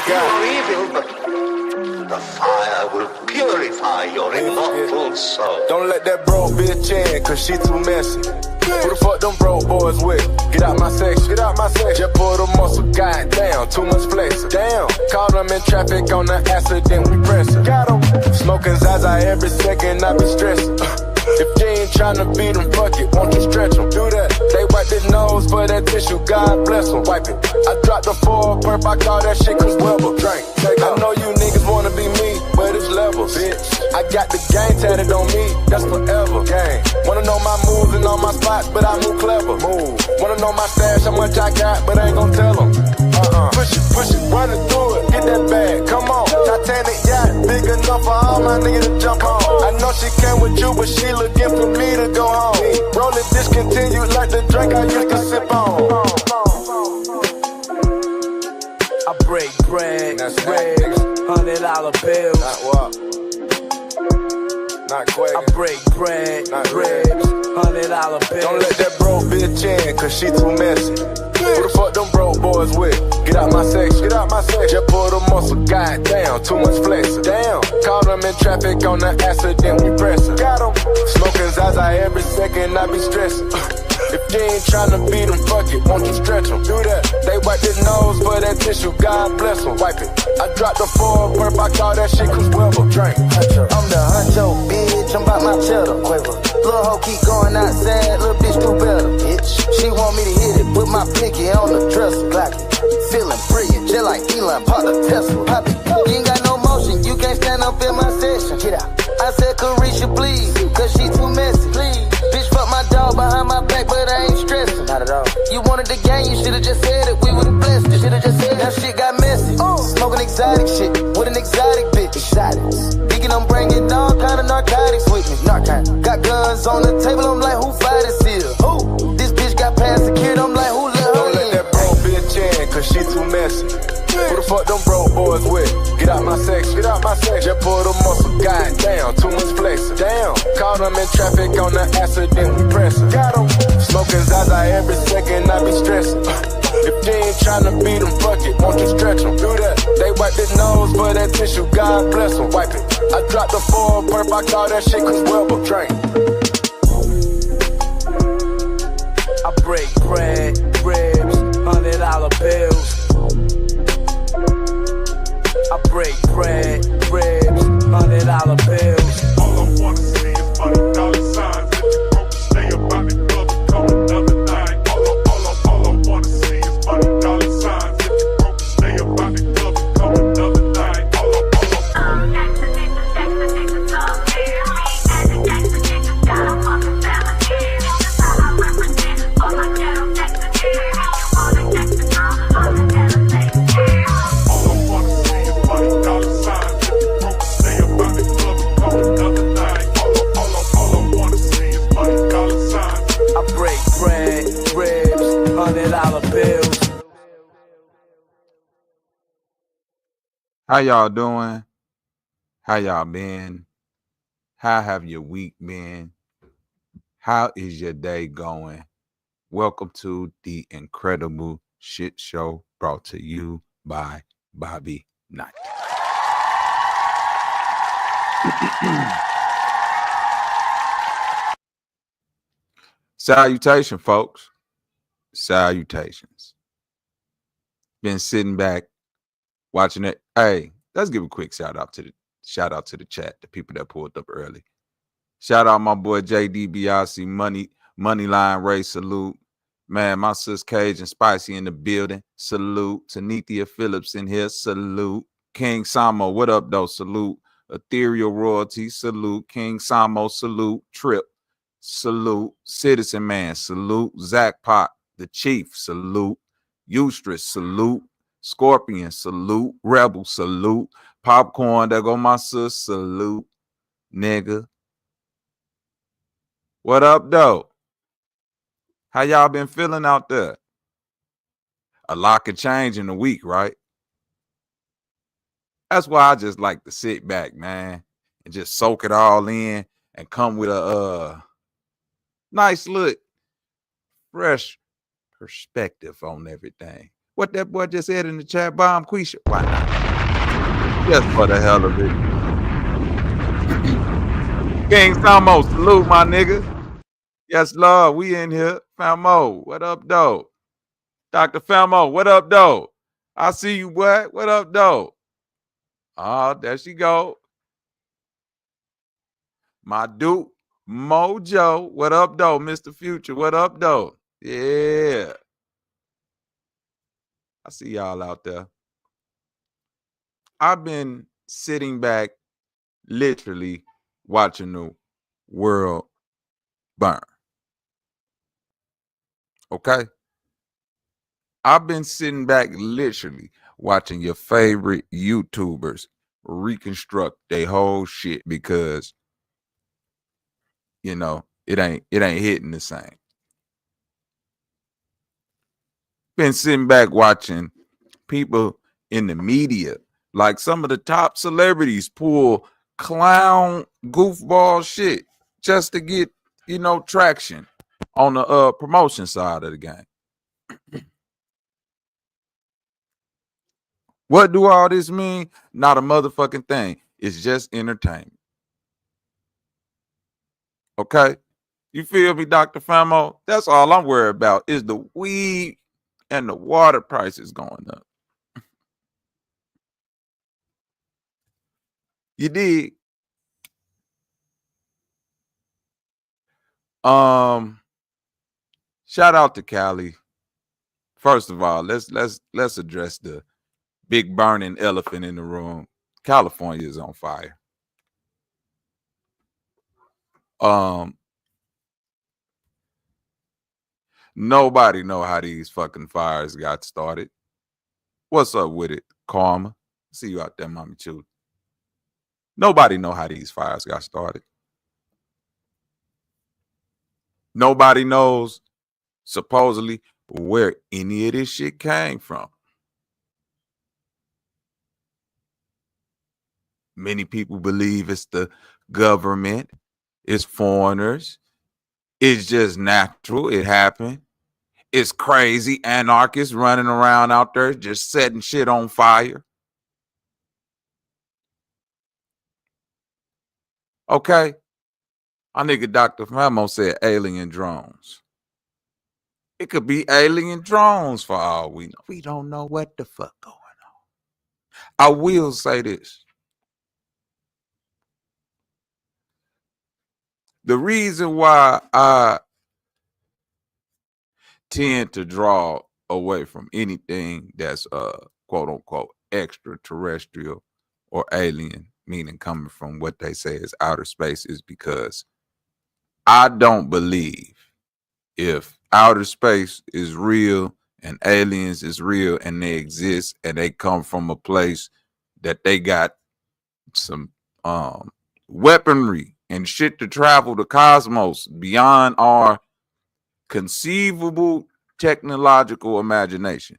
You're evil, but the fire will purify your immortal soul. Don't let that broke bitch in, cause she too messy. Who the fuck them broke boys with? Get out my section, get out my section. Just pull the muscle, goddamn, too much flexing. Damn, caught them in traffic on the accident, we pressing. Got them, smoking Zaza every second, I be stressing. If you ain't tryna beat them, fuck it, won't you stretch them? Do that. They wipe their nose for that tissue, God bless them. Wipe it. I dropped the 4 perp, I call that shit Chris Webber. Drink. I know you niggas wanna be me, but it's levels, bitch. I got the game tatted on me, that's forever. Gang. Wanna know my moves and all my spots, but I move clever. Move. Wanna know my stash, how much I got, but I ain't gon' tell them. Push it, run it through it, get that bag, come on. Titanic yacht, big enough for all my niggas to jump on. I know she came with you, but she looking for me to go home. Roll it discontinued like the drink I used to sip on. I break bread, ribs, $100 bills. Not what? Not quite. I break bread, ribs, $100 bills. Don't let that broke bitch in, cause she too messy. Who the fuck them broke boys with? Get out my section, get out my section. Just pull the muscle, goddamn, too much flexing. Damn, caught them in traffic on the accident, we pressing. Got them, smoking Zaza every second, I be stressing. If you ain't tryna beat them, fuck it, won't you stretch them? Do that. They wipe their nose for that tissue, God bless them. Wipe it. I dropped the 4 perp, I call that shit Chris Webber. Drink. I'm the huncho, bitch, I'm about my cheddar. Quaver. Lil' hoe keep going outside, little bitch do better, bitch. She want me to hit it, put my pinky on the dresser. Glock it. Feeling brilliant, just like Elon, pop the Tesla. Pop it. You ain't got no motion, you can't stand up in my session. Get out. I said Carisha, please, cause she too messy. Please. Bitch, fuck my dog behind my back, but I ain't stressing. Not at all. You wanted the game, you should've just said it. We would've blessed it. Should've just said it. That shit got messy. Smoking exotic shit with an exotic bitch. Exotics. Thinking I'm bringing all kind of narcotics with me. Narcotics. Got guns on the table, I'm like, who fired this here? Who? This bitch got past secured, I'm like, who let her Don't let that broke bitch in, cause she too messy. Who the fuck them broke boys with? Get out my section, get out my section. Just pull the muscle, goddamn, too much flexing. Damn, caught them in traffic on the accident, we pressing. Got them, smoking Zaza every second, I be stressing. If you ain't tryna beat them, fuck it, won't you stretch them? Do that. They wipe their nose for that tissue, God bless them. Wipe it. I dropped the 4 perp, I call that shit Chris Webber. Drink. I break bread, ribs, $100 bills. I break bread, ribs, $100 bills. All I wanna see is money, dollar signs. If you broke, stay up out the club and come another night. All I wanna see is money, dollar signs. If you broke, stay up out the club and come another night. How y'all doing? How y'all been? How have your week been? How is your day going? Welcome to the Incredible Shit Show, brought to you by Bobby Knight. Salutation, folks. Salutations. Been sitting back watching it. Hey, let's give a quick shout out to the chat, the people that pulled up early. Shout out my boy JDBRC, Money Line Ray, salute. Man, my sis Cage and Spicy in the building. Salute. Tanithia Phillips in here. Salute. King Samo, what up though? Salute. Ethereal Royalty, salute. King Samo, salute. Trip, salute. Citizen Man, salute. ChiefZacPac, the Chief, salute. Eustress, salute. Scorpion, salute. Rebel, salute. Popcorn, there go my sis, salute. Nigga. What up, though? How y'all been feeling out there? A lot could change in a week, right? That's why I just like to sit back, man, and just soak it all in and come with a nice look, fresh perspective on everything. What that boy just said in the chat, Bomb Quisha, why not? Just for the hell of it. King Samo, salute my nigga. Yes, Lord, we in here. Famo, what up, though? Dr. Famo, what up, though? I see you, boy. What up, though? Oh, there she go. My dude, Mojo, what up, though? Mr. Future, what up, though? Yeah. I see y'all out there. I've been sitting back, literally watching the world burn. Okay? I've been sitting back, literally watching your favorite YouTubers reconstruct their whole shit because, you know, it ain't hitting the same. Been sitting back watching people in the media, like some of the top celebrities, pull clown goofball shit just to get, you know, traction on the promotion side of the game. What do all this mean? Not a motherfucking thing. It's just entertainment. Okay? You feel me, Dr. Famo? That's all I'm worried about is the weed and the water prices going up. You dig? Shout out to Cali. First of all, let's address the big burning elephant in the room. California is on fire. Nobody know how these fucking fires got started. What's up with it, Karma? See you out there, Mommy Chew. Nobody know how these fires got started. Nobody knows, supposedly, where any of this shit came from. Many people believe it's the government, it's foreigners, it's just natural, it happened. It's crazy anarchists running around out there just setting shit on fire. Okay? Our nigga Dr. Famo said alien drones. It could be alien drones for all we know. We don't know what the fuck going on. I will say this. The reason why I tend to draw away from anything that's quote unquote extraterrestrial or alien, meaning coming from what they say is outer space, is because I don't believe if outer space is real and aliens is real and they exist and they come from a place that they got some weaponry and shit to travel the cosmos beyond our conceivable technological imagination.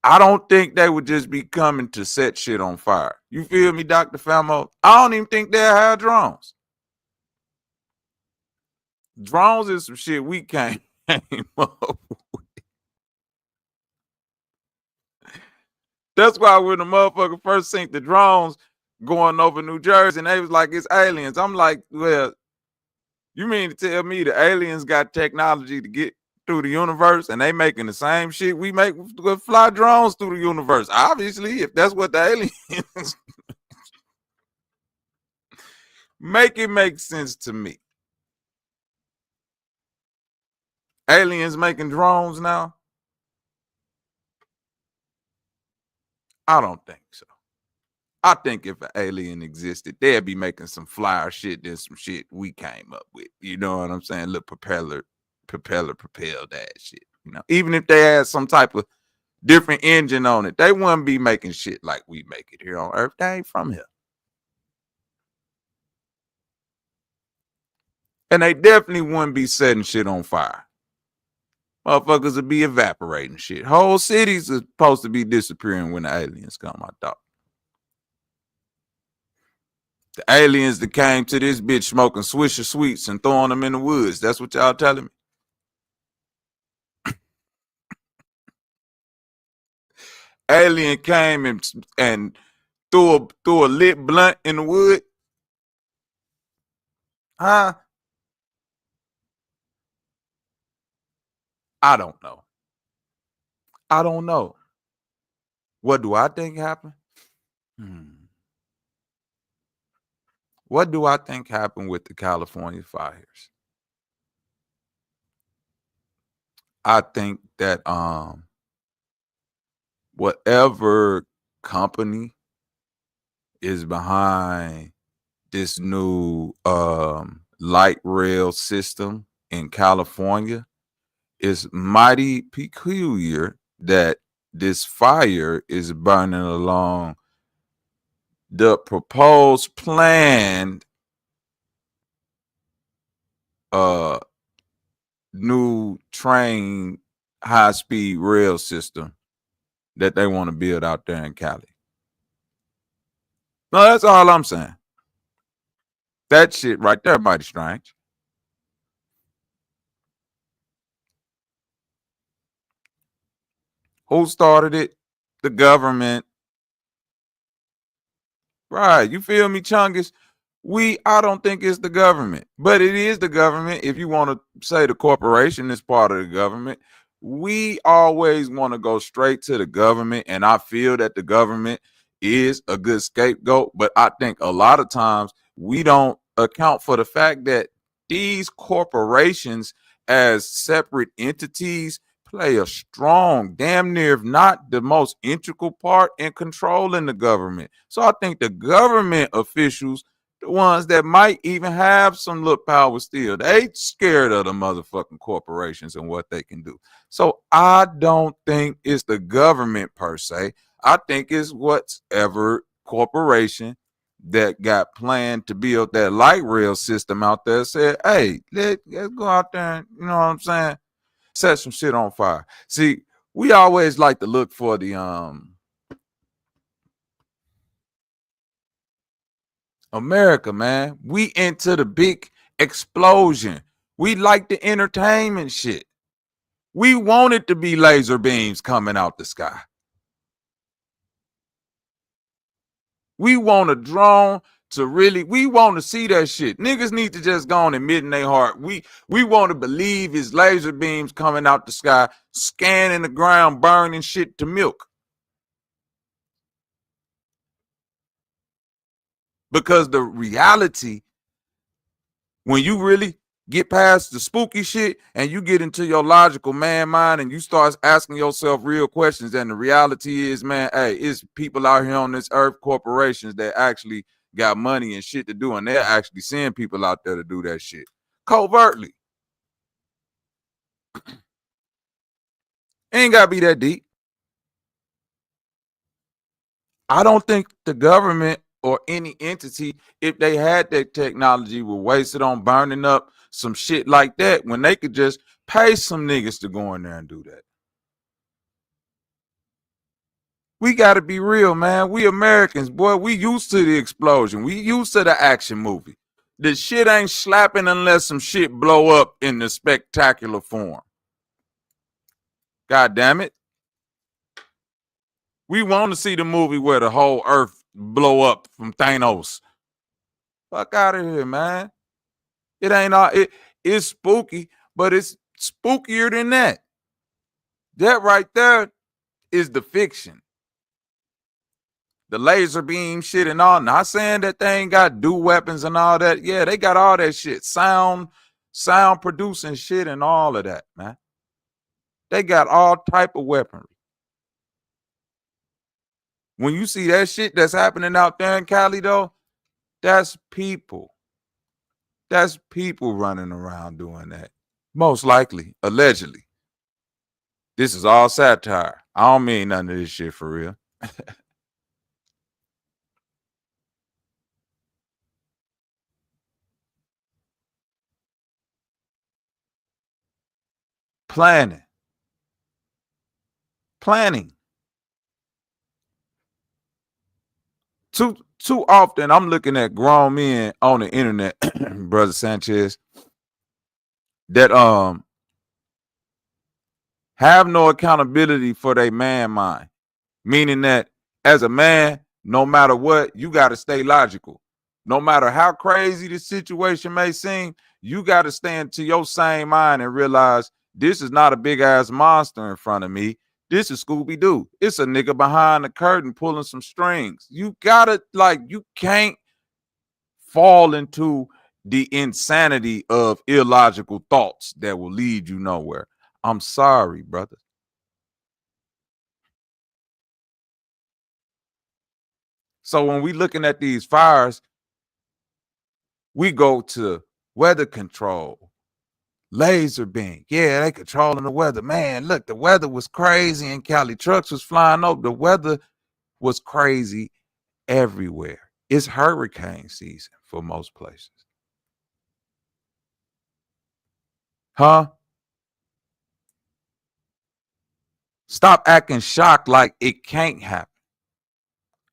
I don't think they would just be coming to set shit on fire. You feel me, Dr. Famo? I don't even think they'll have drones. Drones is some shit we came up with. That's why when the motherfucker first seen the drones going over New Jersey and they was like, it's aliens. I'm like, well, you mean to tell me the aliens got technology to get through the universe and they making the same shit we make with fly drones through the universe? Obviously, if that's what the aliens make it make sense to me. Aliens making drones now? I don't think so. I think if an alien existed, they'd be making some flyer shit than some shit we came up with. You know what I'm saying? Look, propelled that shit. You know, even if they had some type of different engine on it, they wouldn't be making shit like we make it here on Earth. They ain't from here. And they definitely wouldn't be setting shit on fire. Motherfuckers would be evaporating shit. Whole cities are supposed to be disappearing when the aliens come, I thought. The aliens that came to this bitch smoking Swisher Sweets and throwing them in the woods. That's what y'all telling me? Alien came and threw a lit blunt in the wood? Huh? I don't know. I don't know. What do I think happened? What do I think happened with the California fires? I think that whatever company is behind this new light rail system in California is mighty peculiar that this fire is burning along the proposed planned new train high-speed rail system that they want to build out there in Cali. No, that's all I'm saying. That shit right there mighty strange. Who started it? The government. Right. You feel me, Chungus? I don't think it's the government, but it is the government. If you want to say the corporation is part of the government, we always want to go straight to the government. And I feel that the government is a good scapegoat, but I think a lot of times we don't account for the fact that these corporations as separate entities play a strong, damn near, if not the most integral part in controlling the government. So I think the government officials, the ones that might even have some little power still, they scared of the motherfucking corporations and what they can do. So I don't think it's the government per se. I think it's whatever corporation that got planned to build that light rail system out there said, hey, let's go out there and, you know what I'm saying, set some shit on fire. See, we always like to look for the America, man. We into the big explosion. We like the entertainment shit. We want it to be laser beams coming out the sky. We want a drone to really, we want to see that shit. Niggas need to just go on and admit in their heart. We want to believe it's laser beams coming out the sky, scanning the ground, burning shit to milk. Because the reality, when you really get past the spooky shit and you get into your logical man mind and you start asking yourself real questions, and the reality is, man, hey, it's people out here on this earth, corporations that actually got money and shit to do, and they're actually seeing people out there to do that shit covertly. Ain't gotta be that deep. I don't think the government or any entity, if they had that technology, would waste it on burning up some shit like that when they could just pay some niggas to go in there and do that. We got to be real, man. We Americans, boy, we used to the explosion. We used to the action movie. The shit ain't slapping unless some shit blow up in the spectacular form. God damn it. We want to see the movie where the whole earth blow up from Thanos. Fuck out of here, man. It ain't all, it's spooky, but it's spookier than that. That right there is the fiction. The laser beam shit and all. Not saying that they ain't got do weapons and all that. Yeah, they got all that shit. Sound producing shit and all of that, man. They got all type of weaponry. When you see that shit that's happening out there in Cali, though, that's people. That's people running around doing that. Most likely, allegedly. This is all satire. I don't mean none of this shit for real. Planning. Too often I'm looking at grown men on the internet, Brother Sanchez, that have no accountability for their man mind. Meaning that as a man, no matter what, you got to stay logical. No matter how crazy the situation may seem, you got to stand to your sane mind and realize this is not a big ass monster in front of me. This is Scooby-Doo. It's a nigga behind the curtain pulling some strings. You gotta, like, you can't fall into the insanity of illogical thoughts that will lead you nowhere. I'm sorry, brother. So when we looking at these fires, we go to weather control, laser beam. Yeah, they controlling the weather. Man, look, the weather was crazy in Cali. Trucks was flying over. The weather was crazy everywhere. It's hurricane season for most places. Huh? Stop acting shocked like it can't happen.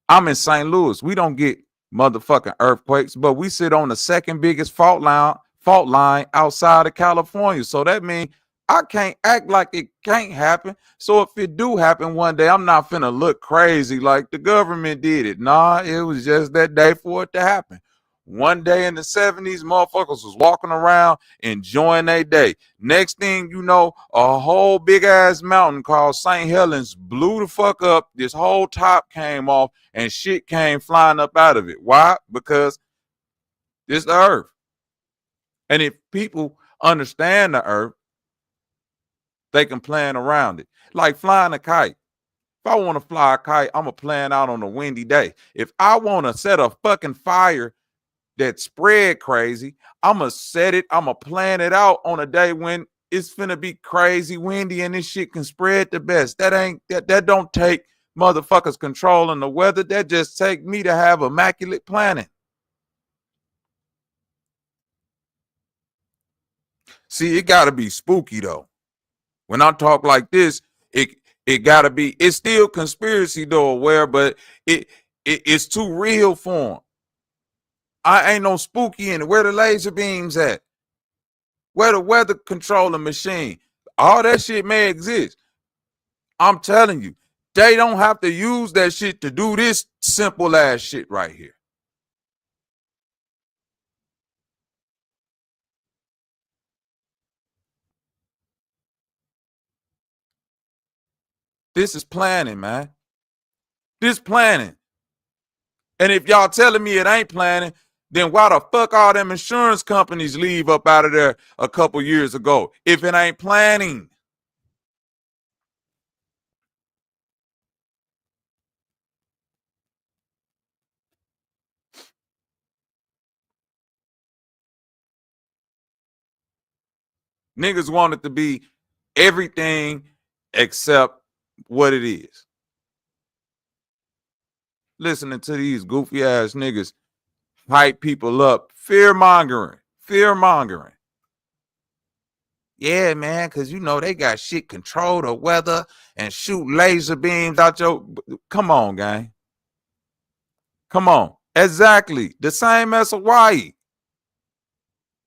I'm in St. Louis. We don't get motherfucking earthquakes, but we sit on the second biggest fault line outside of California. So that means I can't act like it can't happen. So if it do happen one day, I'm not finna look crazy like the government did it. Nah, it was just that day for it to happen. One day in the 70s, motherfuckers was walking around enjoying their day. Next thing you know, a whole big ass mountain called St. Helens blew the fuck up. This whole top came off and shit came flying up out of it. Why? Because it's the earth. And if people understand the earth, they can plan around it. Like flying a kite. If I want to fly a kite, I'm going to plan out on a windy day. If I want to set a fucking fire that spread crazy, I'm going to set it, I'm going to plan it out on a day when it's finna be crazy windy and this shit can spread the best. That don't take motherfuckers controlling the weather. That just take me to have immaculate planning. See, it got to be spooky though. When I talk like this, it got to be, it's still conspiracy though, aware, but it's too real for them. I ain't no spooky in it. Where the laser beams at? Where the weather controlling machine? All that shit may exist. I'm telling you, they don't have to use that shit to do this simple ass shit right here. This is planning, man. This planning. And if y'all telling me it ain't planning, then why the fuck all them insurance companies leave up out of there a couple years ago if it ain't planning? Niggas want it to be everything except what it is. Listening to these goofy ass niggas hype people up, fear mongering. Yeah, man, because you know they got shit control the weather and shoot laser beams out your. Come on, gang. Come on. Exactly. The same as Hawaii.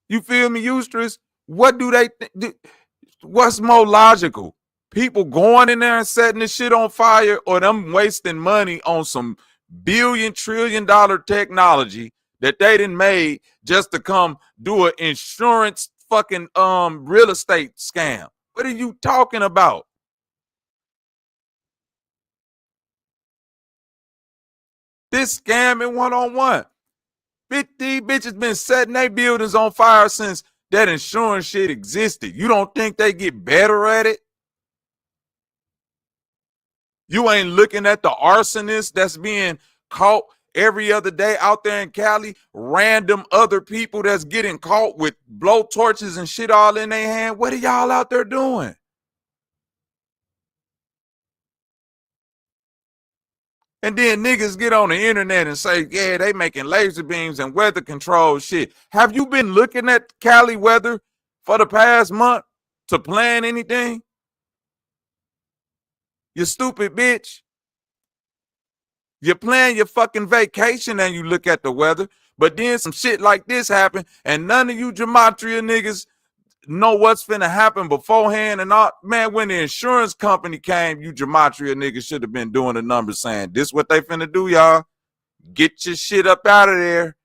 You feel me, Eustress? What do they think? What's more logical? People going in there and setting this shit on fire, or them wasting money on some billion-trillion-dollar technology that they done made just to come do an insurance fucking real estate scam? What are you talking about? This scamming one-on-one. These bitches been setting their buildings on fire since that insurance shit existed. You don't think they get better at it? You ain't looking at the arsonist that's being caught every other day out there in Cali, random other people that's getting caught with blow torches and shit all in their hand. What are y'all out there doing? And then niggas get on the internet and say, yeah, they making laser beams and weather control shit. Have you been looking at Cali weather for the past month to plan anything? You stupid bitch. You plan your fucking vacation and you look at the weather, but then some shit like this happen and none of you gematria niggas know what's finna happen beforehand and all. Man, when the insurance company came, you gematria niggas should have been doing the numbers saying this what they finna do, y'all. Get your shit up out of there.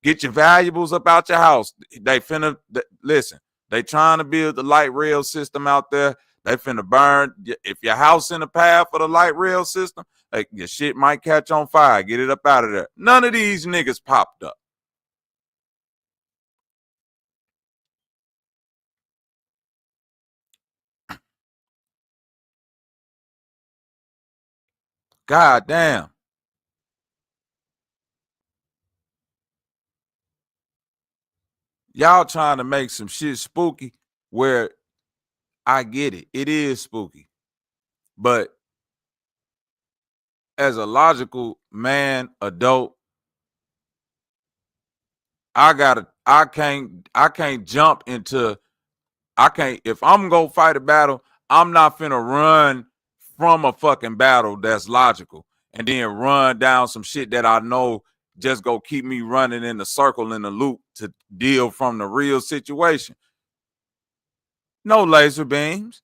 Get your valuables up out your house. They finna listen. They trying to build the light rail system out there. They finna burn. If your house in the path for the light rail system, like your shit might catch on fire. Get it up out of there. None of these niggas popped up. God damn. Y'all trying to make some shit spooky where I get it. It is spooky. But as a logical man, adult, I can't jump into, if I'm gonna fight a battle, I'm not finna run from a fucking battle that's logical and then run down some shit that I know just go keep me running in the circle in the loop to deal from the real situation. No laser beams,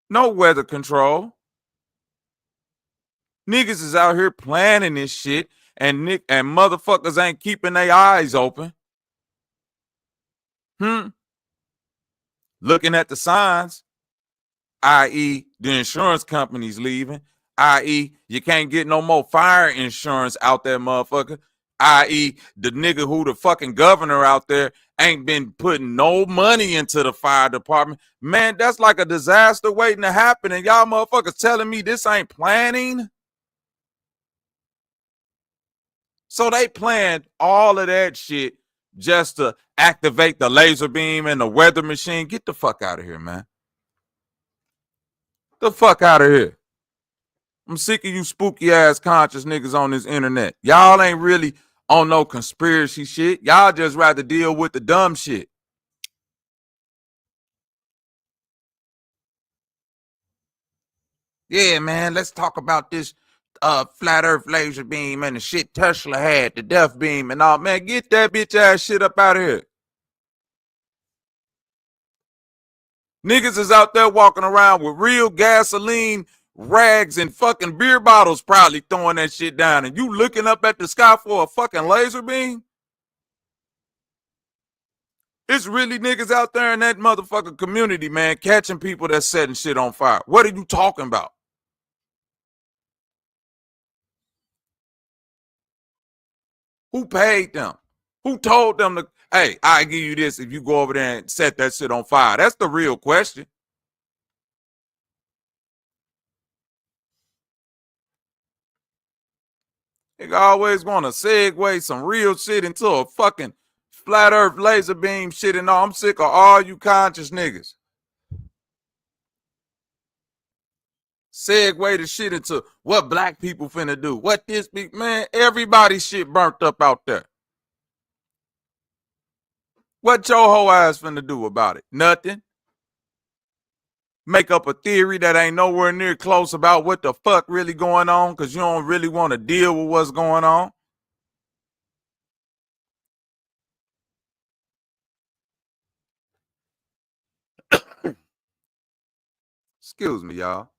no weather control. Niggas is out here planning this shit and motherfuckers ain't keeping their eyes open. Looking at the signs, i.e. the insurance company's leaving, i.e. you can't get no more fire insurance out there, motherfucker, i.e. the nigga who the fucking governor out there ain't been putting no money into the fire department. Man, that's like a disaster waiting to happen, and y'all motherfuckers telling me this ain't planning? So they planned all of that shit just to activate the laser beam and the weather machine. Get the fuck out of here, man. The fuck out of here. I'm sick of you spooky ass conscious niggas on this internet. Y'all ain't really on no conspiracy shit. Y'all just rather deal with the dumb shit. Yeah, man, let's talk about this flat earth laser beam and the shit Tesla had, the death beam and all. Man, get that bitch ass shit up out of here. Niggas is out there walking around with real gasoline rags and fucking beer bottles probably throwing that shit down, and you looking up at the sky for a fucking laser beam? It's really niggas out there in that motherfucking community, man, catching people that's setting shit on fire. What are you talking about? Who paid them? Who told them to, hey, I give you this if you go over there and set that shit on fire? That's the real question. Nigga always want to segue some real shit into a fucking flat earth laser beam shit and all. I'm sick of all you conscious niggas. Segue the shit into what black people finna do. What this be, man, everybody's shit burnt up out there. What your whole ass finna do about it? Nothing. Make up a theory that ain't nowhere near close about what the fuck really going on because you don't really want to deal with what's going on. Excuse me, y'all.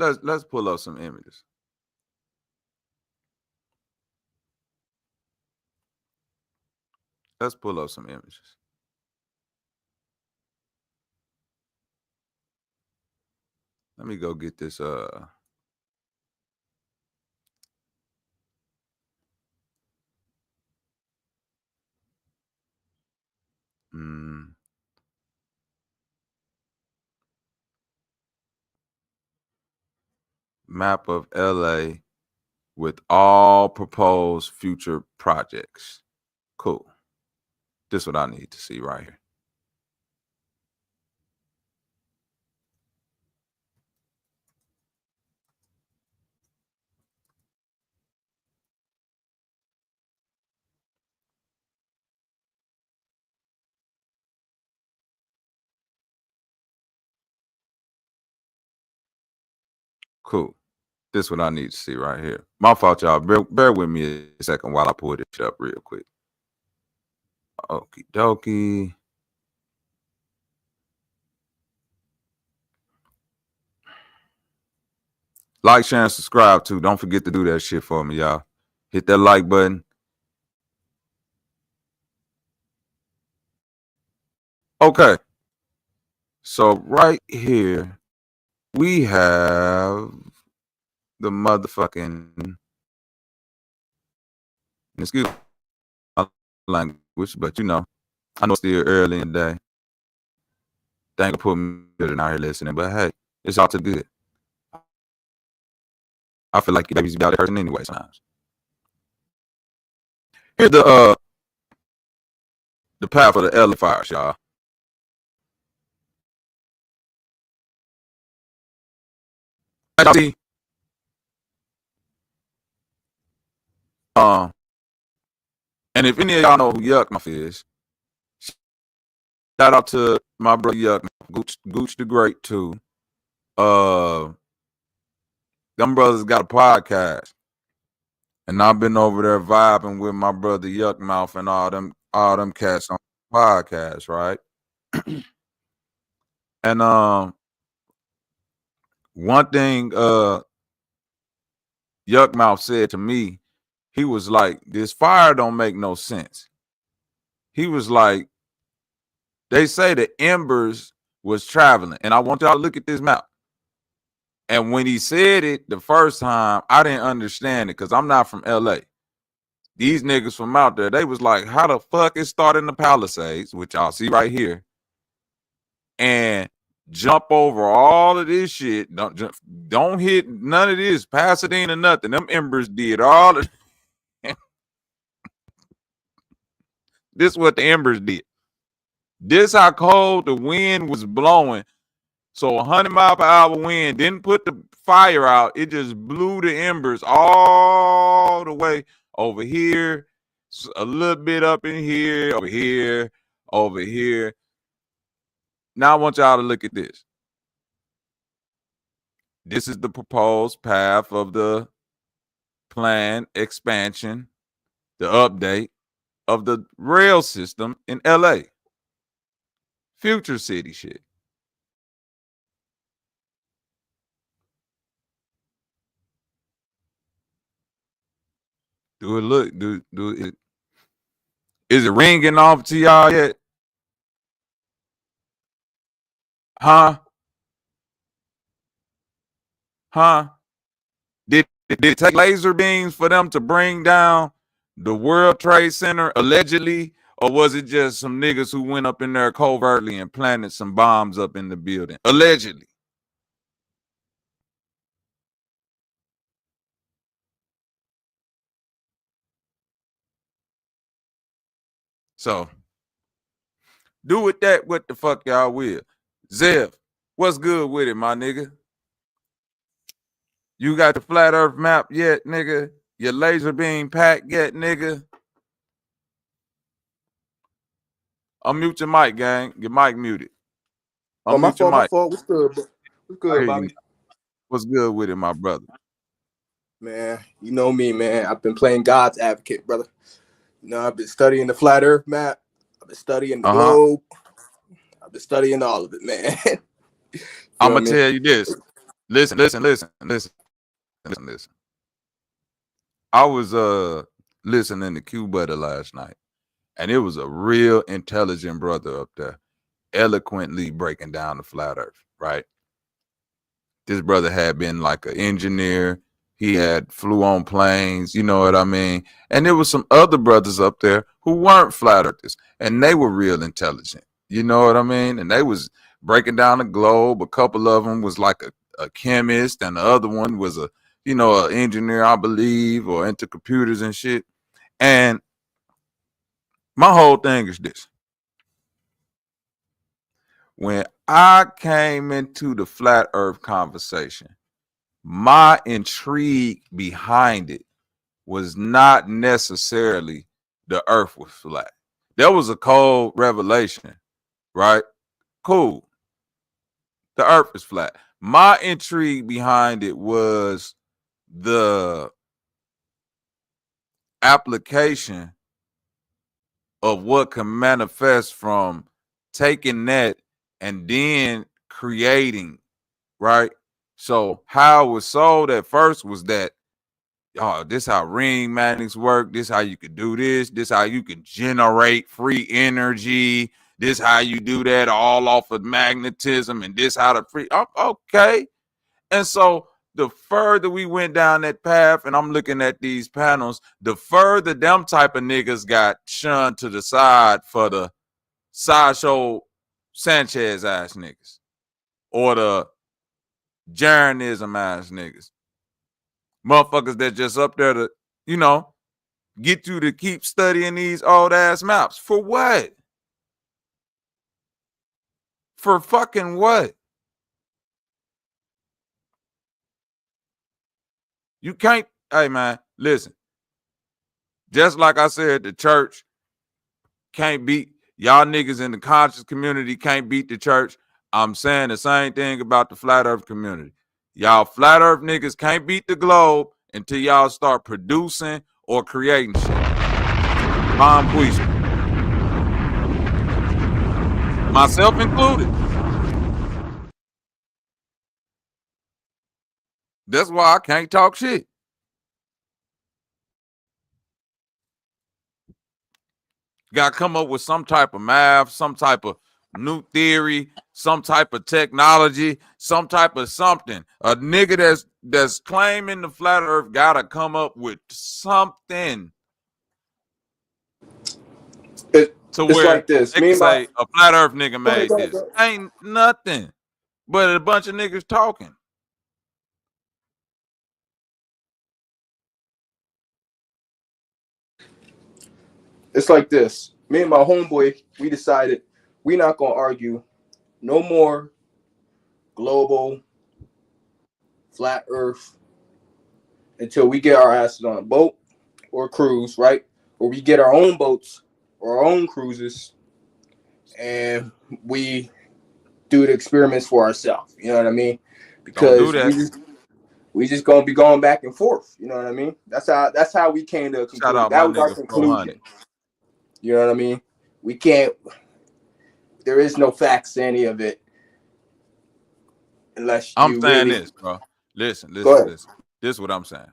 Let's pull up some images. Let's pull up some images. Let me go get this map of LA with all proposed future projects. Cool. This is what I need to see right here. Cool. This is what I need to see right here. My fault, y'all. Bear with me a second while I pull this up real quick. Okie dokie. Like, share, and subscribe too. Don't forget to do that shit for me, y'all. Hit that like button. Okay. So right here, we have the motherfucking, excuse my language, but you know, I know it's still early in the day. Thank you for putting me out here listening, but hey, it's all too good. I feel like your baby's about a person anyway sometimes. Here's the path of the elephant fires, y'all. See, and if any of y'all know who Yuck Mouth is, shout out to my brother Yuck Mouth, Gooch the Great too. Them brothers got a podcast, and I've been over there vibing with my brother Yuck Mouth and all them cats on the podcast, right? And one thing Yuck Mouth said to me, he was like, this fire don't make no sense. He was like, they say the embers was traveling, and I want y'all to look at this map. And when he said it the first time, I didn't understand it because I'm not from LA. These niggas from out there, they was like, how the fuck it started in the Palisades, which y'all see right here, and jump over all of this shit. Don't hit none of this Pasadena, nothing. Them embers did all of this. What the embers did. This how cold the wind was blowing. So 100 mile per hour wind didn't put the fire out. It just blew the embers all the way over here, a little bit up in here, over here, over here. Now I want y'all to look at this. This is the proposed path of the planned expansion, the update of the rail system in LA. Future city shit. Do it look? Do it? Is it ringing off to y'all yet? Huh? Did it take laser beams for them to bring down the World Trade Center allegedly, or was it just some niggas who went up in there covertly and planted some bombs up in the building? Allegedly. So do with that what the fuck y'all will. Zev, what's good with it, my nigga? You got the flat earth map yet, nigga? Your laser beam pack yet, nigga? Unmute your mic, gang. Your mic muted. Unmute your mic. My fault. What's good, bro? What's good, Bobby? What's good with it, my brother? Man, you know me, man. I've been playing God's advocate, brother. You know, I've been studying the flat earth map. I've been studying the globe. I've been studying all of it, man. I'm going to tell you this. Listen. I was listening to Q Butter last night, and it was a real intelligent brother up there, eloquently breaking down the flat earth, right? This brother had been like an engineer. He had flew on planes, you know what I mean? And there was some other brothers up there who weren't flat earthers, and they were real intelligent, you know what I mean? And they was breaking down the globe. A couple of them was like a chemist, and the other one was an engineer, I believe, or into computers and shit. And my whole thing is this. When I came into the flat earth conversation, my intrigue behind it was not necessarily the earth was flat. There was a cold revelation, right? Cool. The earth is flat. My intrigue behind it was the application of what can manifest from taking that and then creating, right? So how it was sold at first was that, oh, this how ring magnets work. This how you could do this. This how you can generate free energy. This how you do that all off of magnetism. And this how the free, okay. And so the further we went down that path, and I'm looking at these panels, the further them type of niggas got shunned to the side for the sideshow Sanchez ass niggas or the Jaronism ass niggas. Motherfuckers that just up there to, get you to keep studying these old ass maps. For what? For fucking what? You can't, hey man, listen. Just like I said, the church can't beat, y'all niggas in the conscious community can't beat the church. I'm saying the same thing about the flat earth community. Y'all flat earth niggas can't beat the globe until y'all start producing or creating shit. Mom, please. Myself included. That's why I can't talk shit. Got to come up with some type of math, some type of new theory, some type of technology, some type of something. A nigga that's claiming the flat earth got to come up with something. It's like this. They can say a flat earth nigga made this. Ain't nothing but a bunch of niggas talking. It's like this. Me and my homeboy, we decided we not gonna argue no more global flat earth until we get our asses on a boat or a cruise, right? Or we get our own boats or our own cruises and we do the experiments for ourselves. You know what I mean? Because we just gonna be going back and forth. You know what I mean? That's how we came to a conclusion. Shout out that my was our nigga conclusion. You know what I mean? We can't. There is no facts to any of it unless you. I'm saying this, bro. Listen. This is what I'm saying.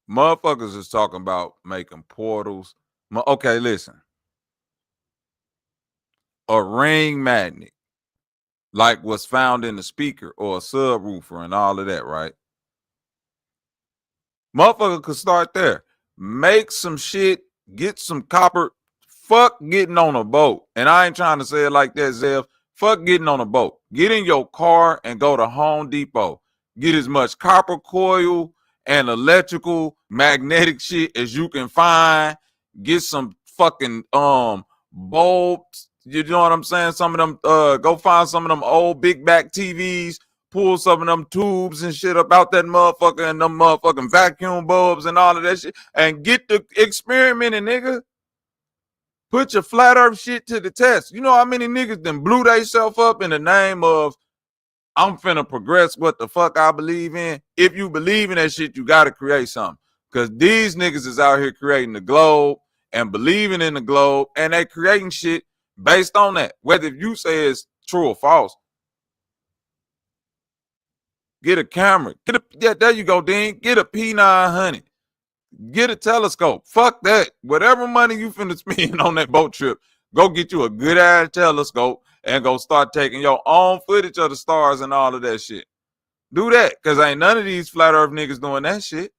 Motherfuckers is talking about making portals. Okay, listen. A ring magnet, like what's found in the speaker or a subwoofer and all of that, right? Motherfucker could start there. Make some shit, get some copper. Fuck getting on a boat. And I ain't trying to say it like that, Zev. Fuck getting on a boat. Get in your car and go to Home Depot. Get as much copper coil and electrical magnetic shit as you can find. Get some fucking bulbs. You know what I'm saying? Some of them go find some of them old big back TVs, pull some of them tubes and shit about that motherfucker and them motherfucking vacuum bulbs and all of that shit and get the experimenting, nigga. Put your flat earth shit to the test. You know how many niggas then blew themselves up in the name of I'm finna progress what the fuck I believe in? If you believe in that shit, you gotta create something. Cause these niggas is out here creating the globe and believing in the globe and they creating shit based on that. Whether you say it's true or false. Get a camera. There you go, Dean. Get a P900. Get a telescope. Fuck that. Whatever money you finna spend on that boat trip, go get you a good ass telescope and go start taking your own footage of the stars and all of that shit. Do that, because ain't none of these flat earth niggas doing that shit.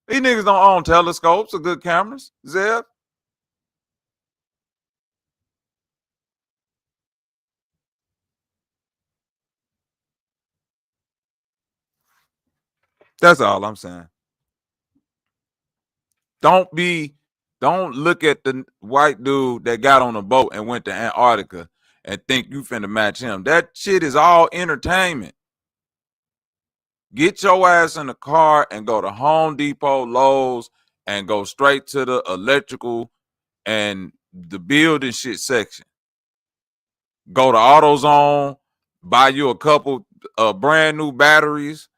These niggas don't own telescopes or good cameras, Zeb. That's all I'm saying. Don't look at the white dude that got on a boat and went to Antarctica and think you finna match him. That shit is all entertainment. Get your ass in the car and go to Home Depot, Lowe's, and go straight to the electrical and the building shit section. Go to AutoZone, buy you a couple brand new batteries,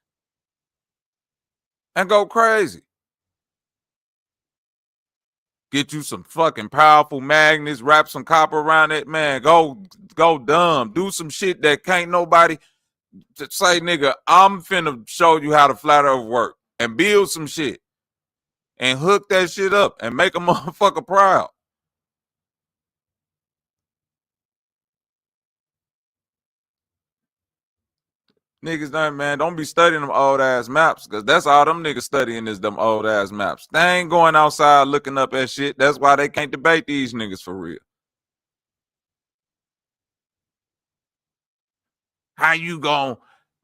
and go crazy. Get you some fucking powerful magnets, wrap some copper around it, man. Go dumb. Do some shit that can't nobody say, nigga, I'm finna show you how the flat earth work. And build some shit. And hook that shit up and make a motherfucker proud. Niggas done, man, don't be studying them old ass maps, because that's all them niggas studying is them old ass maps. They ain't going outside looking up at shit. That's why they can't debate these niggas for real. How you gonna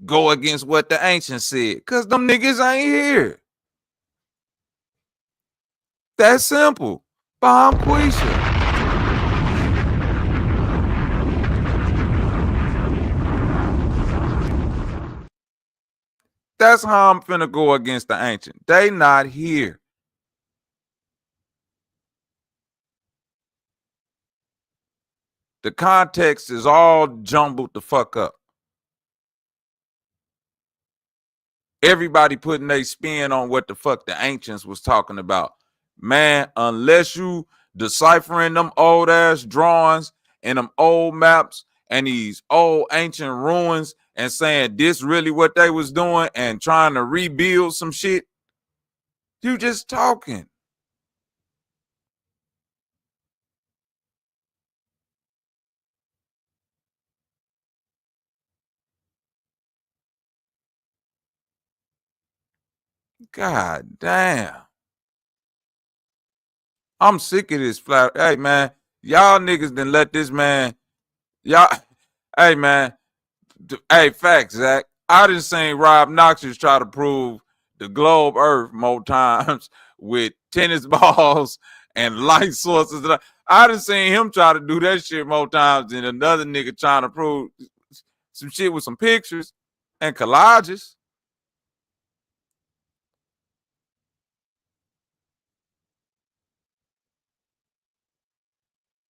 go against what the ancients said? Because them niggas ain't here. That's simple. Bomb Quisha. That's how I'm finna go against the ancient. They not here. The context is all jumbled the fuck up. Everybody putting their spin on what the fuck the ancients was talking about. Man, unless you deciphering them old ass drawings and them old maps and these old ancient ruins and saying this really what they was doing and trying to rebuild some shit, you just talking. God damn. I'm sick of this flat. Hey, man, y'all niggas done let this man. Y'all, hey, man. Hey, facts, Zach. I done seen Rob Knox's try to prove the globe Earth more times with tennis balls and light sources. I done seen him try to do that shit more times than another nigga trying to prove some shit with some pictures and collages.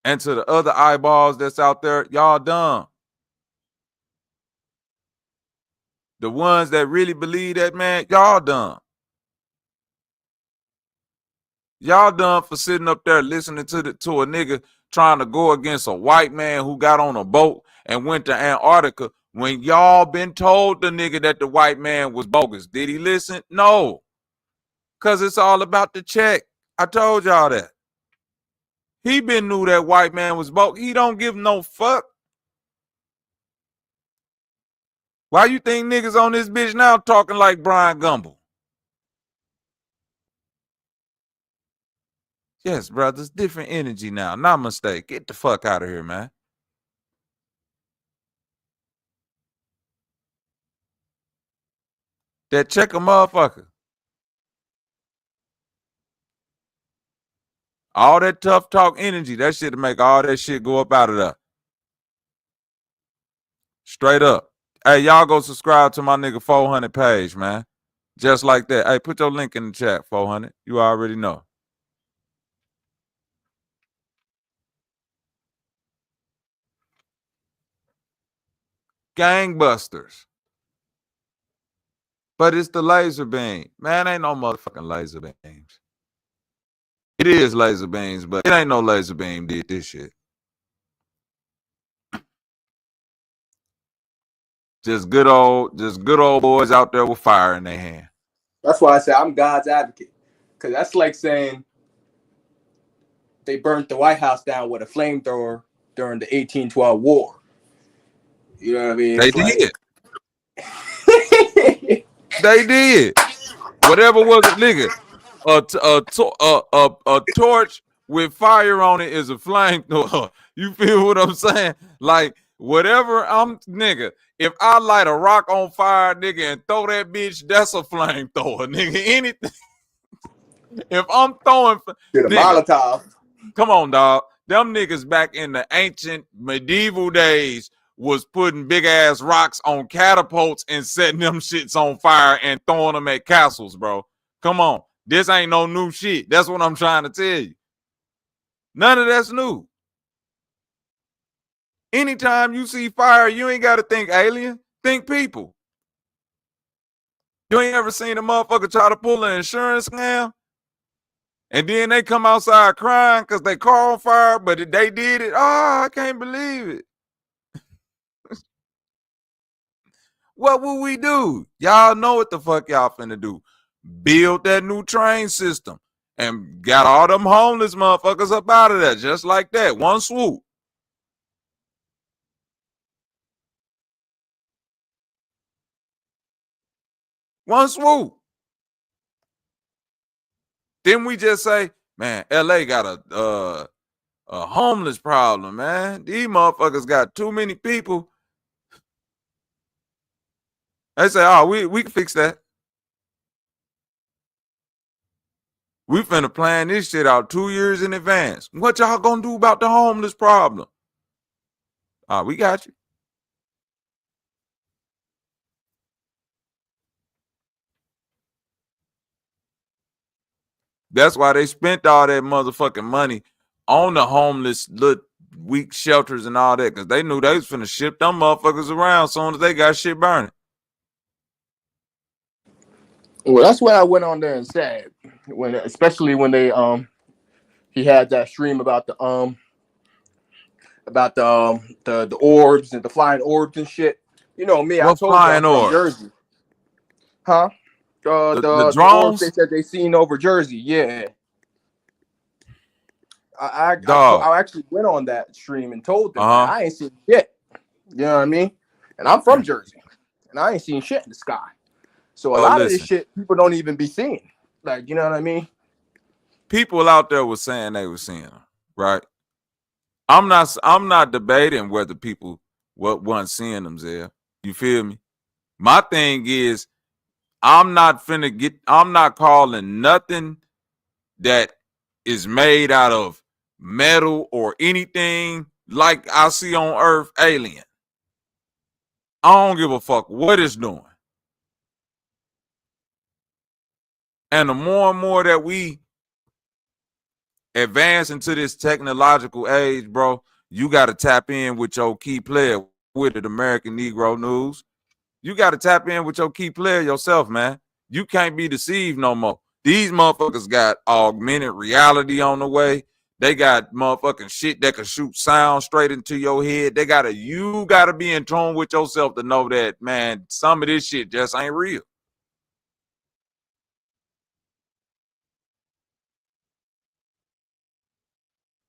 And to the other eyeballs that's out there, y'all dumb. The ones that really believe that, man, y'all dumb. Y'all dumb for sitting up there listening to a nigga trying to go against a white man who got on a boat and went to Antarctica when y'all been told the nigga that the white man was bogus. Did he listen? No. Because it's all about the check. I told y'all that. He been knew that white man was bogus. He don't give no fuck. Why you think niggas on this bitch now talking like Brian Gumble? Yes, brothers, different energy now. Namaste. Get the fuck out of here, man. That check a motherfucker. All that tough talk energy, that shit to make all that shit go up out of there. Straight up. Hey, y'all go subscribe to my nigga 400 page, man. Just like that. Hey, put your link in the chat, 400. You already know. Gangbusters. But it's the laser beam. Man, ain't no motherfucking laser beams. It is laser beams, but it ain't no laser beam did this shit. Just good old boys out there with fire in their hand. That's why I say I'm God's advocate. Because that's like saying they burnt the White House down with a flamethrower during the 1812 war. You know what I mean? They did. They did. Whatever was it, nigga. A torch with fire on it is a flamethrower. You feel what I'm saying? Like whatever nigga. If I light a rock on fire, nigga, and throw that bitch, that's a flamethrower, nigga. Anything. If I'm throwing, the Molotov. Come on, dog. Them niggas back in the ancient medieval days was putting big ass rocks on catapults and setting them shits on fire and throwing them at castles, bro. Come on. This ain't no new shit. That's what I'm trying to tell you. None of that's new. Anytime you see fire, you ain't got to think alien. Think people. You ain't ever seen a motherfucker try to pull an insurance scam? And then they come outside crying because they car on fire, but they did it. Oh, I can't believe it. What will we do? Y'all know what the fuck y'all finna do. Build that new train system and got all them homeless motherfuckers up out of there just like that. One swoop. One swoop. Then we just say, man, LA got a homeless problem, man. These motherfuckers got too many people. They say, oh, we can fix that. We finna plan this shit out 2 years in advance. What y'all gonna do about the homeless problem? We got you. That's why they spent all that motherfucking money on the homeless little weak shelters and all that, because they knew they was finna ship them motherfuckers around as soon as they got shit burning. Well, that's what I went on there and said, especially when they he had that stream about the orbs and the flying orbs and shit. You know me, I What told you I'm flying from orb? Jersey. Huh? The orbs drones? they said they seen over Jersey. Yeah. I Dog. actually went on that stream and told them Uh-huh. I ain't seen shit. You know what I mean? And I'm from Jersey, and I ain't seen shit in the sky. So a lot of this shit people don't even be seeing. Like, you know what I mean? People out there were saying they were seeing them, right? I'm not debating whether people weren't seeing them there. You feel me? My thing is, I'm not calling nothing that is made out of metal or anything like I see on Earth alien. I don't give a fuck what it's doing. And the more and more that we advance into this technological age, bro, you got to tap in with your key player with the American Negro News. You got to tap in with your key player yourself, man. You can't be deceived no more. These motherfuckers got augmented reality on the way. They got motherfucking shit that can shoot sound straight into your head. You gotta be in tune with yourself to know that, man, some of this shit just ain't real.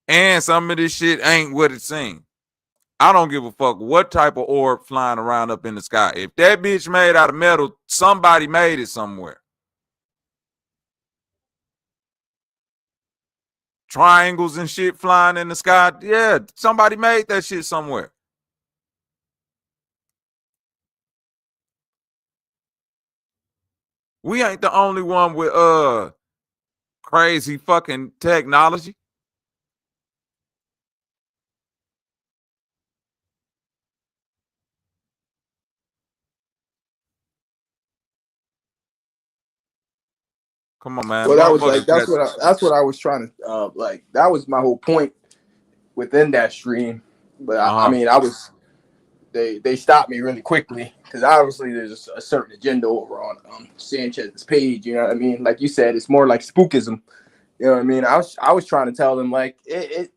And some of this shit ain't what it seems. I don't give a fuck what type of orb flying around up in the sky. If that bitch made out of metal, somebody made it somewhere. Triangles and shit flying in the sky. Yeah, somebody made that shit somewhere. We ain't the only one with crazy fucking technology. Come on, man. Well, that was like Motherfuckers got that's what I was trying to like. That was my whole point within that stream. But I mean, they stopped me really quickly because obviously there's a certain agenda over on Sanchez's page. You know what I mean? Like you said, it's more like spookism. You know what I mean? I was trying to tell them like it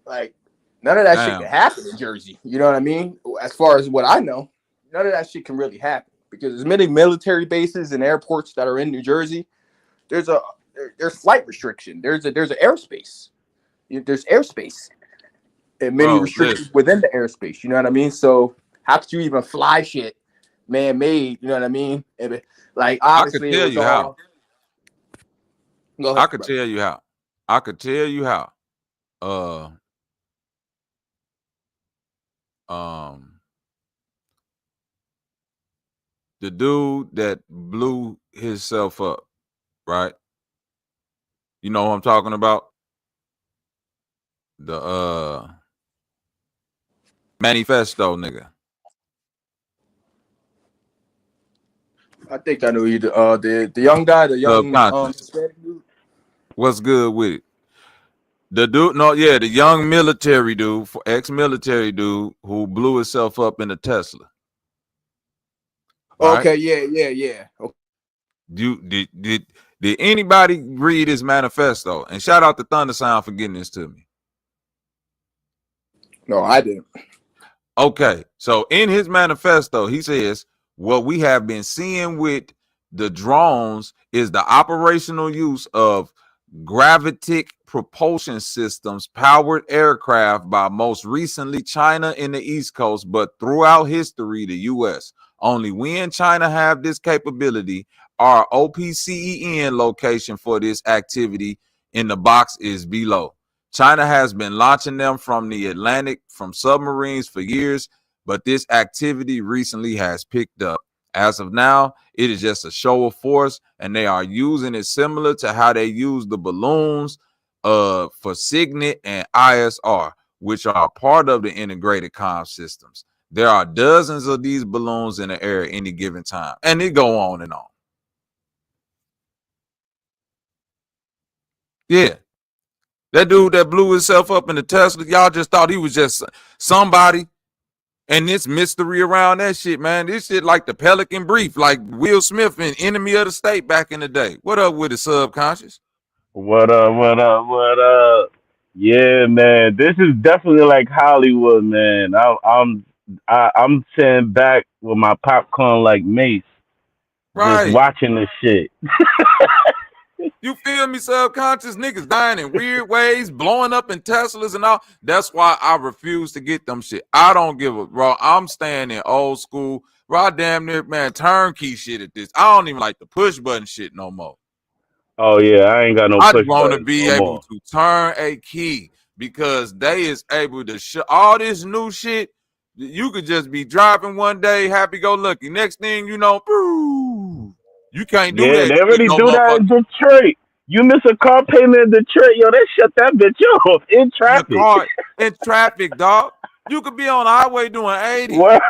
like none of that shit can happen in Jersey. You know what I mean? As far as what I know, none of that shit can really happen because there's many military bases and airports that are in New Jersey. There's flight restriction. There's an airspace. There's airspace and many restrictions within the airspace. You know what I mean? So how could you even fly shit man-made? You know what I mean? Like obviously it was all. Go ahead, I could tell you how. I could tell you how. The dude that blew himself up, right? You know what I'm talking about? The manifesto nigga. I think I know you. The young guy, the young Hispanic dude. What's good with it? The dude, no, yeah, the young military dude, ex-military dude who blew himself up in a Tesla. Right? Okay, yeah. Okay. You did anybody read his manifesto? And shout out to Thunder Sound for getting this to me. No, I didn't. Okay, so in his manifesto, he says what we have been seeing with the drones is the operational use of gravitic propulsion systems powered aircraft by most recently China in the East Coast, but throughout history, the US. Only we in China have this capability. Our OPCEN location for this activity in the box is below. China has been launching them from the Atlantic from submarines for years, but this activity recently has picked up. As of now, it is just a show of force, and they are using it similar to how they use the balloons for Signet and ISR, which are part of the integrated comm systems. There are dozens of these balloons in the air at any given time, and they go on and on. Yeah. That dude that blew himself up in the Tesla, y'all just thought he was just somebody. And this mystery around that shit, man. This shit like the Pelican Brief, like Will Smith in Enemy of the State back in the day. What up with the subconscious? What up? What up? What up? Yeah, man. This is definitely like Hollywood, man. I'm sitting back with my popcorn like Mace, just Right. watching this shit. You feel me? Subconscious niggas dying in weird ways, blowing up in Teslas and all. That's why I refuse to get them shit. I don't give a bro. I'm staying in old school. Bro, I damn near, man, turnkey shit at this. I don't even like the push button shit no more. Oh yeah, I ain't got no I push want to buttons be no able more. to turn a key because they is able to all this new shit. You could just be driving one day, happy go lucky. Next thing you know, you can't do Yeah, that they shit already no do that motherfucker. in Detroit. You miss a car payment in Detroit, yo, they shut that bitch off in The traffic. car in traffic, dog. You could be on the highway doing 80. Word.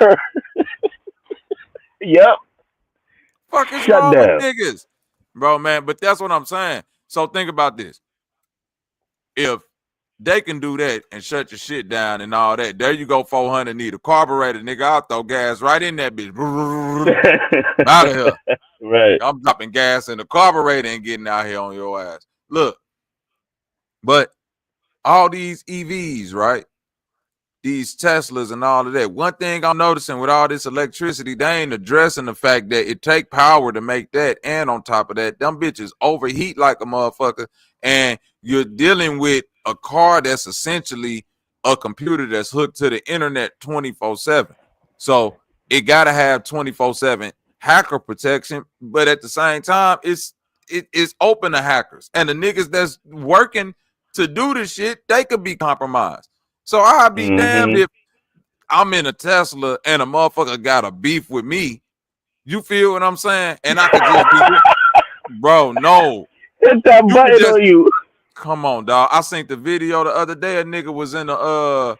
Yep. Fuck is Shut wrong with down. niggas, bro, man? But that's what I'm saying. So think about this. If they can do that and shut your shit down and all that, there you go, 400, need a carburetor, nigga. I'll throw gas right in that bitch. Out of here. Right. I'm dropping gas in the carburetor and getting out here on your ass. Look, but all these EVs, right? These Teslas and all of that. One thing I'm noticing with all this electricity, they ain't addressing the fact that it take power to make that. And on top of that, them bitches overheat like a motherfucker. And you're dealing with a car that's essentially a computer that's hooked to the internet 24/7. So it gotta have 24/7 hacker protection, but at the same time, it's open to hackers. And the niggas that's working to do this shit, they could be compromised. So I'd be damned Mhm. if I'm in a Tesla and a motherfucker got a beef with me. You feel what I'm saying? And I could just be, bro, no. Hit that You could button just on you. come on, dog. I seen the video the other day. A nigga was in the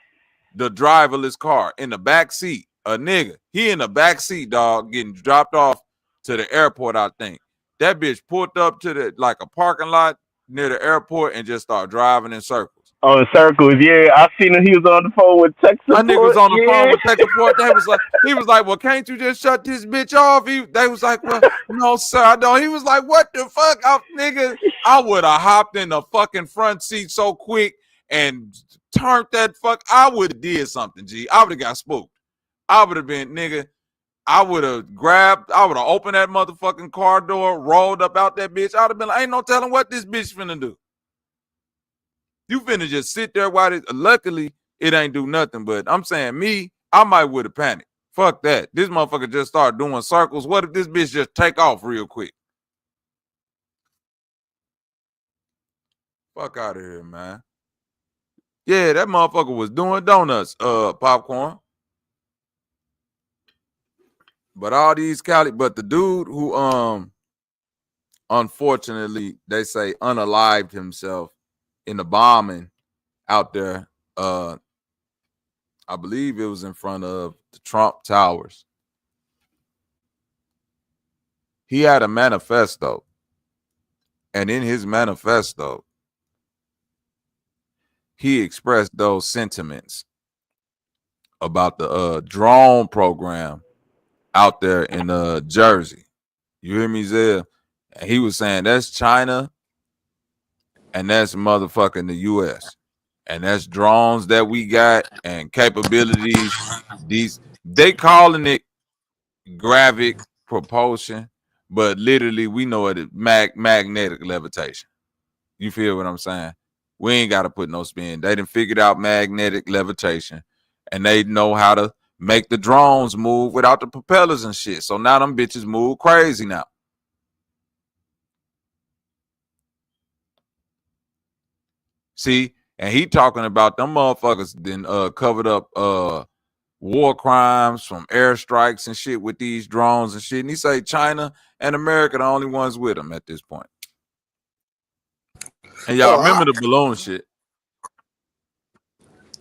driverless car in the back seat. A nigga, he in the back seat, dog, getting dropped off to the airport, I think. That bitch pulled up to the like a parking lot near the airport and just started driving in circles. On circles, yeah. I seen him. He was on the phone with tech My nigga was support. on the phone Yeah. with tech support. They was like, he was like, well, can't you just shut this bitch off? They was like, well, no, sir, I don't. He was like, what the fuck? Nigga, I would have hopped in the fucking front seat so quick and turned that fuck. I would have did something, G. I would have got spooked. I would have been, nigga, I would have opened that motherfucking car door, rolled up out that bitch. I would have been like, ain't no telling what this bitch finna do. You finna just sit there while it, luckily it ain't do nothing. But I'm saying me, I might would have panicked. Fuck that. This motherfucker just start doing circles. What if this bitch just take off real quick? Fuck out of here, man. Yeah, that motherfucker was doing donuts, popcorn. But all these but the dude who unfortunately they say unalived himself in the bombing out there, I believe it was in front of the Trump Towers. He had a manifesto. And in his manifesto, he expressed those sentiments about the drone program out there in Jersey. You hear me, Zell? And he was saying that's China and that's motherfucking the US. And that's drones that we got and capabilities. These they calling it gravic propulsion, but literally we know it is magnetic levitation. You feel what I'm saying? We ain't got to put no spin. They done figured out magnetic levitation, and they know how to make the drones move without the propellers and shit. So now them bitches move crazy now. See, and he talking about them motherfuckers then covered up war crimes from airstrikes and shit with these drones and shit. And he say China and America the only ones with them at this point. And y'all remember the balloon shit.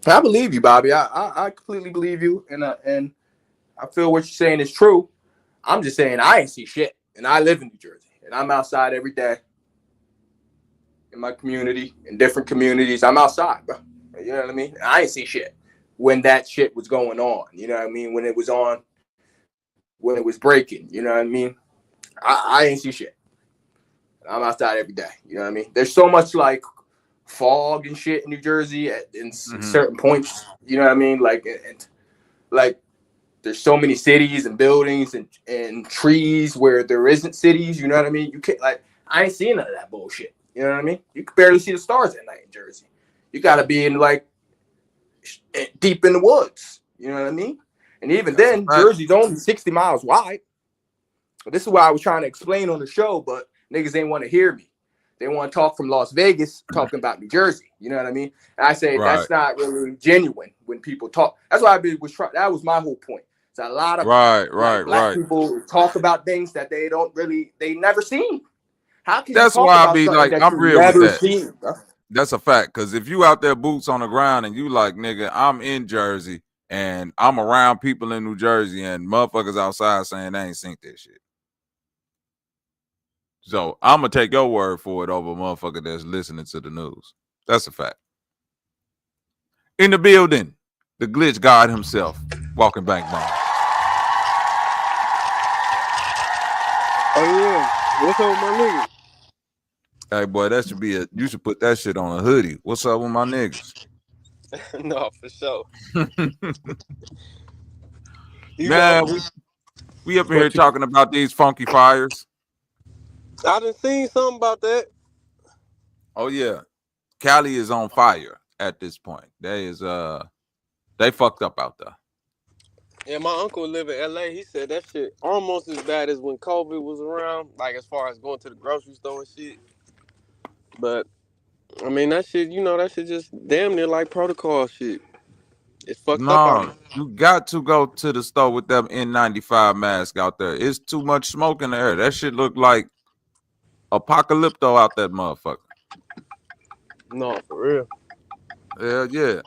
I believe you, Bobby. I completely believe you, and I feel what you're saying is true. I'm just saying I ain't see shit, and I live in New Jersey, and I'm outside every day in my community, in different communities. I'm outside, bro. You know what I mean? I ain't see shit when that shit was going on. You know what I mean? When it was on, when it was breaking. You know what I mean? I ain't see shit. I'm outside every day. You know what I mean? There's so much like fog and shit in New Jersey in certain points. You know what I mean? Like, and like there's so many cities and buildings and trees where there isn't cities. You know what I mean? You can't like I ain't seeing none of that bullshit. You know what I mean? You can barely see the stars at night in Jersey. You got to be in like deep in the woods. You know what I mean? And even then, Jersey's only 60 miles wide. This is what I was trying to explain on the show, but niggas ain't want to hear me. They want to talk from Las Vegas, talking about New Jersey. You know what I mean? And I say that's not really genuine when people talk. That's why that was my whole point. It's a lot of black people talk about things that they never seen. How can that's you talk why about I be something like, that I'm you real never with that. seen, bro? That's a fact. Because if you out there boots on the ground and you like, nigga, I'm in Jersey and I'm around people in New Jersey and motherfuckers outside saying they ain't seen this shit. So I'm gonna take your word for it over a motherfucker that's listening to the news. That's a fact. In the building, the glitch god himself, walking backbone. Oh yeah, what's up with my niggas? Hey boy, that should be you should put that shit on a hoodie. What's up with my niggas? No, for sure. Man, we up in here talking about these funky fires. I done seen something about that. Oh yeah. Cali is on fire at this point. They fucked up out there. Yeah, my uncle live in LA. He said that shit almost as bad as when COVID was around, like as far as going to the grocery store and shit. But I mean that shit, that shit just damn near like protocol shit. It's fucked up out No, here. you got to go to the store with them N95 mask out there. It's too much smoke in the air. That shit look like apocalypto out that motherfucker. No, for real. Hell yeah.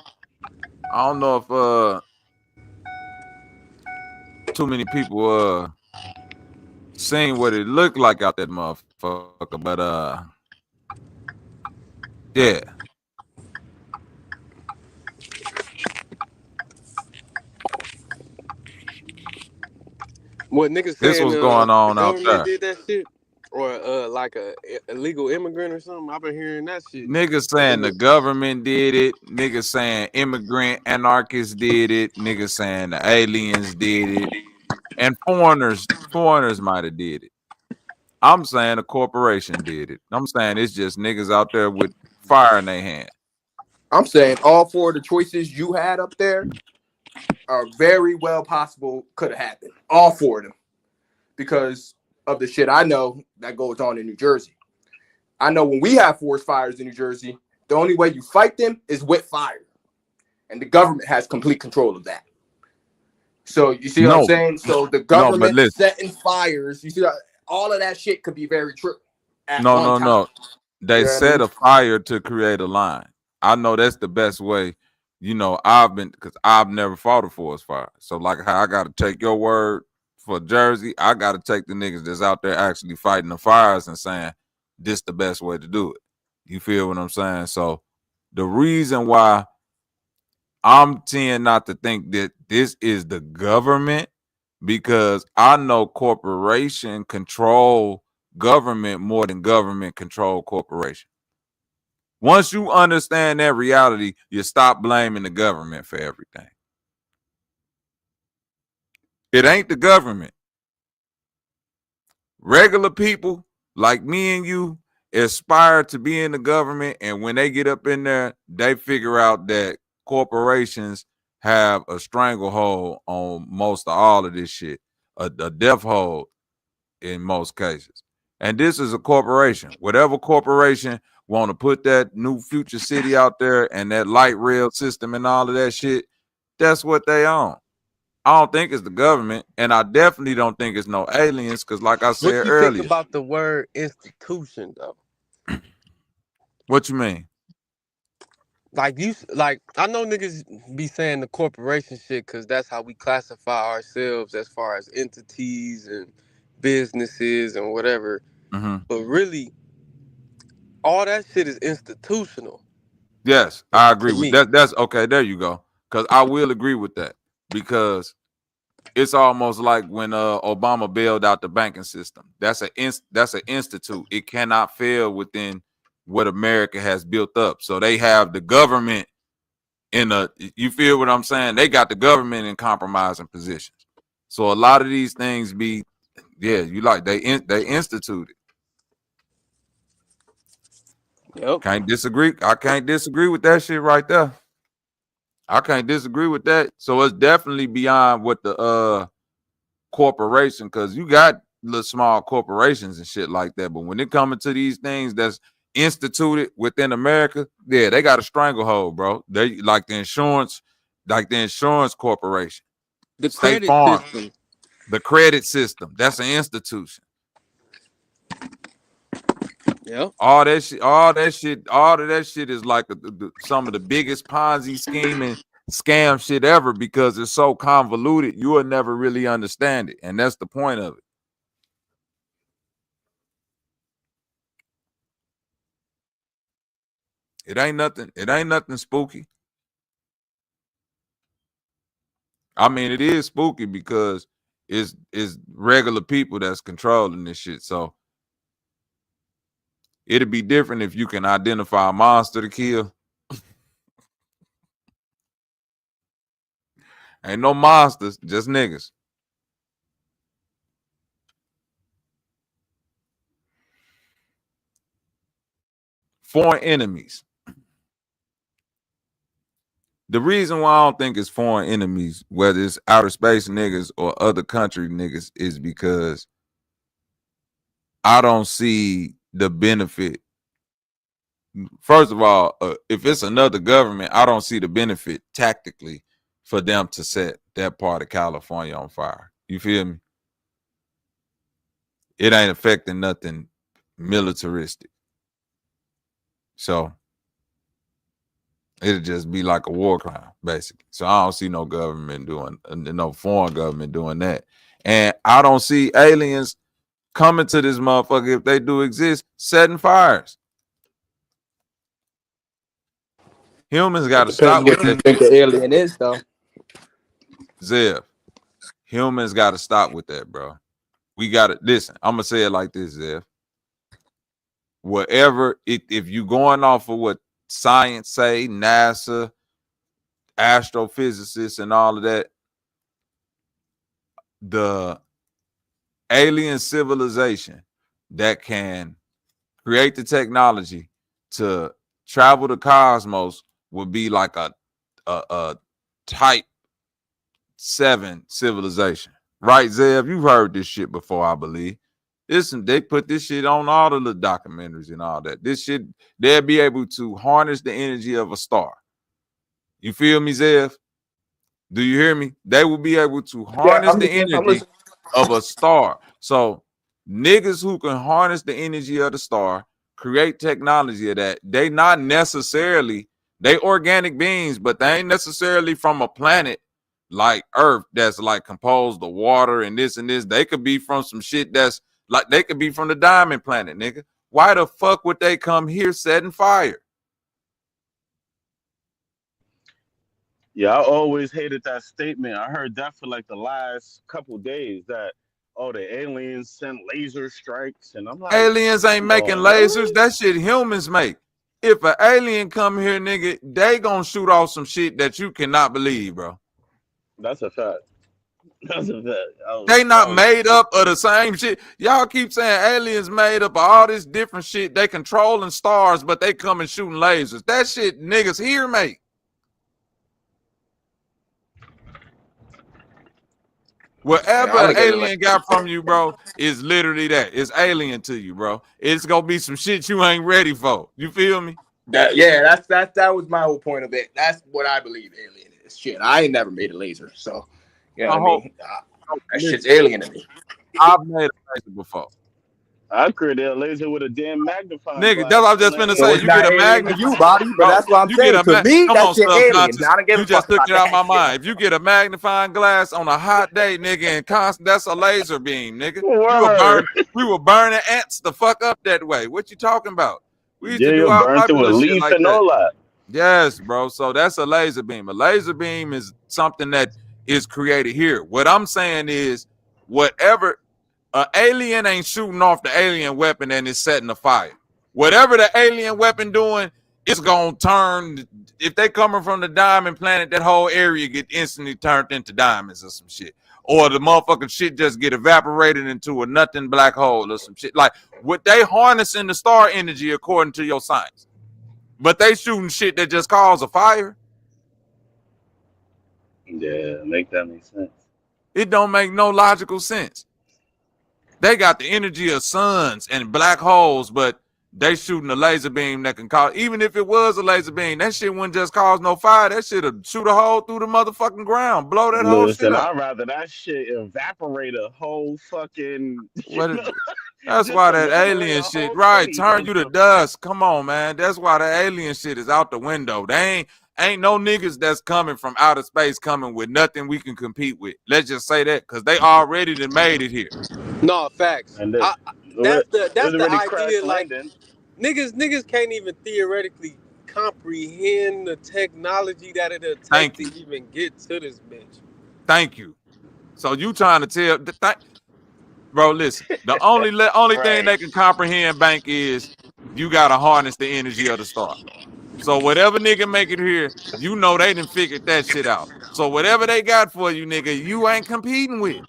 I don't know if too many people seen what it looked like out that motherfucker, but yeah. What niggas This saying was going the on out government there. did that shit? Or like a illegal immigrant or something? I've been hearing that shit. Niggas saying the government did it. Niggas saying immigrant anarchists did it. Niggas saying the aliens did it. And foreigners might have did it. I'm saying a corporation did it. I'm saying it's just niggas out there with fire in their hand. I'm saying all four of the choices you had up there are very well possible could have happened. All four of them. Because of the shit I know that goes on in New Jersey. I know when we have forest fires in New Jersey, the only way you fight them is with fire. And the government has complete control of that. So you see what I'm saying? So the government setting fires, you see all of that shit could be very true. No. They set a fire to create a line. I know that's the best way. Because I've never fought a forest fire. So like how I got to take your word for Jersey, I got to take the niggas that's out there actually fighting the fires and saying this the best way to do it. You feel what I'm saying? So The reason why I'm tend not to think that this is the government, because I know corporation control government more than government control corporation. Once you understand that reality, you stop blaming the government for everything. It ain't the government. Regular people like me and you aspire to be in the government, and when they get up in there, they figure out that corporations have a stranglehold on most of all of this shit, a death hold in most cases. And this is a corporation. Whatever corporation want to put that new future city out there and that light rail system and all of that shit, that's what they own. I don't think it's the government, and I definitely don't think it's no aliens, because like I What said you think earlier. about the word institution though? What you mean? Like I know niggas be saying the corporation shit because that's how we classify ourselves as far as entities and businesses and whatever. Mm-hmm. But really, all that shit is institutional Yes, I to agree with me. that. That's okay. There you go. Because I will agree with that, because it's almost like when Obama bailed out the banking system. That's an institute. It cannot fail within what America has built up. So they have the government in a. You feel what I'm saying? They got the government in compromising positions. So a lot of these things be, yeah, you like they instituted. Yep. Can't disagree. I can't disagree with that shit right there. I can't disagree with that. So it's definitely beyond what the corporation, because you got little small corporations and shit like that. But when it comes to these things that's instituted within America, yeah, they got a stranglehold, bro. They like the insurance corporation, The State credit Farm, system. the credit system. That's an institution. Yep. All of that shit is like some of the biggest Ponzi scheming scam shit ever, because it's so convoluted, you will never really understand it. And that's the point of it. It ain't nothing spooky. I mean, it is spooky because it's regular people that's controlling this shit. So it'd be different if you can identify a monster to kill. Ain't no monsters, just niggas. Foreign enemies. The reason why I don't think it's foreign enemies, whether it's outer space niggas or other country niggas, is because I don't see the benefit. First of all, if it's another government, I don't see the benefit tactically for them to set that part of California on fire. You feel me? It ain't affecting nothing militaristic. So it'll just be like a war crime, basically. So I don't see no government doing, no foreign government doing that. And I don't see aliens coming to this motherfucker, if they do exist, setting fires. Humans got It to depends stop with what you that think shit. the alien is, though. Zev, humans got to stop with that, bro. We got to, listen, I'm going to say it like this, Zev. Whatever, if you going off of what science say, NASA, astrophysicists and all of that, the alien civilization that can create the technology to travel the cosmos would be like a type 7 civilization. Right, Zev? You've heard this shit before, I believe. Listen, they put this shit on all of the documentaries and all that. This shit, they'll be able to harness the energy of a star. You feel me, Zev? Do you hear me? They will be able to Yeah, harness the I'm energy listening. of a star. So niggas who can harness the energy of the star, create technology of that, they not necessarily, they organic beings, but they ain't necessarily from a planet like Earth that's like composed of water and this and this. They could be from some shit that's like, they could be from the diamond planet, nigga. Why the fuck would they come here setting fire? Yeah, I always hated that statement. I heard that for like the last couple days that oh the aliens sent laser strikes, and I'm like, Aliens ain't come making on, lasers. really? That shit humans make. If an alien come here, nigga, they gonna shoot off some shit that you cannot believe, bro. That's a fact. That's a fact. They That not was made crazy. up of the same shit. Y'all keep saying aliens made up of all this different shit. They controlling stars, but they come and shooting lasers. That shit niggas here make. Yeah, Whatever an alligator alien got from you, bro, is literally that. It's alien to you, bro. It's gonna be some shit you ain't ready for. You feel me? that was my whole point of it. That's what I believe alien is. Shit, I ain't never made a laser, so you know I what I hope. mean. That shit's alien to me. I've made a laser before. I created a laser with a damn magnifying Nigga, that's what glass I was on just the finna So say. end. it's You get not a alien to magnet, you, Bobby, but bro. that's what I'm You get saying. a To me, come that on, shit alien. subconscious. I don't give You a fuck just took about it out of that my shit. mind. If you get a magnifying glass on a hot day, nigga, and constant, that's a laser beam, nigga. Word. We were burning ants the fuck up that way. What you talking about? We used to Yeah, do you all burn type of through a little shit leaf like and that. all that. Yes, bro. So that's a laser beam. A laser beam is something that is created here. What I'm saying is, whatever an alien ain't shooting off the alien weapon and it's setting a fire. Whatever the alien weapon doing, it's gonna turn. If they coming from the diamond planet, that whole area get instantly turned into diamonds or some shit. Or the motherfucking shit just get evaporated into a nothing black hole or some shit. Like what they harnessing the star energy according to your science. But they shooting shit that just cause a fire. Yeah, make sense. It don't make no logical sense. They got the energy of suns and black holes, but they shooting a laser beam that can cause, even if it was a laser beam, that shit wouldn't just cause no fire. That shit'll shoot a hole through the motherfucking ground, blow that whole shit Listen, up. I'd rather that shit evaporate a whole fucking, What? That's just why that evaporate alien a shit, whole right? city. Turn you to dust. Come on, man. That's why the alien shit is out the window. They ain't no niggas that's coming from outer space coming with nothing we can compete with. Let's just say that because they already done made it here. No facts. And That's it that's was the already crash idea. Like landing. niggas can't even theoretically comprehend the technology that it'll take Thank to you. even get to this bitch. Thank you. So you trying to tell, bro? Listen, the only thing Right. they can comprehend, bank, is you gotta harness the energy of the star. So whatever nigga make it here, you know they done figured that shit out. So whatever they got for you, nigga, you ain't competing with.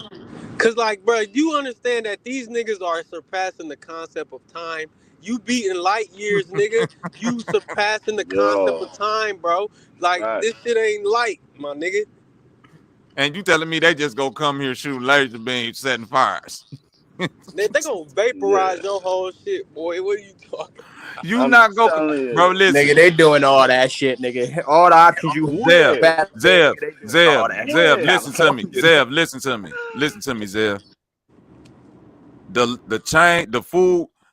Cause like, bro, you understand that these niggas are surpassing the concept of time. You beating light years, nigga. You surpassing the concept Yo, of time, bro. Like this facts. shit ain't light, my nigga. And you telling me they just go come here shooting laser beams, setting fires. They gonna Yeah. vaporize your whole shit, boy. What are you talking? You I'm not go, telling bro. you. Nigga, Listen, they doing all that shit, nigga. All the options you Zev, Where? back there, Zev, nigga, they doing all Zev, that shit in Zev, Where? listen to me. California. Zev, listen to me, Zev.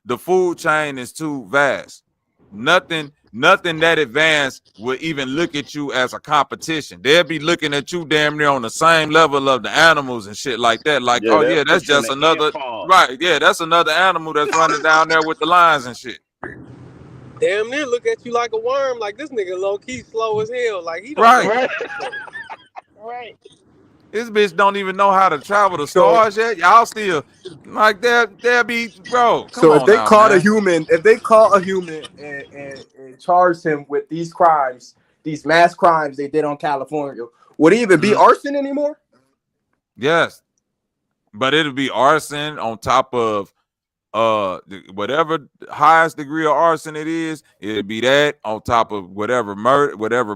The food chain is too vast. Nothing that advanced will even look at you as a competition. They'll be looking at you damn near on the same level of the animals and shit like that. Like, Yeah, oh they'll yeah, that's put you in just the ant another, farm. right? Yeah, that's another animal that's running down there with the lions and shit. Damn near look at you like a worm. Like this nigga low key slow as hell. Like he don't know Right. Right. what he's saying. Right. This bitch don't even know how to travel the So, stars yet. Y'all still like they'll be, bro. Come so if on they now, caught a man. human, and charged him with these crimes, these mass crimes they did on California, would he even be Mhm. arson anymore? Yes, but it'll be arson on top of whatever highest degree of arson it is. It'll be that on top of whatever murder, whatever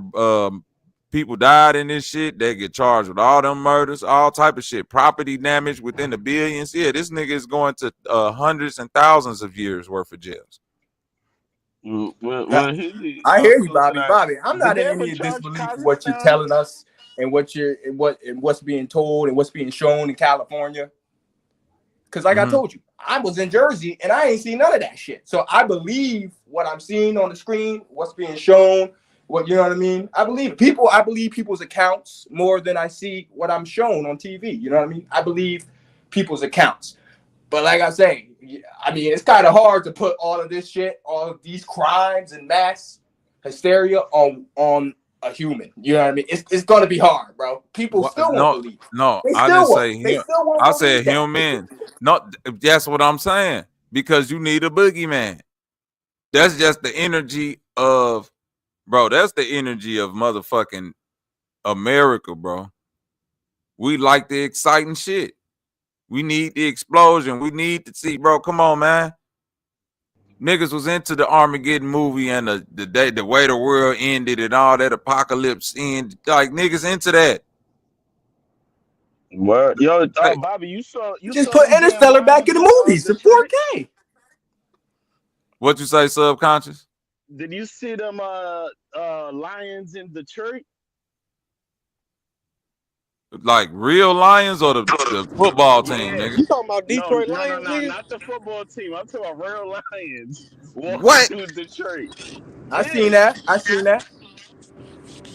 people died in this shit. They get charged with all them murders, all type of shit, property damage within the billions. Yeah, this nigga is going to hundreds and thousands of years worth of jails. Well, he I hear you, close to Bobby. that. Bobby, I'm Did not they in ever any of charge disbelief of what you're Kazakhstan? telling us and what's being told and what's being shown in California. Because like I Mm-hmm. told you, I was in Jersey and I ain't seen none of that shit. So I believe what I'm seeing on the screen, what's being shown, what you know what I mean? I believe people's accounts more than I see what I'm shown on TV. You know what I mean? I believe people's accounts. But like I say, I mean, it's kind of hard to put all of this shit, all of these crimes and mass hysteria on a human. You know what I mean? It's gonna be hard, bro. People still won't No, believe. no, They I still didn't won't. say They him. still won't I said believe that. human. No, that's what I'm saying. Because you need a boogeyman. That's just the energy of, bro. That's the energy of motherfucking America, bro. We like the exciting shit. We need the explosion. We need to see, bro. Come on, man. Niggas was into the Armageddon movie and the way the world ended and all that apocalypse end. Like niggas into that. What? Yo, Hey, Bobby, you Just saw put them damn Interstellar back in lions the in movies. The Detroit? 4K. what you say, subconscious? Did you see them lions in Detroit? Like real Lions or the football team, Yeah. nigga? You talking about No, Detroit no, no, Lions, no, nigga? not the football team. I'm talking about real lions walking What? through Detroit. I Yeah. seen that. I seen that.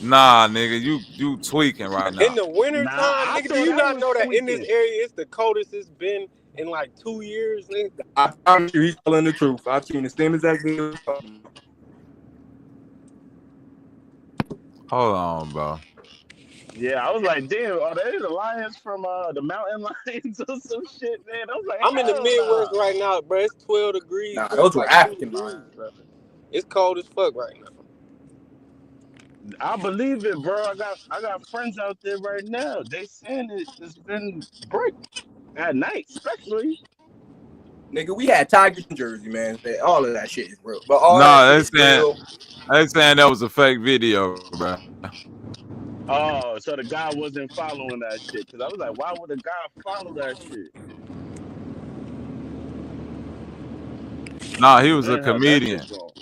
Nah, nigga, you tweaking right In now. the winter Nah, time, I nigga, do thought you I not was know that in this tweaking. area it's the coldest it's been in like 2 years, nigga? I promise you, he's telling the truth. I've seen the same exact video. Hold on, bro. Yeah, I was like, damn, are they the lions from the mountain lions or some shit, man? I was like, I'm in the hell Midwest nah. right now, bro. It's 12 degrees, Nah, bro. those It's were like 2 African degrees, lions. bro. It's cold as fuck right now. I believe it, bro. I got friends out there right now. They saying it's been brick at night, especially. Nigga, we had tigers in Jersey, man. All of that shit is real. But all that Nah, shit is real. they saying that was a fake video, bro. Oh, so the guy wasn't following that shit. Cause I was like, why would a guy follow that shit? Nah, he was a Man, how's that comedian. shit going?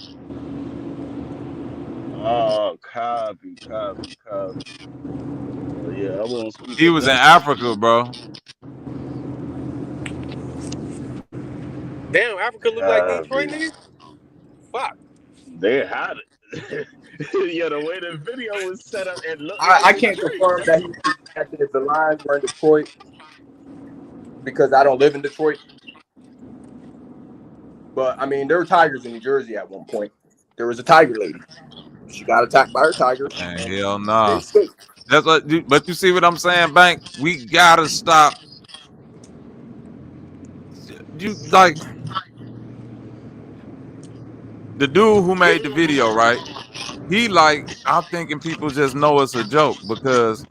Oh, copy. Well, yeah, I won't speak He was in against him. Africa, bro. Damn, Africa look like Detroit, Copy. nigga? Fuck. They had it. Yeah, the way the video was set up, it looked I like can't Detroit. confirm that if the Lions were in Detroit because I don't live in Detroit. But I mean, there were tigers in New Jersey at one point. There was a tiger lady. She got attacked by her tigers And and hell they nah. escaped. That's what. But you see what I'm saying, Bank? We gotta stop. You like the dude who made the video, right? He like, I'm thinking people just know it's a joke because,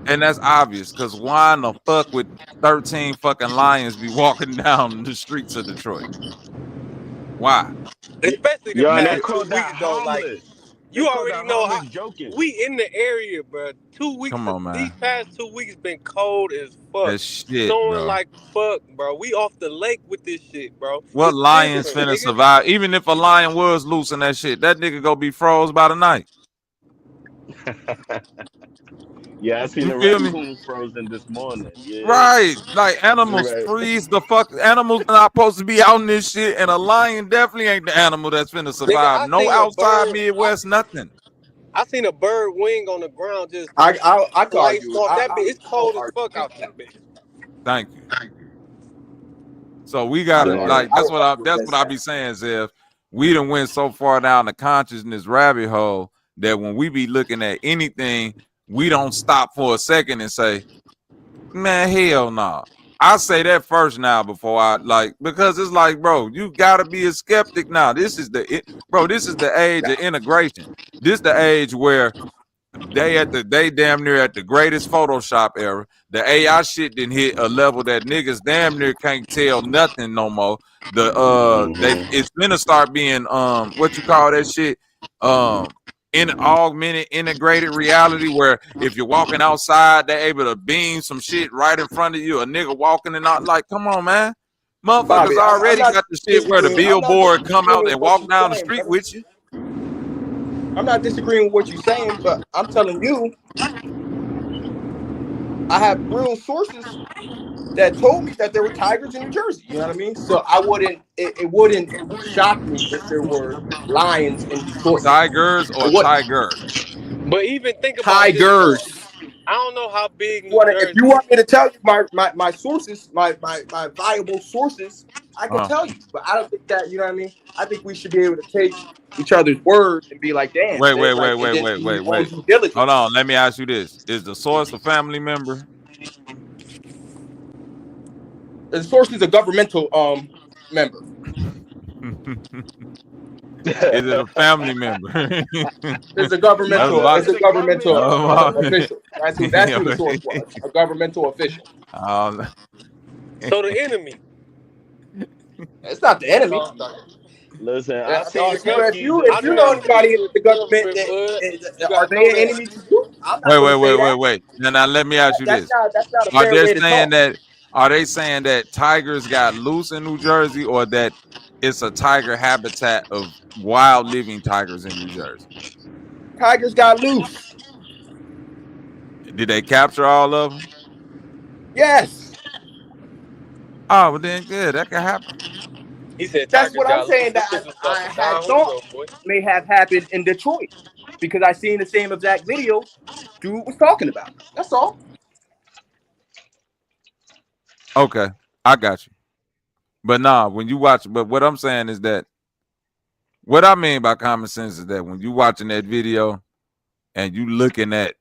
and that's obvious because why in the fuck would 13 fucking lions be walking down the streets of Detroit? Why? Especially the Yo, and they past 2 called that weeks, though. Like, harmless. They you called already that know, harmless joking. we in the area, bro. 2 weeks, Come on, these man. past 2 weeks been cold as fuck. That shit, Snowing bro. like fuck, bro. We off the lake with this shit, bro. What It's lions different, finna nigga. survive? Even if a lion was loose in that shit, that nigga go be froze by the night. Yeah, I seen You a feel me? raccoon frozen this morning. Yeah, Right. Like animals right. freeze the fuck. Animals not supposed to be out in this shit, and a lion definitely ain't the animal that's finna Nigga, survive. No outside Midwest, nothing. I seen a bird wing on the ground just I could sliced argue. off. That bitch, it's I'll cold as argue fuck against out that. there, bitch. Thank you. So we I gotta would Yeah. like that's what argue against I that. be saying, Zev. We done went so far down the consciousness rabbit hole that when we be looking at anything, we don't stop for a second and say, man, hell no. I say that first now before I like because it's like, bro, you gotta be a skeptic now. This is the age of integration. This the age where they damn near at the greatest Photoshop era. The AI shit didn't hit a level that niggas damn near can't tell nothing no more. Hmm. It's gonna start being what you call that shit in augmented integrated reality where if you're walking outside they're able to beam some shit right in front of you. A nigga walking and not like, come on, man. Motherfuckers Bobby, I'm already not got the shit where the disagreeing. I'm not billboard come disagreeing out with and what walk you're down the saying, street brother. with you. I'm not disagreeing with what you're saying, but I'm telling you, I have real sources that told me that there were tigers in New Jersey. You know what I mean? So it wouldn't shock me if there were lions in Detroit. Tigers or What tiger? But even think about this, bro. tigers? I don't know how big New If Jersey you is. want me to tell you my sources, my viable sources, I can tell you, but I don't think that, you know what I mean? I think we should be able to take each other's word and be like, damn, Wait, and then do your own due diligence. Hold on. Let me ask you this: is the source a family member? The source is a governmental member. Is it a family member? It's a That's governmental. my. It's a a government governmental official. official. That's who the source was. A governmental official. So the enemy. It's not the enemy. Listen, Yeah, I I mean, saw if you Turkey's know know anybody in the government, government, bud. You are gotta know they an that. enemy to you? I'm not going to say that. Wait. Now let me ask you this: That's not a Are fair they way to saying talk. that? Are they saying that tigers got loose in New Jersey, or that it's a tiger habitat of wild living tigers in New Jersey? Tigers got loose. Did they capture all of them? Yes, Oh, well then good. That could happen. He said that's Tigers what I'm got loose. saying. Them That bitches I start to had die. Where you thought go, boy? may have happened in Detroit because I seen the same exact video dude was talking about. That's all. Okay, I got you. But nah, when you watch, but what I'm saying is that what I mean by common sense is that when you watching that video and you looking at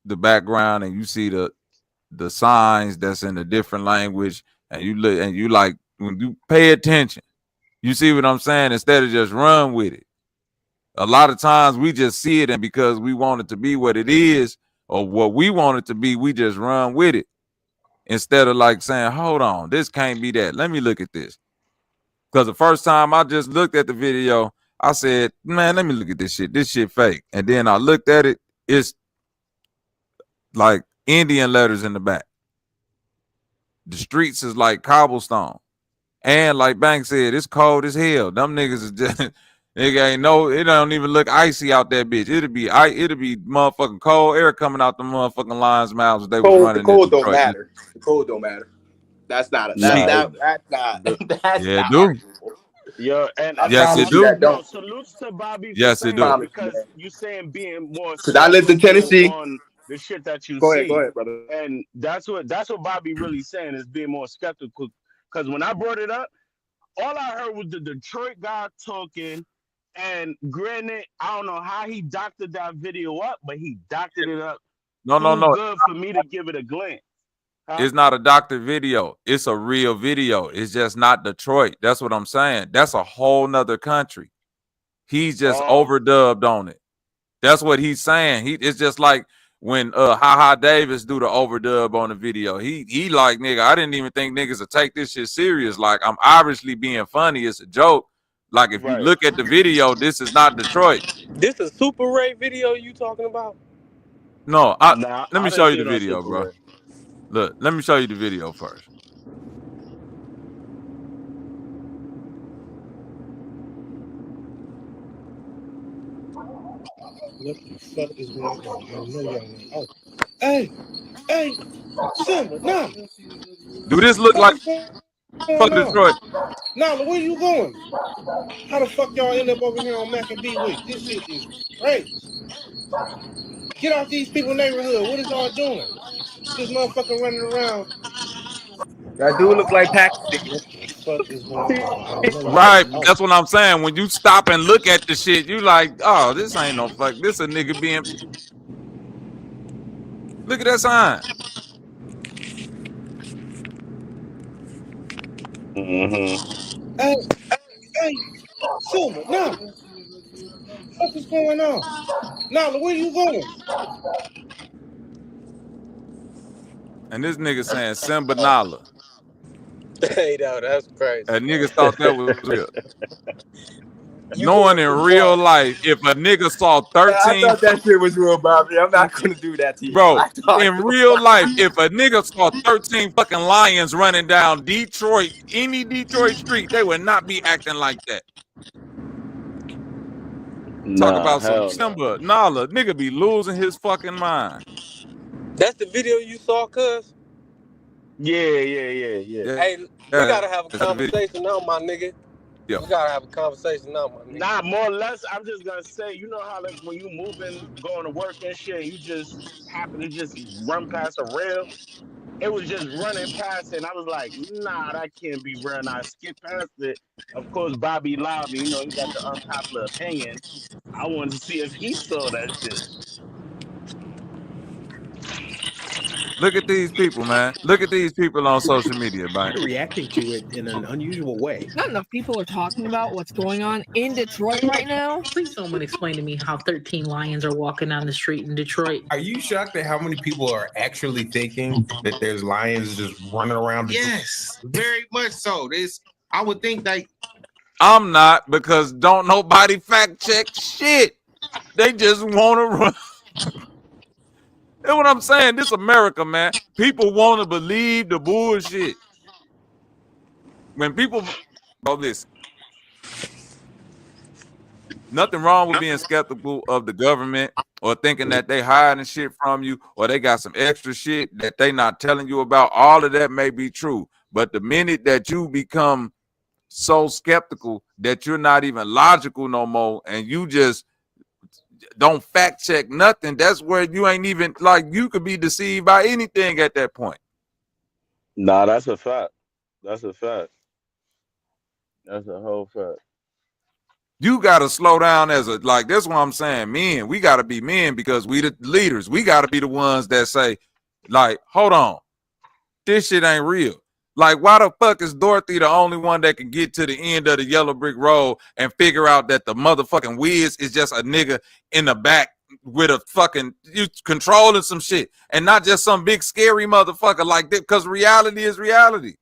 the background and you see the signs that's in a different language and you look and you like when you pay attention, you see what I'm saying instead of just run with it. A lot of times we just see it and because we want it to be what it is or what we want it to be, we just run with it instead of like saying, hold on, this can't be that. Let me look at this. Because the first time I just looked at the video, I said, man, let me look at this shit. This shit fake. And then I looked at it. It's like Indian letters in the back. The streets is like cobblestone. And like Bank said, it's cold as hell. Them niggas is just, nigga ain't no, it don't even look icy out that bitch. It'll be motherfucking cold air coming out the motherfucking lions' mouths if they was The running in cold don't Detroit. matter. The cold don't matter. That's not a, Shit. that's not Yeah, it not do. arguable. Yo, I Yes, it promise you do. that yo, don't. salutes to Bobby for Yes, it saying do. that Promise you, because man. you saying being more Because I lived in skeptical Tennessee. on the shit that you Go see, ahead, brother. and that's what Bobby really saying is being more skeptical. Because when I brought it up, all I heard was the Detroit guy talking, and granted, I don't know how he doctored that video up, but he doctored it up too No. good for me to give it a glance. Huh? It's not a doctor video. It's a real video. It's just not Detroit. That's what I'm saying. That's a whole nother country. He's just Oh, overdubbed on it. That's what he's saying. It's just like when Ha Davis do the overdub on the video. He like, nigga, I didn't even think niggas would take this shit serious. Like, I'm obviously being funny. It's a joke. Like, if you right. look at the video, this is not Detroit. This a Super Ray video you talking about? No, Nah, let me I show didn't you see the it on video, Super bro. Ray. Look, let me show you the video first. What the fuck is going on? I know y'all know. Oh, hey, Simba, nah, Do this look fuck like is going fuck on? Detroit? Nah, where you going? How the fuck y'all end up over here on Mac and B Week? This shit is crazy. Get off these people's neighborhood. What is y'all doing? This motherfucker running around. That dude look like Pakistan. What the fuck is going on? I know y'all Right. know. Oh, That's what I'm saying. When you stop and look at the shit, you like, oh, this ain't no fuck. This a nigga being. Look at that sign. Mm-hmm. hey, Silver, nah, fuck is going on? Nah, where you going? And this nigga saying Simba Nala. Hey, no, that's crazy. And niggas thought that was real. You Knowing going in too real far. life, if a nigga saw I 13, thought that shit was real, Bobby. I'm not gonna do that to you. bro, I thought in real life, if a nigga saw 13 fucking lions running down Detroit, any Detroit street, they would not be acting like that. Talk Nah, about some hell no. Simba Nala. Nigga be losing his fucking mind. That's the video you saw, cuz? Yeah. Yeah, Hey, we yeah, gotta have a it's a video. conversation now, my nigga. We gotta have a conversation now, my nigga. Nah, more or less, I'm just gonna say, you know how like when you moving, going to work and shit, and you just happen to just run past a rail. it was just running past it, and I was like, nah, that can't be real. And I skipped past it. Of course, Bobby Live, you know, he got the unpopular opinion. I wanted to see if he saw that shit. Look at these people, man. Look at these people on social media, man. reacting to it in an unusual way. Not enough people are talking about what's going on in Detroit right now. Please someone explain to me how 13 lions are walking down the street in Detroit. Are you shocked at how many people are actually thinking that there's lions just running around? Yes, very much so. I would think like I'm not, because don't nobody fact check shit. They just want to run. That's what I'm saying. This America, man. People want to believe the bullshit. When people, listen. Nothing wrong with being skeptical of the government or thinking that they hiding shit from you or they got some extra shit that they not telling you about. All of that may be true. But the minute that you become so skeptical that you're not even logical no more and you just don't fact check nothing, that's where you ain't even, like, you could be deceived by anything at that point. Nah, that's a fact. That's a fact. That's a whole fact. You got to slow down as a, like, that's what I'm saying. Men, we got to be men because we the leaders. We got to be the ones that say, like, hold on, this shit ain't real. Like, why the fuck is Dorothy the only one that can get to the end of the yellow brick road and figure out that the motherfucking Wiz is just a nigga in the back with a fucking, you controlling some shit and not just some big scary motherfucker like that, because reality is reality.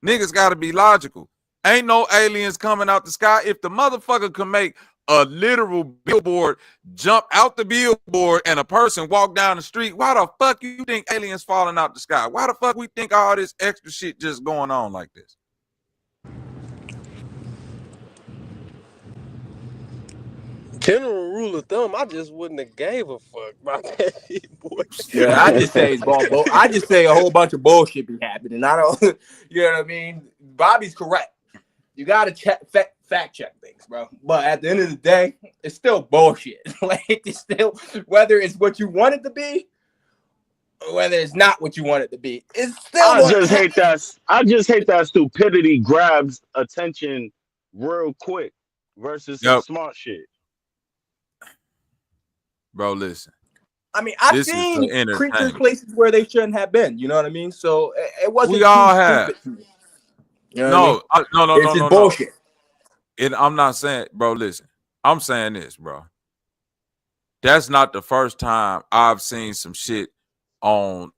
Niggas got to be logical. Ain't no aliens coming out the sky. If the motherfucker can make a literal billboard jump out the billboard and a person walk down the street, why the fuck you think aliens falling out the sky? Why the fuck we think all this extra shit just going on like this? General rule of thumb, I just wouldn't have gave a fuck about that shit, boy. Yeah, I just say it's all I just say a whole bunch of bullshit be happening. I don't, you know what I mean? Bobby's correct. You gotta check fact check things, bro. But at the end of the day, it's still bullshit. Like, it's still, whether it's what you want it to be or whether it's not what you want it to be, it's still. I just hate that stupidity grabs attention real quick versus some smart shit. Bro, listen. I mean, I've seen creatures places where they shouldn't have been. You know what I mean? So it wasn't. We all have. You know no. It's just bullshit. I'm not saying, bro, listen. I'm saying this, bro. That's not the first time I've seen some shit on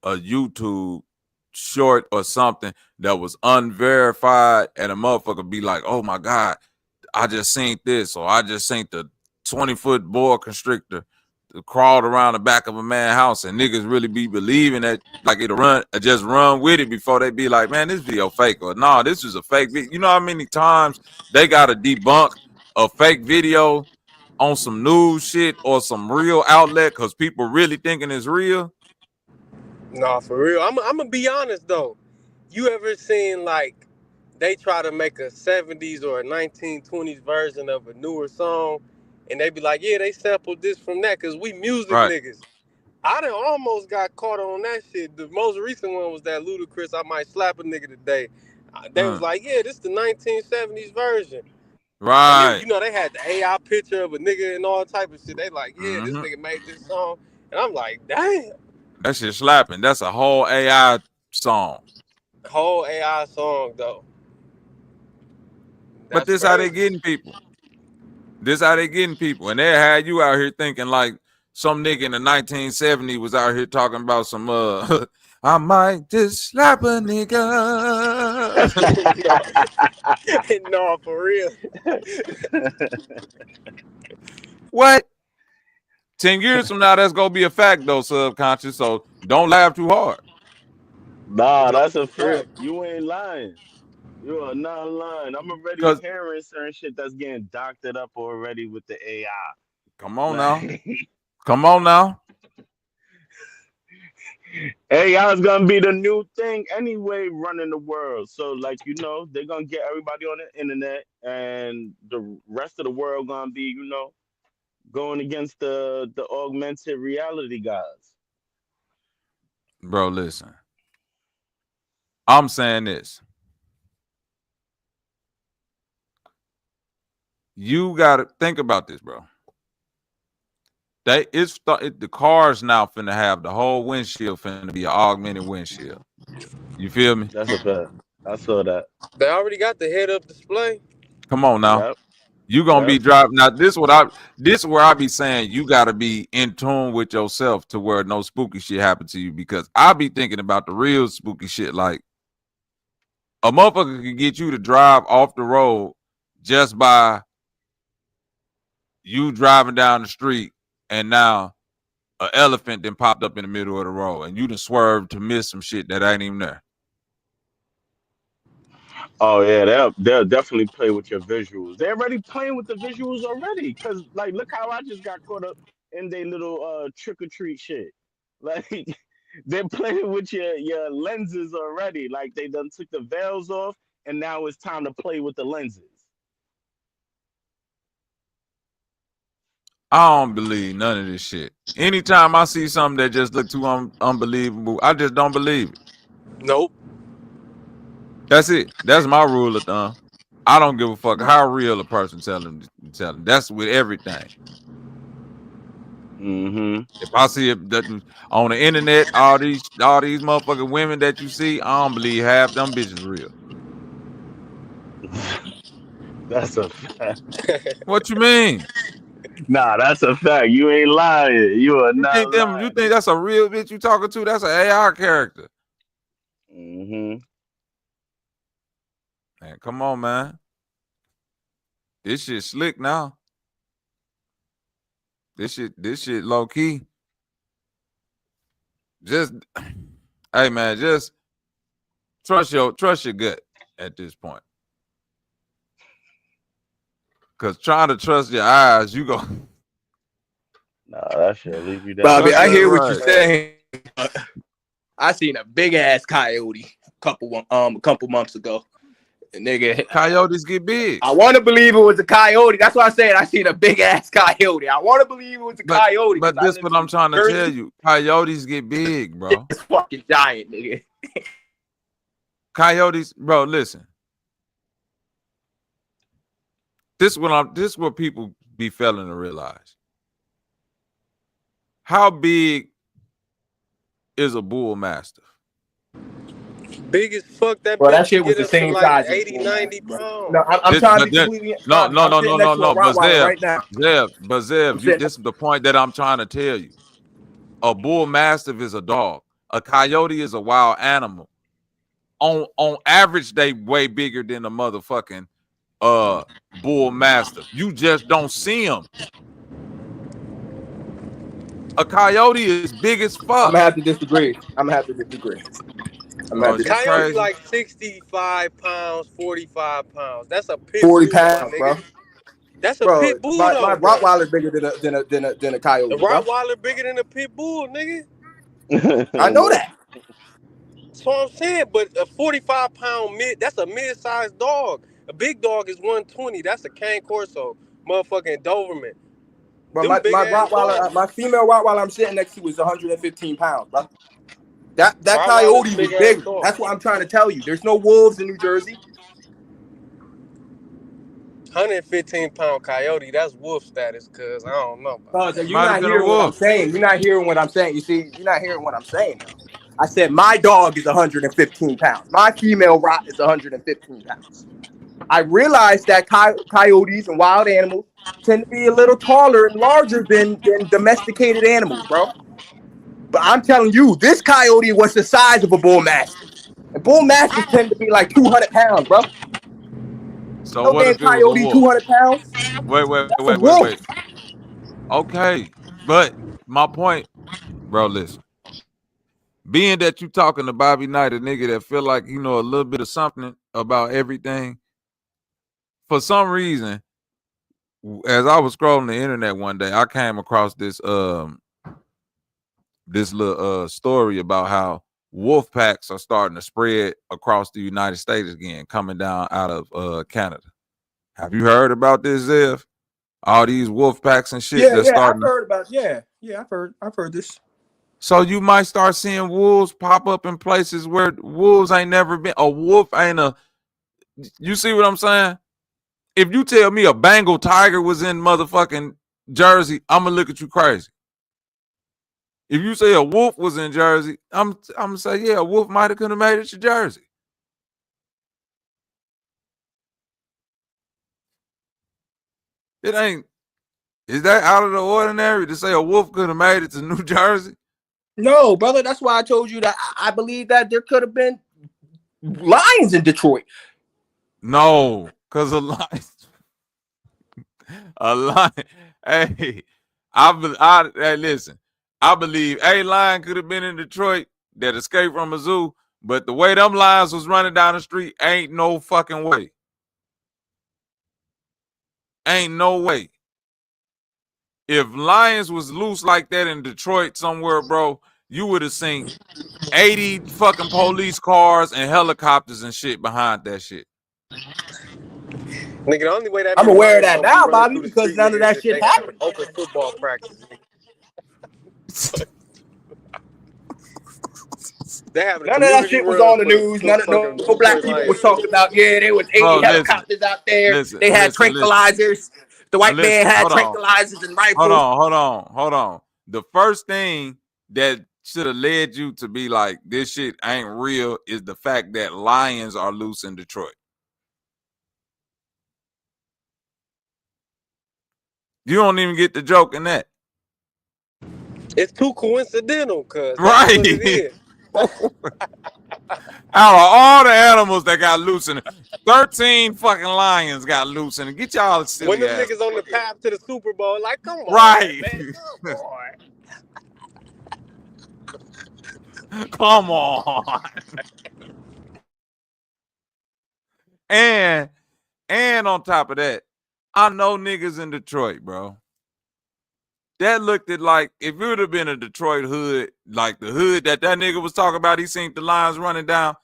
a YouTube short or something that was unverified and a motherfucker be like, oh my God, I just seen this, or I just seen the 20-foot boa constrictor crawled around the back of a man's house, and niggas really be believing that, like, it'll just run with it before they be like, man, this video fake, or nah, this is a fake video. You know how many times they gotta debunk a fake video on some news shit or some real outlet because people really thinking it's real? Nah, for real. I'm gonna be honest though. You ever seen, like, they try to make a 70s or a 1920s version of a newer song, and they be like, yeah, they sampled this from that because we music niggas. I done almost got caught on that shit. The most recent one was that Ludacris, I Might Slap a Nigga Today. They was like, yeah, this is the 1970s version. Right. Then, you know, they had the AI picture of a nigga and all type of shit. They like, yeah, this nigga made this song. And I'm like, damn. That shit slapping. That's a whole AI song. Whole AI song, though. But this how they getting people. This how they getting people. And they had you out here thinking like some nigga in the 1970s was out here talking about some I might just slap a nigga. No, for real. What? 10 years from now, that's gonna be a fact though, subconscious. So don't laugh too hard. Nah, that's a fact. You ain't lying. You are not lying. I'm already hearing certain shit that's getting doctored up already with the AI. Come on now. Come on now. AI is gonna be the new thing anyway, running the world. So, like, you know, they're gonna get everybody on the internet, and the rest of the world gonna be, you know, going against the augmented reality guys. Bro, listen. I'm saying this. You gotta think about this, bro. The cars now finna have the whole windshield finna be an augmented windshield. You feel me? That's a fact. I saw that. They already got the head-up display. Come on now. Yep. You gonna Yep. be driving now. This is where I be saying you gotta be in tune with yourself to where no spooky shit happen to you, because I be thinking about the real spooky shit. Like a motherfucker can get you to drive off the road just by you driving down the street, and now an elephant then popped up in the middle of the road and you done swerved to miss some shit that ain't even there. Oh yeah, they'll definitely play with your visuals. They're already playing with the visuals already. Cause like, look how I just got caught up in their little trick or treat shit. Like they're playing with your lenses already. Like they done took the veils off, and now it's time to play with the lenses. I don't believe none of this shit. Anytime I see something that just look too unbelievable, I just don't believe it. Nope. That's it. That's my rule of thumb. I don't give a fuck how real a person telling. That's with everything. Mm-hmm. If I see it on the internet, all these motherfucking women that you see, I don't believe half them bitches real. That's a fact. What you mean? Nah, that's a fact. You ain't lying. You are You not think lying. that's a real bitch you talking to? That's an AI character. Mm-hmm. Man, come on, man. This shit slick now. This shit low key. Just hey man, just trust your gut at this point. Cause trying to trust your eyes, you go. Nah, that shit leave you down Bobby, a Trust I your hear certain what right. you're path. saying. I seen a big ass coyote a couple months ago. And nigga, Coyotes get big. I want to believe it was a coyote. That's why I said I seen a big ass coyote. I want to believe it was a coyote. But this what I'm trying to tell you. Coyotes get big, bro. It's fucking giant, nigga. Coyotes, bro, listen. This what people be failing to realize. How big is a bull mastiff? Big as fuck. That Bro, that bitch shit was get the up to same like size as a 80, bull 90 mastiff, bro. pounds. No, I'm trying to be But completely no, Bobby, I'm sitting next to a but Rottweiler right now. Zev, Sitting this is the point that I'm trying to tell you. A bull mastiff is a dog. A coyote is a wild animal. On average, they way bigger than a motherfucking bull mastiff. You just don't see them. A coyote is big as I'm fuck. gonna have to disagree. Bro, is you Coyote crazy? like 65 pounds, 45 pounds. That's a pit 40 bull, my pounds, bro. nigga. That's a Bro, pit bull my though, bro. Rottweiler's bigger than a The coyote, bro. Rottweiler bigger than a pit bull, nigga. I know that. That's what I'm saying. But a 45-pound that's a mid-sized dog. A big dog is 120. That's a Cane Corso, motherfucking Doberman. But Them big my ass Rottweiler, dogs. my female Rottweiler I'm sitting next to is 115 pounds, bro. That Rottweiler's coyote was big ass bigger. dog. That's what I'm trying to tell you. There's no wolves in New Jersey. 115-pound coyote. That's wolf status, cuz I don't know about Cause that. you're Might have not been a hearing what I'm wolf. saying. You're not hearing what I'm saying. You see, you're not hearing what I'm saying though. I said my dog is 115 pounds. My female Rott is 115 pounds. I realize that coyotes and wild animals tend to be a little taller and larger than domesticated animals, bro. But I'm telling you, this coyote was the size of a bull mastiff. And bull mastiffs tend to be like 200 pounds, bro. So No what damn if it was a coyote, wolf? 200 pounds. That's a wolf. Wait. Okay. But my point, bro, listen. Being that you talking to Bobby Knight, a nigga that feel like you know a little bit of something about everything, for some reason, as I was scrolling the internet one day, I came across this little story about how wolf packs are starting to spread across the United States again, coming down out of Canada. Have you heard about this, Zev? All these wolf packs and shit Yeah, that's yeah, I've starting. heard about. Yeah, I've heard this. So you might start seeing wolves pop up in places where wolves ain't never been. A wolf ain't a. You see what I'm saying? If you tell me a Bengal tiger was in motherfucking Jersey, I'm gonna look at you crazy. If you say a wolf was in Jersey, I'm gonna say, yeah, a wolf might have could have made it to Jersey. It ain't. Is that out of the ordinary to say a wolf could have made it to New Jersey? No, brother. That's why I told you that I believe that there could have been lions in Detroit. No, because a lion. Hey, hey, listen. I believe a lion could have been in Detroit that escaped from a zoo, but the way them lions was running down the street, ain't no fucking way. Ain't no way. If lions was loose like that in Detroit somewhere, bro, you would have seen 80 fucking police cars and helicopters and shit behind that shit. Nigga, the only way that I'm many aware of lions that gonna be now, running Bobby, through the because street, none of nigga, is that if shit they have an happened. open football practice. Nigga. They having a None of that community shit was run on the for the news. for None of no fucking black Detroit people Lions was shit. talking about. Yeah, there was 80 Bro, listen, helicopters out there. listen, They had listen, listen, tranquilizers. The white man listen. had Hold on. tranquilizers and Hold rifles. on, hold on, hold on. The first thing that should have led you to be like, this shit ain't real is the fact that lions are loose in Detroit. You don't even get the joke in that. It's too coincidental, cuz that's Right. what it is. Out of all the animals that got loose in it, 13 fucking lions got loose in it. Get y'all When silly them ass. niggas on the path to the Super Bowl, like, come on, Right. man, come on. Come on. And on top of that, I know niggas in Detroit, bro. That looked at like if it would have been a Detroit hood, like the hood that nigga was talking about, he seen the lines running down.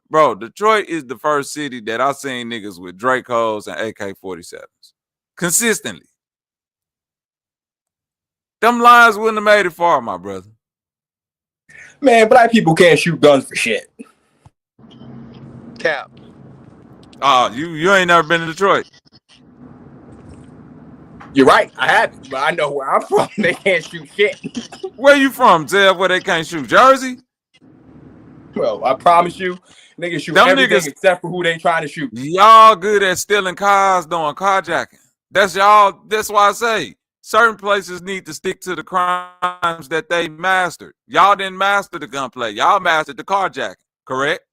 Bro, Detroit is the first city that I seen niggas with Dracos and AK-47s consistently. Them lines wouldn't have made it far, my brother. Man, black people can't shoot guns for shit. Cap. Oh, you ain't never been to Detroit. You're right, I haven't, but I know where I'm from. They can't shoot shit. Where you from, Zev, where they can't shoot? Jersey? Well, I promise you, niggas shoot Them everything niggas, except for who they trying to shoot. y'all good at stealing cars, doing carjacking. That's y'all. That's why I say certain places need to stick to the crimes that they mastered. Y'all didn't master the gunplay. Y'all mastered the carjacking, correct?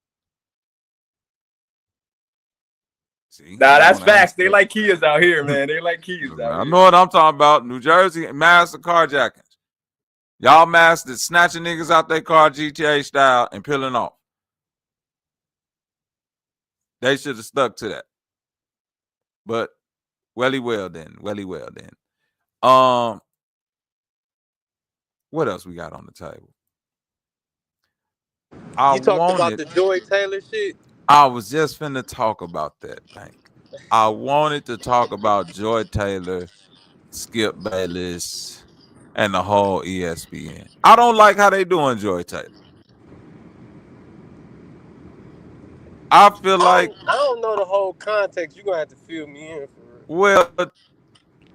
See, Nah, you don't that's want to facts. They answer like Kias out here, man. They like Kias that. out I here. know what I'm talking about. New Jersey mastered carjackings. Y'all mastered snatching niggas out their car GTA style and peeling off. They should have stuck to that. But welly well then. What else we got on the table? You talked about the Joy Taylor shit? I was just finna talk about that, Bank. I wanted to talk about Joy Taylor, Skip Bayless, and the whole ESPN. I don't like how they doing Joy Taylor. I feel like I don't know the whole context. You're gonna have to fill me in for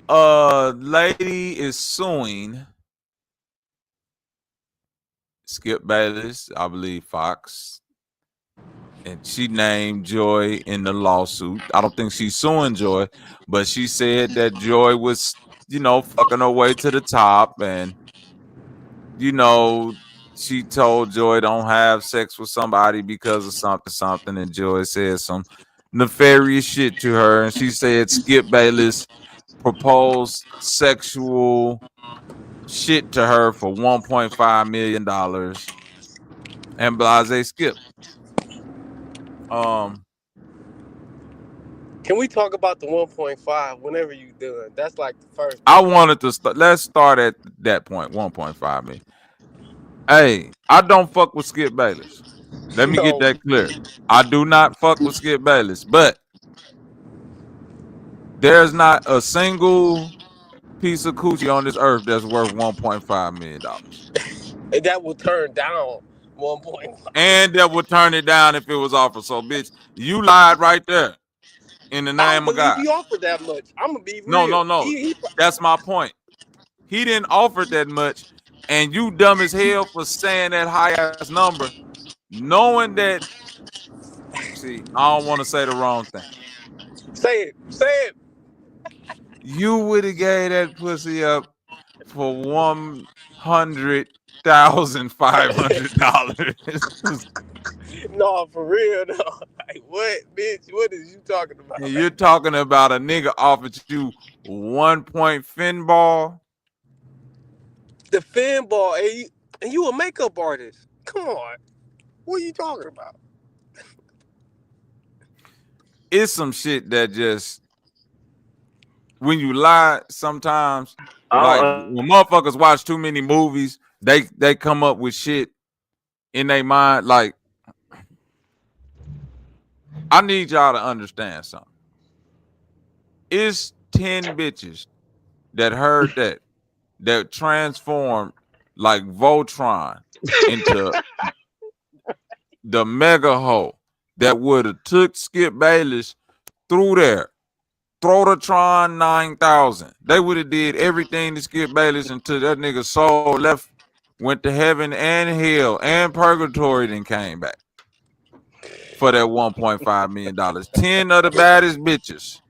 well, lady is suing Skip Bayless, I believe Fox, and she named Joy in the lawsuit. I don't think she's suing Joy, but she said that Joy was, fucking her way to the top, and she told Joy don't have sex with somebody because of something, and Joy said some nefarious shit to her, and she said Skip Bayless proposed sexual shit to her for $1.5 million and Blase Skip. Can we talk about the 1.5 whenever you done? That's like the first I thing. wanted to let's start at that point, 1.5 million. Hey, I don't fuck with Skip Bayless. Let me get No. that clear. I do not fuck with Skip Bayless, but There's not a single piece of coochie on this earth that's worth $1.5 million. And that will turn down 1.5. And that would turn it down if it was offered. So, bitch, you lied right there in the I don't name of believe God. he offered that much. I'm gonna be No, real. no, no. He That's my point. He didn't offer that much, and you dumb as hell for saying that high ass number, knowing that. See, I don't want to say the wrong thing. say it. Say it. You would have gave that pussy up for $100,500. No, for real. No. Like what, bitch? What is you talking about? And you're talking about a nigga offered you 1 point finball. The fin ball, and you a makeup artist. Come on. What are you talking about? It's some shit that just when you lie sometimes, I like don't, when motherfuckers watch too many movies, they come up with shit in their mind. Like, I need y'all to understand something. It's 10 bitches that heard that transformed like Voltron into the mega hoe that would have took Skip Bayless through there. Thrototron 9000. They would have did everything to Skip Bayless until that nigga soul left, went to heaven and hell and purgatory, then came back for that $1.5 million. 10 of the baddest bitches.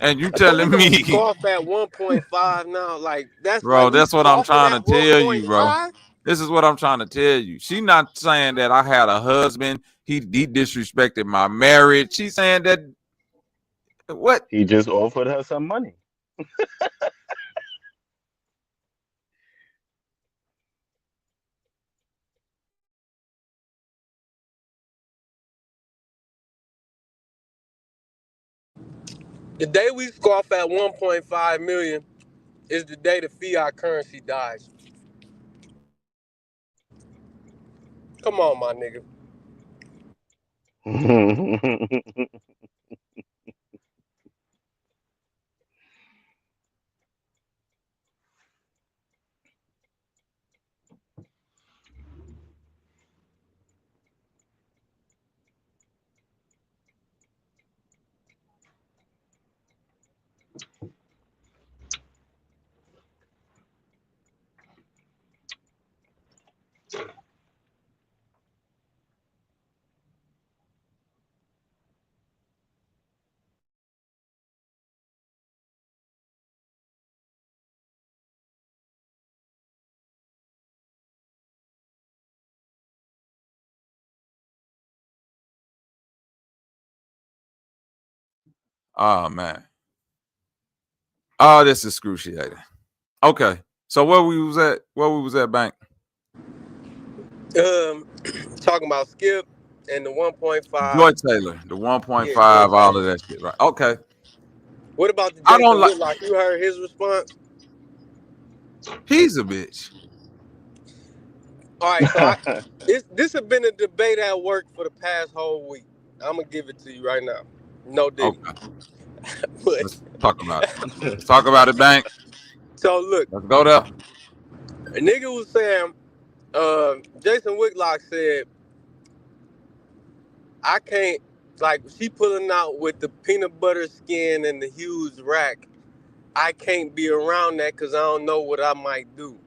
And you So we telling gonna me, scoff at 1.5 now. Like that's bro, like we that's what I'm scoffing trying to at tell you, bro. 1.5. This is what I'm trying to tell you. She not saying that I had a husband, he disrespected my marriage. She's saying that what? he just offered her some money. The day we scoff at 1.5 million is the day the fiat currency dies. Come on, my nigga. Oh man. Oh, this is excruciating. Okay. So where we was at? Where we was at, Bank? Um, talking about Skip and the 1.5. Joy Taylor, the Yeah, Joy 1.5, all of Taylor. that shit, right? Okay. What about the I don't Jason like Whitlock? You heard his response? he's a bitch. All right, so this has been a debate at work for the past whole week. I'm gonna give it to you right now. No diddy. Okay. But Let's talk about it. Let's talk about it, Bank. so look, Let's go there. a nigga was saying, Jason Whitlock said, I can't, like, she pulling out with the peanut butter skin and the huge rack. I can't be around that because I don't know what I might do.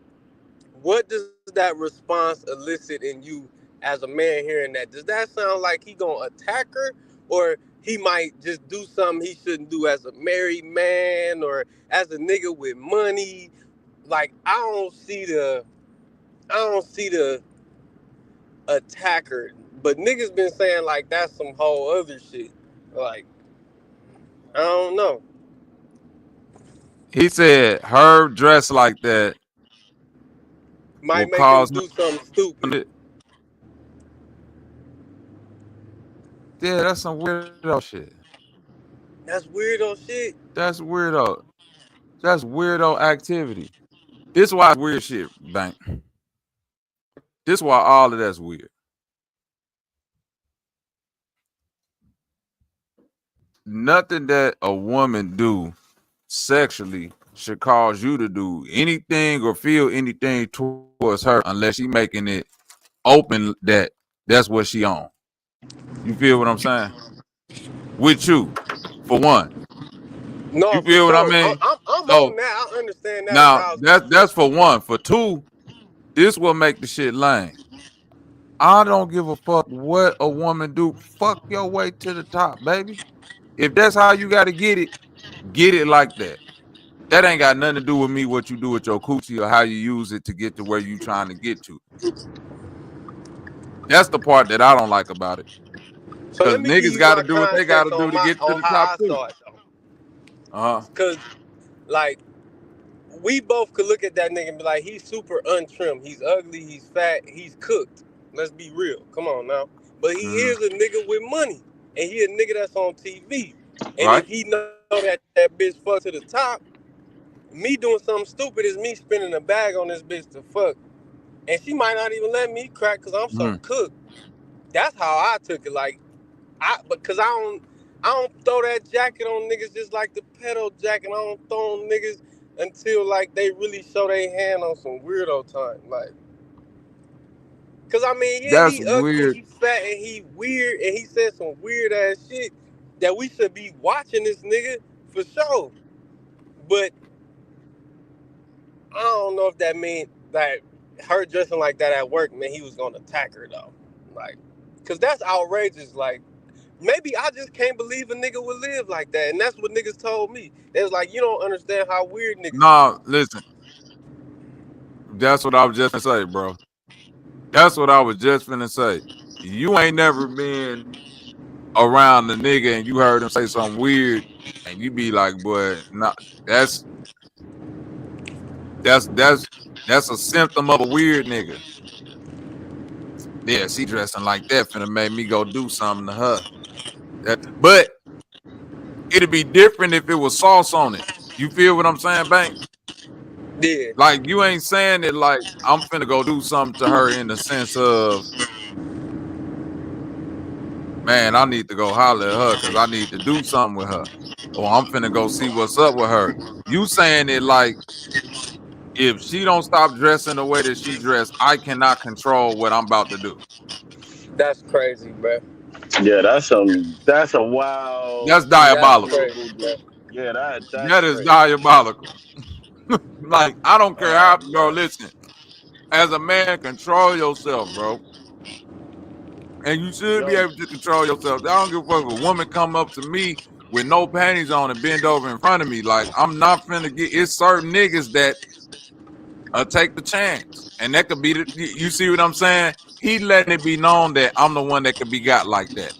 What does that response elicit in you as a man hearing that? Does that sound like he gonna attack her, or he might just do something he shouldn't do as a married man or as a nigga with money? Like I don't see the attacker, but niggas been saying like that's some whole other shit. Like I don't know. He said her dress like that will Might make him cause do something stupid. him. Yeah, that's some weirdo shit. That's weirdo shit. That's weirdo. That's weirdo activity. This why it's weird shit, Bank. This why all of that's weird. nothing that a woman do sexually should cause you to do anything or feel anything towards her unless she making it open that that's what she on. You feel what I'm saying? With you, for one. No, You for feel what I sure. mean? I'm on So that. I understand that now 1,000%. that's for one. For two, this will make the shit lame. I don't give a fuck what a woman do. Fuck your way to the top, baby. If that's how you got to get it like that. That ain't got nothing to do with me, what you do with your coochie or how you use it to get to where you trying to get to. That's the part that I don't like about it. So Because let me give niggas you got to my do what they got to context do on to get to the how top I too. saw it though. Uh-huh. Cause like we both could look at that nigga and be like, he's super untrimmed, he's ugly, he's fat, he's cooked. Let's be real. Come on now. But he Mm-hmm. is a nigga with money. And he a nigga that's on TV. And Right? if he know that bitch fuck to the top, me doing something stupid is me spinning a bag on this bitch to fuck. And she might not even let me crack because I'm so Mm-hmm. cooked. That's how I took it. Like, because I don't throw that jacket on niggas just like the pedo jacket. I don't throw on niggas until like they really show their hand on some weirdo time. Like, cause I mean, yeah, That's he ugly, weird. he fat, and he weird, and he said some weird ass shit that we should be watching this nigga for sure. But I don't know if that means that her dressing like that at work meant he was gonna attack her though. Like, cause that's outrageous. Like, maybe I just can't believe a nigga would live like that. And that's what niggas told me. They was like, you don't understand how weird niggas is. Nah, listen. That's what I was just gonna say, bro. That's what I was just finna say. You ain't never been around the nigga and you heard him say something weird and you be like, boy, nah, that's that's that's a symptom of a weird nigga. Yeah, she dressing like that finna make me go do something to her. But it'd be different if it was sauce on it. You feel what I'm saying, Bank? Yeah. Like you ain't saying it like I'm finna go do something to her in the sense of, man, I need to go holler at her because I need to do something with her. Or I'm finna go see what's up with her. You saying it like if she don't stop dressing the way that she dressed, I cannot control what I'm about to do. That's crazy, bro. Yeah, that's a wild That's That's diabolical. crazy, unreasonable bro. yeah, that's That is crazy. diabolical. Like, I don't care Oh how, bro, man. listen. As a man, control yourself, bro. And you should be Yo, able to control yourself. I don't give a fuck if a woman come up to me with no panties on and bend over in front of me. Like, I'm not finna get, it's certain niggas that take the chance. And that could be, you see what I'm saying? He letting it be known that I'm the one that could be got like that.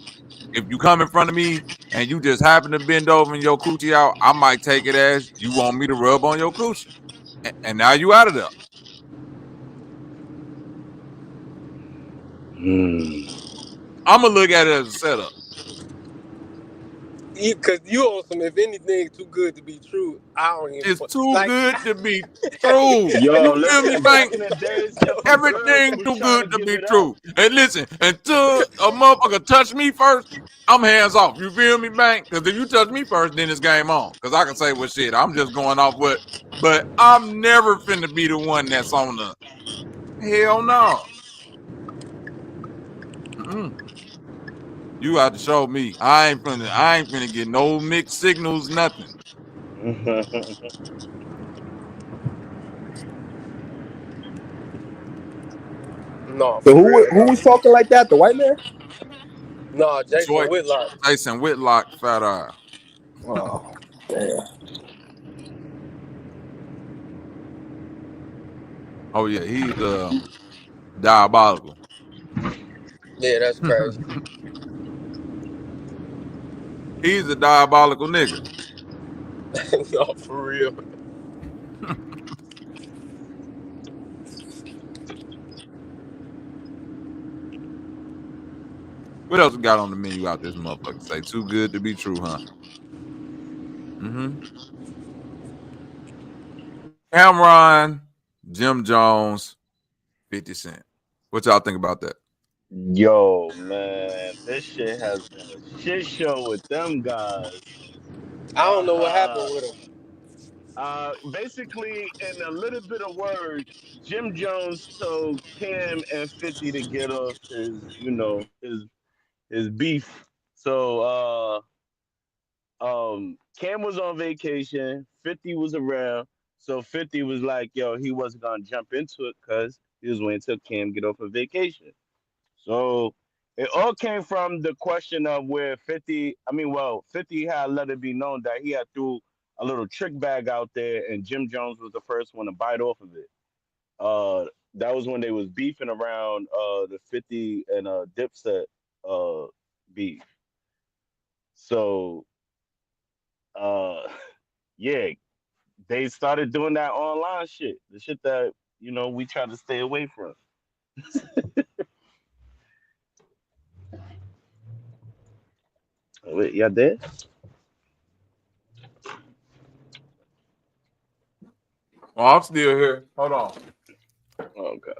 If you come in front of me and you just happen to bend over and your coochie out, I might take it as you want me to rub on your coochie. And now you out of there. I'm going to look at it as a setup. Cause you on some, if anything too good to be true, I don't even It's too like. good to be true. yo, You feel me, listen, Bank? back in the days, couple girls Everything was too trying to good to give be it up. true. And listen, until a motherfucker touch me first, I'm hands off. You feel me, Bank? Because if you touch me first, then it's game on. Because I can say, well, shit, I'm just going off what. But I'm never finna be the one that's on the hell no. Mm-mm. You have to show me. I ain't finna get no mixed signals, nothing. No, So for real. who was talking like that? The white man? No, Jason Joy, Whitlock. Jason Whitlock, fat eye. Oh, damn. Oh yeah, he's diabolical. Yeah, that's crazy. He's a diabolical nigga. No, for real. What else we got on the menu out this motherfucker? Say too good to be true, huh? Mm-hmm. Cameron, Jim Jones, 50 Cent. What y'all think about that? Yo, man, this shit has been a shit show with them guys. I don't know what happened with him. Basically, in a little bit of words, Jim Jones told Cam and 50 to get off his beef. So Cam was on vacation, 50 was around. So 50 was like, yo, he wasn't gonna jump into it because he was waiting till Cam get off of vacation. So it all came from the question of where 50 had let it be known that he had threw a little trick bag out there, and Jim Jones was the first one to bite off of it. Uh, that was when they was beefing around the 50 and Dipset uh beef. So uh, yeah, they started doing that online shit, the shit that we try to stay away from. Wait, y'all there? Oh, I'm still here. Hold on. Oh god.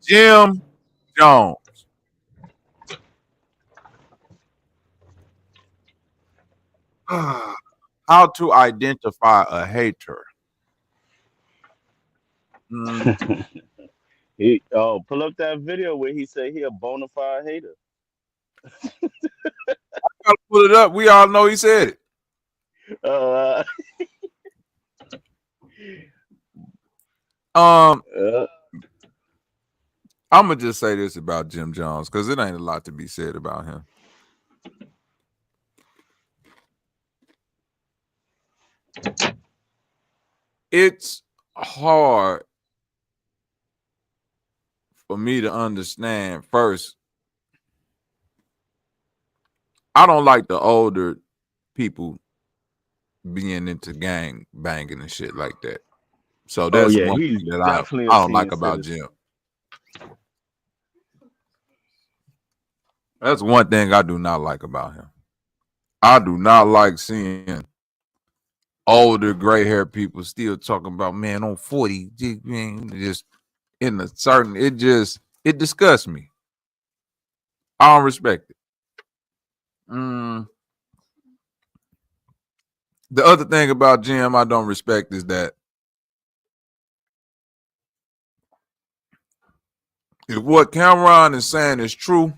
Jim Jones. How to identify a hater. Mm, Pull up that video where he said he a bona fide hater. gotta pull it up. We all know he said it. Uh, Um, uh, I'm gonna just say this about Jim Jones because it ain't a lot to be said about him. It's hard for me to understand. First, I don't like the older people being into gang banging and shit like that. So oh that's yeah, one he's thing that definitely a I don't senior like about citizen. Jim. That's one thing I do not like about him. I do not like seeing older gray haired people still talking about man on 40, man, just in a certain it disgusts me. I don't respect it. Mm. The other thing about Jim I don't respect is that if what Cameron is saying is true,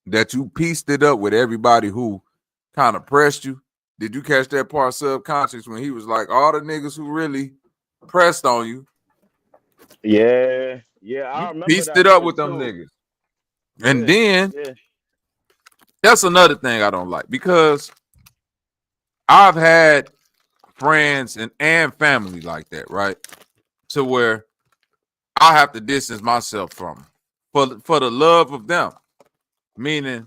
that you pieced it up with everybody who kind of pressed you. Did you catch that part subconscious when he was like, all the niggas who really pressed on you, Yeah, yeah, I you remember pieced it that up shit with them too. niggas. And Yeah, then yeah, that's another thing I don't like because I've had friends and family like that, right? To where I have to distance myself from for the love of them. Meaning,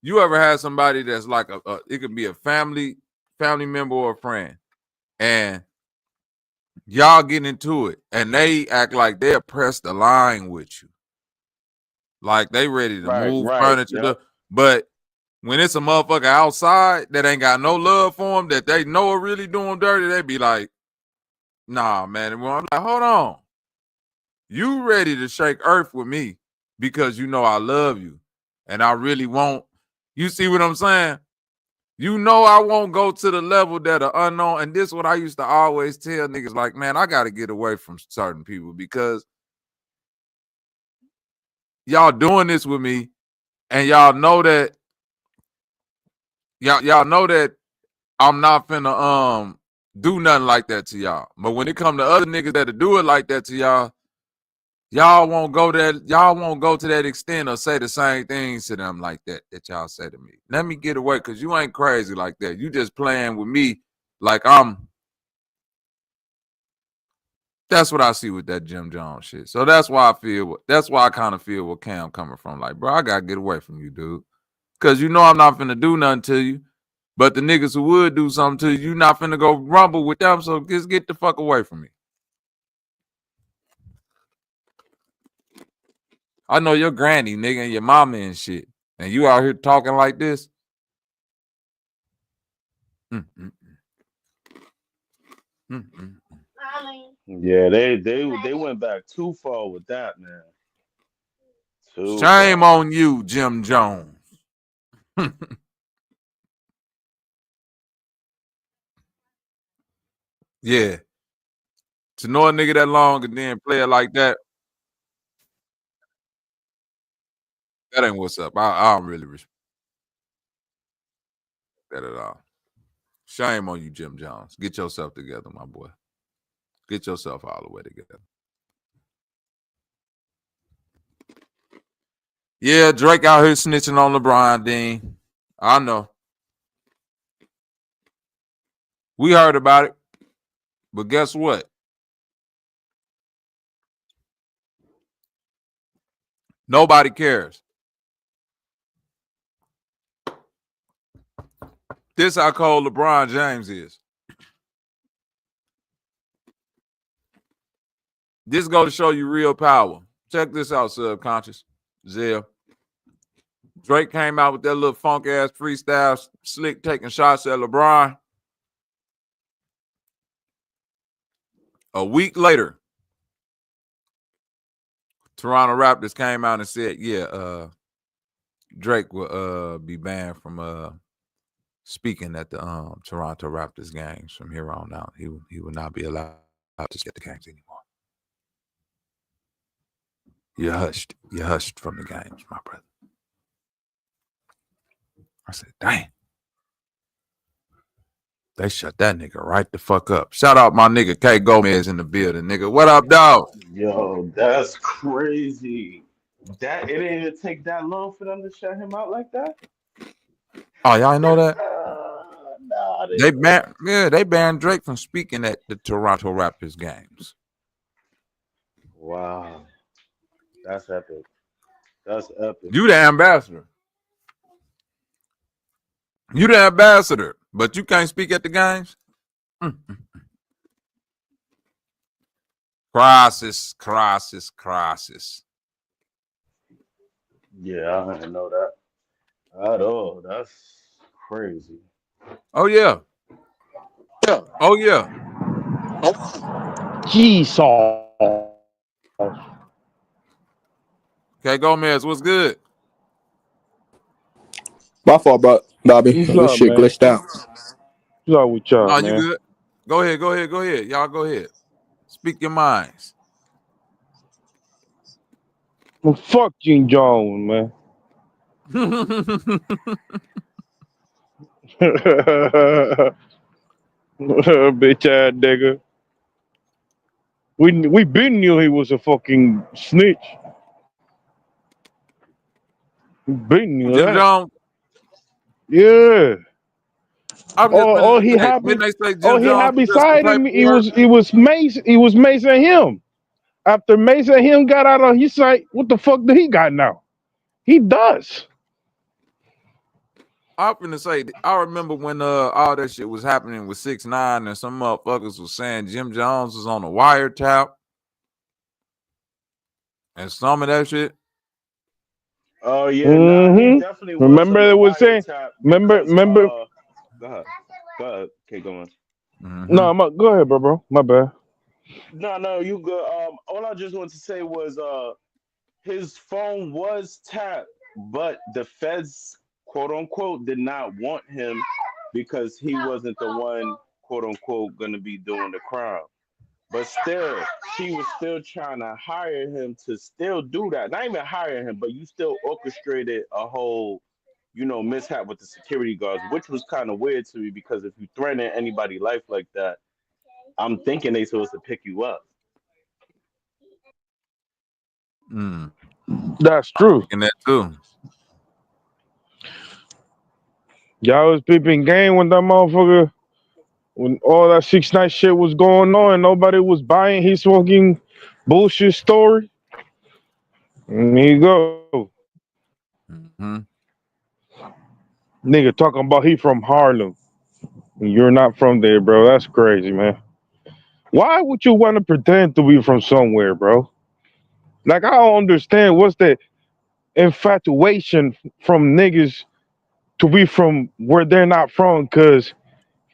you ever had somebody that's like it could be a family member or a friend, and y'all get into it, and they act like they're pressed the line with you, like they ready to right, move right, furniture. yep, But when it's a motherfucker outside that ain't got no love for them, that they know are really doing dirty, they be like, nah, man. Well, I'm like, hold on. You ready to shake earth with me because you know I love you. And I really won't. You see what I'm saying? You know I won't go to the level that are unknown. And this is what I used to always tell niggas, like, man, I got to get away from certain people because y'all doing this with me and y'all know that y'all know that I'm not finna do nothing like that to y'all. But when it come to other niggas that'll do it like that to y'all, y'all won't go to that extent or say the same things to them like that y'all say to me. Let me get away because you ain't crazy like that. You just playing with me like I'm. That's what I see with that Jim Jones shit. So that's why I kind of feel what Cam coming from. Like, bro, I gotta get away from you, dude. Cause you know I'm not finna do nothing to you. But the niggas who would do something to you, you not finna go rumble with them. So just get the fuck away from me. I know your granny, nigga, and your mama and shit. And you out here talking like this. Mm-mm. Mm-mm. Yeah, they went back too far with that, man. Too Shame far. on you, Jim Jones. Yeah. To know a nigga that long and then play it like that ain't what's up. I don't really respect that at all. Shame on you, Jim Jones. Get yourself together, my boy. Get yourself all the way together. Yeah, Drake out here snitching on LeBron, Dean. I know. We heard about it. But guess what? Nobody cares. This how cold LeBron James is. This go to show you real power. Check this out, subconscious. Zell. Drake came out with that little funk ass freestyle, slick taking shots at LeBron. A week later, Toronto Raptors came out and said, yeah, Drake will be banned from speaking at the Toronto Raptors games from here on out. He will not be allowed to speak at the games anymore. You're hushed. You're hushed from the games, my brother. I said, dang. They shut that nigga right the fuck up. Shout out my nigga K Gomez in the building, nigga. What up, dog? Yo, that's crazy. That it didn't even take that long for them to shut him out like that. Oh, y'all know that? Nah, They banned Drake from speaking at the Toronto Raptors games. Wow, that's epic. That's epic. You the ambassador. You the ambassador, but you can't speak at the games? Crisis. Yeah, I didn't know that at all. That's crazy. Oh, yeah. Oh, yeah. Jesus. K Gomez, what's good? My fault, Bobby. What's This up, shit man? glitched out. What's up with y'all, No, you man? good. Go ahead. Y'all go ahead. Speak your minds. Well, fuck Jim Jones, man. Bitch ass nigga. We been knew he was a fucking snitch. We been knew Jim that. Jones, Yeah. I'm just All finna he say, had when be, they say all Jim he Jones had possessed the beside him, paperwork, it was Mace and him. After Mace and him got out of his sight, what the fuck do he got now? He does. I'm finna say, I remember when all that shit was happening with 6ix9ine and some motherfuckers was saying Jim Jones was on a wiretap and some of that shit. Oh yeah, nah, he definitely was on Remember the they was saying, wiretap remember, because go ahead. Go ahead. Okay, go on. no, go ahead, bro. My bad. No, you good. All I just wanted to say was his phone was tapped, but the feds, quote unquote, did not want him because he wasn't the one, quote unquote, gonna be doing the crime. But still, she was still trying to hire him to still do that. Not even hire him, but you still orchestrated a whole, mishap with the security guards, which was kind of weird to me because if you threaten anybody's life like that, I'm thinking they supposed to pick you up. That's I'm true. thinking that too. Y'all was peeping game when that motherfucker, when all that 6ix9ine shit was going on and nobody was buying his fucking bullshit story. And here you go. Nigga talking about he from Harlem. You're not from there, bro. That's crazy, man. Why would you want to pretend to be from somewhere, bro? Like, I don't understand what's the infatuation from niggas to be from where they're not from because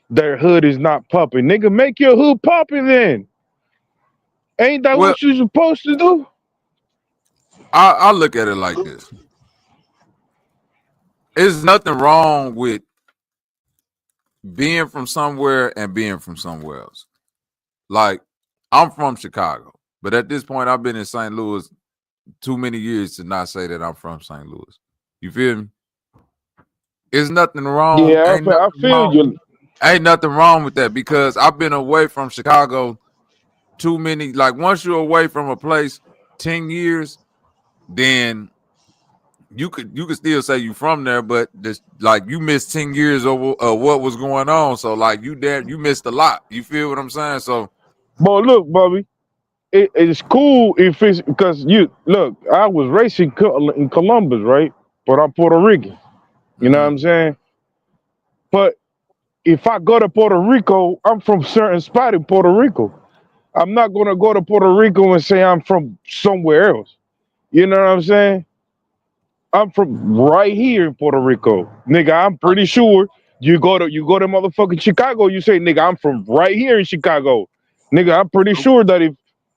their hood is not popping. Nigga, make your hood popping then. Ain't that Well, what you're supposed to do? I look at it like this. There's nothing wrong with being from somewhere and being from somewhere else. Like, I'm from Chicago, but at this point, I've been in St. Louis too many years to not say that I'm from St. Louis. You feel me? There's nothing wrong. Yeah, I feel you. Ain't nothing wrong with that because I've been away from Chicago too many. Like, once you're away from a place 10 years, then you could still say you from there, but just like you missed 10 years of what was going on. So like you missed a lot. You feel what I'm saying? So But look, Bobby, it's cool if it's because you look. I was raised in Columbus, right? But I'm Puerto Rican. You know what I'm saying? But if I go to Puerto Rico, I'm from certain spot in Puerto Rico. I'm not gonna go to Puerto Rico and say I'm from somewhere else. You know what I'm saying? I'm from right here in Puerto Rico, nigga. I'm pretty sure you go to motherfucking Chicago. You say, nigga, I'm from right here in Chicago, nigga. I'm pretty sure that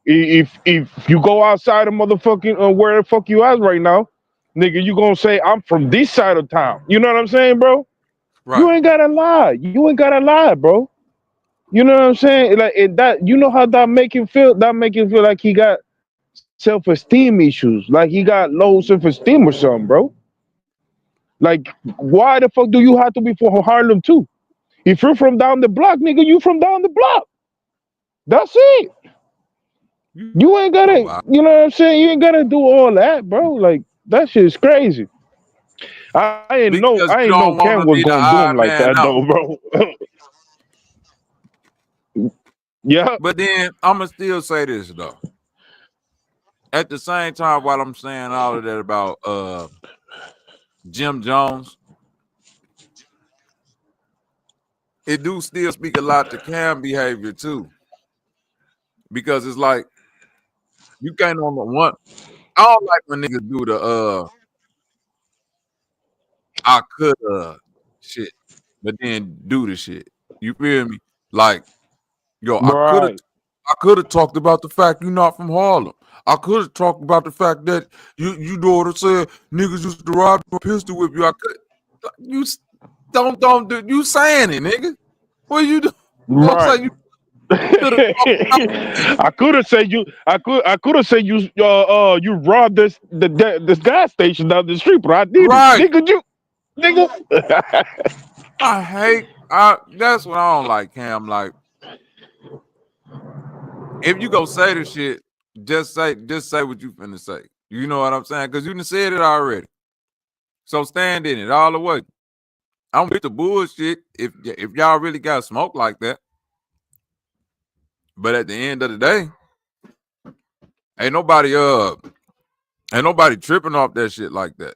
if you go outside of motherfucking where the fuck you at right now, nigga, you gonna say I'm from this side of town. You know what I'm saying, bro? right. You ain't gotta lie. You ain't gotta lie, bro. You know what I'm saying? Like and that, you know how that make him feel? That make him feel like he got self-esteem issues, like he got low self-esteem or something, bro. Like, why the fuck do you have to be from Harlem too? If you're from down the block, nigga, you from down the block. That's it. You ain't gotta, Oh, wow. you know what I'm saying? You ain't gotta do all that, bro. Like that shit is crazy. I Because ain't you know don't Cam want to was be the gonna do him odd like man that out. though, bro. Yeah. But then I'm gonna still say this though. At the same time, while I'm saying all of that about Jim Jones, it do still speak a lot to Cam behavior too. Because it's like you can't on the one. I don't like when niggas do the I could shit, but then do the shit. You feel me? Like, yo, Right. I could have talked about the fact you're not from Harlem. I could have talked about the fact that you know what I said, niggas used to rob you, pistol whip you. I could you don't do you saying it, nigga. What you do? You know what I'm Right. saying? You could have talked about it. I could have said you robbed this gas station down the street, but I didn't. Right. Nigga. I that's what I don't like, Cam. Like, if you go say the shit, just say what you finna say. You know what I'm saying? Because you done said it already. So stand in it all the way. I'm with the bullshit if y'all really got smoke like that. But at the end of the day, ain't nobody tripping off that shit like that.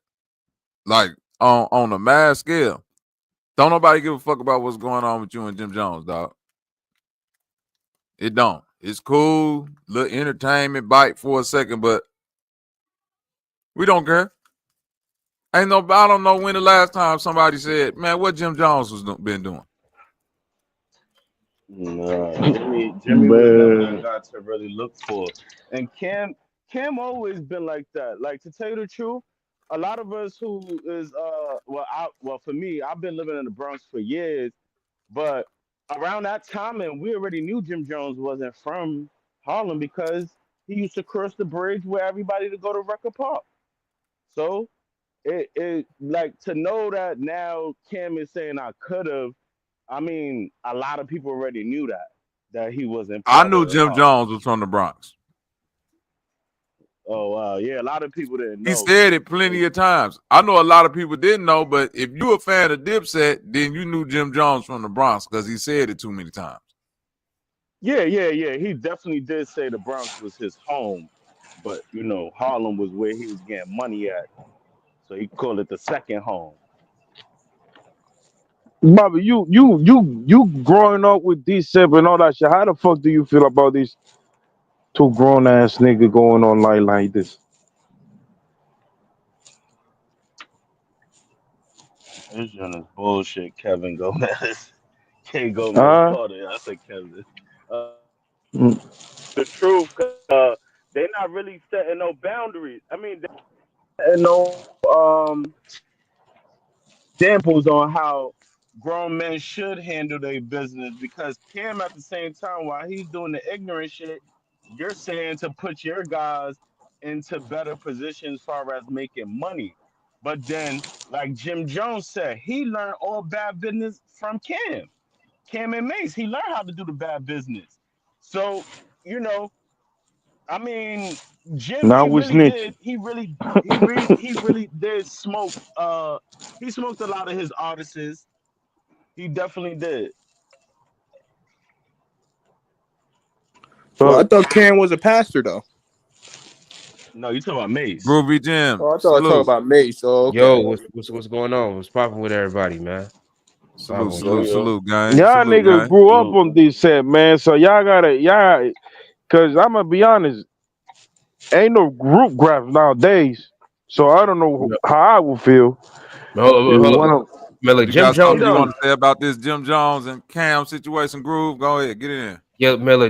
Like on a mass scale. Don't nobody give a fuck about what's going on with you and Jim Jones, dog. It don't. It's cool, little entertainment bite for a second, but we don't care. I don't know when the last time somebody said, man, what Jim Jones was been doing. No, Jimmy was never the Man. guy to really look for. And Cam always been like that. Like, to tell you the truth, a lot of us who is well, for me, I've been living in the Bronx for years, but around that time, and we already knew Jim Jones wasn't from Harlem because he used to cross the bridge where everybody to go to Record Park. So it like, to know that now Cam is saying I could have. I mean, a lot of people already knew that he wasn't I part knew of Jim Harlem. Jones was from the Bronx. Oh wow, yeah, a lot of people didn't He know. said it plenty of times. I know a lot of people didn't know, but if you a fan of Dipset, then you knew Jim Jones from the Bronx because he said it too many times. Yeah. He definitely did say the Bronx was his home, but Harlem was where he was getting money at, so he called it the second home. Bobby, you growing up with D7 and all that shit. How the fuck do you feel about these two grown ass nigga going on like this? This joint is bullshit, Kevin Gomez. K Gomez Huh? called it. I said Kevin. Mm. The truth, they not really setting no boundaries. I mean, they setting no examples on how grown men should handle their business because Cam at the same time while he's doing the ignorant shit, you're saying to put your guys into better positions as far as making money. But then, like Jim Jones said, he learned all bad business from Cam. Cam and Mace, he learned how to do the bad business. So, you know, I mean, Jim, Now he we really snitch. did. He really did smoke. He smoked a lot of his artists. He definitely did. Well, I But thought Cam was a pastor though. No, you talking about Mace. Groovy Jim, Oh, I thought I talked salute. about Mace. Oh, Yo, okay. what's going on? What's popping with everybody, man? Salute, Popping with Yo, salute, y'all. yo. salute, gang. y'all Salute, niggas gang. grew up Salute. on this set, man. So y'all, cause I'm gonna be honest, ain't no group graph nowadays. So I don't know No, how I would feel if hold one on. of Man, look, You Jim got He Jones. something you want done. to say about this Jim Jones and Cam situation, Groove? Go ahead, get in. Yeah, man,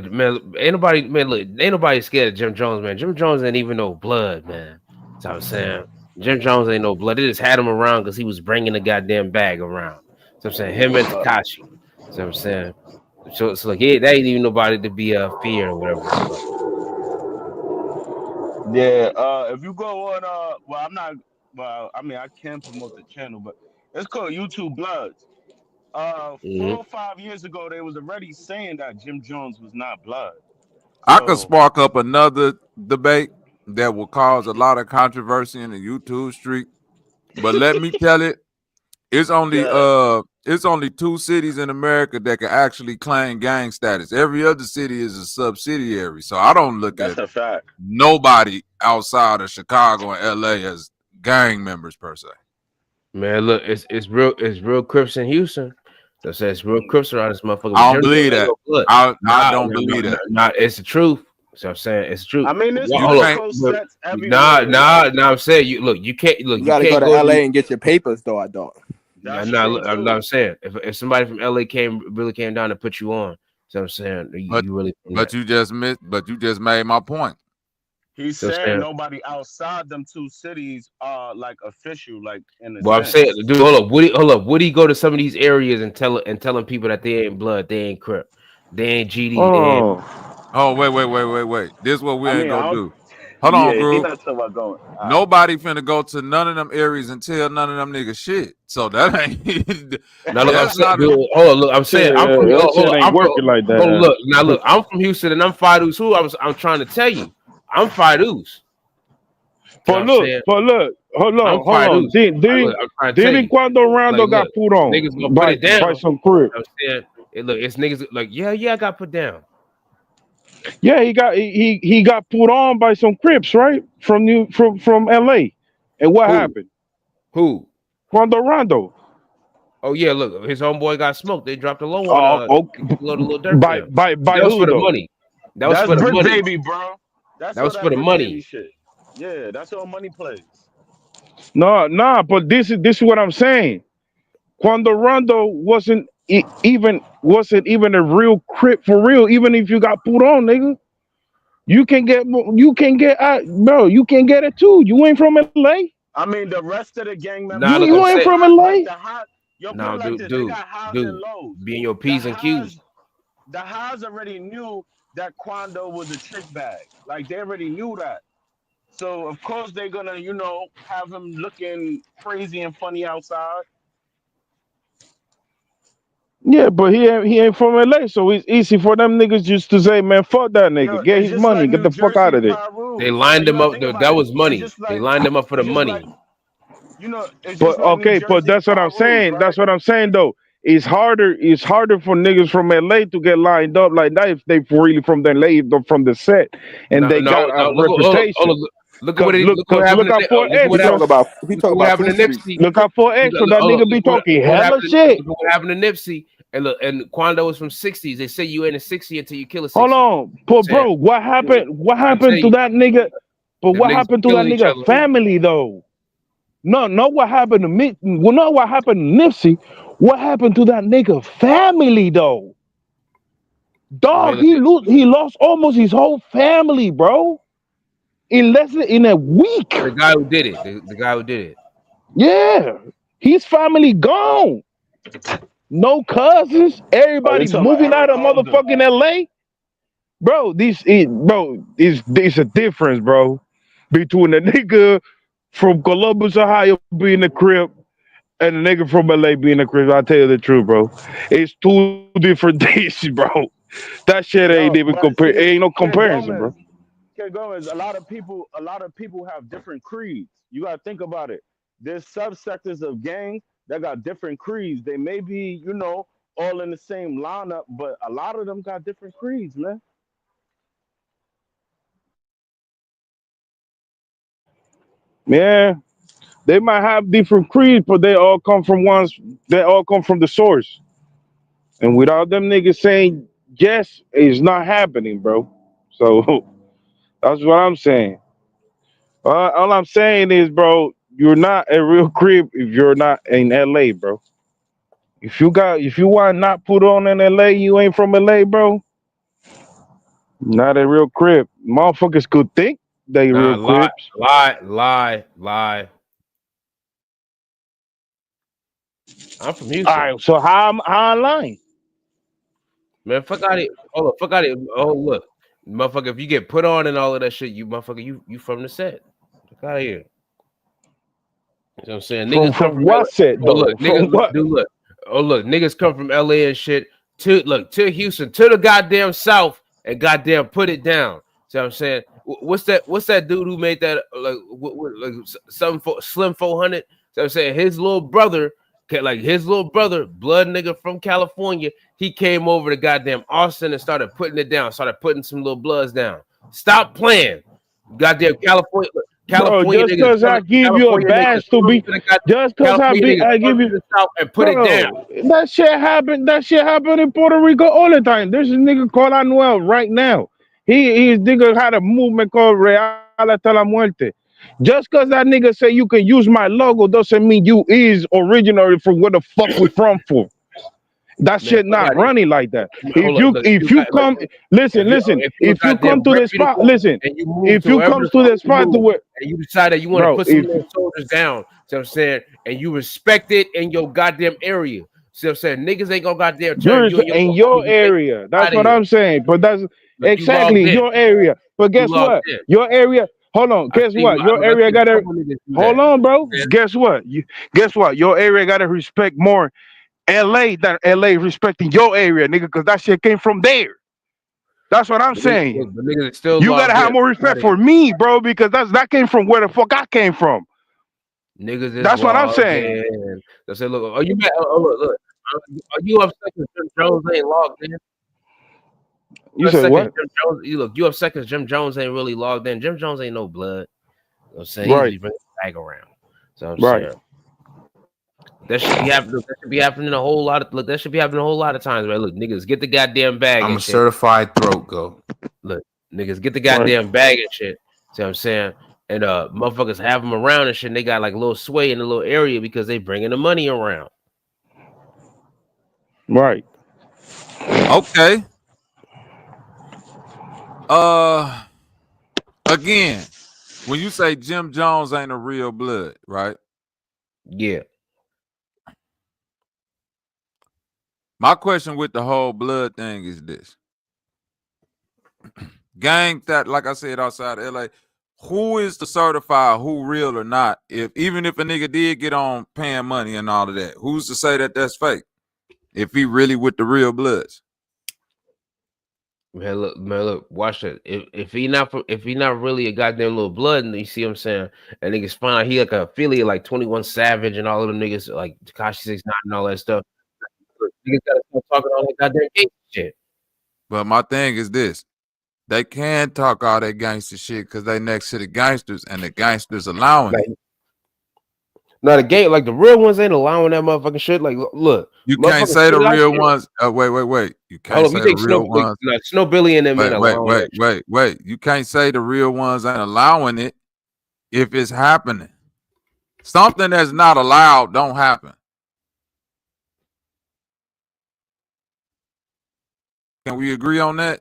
ain't nobody, man, look, ain't nobody scared of Jim Jones, man. Jim Jones ain't even no blood, man. That's what I'm saying. Jim Jones ain't no blood. They just had him around because he was bringing the goddamn bag around. So I'm saying him and Takashi. So I'm saying, so like, yeah, that ain't even nobody to be fear or whatever the fuck. Yeah. If you go on, well, I'm not. Well, I mean, I can promote the channel, but it's called YouTube Bloods. Hmm. 4 or 5 years ago, they was already saying that Jim Jones was not blood. I could So spark up another debate that will cause a lot of controversy in the YouTube street. But let me tell it, good. it's only 2 cities in America that can actually claim gang status. Every other city is a subsidiary. So I don't look That's at a fact. nobody outside of Chicago and LA as gang members per se. Man, look, it's real Crips in Houston. That says real Crips around this motherfucker. But I don't Jim Jones believe ain't that. no blood. I Nah, don't nah, nah, believe nah, that. nah, it's the truth. So I'm saying it's true. I mean, there's Well, You hold West can't. up, Coast but sets nah, everywhere. nah, Like nah. I'm saying you can't look. You You got to go can't to go LA to and get your papers, though. I don't. nah, that's nah. true Look, I'm too. saying if somebody from LA really came down to put you on. So I'm saying But you really from but that. you just missed. But you just made my point. He's So I'm saying saying. nobody outside them 2 cities are like official, like in a Well, I'm saying, sense. dude, hold up. Would he go to some of these areas and telling people that they ain't blood, they ain't Crip, they ain't GD, they ain't. hold on. Oh, wait. This is what we I ain't mean, I gonna don't. do. Hold on, Yeah, he Groove. not talking about going. Nobody finna go to none of them areas and tell none of them niggas shit. So that ain't Now look, I'm that's saying, not dude, hold on, look, I'm Shit, saying I'm from that hold shit on, ain't working like hold on, that. look, now look, I'm from Houston and I'm Fido's who I'm trying to tell you, I'm Fido's. You know what I'm saying? But look, I'm hold on. Fido's. Look, I'm trying to tell Didn't you, Quando like, Rondo got look, put on niggas gonna put it down. by some You crib? know what I'm saying? Look, it's niggas like, yeah, I got put down. Yeah, he got put on by some Crips, right? From LA. And what Who? happened? Who? Quando Rondo. Oh yeah, look, his homeboy got smoked. They dropped a low on Oh, they okay. loaded a little dirt for him. But By that was for who the though? money. That was That's for the Brick money. Baby, bro. That's That all was for that the Brick Baby money. shit. Yeah, that's all money plays. No, nah, but this is what I'm saying. Quando Rondo wasn't even a real Crip for real. Even if you got put on, nigga, you can get bro. You can get it too. You ain't from LA. I mean, the rest of the gang Nah, members look, I'm You got ain't the saying, from high, like LA. the high. Yo, put nah, it like dude, this: they dude, got highs and dude, lows. be in your The P's and highs, Q's. the highs already knew that Quando was a trick bag. Like they already knew that. So of course they're gonna, have him looking crazy and funny outside. Yeah, but he ain't from LA, so it's easy for them niggas just to say, man, fuck that Yo, nigga, get it's his just money, like get New the fuck out Jersey of there. They Paru. lined Like you him gotta up. think about That it. was It's money. just They like lined him up for the it's just like money. it's But just like New okay, but Jersey that's what I'm Paru's, saying. right? That's what I'm saying though. It's harder for niggas from LA to get lined up like that if they really from the LA, from the set, and No, they got no, a look, reputation. look at Cause look, what cause happened look out for look at He what extra. talking happened. about he Look at talking what about happened Food to Street. Nipsey. Look out for extra. That nigga be talking hella shit. Look what happened to Nipsey. And look, and Quando was from '60s. They say you ain't a '60 until you kill a Hold '60. on, but Saying, bro, what look, happened? What I tell happened to you, that nigga? But them what niggas be happened to that killing each nigga other. family though? No, not what happened to me. Well, not what happened to Nipsey. What happened to that nigga family though? Dog, he lost almost his whole family, bro. In a week. The guy who did it. The guy who did it. Yeah. His family gone. No cousins. Oh, you Everybody talking about moving Eric out of Holder? motherfucking LA. Bro, it's a difference, bro, between a nigga from Columbus, Ohio being a Crip and a nigga from LA being a Crip. I'll tell you the truth, bro. It's two different things, bro. That shit ain't No, even but compare. see, Ain't no Kid comparison, Gomez, bro. Kid Gomez, a lot of people have different creeds. You gotta think about it. There's subsectors of gangs that got different creeds. They may be, all in the same lineup, but a lot of them got different creeds, man. Yeah, they might have different creeds, but they all come from ones. They all come from the source. And without them niggas saying yes, it's not happening, bro. So that's what I'm saying. All I'm saying is, bro, you're not a real crib if you're not in LA, bro. If you want not put on in LA, you ain't from LA, bro. Not a real crib. Motherfuckers could think they Nah, real cribs. lie. I'm from All Houston. right, so how I lying? Man, fuck out of here. Hold up, fuck out of here. Oh, look. Motherfucker, if you get put on and all of that shit, you from the set. Fuck out of here. You know what I'm saying? From Niggas come from from LA. what set Oh look, though? From what? dude, look. Oh look, niggas come from LA and shit to Houston, to the goddamn South and goddamn put it down. See what I'm saying? What's that dude who made that like something for Slim 400? So I'm saying his little brother, blood nigga from California, he came over to goddamn Austin and started putting it down, started putting some little bloods down. Stop playing. Goddamn California. Bro, just cause I give you a California niggas badge to come be, to the goddamn just cause California niggas I come give you, to the South and put it down. bro, that shit happened in Puerto Rico all the time. There's a nigga called Anuel right now. His nigga had a movement called Real hasta la muerte. Just cause that nigga say you can use my logo doesn't mean you is originally from where the fuck we from for. That Man, shit fuck not out of here. running like that. Hold up, look, If you come, listen, if you a if you come goddamn to the spot, reputable listen, and you move if to you wherever comes the to fuck the you spot to move where, and you decide that you want to bro, put some if little soldiers down, see what I'm saying, and you respect it in your goddamn area. See what I'm saying? Niggas ain't gonna goddamn turn you're you and your in little your homies away. area. That's Out of what here. I'm saying. But that's Look, you logged exactly in. your area. But You guess logged what? in. Your area. Hold on. I Guess see what? Your look, I area seen a gotta couple niggas do hold that. on, bro. Man, Guess what? Guess what? Your area gotta respect more LA than LA respecting your area, nigga, because that shit came from there. That's what I'm saying. the niggas is still You gotta logged in. have more Fuck respect outta for here. me, bro, because that came from where the fuck I came from. Niggas is That's what I'm logged saying. in. They say, look, oh, you bet. Oh, look. Are you upset because Jim Jones ain't logged in? You said what? Jim Jones, you upset because Jim Jones ain't really logged in. Jim Jones ain't no blood. You know what I'm saying? He Right, just bringing the bag around. So I'm right. saying that should be happening. That should be happening a whole lot of that should be happening a whole lot of times, right? Look, niggas, get the goddamn bag I'm and a shit. certified throat goat. Look, niggas, get the goddamn bag and shit. See what I'm saying? And motherfuckers have them around and shit. And they got like a little sway in the little area because they bringing the money around. Right. Okay. Again, when you say Jim Jones ain't a real blood, right? Yeah. My question with the whole blood thing is this. Gang that, like I said, outside of LA, who is to certify who real or not? Even if a nigga did get on paying money and all of that, who's to say that that's fake? If he really with the real bloods. Man, look, watch it. If he not really a goddamn little blood, and you see what I'm saying, and niggas find out he like a affiliate like 21 Savage and all of them niggas like Tekashi 69 and all that stuff. Niggas gotta start talking all that goddamn gangster shit. But my thing is this. They can talk all that gangster shit because they next to the gangsters and the gangsters allowing it. Now the gang, like the real ones ain't allowing that motherfucking shit. Like, look, You can't say the real ones. Wait. You can't hold up, say you the think real ones. like Snow Billy and them ain't allowing that shit. Wait. You can't say the real ones ain't allowing it if it's happening. Something that's not allowed don't happen. Can we agree on that?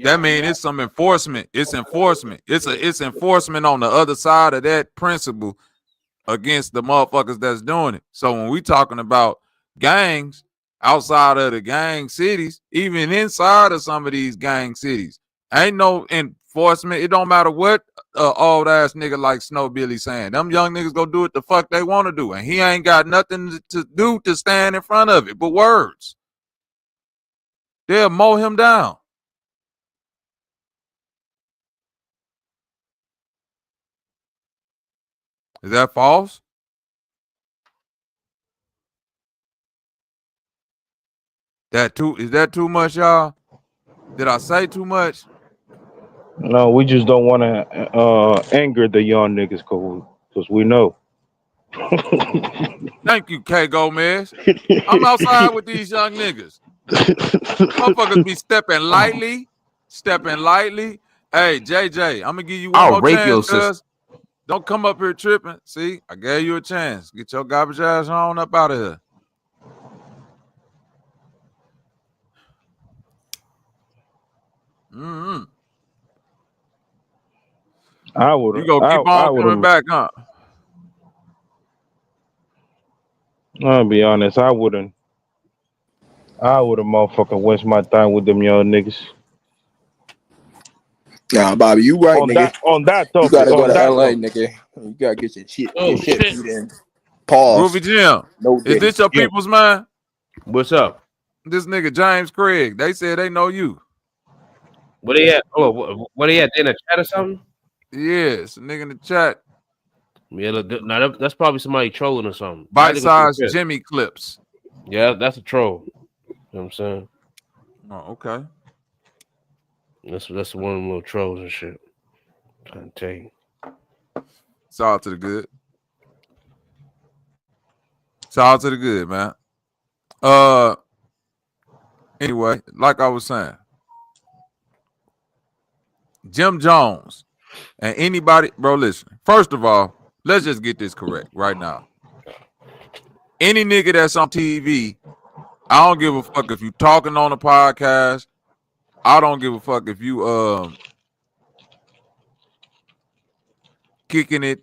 That means it's some enforcement. It's enforcement. It's enforcement on the other side of that principle against the motherfuckers that's doing it. So when we talking about gangs outside of the gang cities, even inside of some of these gang cities, ain't no enforcement. It don't matter what old ass nigga like Snow Billy saying. Them young niggas go do it the fuck they want to do, and he ain't got nothing to do to stand in front of it but words. They'll mow him down. Is that false? Is that too much, y'all? Did I say too much? No, we just don't want to anger the young niggas because we know. Thank you, K Gomez. I'm outside with these young niggas. Motherfuckers be stepping lightly. Hey, JJ, I'm gonna give you one more chance, cuz. Don't come up here tripping. See, I gave you a chance. Get your garbage ass on up out of here. I would. You gonna keep on coming back, huh? I'll be honest. I wouldn't motherfucking waste my time with them young niggas. Nah, Bobby, you right, nigga. On that topic, you gotta go to LA, nigga. You gotta get your shit. Beat in. Pause. Groovy Jim, no is this your people's man? What's up? This nigga James Craig. They said they know you. What they at? Oh, what they at? In the chat or something? Yeah, it's a nigga in the chat. Yeah, look, now that's probably somebody trolling or something. Bite-sized Jimmy clips. Yeah, that's a troll. You know what I'm saying? Oh, okay. That's one of them little trolls and shit. I'm trying to tell you. It's all to the good. It's all to the good, man. Anyway, like I was saying, Jim Jones and anybody, bro, listen. First of all, let's just get this correct right now. Any nigga that's on TV, I don't give a fuck if you talking on a podcast. I don't give a fuck if you kicking it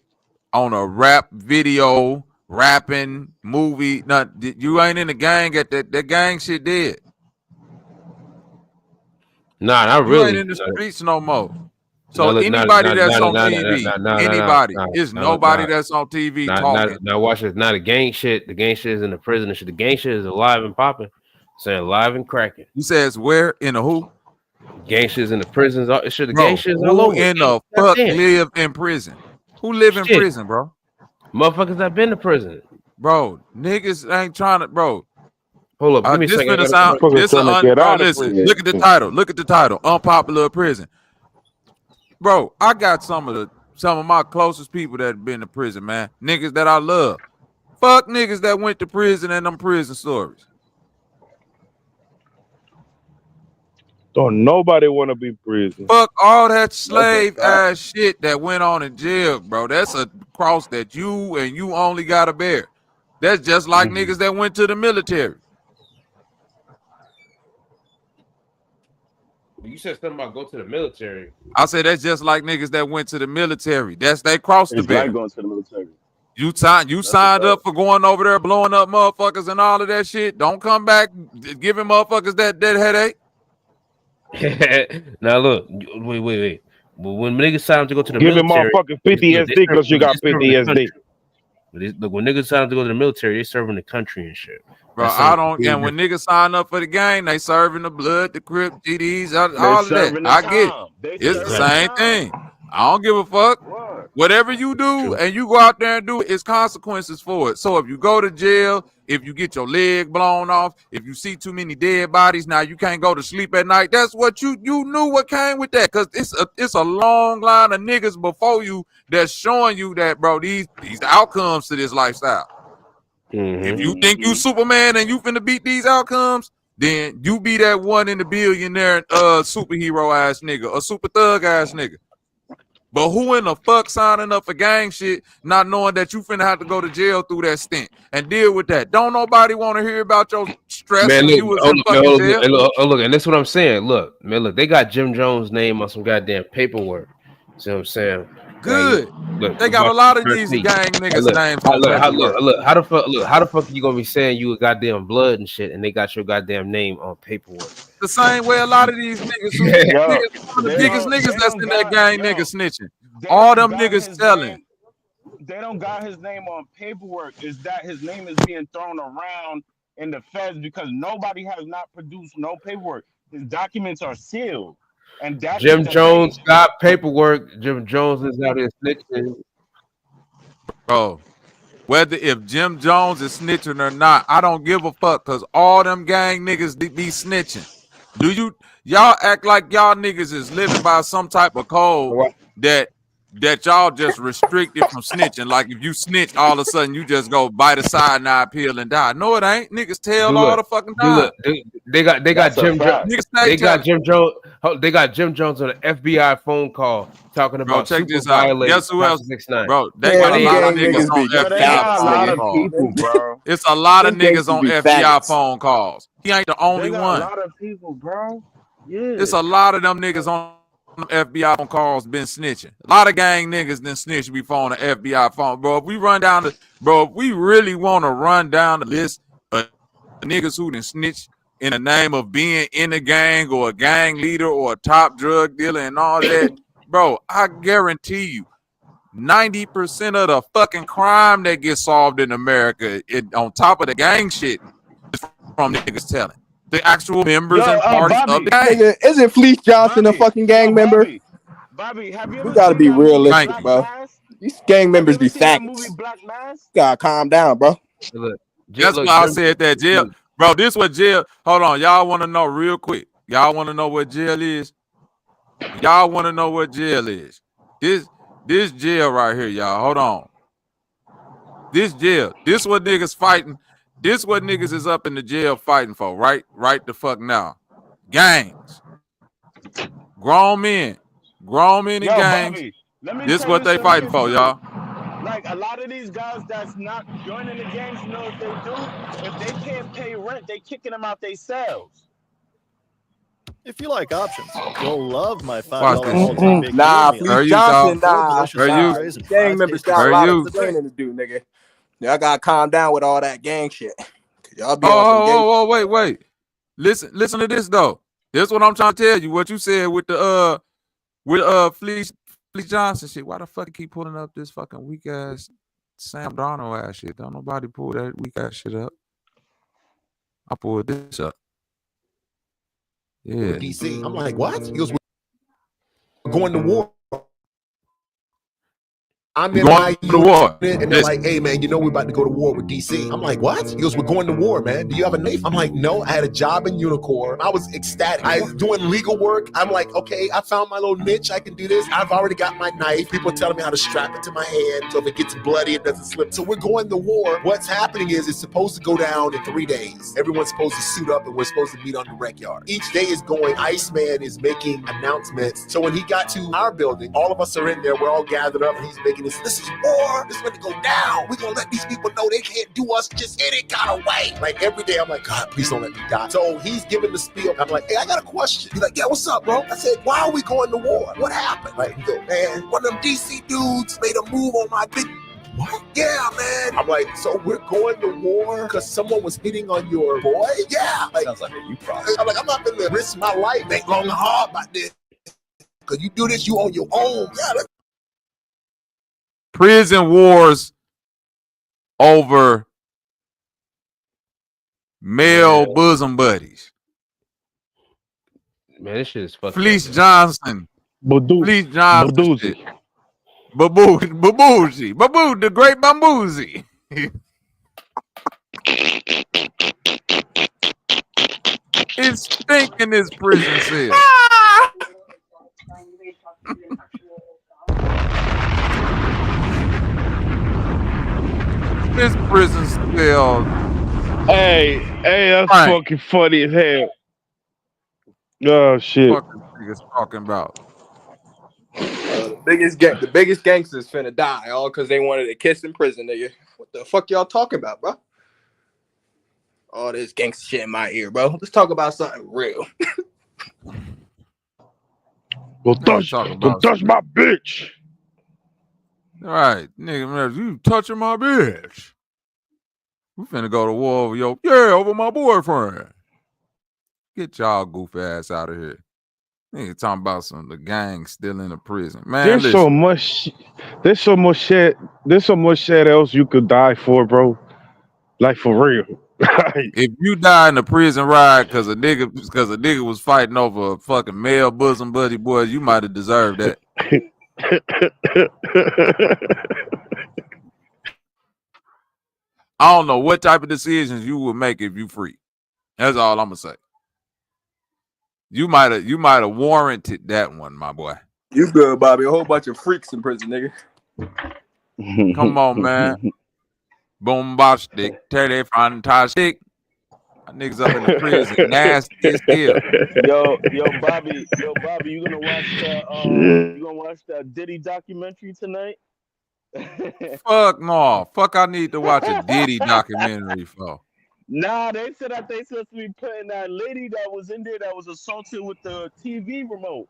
on a rap video, rapping movie. You ain't in the gang at that gang shit dead. Nah, not really. You ain't really. in the streets no more. So anybody that's on TV, anybody, is nobody that's on TV talking. Now watch this. Now the gang shit is in the prison and shit. The gang shit is alive and popping. Saying alive and cracking. You say it's where? In the who? Gang shit is in the prisons. The gang shit is all over. Who in the fuck live in prison? Who live in prison, bro? Motherfuckers that been to prison. Bro, niggas ain't trying to, bro. Hold up, give me a second. Listen, look at the title. Look at the title. Unpopular prison. Bro, I got some of my closest people that have been to prison, man. Niggas that I love. Fuck niggas that went to prison and them prison stories. Don't nobody want to be prison. Fuck all that slave ass shit that went on in jail, bro. That's a cross that you only gotta bear. That's just like niggas that went to the military. You said something about go to the military. I said that's just like niggas that went to the military. That's they crossed the bear. Like going to the military. You signed up for going over there blowing up motherfuckers and all of that shit. Don't come back giving motherfuckers that headache. Now look, wait. But when niggas sign up to go to the military, military, motherfucking PTSD because you got PTSD. Look, when niggas sign up to go to the military, they serving the country and shit. Bro, I don't. And when niggas sign up for the game, they serving the blood, the Crip, GDs, all of that. I get it. It's the same thing. I don't give a fuck. Whatever you do and you go out there and do it, it's consequences for it. So if you go to jail, if you get your leg blown off, if you see too many dead bodies, now you can't go to sleep at night. That's what you knew what came with that, because it's a long line of niggas before you that's showing you that, bro, these outcomes to this lifestyle. If you think you Superman and you finna beat these outcomes, then you be that one in the billionaire superhero ass nigga, a super thug ass nigga. But who in the fuck signing up for gang shit, not knowing that you finna have to go to jail through that stint and deal with that? Don't nobody want to hear about your stress Man, when look, you was in fucking jail. look, and that's what I'm saying. Look, man, look, they got Jim Jones' name on some goddamn paperwork. See what I'm saying? Good. Look, They got a about lot of first these week. gang Hey, niggas' names on paperwork. How the fuck you gonna be saying you a goddamn blood and shit, and they got your goddamn name on paperwork? The same way a lot of these niggas who Yo, niggas, some of the they biggest don't niggas they that's don't in that got gang yo, niggas snitching. they All don't them got niggas his telling. name. They don't got his name on paperwork. Is that his name is being thrown around in the feds because nobody has not produced no paperwork. His documents are sealed, and that's Jim the Jones thing. got paperwork. Jim Jones is out here snitching. Bro, whether if Jim Jones is snitching or not, I don't give a fuck because all them gang niggas be snitching. Do y'all act like y'all niggas is living by some type of code that y'all just restricted from snitching? Like if you snitch, all of a sudden you just go bite a cyanide pill and die. No, it ain't. Niggas tell all the fucking time. They got That's a Jim fact. Jones. Niggas They got telling. Jim Jones. They got Jim Jones on an FBI phone call talking Bro, about check super this out. violating Guess who else? 6ix9ine. Bro, they Man, got a them lot of gang niggas niggas on be Yo, they FBI got a faggots, lot nigga. of phone calls. people, bro. It's a lot of Them niggas gangsters on be FBI faggots. phone calls. He ain't the only They got a one. lot of people, bro. Yeah. It's a lot of them niggas on FBI phone calls been snitching. A lot of gang niggas been snitching before on the FBI phone. Bro, if we really want to run down the list of niggas who done snitched in the name of being in a gang or a gang leader or a top drug dealer and all that, bro, I guarantee you 90% of the fucking crime that gets solved in America, on top of the gang shit, is from niggas telling. The actual members Yo, and parties of the Bobby. gang. Nigga, isn't Fleece Johnson a Bobby. fucking Yo, gang member? Bobby, have you We ever gotta seen be that movie Thank realistic, Black you. bro. Mass? These gang Have you members ever be seen that movie faggots. Black Mass? Gotta calm down, bro. Look, That's why I said that jail. look, Bro, this what jail. Hold on. Y'all want to know real quick. Y'all want to know what jail is? Y'all want to know what jail is? This jail right here, y'all. Hold on. This jail. This what niggas fighting. This what niggas is up in the jail fighting for, right? Right the fuck now. Gangs. Grown men. Grown men in Yo, gangs. Bobby, let me This tell what you they some fighting shit for, too. y'all. Like a lot of these guys that's not joining the gangs, you know what they do? If they can't pay rent, they kicking them out their cells. If you like options, you'll love my $5 Watch this shit. all-time big Nah, deal meal. Fleece Are you, Johnson, dog? Four nah. delicious Are you? entrees and Gang 5 members tasty got a Are lot of you? sides. explaining to do, nigga. Y'all gotta calm down with all that gang shit. Y'all be on some gang. Oh, wait. Listen to this though. This is what I'm trying to tell you. What you said with the Fleece Johnson shit. Why the fuck you keep pulling up this fucking weak ass Sam Darnold ass shit? Don't nobody pull that weak ass shit up. I pulled this up. Yeah. DC. I'm like, what? He goes, we're going to war. I'm in my Going to war. unit, and they're like, hey, man, you know we're about to go to war with DC. I'm like, what? He goes, we're going to war, man. Do you have a knife? I'm like, no, I had a job in Unicorn. I was ecstatic. I was doing legal work. I'm like, okay, I found my little niche. I can do this. I've already got my knife. People are telling me how to strap it to my hand so if it gets bloody, it doesn't slip. So we're going to war. What's happening is it's supposed to go down in 3 days. Everyone's supposed to suit up, and we're supposed to meet on the rec yard. Each day is going. Iceman is making announcements. So when he got to our building, all of us are in there. We're all gathered up, and he's making this is war. This is going to go down. We're going to let these people know they can't do us just any kind of way. Like every day, I'm like, God, please don't let me die. So he's giving the spiel. I'm like, hey, I got a question. He's like, yeah, what's up, bro? I said, why are we going to war? What happened? Like, he goes, man, one of them DC dudes made a move on my big. What? Yeah, man. I'm like, so we're going to war because someone was hitting on your boy? Yeah. Like, sounds like a you problem. I'm like, I'm not going to risk my life, make long and hard about this. Because you do this, you on your own. Yeah, Prison wars over male bosom buddies. Man, this shit is fucking. Fleece Johnson. Fleece Johnson. Baduzi. Babu, the great Bambuzi. It's stinking this prison cell. This prison cell. Hey, that's fucking funny as hell. Oh shit. What the fuck is niggas talking about? The biggest gangsters finna die all because they wanted a kiss in prison, nigga. What the fuck y'all talking about, bro? All this gangster shit in my ear, bro. Let's talk about something real. Don't touch my bitch. All right, nigga, man, you touching my bitch. We finna go to war over over my boyfriend. Get y'all goofy ass out of here. Nigga talking about the gang still in the prison. Man, There's so much shit else you could die for, bro. Like for real. If you die in a prison ride because a nigga was fighting over a fucking male bosom buddy, boy, you might have deserved that. I don't know what type of decisions you would make if you free. That's all I'm gonna say. You might have warranted that one, my boy. You good, Bobby? A whole bunch of freaks in prison, nigga. Come on, man. Bombastic, tele fantastic. Niggas up in the prison, nasty as hell. Yo, Bobby, you gonna watch that Diddy documentary tonight? Fuck no. Fuck, I need to watch a Diddy documentary for. Nah, they said that they supposed to be putting that lady that was in there that was assaulted with the TV remote.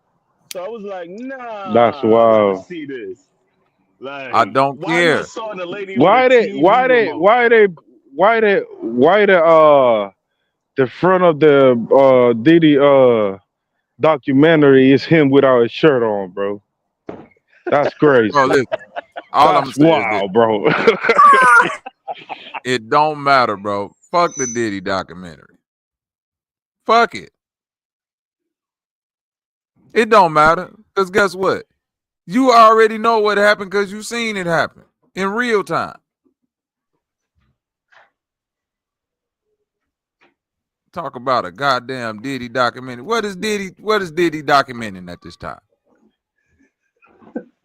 So I was like, nah, that's wild. I gotta see this. Like, I don't care. Why the front of the Diddy documentary is him without his shirt on, bro? That's crazy. Bro, listen, all that's wild, bro. It don't matter, bro. Fuck the Diddy documentary. Fuck it. It don't matter. Because guess what? You already know what happened because you seen it happen in real time. Talk about a goddamn Diddy documentary. What is Diddy documenting at this time?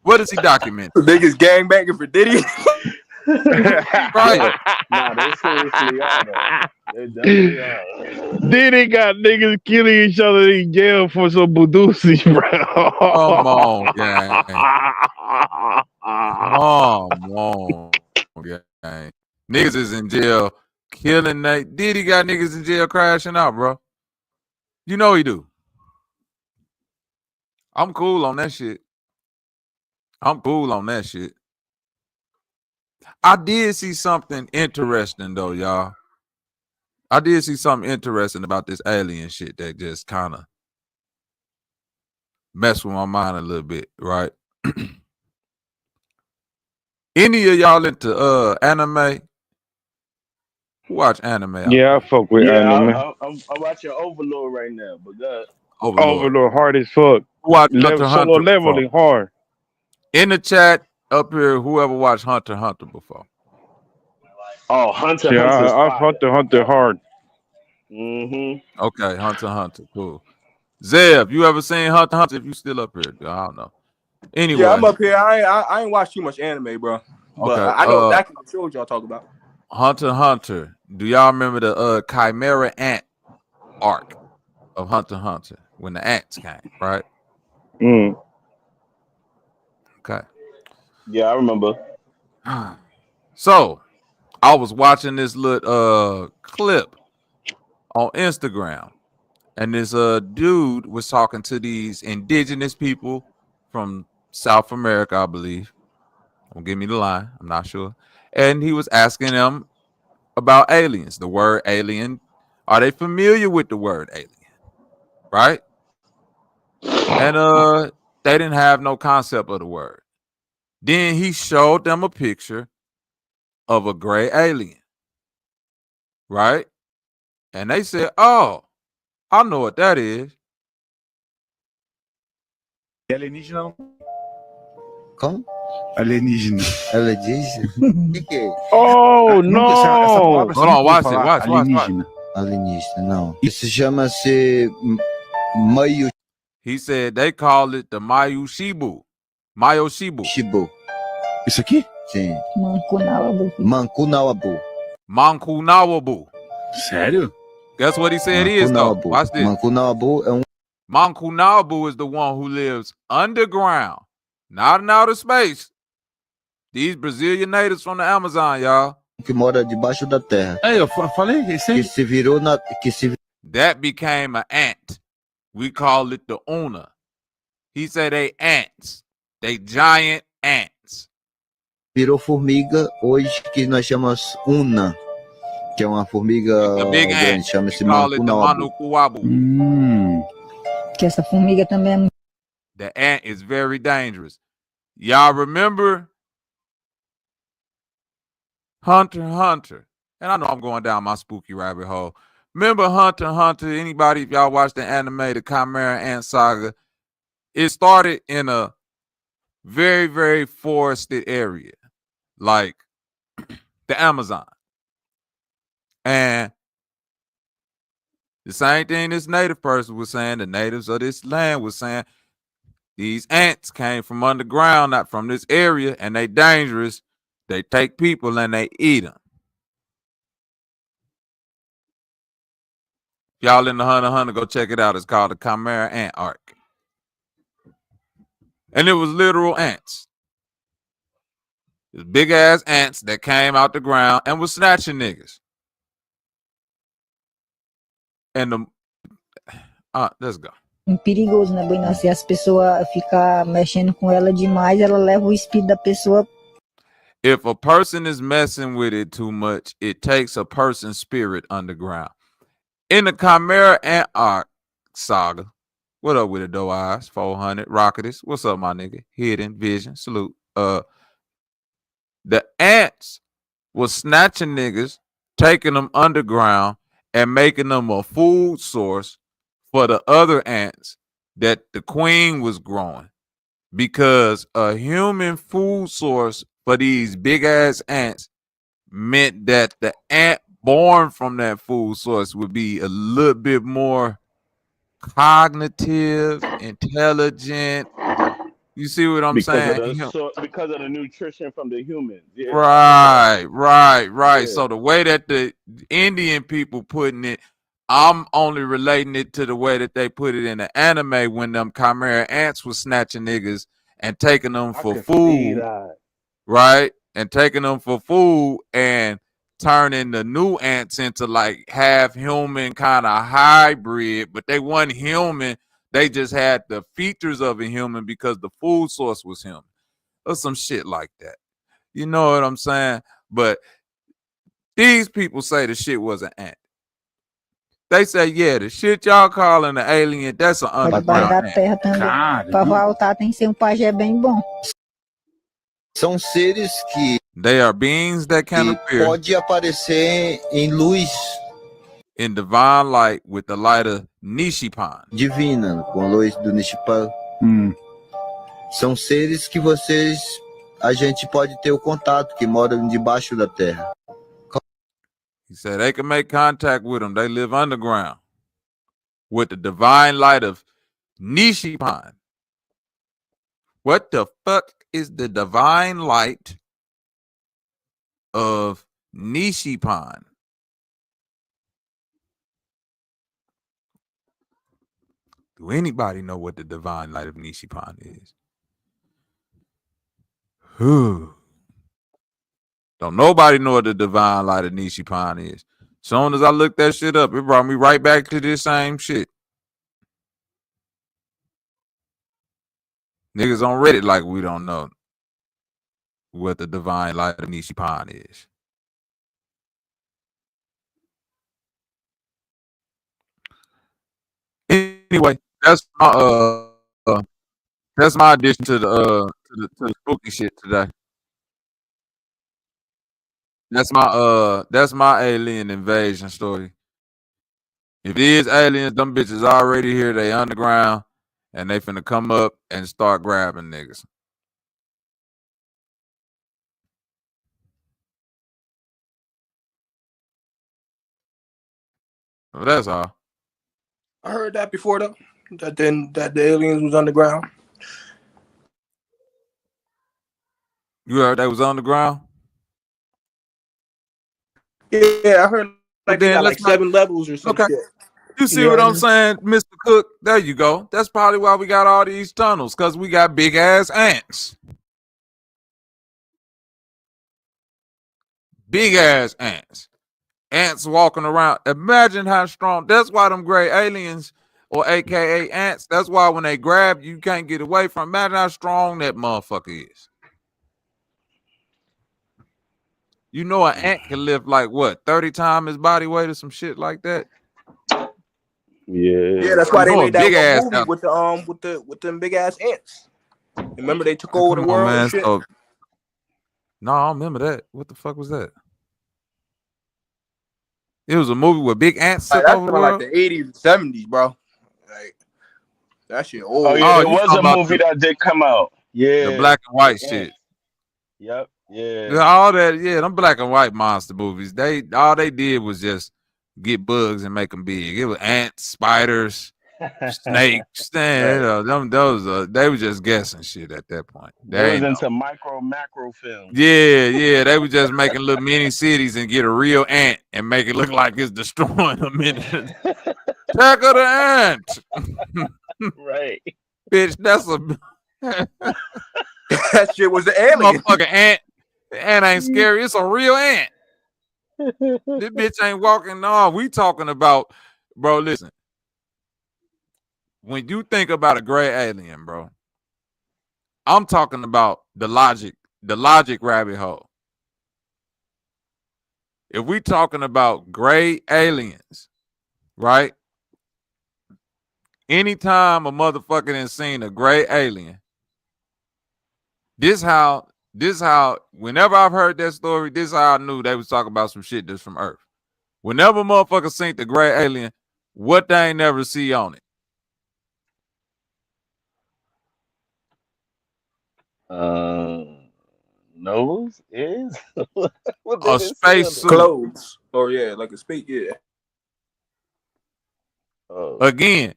What is he documenting? The biggest gangbanging for Diddy. Right. Nah, they seriously are, though. They definitely are. Diddy got niggas killing each other in jail for some Budusi, bro. Come on, gang. Come on, gang. Niggas is in jail killing that. Diddy got niggas in jail crashing out, bro. You know he do. I'm cool on that shit. I did see something interesting though, y'all. I did see something interesting about this alien shit that just kind of messed with my mind a little bit, right? Any of y'all into anime? Who watch anime? Yeah, I fuck with anime. I'm watching Overlord right now, but God. Overlord hard as fuck. Watch Solo leveling hard. In the chat up here, whoever watched Hunter x Hunter before? Oh, Hunter. Yeah, I've Hunter hard. Mm-hmm. Okay, Hunter x Hunter, cool. Zev, you ever seen Hunter x Hunter? If you still up here, I don't know. Anyway, yeah, I'm up here. I ain't watched too much anime, bro. But okay, I know exactly what shows y'all talk about. Hunter x Hunter. Do y'all remember the Chimera Ant arc of Hunter x Hunter when the ants came, right? Okay. Yeah, I remember. So I was watching this little clip on Instagram, and this dude was talking to these indigenous people from South America, I believe. Don't give me the line, I'm not sure. And he was asking them about aliens, the word alien. Are they familiar with the word alien? Right? And they didn't have no concept of the word. Then he showed them a picture of a gray alien. Right? And they said, oh, I know what that is. Alienígena. Como? Alienígena. Alienígena? O que é? Oh, não! Essa palavra Hold on, watch it, falar, watch. alienígena. Alienígena, não. Isso chama-se meio... He said they call it the Mayoshibu. Shibu. Isso aqui? Sim. Mancunawabu. Mancunawabu. Sério? Guess what he said is, though? Watch this. Mancunawabu é Mancunawabu is the one who lives underground, Not in outer space. These Brazilian natives from the Amazon, y'all. Que mora debaixo da terra. É, eu falei, esse Que se virou na. Que se That became an ant. We call it the Una. He said they ants. They giant ants. virou formiga hoje que nós chamamos una, que é uma formiga It's a big ant. grande, chama-se We call it the manukunabu. manukuabu. Que essa formiga também é muito. The ant is very dangerous. Y'all remember Hunter x Hunter? And I know I'm going down my spooky rabbit hole. Remember Hunter x Hunter? Anybody, if y'all watched the anime, the Chimera Ant Saga, it started in a very, very forested area, like the Amazon. And the same thing this native person was saying, the natives of this land was saying, these ants came from underground, not from this area, and they dangerous. They take people and they eat them. Y'all in the Hunter x Hunter, go check it out. It's called the Chimera Ant Arc. And it was literal ants. It was big ass ants that came out the ground and was snatching niggas. And the let's go. Perigoso, né, Boina? Se as pessoas ficam mexendo com ela demais, ela leva o espírito da pessoa. If a person is messing with it too much, it takes a person's spirit underground. In the Chimera Ant Arc saga, what up with it, Doe Eyes? 400 Rocketist. What's up, my nigga? Hidden Vision. Salute. The ants was snatching niggas, taking them underground, and making them a food source for the other ants that the queen was growing. Because a human food source for these big ass ants meant that the ant born from that food source would be a little bit more cognitive, intelligent. You see what I'm saying? Because of the nutrition from the humans. Yeah. Right. Yeah. So the way that the Indian people putting it, I'm only relating it to the way that they put it in the anime when them chimera ants was snatching niggas and taking them for food, right? And taking them for food and turning the new ants into like half human kind of hybrid, but they weren't human. They just had the features of a human because the food source was human or some shit like that. You know what I'm saying? But these people say the shit was an ant. They say, yeah, the shit y'all calling an alien, that's an underground ant. Terra também. Pra voltar tem que ser pajé bem bom. São seres que they are beings that can appear pode aparecer em luz in divine light with the light of Nishipan. Divina, com a luz do Nishipan. São seres que a gente pode ter o contato, que moram debaixo da terra. He said they can make contact with them. They live underground with the divine light of Nishipan. What the fuck is the divine light of Nishipan? Do anybody know what the divine light of Nishipan is? Don't nobody know what the divine light of Nishipan is. Soon as I looked that shit up, it brought me right back to this same shit. Niggas on Reddit like we don't know what the divine light of Nishipan is. Anyway, that's my addition to the spooky shit today. That's my alien invasion story. If it is aliens, them bitches already here, they underground, and they finna come up and start grabbing niggas. Well, that's all. I heard that before though. That the aliens was underground. You heard they was underground? Yeah, I heard like they got like 7 levels or some shit. You see what I'm saying, Mr. Cook? There you go. That's probably why we got all these tunnels, because we got big ass ants. Big ass ants. Ants walking around. Imagine how strong. That's why them gray aliens, or AKA ants, that's why when they grab you, you can't get away from. Imagine how strong that motherfucker is. You know an ant can lift like what, 30 times his body weight or some shit like that? Yeah, that's why You they know a made that big one ass movie ant. with them big ass ants. Remember they took over the Come on, world and man. shit. So, no, I don't remember that. What the fuck was that? It was a movie where big ants Like, took that's over the from like world. the 80s and 70s, bro. Like that shit Oh old. yeah, Oh, there you was talking a about movie that did come out. the Yeah, black and white big shit? ants. Yep. Yeah, Yeah. all that. Yeah, them black and white monster movies. All they did was just get bugs and make them big. It was ants, spiders, snakes. Right. They were just guessing shit at that point. They They was ain't know. into macro films. Yeah, they were just making little mini cities and get a real ant and make it look like it's destroying them. Attack of the ant. Right. Bitch, that's a That shit was the alien. motherfucking ant. The ant ain't scary. It's a real ant. This bitch ain't walking. No, we talking about, bro. Listen, when you think about a gray alien, bro, I'm talking about the logic rabbit hole. If we talking about gray aliens, right? Anytime a motherfucker done seen a gray alien, this how whenever I've heard that story, this how I knew they was talking about some shit that's from Earth. Whenever motherfucker seen the gray alien, what they ain't never see on it? Nose is what A did it say space on it? suit. Clothes. Oh yeah, like a space. Yeah. Oh. Again,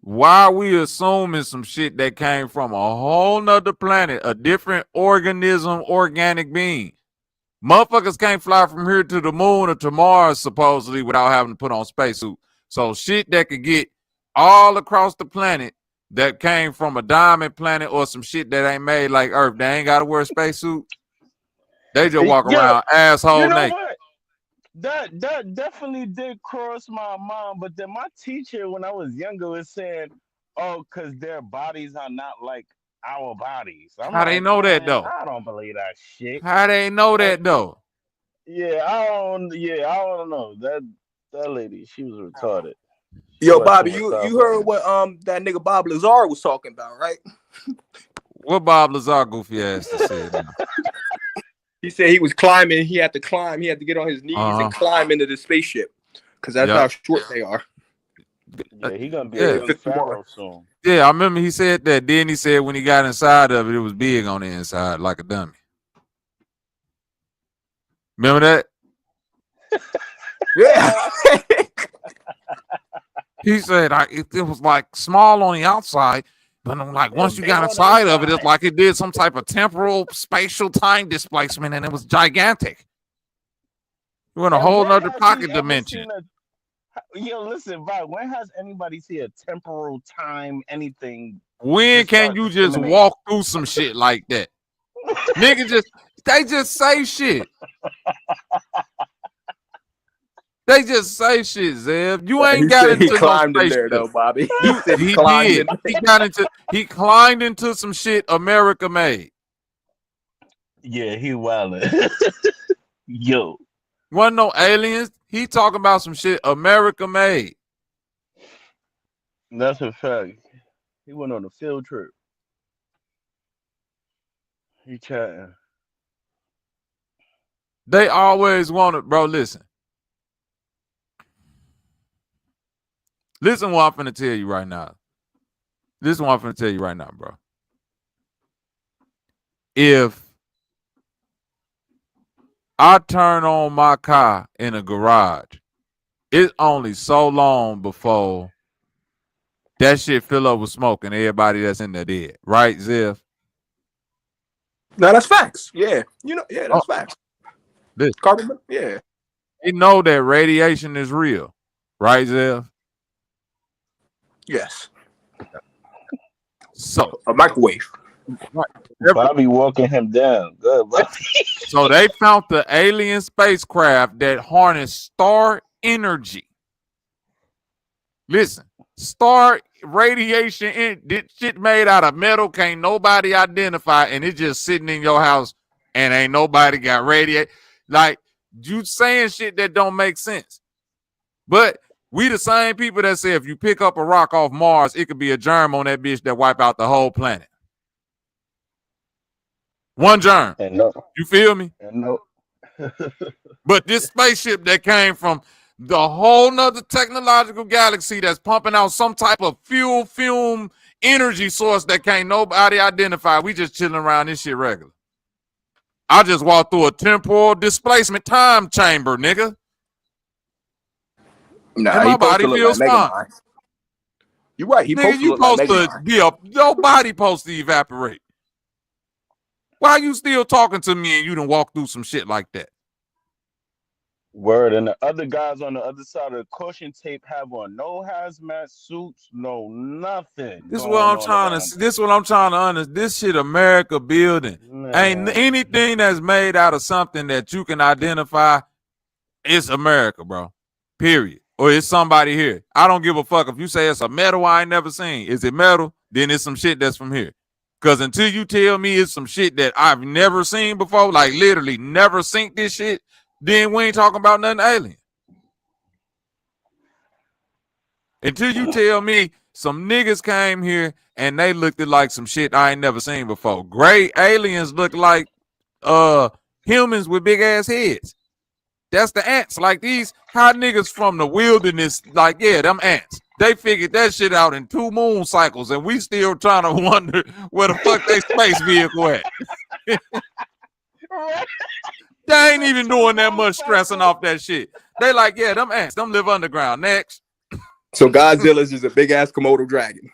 why are we assuming some shit that came from a whole nother planet, a different organism, organic being? Motherfuckers can't fly from here to the moon or to Mars supposedly without having to put on spacesuit. So shit that could get all across the planet that came from a diamond planet or some shit that ain't made like Earth, they ain't got to wear a spacesuit. They just walk Yo, around asshole you know naked. what? That definitely did cross my mind, but then my teacher when I was younger was saying, "Oh, because their bodies are not like our bodies." I'm How they like, know that man, though? I don't believe that shit. How they know Like, that though? I don't know. That lady, she was retarded. She Yo, watched too Bobby, much you sci-fi. heard what that nigga Bob Lazar was talking about, right? What Bob Lazar goofy ass said now? He said he was climbing. He had to climb. He had to get on his knees and Uh-huh. climb into the spaceship because that's Yep. how short they are. Yeah, he gonna be Yeah. a young pharaoh soon. Yeah, I remember he said that. Then he said when he got inside of it, it was big on the inside, like a dummy. Remember that? Yeah. He said it was like small on the outside, but like once you got inside of it, it's like it did some type of temporal spatial time displacement, and it was gigantic. We're in a And whole when nother has pocket he ever dimension. seen Yo, listen, Bob, when has anybody seen a temporal time anything? When Just can start you just discriminating? walk through some shit like that? Nigga they just say shit. They just say shit, Zev. You ain't He got said he into no climbed in there spaceship. though, Bobby. He said he He climbed did. in. He climbed into some shit America made. Yeah, he wildin'. Yo. Wasn't no aliens. He talking about some shit America made. That's a fact. He went on a field trip. He chatting. They always wanted, bro. Listen. Listen what I'm finna tell you right now. Listen what I'm finna tell you right now, bro. If I turn on my car in a garage, it's only so long before that shit fill up with smoke and everybody that's in there dead. Right, Ziv? No, that's facts. Yeah. You know, yeah, that's facts. Listen. Carbon, yeah. They know that radiation is real. Right, Ziv? Yes. So a microwave. Bobby walking him down. Good, Bobby. So they found the alien spacecraft that harnessed star energy. Listen, star radiation, this shit made out of metal, can't nobody identify, and it's just sitting in your house and ain't nobody got radiate. Like, you saying shit that don't make sense. But we the same people that say if you pick up a rock off Mars, it could be a germ on that bitch that wipe out the whole planet. One germ. And no. You feel me? And no. But this spaceship that came from the whole nother technological galaxy that's pumping out some type of fume energy source that can't nobody identify. We just chilling around this shit regular. I just walked through a temporal displacement time chamber, nigga. Nah, and my body feels fine. You're right. He Nigga, you supposed to be your body supposed to evaporate. Why you still talking to me and you done walk through some shit like that? Word, and the other guys on the other side of the caution tape have on no hazmat suits, no nothing. This is what I'm trying to. This is what I'm trying to understand. This shit, America building. Ain't anything that's made out of something that you can identify. It's America, bro. Period. Or it's somebody here. I don't give a fuck if you say it's a metal I ain't never seen. Is it metal? Then it's some shit that's from here. Because until you tell me it's some shit that I've never seen before, like literally never seen this shit, then we ain't talking about nothing alien. Until you tell me some niggas came here and they looked at like some shit I ain't never seen before. Gray aliens look like humans with big ass heads. That's the ants. Like these hot niggas from the wilderness, like, yeah, them ants. They figured that shit out in 2 moon cycles, and we still trying to wonder where the fuck they space vehicle at. They ain't even doing that much stressing off that shit. They like, yeah, them ants, them live underground. Next. So Godzilla's is a big ass Komodo dragon.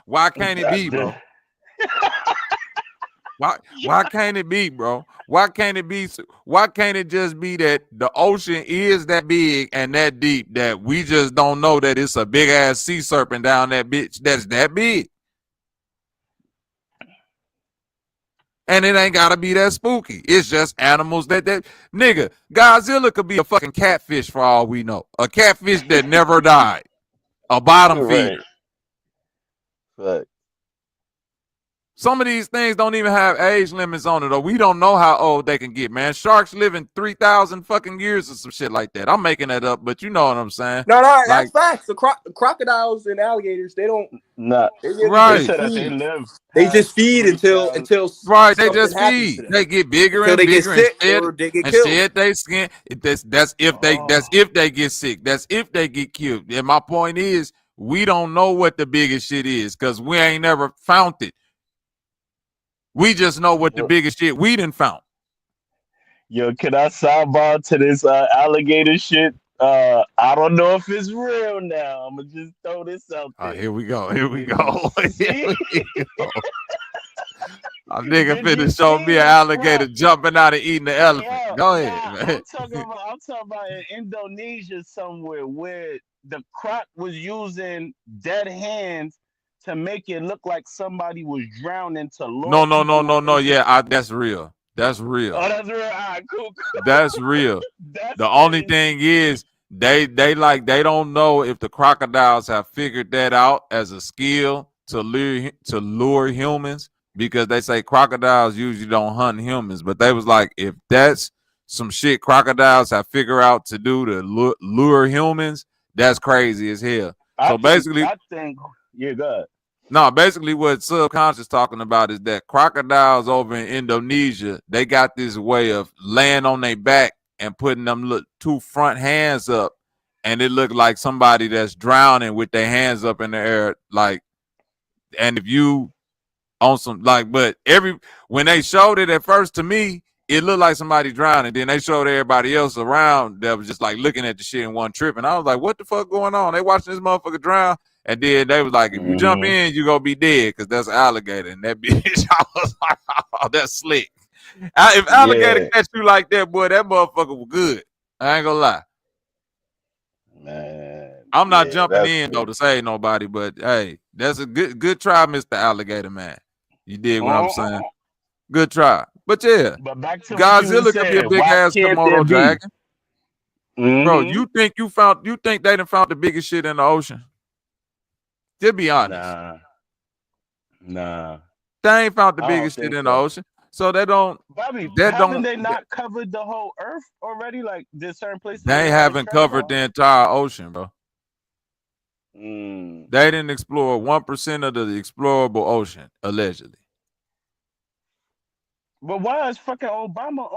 Why can't it be, bro? Why can't it be, bro? Why can't it be? Why can't it just be that the ocean is that big and that deep that we just don't know that it's a big ass sea serpent down that bitch that's that big? And it ain't gotta be that spooky. It's just animals that nigga, Godzilla could be a fucking catfish for all we know. A catfish that never died. A bottom feeder. Right. Some of these things don't even have age limits on it, or we don't know how old they can get, man. Sharks live in 3,000 fucking years or some shit like that. I'm making that up, but you know what I'm saying. No, that's facts. The crocodiles and alligators, they don't. Nah, right. They live. They just feed until right. They just feed. They get bigger and bigger and shed their skin. That's if they get sick. That's if they get killed. And my point is, we don't know what the biggest shit is because we ain't never found it. We just know what the biggest shit we done found. Yo, can I sidebar to this alligator shit? I don't know if it's real now. I'm gonna just throw this out there. Here we go. Here we go. Here we go. A nigga finna show me an alligator jumping out and eating the elephant. Go ahead, man. I'm talking about in Indonesia somewhere where the croc was using dead hands to make it look like somebody was drowning to lure No. Yeah, that's real. That's real. Oh, that's real. All right, cool. That's real. That's the only thing is they don't know if the crocodiles have figured that out as a skill to lure humans, because they say crocodiles usually don't hunt humans, but they was like, if that's some shit crocodiles have figured out to do to lure humans, that's crazy as hell. I think you're good. No, basically what Subconscious talking about is that crocodiles over in Indonesia, they got this way of laying on their back and putting them 2 front hands up, and it looked like somebody that's drowning with their hands up in the air, like. And if you on some but when they showed it at first, to me, it looked like somebody drowning. Then they showed everybody else around that was just like looking at the shit and one tripping. I was like, what the fuck going on? They watching this motherfucker drown. And then they was like, if you jump in, you gonna be dead because that's an alligator. And that bitch, I was like, oh, that's slick. If alligator catch you like that, boy, that motherfucker was good. I ain't gonna lie. Man, I'm not Yeah, jumping that's in though crazy. to save nobody, but hey, that's a good try, Mr. Alligator Man. You did what I'm saying. Good try. But yeah, But back to what you were Godzilla could be a saying. big Why ass can't there Komodo be? dragon. Bro, Mm-hmm. you think they done found the biggest shit in the ocean? Just be honest. Nah. They ain't found the I don't biggest shit think in the so. ocean. So they don't Bobby, that haven't don't they not covered the whole Earth already? Like, there's certain places they they haven't haven't treaded covered on. the entire ocean, bro. Mm. They didn't explore 1% of the explorable ocean, allegedly. But why is fucking Obama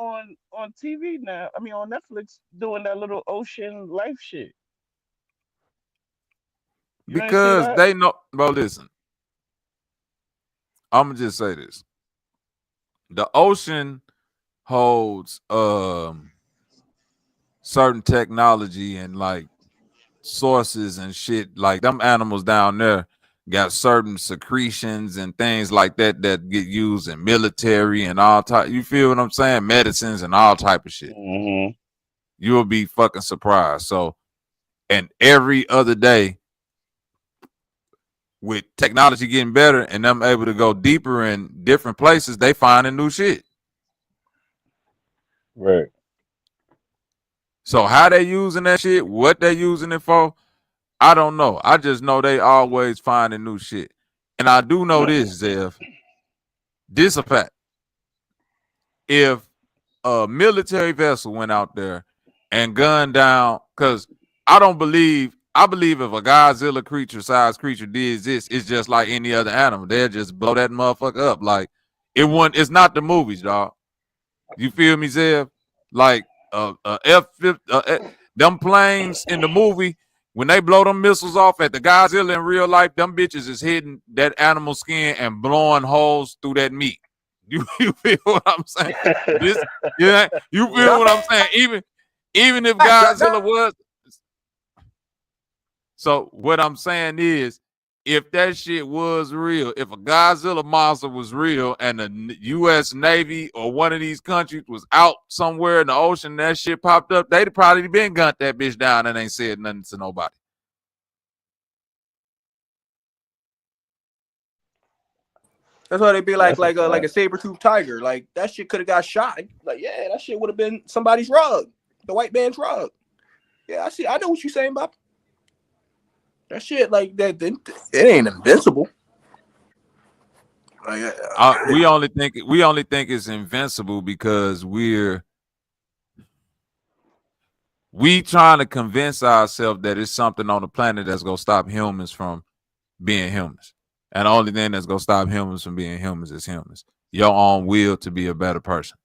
on TV now? I mean, on Netflix doing that little ocean life shit. You ain't see Because that? they know, bro, listen. I'm gonna just say this. The ocean holds certain technology and like sources and shit. Like them animals down there got certain secretions and things like that that get used in military and all type. You feel what I'm saying? Medicines and all type of shit. Mm-hmm. You'll be fucking surprised. So, and every other day, with technology getting better and them able to go deeper in different places, they finding new shit. Right. So how they using that shit, what they using it for, I don't know. I just know they always finding new shit. And I do know this, Zev. This a fact. If a military vessel went out there and gunned down, because I believe if a Godzilla size creature did exist, it's just like any other animal. They'll just blow that motherfucker up. Like it's not the movies, dog. You feel me, Zev? Like them planes in the movie, when they blow them missiles off at the Godzilla in real life, them bitches is hitting that animal skin and blowing holes through that meat. You feel what I'm saying? You feel what I'm saying? Even if Godzilla was. So what I'm saying is, if that shit was real, if a Godzilla monster was real and the U.S. Navy or one of these countries was out somewhere in the ocean and that shit popped up, they'd probably been gunned that bitch down and ain't said nothing to nobody. That's why they be like That's a like a fact. saber-toothed tiger. Like that shit could have got shot. Like, yeah, that shit would have been somebody's rug, the white man's rug. Yeah, I see. I know what you're saying, Bob. That shit, like that, it ain't invincible. Like, we only think it's invincible because we trying to convince ourselves that it's something on the planet that's gonna stop humans from being humans. And the only thing that's gonna stop humans from being humans is humans. Your own will to be a better person.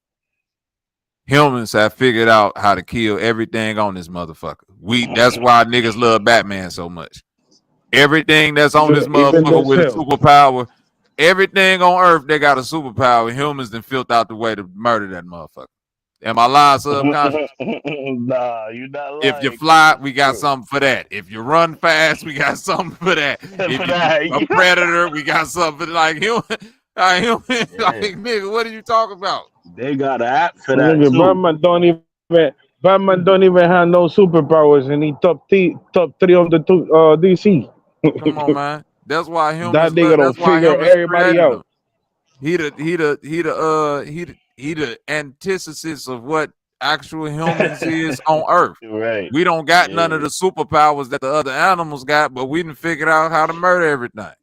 Humans have figured out how to kill everything on this motherfucker. That's why niggas love Batman so much. Everything that's on this Even motherfucker with a themselves. superpower, everything on Earth, they got a superpower. Humans then filth out the way to murder that motherfucker. Am I lying, subconscious? Nah, you're not If you lying. fly, It's we got true. something for that. If you run fast, we got something for that. If For you that, a predator, we got something for like human. Like yeah. nigga, what are you talking about? They got an app for that Nigga, too. Batman don't even have no superpowers, and he top three on the DC. Come on, man. That's why That humans nigga love. don't That's why figure humans everybody created them. out. He the antithesis of what actual humans is on Earth. Right. We don't got none Yeah. of the superpowers that the other animals got, but we done figured out how to murder everything.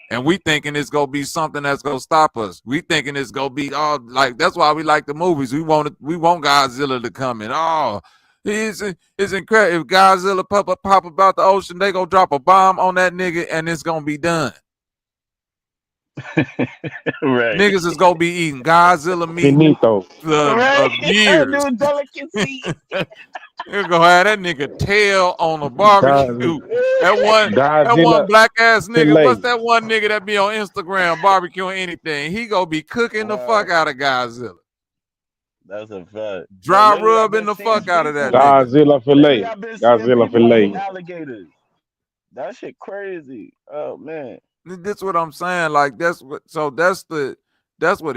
And we thinking it's gonna be something that's gonna stop us. We thinking it's gonna be all like that's why we like the movies. We want Godzilla to come in. Oh, it's incredible. If Godzilla pop about the ocean, they gonna drop a bomb on that nigga and it's gonna be done. Right. Niggas is gonna be eating Godzilla meat Finito. for Right. years. New delicacy. You're gonna have that nigga tail on a barbecue. That one Godzilla black ass nigga. What's fillet. that one nigga that be on Instagram barbecuing anything? He gonna be cooking the fuck out of Godzilla. That's a fact. Dry Lately, I've rubbing been the seeing fuck out of that people. nigga. Godzilla Lately, fillet. I've been seeing Godzilla people eating fillet. alligators. That shit crazy. Oh man. That's what I'm saying. Like that's what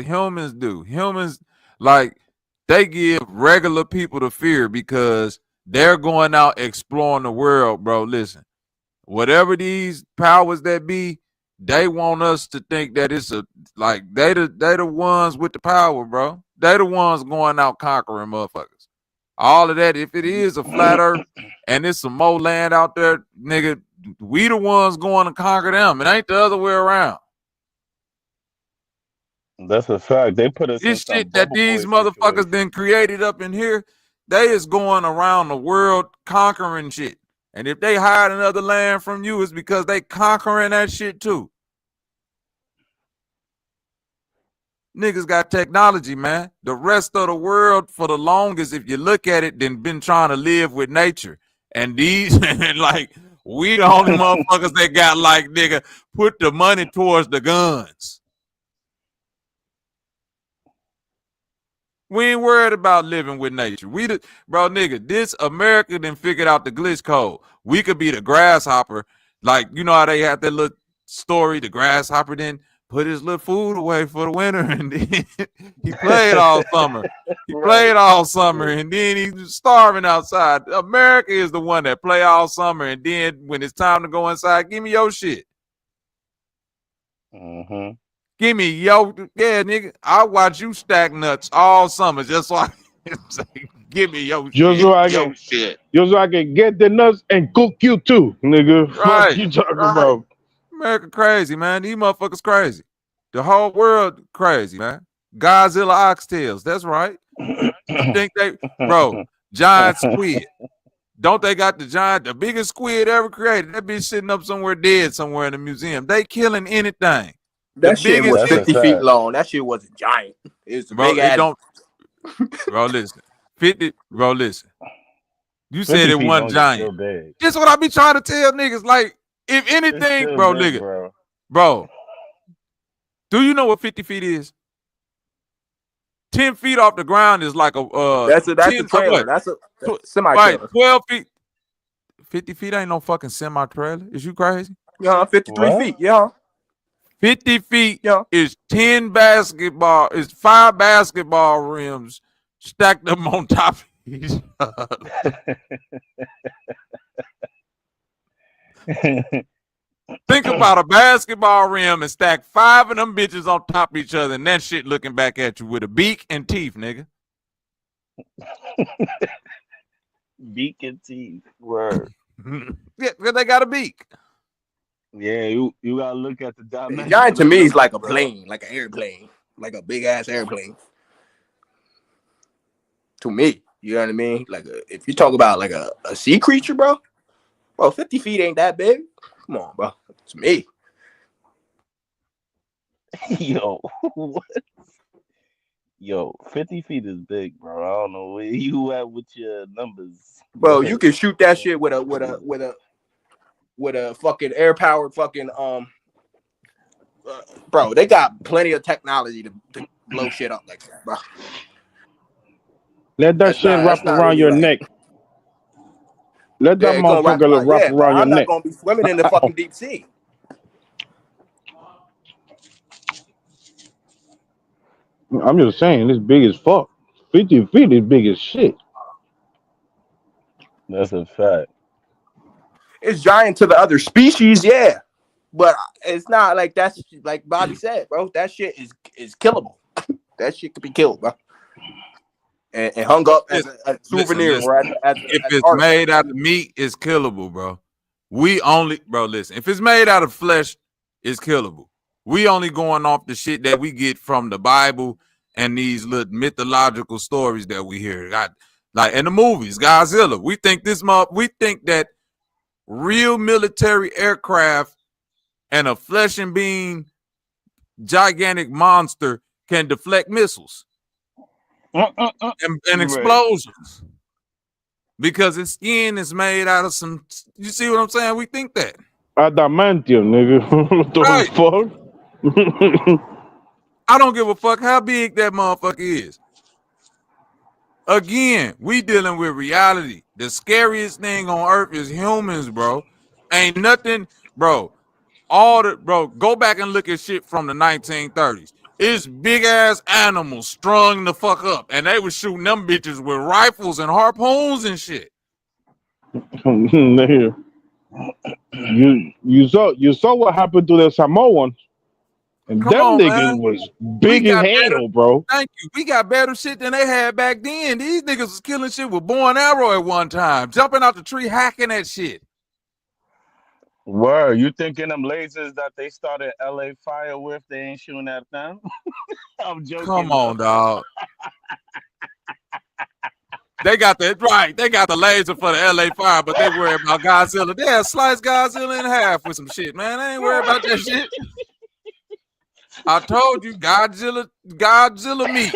humans do. Humans like they give regular people the fear because They're going out exploring the world, bro. Listen, whatever these powers that be, they want us to think that it's a like they the ones with the power, bro. They the ones going out conquering motherfuckers. All of that, if it is a flat earth and it's some more land out there, nigga, we the ones going to conquer them. It ain't the other way around. That's a fact. They put us in This some shit that bubble these boy motherfuckers situation. then created up in here, they is going around the world conquering shit. And if they hide another land from you, it's because they conquering that shit too. Niggas got technology, man. The rest of the world, for the longest, if you look at it, then been trying to live with nature. And these, like, we the only motherfuckers that got, like, nigga, put the money towards the guns. We ain't worried about living with nature. Bro, nigga, this America then figured out the glitch code. We could be the grasshopper. Like, you know how they had that little story, the grasshopper then put his little food away for the winter, and then he played all summer. He played all summer, and then he's starving outside. America is the one that play all summer, and then when it's time to go inside, give me your shit. Mm-hmm. Give me nigga. I'll watch you stack nuts all summer just so I can say, give me your Just shit. so I can, just so I can get the nuts and cook you too, nigga. Right. Fuck you talking about? America crazy, man. These motherfuckers crazy. The whole world crazy, man. Godzilla oxtails. That's right. You think they, bro, giant squid. Don't they got the biggest squid ever created? That bitch sitting up somewhere dead somewhere in the museum. They killing anything. That shit was 50 feet long. That shit wasn't giant. It was a big ass. Bro, listen. 50, bro, listen. You said it wasn't giant. This is what I be trying to tell niggas. Like, if anything, bro, big, nigga. Bro, do you know what 50 feet is? 10 feet off the ground is like a that's a trailer. That's a semi trailer. Right, 12 feet. 50 feet ain't no fucking semi trailer. Is you crazy? Yeah, 53 feet. Yeah. 50 feet is 5 basketball rims stacked up on top of each other. Think about a basketball rim and stack 5 of them bitches on top of each other, and that shit looking back at you with a beak and teeth, nigga. Beak and teeth. Word. Yeah, because they got a beak. Yeah, you gotta look at the dimension. Giant to me is like a plane, like an airplane, like a big ass airplane. To me, you know what I mean? Like if you talk about like a sea creature, bro, 50 feet ain't that big. Come on, bro. It's me. Yo, what? Yo, 50 feet is big, bro. I don't know where you at with your numbers. Bro, you can shoot that shit with a fucking air powered fucking bro. They got plenty of technology to blow shit up like that, bro. Let that shit wrap around your neck. Let that motherfucker wrap around your neck. I'm not gonna be swimming in the fucking deep sea. I'm just saying, it's big as fuck. 50 feet is big as shit. That's a fact. It's giant to the other species, yeah. But it's not like that's like Bobby said, bro. That shit is killable. That shit could be killed, bro. And hung up as a souvenir. Listen. If it's made out of meat, it's killable, bro. Listen. If it's made out of flesh, it's killable. We only going off the shit that we get from the Bible and these little mythological stories that we hear. Like in the movies, Godzilla. We think that real military aircraft and a flesh and bean gigantic monster can deflect missiles and explosions because its skin is made out of some. You see what I'm saying? We think that adamantium, nigga. What the fuck? I don't give a fuck how big that motherfucker is. Again, we dealing with reality. The scariest thing on earth is humans, bro. Ain't nothing, bro. Go back and look at shit from the 1930s. It's big ass animals strung the fuck up, and they was shooting them bitches with rifles and harpoons and shit. Nigga, you saw what happened to the Samoans, and Come them on, niggas man. was We big as got better. hell, bro. Thank you. We got better shit than they had back then. These niggas was killing shit with bow and arrow at one time, jumping out the tree, hacking that shit. Word, you thinking them lasers that they started LA fire with, they ain't shooting at them? I'm joking Come though. on, dog. They got the right. They got the laser for the LA fire, but they worry about Godzilla. They had sliced Godzilla in half with some shit, man. They ain't worried about that shit. I told you, Godzilla meat.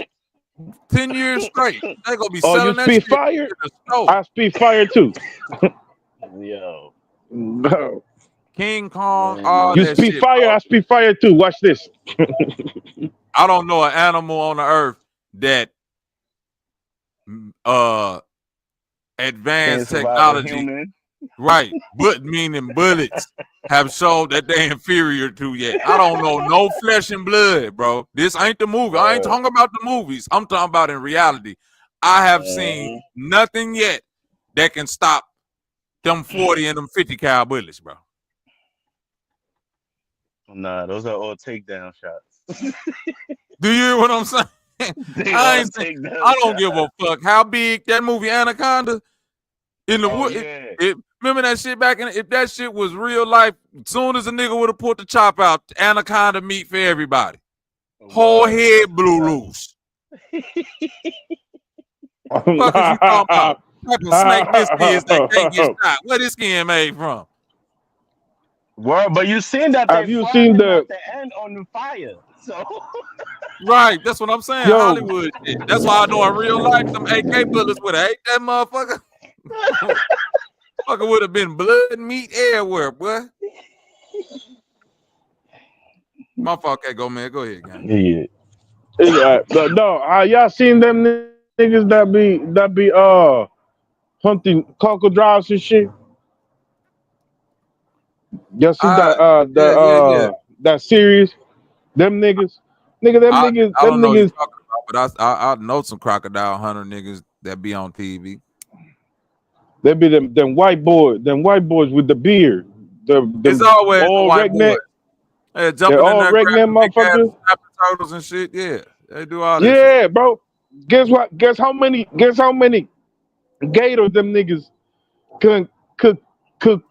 10 years straight. They gonna be Oh, you selling that speak shit in fire? the store. I speak fire too. Yo. No. King Kong, Man, all You that speak shit, fire, bro. I speak fire too. Watch this. I don't know an animal on the earth that can't advanced survive a technology, human. right, but meaning bullets, have showed that they inferior to yet. I don't know no flesh and blood, bro. This ain't the movie. I ain't Word. talking about the movies. I'm talking about in reality. I have seen Mhm. nothing yet that can stop them 40 and them 50 cal bullets, bro. Nah, those are all takedown shots. Do you hear what I'm saying? They I all ain't saying, takedown I don't shots. give a fuck how big that movie Anaconda in the Oh wood. yeah. Remember that shit back in? If that shit was real life, as soon as a nigga would have put the chop out, Anaconda meat for everybody. Whole Word. head That's a blew fact. loose. Fuck is you talking about? What type of snake this is that can't get shot? Where this skin made from? Word, but you seen that they Have you fried seen him at the the end on the fire. So Right, that's what I'm saying. yo? Hollywood shit. That's why I know in real life, them AK bullets would have ate that motherfucker. Fucker would have been blood and meat everywhere, boy. My fault, can't go, man. Go ahead, gang. No, y'all seen them niggas that be hunting crocodiles and shit? Y'all see Yeah. that series? Them niggas, I them don't know what you're niggas, talking about, but I know some crocodile hunter niggas that be on TV. they be them white boys with the beard, It's them always the all white boys. redneck, They they jumping in all there, redneck grabbing big ass motherfuckers. snapping turtles and shit. Yeah, they do all that shit. Yeah, bro. Guess what? Guess how many gators them niggas could could could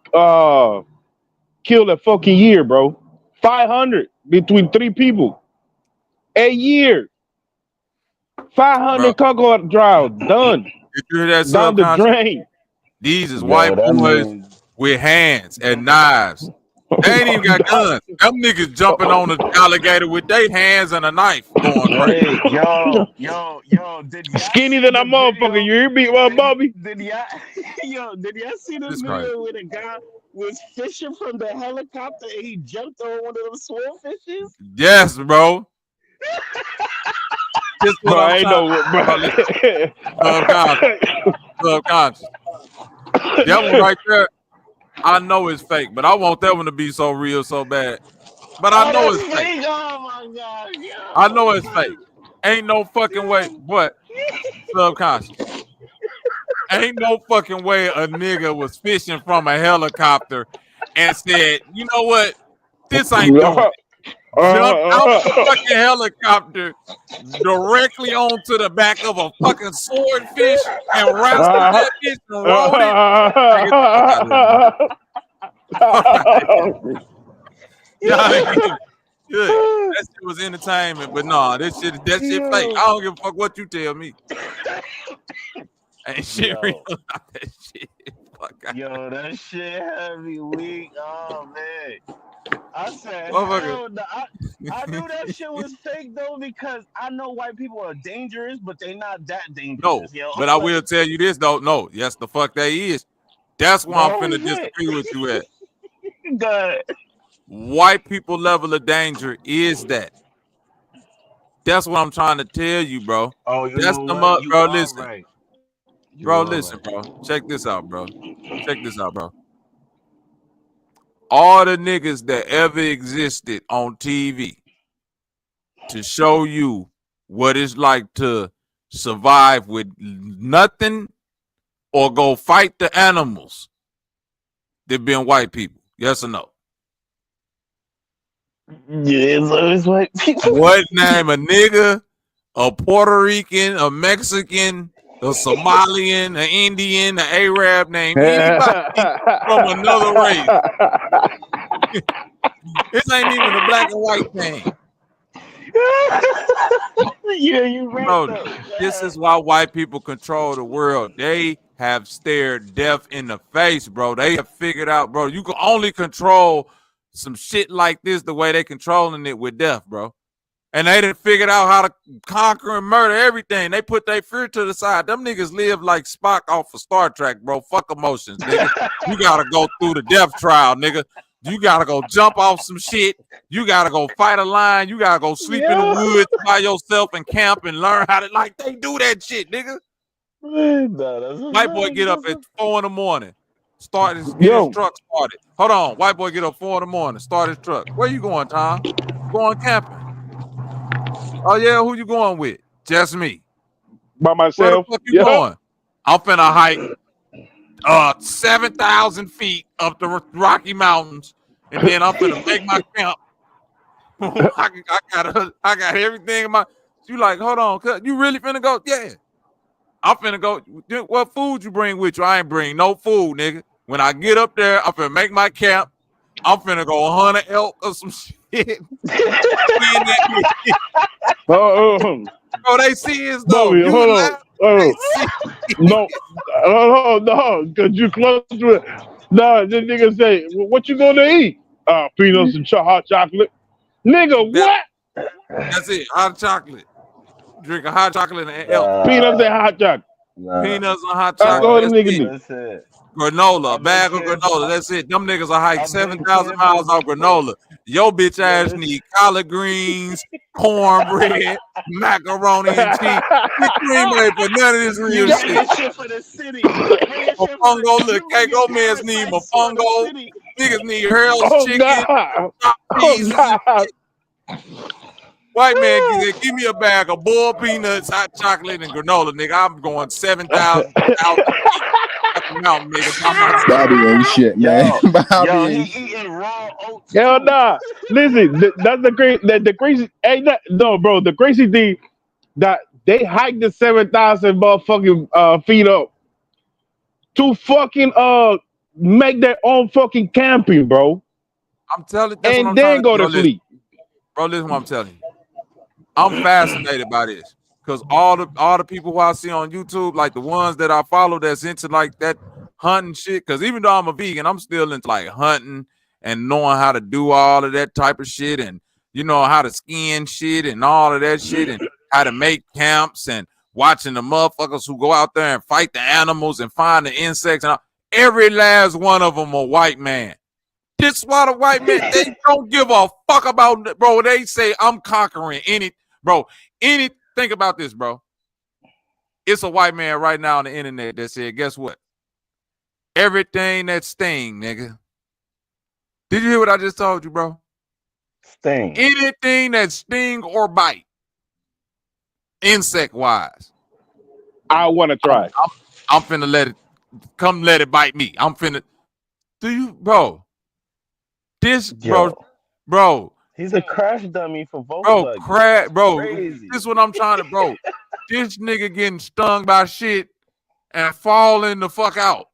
kill a fucking year, bro? 500 between 3 people a year. Bro, 500 crocodiles done did you hear that down the subconscious? drain. These is yo, white that boys means with hands and knives. They ain't even got guns. Them niggas jumping on the alligator with their hands and a knife going crazy. hey, yo, did y'all Skinny see than a the motherfucker. video? You hear me, Bobby? Did y'all did y'all see the This crazy. video where the guy was fishing from the helicopter and he jumped on one of them swordfishes? Yes, bro. This is what Bro, I'm I ain't trying. know, bro. Bro, listen. Subconscious. That one right there, I know it's fake, but I want that one to be so real so bad. But I Oh, know that's it's fake. fake! Oh my god, I yo, know it's fake. Ain't no fucking way, but subconscious. Ain't no fucking way a nigga was fishing from a helicopter and said, you know what? This ain't doing it. Jumped out the fucking helicopter directly onto the back of a fucking swordfish and wrestled that bitch and rode it. Man, get the fuck out of here, man. Fuck out of here. Y'all ain't even good. That shit was entertainment, but nah, that shit fake. I yo, don't give a fuck what you tell me. Ain't shit real yo, about that shit. Fuck out. yo, that shit had me weak. Oh man. I said, Motherfucker. hell no. I knew that shit was fake though because I know white people are dangerous, but they not that No, dangerous, yo. but I will Like, tell you this though. No, yes, the fuck they is. That's why I'm no finna shit. disagree with you at. Good. White people level of danger is that. That's what I'm trying to tell you, bro. Oh, you That's know the what? You bro. are Listen, right. You bro. are Listen, right. bro. Check this out, bro. Check this out, bro. All the niggas that ever existed on TV to show you what it's like to survive with nothing or go fight the animals than being white people? Yes or no? Yeah, it's always white people. What name a nigga, a Puerto Rican, a Mexican, a Somalian, an Indian, an Arab, name anybody from another race? This ain't even a black and white thing. Yeah, you right Bro, though. this is why white people control the world. They have stared death in the face, bro. They have figured out, bro, you can only control some shit like this the way they controlling it with death, bro. And they done figured out how to conquer and murder everything. They put their fear to the side. Them niggas live like Spock off of Star Trek, bro. Fuck emotions, nigga. You gotta go through the death trial, nigga. You gotta go jump off some shit. You gotta go fight a lion. You gotta go sleep in the woods by yourself and camp and learn how to, like, they do that shit, nigga. White boy get up at 4 in the morning. Get his truck started. Hold on. White boy get up 4 in the morning. Start his truck. Where you going, Tom? Going camping. Oh, yeah, who you going with? Just me. By myself. Where the fuck you going? I'm finna hike 7,000 feet up the Rocky Mountains, and then I'm finna make my camp. I got everything in my. You like, hold on, you really finna go? Yeah. I'm finna go. What food you bring with you? I ain't bring no food, nigga. When I get up there, I'm finna make my camp. I'm finna go hunt an elk or some shit. Oh, they see us though. Bobby, You hold laugh, on. No, because you close to it. No, this nigga say, what you gonna eat? Peanuts and hot chocolate. Nigga, what? That's it. Hot chocolate. Drink a hot chocolate and elk. Peanuts and hot chocolate. Peanuts and hot That's all chocolate. the nigga need. Granola, a bag of granola. That's it. Them niggas will hike 7,000 miles off granola. Your bitch ass need collard greens, cornbread, macaroni and cheese. You ain't ready for none of this real shit. Shit for the city. Mofongo, look, Keiko Men's need mofongo. Niggas need Harold's chicken. God. White man, give me a bag of boiled peanuts, hot chocolate, and granola, nigga. I'm going 7,000 mountain, nigga. Bobby ain't shit, man. Bobby ain't he eating raw oats. Hell nah. Listen, that's the crazy. Hey, no, bro. The crazy thing that they hiked the 7,000 motherfucking feet up to fucking make their own fucking camping, bro. I'm telling you, that's and what I'm then trying go to sleep. Bro, listen what I'm telling you. I'm fascinated by this because all the people who I see on YouTube, like the ones that I follow that's into like that hunting shit, because even though I'm a vegan, I'm still into like hunting and knowing how to do all of that type of shit, and you know how to skin shit and all of that shit, and how to make camps, and watching the motherfuckers who go out there and fight the animals and find the insects, and all. Every last one of them a white man. This why the white man, they don't give a fuck about, bro. They say I'm conquering any, bro. Think about this, bro. It's a white man right now on the internet that said, guess what? Everything that sting, nigga. Did you hear what I just told you, bro? Sting. Anything that sting or bite, insect-wise. I want to try. I'm finna let it bite me. I'm finna, bro? This, bro. He's a crash dummy for Volkswagen. Bro. This is what I'm trying to, bro. This nigga getting stung by shit and falling the fuck out.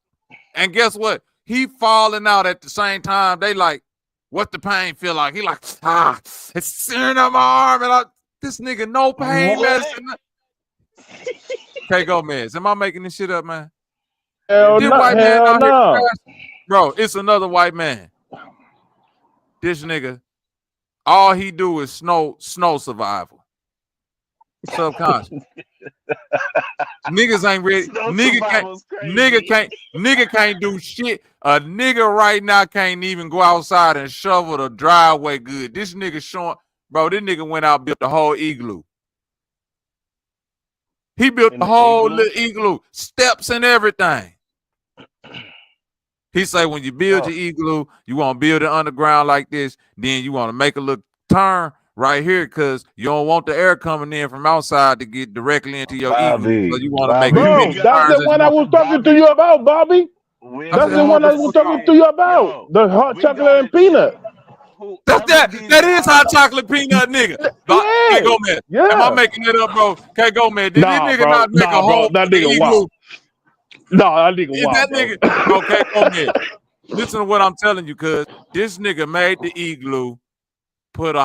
And guess what? He falling out at the same time. They like, what the pain feel like? He like, it's searing up my arm. And this nigga no pain medicine. Okay, go, man. Am I making this shit up, man? Hell no. Bro, it's another white man. This nigga, all he do is snow survival. Subconscious. Niggas ain't ready. Nigga can't do shit. A nigga right now can't even go outside and shovel the driveway good. This nigga showing, bro, this nigga went out and built the whole igloo. He built the whole little igloo, steps and everything. He say when you build your igloo, you want to build it underground like this, then you want to make a little turn. right here because you don't want the air coming in from outside to get directly into your igloo. So Bobby, you want to make as Bobby, we Bro, many got that's turns the as one you I want. was talking to Bobby. you about, Bobby. We I That's said, the got one to I was talking motherfucker. to you about. yo. The hot We chocolate gotta and peanut. That's whoever that. these That is hot guys. chocolate peanut nigga. But K Yeah, Gomez. Am I yeah. making it up, bro? K Gomez. Did this Nah, nigga bro. not make a Nah, bro. hole That for the nigga igloo? wild. Nah, that nigga Is wild, that bro. nigga? Okay, Gomez. Listen to what I'm telling you, cuz this nigga made the igloo, put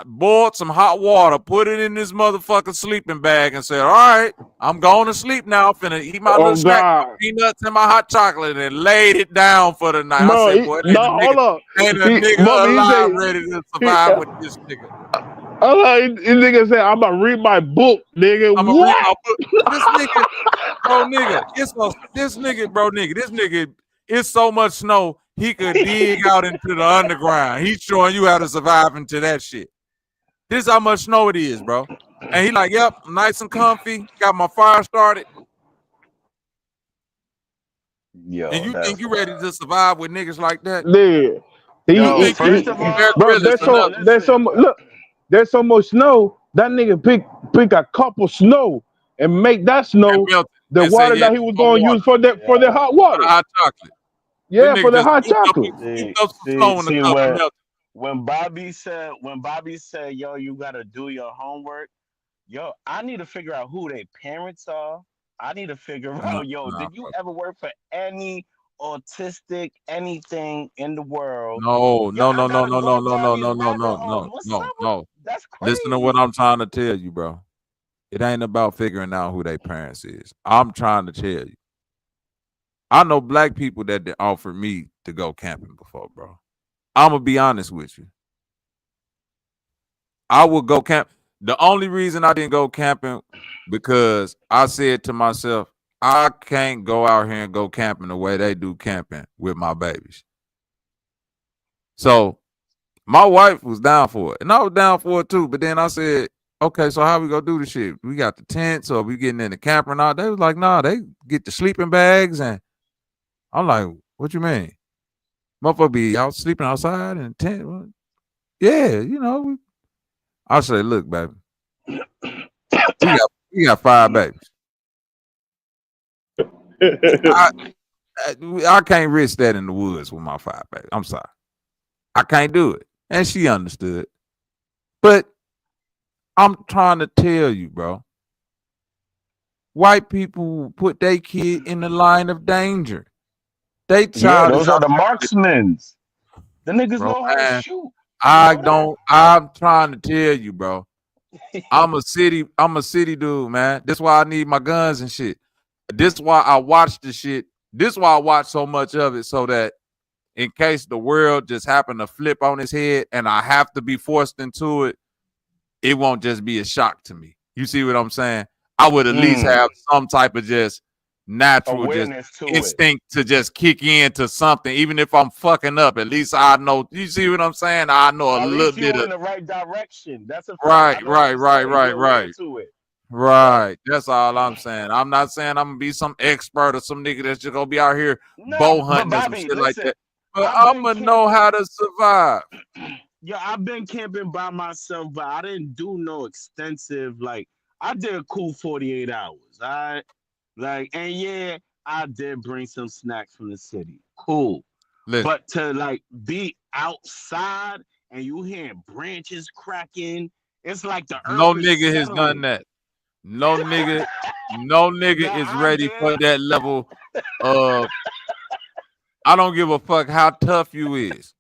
boiled some hot water, put it in this motherfucking sleeping bag, and said, "All right, I'm going to sleep now. Finna eat my little Oh snack, my God, peanuts and my hot chocolate," and laid it down for the night. I bro. said, "Boy, it No, hold up. ain't a nigga Bobby, he alive say, ready to he, survive with this nigga. hold up. He nigga said, "I'm gonna read my book, nigga." I'm gonna read What? my book." This nigga, bro, nigga, this nigga, bro, nigga, this nigga, it's so much snow he could dig out into the underground. He's showing you how to survive into that shit. This is how much snow it is, bro. And he like, yep, nice and comfy. Got my fire started. And Yo, you think that's you ready wild. to survive with niggas like that? Nigga. You Yo, think you first of Bear all, Bro, Grylls or nothing? there's so listen. look, there's so much snow. That nigga pick a cup of snow and make that And snow melt the it and say, water yeah, that he this was my going to water use for the Yo, hot for the water. hot chocolate. This Yeah, for nigga the just hot chocolate. scooped see, up some see, snow in the see cup and when melted. when Bobby said, yo, you gotta do your homework. Yo, I need to figure out who their parents are. I need to figure Nah, out, yo, nah, did you bro. ever work for any autistic anything in the world? No, Yo, no, I no, no, gotta no, go no, no, down no, these no, no, rabbit no, holes. no, What's no, up with no. that's Listen to what crazy. I'm trying to tell you, bro. It ain't about figuring out who their parents is. I'm trying to tell you. I know black people that offered me to go camping before, bro. I'm gonna be honest with you. I would go camp. The only reason I didn't go camping because I said to myself, I can't go out here and go camping the way they do camping with my babies. So my wife was down for it, and I was down for it too. But then I said, okay, so how we gonna do the shit? We got the tents, or we getting in the camper and all? They was like, nah, they get the sleeping bags, and I'm like, what you mean? Motherfucker be out sleeping outside in a tent? Well, yeah, I say, look, baby, we got 5 babies. I, I can't risk that in the woods with my 5 babies. I'm sorry, I can't do it, and she understood. But I'm trying to tell you, bro. White people put their kid in the line of danger. They Yeah, child is those are out the there, marksmen. The niggas bro. know how to Man, shoot. You I know that? don't. I'm trying to tell you, bro. I'm a city dude, man. That's why I need my guns and shit. This why I watch the shit. This why I watch so much of it, so that in case the world just happened to flip on its head and I have to be forced into it, it won't just be a shock to me. You see what I'm saying? I would at least Mm, have some type of just natural just awareness to it. instinct to just kick into something, even if I'm fucking up. At least I know. You see what I'm saying? I know a At little least bit you of in the right direction. That's a fact. right, I know what right, you're right, saying. right, You're aware right. to it. Yep. Right. That's all I'm saying. I'm not saying I'm gonna be some expert or some nigga that's just gonna be out here Nah, bow but hunting or some Bobby, shit like listen, that. But I've I'm been gonna know camping. how to survive. Yeah, I've been camping by myself, but I didn't do no extensive. Like, I did a cool 48 hours. All right. Like, and yeah, I did bring some snacks from the city. Cool. Listen, But to like be outside and you hearing branches cracking, it's like the no earth is nigga has done settling. that. No nigga, no nigga Now is I ready did. for that level of I don't give a fuck how tough you is.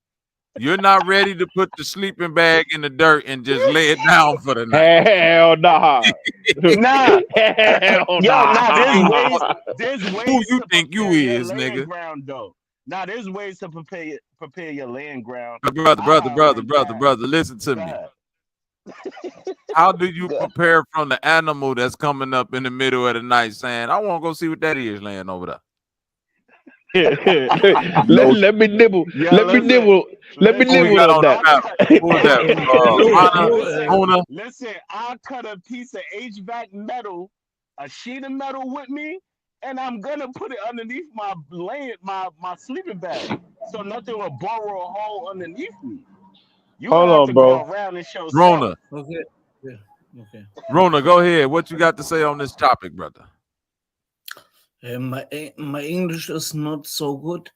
You're not ready to put the sleeping bag in the dirt and just lay it down for the night. Hell nah. Nah, Hell yo, nah. I There's mean, nah. ways. There's who ways you to think you prepare your is, land nigga? ground, though. Now, there's ways to prepare your land ground. Brother, I brother, brother, already brother, passed. brother, listen to Go me. ahead. How do you Go ahead. prepare from the animal that's coming up in the middle of the night saying, I want to go see what that is laying over there? let, No, let me nibble. Yo, Let me listen, nibble. Let me Who we listen. got nibble on on the I that. map? cut. Who was that? Hunter? Listen, Huna? listen. I cut a piece of HVAC metal, a sheet of metal with me, and I'm gonna put it underneath my my sleeping bag, so nothing will burrow a hole underneath me. You Hold have on, to go bro. around and show self. Rona, Okay. Yeah. Okay. Rona, go ahead. What you got to say on this topic, brother? My English is not so good.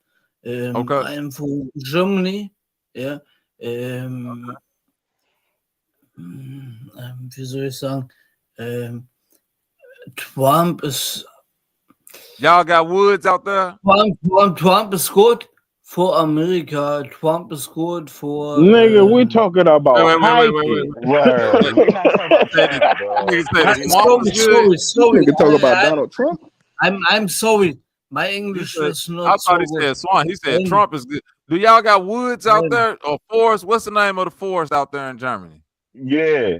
Okay. I am from Germany. Ja. Wie soll ich sagen? Trump is. Y'all got woods out there? Trump is good for America. Trump is good for. Nigga, we talking about hiking. Word. We're not talking about Trump, bro. Nigga said the swamp is good. Sorry. Nigga talk about Donald Trump. I'm sorry. My He English said, is I not thought so he good. said swamp. He said Um, Trump is good. Do y'all got woods out um, there or forest? What's the name of the forest out there in Germany? Yeah.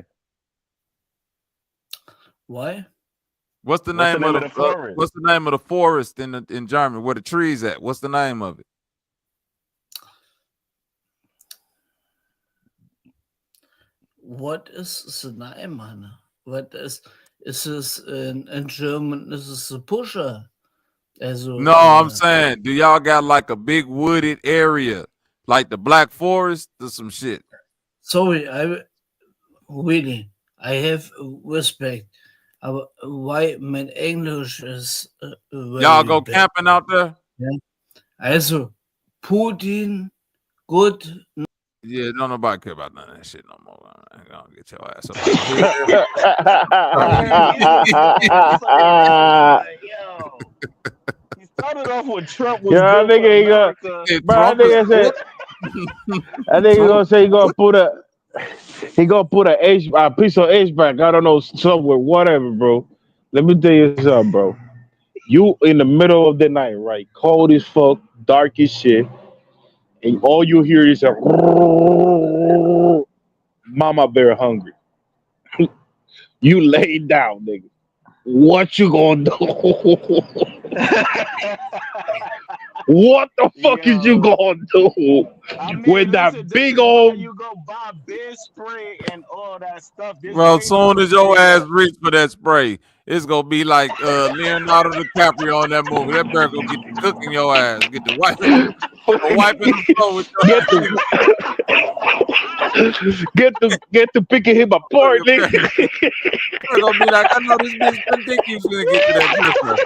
Why? What's the name of the forest? what's the name of the forest in Germany? Where the trees at? What's the name of it? What is the name, man? What is this in German? Is this a pusher? No, I'm saying, do y'all got like a big wooded area, like the Black Forest or some shit? Sorry, I have respect. Why my English is Y'all very go bad. camping out there? Yeah. Also, Putin, good. Yeah, don't nobody care about none of that shit no more. I ain't gonna get your ass up out of here. He started off with Trump was Yeah, good for nigga, he got, America. Hey, bro. Trump That is nigga said, that nigga gonna say he gonna put a piece of H back. I don't know, somewhere, whatever, bro. Let me tell you something, bro. You in the middle of the night, right? Cold as fuck, dark as shit, and all you hear is a mama bear hungry. You lay down, nigga. What you gonna do? What the fuck is you gonna do with that big old? You go buy bear spray and all that stuff. This Bro, rain soon as gonna your clear ass up. reach for that spray, it's gonna be like Leonardo DiCaprio on that movie. That bear gonna get to cooking your ass, get to wiping the floor with your Get to picking him apart, nigga. They're gonna be like, I know this bitch didn't think you was gonna get to that pistol.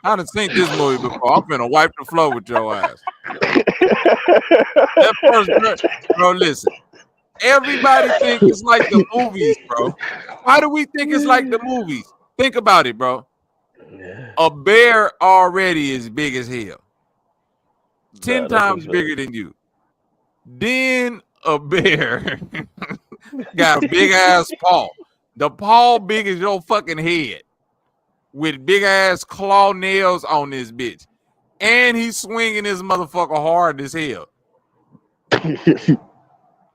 I done seen this movie before. I'm finna wipe the floor with your ass. That first, bro, listen. Everybody think it's like the movies, bro. Why do we think it's like the movies? Think about it, bro. A bear already is big as hell. 10 times bigger than you. Then a bear got a big ass paw. The paw big as your fucking head. With big ass claw nails on this bitch. And he's swinging this motherfucker hard as hell.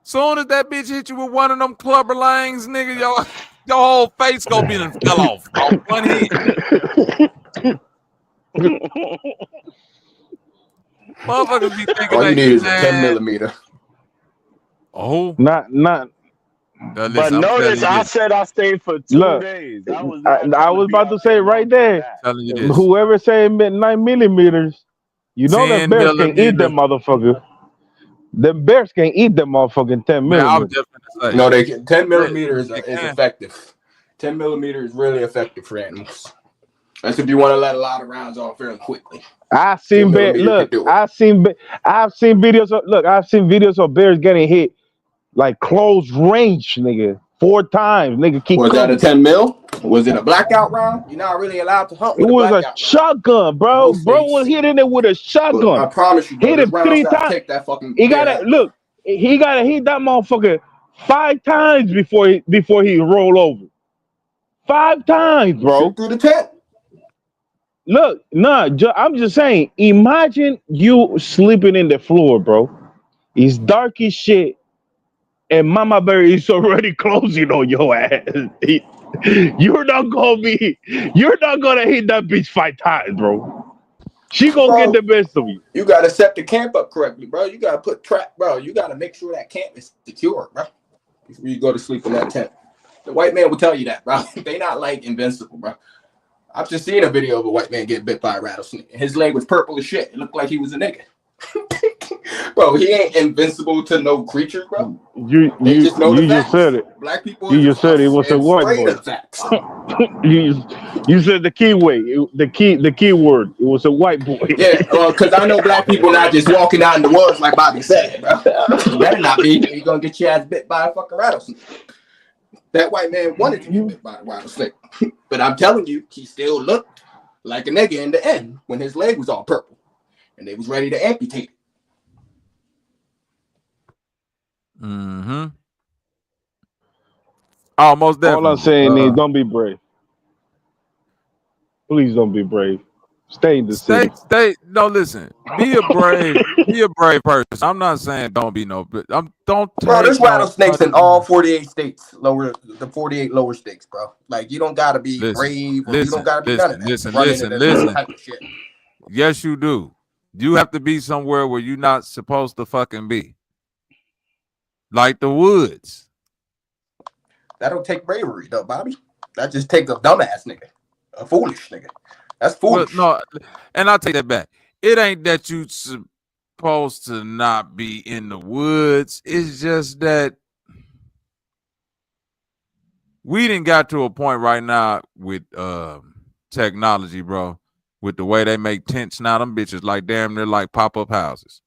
Soon as that bitch hit you with one of them clubber langs, nigga, your whole face gonna be done fell off one hit. Motherfuckers be thinking All you like, need is a 10 man. millimeter. Oh. Not. But listen, notice I said I stayed for 2 Look, days. I was I was about to say right there. Telling you this. Whoever say 9 millimeters, you know that 10 bears can't eat them millimeters. motherfucker. The bears can't eat them motherfucking 10 Man, I was millimeters. just gonna say. No, they can. 10 millimeters They is can. effective. 10 millimeters is really effective for animals. That's if you want to let a lot of rounds off very quickly. I've seen bears. Look, I've seen videos. I've seen videos of bears getting hit like close range, nigga, 4 times. Nigga, keep Was coming. that a 10 mil? Was it a blackout round? You're not really allowed to hunt It with a was a blackout shotgun, bro. Bro was hitting it with a shotgun. I promise you, bro, Hit this him round's 3 not times. take that fucking He bear gotta out. look. He gotta hit that motherfucker 5 times before he roll over. 5 times, bro. Shoot through the tent. Look, I'm just saying. Imagine you sleeping in the floor, bro. It's dark as shit, and Mama Bear is already closing on your ass. You're not gonna hit that bitch 5 times, bro. She gonna get the best of you. You gotta set the camp up correctly, bro. You gotta put trap, bro. You gotta make sure that camp is secure, bro. Before you go to sleep in that tent. The white man will tell you that, bro. They not like invincible, bro. I've just seen a video of a white man get bit by a rattlesnake. His leg was purple as shit. It looked like he was a nigga. Bro, he ain't invincible to no creature, bro. You They just know the just facts. said it. Black people You are just said it was a white afraid boy. of facts. you said the key way, the key word. It was a white boy. Yeah, because I know black people not just walking out in the woods like Bobby said, bro. You better not be. You're gonna get your ass bit by a fucking rattlesnake. That white man wanted to get bit by a rattlesnake, but I'm telling you, he still looked like a nigga in the end when his leg was all purple and they was ready to amputate it. Mm-hmm. Almost definitely. All I'm saying is, don't be brave. Please don't be brave. Stay in the city. No, listen. Be a brave person. I'm not saying don't be no. Don't Bro, take there's no rattlesnakes in all punishment. 48 states, the 48 lower states, bro. Like you don't gotta be brave or you don't gotta be none of that. Run into this type of shit. Yes, you do. You have to be somewhere where you're not supposed to fucking be. Like the woods. That don't take bravery though, Bobby. That just take a dumbass nigga. A foolish nigga. That's foolish. Well, no, and I'll take that back. It ain't that you supposed to not be in the woods. It's just that we didn't got to a point right now with technology, bro. With the way they make tents now, them bitches like damn near like pop-up houses.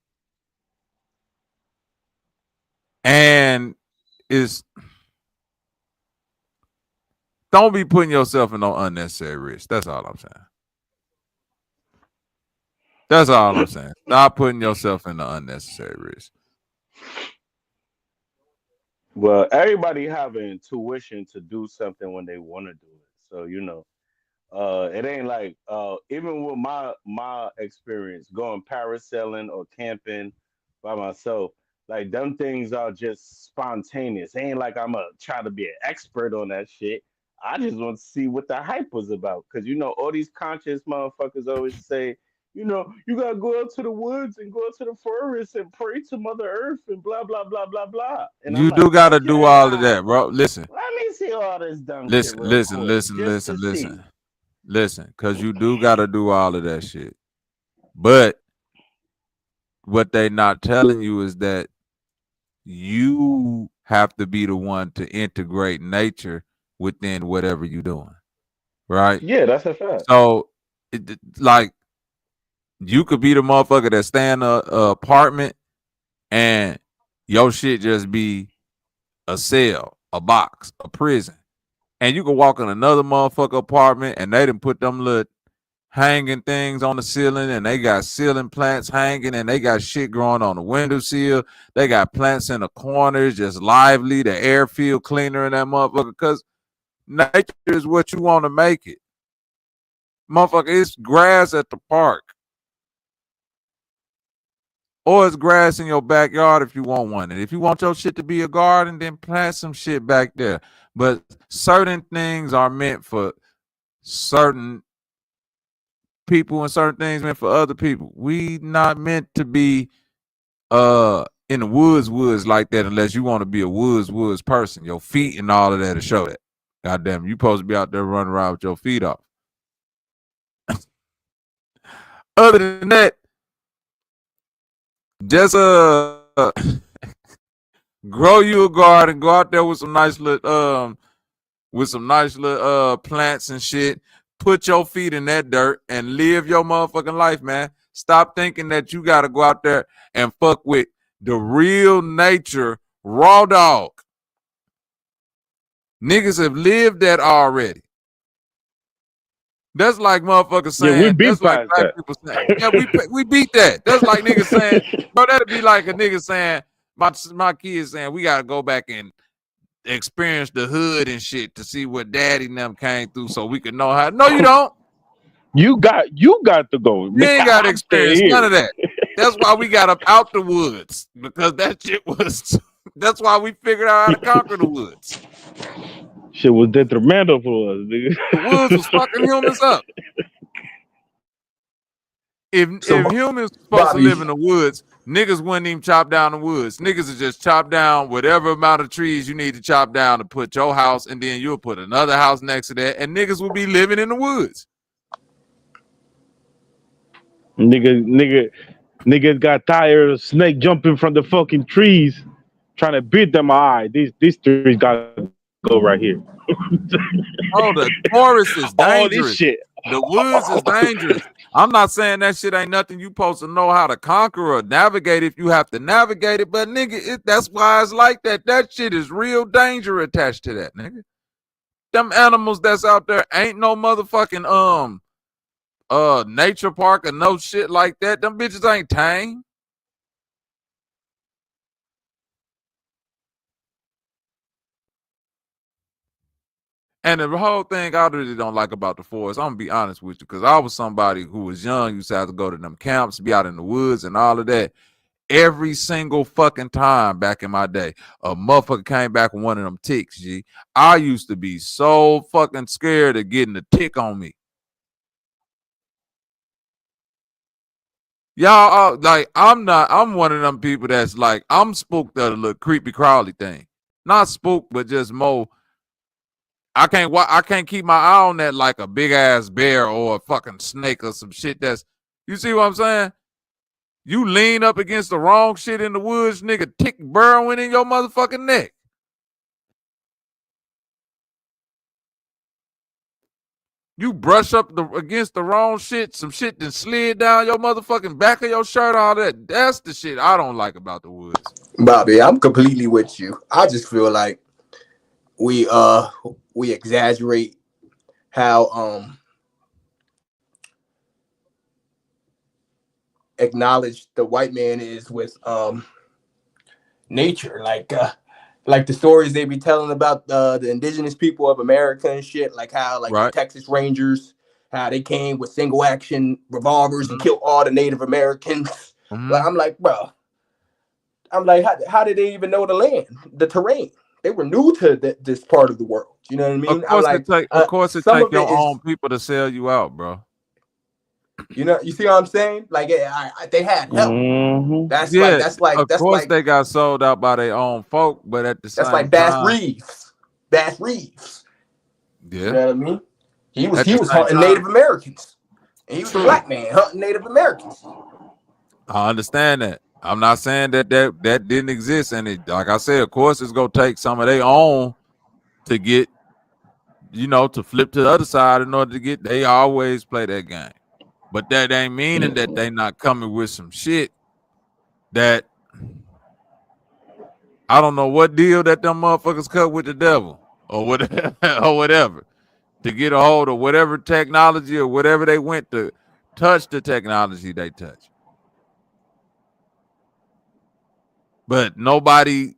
And don't be putting yourself in no unnecessary risk. That's all I'm saying. That's all I'm saying. Stop putting yourself in the unnecessary risk. Well, everybody have an intuition to do something when they want to do it. So it ain't like even with my experience going parasailing or camping by myself, like them things are just spontaneous. It ain't like I'm gonna try to be an expert on that shit. I just want to see what the hype was about. Cause all these conscious motherfuckers always say, you gotta go out to the woods and go out to the forest and pray to Mother Earth and blah blah blah blah blah. And I'm You like, do gotta do okay, all of that, bro. Listen. let me see all this dumb shit real quick, just to see. Listen, because you do got to do all of that shit. But what they not telling you is that you have to be the one to integrate nature within whatever you're doing. Right? Yeah, that's a fact. So, like, you could be the motherfucker that stay in a apartment and your shit just be a cell, a box, a prison. And you can walk in another motherfucker apartment and they done put them little hanging things on the ceiling and they got ceiling plants hanging and they got shit growing on the windowsill. They got plants in the corners, just lively, the air feel cleaner in that motherfucker because nature is what you want to make it. Motherfucker, it's grass at the park. Or it's grass in your backyard if you want one. And if you want your shit to be a garden, then plant some shit back there. But certain things are meant for certain people and certain things meant for other people. We not meant to be in the woods like that unless you want to be a woods person. Your feet and all of that to show that. Goddamn, you supposed to be out there running around with your feet off. Other than that, just grow you a garden, go out there with some nice little plants and shit. Put your feet in that dirt and live your motherfucking life, man. Stop thinking that you gotta go out there and fuck with the real nature raw dog. Niggas have lived that already. That's like motherfuckers saying. Yeah, we beat that's like black that. people saying. Yeah, we beat that. That's like niggas saying, bro. That'd be like a nigga saying, my kids saying, we gotta go back and experience the hood and shit to see what daddy and them came through, so we could know how. No, you don't. You got to go. You ain't got to experience none of that. That's why we got up out the woods because that shit was. That's why we figured out how to conquer the woods. Shit was detrimental for us, nigga. The woods was fucking humans up. If humans supposed to live in the woods, niggas wouldn't even chop down the woods. Niggas would just chop down whatever amount of trees you need to chop down to put your house, and then you'll put another house next to that, and niggas would be living in the woods. Nigga, Niggas got tired of snake jumping from the fucking trees, trying to beat them. All right, these trees gotta go right here. Oh, the forest is All this dangerous. shit. The woods is dangerous. I'm not saying that shit ain't nothing you supposed to know how to conquer or navigate if you have to navigate it, but nigga, that's why it's like that. That shit is real danger attached to that, nigga. Them animals that's out there ain't no motherfucking nature park or no shit like that. Them bitches ain't tame. And the whole thing I really don't like about the forest, I'm gonna be honest with you, because I was somebody who was young, used to have to go to them camps, be out in the woods and all of that. Every single fucking time back in my day, a motherfucker came back with one of them ticks, G. I used to be so fucking scared of getting a tick on me. Y'all, like, I'm one of them people that's like, I'm spooked of the little creepy crawly thing. Not spooked, but just more. I can't keep my eye on that like a big ass bear or a fucking snake or some shit that's, you see what I'm saying? You lean up against the wrong shit in the woods, nigga, tick burrowing in your motherfucking neck. You brush up against the wrong shit, some shit that slid down your motherfucking back of your shirt, all that. That's the shit I don't like about the woods. Bobby, I'm completely with you. I just feel like we exaggerate how acknowledged the white man is with nature. Like the stories they be telling about the indigenous people of America and shit, like how like the Texas Rangers, how they came with single action revolvers and killed all the Native Americans. Like I'm like, bro, how did they even know the land, the terrain? They were new to this part of the world. You know what I mean? Of course it Some take of your it is, own people to sell you out, bro. you know, you see what I'm saying? Like they had help. Mm-hmm. Of course they got sold out by their own folk, but at the That's same like Bass time, Reeves. Bass Reeves. yeah. You know what I mean? He At the was same hunting time, Native Americans. And he was a true. black man hunting Native Americans. I understand that. I'm not saying that didn't exist, and it, like I said, of course, it's gonna take some of their own to get, to flip to the other side in order to get. They always play that game, but that ain't meaning that they not coming with some shit that I don't know what deal that them motherfuckers cut with the devil or whatever, or whatever to get a hold of whatever technology or whatever they went to touch the technology they touch. But nobody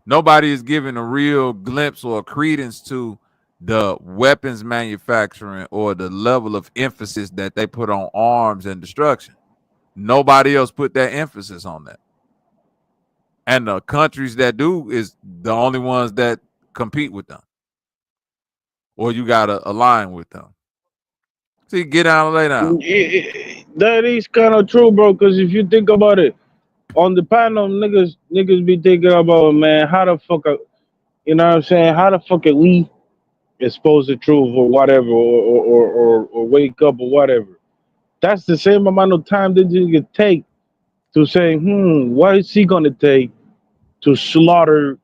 is giving a real glimpse or credence to the weapons manufacturing or the level of emphasis that they put on arms and destruction. Nobody else put that emphasis on that. And the countries that do is the only ones that compete with them. Or you got to align with them. See, get down and lay down. That is kind of true, bro. Because if you think about it, on the panel, niggas be thinking about, man, how the fuck, you know what I'm saying? How the fuck are we expose the truth or whatever, or wake up or whatever? That's the same amount of time that you could take to say, what is he gonna take to slaughter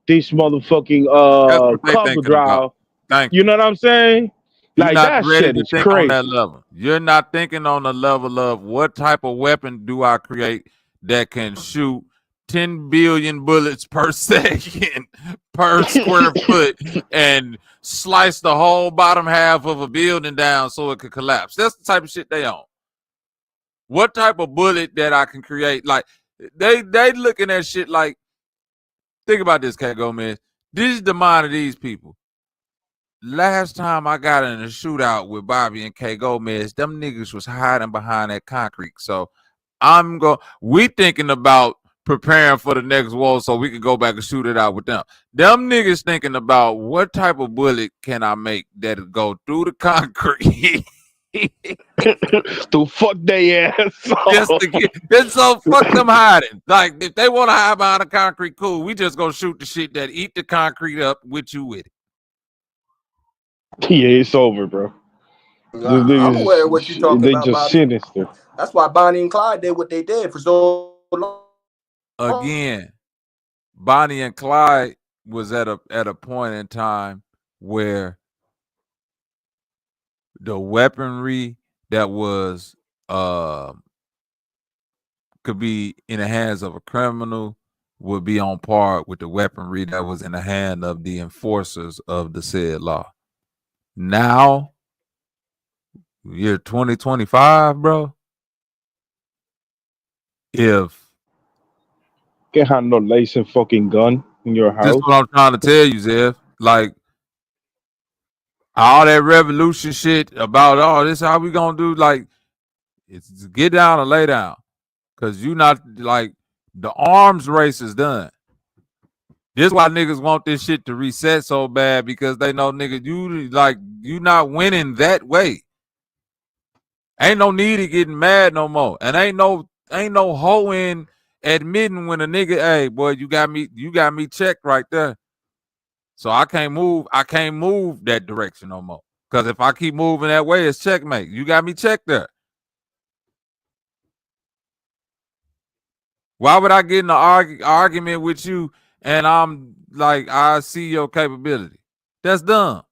this motherfucking That's what they cover thinking about. drive? Thank You know what I'm saying? You're Like not that ready shit to is think on that crazy. level. You're not thinking on the level of what type of weapon do I create that can shoot 10 billion bullets per second per square foot and slice the whole bottom half of a building down so it could collapse. That's the type of shit they own. What type of bullet that I can create? Like they looking at shit like, think about this, K Gomez. This is the mind of these people. Last time I got in a shootout with Bobby and K Gomez, them niggas was hiding behind that concrete. So we thinking about preparing for the next war so we can go back and shoot it out with them. Them niggas thinking about what type of bullet can I make that'll go through the concrete. To fuck their ass. Just to get, so fuck them hiding. Like if they want to hide behind a concrete, cool. We just gonna shoot the shit that eat the concrete up with you with it. Yeah, it's over, bro. These I'm aware of what you're niggas, talking they about, just Bobby. sinister. That's why Bonnie and Clyde did what they did for so long. Again, Bonnie and Clyde was at a point in time where the weaponry that was could be in the hands of a criminal would be on par with the weaponry that was in the hand of the enforcers of the said law. Now, year 2025, bro. If Can't have no lacing fucking gun in your this is house. what I'm trying to tell you, Zev, like all that revolution shit about this how we gonna do, like it's get down and lay down. Cause you not like the arms race is done. This is why niggas want this shit to reset so bad, because they know, nigga, you not winning that way. Ain't no need of getting mad no more. And ain't no hoeing admitting when a nigga, hey boy, you got me checked right there. So I can't move that direction no more. Cause if I keep moving that way, it's checkmate. You got me checked there. Why would I get in an argument with you and I'm like, I see your capability? That's dumb.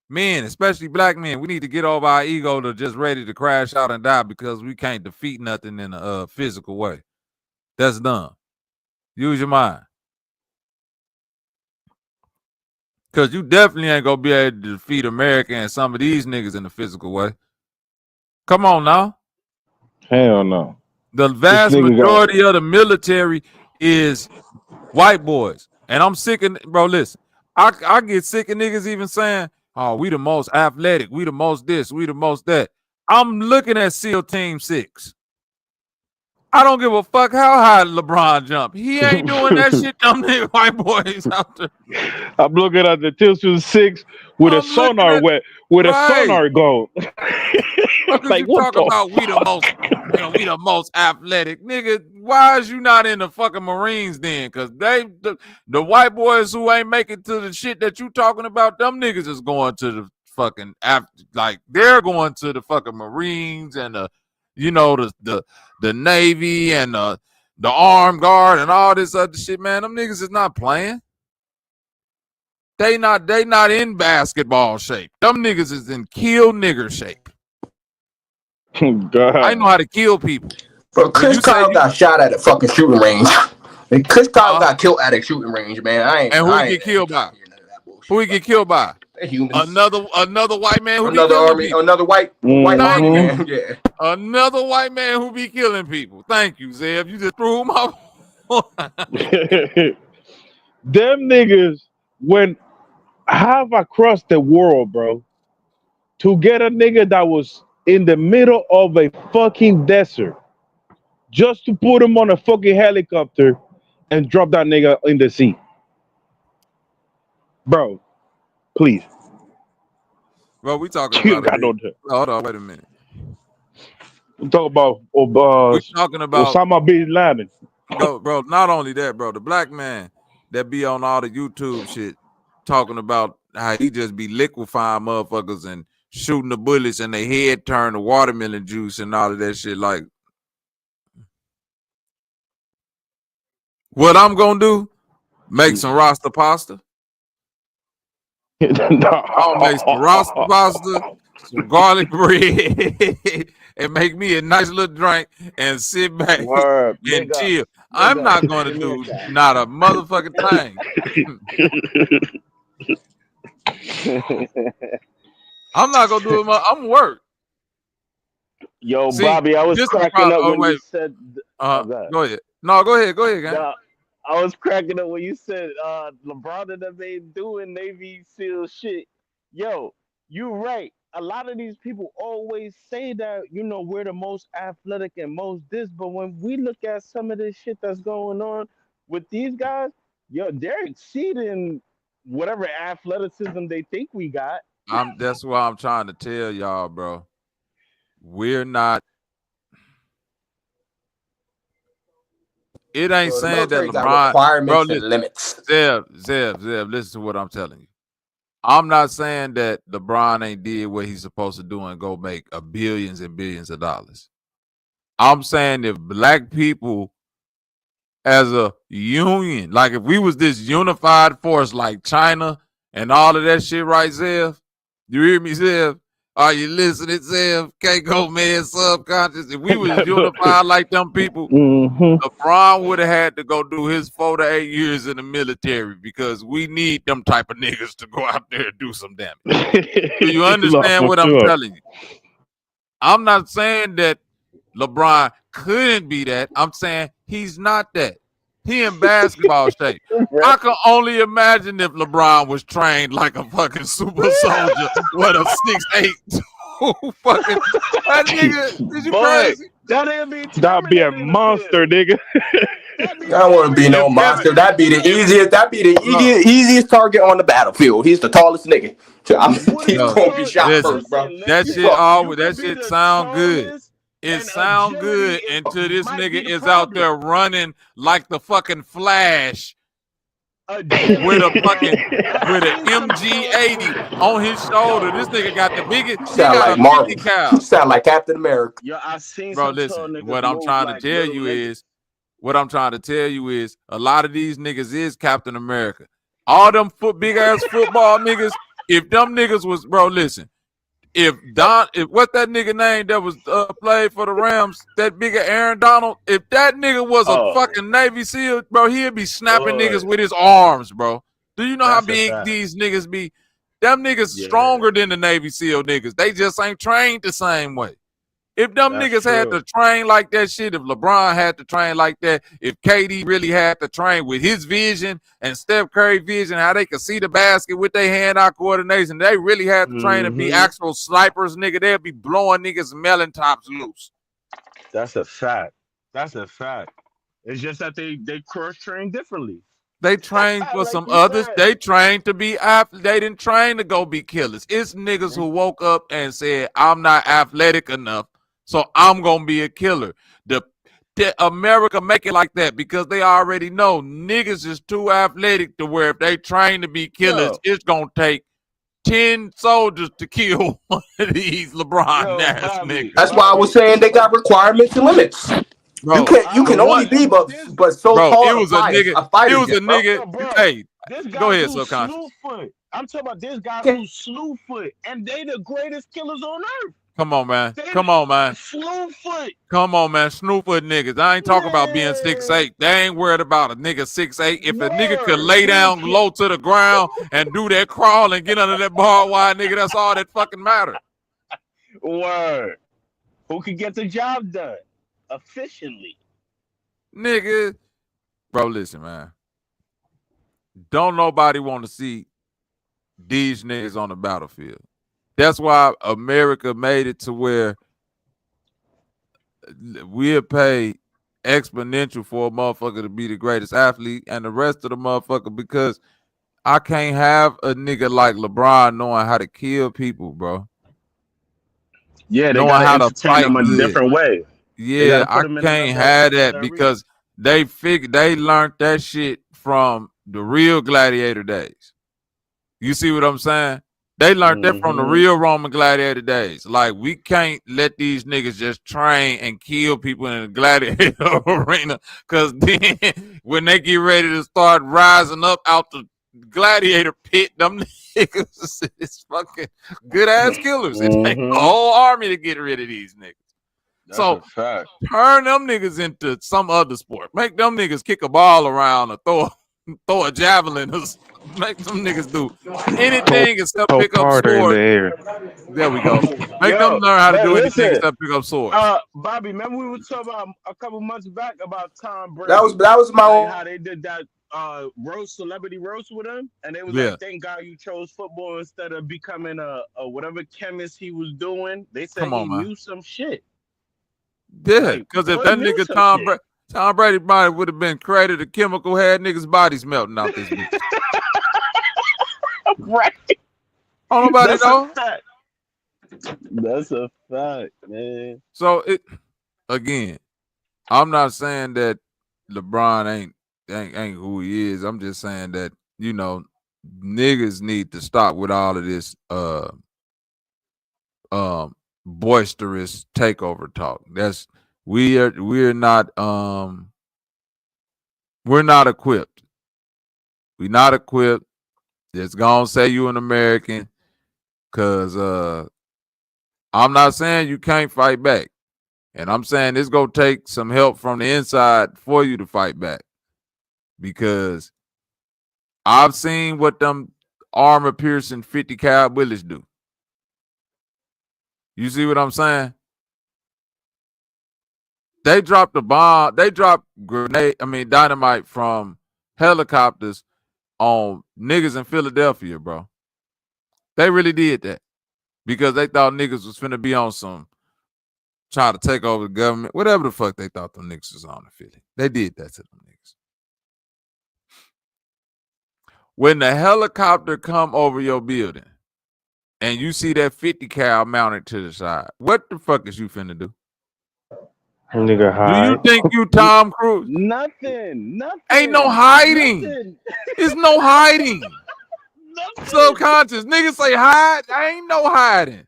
Men, especially black men, we need to get over our ego to just ready to crash out and die because we can't defeat nothing in a physical way. That's dumb. Use your mind. Because you definitely ain't going to be able to defeat America and some of these niggas in a physical way. Come on now. Hell no. The This vast nigga got majority of the military is white boys. And I'm sick of, bro, listen, I get sick of niggas even saying, oh, we the most athletic, we the most this, we the most that. I'm looking at SEAL Team 6. I don't give a fuck how high LeBron jump. He ain't doing that shit them nigga white boys out there. I'm looking at the Tilson 6 with a I'm looking sonar at with a right. sonar go. Because Like you what talk the about we the fuck? most, we the most athletic. Nigga, why is you not in the fucking Marines then? Because the white boys who ain't making to the shit that you talking about, them niggas is going to the fucking, like they're going to the fucking Marines and the Navy and the armed guard and all this other shit, man. Them niggas is not playing. They not in basketball shape. Them niggas is in kill nigger shape. God. I know how to kill people. Bro, Chris Kyle got shot at a fucking shooting range. And Chris Kyle got killed at a shooting range, man. And who he get killed by? Who he get killed by? Humans. Another white man who be Another killing army, people. another white army man. Yeah. Another white man who be killing people. Thank you, Zev. You just threw him off. Them niggas went half across the world, bro, to get a nigga that was in the middle of a fucking desert, just to put him on a fucking helicopter and drop that nigga in the sea. Bro, please. Bro, we talking You about got no hold on, wait a minute. We talk about We talking about Osama bin Laden. bro, not only that, bro, the black man that be on all the YouTube shit talking about how he just be liquefying motherfuckers and shooting the bullets and their head turn to watermelon juice and all of that shit. Like, what I'm gonna do? Make some Rasta pasta. I'll make some Rasta pasta, some garlic bread, and make me a nice little drink and sit back Word, and big up, chill. big I'm up. not gonna Give me a do shot. not a motherfucking thing. I'm not gonna do it. I'm work. Yo, See, Bobby, I was this is the cracking problem. up Oh when you wait, said. Oh, God. go ahead. No, go ahead, gang. No, I was cracking up when you said LeBron and them ain't doing Navy SEAL shit. Yo, you right. A lot of these people always say that, we're the most athletic and most this, but when we look at some of this shit that's going on with these guys, yo, they're exceeding whatever athleticism they think we got. That's why I'm trying to tell y'all, bro. We're not. It ain't Bro, the saying that military got LeBron, bro. requirements and Listen, limits. Zev, listen to what I'm telling you. I'm not saying that LeBron ain't did what he's supposed to do and go make billions and billions of dollars. I'm saying if black people as a union, like if we was this unified force like China and all of that shit, right, Zev? You hear me, Zev? Are you listening, Zev? Can't go, man, subconscious. If we was unified like them people, LeBron would have had to go do his 4 to 8 years in the military because we need them type of niggas to go out there and do some damage. Do you understand for what I'm sure. telling you? I'm not saying that LeBron couldn't be that. I'm saying he's not that. He in basketball shape. I can only imagine if LeBron was trained like a fucking super soldier with a 6'8" fucking that nigga. Is you Boy, crazy? that'd be That'd be a Terminator in the monster, nigga. That wouldn't be no If Kevin, monster. That'd be the if easiest. That'd be the no, easiest target on the battlefield. He's the tallest nigga. He's no, gonna be shot first, bro. that You shit fuck. always You that could be shit the sound good. tallest, It and sound agility good until this might be nigga the is out problem. there running like the fucking Flash with Agility, a bro. fucking I've with an seen some tall MG80 dudes. on his shoulder. Yo, This nigga got the biggest. He Sound got like a 50 Marvel. cal. Sound like Captain America. yo, I've seen Bro, some tall listen. niggas What I'm move trying to like tell little you niggas. is a lot of these niggas is Captain America. All them big ass football niggas. If them niggas was, bro, listen. If what that nigga name that was played for the Rams, that bigger Aaron Donald, if that nigga was a Oh, fucking Navy SEAL, bro, he'd be snapping boy, niggas with his arms, bro. Do you know how that's a big fact. these niggas be? Them niggas Yeah, stronger than the Navy SEAL niggas. They just ain't trained the same way. If them that's niggas had true. to train like that shit, if LeBron had to train like that, if KD really had to train with his vision and Steph Curry vision, how they could see the basket with their hand-eye coordination, they really had to train and be Mm-hmm. actual snipers, nigga. They'd be blowing niggas melon tops loose. That's a fact. That's a fact. It's just that they cross train differently. They trained for Like some you others. said. They trained to be athletes. They didn't train to go be killers. It's niggas who woke up and said, I'm not athletic enough, so I'm going to be a killer. The America make it like that because they already know niggas is too athletic to where if they train to be killers, Yo, it's going to take 10 soldiers to kill one of these LeBron yo, ass niggas. That's why I was saying they got requirements and limits. Bro, You can only be but so bro, tall a fighter it was a jet, bro. nigga. yo, bro. Hey, This go guys ahead, who subconscious. slew foot. I'm talking about this guys who slew foot, and they the greatest killers on earth. Come on, man. They Come on, man. slew foot. Come on, man. Snoopfoot niggas. I ain't talking about being Man, 6'8". They ain't worried about a nigga 6'8". If a nigga could word. lay down low to the ground and do that crawl and get under that barbed wire, nigga, that's all that fucking matter. Word. Who could get the job done efficiently? Nigga. Bro, listen, man. Don't nobody want to see these niggas on the battlefield. That's why America made it to where we'll pay exponential for a motherfucker to be the greatest athlete and the rest of the motherfucker because I can't have a nigga like LeBron knowing how to kill people, bro. Yeah, they knowing gotta how to entertain fight them a good. different way. They Yeah, gotta I put them in can't another have that because they learned that shit from the real gladiator days. You see what I'm saying? They learned that from the real Roman gladiator days. Like, we can't let these niggas just train and kill people in the gladiator arena because then when they get ready to start rising up out the gladiator pit, them niggas is fucking good-ass killers. It takes a whole army to get rid of these niggas. That's So a fact. turn them niggas into some other sport. Make them niggas kick a ball around or throw a javelin. Make them niggas do anything except Throw pick up Carter in the swords. air. There we go. Make them Yo, learn how to but do anything listen, except pick up swords. Bobby, remember we were talking about a couple months back about Tom Brady. That was my like how they did that celebrity roast with him, and they was Yeah. like, "Thank God you chose football instead of becoming a whatever chemist he was doing." They said Come on, he man. knew some shit. Yeah, Like, because if boy that knew nigga some shit. Tom Brady probably would have been created a chemical, had niggas' bodies melting out this bitch. Right. Oh, nobody That's know. a fact. That's a fact, man. So again, I'm not saying that LeBron ain't who he is. I'm just saying that, you know, niggas need to stop with all of this boisterous takeover talk. That's we're not we're not equipped. We're not equipped. Just gonna say you an American, cause I'm not saying you can't fight back. And I'm saying it's gonna take some help from the inside for you to fight back. Because I've seen what them armor piercing 50 cal bullets do. You see what I'm saying? They dropped a bomb, they dropped dynamite from helicopters on niggas in Philadelphia, bro. They really did that because they thought niggas was finna be on some trying to take over the government, whatever the fuck they thought them niggas was on in Philly. They did that to them niggas. When the helicopter come over your building and you see that 50 cal mounted to the side, what the fuck is you finna do? Nigga, Do you hide. think you Tom Cruise? Nothing. Ain't no hiding. Nothing. It's no hiding. Nothing. Subconscious. Niggas say hide. I ain't no hiding.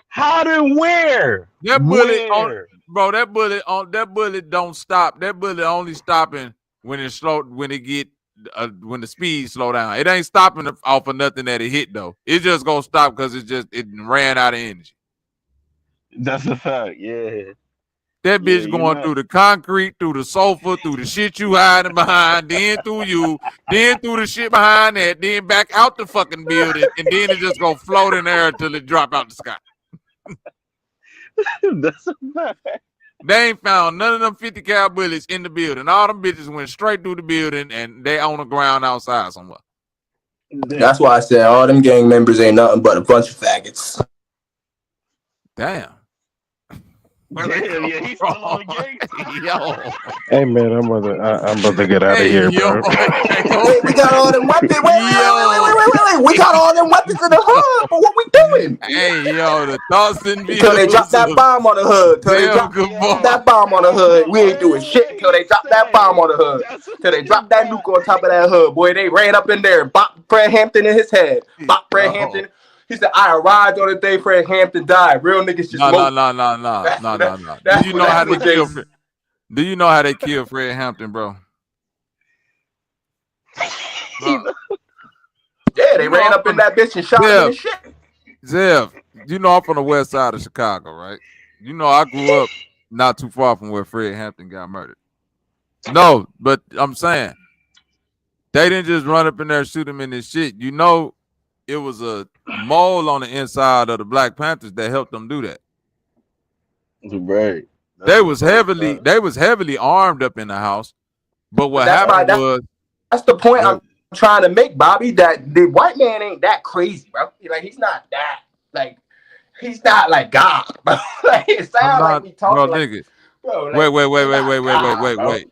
Hiding where? That bullet Where? bro, that bullet don't stop. That bullet only stopping when it slow, when it get when the speed slow down. It ain't stopping off of nothing that it hit though. It just gonna stop because it ran out of energy. That's a fact. Yeah. That Yeah, bitch going through the concrete, through the sofa, through the shit you hiding behind, then through you, then through the shit behind that, then back out the fucking building, and then it just gonna float in there until it drop out the sky. That's a fact. They ain't found none of them 50 cal bullets in the building. All them bitches went straight through the building and they on the ground outside somewhere. That's why I said all them gang members ain't nothing but a bunch of faggots. Damn. Damn, yeah, he's still on the gang. Yo. Hey man, I'm about to get out of here, bro. Hey, we got all them weapons. Wait. We got all them weapons in the hood. But what we doing? Hey, yo, the thoughts and views. Until they drop that bomb on the hood. Until they drop that bomb on the hood. We ain't doing shit until they drop that bomb on the hood. Until they drop that nuke on top of that hood. Boy, they ran up in there and bopped Fred Hampton in his head. Bopped Fred Hampton. He said, I arrived on the day Fred Hampton died. Real niggas just No. Do you know how they kill Fred? Do you know how they kill Fred Hampton, bro? Yeah, they ran up in that bitch and shot him and shit. Zev, you know I'm from the west side of Chicago, right? You know I grew up not too far from where Fred Hampton got murdered. No, but I'm saying they didn't just run up in there and shoot him in this shit. You know, it was a mole on the inside of the Black Panthers that helped them do that. Right. They was heavily armed up in the house. But what happened was that's the point I'm trying to make, Bobby, that the white man ain't that crazy, bro. Like he's not that he's not like God, bro. Like it sounds like we talking like nigga. Bro, like, Wait.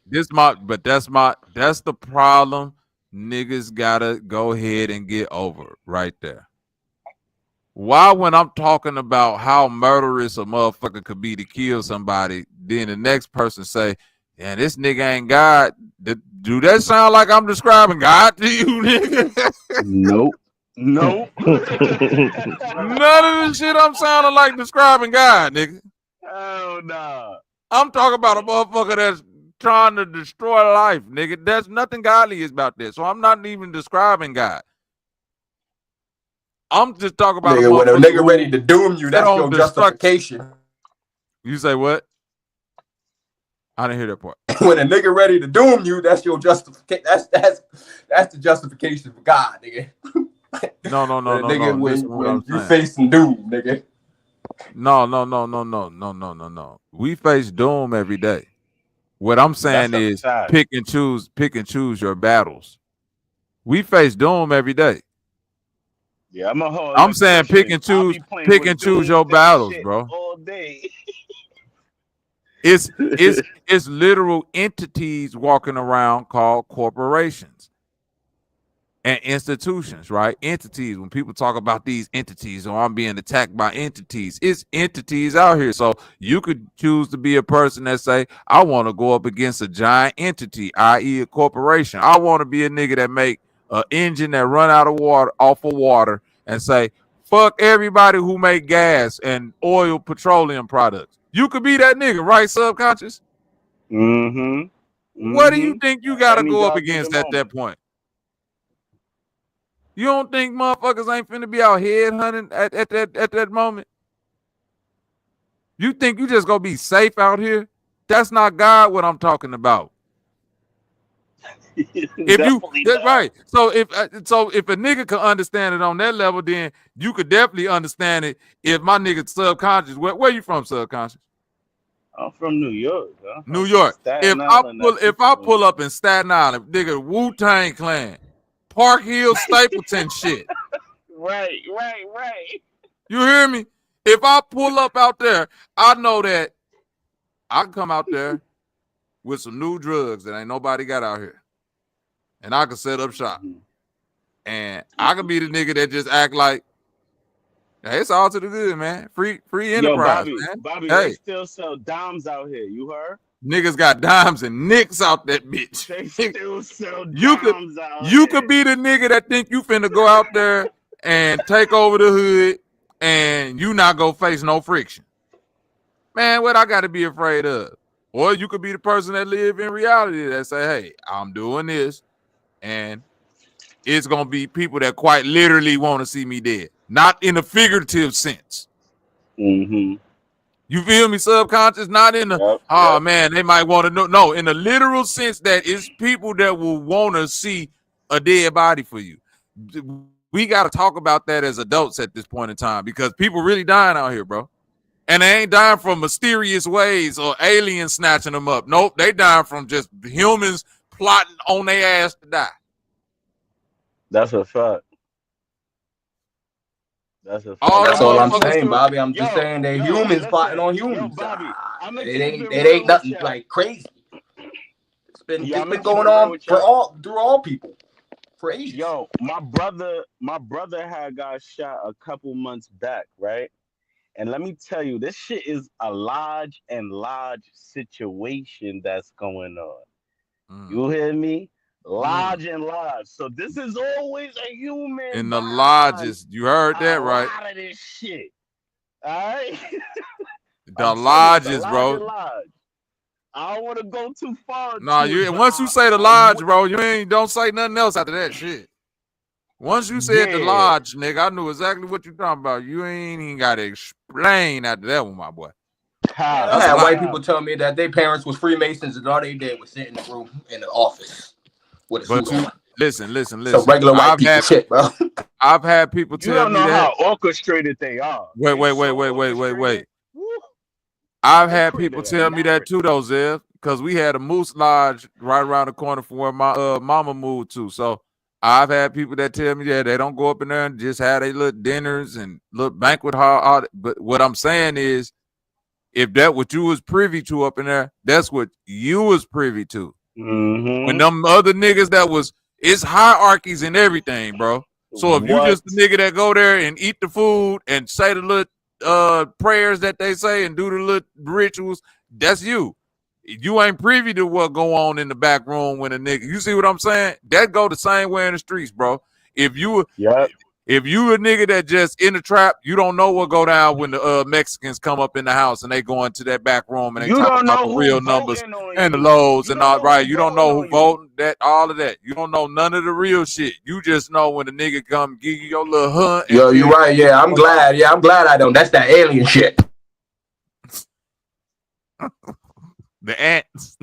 That's the problem. Niggas gotta go ahead and get over right there. Why, when I'm talking about how murderous a motherfucker could be to kill somebody, then the next person say, "Yeah, this nigga ain't God." Do that sound like I'm describing God to you, nigga? Nope. None of the shit I'm sounding like describing God, nigga. Oh no. I'm talking about a motherfucker that's trying to destroy life, nigga. There's nothing godly about this. So I'm not even describing God. I'm just talking about nigga, when a nigga ready to doom you, that's your justification. You say what? I didn't hear that part. When a nigga ready to doom you, that's your justification. That's the justification for God, nigga. No. Nigga, when you facing doom, nigga. No. We face doom every day. What I'm saying is pick and choose your battles. We face doom every day. Yeah, I'm saying pick and choose your battles, bro. All day. It's literal entities walking around called corporations and institutions, right? Entities. When people talk about these entities or I'm being attacked by entities, it's entities out here. So you could choose to be a person that say, I want to go up against a giant entity, i.e. a corporation. I want to be a nigga that make $1 an engine that run out of water, off of water, and say, fuck everybody who make gas and oil petroleum products. You could be that nigga, right, subconscious? What do you think you gotta Any go up goddamn against at that moment. point? You don't think motherfuckers ain't finna be out headhunting at that moment? You think you just gonna be safe out here? That's not God what I'm talking about. If you Definitely that's not. right. So if a nigga could understand it on that level, then you could definitely understand it if my nigga subconscious. Where you from, subconscious? I'm from New York. I'm New from York. Staten Island. If I pull up in Staten Island, nigga, Wu-Tang Clan, Park Hill, Stapleton shit. Right. You hear me? If I pull up out there, I know that I can come out there with some new drugs that ain't nobody got out here. And I can set up shop. And I could be the nigga that just act like, hey, it's all to the good, man. Free Yo, enterprise, man. Bobby, Hey, they still sell dimes out here. You heard? niggas got dimes and nicks out that bitch. They still sell You dimes out you here. could be the nigga that think you finna go out there and take over the hood and you not go face no friction. Man, what I gotta be afraid of? Or you could be the person that live in reality that say, hey, I'm doing this, and it's gonna be people that quite literally want to see me dead. Not in a figurative sense. Mm-hmm. You feel me, subconscious? Not in the, oh man, they might want to know. No, in the literal sense that it's people that will want to see a dead body for you. We got to talk about that as adults at this point in time because people really dying out here, bro. And they ain't dying from mysterious ways or aliens snatching them up. Nope, they dying from just humans plotting on their ass to die. That's a fact. That's a fact. That's all I'm Listen saying, to it. Bobby. I'm just saying they humans listen. plotting on Yo, humans. Bobby, I'm gonna It keep ain't it real with nothing y'all. like crazy. It's been Yeah, I'm gonna keep going it real on with for y'all. through all people for ages. Yo, my brother had got shot a couple months back, right? And let me tell you, this shit is a large situation that's going on. You hear me? Large and large. So this is always a human In the behind lodges, you heard that a right? lot of this shit. All right? The lodges, bro. Large. I don't want to go too far Nah, to it, but once you say the lodge, bro, you don't say nothing else after that shit. Once you said the lodge, nigga, I knew exactly what you're talking about. You ain't even got to explain after that one, my boy. Man, I had white people tell me that their parents was Freemasons and all they did was sit in the room in the office with a suit on. Listen. So regular white people shit, bro. I've had people you tell don't me know that. how orchestrated they are. Wait. I've had people tell me that too, though, Zev, because we had a Moose Lodge right around the corner from where my mama moved to. So I've had people that tell me that they don't go up in there and just have their little dinners and little banquet hall. But what I'm saying is, if that what you was privy to up in there, that's what you was privy to. Mm-hmm. When them other niggas it's hierarchies and everything, bro. So if you just the nigga that go there and eat the food and say the little prayers that they say and do the little rituals, that's you. You ain't privy to what go on in the back room when a nigga, you see what I'm saying? That go the same way in the streets, bro. If you a nigga that just in the trap, you don't know what go down when the Mexicans come up in the house and they go into that back room and they You talk don't about know the who real numbers voting on and the you. lows You and don't all know right. who You don't know who voting on voting, that all of that. You don't know none of the real shit. You just know when the nigga come give you your little hunt. Yo, you right. Yeah, I'm glad. Yeah, I'm glad I don't. That's that alien shit. The ants.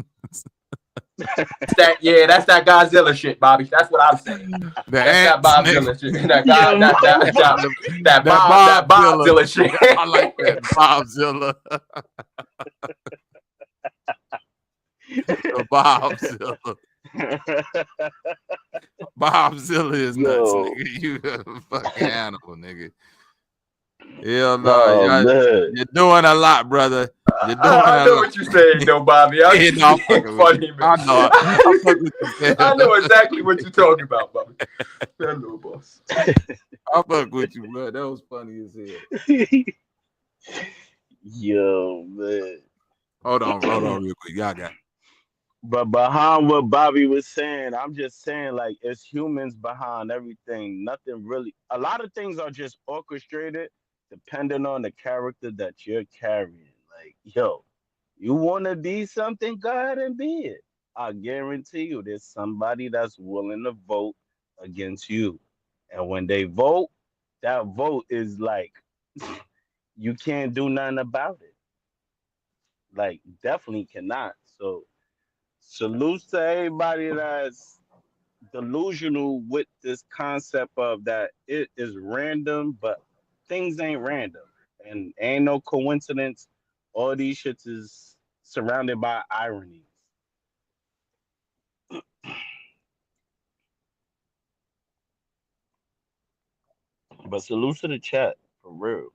That's that Godzilla shit, Bobby. That's what I'm saying. That's that Bobzilla shit. That Bobzilla shit. I like that Bobzilla. The Bobzilla. Bobzilla is nuts, nigga. You a fucking animal, nigga. Hell no, you're doing a lot, brother. You're doing I know what you're saying, though, Bobby. I'm just being funny, man. I know. I know exactly what you're talking about, Bobby. Hello, boss. I fuck with you, bro. That was funny as hell. Yo, man. Hold on real quick. Y'all got it. But behind what Bobby was saying, I'm just saying like it's humans behind everything. Nothing really. A lot of things are just orchestrated depending on the character that you're carrying. Like, yo, you want to be something, go ahead and be it. I guarantee you, there's somebody that's willing to vote against you, and when they vote, that vote is like you can't do nothing about it. Like, definitely cannot. So salutes to everybody that's delusional with this concept of that it is random, but things ain't random and ain't no coincidence. All these shits is surrounded by ironies. But salutes to the chat for real.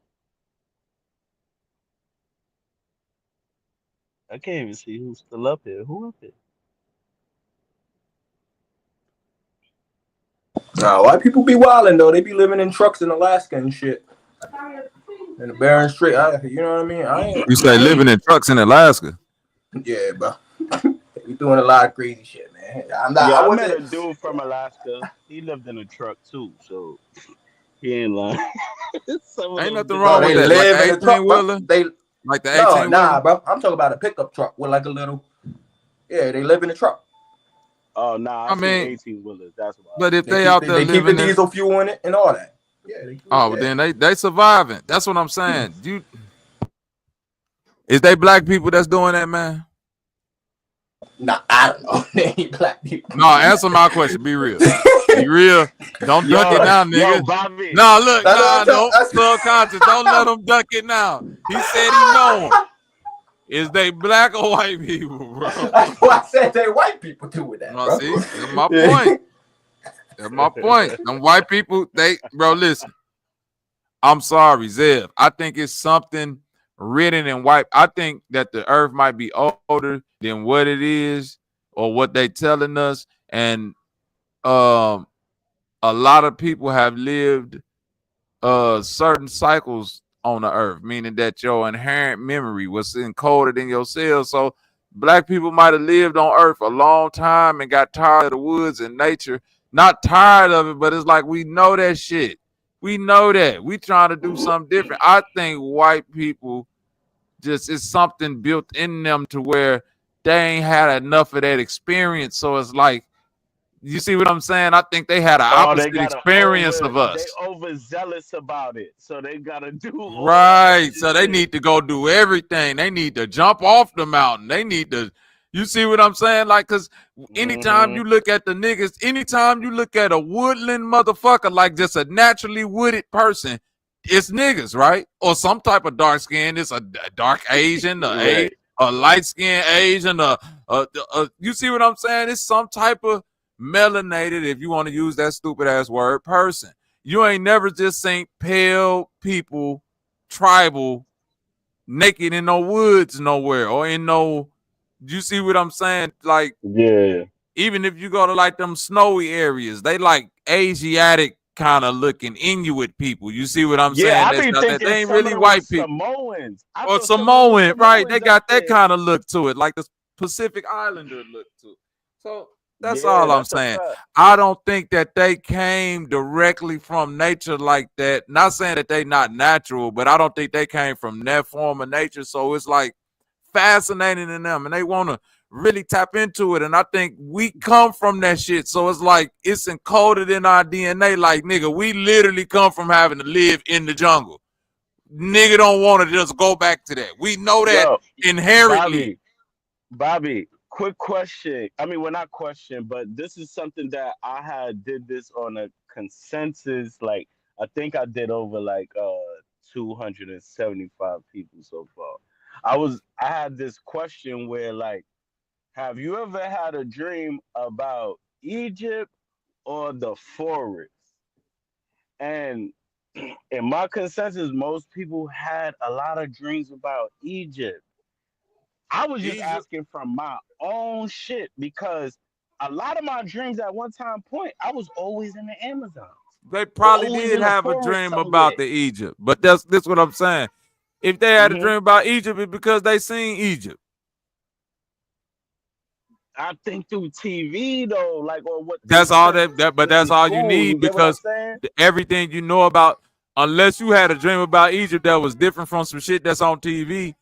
I can't even see who's still up here. Who up here? Nah, white people be wilding though. They be living in trucks in Alaska and shit. In the Bering Strait. You know what I mean? You say living in trucks in Alaska? Yeah, bro. We doing a lot of crazy shit, man. Yeah, I I met wasn't. a dude from Alaska. He lived in a truck too, so he ain't lying. Some of Ain't them nothing Bro, wrong with they bitches. that. Like live the in a 18 truck, bro. wheeler, They like the no, 18 nah, wheeler. bro. I'm talking about a pickup truck with like a little. Yeah, they live in a truck. Oh nah, I I seen mean, 18 wheelers. That's why. but if They they keep out the, there they keep the living in, diesel fuel in it and all that. Yeah, oh, well, yeah. then they surviving. That's what I'm saying. Is they black people that's doing that, man? Nah, I don't know. They ain't black people. No, answer my question. Be real. Be real. Don't duck it Yo, now, yo, nigga. Bobby. No, look, That's what nah, I'm no. talking. Subconscious. Don't let them duck it now. He said he know 'em. Is they black or white people, bro? That's why I said they white people doing that, No, bro. see, that's my Yeah. point. That's my point. Them white people, bro, listen. I'm sorry, Zev. I think it's something written in white. I think that the earth might be older than what it is or what they telling us. And um, a lot of people have lived certain cycles on the earth, meaning that your inherent memory was encoded in your cells. So black people might have lived on earth a long time and got tired of the woods and nature. Not tired of it, but it's like we know that shit. We know that. We trying to do something different. I think white people just it's something built in them to where they ain't had enough of that experience. So it's like, you see what I'm saying? I think they had an Oh, they opposite gotta experience of they us. overzealous about it, so they gotta do all that Right. extra So they shit. need to go do everything. They need to jump off the mountain. They need to, you see what I'm saying? Like, cause anytime Hmm. you look at the niggas, anytime you look at a woodland motherfucker, like just a naturally wooded person, it's niggas, right? Or some type of dark skin. It's a dark Asian, Right. a light skinned Asian, you see what I'm saying? It's some type of melanated, if you want to use that stupid ass word, person. You ain't never just seen pale people, tribal, naked in no woods nowhere or in no. You see what I'm saying? Like, Yeah. even if you go to like them snowy areas, they like Asiatic kind of looking Inuit people. You see what I'm Yeah, saying? I That's be not that thinking they ain't some of really them was white people Samoans. I or thought some of them was Samoan, right? They Samoans out got that there. kind of look to it, like the Pacific Islander look to it. So that's Yeah, all I'm that's a saying. fact. I don't think that they came directly from nature like that. Not saying that they not natural, but I don't think they came from that form of nature. So it's like fascinating in them, and they want to really tap into it. And I think we come from that shit. So it's like it's encoded in our DNA. Like, nigga, we literally come from having to live in the jungle. Nigga don't want to just go back to that. We know that Yo, inherently. Bobby, quick question. I mean, well, not question, but this is something that I had did this on a consensus. Like, I think I did over like 275 people so far. I had this question where like, have you ever had a dream about Egypt or the forest? And in my consensus, most people had a lot of dreams about Egypt. I was just Egypt, asking from my own shit because a lot of my dreams at one time point, I was always in the Amazon they or probably always did in the have a forest dream about somewhere. the Egypt, but that's what I'm saying. If they had a Hmm. dream about Egypt, it's because they seen Egypt. I think through TV though, like or what they That's all sent but in that's all you school. You need get what I'm because saying? everything you know about, unless you had a dream about Egypt that was different from some shit that's on TV.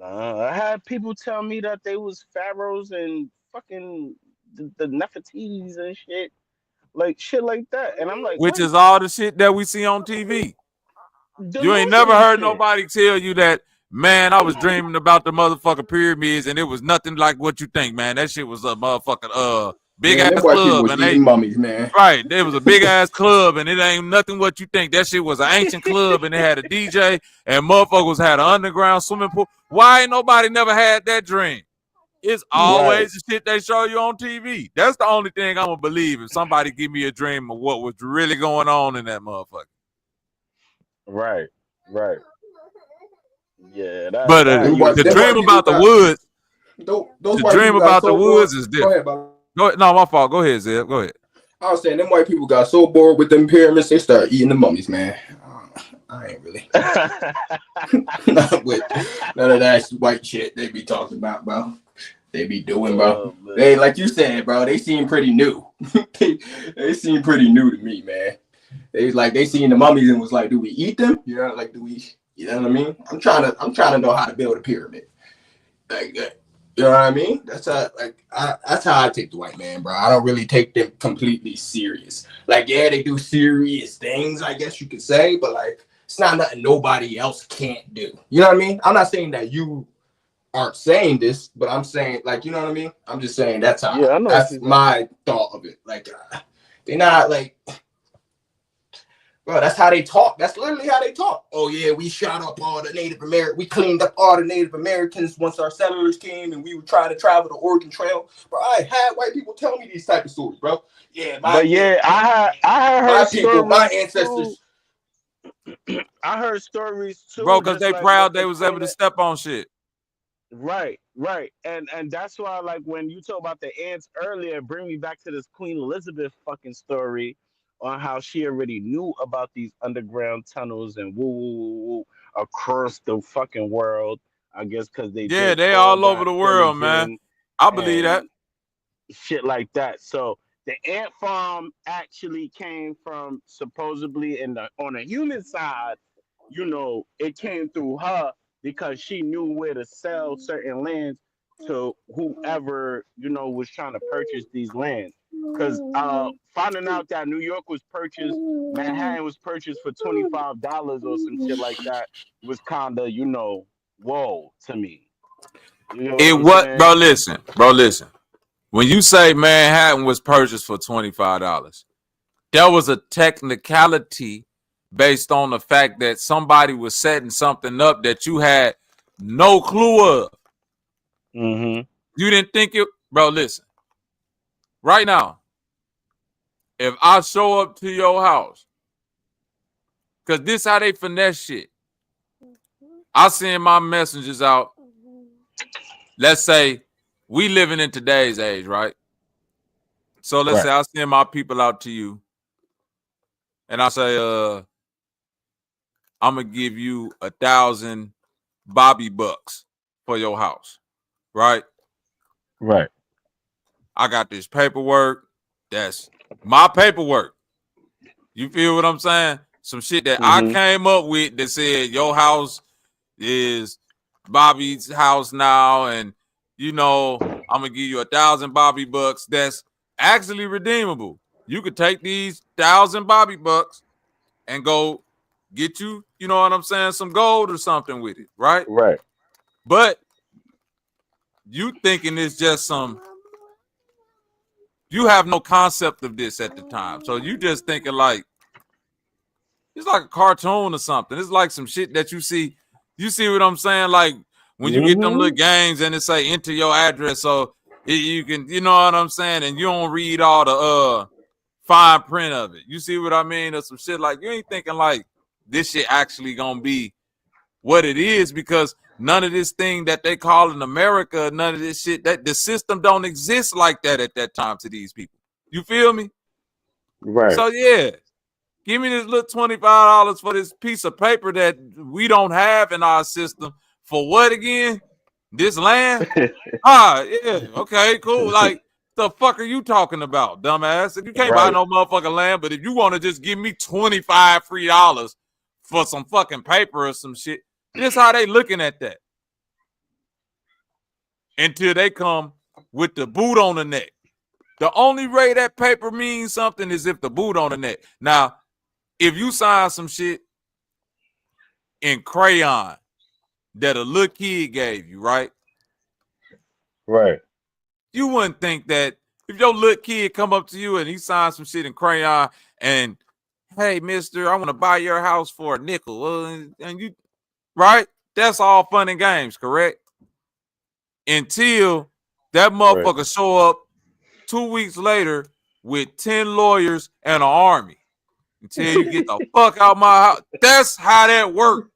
I had people tell me that they was pharaohs and fucking the Nefertitis and shit like that, and I'm like, Which wait, is all the shit that we see on TV. You ain't never delusional heard shit. nobody tell you that, man, I was dreaming about the motherfucking pyramids and it was nothing like what you think, man. That shit was a motherfucking big Man, them ass white people club was and eating mummies, man. right, there was a big ass club and it ain't nothing what you think. That shit was an ancient club and it had a DJ and motherfuckers had an underground swimming pool. Why ain't nobody never had that dream? It's Right, always the shit they show you on TV. That's the only thing I'm gonna believe if somebody give me a dream of what was really going on in that motherfucker. right, right. Yeah, that But that the Them usually. white dream people about the got woods, those the white dream people got about the so bored. woods is Go different. ahead, Bob. Go ahead. No, my fault. Go ahead, Zeb. Go ahead. I was saying them white people got so bored with them pyramids they started eating the mummies, man. I ain't really not with none of that white shit they be talking about, bro. They be doing, bro. Oh man. They like you said, bro. They seem pretty new. they seem pretty new to me, man. They seen the mummies and was like, do we eat them? You know, like do we? You know what I mean? I'm trying to know how to build a pyramid. Like that. You know what I mean? That's how I take the white man, bro. I don't really take them completely serious. Like, yeah, they do serious things, I guess you could say, but like it's not nothing nobody else can't do. You know what I mean? I'm not saying that you aren't saying this, but I'm saying, like, you know what I mean? I'm just saying that's Yeah, I know what that's you're saying. my thought of it. Like, they're not like, bro, that's how they talk. That's literally how they talk. Oh yeah, we shot up all the Native American. We cleaned up all the Native Americans once our settlers came, and we would try to travel the Oregon Trail. Bro, I had white people tell me these type of stories, bro. Yeah, But yeah, I had my heard people, my stories too. ancestors. I heard stories Bro, too, because just they like what proud they the was able queen. to step on shit. Right, right, and that's why, like, when you talk about the ants earlier, bring me back to this Queen Elizabeth fucking story on how she already knew about these underground tunnels and woo woo woo woo across the fucking world. I guess because they Yeah, did they all all over that the world, man. pillaging I believe that. and shit like that. So the ant farm actually came from supposedly on the human side, it came through her because she knew where to sell certain lands to whoever, was trying to purchase these lands. Because finding out that New York was purchased, Manhattan was purchased for $25 or some shit like that was kind of, whoa to me. You know what It I'm what, bro? saying? Listen. When you say Manhattan was purchased for $25, there was a technicality based on the fact that somebody was setting something up that you had no clue of. Mm-hmm. You didn't think it, bro. Listen, right now, if I show up to your house, because this how they finesse shit. I send my messengers out. Let's say we living in today's age, right? So let's Right. say I send my people out to you, and I say, I'm gonna give you 1,000 Bobby bucks for your house, right? Right. I got this paperwork. That's my paperwork. You feel what I'm saying? Some shit that I Mm-hmm. came up with that said your house is Bobby's house now, and I'm gonna give you 1,000 Bobby bucks. That's actually redeemable. You could take these 1,000 Bobby bucks and go get you, you know what I'm saying, some gold or something with it, right? Right. But you thinking it's just you have no concept of this at the time. So you just thinking like, it's like a cartoon or something. It's like some shit that you see. You see what I'm saying? Like when you get them Mm-hmm. little games and it say enter your address, so you can, you know what I'm saying, and you don't read all the fine print of it. You see what I mean? Or some shit like you ain't thinking like this shit actually gonna be what it is, because none of this thing that they call in America, none of this shit, that the system don't exist like that at that time to these people. You feel me? Right. So yeah, give me this little $25 for this piece of paper that we don't have in our system. For what again? This land? Yeah, okay, cool. Like, the fuck are you talking about, dumbass? You can't buy Right. no motherfucking land, but if you want to just give me $25 free for some fucking paper or some shit, this how they looking at that. Until they come with the boot on the neck. The only way that paper means something is if the boot on the neck. Now, if you sign some shit in crayon that a little kid gave you, right? Right. You wouldn't think that if your little kid come up to you and he signs some shit in crayon and, hey, mister, I want to buy your house for a nickel. And you, right? That's all fun and games, correct? Until that motherfucker show up 2 weeks later with 10 lawyers and an army. Until you get the fuck out my house. That's how that works.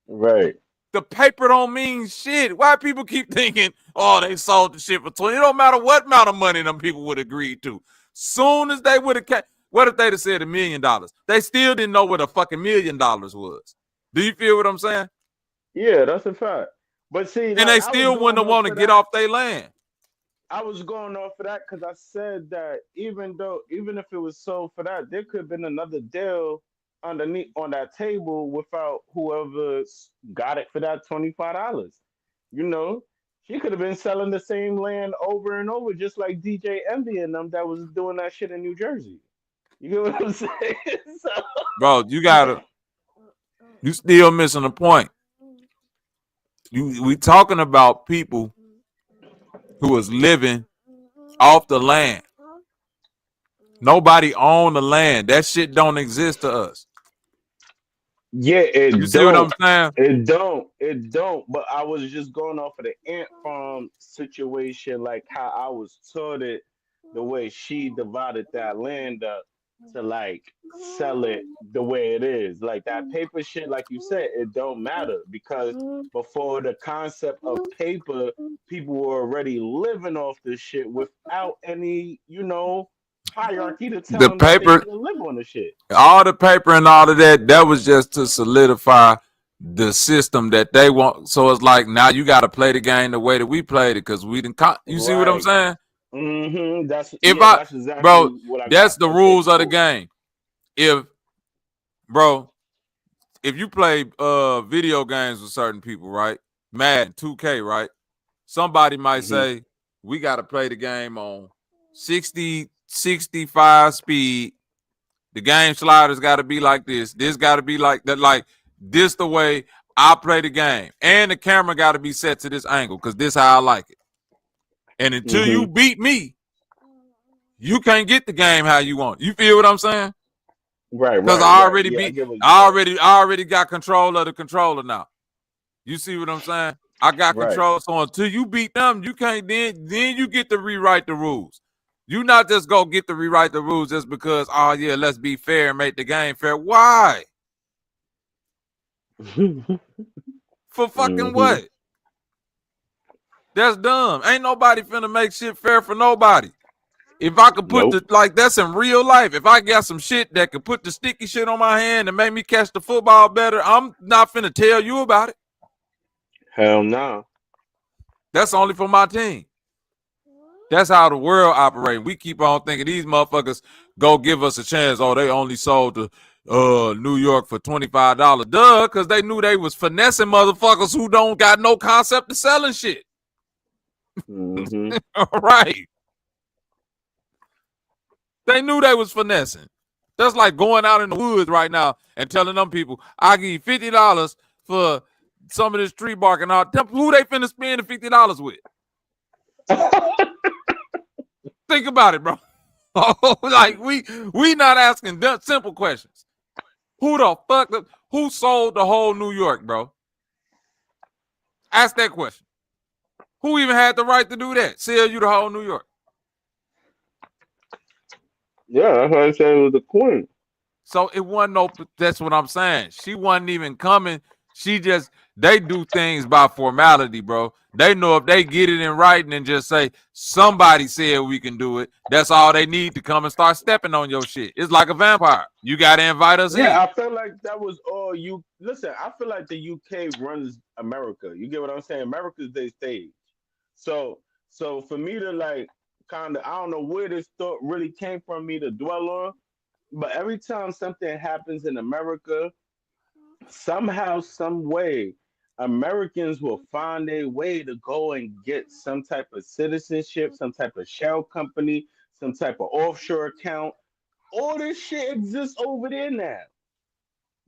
Right. The paper don't mean shit. Why people keep thinking, oh, they sold the shit for 20? It don't matter what amount of money them people would agree to. Soon as they would have, what if they'd have said $1 million? They still didn't know what a fucking $1 million was. Do you feel what I'm saying? Yeah, that's a fact. But see, And like, they I was still wouldn't going want off to of get that. off their land. I was going off of that because I said that even if it was sold for that, there could have been another deal underneath on that table without whoever got it for that $25. You know, she could have been selling the same land over and over, just like DJ Envy and them that was doing that shit in New Jersey. You get what I'm saying? So, Bro, you still missing the point. We talking about people who is living off the land. Nobody own the land. That shit don't exist to us. yeah, You it see what I'm don't. saying? It don't. But I was just going off of the ant farm situation, like how I was taught it, the way she divided that land up to like sell it the way it is. Like that paper shit, like you said, it don't matter because before the concept of paper, people were already living off this shit without any, hierarchy to tell The them that they paper, couldn't live on the shit. all the paper and all of that was just to solidify the system that they want. So it's like now you got to play the game the way that we played it because we didn't. You see what I'm Right. saying? That's If yeah, I, that's bro, exactly what I got. that's the Okay, rules of the cool. game. If you play video games with certain people, right? Madden 2K, right? Somebody might say, we got to play the game on 60, 65 speed. The game sliders got to be like this. This got to be like that. Like this the way I play the game. And the camera got to be set to this angle because this how I like it. And until you beat me, you can't get the game how you want. You feel what I'm saying? Right, Because right, right. Yeah, I get what you're saying. I already got control of the controller now. You see what I'm saying? I got Right. control. So until you beat them, you can't then you get to rewrite the rules. You not just go get to rewrite the rules just because, oh yeah, let's be fair and make the game fair. Why? For fucking what? That's dumb. Ain't nobody finna make shit fair for nobody. If I could put that's in real life. If I got some shit that could put the sticky shit on my hand and make me catch the football better, I'm not finna tell you about it. Hell no. That's only for my team. That's how the world operates. We keep on thinking these motherfuckers go give us a chance. Oh, they only sold to New York for $25. Duh, because they knew they was finessing motherfuckers who don't got no concept of selling shit. All right. They knew they was finessing. That's like going out in the woods right now and telling them people, I give you $50 for some of this tree bark and all. Who they finna spend the $50 with? Think about it, bro. Like we not asking simple questions. Who sold the whole New York, bro? Ask that question. Who even had the right to do that? Sell you the whole New York? Yeah, that's what I said it was the queen. So it wasn't no. That's what I'm saying. She wasn't even coming. They do things by formality, bro. They know if they get it in writing and just say somebody said we can do it, that's all they need to come and start stepping on your shit. It's like a vampire. You gotta invite us Yeah, in. I feel like that was all you. Listen, I feel like the UK runs America. You get what I'm saying? America's their stage. So, so for me to like kind of, I don't know where this thought really came from me to dwell on, but every time something happens in America, somehow, some way, Americans will find a way to go and get some type of citizenship, some type of shell company, some type of offshore account. All this shit exists over there now.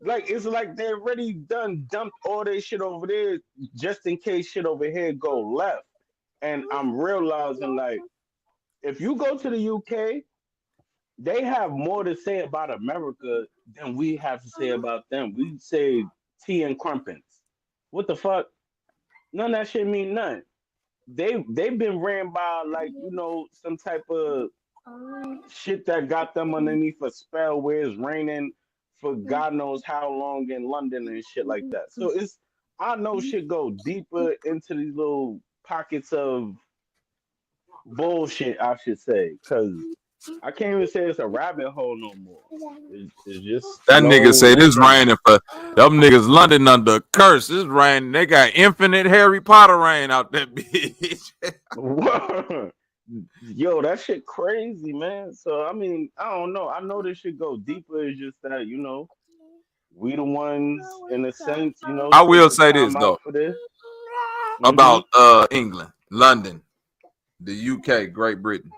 Like it's like they already done dumped all their shit over there just in case shit over here go left. And I'm realizing like if you go to the UK, they have more to say about America than we have to say about them. We say tea and crumpets. What the fuck? None of that shit mean nothing. They've been ran by like some type of shit that got them underneath a spell where it's raining for God knows how long in London and shit like that. So it's I know shit go deeper into these little pockets of bullshit, I should say, because I can't even say it's a rabbit hole no more. It's just That nigga say no this further. raining for them niggas London under a curse. This rain, they got infinite Harry Potter rain out there, bitch. Yo, that shit crazy, man. So I mean, I don't know. I know this shit go deeper. It's just that we the ones in a sense, I take will the say this time though out for this. Hmm. about England, London, the UK, Great Britain.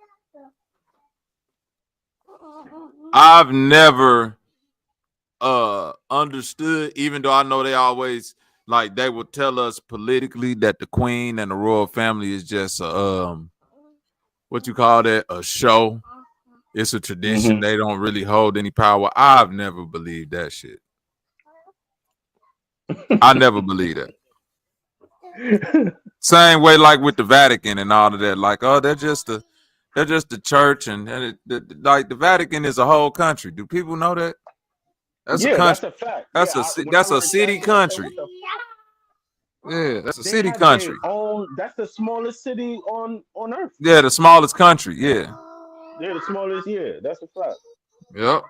I've never understood, even though I know they always like they would tell us politically that the Queen and the royal family is just what you call that, a show. It's a tradition. Hmm. They don't really hold any power. I've never believed that shit. I never believed that. Same way like with the Vatican and all of that. Like, oh, they're just the church like the Vatican is a whole country. Do people know that? That's a Yeah, that's country. a fact. Yeah, when I That's a heard that city shit, I said, country. "What the Yeah, that's a They city have their country. own. That's the smallest city on earth. Yeah, the smallest country. Yeah. They're the smallest. Yeah, that's a fact. Yep.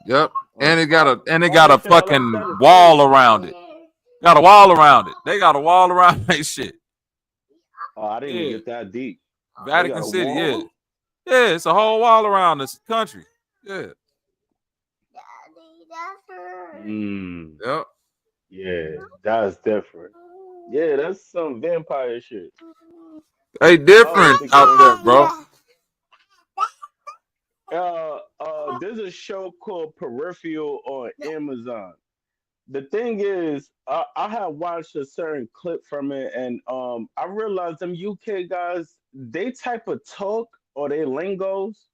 Yep. Um, And it all got a that shit. All I fucking said is wall crazy. around it. Got a wall around it. They got a wall around that shit. Oh, I didn't even Yeah. get that deep. They got Vatican a City, yeah. wall. Yeah, it's a whole wall around this country. Yeah. Mm, Yep. yeah, that's different. Yeah, that's some vampire shit. They I was different thinking out of. there, bro. There's a show called Peripheral on Amazon. The thing is, I have watched a certain clip from it, and I realized them UK guys, they type of talk or they lingos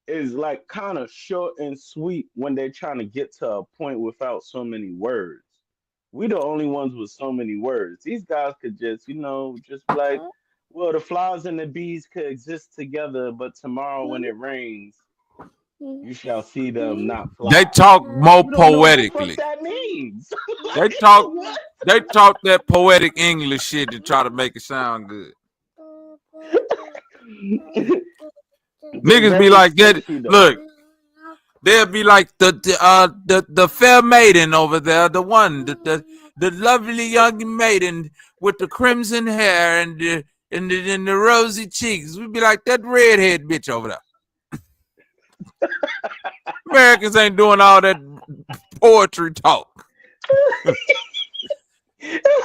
is like kind of short and sweet when they're trying to get to a point without so many words. We the only ones with so many words. These guys could just, just be like, well, the flies and the bees could exist together, but tomorrow when it rains, you shall see them not They fly. talk more You don't know what the fuck poetically. that means. They Like, talk what? they talk that poetic English shit to try to make it sound good. They Niggas be very like that. sketchy though. Look, they'll be like the fair maiden over there, the one, the lovely young maiden with the crimson hair and the rosy cheeks. We'd be like that redhead bitch over there. Americans ain't doing all that poetry talk.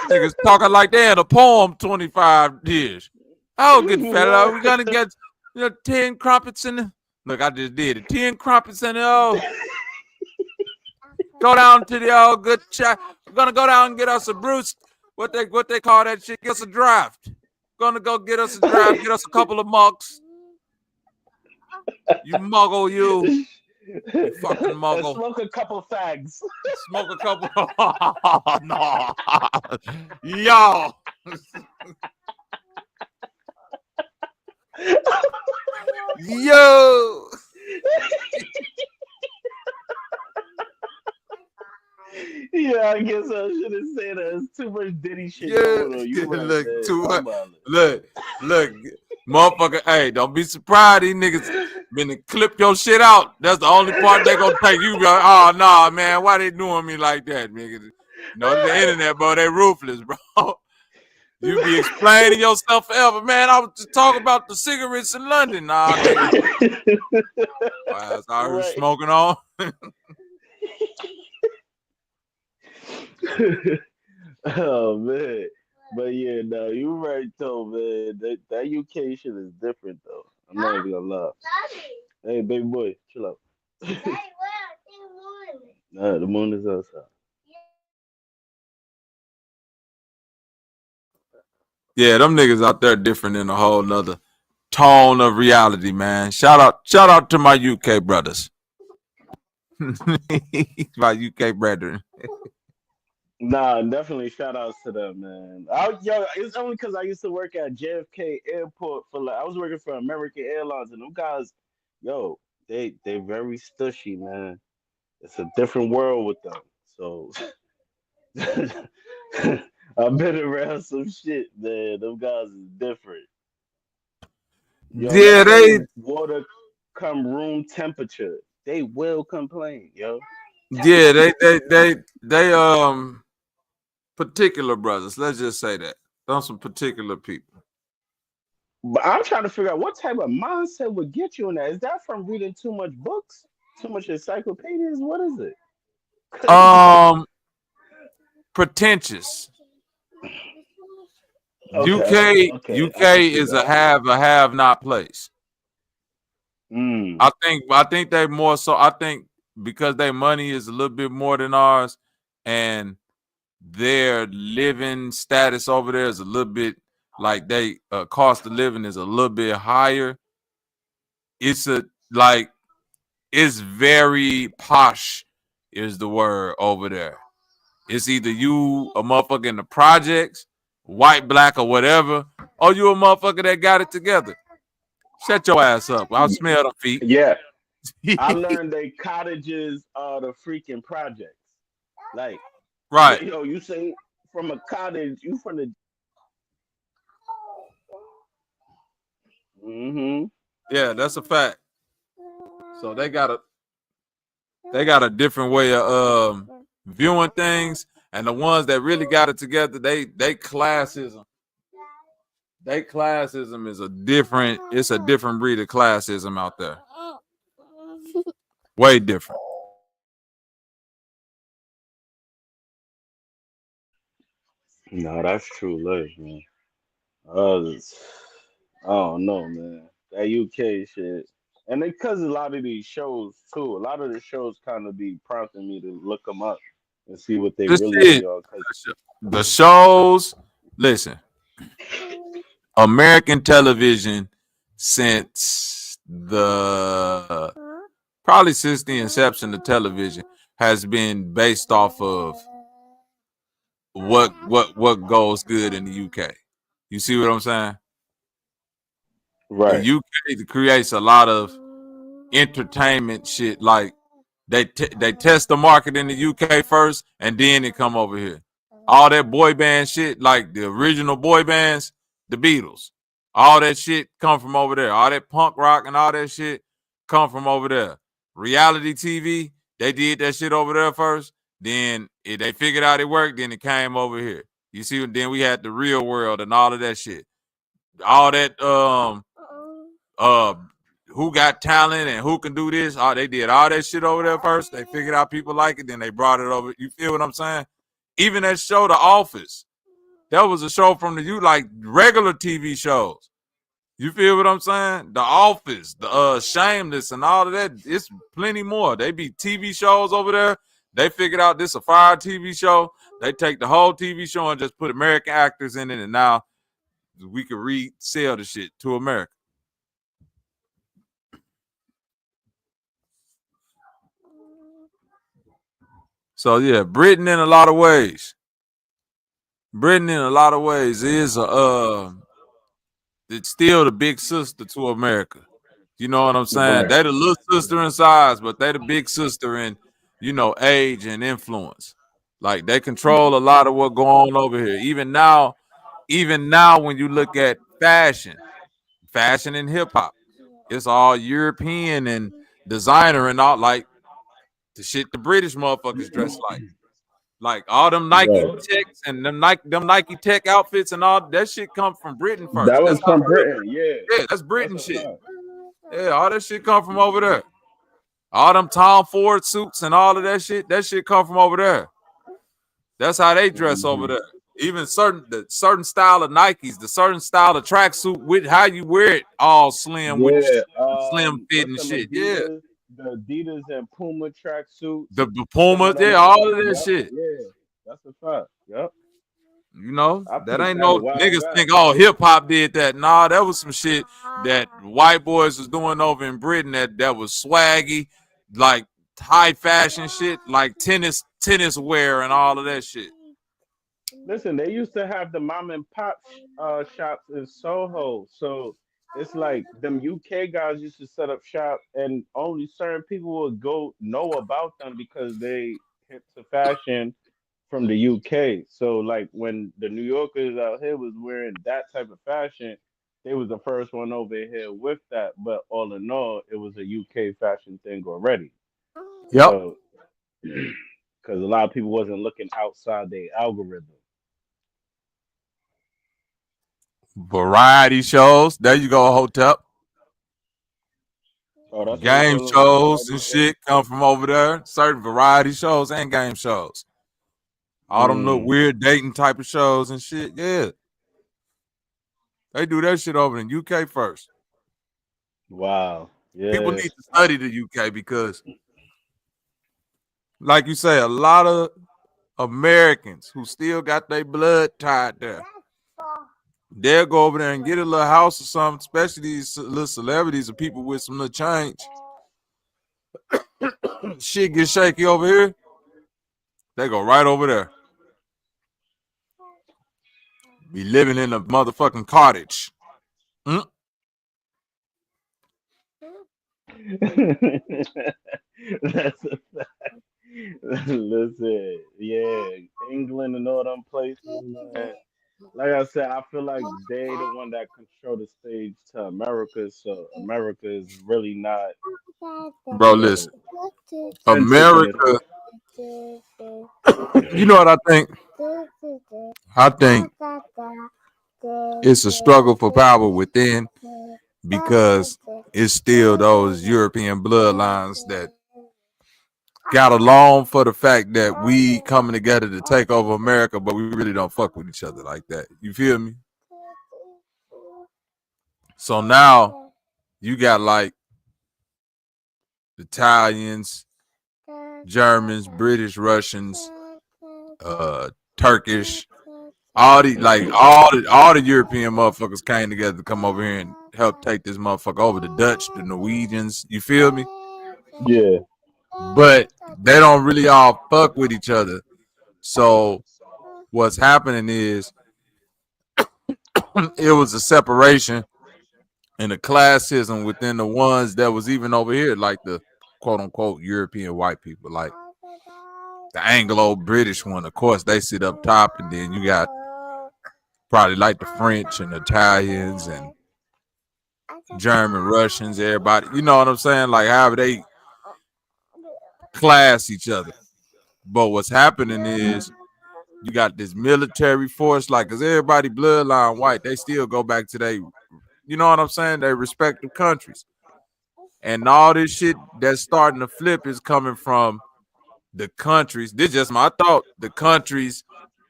Niggas talking like they in a poem 25 years. Oh, good fella, we're gonna get 10 crumpets in the. Look, I just did it. 10 crumpets in the go down to the old good chat. We're gonna go down and get us a Bruce. What they call that shit? Get us a draft. Gonna go get us a draft. Get us a couple of mugs. You muggle, you fucking And muggle. smoke a couple fags. Smoke a couple. Oh, no, yo. Yo. Yeah, I guess I should have said that. There's too much Diddy shit Yeah, going on. You right, look, man. too I'm much. about Look, motherfucker. Hey, don't be surprised. These niggas been to clip your shit out. That's the only part they gonna take. You be like, oh nah, man, why they doing me like that, nigga? The internet, bro, they ruthless, bro. You be explaining yourself forever, man. I was just talking about the cigarettes in London, nah, nigga. Wow, I heard Right. smoking on. Oh man. But yeah, no, you right though, man. That UK shit is different though. I'm not even gonna lie. Hey, baby boy, chill out. Nah, the moon is outside. Yeah, them niggas out there different in a whole nother tone of reality, man. Shout out to my UK brothers. My UK brethren. Nah, definitely shout outs to them, man. Yo, it's only because I used to work at JFK Airport for like I was working for American Airlines, and them guys, yo, they very stushy, man. It's a different world with them. So I've been around some shit, man. Them guys is different. Yo, Yeah, let they they water come room temperature. They will complain, yo. yeah, they particular brothers. Let's just say that. Those some particular people. But I'm trying to figure out what type of mindset would get you in that. Is that from reading too much books, too much encyclopedias? What is it? Pretentious. Okay, okay, I UK can see is a that. have not place. Mm, I think they more so. I think because their money is a little bit more than ours, and their living status over there is a little bit like they cost of living is a little bit higher. It's a like it's very posh is the word over there. It's either you a motherfucker in the projects, white, black, or whatever, or you a motherfucker that got it together. Shut your ass up. I'll smell the feet. yeah, I learned that cottages are the freaking projects. Like, Right. yo, you say from a cottage, you from the. Mm-hmm. Yeah, that's a fact. So they got a different way of viewing things, and the ones that really got it together, they classism. They classism is it's a different breed of classism out there. Way different. No, that's true life, man. It's- I don't know, man. That UK shit. And because a lot of these shows, too, a lot of the shows kind of be prompting me to look them up and see what they This really shit, be on. 'Cause the shows, listen, American television since probably since the inception of television has been based off of what goes good in the UK. You see what I'm saying? The right. UK creates a lot of entertainment shit. Like they test the market in the UK first, and then they come over here. All that boy band shit, like the original boy bands, the Beatles, all that shit come from over there. All that punk rock and all that shit come from over there. Reality TV, they did that shit over there first. Then they figured out it worked. Then it came over here. You see, then we had the Real World and all of that shit. All that uh who got talent and who can do this. They did all that shit over there first. They figured out people like it, then they brought it over. You feel what I'm saying? Even that show, The Office, that was a show from like regular TV shows. You feel what I'm saying? The Office, the Shameless, and all of that. It's plenty more. They be TV shows over there. They figured out this a fire TV show. They take the whole TV show and just put American actors in it, and now we can resell the shit to America. So yeah, Britain in a lot of ways. Britain in a lot of ways is it's still the big sister to America. You know what I'm saying? Right. They the little sister in size, but they the big sister in, age and influence. Like they control a lot of what go on over here. Even now, when you look at fashion and hip hop, it's all European and designer and all like the shit the British motherfuckers dress like. Like all them Nike Right. techs and them Nike tech outfits and all that shit come from Britain first. That That's was how from Britain. Yeah, yeah, that's that's Britain a shit. fact. Yeah, all that shit come from over there. All them Tom Ford suits and all of that shit come from over there. That's how they dress over Hmm. there. Even certain style of Nikes, the certain style of tracksuit with how you wear it, all slim with Yeah. the slim fit What's and them shit. Yeah, The Adidas and Puma track suits. the Some Pumas, of them yeah, are. all of that Yep. shit. Yeah. That's a fact. Yep. You know, I that peeped ain't that a no while niggas back. think, oh, hip hop did that. Nah, that was some shit that white boys was doing over in Britain that was swaggy, like high fashion shit, like tennis wear and all of that shit. Listen, they used to have the mom and pop shops in Soho. So it's like them UK guys used to set up shop, and only certain people would go know about them because they hip to fashion from the UK. So like when the New Yorkers out here was wearing that type of fashion, they was the first one over here with that. But all in all, it was a UK fashion thing already. Yep. So because a lot of people wasn't looking outside their algorithm. Variety shows. There you go, Hotep. Oh, that's what they Game call them, shows variety and shows. shit come from over there. Certain variety shows and game shows. All them little Mm, weird dating type of shows and shit. Yeah. They do that shit over in UK first. wow. People Yeah. need to study the UK because, like you say, a lot of Americans who still got their blood tied there. They'll go over there and get a little house or something, especially these little celebrities or people with some little change. Shit get shaky over here. They go right over there. Be living in a motherfucking cottage. Mm? That's a fact. Listen, yeah, England and all them places, man. Like I said, I feel like they the one that control the stage to America, so America is really not, Bro, you know, listen. authentic in America, you know what I think? I think it's a struggle for power within because it's still those European bloodlines that got along for the fact that we coming together to take over America, but we really don't fuck with each other like that. You feel me? So now you got like Italians, Germans, British, Russians, Turkish, all the European motherfuckers came together to come over here and help take this motherfucker over. The Dutch, the Norwegians, you feel me? yeah. But they don't really all fuck with each other. So what's happening is it was a separation and a classism within the ones that was even over here, like the quote unquote European white people, like the Anglo British one. Of course, they sit up top, and then you got probably like the French and Italians and German, Russians, everybody. You know what I'm saying? Like however they class each other. But what's happening is you got this military force, like, cause everybody bloodline white, they still go back to they, you know what I'm saying? Their respective countries. And all this shit that's starting to flip is coming from the countries. This is just my thought. The countries,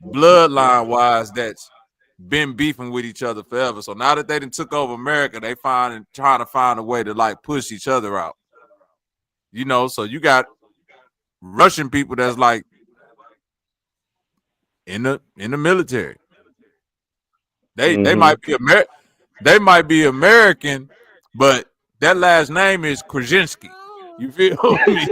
bloodline wise, that's been beefing with each other forever. So now that they done took over America, they trying to find a way to like push each other out. You know, so you got Russian people that's like in the military. They Hmm. might be they might be American, but that last name is Krasinski. You feel me?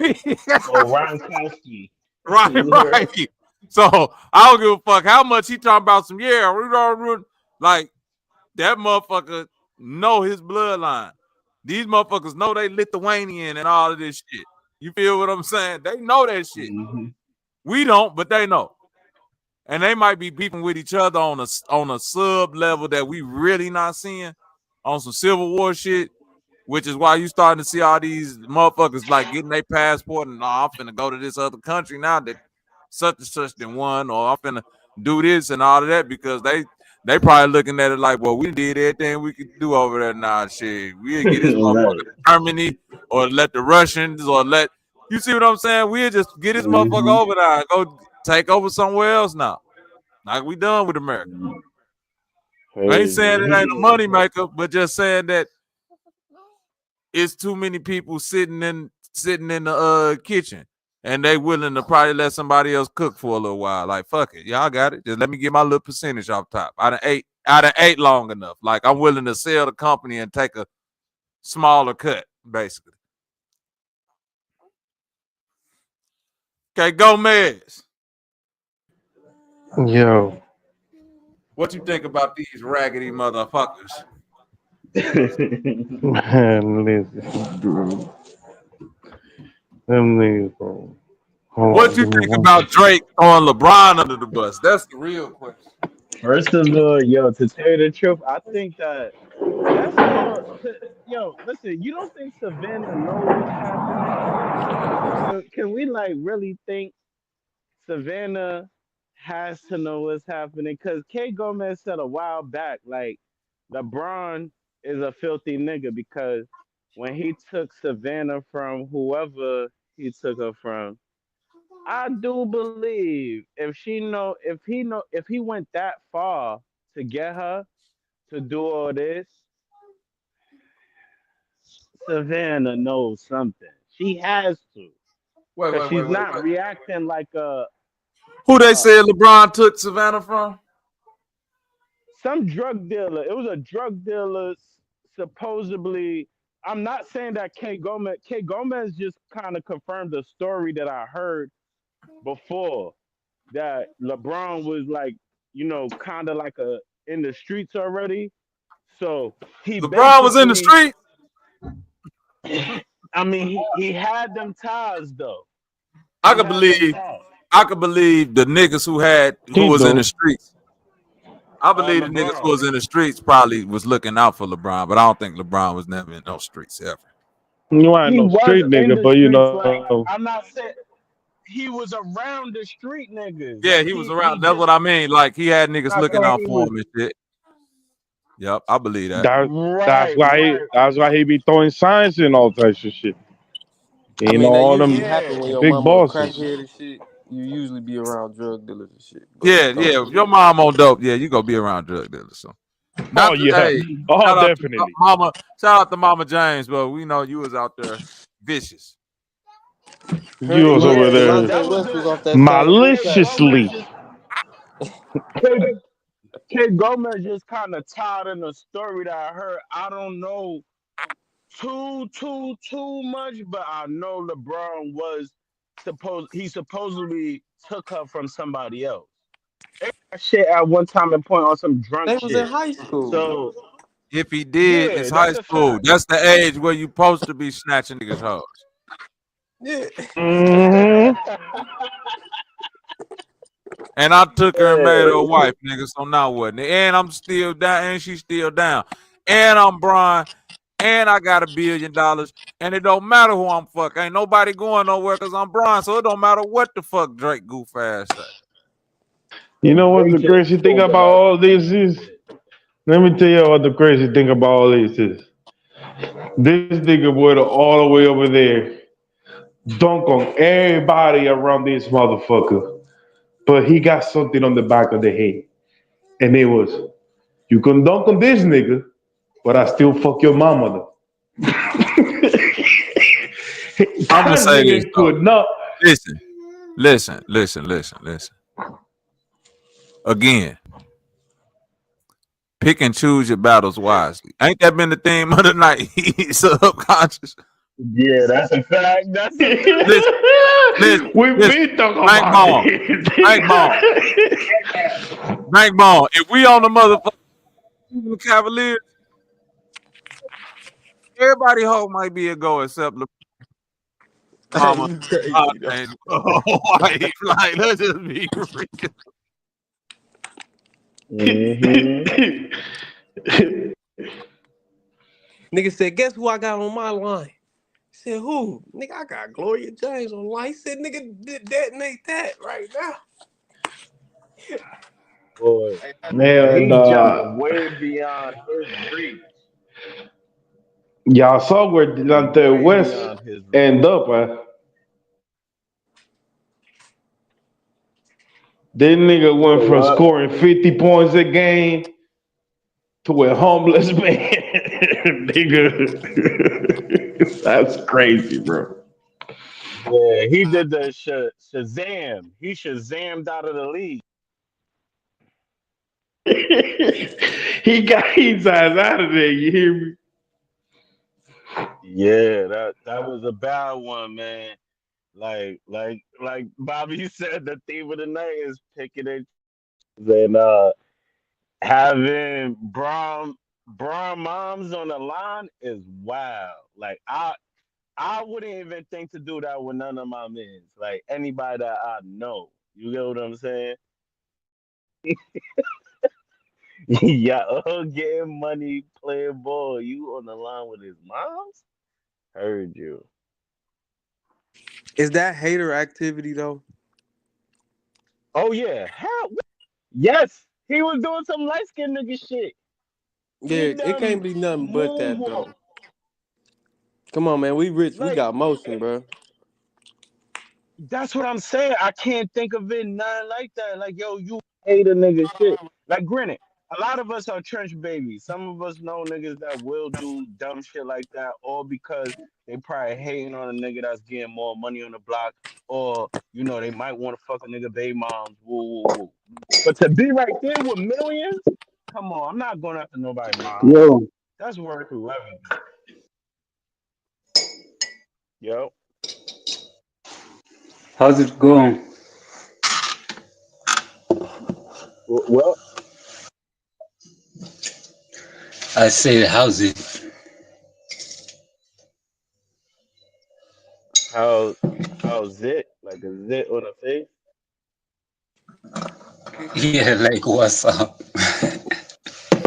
Oh, Ronkowski. Right. So I don't give a fuck how much he talking about some. Yeah, we don't like that motherfucker know his bloodline. These motherfuckers know they Lithuanian and all of this shit. You feel what I'm saying? They know that shit. Hmm. We don't, but they know. And they might be beefing with each other on a sub level that we really not seeing on some Civil War shit, which is why you starting to see all these motherfuckers like getting their passport and I'm finna go to this other country now that such and such then won, or I'm finna do this and all of that because they probably looking at it like, well, we did everything we could do over there now. Shit, we'll get this motherfucker Right. to Germany or let the Russians or let you see what I'm saying? We'll just get this motherfucker over there and go take over somewhere else now. Like we done with America. I ain't saying it ain't a money maker, but just saying that it's too many people sitting in the kitchen and they willing to probably let somebody else cook for a little while. Like fuck it, y'all got it. Just let me get my little percentage off top. I done ate long enough. Like I'm willing to sell the company and take a smaller cut, basically. Okay, Gomez. Yo. What you think about these raggedy motherfuckers? Man, listen, bro. Them niggas, bro. Hold What on, you give me think one about second. Drake throwing LeBron under the bus? That's the real question. First of all, yo, to tell you the truth, I think that's all. Yo, listen, you don't think Savannah know what's happening? Can we like really think Savannah has to know what's happening? Because K Gomez said a while back, like LeBron is a filthy nigga because when he took Savannah from whoever he took her from, I do believe if he went that far to get her to do all this, Savannah knows something. She has to, because she's not Wait. reacting like Who they uh said LeBron took Savannah from? some drug dealer. It was a drug dealer supposedly. I'm not saying that K Gomez just kind of confirmed the story that I heard before, that LeBron was like, kind of like in the streets already. So he LeBron was in the basically, street. I mean, he had them ties though. I He could had them believe ties. the niggas who He was in the do. streets. I believe the niggas who LeBron. was in the streets probably was looking out for LeBron, but I don't think LeBron was never in those streets ever. You ain't He no was street in nigga, the but you streets. Like, know, I'm not saying he was around the street niggas. Yeah, Like he was he around. That's what just I mean. Like he had niggas not looking saying out he for was him and shit. Yep, I believe that. that that's right, why right. he be throwing signs and all types of shit. I You know, mean, that all usually them happen when Yeah. your big mama a bosses. crackhead and shit. You usually be around drug dealers and shit. But Yeah. go If ahead. your mom on dope, yeah, you gonna be around drug dealers. So Oh not to, yeah. hey, Oh, shout out to definitely. Mama, shout out to Mama James, but we know you was out there vicious. Her You was and over Yeah, there Delonte that was West was the off that same K Gomez maliciously. just K, K Gomez just kind of tied in a story that I heard. I don't know too much, but I know LeBron was he supposedly took her from somebody else. That shit at one time and point on some drunk They was in shit. high school. So If he did, yeah, it's high that's a school. fact. That's the age where you supposed to be snatching niggas' hoes. Yeah. Hmm. And I took her and made her a Yeah. wife, nigga. So now what? And I'm still down, and she's still down. And I'm Brian, and I got $1 billion. And it don't matter who I'm fuck. Ain't nobody going nowhere because I'm Brian. So it don't matter what the fuck Drake goof ass say. You know what They the just crazy thing spoke about about all this is? Let me tell you what the crazy thing about all this is. This nigga went all the way over there, dunk on everybody around this motherfucker. But he got something on the back of the head. And it was, you can dunk on this nigga, but I still fuck your mama though. I'm gonna That say this nigga though. could not. Listen. Again, pick and choose your battles wisely. Ain't that been the theme of the night? Subconscious. yeah, that's a fact. That's a fact. Listen, listen, We've listen. been talking Bank about ball. this. Bank ball. Bank ball. If we on the motherfucking Cavaliers, everybody hope might be a go except LeBron. Mama, You crazy though. and wife. Like, let's just be real. Mm-hmm. Nigga said, guess who I got on my line? Said who? Nigga, I got Gloria James on the line. He said, nigga, detonate that right now. Boy, Man, he jumped way beyond his reach. y'all saw where Delonte Way West beyond his reach. end up, huh? This nigga You said went from what? scoring 50 points a game to a homeless man. Nigga. That's crazy, bro. Yeah, he did the Shazam. He Shazammed out of the league. He got his eyes out of there, you hear me? Yeah, that was a bad one, man. Like Bobby said, the theme of the night is picking it and having Braun moms on the line is wild. Like I wouldn't even think to do that with none of my men. Like anybody that I know. You get what I'm saying? Yeah, getting money, playing ball. You on the line with his moms? Heard you. Is that hater activity though? Oh yeah, hell yes. He was doing some light skinned nigga shit. He Yeah, it can't done be nothing but that moonwalk. though. Come on, man. We rich. We Like got motion, bro. that's what I'm saying. I can't think of it nothing like that. Like yo, you hate a nigga shit. Like granted, a lot of us are trench babies. Some of us know niggas that will do dumb shit like that, all because they probably hating on a nigga that's getting more money on the block, or you know they might want to fuck a nigga baby moms. Woo woo woo. But to be right there with millions, come on, I'm not going after nobody moms. Yo, That's worth whoever. Yo, how's it going? well, I say, how's it? how how's it? Like a zit on the face? Yeah, like what's up?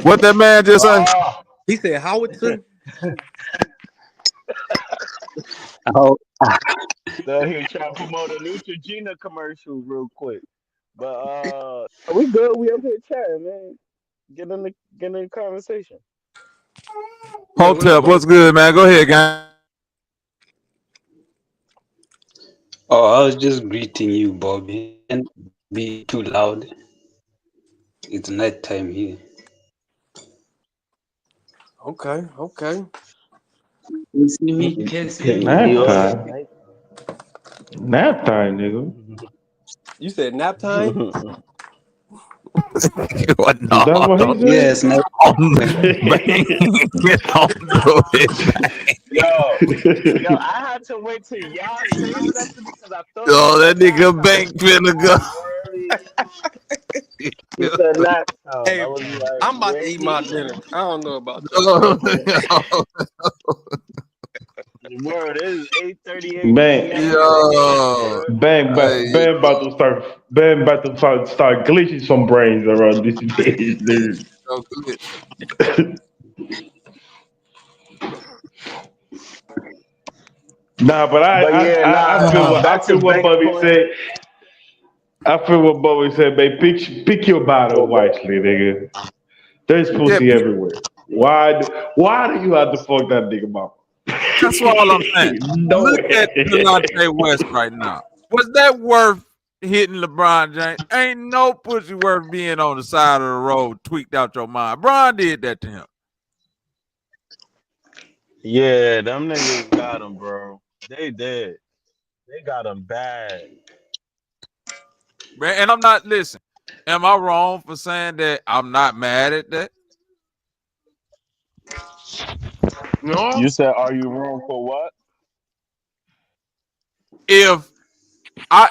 What that man just say? Oh, He said howitzer. How? so he was trying to promote a Neutrogena commercial real quick. But we good. We up here chatting, man. Get in the conversation. Yeah, what up, Hotel, buddy? what's good, man? Go ahead, gang. Oh, I was just greeting you, Bobby. And be too loud. It's night time here. Okay, okay. You see me? You can see me. New Nap York, time. Nap time, nigga. You said nap time? What? Is No, that what he don't. Yes, night. Bang. Don't do it, man. yo, I had to wait till y'all say something because I thought he Oh, that said nap nigga time. Bank finna I go. really, he said nap time. I Hey, was like, I'm about to yeah, eat my he. dinner. I don't know about y'all. Oh, Word, it is 8:38 Bang, p.m. where I'm at. You yo. heard? Hey, Bang about to start glitching some brains around this bitch, dude. yo, glitch. Nah, but But yeah, nah. I Back to feel what Bank's Bobby point. said. I feel what Bobby said, babe. Pick your battle wisely, nigga. There's Yeah, pussy everywhere. Why do you have to fuck that nigga mama? that's all I'm saying. No Look at way. Delonte West right now. Was that worth hitting LeBron James? Ain't no pussy worth being on the side of the road tweaked out your mind. Bron did that to him. Yeah, them niggas got him, bro. They did. They got him bad. Man, and I'm not, listen, am I wrong for saying that I'm not mad at that? No. You said, are you wrong for what? If I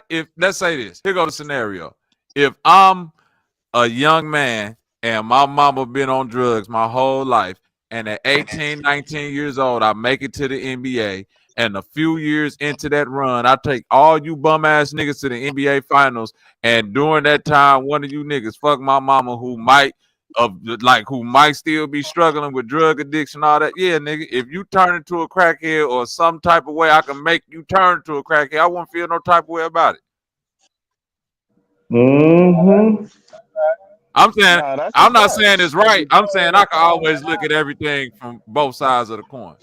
if let's say this, here goes the scenario. If I'm a young man and my mama been on drugs my whole life, and at 18, 19 years old, I make it to the NBA And a few years into that run, I take all you bum ass niggas to the NBA finals. And during that time, one of you niggas fuck my mama who might still be struggling with drug addiction, all that. Yeah, nigga, if you turn into a crackhead or some type of way I can make you turn into a crackhead, I won't feel no type of way about it. Mm-hmm. I'm saying Nah, that's a I'm not fact. saying it's If right. you're I'm playing saying I can upon always that look at habit, everything from both sides of the coin.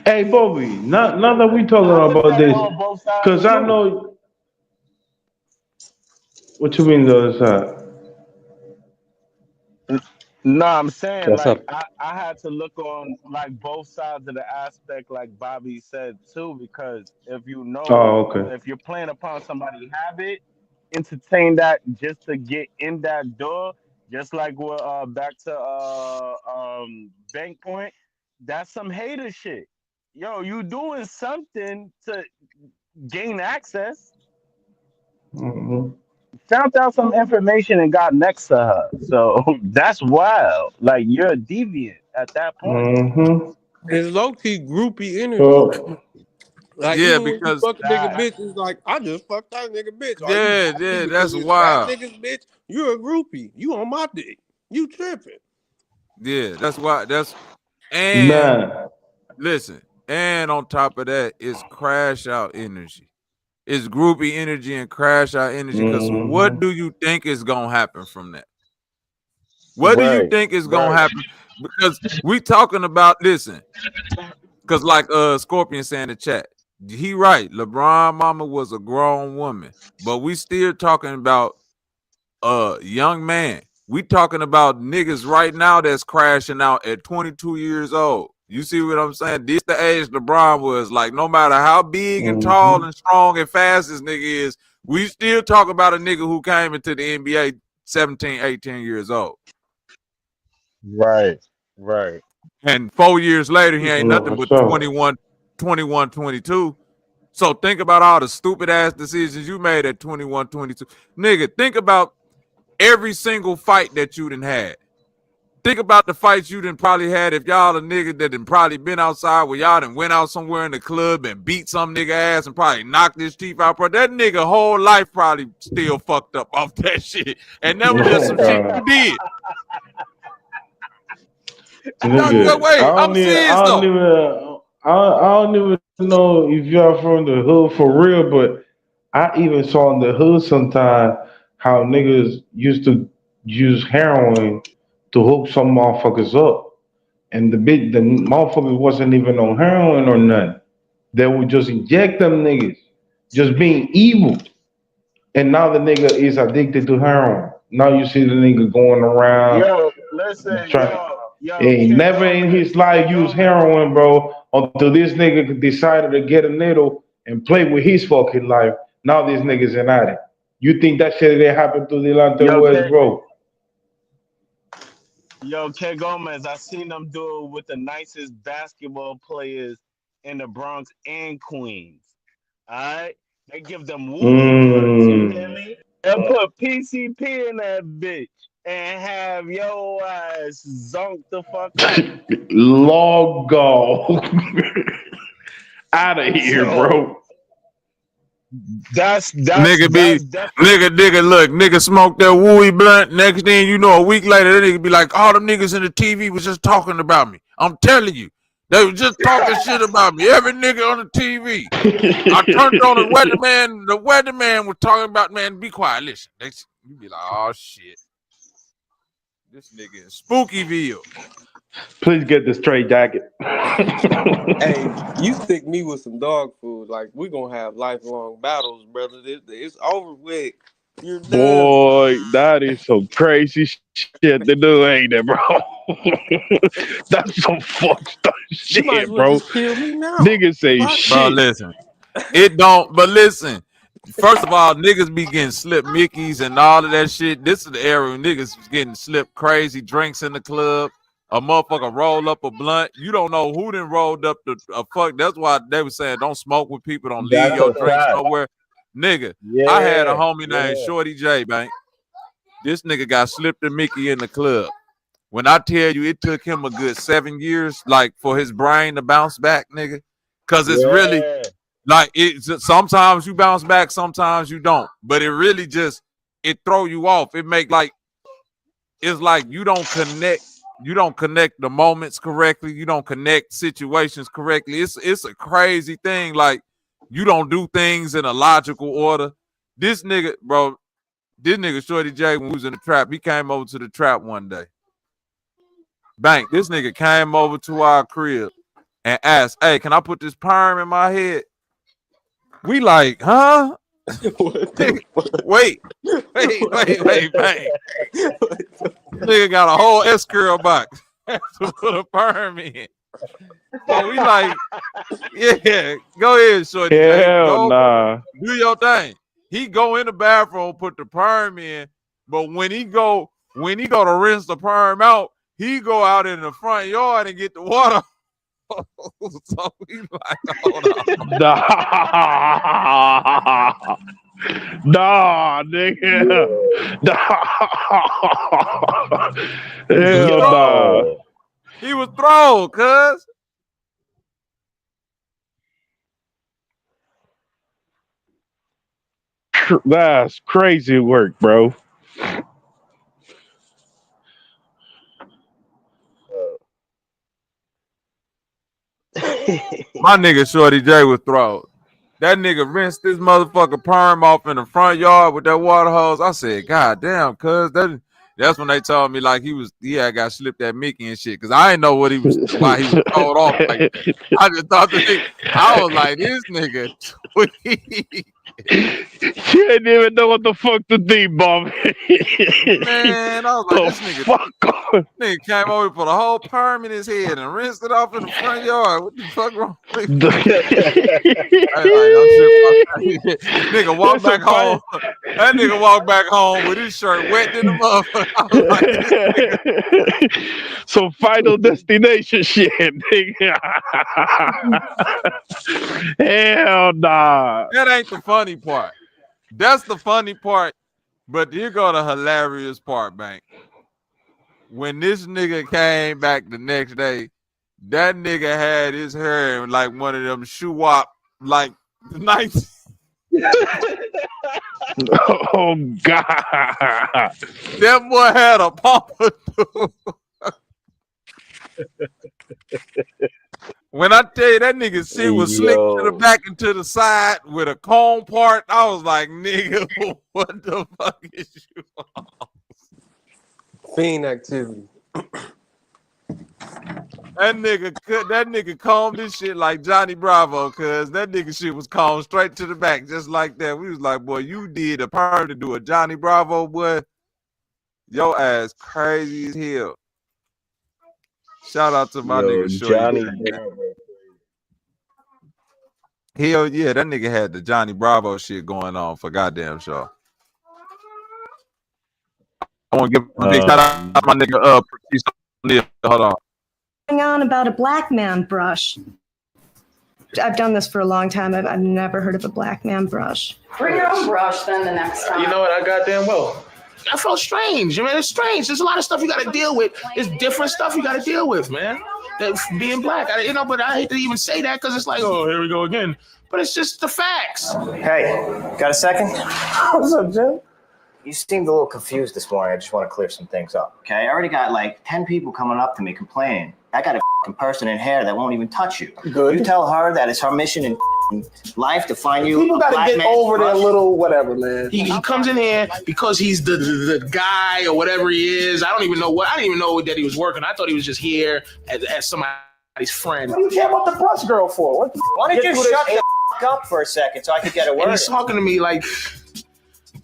Hey, Bobby, now that we talking I look about at it this, on both sides because I too. know what you mean the other side. No, I'm saying What's like up? I had to look on like both sides of the aspect, like Bobby said too, because Oh, okay. if you're playing upon somebody's habit, entertain that just to get in that door, just like what back to Bank Point, that's some hater shit. Yo, you doing something to gain access. Mm-hmm. Found out some information and got next to her. So that's wild. Like you're a deviant at that point. Mm-hmm. It's low key groupie energy. So, Like Yeah, even when you because fuck a nigga That bitch, it's like I just fucked that nigga bitch. Are you happy yeah, because that's it's that wild. nigga's bitch? You're a groupie. You on my dick. You tripping. Yeah, that's why and man. listen, and on top of that, it's crash out energy. It's groupie energy and crash out energy. Because what Mm-hmm. do you think is gonna happen from that? What do you right, think is gonna right. happen? Because we talking about listen, because like Scorpion saying in the chat, he right. LeBron mama was a grown woman, but we still talking about young man. We talking about niggas right now that's crashing out at 22 years old. You see what I'm saying? This the age LeBron was. Like, no matter how big and tall Mm-hmm. and strong and fast this nigga is, we still talk about a nigga who came into the NBA 17, 18 years old. Right, right. And 4 years later, he ain't No, nothing for but sure. 21, 22. So think about all the stupid ass decisions you made at 21, 22. Nigga, think about every single fight that you done had. Think about the fights you done probably had if y'all a nigga that done probably been outside where y'all done went out somewhere in the club and beat some nigga ass and probably knocked his teeth out. Bro, that nigga whole life probably still fucked up off that shit. And that was just Oh some shit you God, did. No, nigga, wait, I'm serious though. I don't even know if y'all from the hood for real, but I even saw in the hood sometime how niggas used to use heroin to hook some motherfuckers up. And the motherfuckers wasn't even on heroin or nothing. They would just inject them niggas, just being evil. And now the nigga is addicted to heroin. Now you see the nigga going around Yo, listen, trying. yo, He King never in Gomez, his life King used Gomez. heroin, bro, until this nigga decided to get a needle and play with his fucking life. Now this nigga's an addict. You think that shit didn't happen to Delonte Yo, West, bro? King Gomez. I seen them do it with the nicest basketball players in the Bronx and Queens. All right, they give them Wooly blunts. You hear Mmm. me? And put PCP in that bitch and have your ass zonked the fuck out. Logo. Out of here, So bro. that's that's Nigga be that's definitely look, nigga smoke that wooey blunt. Next thing you know, a week later, that nigga be like, all them niggas in the TV was just talking about me. I'm telling you. They was just talking shit about me. Every nigga on the TV. I turned on the weatherman. The weatherman was talking about, man, be quiet. Listen. You be like, oh shit. This nigga in Spookyville. Please get the straight jacket. Hey, you stick me with some dog food, like we gonna have lifelong battles, brother. It's over with. You're done. Boy, that is some crazy shit to do, ain't it, bro? That's some fucked up You might as shit, well bro. just kill me now. Niggas say Fuck. Bro, shit. listen. It don't, but listen. First of all, niggas be getting slipped Mickeys and all of that shit. This is the era when niggas was getting slipped crazy drinks in the club. A motherfucker roll up a blunt. You don't know who done rolled up the a fuck. That's why they was saying don't smoke with people, don't leave that's your a drinks fact. nowhere. Nigga, I had a Yeah, homie named yeah. Shorty J, man. This nigga got slipped a Mickey in the club. When I tell you it took him a good 7 years, like for his brain to bounce back, nigga. Because it's really like it's sometimes you bounce back, sometimes you don't. But it really just it throw you off. It make like it's like you don't connect the moments correctly, you don't connect situations correctly. It's a crazy thing. Like you don't do things in a logical order. This nigga, bro, this nigga Shorty J, when we was in the trap, he came over to the trap one day. Bank, this nigga came over to our crib and asked, "Hey, can I put this perm in my head?" We like, huh? wait, bang. Nigga got a whole S-curl box to put a perm in. So we like, yeah, go ahead, Shorty J. Hell nah. Do your thing. He go in the bathroom, put the perm in, but when he go to rinse the perm out, he go out in the front yard and get the water. So we like, hold on. Nah, nigga. Hell nah. He was thrown, cuz. That's crazy work, bro. My nigga Shorty J was thrown. That nigga rinsed this motherfucker perm off in the front yard with that water hose. I said, God damn, cuz that's when they told me like he had got slipped at Mickey and shit. Cause I didn't know why he was thrown off like that. I just thought I was like, this nigga tweet. She didn't even know what the fuck to think, Bob. Man, I was like, this nigga, nigga came over for the whole perm in his head and rinsed it off in the front yard. What the fuck wrong with me? Nigga walk back home. That nigga walked back home with his shirt wet in the motherfucker. I was like, this nigga. Some Final Destination shit, nigga. Hell nah. That ain't the funny part. That's the funny part. But here go the hilarious part, Bank. When this nigga came back the next day, that nigga had his hair like one of them shoo-wop, like nice. Oh God. That boy had a pompadour. When I tell you that nigga shit was slick to the back and to the side with a comb part, I was like, nigga, what the fuck is you on? Fiend activity. That nigga combed this shit like Johnny Bravo, cuz that nigga shit was combed straight to the back, just like that. We was like, boy, you did a perm to do a Johnny Bravo, boy. Your ass crazy as hell. Shout out to my nigga Shorty. Hell yeah, that nigga had the Johnny Bravo shit going on for goddamn sure. I want to give a big shout out to my nigga hold on. On about a black man brush. I've done this for a long time. I've never heard of a black man brush. Bring your own brush then the next time. You know what? I goddamn well. I felt strange. I mean, it's strange. There's a lot of stuff you got to deal with. It's different stuff you got to deal with, man. That being black, but I hate to even say that because it's like, oh, here we go again. But it's just the facts. Hey, got a second? What's up, Jim? You seemed a little confused this morning. I just want to clear some things up, okay? I already got like 10 people coming up to me complaining. I got a person in hair that won't even touch you. Good. You tell her that it's her mission in life to find you. People got to get over their little whatever, man. He comes in here because he's the guy or whatever he is. I didn't even know that he was working. I thought he was just here as somebody's friend. What do you care about the brush girl for? What why don't you shut the up for a second so I could get a word? And he's talking to me like,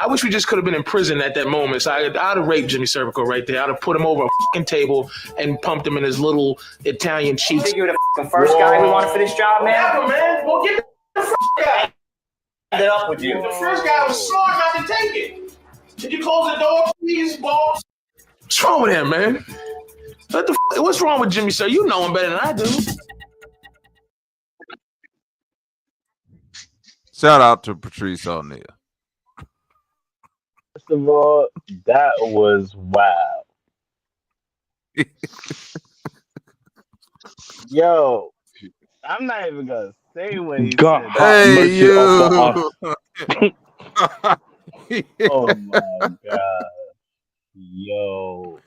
I wish we just could have been in prison at that moment. So I'd have raped Jimmy Serpico right there. I'd have put him over a fucking table and pumped him in his little Italian cheeks. I think you're the first guy we wanted for this job, man. Yeah, man. Well, get the first guy. End it up with you. The first guy was smart not to take it. Did you close the door, please, boss? What's wrong with him, man? What's wrong with Jimmy Serpico? You know him better than I do. Shout out to Patrice O'Neal. First of all, that was wild. Yo, I'm not even gonna say say what he God said. have Hey mercy upon you. us. Oh my god, yo,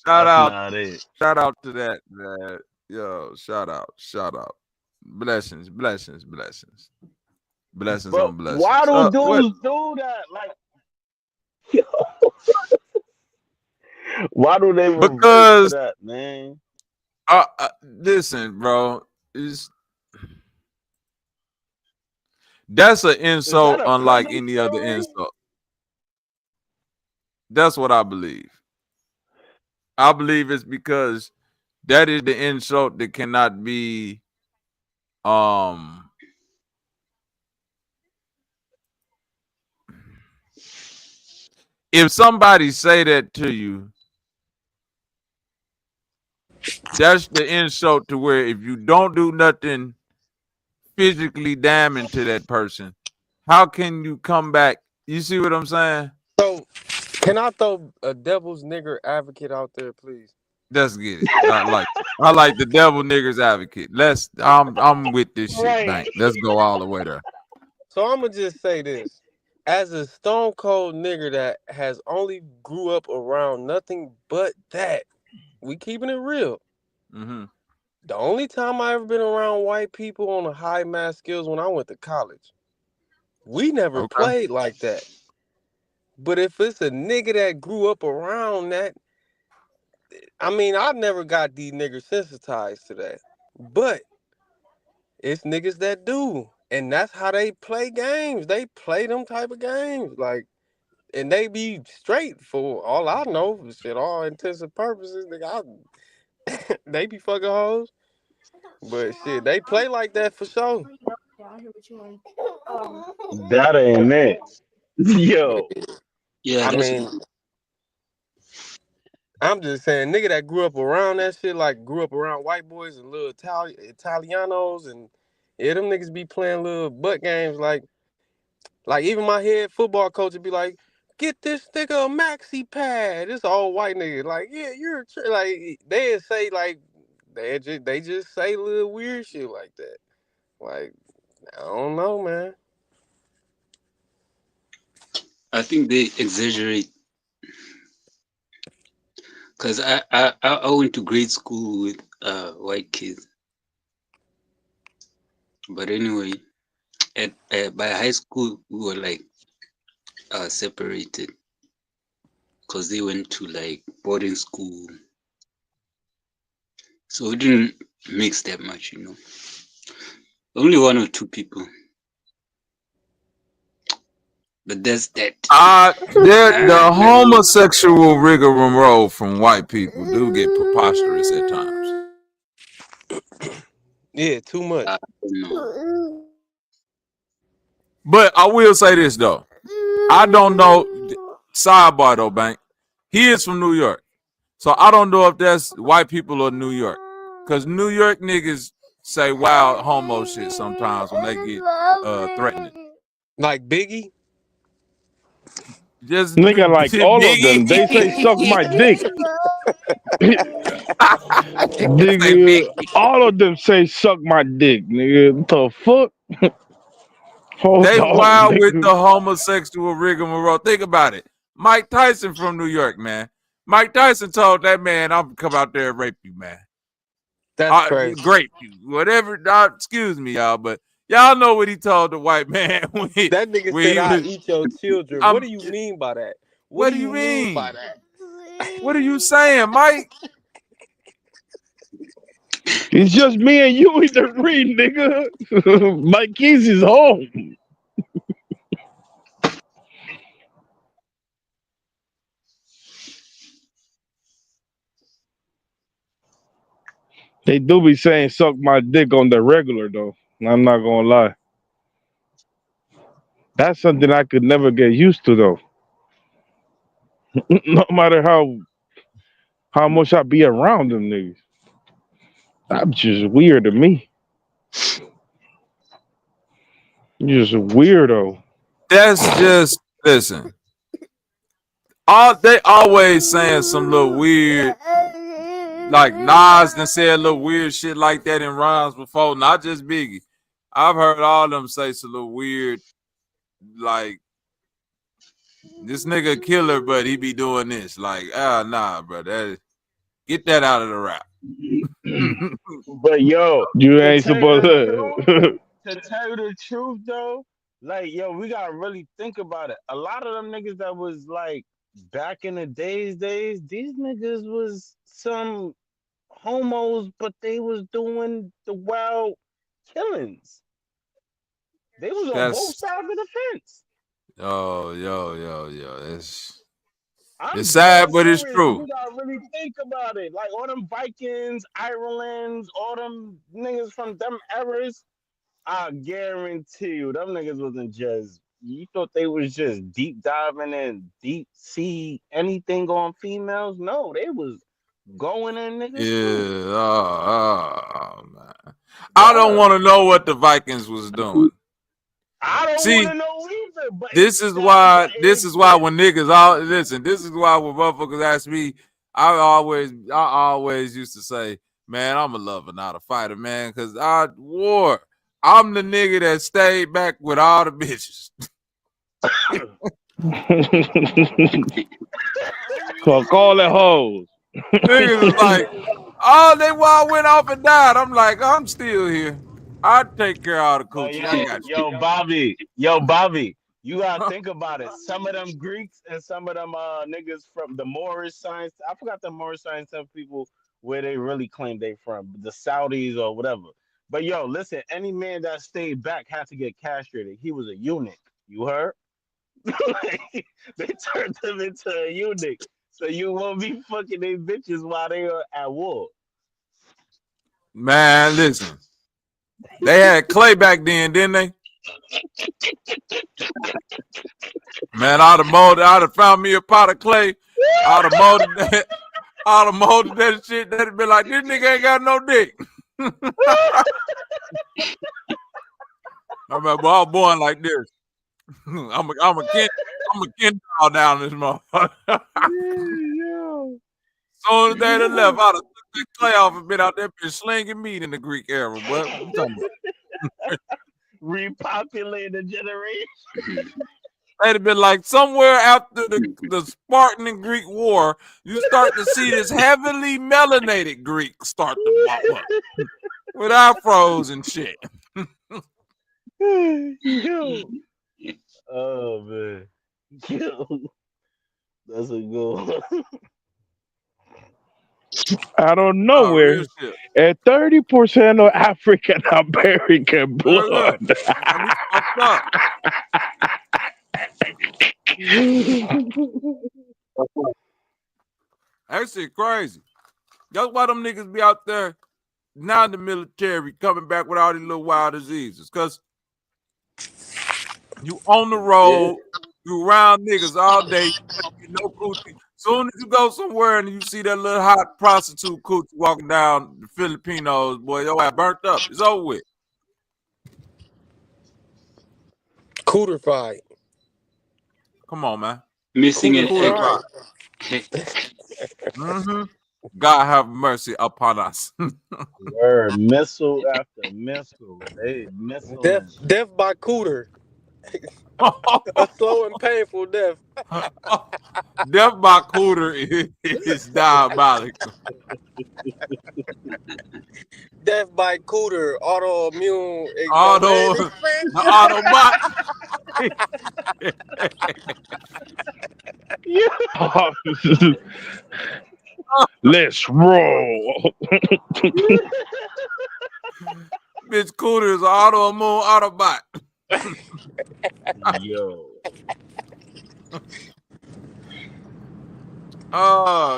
Shout that's out, not it. shout out to that, man. Yo, shout out, shout out. Blessings, blessings, blessings. Blessings But on why blessings. do What? dudes do that? Like, why do they revert to Because that, man? listen, bro, that's an Is that insult a unlike pregnant any other story? insult. That's what I believe. I believe it's because that is the insult that cannot be um if somebody say that to you, that's the insult to where if you don't do nothing physically damning to that person, how can you come back? You see what I'm saying? So, can I throw a devil's nigger advocate out there, please? Let's get it. I like the devil niggers advocate. I'm with this shit, Right. Bank. Let's go all the way there. So I'm gonna just say this: as a stone cold nigger that has only grew up around nothing but that, we keeping it real. Mm-hmm. The only time I ever been around white people on a high math skills when I went to college. We never Okay. played like that. But if it's a nigga that grew up around that, I mean, I never got these niggas sensitized to that. But it's niggas that do. And that's how they play games. They play them type of games. Like, and they be straight for all I know. Shit, all intents and purposes, nigga, they be fucking hoes. But shit, they play like that for sure. That ain't it. Yo, Yeah, I that's mean, I'm just saying, nigga that grew up around that shit, like grew up around white boys and little Italianos, and yeah, them niggas be playing little butt games. Like even my head football coach would be like, "Get this nigga a maxi pad." This old white nigga, like, yeah, you're like they'd say like they just say little weird shit like that. Like I don't know, man. I think they exaggerate because I went to grade school with white kids, but anyway, at by high school we were like separated because they went to like boarding school, so we didn't mix that much, you know. Only one or two people, but that's that. The homosexual rigmarole from white people do get preposterous at times. Yeah, too much. No. But I will say this though. I don't know. Sidebar though, Bank. He is from New York. So I don't know if that's white people or New York. Cause New York niggas say wild homo shit sometimes when they get threatened. Like Biggie. Just Nigga, like all of them, they say suck my dick. Nigga, all of them say suck my dick, nigga. What the fuck? Hold They on, wild with nigga. the homosexual rigmarole. Think about it. Mike Tyson from New York, man. Mike Tyson told that man, "I'm gonna come out there and rape you, man. That's crazy. Grape you, whatever." Excuse me, y'all, but y'all know what he told the white man when he, That nigga when said, he "I was. eat your children." What I'm. do you mean by that? What What do do you you mean by mean? that? What are you saying, Mike? It's just me and you in the ring, nigga. Mike Keys is home. They do be saying suck my dick on the regular though. I'm not gonna lie. That's something I could never get used to though. No matter how much I be around them niggas. I'm just weird to me. You're just a weirdo. That's just listen. They always saying some little weird, like Nas done said a little weird shit like that in rhymes before. Not just Biggie. I've heard all of them say some little weird, like, this nigga a killer, but he be doing this. Like, nah, bro. Get that out of the rap. But yo, You to ain't tell you supposed the truth, to. to tell you the truth though, like yo, we gotta really think about it. A lot of them niggas that was like back in the days, these niggas was some homos, but they was doing the wild killings. They was on both That's sides of the fence. yo. It's I'm sad, dead but it's serious. true. We gotta really think about it. Like all them Vikings, Irelands, all them niggas from them eras. I guarantee you, them niggas wasn't just. You thought they was just deep diving and deep sea anything on females? No, they was going in niggas too. Yeah. Man. I don't Yeah, want to know what the Vikings was doing. I don't want See, to know either. But it this is sounds like why when niggas all listen, this is why when motherfuckers ask me, I always used to say, man, I'm a lover, not a fighter, man, because I'm the nigga that stayed back with all the bitches. Call it hoes. Niggas is like, oh, they all went off and died. I'm like, I'm still here. I take care of all the But coochie. I got you. Bobby, you gotta think about it. Some of them Greeks and some of them niggas from the Moorish science. I forgot the Moorish science of people where they really claim they from the Saudis or whatever. But yo, listen, any man that stayed back had to get castrated. He was a eunuch. You heard? They turned him into a eunuch, so you won't be fucking they bitches while they are at war. Man, listen. They had clay back then, didn't they? Man, I'd have found me a pot of clay. I'd have molded that shit. That'd have been like, this nigga ain't got no dick. I remember I was born like this. I'm a Ken doll down this motherfucker. Soon as they had left, I'd have took that clay off and been out there bitch slinging meat in the Greek era. What you talking about? Repopulate the generation. They'd have been like somewhere after the Spartan and Greek war, you start to see this heavily melanated Greek start to pop up with afros and shit. Yo. Oh man. Yo. That's a good one. Out of nowhere, at 30% of African American blood. That shit crazy. That's why them niggas be out there now in the military coming back with all these little wild diseases. Cause you on the road, you around niggas all day, no coochie. Soon as you go somewhere and you see that little hot prostitute coochie walking down the Filipinos, boy, your ass burnt up. It's over with. Cooter fight. Come on, man. Missing an egg. Mm-hmm. God have mercy upon us. Word, missile after missile. They missile. Death by cooter. A slow and painful death. Death by cooter is diabolical. Death by cooter, autoimmune Autobot. Let's roll. Bitch cooter is an autoimmune Autobot. Yo.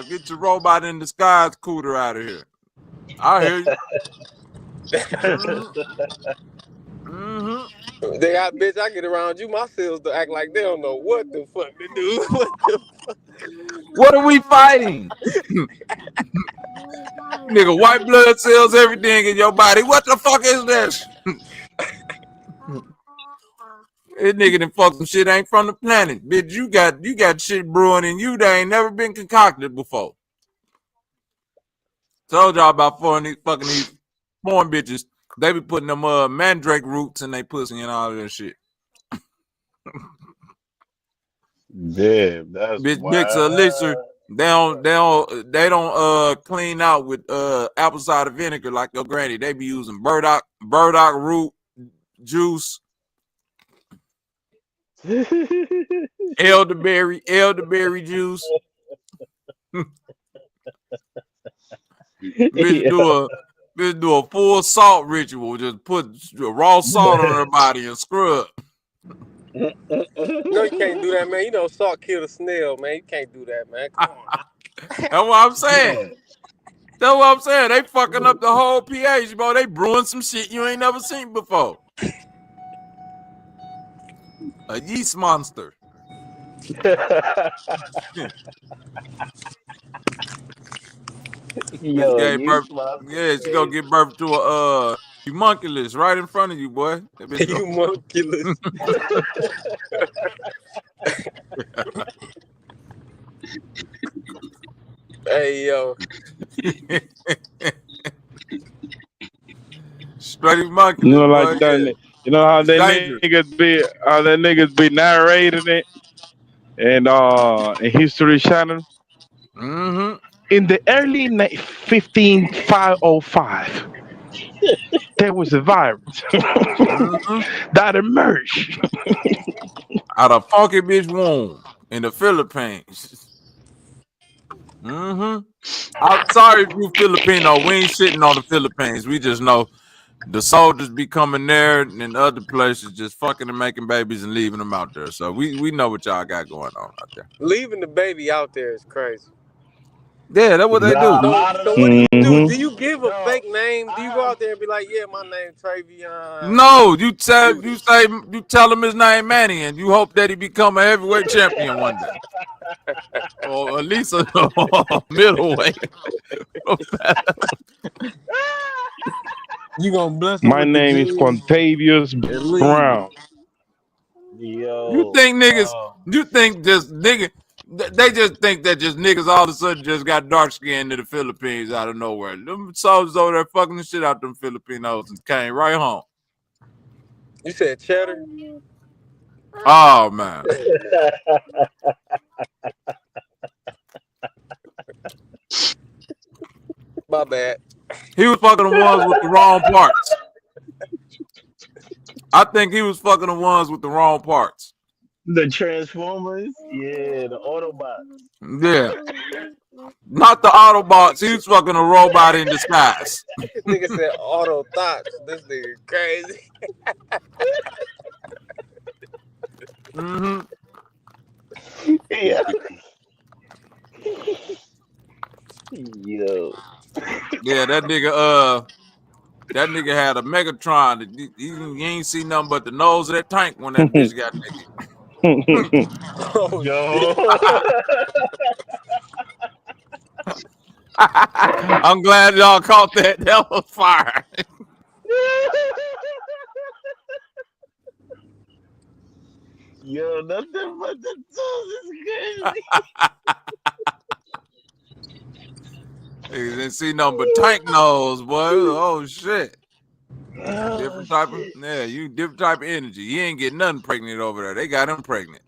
Get your robot in disguise cooter out of here. I hear you. Mm-hmm. They got bitch. I get around you, my cells to act like they don't know what the fuck to do. What are we fighting? Nigga, white blood cells, everything in your body. What the fuck is this? This nigga done fuck some shit ain't from the planet. Bitch, you got shit brewing in you that ain't never been concocted before. Told y'all about fucking these foreign bitches They be putting them mandrake roots in their pussy and all that shit. Damn, that's Bitch mix a elixir. wild. They don't clean out with apple cider vinegar like your granny. They be using burdock root juice, elderberry juice. Bitch do a full salt ritual. Just put raw salt on her body and scrub. No, you can't do that, man. You know salt kill the snail, man. You can't do that, man. Come on. That's what I'm saying. That's what I'm saying. They fucking up the whole pH, bro. They brewing some shit you ain't never seen before. A yeast monster. Yo, Gave you birth. smart. Yeah, she gonna give birth to a homunculus right in front of you, boy. Homunculus. Hey yo. Straight homunculus. You know, like boy, that. yeah. You know how they Dangerous. niggas be narrating it, and in History Channel. Mm-hmm. In the early 15505, there was a virus that emerged out of funky bitch womb in the Philippines. Mm-hmm. I'm sorry if you Filipino. We ain't shitting on the Philippines. We just know the soldiers be coming there and other places just fucking and making babies and leaving them out there. So we know what y'all got going on out there. Leaving the baby out there is crazy. Yeah, that's what they do. A lot of So them. what do you do? Mhm. Do you give a fake name? Do you go out there and be like, yeah, my name Travion? No, you tell him his name Manny, and you hope that he become a heavyweight champion one day, or at least a middleweight. You gonna bless him My with the name is G's Quantavious and leave. Brown. Yo. You think niggas? You think just nigga? They just think that just niggas all of a sudden just got dark skin to the Philippines out of nowhere. Them soldiers over there fucking the shit out them Filipinos and came right home. You said cheddar? Oh man. My bad. He was fucking the ones with the wrong parts. I think he was fucking the ones with the wrong parts. The Transformers, yeah, the Autobots. Yeah. Not the Autobots. He was fucking a robot in disguise. Nigga said auto thoughts. This nigga crazy. Mm-hmm. Yeah. Yo. Yeah, that nigga had a Megatron. He ain't see nothing but the nose of that tank when that bitch got naked. Yo. I'm glad y'all caught that. That was fire. Yo, nothing but the tools is crazy. Niggas didn't see nothing but tank nose, boy. Oh shit. Different type of different type of energy. He ain't getting nothing pregnant over there. They got him pregnant.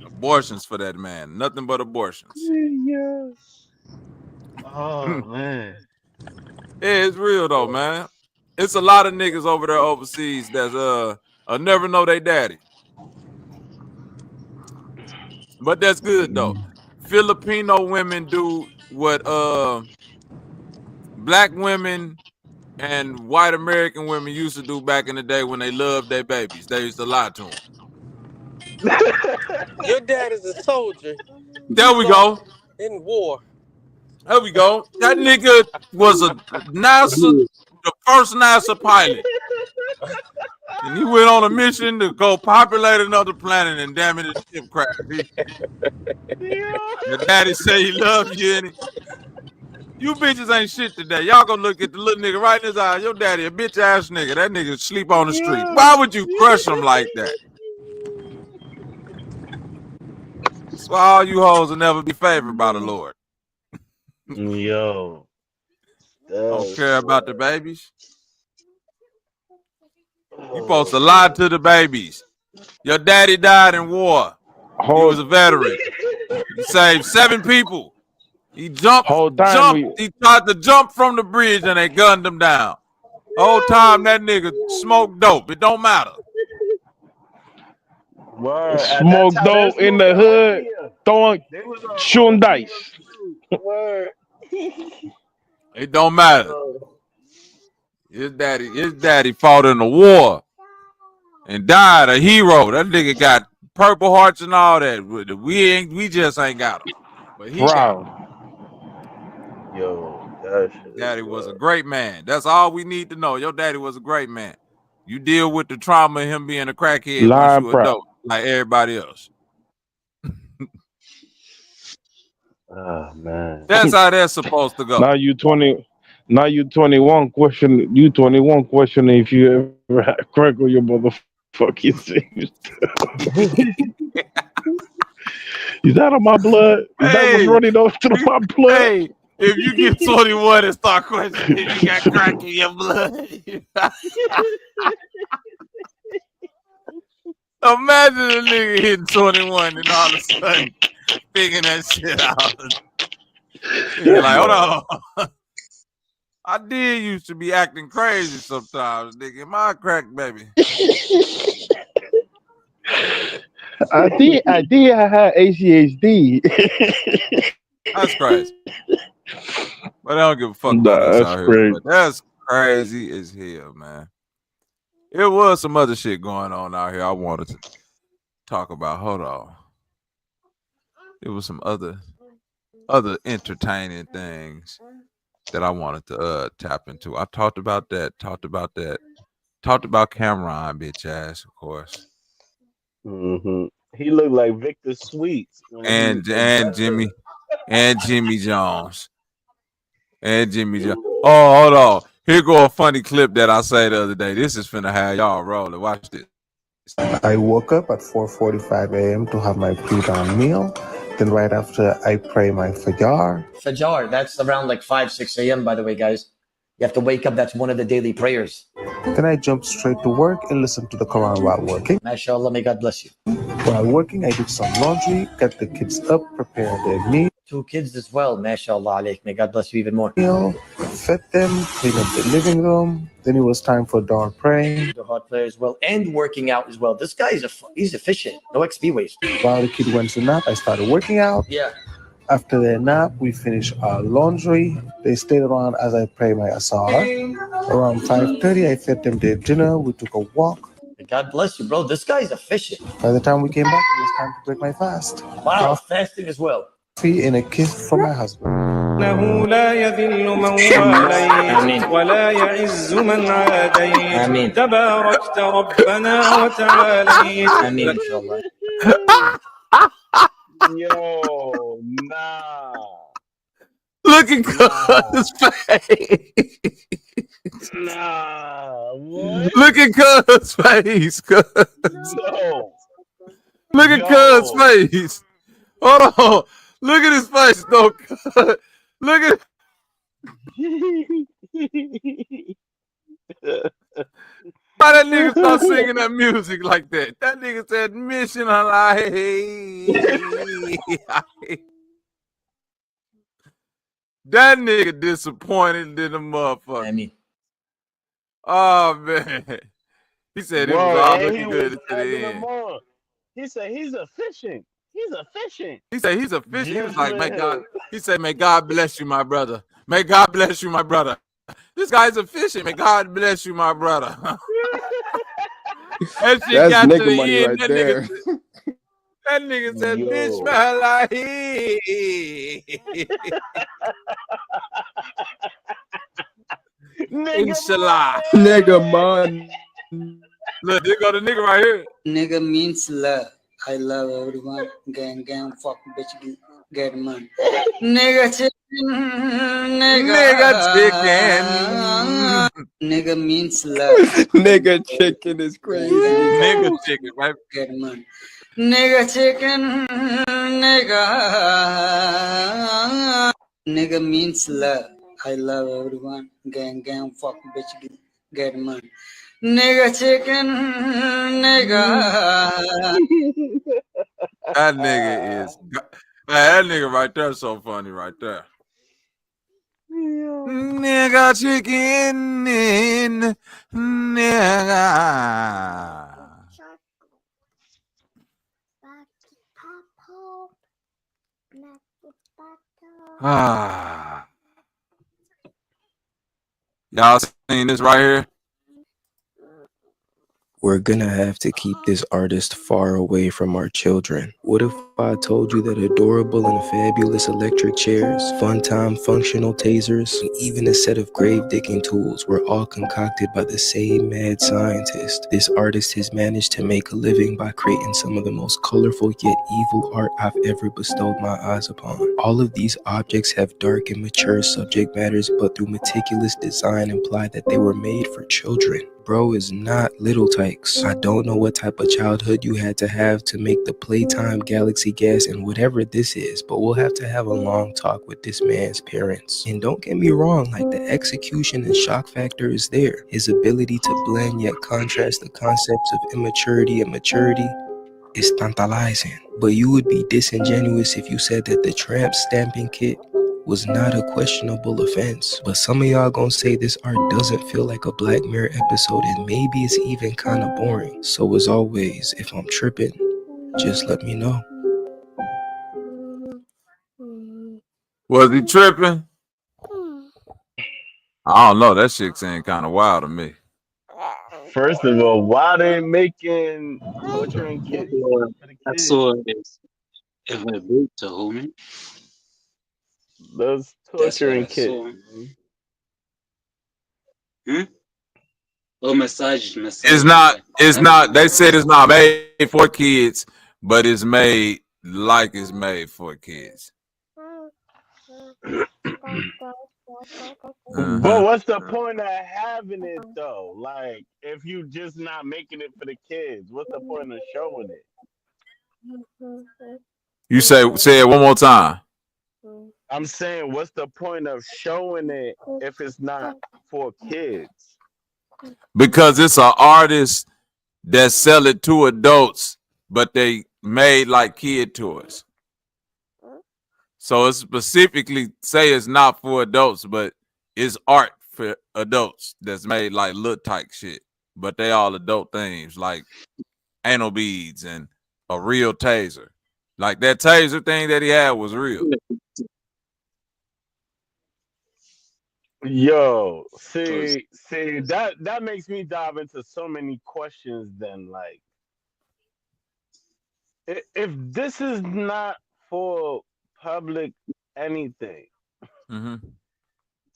Abortions for that man. Nothing but abortions. Yeah. Oh man. Yeah, it's real though, man. It's a lot of niggas over there overseas that's never know they daddy. But that's good though. Filipino women do what black women and white American women used to do back in the day when they loved their babies. They used to lie to them. Your dad is a soldier. There we go. In war. There we go. That nigga was the first NASA pilot. And he went on a mission to go populate another planet, and damn it, his ship crashed. Your daddy say he loves you, and you bitches ain't shit today. Y'all gonna look at the little nigga right in his eye. Your daddy a bitch ass nigga. That nigga sleep on the street. Why would you crush him like that? That's why all you hoes will never be favored by the Lord. Yo. Don't care about the babies. You supposed to lie to the babies. Your daddy died in war. He was a veteran. He saved 7 people. He jumped. He tried to jump from the bridge and they gunned him down. Whole time that nigga smoked dope. It don't matter. Word. Smoke dope in the hood, throwing, shooting dice. Word. It don't matter. His daddy fought in the war and died a hero. That nigga got Purple Hearts and all that. We just ain't got him. But he got him. Yo, that shit. Daddy was a great man. That's all we need to know. Your daddy was a great man. You deal with the trauma of him being a crackhead once you adult, like everybody else. Oh man. That's how that's supposed to go. Now you 20. Now you 21. Question. You 21. Question if you ever had crack on your motherfucking seams. Is that on my blood? Is that what's running over to my blood? Hey, if you get 21 and start questioning if you got crack in your blood. Imagine a nigga hitting 21 and all of a sudden figuring that shit out. You're like, hold on. I did used to be acting crazy sometimes, nigga. My crack, baby. I had ADHD. That's crazy. But I don't give a fuck Nah, about us that's out here. crazy. But that's crazy as hell, man. It was some other shit going on out here I wanted to talk about. Hold on. It was some other entertaining things that I wanted to tap into. I talked about that. Talked about Cameron, bitch ass, of course. Mm-hmm. He looked like Victor Sweets. And Jimmy Jones. And Jimmy Jones. Oh, hold on. Here go a funny clip that I said the other day. This is finna have y'all rolling. Watch this. I woke up at 4:45 a.m. to have my pre-dawn meal. Then right after, I pray my Fajr. Fajr, that's around like 5, 6 a.m., by the way, guys. You have to wake up. That's one of the daily prayers. Then I jumped straight to work and listened to the Quran while working. MashaAllah, may God bless you. While working, I did some laundry, got the kids up, prepare their meal. 2 kids as well, MashaAllah alayk. May God bless you even more. Fed them, cleaned up the living room. Then it was time for dawn praying. The hard player as well, and working out as well. This guy he's efficient. No XP waste. While the kid went to nap, I started working out. Yeah. After their nap, we finished our laundry. They stayed around as I prayed my asar. Around 5:30, I fed them their dinner. We took a walk. May God bless you, bro. This guy's efficient. By the time we came back, it was time to break my fast. Wow, fasting as well. Coffee and a kiss from my husband. لا يذل من واليت ولا يعز من عاديت تباركت ربنا وتعاليت آمين إن شاء الله. Yo, nah. Look at Cuz' face. Nah, what? Look at Cuz' face, Cuz. Yo. Look at Cuz' face. Hold on. Look at his face, though. Look at. Why that nigga start singing that music like that? That nigga said, "Mission alive." That nigga disappointed in the motherfucker. I mean, oh man, he said it was all looking good to the end. He said he's efficient. He's efficient. He said he's efficient. He was like, "May God." He said, "May God bless you, my brother. May God bless you, my brother." This guy's efficient. May God bless you, my brother. That shit That's got nigga to the money end. right there. That nigga said, "Bitch, my life." Inshallah. Nigga man. Look, there go the nigga right here. Nigga means love. I love everyone. Gang, gang, fuck, bitch. get money. Nigga chicken, Nigga chicken. nigga means love. Nigga chicken is crazy. Nigga chicken, right? Get money. Nigga chicken, nigga means love. I love everyone. Gang, fuck bitch, get money. Nigga chicken, That nigga is. Man, that nigga right there is so funny right there. Nigga chicken in nigga. Ah. Y'all seen this right here? We're gonna have to keep this artist far away from our children. What if I told you that adorable and fabulous electric chairs, fun time functional tasers, and even a set of grave digging tools were all concocted by the same mad scientist? This artist has managed to make a living by creating some of the most colorful yet evil art I've ever bestowed my eyes upon. All of these objects have dark and mature subject matters, but through meticulous design imply that they were made for children. Bro is not Little Tykes. I don't know what type of childhood you had to have make the Playtime Galaxy Gas and whatever this is, but we'll have to have a long talk with this man's parents. And don't get me wrong, like the execution and shock factor is there. His ability to blend yet contrast the concepts of immaturity and maturity is tantalizing. But you would be disingenuous if you said that the tramp stamping kit was not a questionable offense. But some of y'all gonna say this art doesn't feel like a Black Mirror episode, and maybe it's even kind of boring. So as always, if I'm tripping, just let me know. Was he tripping? I don't know. That shit seemed kind of wild to me. First of all, why they making torturing kids for the I kids? saw it if I built a home. Those That's what torturing I kids. saw. Oh, massage. It's not. They said it's not made for kids, but it's made like it's made for kids. But what's the point of having it though? Like, if you just not making it for the kids, what's the point of showing it? You say it one more time. I'm saying, what's the point of showing it if it's not for kids? Because it's an artist that sell it to adults, but they made like kid toys. So it specifically say it's not for adults, but it's art for adults that's made like look type shit. But they all adult things like anal beads and a real taser. Like that taser thing that he had was real. Yo, see, that makes me dive into so many questions. Then, like, if this is not for public anything,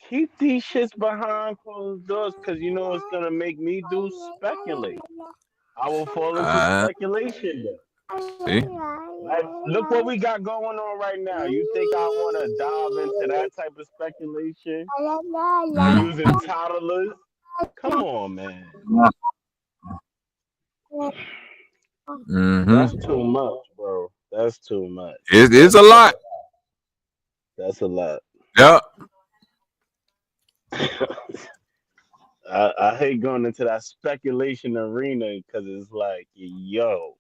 keep these shits behind closed doors, because you know it's gonna make me do speculate. I will fall into speculation. See? Like, look what we got going on right now. You think I want to dive into that type of speculation by using toddlers? Come on, man. That's too much, bro. That's too much. It is a lot. That's a lot. Yep. I hate going into that speculation arena because it's like, yo,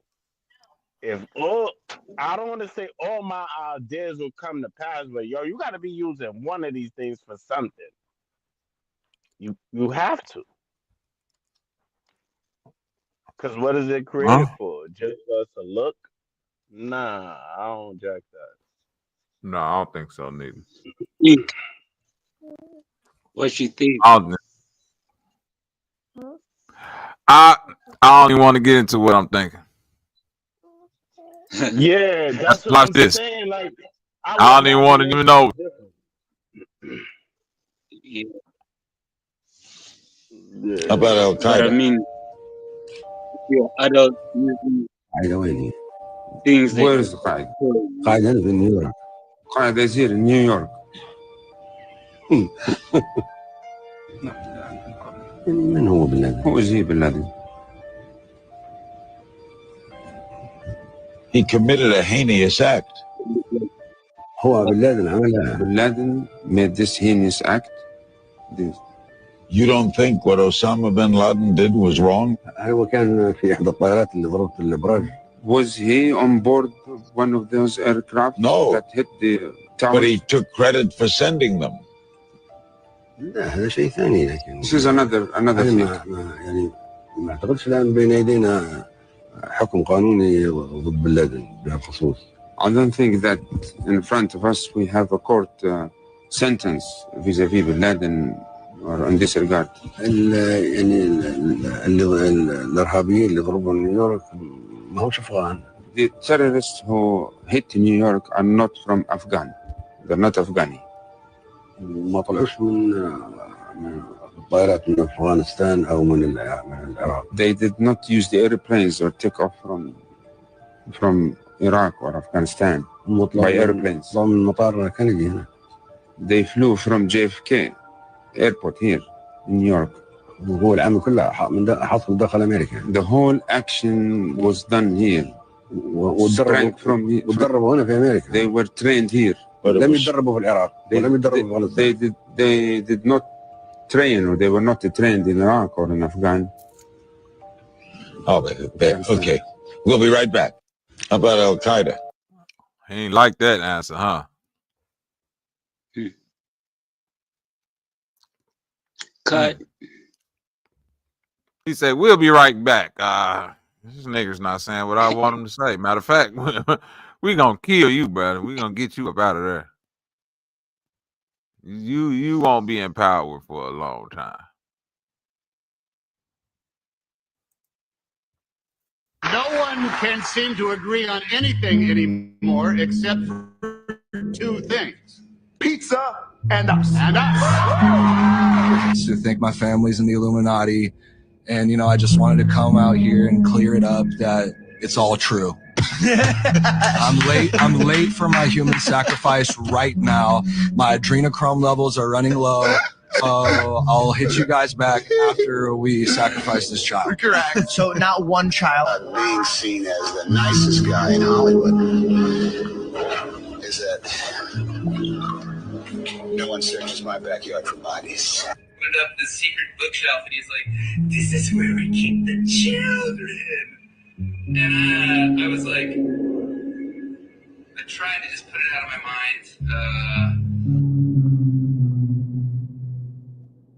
I don't want to say all my ideas will come to pass, but yo, you got to be using one of these things for something. You have to. Because what is it created for? Just for us to look? Nah, I don't jack that. No, I don't think so, neither. What you think? I don't even want to get into what I'm thinking. Yeah, that's what Watch I'm this. saying. Like, I don't even want to even know. Yeah. About Al But I Qaeda. mean, you're adult using I know it. things that Where is Qaeda? Qaeda is in New York. قاعد يصير نيويورك. من هو بن لادن؟ هو زي بن لادن. He committed a heinous act. هو بن لادن عملها. بن لادن made this heinous act. You don't think what Osama bin Laden did was wrong? هو كان في إحدى الطائرات اللي ضربت الإبراج. Was he on board one of those aircraft that hit the tower? But he took credit for sending them. لا هذا شيء ثاني لكن. This is another thing. يعني ما أعتقدش الآن بين يدينا حكم قانوني ضد بن لادن بهالخصوص. I don't think that in front of us we have a court sentence vis-à-vis bin Laden or in this regard. يعني الإرهابيين اللي ضربوا نيويورك ما همش أفغان. The terrorists who hit New York are not from Afghan. They're not Afghani. ما طلعوش من الطائرات من أفغانستان أو من العراق. They did not use the airplanes or take off from Iraq or Afghanistan by airplanes. من مطار كندي هنا. They flew from JFK airport here in New York. وهو العمل كله حصل داخل أمريكا. The whole action was done here. وتدربوا هنا في أمريكا. They were trained here. لم يتدربوا في العراق. ولم يتدربوا في أفغانستان. They did not train or they were not trained in Iraq or in Afghan. Oh, okay. We'll be right back. How about Al Qaeda? He ain't like that answer, huh? Cut. He said, we'll be right back. This nigga's not saying what I want him to say. Matter of fact, we gonna kill you, brother. We gonna get you up out of there. You won't be in power for a long time. No one can seem to agree on anything anymore except for two things. Pizza and us. And us. To think my family's in the Illuminati. And, you know, I just wanted to come out here and clear it up that it's all true. I'm late for my human sacrifice right now. My adrenochrome levels are running low. So I'll hit you guys back after we sacrifice this child. Correct. So not one child. Being seen as the nicest guy in Hollywood is that no one searches my backyard for bodies. Put up the secret bookshelf and he's like, this is where we keep the children. And I was like, I tried to just put it out of my mind.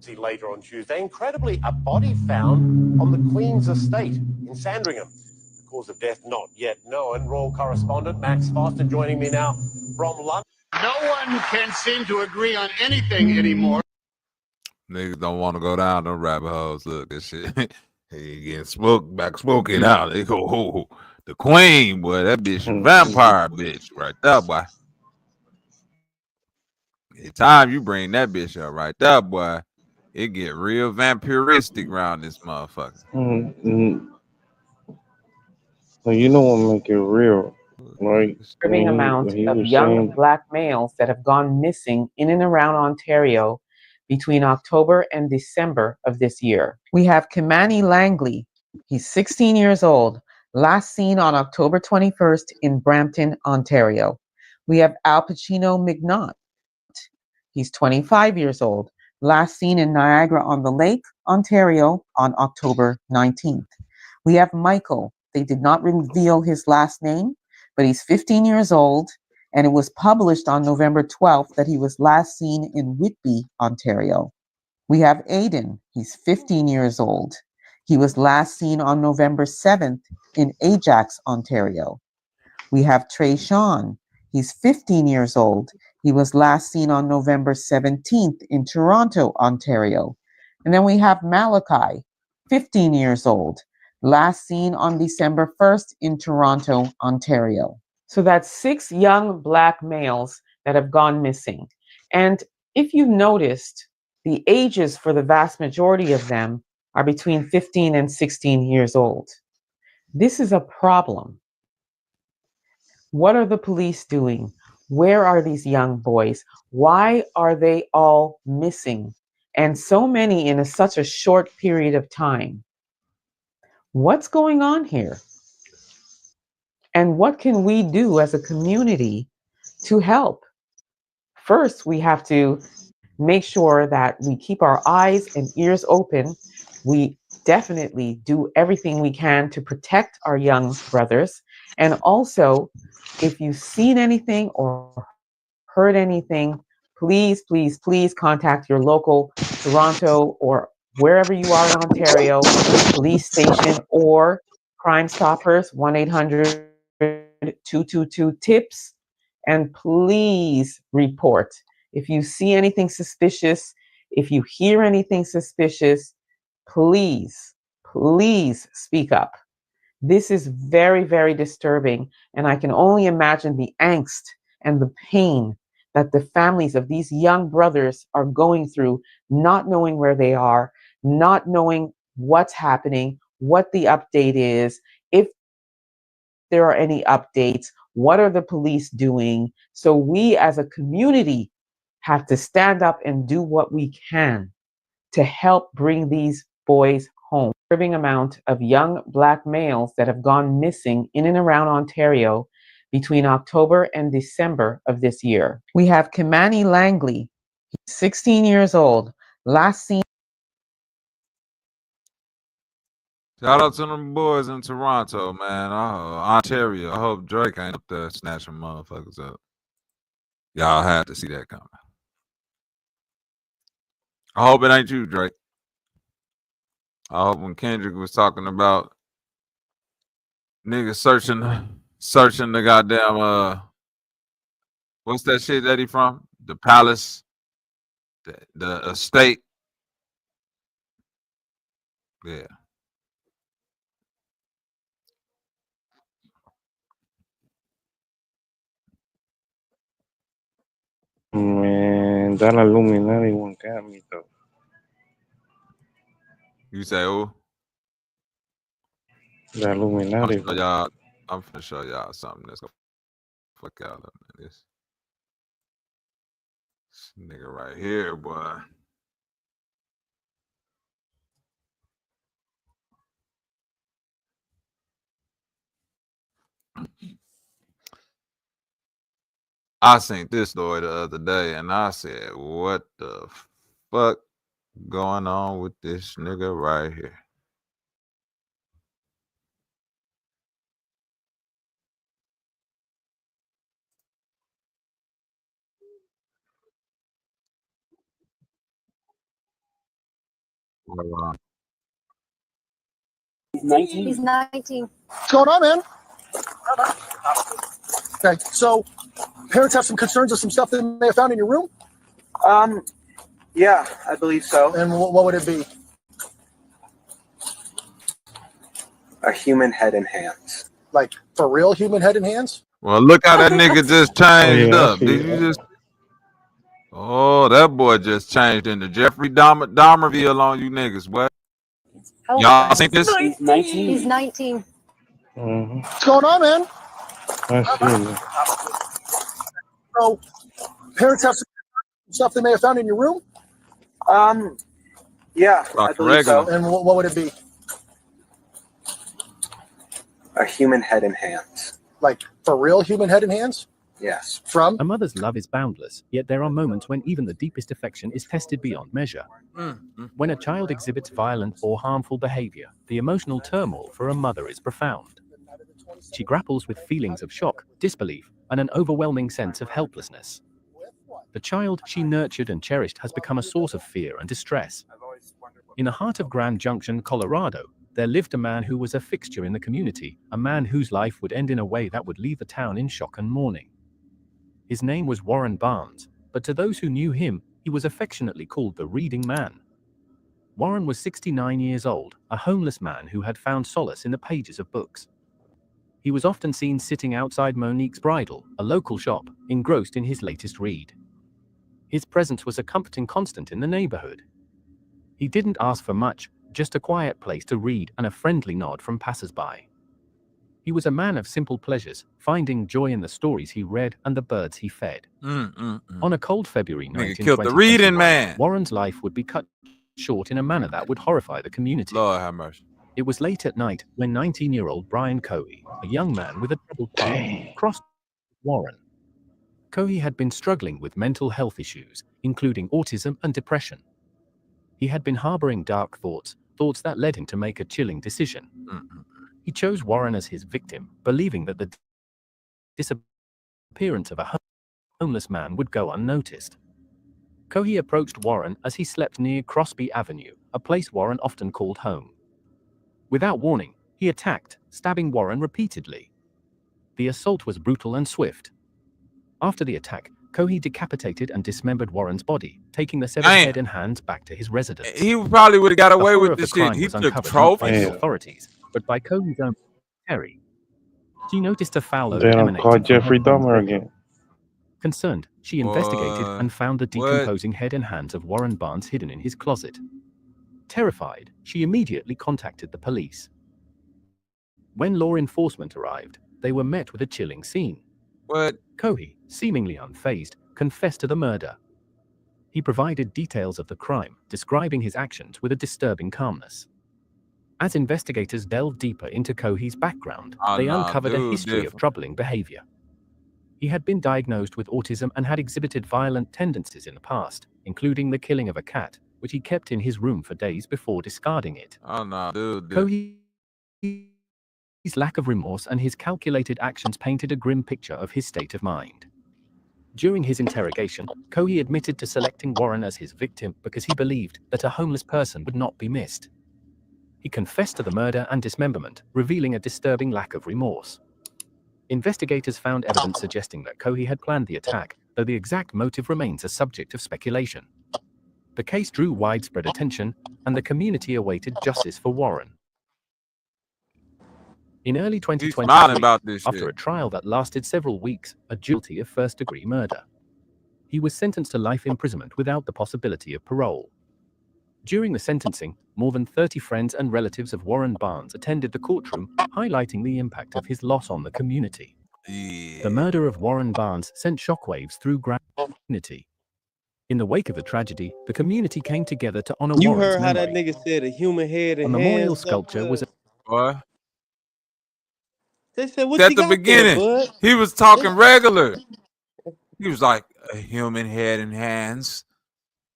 See later on Tuesday, incredibly, a body found on the Queen's estate in Sandringham. The cause of death not yet known. Royal correspondent Max Foster joining me now from London. No one can seem to agree on anything anymore. Niggas don't want to go down them rabbit holes. Look, this shit. He getting smoking out. They go, oh, the Queen, boy, that bitch, a vampire bitch, right there, boy. The time you bring that bitch up, right there, boy, it get real vampiristic around this motherfucker. So you know what make it real, right? Disturbing amount of young black males that have gone missing in and around Ontario between October and December of this year. We have Kimani Langley. He's 16 years old, last seen on October 21st in Brampton, Ontario. We have Al Pacino Mignot. He's 25 years old, last seen in Niagara-on-the-Lake, Ontario on October 19th. We have Michael. They did not reveal his last name, but he's 15 years old, and it was published on November 12th that he was last seen in Whitby, Ontario. We have Aiden. He's 15 years old. He was last seen on November 7th in Ajax, Ontario. We have Trey Sean. He's 15 years old. He was last seen on November 17th in Toronto, Ontario. And then we have Malachi, 15 years old, last seen on December 1st in Toronto, Ontario. So that's 6 young black males that have gone missing. And if you noticed, the ages for the vast majority of them are between 15 and 16 years old. This is a problem. What are the police doing? Where are these young boys? Why are they all missing? And so many in such a short period of time. What's going on here? And what can we do as a community to help? First, we have to make sure that we keep our eyes and ears open. We definitely do everything we can to protect our young brothers. And also, if you've seen anything or heard anything, please, please, please contact your local Toronto or wherever you are in Ontario police station or Crime Stoppers 1-800-222-TIPS, and please report. If you see anything suspicious, if you hear anything suspicious, please, please speak up. This is very, very disturbing, and I can only imagine the angst and the pain that the families of these young brothers are going through, not knowing where they are, not knowing what's happening, what the update is, if there are any updates, what are the police doing. So we as a community have to stand up and do what we can to help bring these boys home. Disturbing amount of young Black males that have gone missing in and around Ontario between October and December of this year. We have Kimani Langley, he's 16 years old, last seen. Shout out to them boys in Toronto, man. Ontario. I hope Drake ain't up there snatching motherfuckers up. Y'all had to see that coming. I hope it ain't you, Drake. I hope when Kendrick was talking about niggas searching the goddamn what's that shit that he from? The palace, the estate. Yeah. Man, that Illuminati one got me though. You say who? That Illuminati one. I'm finna show y'all something that's gonna fuck y'all up, man. This nigga right here, boy. I seen this story the other day, and I said, "What the fuck going on with this nigga right here?" He's 19. He's 19. What's going on, man? Okay, so parents have some concerns of some stuff they may have found in your room? Yeah, I believe so. And what would it be? A human head and hands. Like, for real human head and hands? Well, look how that nigga just Oh changed yeah, I up. see Did you it. just? Oh, that boy just changed into Jeffrey Dahmerville on you niggas. What? Y'all seen this? He's 19. He's 19. What's going on, man? I see it. So, parents have some stuff they may have found in your room? Yeah, I believe so. And what would it be? A human head and hands. Like, for real human head and hands? Yes. From? A mother's love is boundless, yet there are moments when even the deepest affection is tested beyond measure. When a child exhibits violent or harmful behavior, the emotional turmoil for a mother is profound. She grapples with feelings of shock, disbelief, and an overwhelming sense of helplessness. The child she nurtured and cherished has become a source of fear and distress. In the heart of Grand Junction, Colorado, there lived a man who was a fixture in the community, a man whose life would end in a way that would leave the town in shock and mourning. His name was Warren Barnes, but to those who knew him, he was affectionately called the Reading Man. Warren was 69 years old, a homeless man who had found solace in the pages of books. He was often seen sitting outside Monique's Bridal, a local shop, engrossed in his latest read. His presence was a comforting constant in the neighborhood. He didn't ask for much, just a quiet place to read and a friendly nod from passers-by. He was a man of simple pleasures, finding joy in the stories he read and the birds he fed. On a cold February Nigga killed the 1920, reading man. Warren's life would be cut short in a manner that would horrify the community. Lord have mercy. It was late at night when 19-year-old Brian Cohey, a young man with a troubled past, crossed Warren. Cohey had been struggling with mental health issues, including autism and depression. He had been harboring dark thoughts that led him to make a chilling decision. He chose Warren as his victim, believing that the disappearance of a homeless man would go unnoticed. Cohey approached Warren as he slept near Crosby Avenue, a place Warren often called home. Without warning, he attacked, stabbing Warren repeatedly. The assault was brutal and swift. After the attack, Cohey decapitated and dismembered Warren's body, taking the severed head and hands back to his residence. He probably would have got away The horror with of this the crime shit. He was took uncovered not by the trophies. authorities, but by Cohey's own Terry. She noticed a foul odor They don't emanating call from Jeffrey her home. Dahmer again. Concerned, she investigated and found the What? decomposing head and hands of Warren Barnes hidden in his closet. Terrified, she immediately contacted the police. When law enforcement arrived, they were met with a chilling scene. What? Cohey, seemingly unfazed, confessed to the murder. He provided details of the crime, describing his actions with a disturbing calmness. As investigators delved deeper into Cohey's background, they uncovered a history of troubling behavior. He had been diagnosed with autism and had exhibited violent tendencies in the past, including the killing of a cat, which he kept in his room for days before discarding it. Oh no, dude. Cohey's lack of remorse and his calculated actions painted a grim picture of his state of mind. During his interrogation, Cohey admitted to selecting Warren as his victim because he believed that a homeless person would not be missed. He confessed to the murder and dismemberment, revealing a disturbing lack of remorse. Investigators found evidence suggesting that Cohey had planned the attack, though the exact motive remains a subject of speculation. The case drew widespread attention, and the community awaited justice for Warren. In early 2023, after a trial that lasted several weeks, a guilty of first-degree murder. He was sentenced to life imprisonment without the possibility of parole. During the sentencing, more than 30 friends and relatives of Warren Barnes attended the courtroom, highlighting the impact of his loss on the community. The murder of Warren Barnes sent shockwaves through community. In the wake of the tragedy, the community came together to honor You Warren's heard how memory. that nigga said a human head A and memorial hands. sculpture was What? They said, what At you the got beginning, there, bud? he was talking regular. He was like a human head and hands.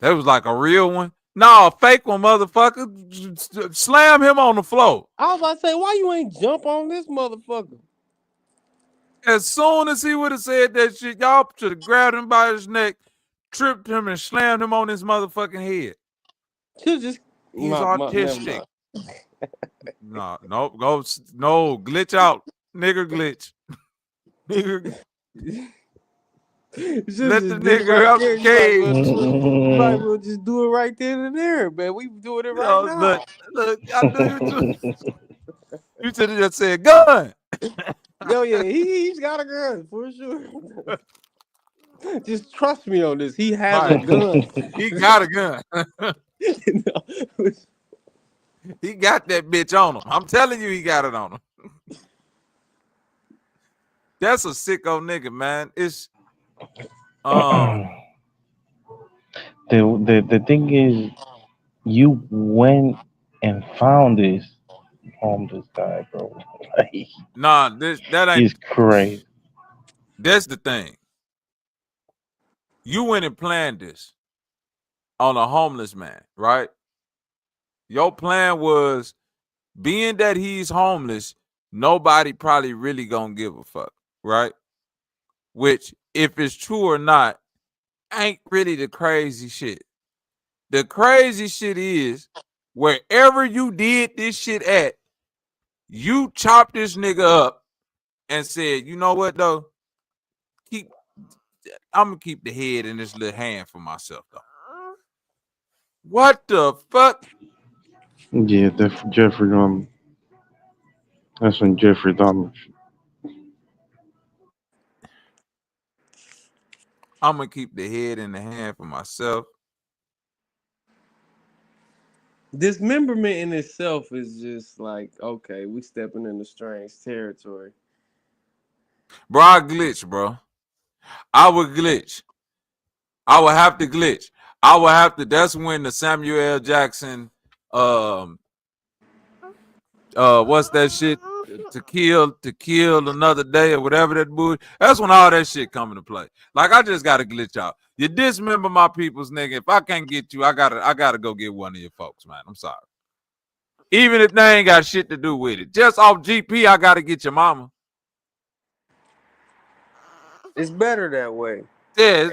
That was like a real one. No, a fake one, motherfucker. Slam him on the floor. I was about to say, why you ain't jump on this motherfucker? As soon as he would have said that shit, y'all should have grabbed him by his neck, tripped him, and slammed him on his motherfucking head. Just He's autistic. No, glitch out. Nigger glitch. Nigger. Let the nigga out the cage. You might as well just do it right then and there, man. We doing it right now. Look, I knew you. You should have just said gun. Yo, yeah, he's got a gun for sure. Just trust me on this. He has a gun. He got a gun. He got that bitch on him. I'm telling you, he got it on him. That's a sicko nigga, man. It's the thing is, you went and found this homeless guy, bro. Like, nah, that ain't. He's crazy. That's the thing. You went and planned this on a homeless man, right? Your plan was, being that he's homeless, nobody probably really gonna give a fuck, right? Which, if it's true or not, ain't really the crazy shit. The crazy shit is, wherever you did this shit at, you chopped this nigga up and said, you know what though? I'm gonna keep the head in this little hand for myself though. What the fuck? Yeah, Jeffrey Dahmer. That's when Jeffrey Dahmer. I'm gonna keep the head in the hand for myself. Dismemberment in itself is just like, okay, we stepping into strange territory. Bro, I glitch, bro. I would glitch. I would have to glitch. I would have to. That's when the Samuel L. Jackson, what's that shit? To kill another day or whatever that movie. That's when all that shit come into play. Like I just gotta glitch out. You dismember my people's nigga. If I can't get you, I gotta go get one of your folks, man. I'm sorry. Even if they ain't got shit to do with it. Just off GP, I gotta get your mama. It's better that way. Yeah.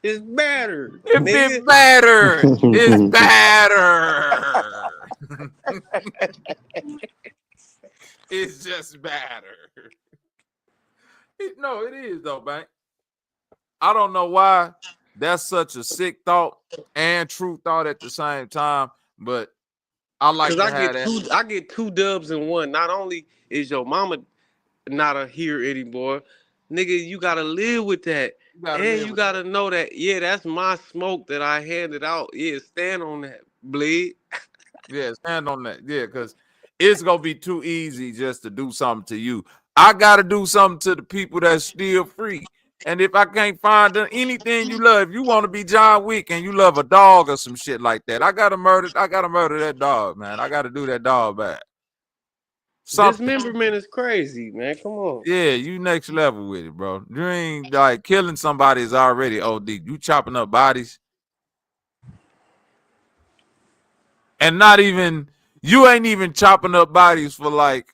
It's better. If nigga. it's better, it's better. It's just better. No, it is though, Bank. I don't know why that's such a sick thought and true thought at the same time, but I like to have that. I get two dubs in one. Not only is your mama not a here anymore, nigga, you gotta live with that. You gotta know that, yeah, that's my smoke that I handed out. Yeah, stand on that, bleed. Yeah, stand on that. Yeah, because it's gonna be too easy just to do something to you. I gotta do something to the people that's still free. And if I can't find anything you love, if you want to be John Wick and you love a dog or some shit like that, I gotta murder that dog, man. I gotta do that dog back. Dismemberment is crazy, man. Come on. Yeah, you next level with it, bro. You ain't like killing somebody is already OD. You chopping up bodies. And not even you ain't even chopping up bodies for like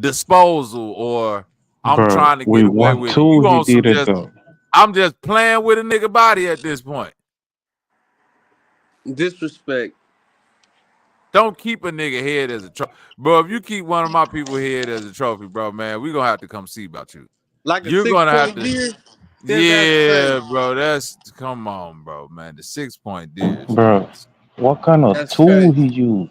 disposal or I'm Bro, trying to get with away what with it. tool You he on some did it just though? I'm just playing with a nigga body at this point. Disrespect. Don't keep a nigga head as a trophy. Bro, if you keep one of my people head as a trophy, bro, man, we gonna have to come see about you. Like You're a gonna have 6-point to. deer. Yeah, bro. That's come on, bro, man. The 6-point deer is Bro, crazy. what kind of That's tool crazy. he used?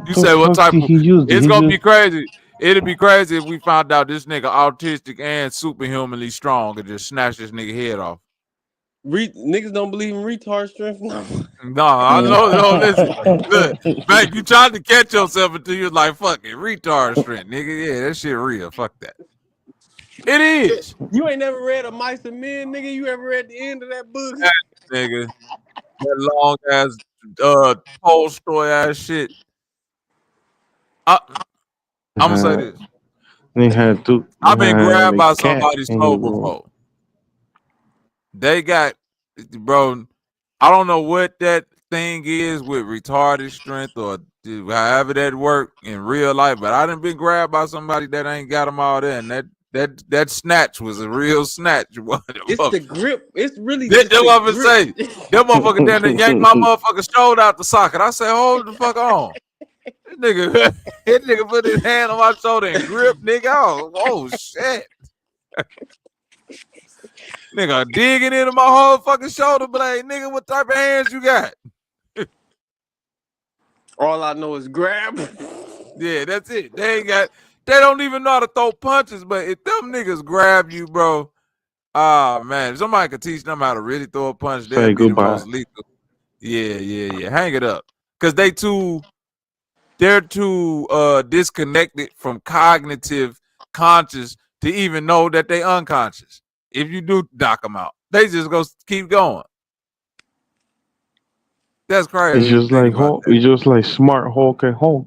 You The say what fuck type did of? he use? Did It's he gonna just be crazy. It'd be crazy if we found out this nigga autistic and superhumanly strong and just snatch this nigga head off. Niggas don't believe in retard strength no. No, I know. No, listen, look, man, you tried to catch yourself until you was like, "Fuck it, retard strength, nigga." Yeah, that shit real. Fuck that. It is, You ain't never read a Mice and Men, nigga. You ever read the end of that book? nigga. That long ass, Tolstoy ass shit. I'm gonna say this. They had to. I've been grabbed A by cat somebody's in toe your room. before. They got, bro. I don't know what that thing is with retarded strength or however that work in real life, but I done been grabbed by somebody that ain't got them all there, and that snatch was a real snatch. It's the grip. It's really That just the motherfucker say, grip. that motherfucker down there yanked my motherfucking shoulder out the socket. I said, hold the fuck on. That nigga put his hand on my shoulder and grip, nigga. Oh shit. Nigga digging into my whole fucking shoulder blade. Nigga, what type of hands you got? All I know is grab. Yeah, that's it. They don't even know how to throw punches, but if them niggas grab you, bro, man, if somebody could teach them how to really throw a punch, they'll Say be the goodbye. most lethal. Yeah. Hang it up. Cause they're too disconnected from cognitive conscious to even know that they unconscious. If you do knock them out, they just go keep going. That's crazy. It's just like Hulk. It's just like smart Hulk and Hulk.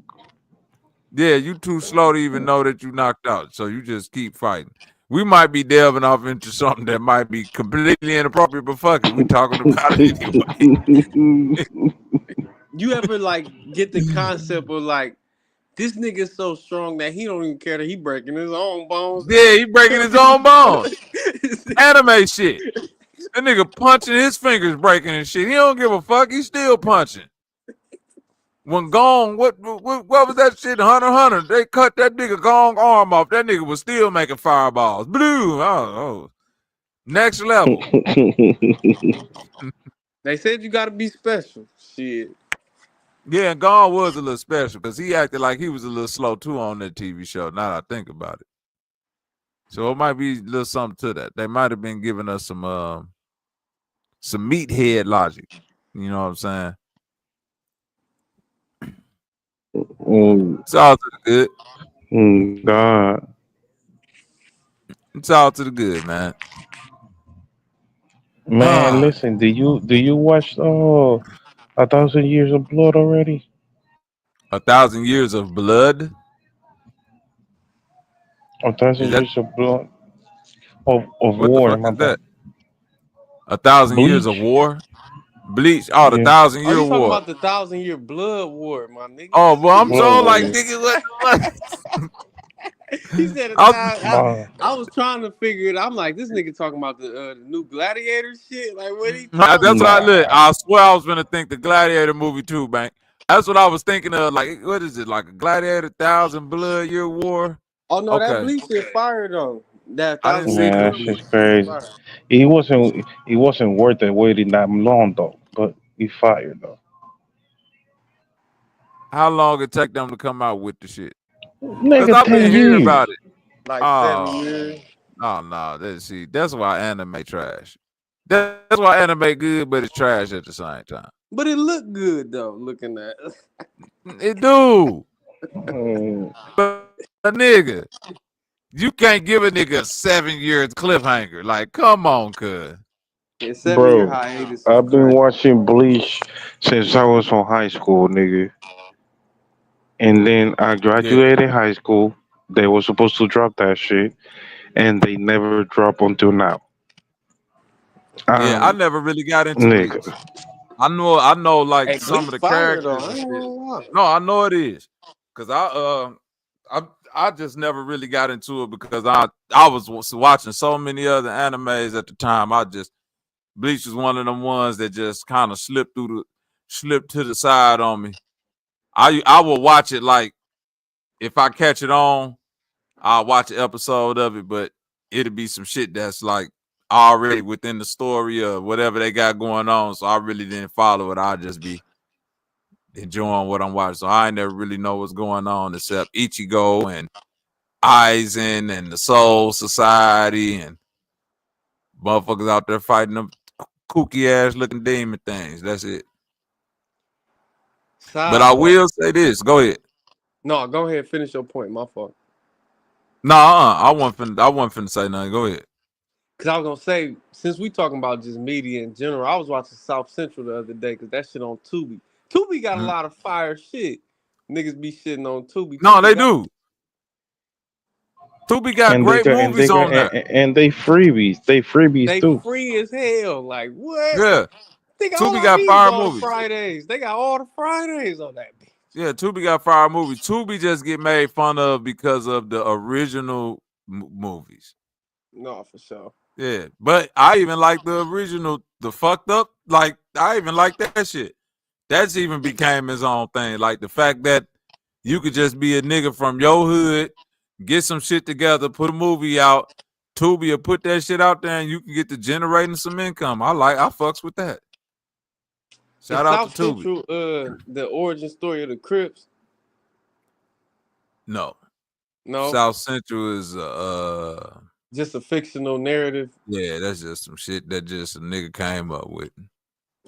Yeah, you too slow to even know that you knocked out. So you just keep fighting. We might be delving off into something that might be completely inappropriate, but fuck it. We talking about it anyway. You ever like get the concept of like this nigga's so strong that he don't even care that he breaking his own bones? Yeah, he breaking his own bones. Anime shit. That nigga punching, his fingers breaking and shit. He don't give a fuck. He's still punching. When Gong, what was that shit? Hunter. They cut that nigga Gong arm off. That nigga was still making fireballs. Blue. Oh. Next level. They said you gotta be special. Shit. Yeah, and Gong was a little special because he acted like he was a little slow too on that TV show. Now that I think about it. So it might be a little something to that. They might have been giving us some meathead logic. You know what I'm saying? It's all to the good. God. It's all to the good, man. Man, listen, do you watch 1,000 Years of Blood already? 1,000 Years of Blood. A thousand Is that years of blood of what the war, fuck my is bad. that? 1,000 Years of Bleach. War? Bleach. Oh, the Yeah. 1,000 Are Year you talking War. about the 1,000-year blood war, my nigga? Oh, well, I'm Blood so War. like, Yeah. nigga, what? He said a I'm, thousand. Uh, I was trying to figure it. I'm like, this nigga talking about the new Gladiator shit. Like, what he that's talking what I about? look. nah. I swear I was gonna think the Gladiator movie too, man. That's what I was thinking of. Like, what is it? Like a Gladiator 1,000 Blood Year War? Oh no, that Okay, bleach shit fire though. That I didn't thousand see year Nah, the that blood Bleach. shit's bleach shit crazy. fire. It wasn't worth it waiting that long though, but he fired though. How long it take them to come out with the shit? Cause Nigga, I've been 10 hearing years. about it. Like 7 years. Oh, no. That's why anime trash. That's why anime good, but it's trash at the same time. But it looked good though, looking at. It do, Mm, but a nigga, you can't give a nigga a 7 years cliffhanger. Like, come on, cuz. Yeah, 7 year bro, hiatus is I've been crazy. watching Bleach since I was in high school, nigga. And then I Yeah, graduated high school. They were supposed to drop that shit, and they never drop until now. yeah. I Um, never really got into nigga. Bleach. I know, like Hey, some bleach of the fire though. characters I and ain't shit. gonna lie. No, I know it is, cause I just never really got into it because I was watching so many other animes at the time. Bleach was one of them ones that just kind of slipped to the side on me. I will watch it, like if I catch it on, I'll watch an episode of it, but it'll be some shit that's like already within the story or whatever they got going on. So I really didn't follow it. I'll just be enjoying what I'm watching. So I never really know what's going on except Ichigo and Aizen and the Soul Society and motherfuckers out there fighting them kooky ass looking demon things. That's it. But I Sidebar. will say this. Go ahead. No, go ahead. Finish your point. My fault. Nah, I wasn't finna say nothing. Go ahead. Cause I was gonna say, since we talking about just media in general, I was watching South Central the other day because that shit on Tubi. Tubi got a lot of fire shit. Niggas be shitting on Tubi. No, they Got, do. Tubi got And they great got and movies they got on there. and they freebies. They freebies they too. free as hell. Like what? Yeah. Think all Tubi I got need is fire all the movies. Fridays. They got all the Fridays on that bitch. Yeah, Tubi got fire movies. Tubi just get made fun of because of the original movies. No, for sure. Yeah, but I even like the original, the fucked up. Like I even like that shit. That's even became his own thing. Like the fact that you could just be a nigga from your hood, get some shit together, put a movie out, Tubi will put that shit out there, and you can get to generating some income. I fucks with that. Is Shout out to South Tubi. Central the origin story of the Crips? No, No, South Central is just a fictional narrative. yeah, that's just some shit that just a nigga came up with.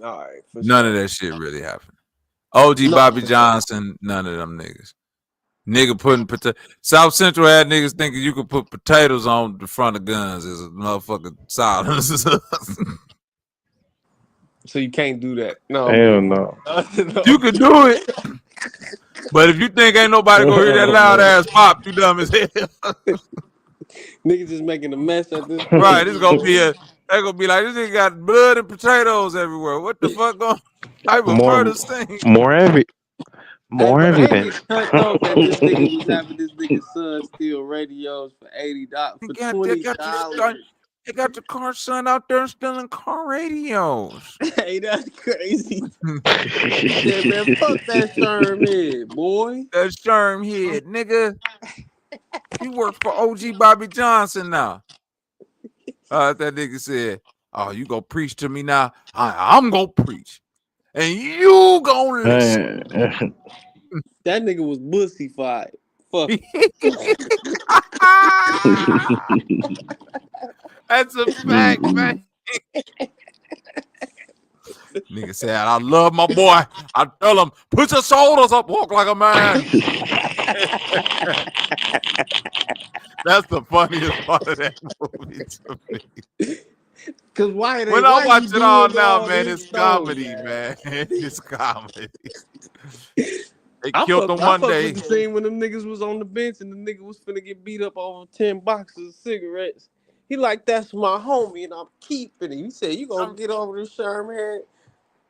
All right, for None sure. of that shit really happened. OG No, Bobby for sure. Johnson, none of them niggas. Nigga putting South Central had niggas thinking you could put potatoes on the front of guns as a motherfucking silence. So you can't do that. No, I'm Hell joking. no. No, You I'm can joking. do it, but if you think ain't nobody gonna hear that loud ass pop, you dumb as hell. Niggas just making a mess at this Right? point. It's gonna be they gonna be like this nigga got blood and potatoes everywhere. What the fuck going? Type of more murder scene? more evi- Hey, more but ain't evidence. it cut though that this nigga was having this nigga's son steal radios for $80 for $20? They got the car son out there stealing car radios. Hey, that's crazy. He said, man, fuck that Sherm head, boy. That Sherm head, nigga. You work for OG Bobby Johnson now. That nigga said, "Oh, you gonna preach to me now? I'm gonna preach, and you gonna listen." That nigga was bussified. Fuck. That's a fact, man. Nigga said, I love my boy. I tell him, put your shoulders up, walk like a man. That's the funniest part of that movie to me. Cause why When I watch you it all doing now, all man, this it's though, comedy, man. It's comedy. They I killed him one fuck with day. the scene when them niggas was on the bench and the nigga was finna get beat up over 10 boxes of cigarettes. He like, that's my homie and I'm keeping him. He said, you gonna get over the Sherman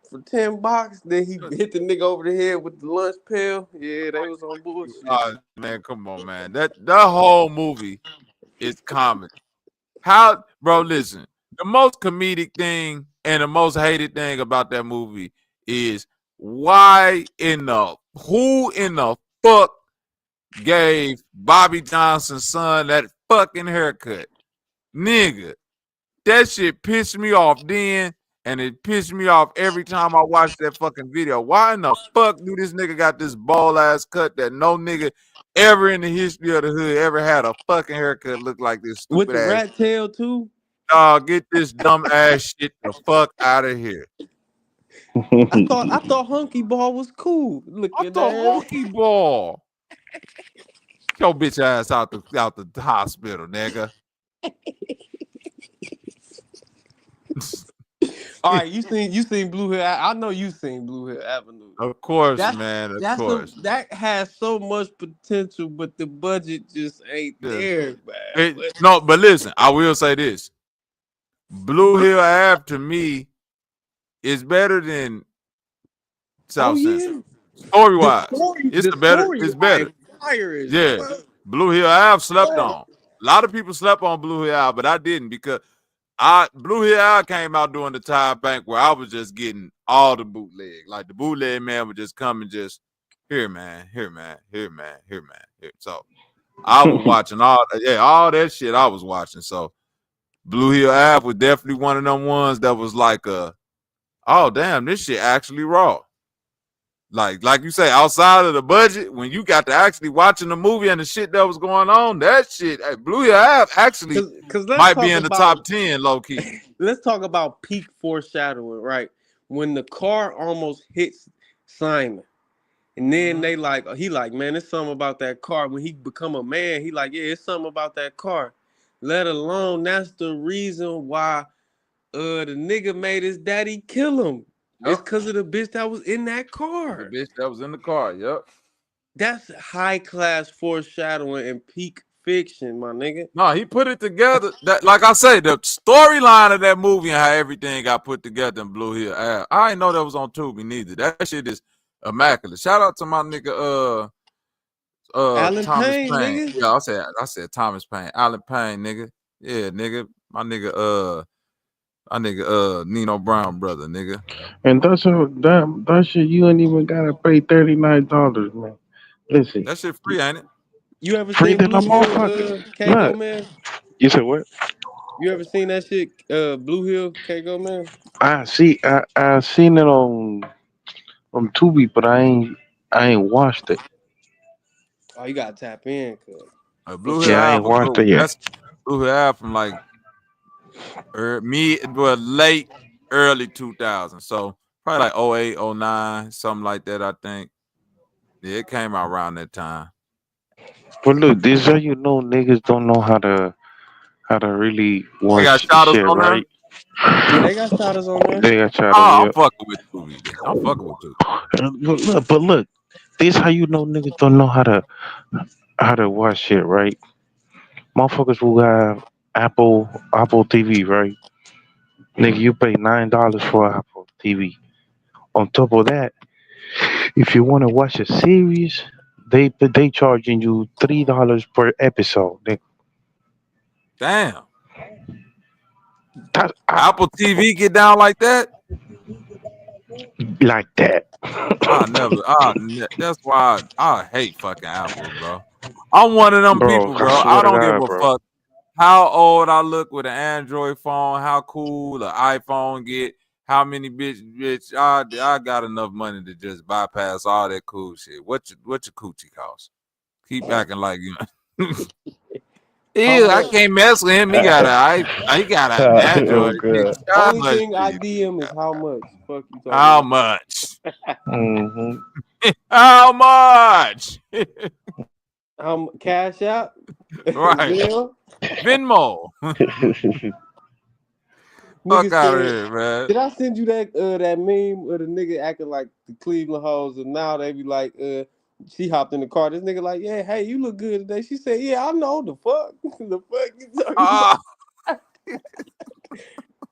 for 10 bucks? Then he hit the nigga over the head with the lunch pail. Yeah, they was on bullshit. Man, come on, man. That whole movie is comedy. How, bro, listen, the most comedic thing and the most hated thing about that movie is who in the fuck gave Bobby Johnson's son that fucking haircut? Nigga, that shit pissed me off then, and it pissed me off every time I watch that fucking video. Why in the fuck do this nigga got this bald ass cut that no nigga ever in the history of the hood ever had a fucking haircut look like this With stupid the ass? rat tail too? Dog, get this dumb ass shit the fuck out of here. I thought Hunky Ball was cool. Look I at thought that. Honky Ball. Get your bitch ass out the hospital, nigga. All right, you seen Blue Hill? I know you seen Blue Hill Avenue. Of course, man. Of course. That has so much potential, but the budget just ain't there, man. No, but listen, I will say this. Blue Hill Ave to me is better than South Central. Story wise. It's better. Yeah. Blue Hill Ave slept on. A lot of people slept on Blue Hill Ave, but I didn't because Blue Hill Ave came out during the time bank where I was just getting all the bootleg. Like the bootleg man would just come and just here, man. So I was watching all that shit I was watching. So Blue Hill Ave was definitely one of them ones that was like oh damn, this shit actually raw. Like you say, outside of the budget, when you got to actually watching the movie and the shit that was going on, that shit, Blue Hill Ave actually might be in the top 10, low key. Let's talk about peak foreshadowing, right? When the car almost hits Simon, and then he like, man, it's something about that car. When he become a man, he like, yeah, it's something about that car. Let alone that's the reason why the nigga made his daddy kill him. Yep. It's because of the bitch that was in that car. The bitch that was in the car, yep. That's high class foreshadowing and peak fiction, my nigga. No, he put it together. That, like I say, the storyline of that movie and how everything got put together in Blue Hill Ave. I didn't know that was on Tubi neither. That shit is immaculate. Shout out to my nigga Alan Thomas Payne, nigga. Yeah, I said Thomas Payne. Alan Payne, nigga. Yeah, nigga. My nigga Nino Brown brother, nigga. And that shit you ain't even gotta pay $39, man. Listen. That shit free, ain't it? You ever Free seen than Blue a Hill motherfucker. K-Go Man? You said what? You ever seen that shit, Blue Hill K-Go Man? I seen it on Tubi, but I ain't watched it. Oh, you gotta tap in, cuz. Blue Hill I ain't watched it yet. That's Blue Hill Ave from like late early 2000s. So probably like 08, 09, something like that, I think. Yeah, it came out around that time. But look, this is how you know niggas don't know how to really watch They got shadows shit, on right? Yeah, they got shadows on there. They got shadows. Oh, Yeah. I'm fucking with Tubi then. I'm fucking with Tubi. But look, this how you know niggas don't know how to watch shit, right? Motherfuckers will have Apple TV, right? Nigga, you pay $9 for Apple TV. On top of that, if you want to watch a series, they charging you $3 per episode. Damn. Apple TV get down like that? Like that. That's why I hate fucking Apple, bro. I'm one of them people, bro. I don't give a fuck how old I look with an Android phone, how cool the iPhone get, how many bitch. I got enough money to just bypass all that cool shit. What your coochie cost? Keep acting like you. Ew, I can't mess with him. He got an Android. good. How Only much? thing I DM is how much. Fuck you talking How about? much? Mm-hmm. How much? Cash App? Right. Zelle? Venmo. Fuck Nigga out of said, here, man. did I send you that meme of the nigga acting like the Cleveland hoes, and now they be like, she hopped in the car. This nigga like, yeah, hey, you look good today. She said, yeah, I know the fuck. The fuck you talking about?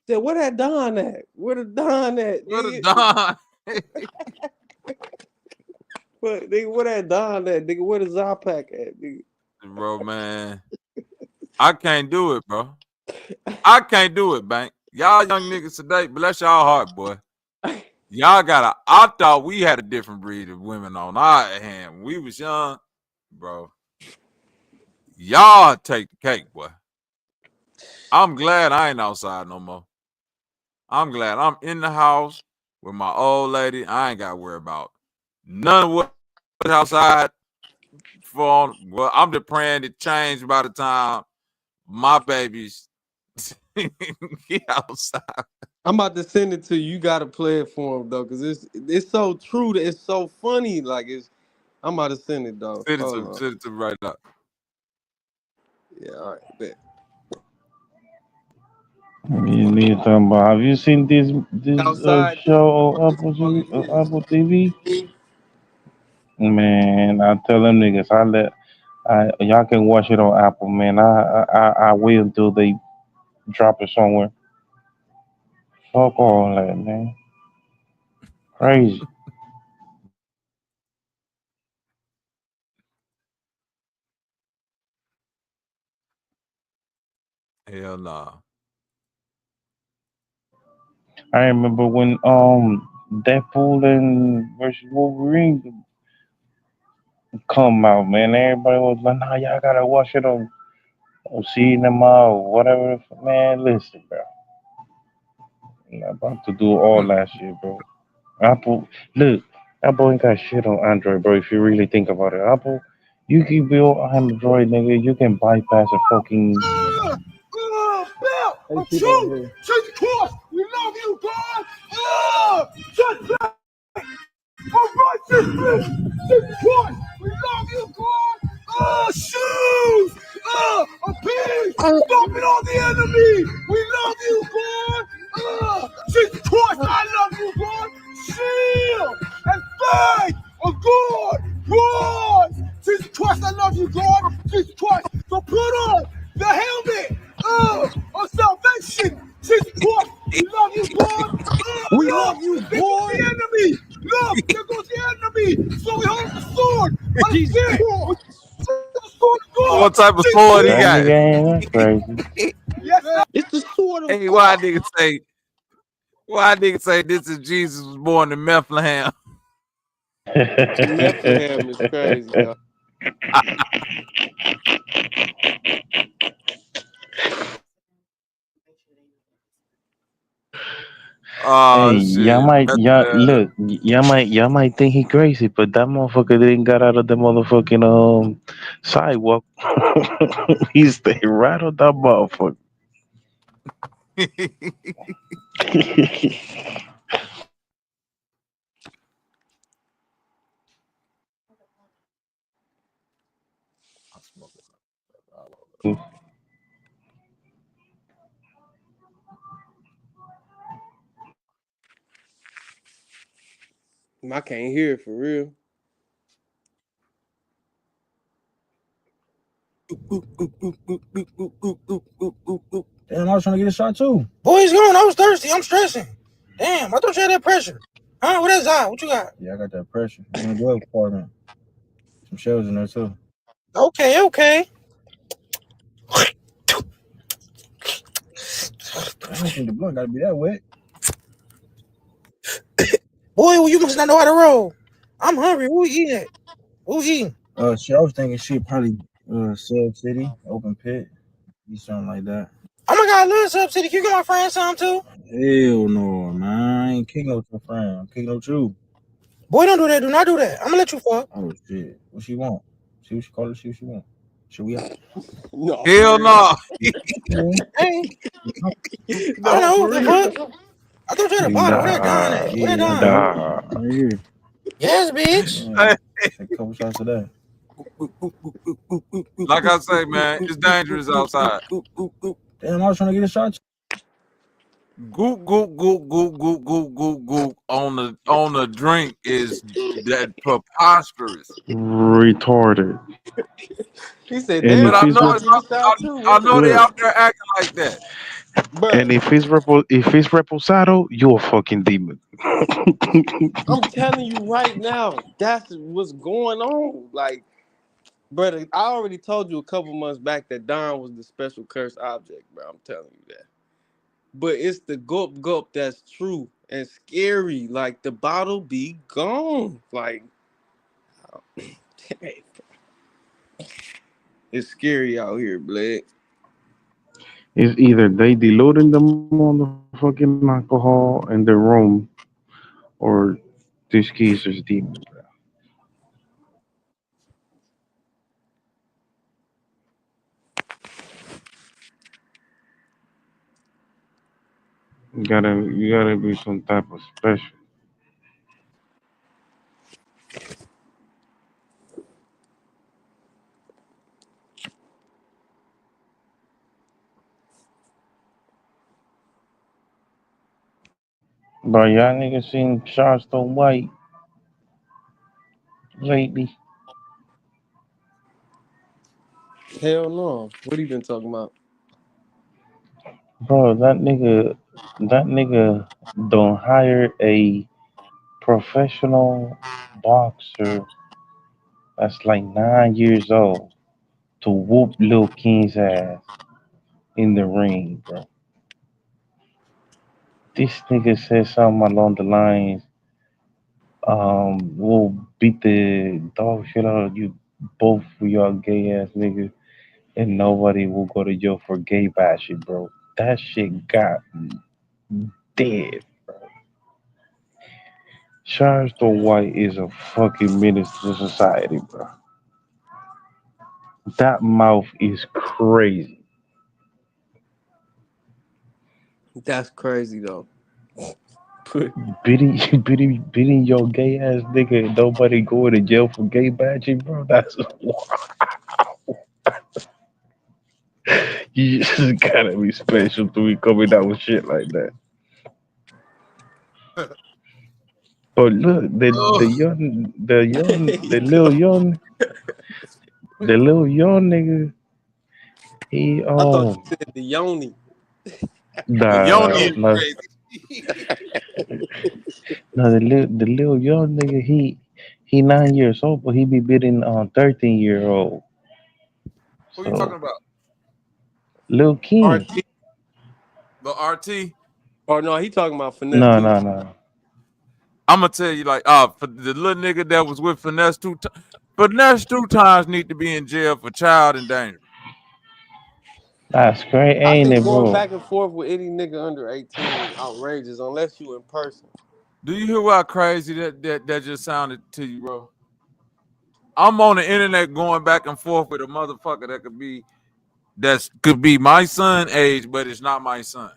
Said, where that Don at? Where the Don at? Where the Don? What, nigga, where that Don at? Nigga, where the ChiefZacPac at? Nigga? Bro, man. I can't do it, bro. I can't do it, Bank. Y'all young niggas today, bless y'all heart, boy. Y'all I thought we had a different breed of women on our hand when we was young, bro. Y'all take the cake, boy. I'm glad I ain't outside no more. I'm glad I'm in the house with my old lady. I ain't got to worry about none of what's outside. Well, I'm just praying to change by the time my babies get outside. I'm about to send it to you. You gotta play it for him though, cause it's so true that it's so funny. Like I'm about to send it though. Send it to right now. Yeah, all right, bet. Have you seen this Outside show on Apple TV? Man, I tell them niggas, y'all can watch it on Apple, man. I wait until they drop it somewhere. Fuck all that, man. Crazy. Hell nah. I remember when Deadpool and versus Wolverine come out, man. Everybody was like, nah, y'all gotta watch it on cinema or whatever. Man, listen, bro. I'm not about to do all that shit, bro. Apple, look, Apple ain't got shit on Android, bro. If you really think about it, Apple, you can build Android, nigga. You can bypass a fucking. Bill, of truth, Jesus Christ, we love you, God. Shut back. Of righteousness, Jesus Christ, we love you, God. Shoes, a pig, stomping on the enemy. We love you, God. Jesus Christ, I love you, God. Shield and fight, God. God, Jesus Christ, I love you, God. Jesus Christ, so put on the helmet of salvation. Jesus Christ, we love you, God. We love you, boy. There goes the enemy. Look, there goes the enemy. So we hold the sword. Jesus Christ. The sword of God. What type of Jesus sword he That got? nigga ain't that crazy. Yes, sir. It's the sword of Hey, God. why niggas say this is Jesus was born in Bethlehem? Bethlehem is crazy, though. Oh Hey, shit. y'all might think he crazy, but that motherfucker didn't got out of the motherfucking sidewalk. He stayed right on that motherfucker. I can't hear it for real. Damn, I was trying to get a shot too. Boys gone. I was thirsty. I'm stressing. Damn, I thought you had that pressure. Huh? What is that? What you got? Yeah, I got that pressure. In the glove compartment. Some shells in there too. Okay, okay. I don't think the blunt gotta be that wet. Boy, well, you must not know how to roll. I'm hungry. Who eating it? Who's eating? Shit, I was thinking shit probably Sub City, open pit, be something like that. Oh my God, I love Sub City. Can you get my friend some too? Hell no, man. I ain't kicking no your friend. I'm kicking no you. Boy, don't do that. Do not do that. I'm gonna let you fuck. Oh shit. What she want? See what she call it. See what she want. Should we? No. Hell no. Hey. No, I know for what the real. fuck. I thought you had a bottle. Where that Don at? Where that Don at? Nah. Right here. Yes, bitch. Take a couple shots of that. Like I say, man, it's dangerous outside. Damn, I was trying to get a shot. Goop, goop, goop, goop, goop, goop, goop, goop on the drink is that preposterous. Retarded. He said, And "Damn, But if I I'm he's know trying to take a shot too." I What the know they look, out there acting like that. and Bruh, if it's reposado, you're a fucking demon. I'm telling you right now, that's what's going on. Like, brother, I already told you a couple months back that Don was the special cursed object, bro. I'm telling you that. But it's the gulp gulp that's true and scary. Like the bottle be gone. Like it's scary out here, Blake. It's either they diluting them on the fucking alcohol in the room, or this kid's just demon. You gotta be some type of special. But y'all niggas seen Charleston White lately? Hell no. What you been talking about? Bro, that nigga don't hire a professional boxer that's like 9 years old to whoop Lil King's ass in the ring, bro. This nigga said something along the lines, we'll beat the dog shit out of you both for y'all gay ass niggas, and nobody will go to jail for gay bashing, bro. That shit got me dead. Charleston White is a fucking menace to society, bro. That mouth is crazy. That's crazy though. Beating, beating your gay ass nigga and nobody going to jail for gay bashing, bro. That's you just gotta be special to be coming out with shit like that. But look, the little young nigga, he I thought you said the yoni. The yoni is no, crazy. no, the little young nigga, he 9 years old, but he be beating 13-year-old. Who you talking So about? Lil King, RT. The RT? Oh no, he talking about finesse no, too. no, no. I'm gonna tell you, like, for the little nigga that was with finesse finesse 2 times need to be in jail for child endangerment. That's great, I ain't think it, going bro? back and forth with any nigga under 18 is outrageous unless you in person. Do you hear how crazy that just sounded to you, bro? I'm on the internet going back and forth with a motherfucker that could be my son age, but it's not my son.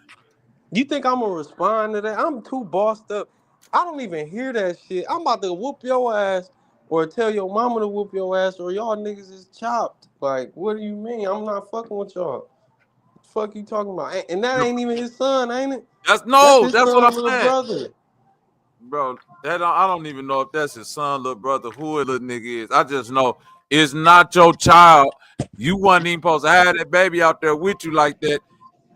You think I'm gonna respond to that? I'm too bossed up. I don't even hear that shit. I'm about to whoop your ass or tell your mama to whoop your ass or y'all niggas is chopped. Like, what do you mean? I'm not fucking with y'all. What the fuck you talking about? And that ain't even his son, ain't it? That's That's his that's what son, I'm little saying, brother. bro. I don't even know if that's his son, little brother, who a little nigga is. I just know it's not your child. You wasn't even supposed to have that baby out there with you like that.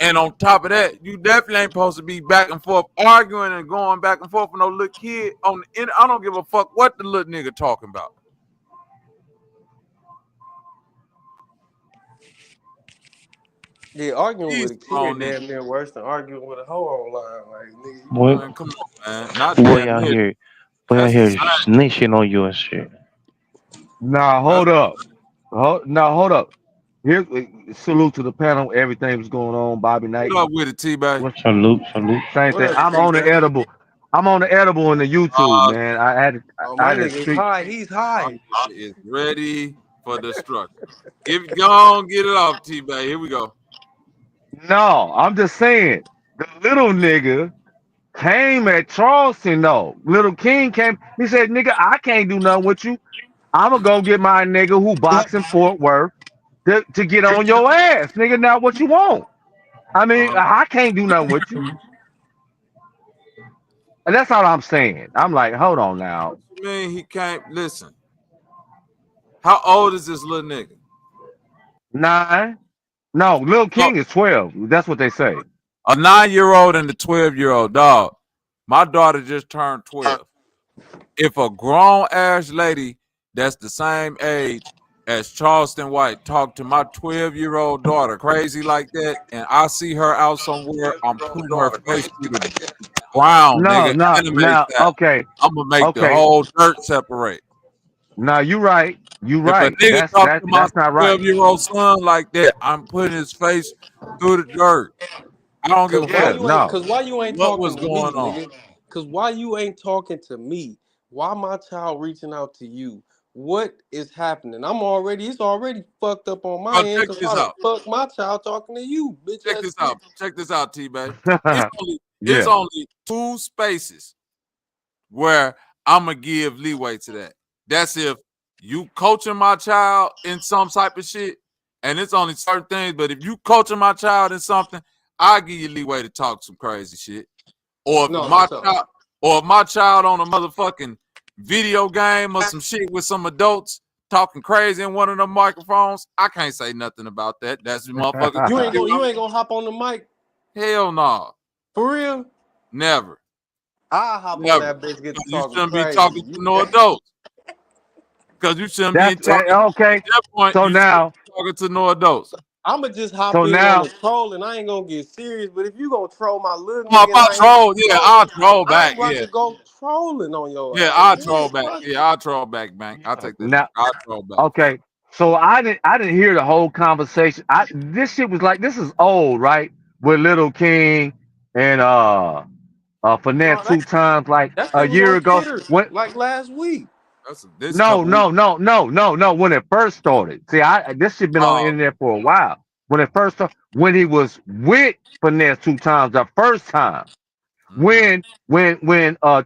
And on top of that, you definitely ain't supposed to be back and forth arguing and going back and forth with no little kid on the internet. I don't give a fuck what the little nigga talking about. Yeah, arguing He's with a kid grown nigga. damn near worse than arguing with a hoe online. Like, nigga, Boy, Man, come on, man. Not boy damn out near. here, boy out That's here insane. snitching on you and shit. Nah, That's hold up. Hold up. Here, salute to the panel. Everything was going on. Bobby Knight. what up with it, T-Bay. What Salute, salute. same what thing? up, I'm T, on the man? edible. I'm on the edible on the YouTube, Uh, man. Oh, I my had a nigga's street. high. He's my high. nigga is ready for destruction. Go on, get it off, T-Bay. Here we go. No, I'm just saying the little nigga came at Charleston though. Little King came. He said, "Nigga, I can't do nothing with you. I'ma go get my nigga who boxing Fort Worth to get on your ass, nigga. Now what you want? I mean, I can't do nothing with you." And that's all I'm saying. I'm like, hold on now. What you mean he can't listen? How old is this little nigga? 9. No, Lil King is 12. That's what they say. A 9-year-old and a 12-year-old dog. My daughter just turned 12. If a grown ass lady that's the same age as Charleston White talk to my 12-year-old daughter crazy like that, and I see her out somewhere, I'm putting her face through the ground, No, nigga. no, Anime now, style. okay, I'm gonna make the okay. whole dirt separate. Now you right. You If a right. nigga talk to my That's not right. 12-year-old son like that, I'm putting his face through the dirt. I don't give a fuck Cause why you ain't what was talking to me, going on. nigga? Cause why you ain't talking to me? Why my child reaching out to you? What is happening? It's already fucked up on my Oh, end. check Cause this why the out. fuck my child talking to you, bitch Check ass this bitch? out. Check this out, T-Bay. It's Yeah. only 2 spaces where I'm gonna give leeway to that. That's if you coaching my child in some type of shit, and it's only certain things. But if you coaching my child in something, I give you leeway to talk some crazy shit. Or if No, my so child, on a motherfucking video game or some shit with some adults talking crazy in one of them microphones, I can't say nothing about that. That's the motherfucker. you ain't gonna hop on the mic Hell no. for real. Never. I hop on Never. that bitch, get to You talking shouldn't be crazy. talking to no adults. Because you shouldn't be That's talking. okay. At that point, So you shouldn't now, be talking to no adults. I'ma just hop so in on now, the troll and I ain't gonna get serious. But if you gonna troll my little Oh, nigga if and I I ain't troll, yeah, I'll troll I back. ain't about Yeah. to go trolling on your Yeah, ass. I'll troll Man, back. fuck Yeah, I'll troll back, man. I'll take that now, back. I'll troll back. okay. So I didn't hear the whole conversation. This shit was like, this is old, right? With Little King and Finesse no, 2 times like that a shit was year on ago. Twitter When like last week. That's this no, couple weeks. no, no, no, no, no. When it first started. See, this shit been on the internet for a while. When it first started, when he was with Finesse 2 times the first time. When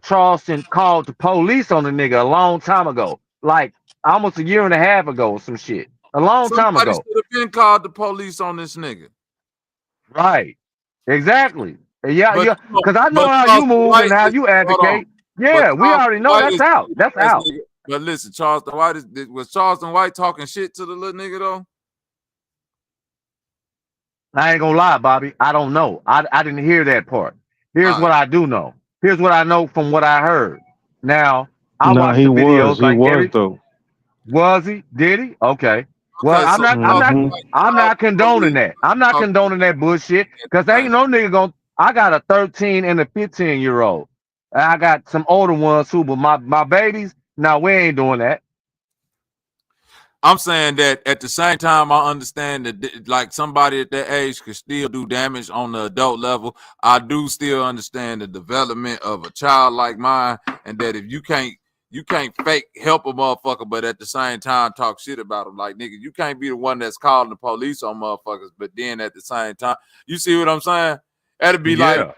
Charleston called the police on the nigga a long time ago. Like almost a year and a half ago or some shit. A long time Somebody ago. should have been called the police on this nigga. Right. Exactly. Yeah, But yeah. Because I know but how you Charleston move and White how is you hold on. advocate. But Yeah, we Charleston already know White that's is out. That's ass out. nigga. But listen, Charleston White was Charleston White talking shit to the little nigga though? I ain't gonna lie, Bobby. I don't know. I didn't hear that part. Here's All right. what I do know. Here's what I know from what I heard. Now, I Nah, watched he the was. videos He like was though. was he? Did he? Okay. Well, Okay, so Mm-hmm. I'm not condoning police that. I'm not talking condoning that bullshit. at Cause the ain't same. no nigga gonna I got a 13 and a 15-year-old. And I got some older ones too, but my babies, no, we ain't doing that. I'm saying that at the same time, I understand that like somebody at that age could still do damage on the adult level. I do still understand the development of a child like mine, and that if you can't fake help a motherfucker, but at the same time talk shit about them. Like nigga, you can't be the one that's calling the police on motherfuckers, but then at the same time, you see what I'm saying? That'd be like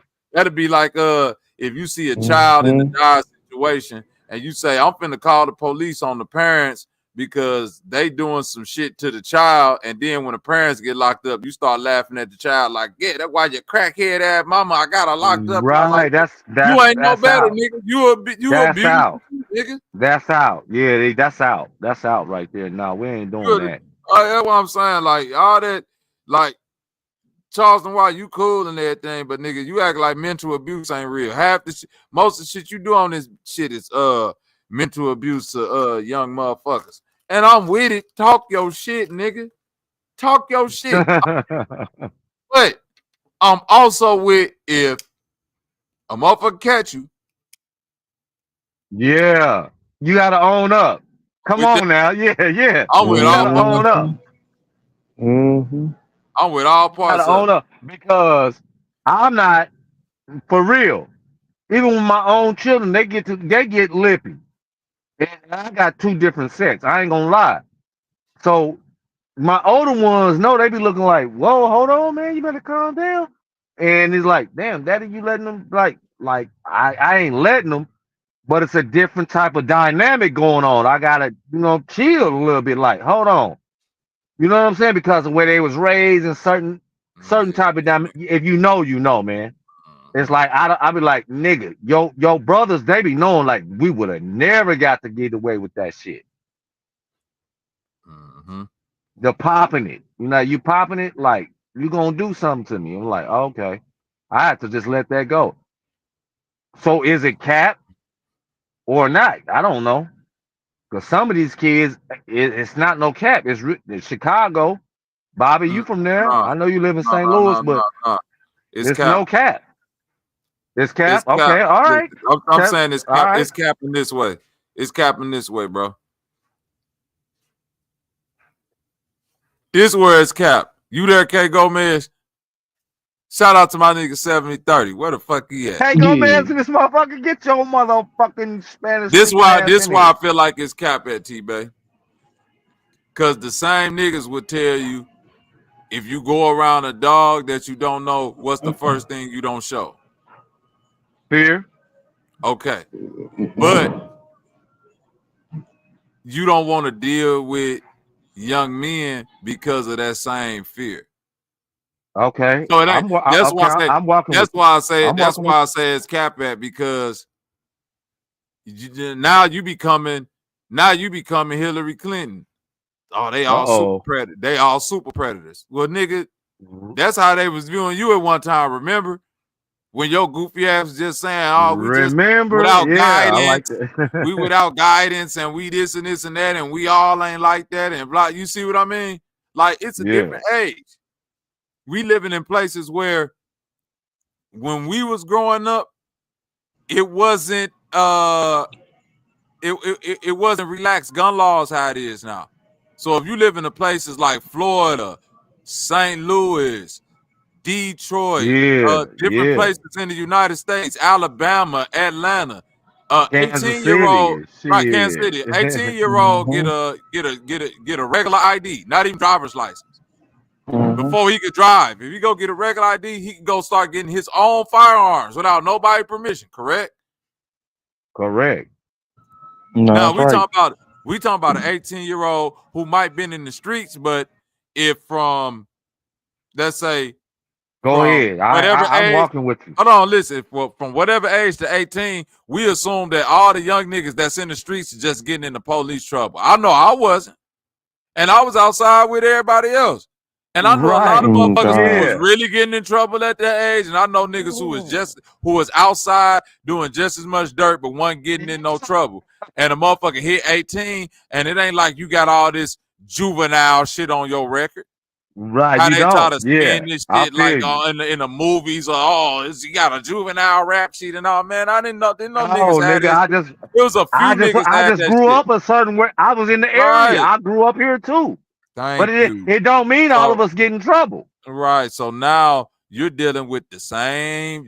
Yeah. if you see a child in the Mm-hmm. dire situation and you say I'm finna call the police on the parents because they doing some shit to the child, and then when the parents get locked up, you start laughing at the child like, yeah, that's why your crackhead ass mama, I got her locked up. Right. Like, you ain't no That's better, out. nigga. You That's abuse, out. nigga. That's out. Yeah, that's out. That's out right there. No, we ain't doing You, that. that's what I'm saying. Like all that, like Charleston White, you cool and everything, but nigga, you act like mental abuse ain't real. Most of the shit you do on this shit is mental abuse to young motherfuckers. And I'm with it. Talk your shit, nigga. Talk your shit. But I'm also with if a motherfucker catch you Yeah. You gotta own up. Come with that, on now. Yeah, yeah. I'm with You all gotta parts. own up. Mm-hmm. I'm with all You gotta parts of own it. up. Because I'm not for real. Even with my own children, they get lippy. And I got 2 different sets. I ain't gonna lie. So my older ones know they be looking like, whoa, hold on, man, you better calm down. And it's like, damn, daddy, you letting them like I ain't letting them, but it's a different type of dynamic going on. I gotta, chill a little bit. Like, hold on, you know what I'm saying? Because of where they was raised and certain type of dynamic. If you know, man. It's like I be like, nigga, yo brothers, they be knowing like we would have never got to get away with that shit. The popping it, you popping it like you gonna do something to me. I'm like, okay, I have to just let that go. So is it cap or not? I don't know. Because some of these kids, it's not no cap. It's Chicago. Bobby, you from there? No, I know you live in no, St. no, Louis, no, no, but no. It's it's cap. no cap. It's It's cap. cap. Okay, all right. I'm saying it's All cap. right. It's capping this way. It's capping this way, bro. This where it's cap. You there, K Gomez? Shout out to my nigga 7030. Where the fuck he at? Hey, go man to this motherfucker. Get your motherfucking Spanish This speaking why ass this in why here. I feel like it's cap at T-Bay. Cause the same niggas would tell you if you go around a dog that you don't know, what's the first thing you don't show? Fear. Okay. But you don't want to deal with young men because of that same fear. Okay. So it ain't. That's why I say. I'm walking That's with you. why I say. I'm That's walking with why I say it's cap at because now you becoming Hillary Clinton. Oh, they all super predators. They all super predators. Well, nigga, that's how they was viewing you at one time. Remember when your goofy ass was just saying, "Oh, we just Remember? without Yeah, I like guidance, that. we without guidance, and we this and this and that, and we all ain't like that." And blah. You see what I mean? Like it's a Yeah. different age. We living in places where when we was growing up, it wasn't it wasn't relaxed gun laws how it is now. So if you live in the places like Florida, St. Louis, Detroit, Yeah. different Yeah. places in the United States, Alabama, Atlanta, Kansas 18-year-old, City. right, Kansas Shit. City, 18-year-old get a regular ID, not even driver's license. Before he could drive. If he go get a regular ID, he can go start getting his own firearms without nobody's permission, correct? Correct. No, Now that's right. we talking about an 18-year-old who might been in the streets, but if from let's say Go from ahead. whatever I'm age, walking with you. hold on, listen, from whatever age to 18, we assume that all the young niggas that's in the streets is just getting into police trouble. I know I wasn't. And I was outside with everybody else. And I know a lot of Right. motherfuckers who was Yeah. really getting in trouble at that age. And I know niggas who was outside doing just as much dirt, but wasn't getting in no trouble. And a motherfucker hit 18, and it ain't like you got all this juvenile shit on your record. Right. How You they try don't. to Yeah. spin this I shit feel like you. in the movies, or he got a juvenile rap sheet and all. Man, I didn't know niggas Oh, had nigga, that shit. It was a few niggas I had just that grew shit. up a certain way. I was in the area. Right. I grew up here too. But Thank you. it don't mean all So, of us get in trouble. right. So now you're dealing with the same.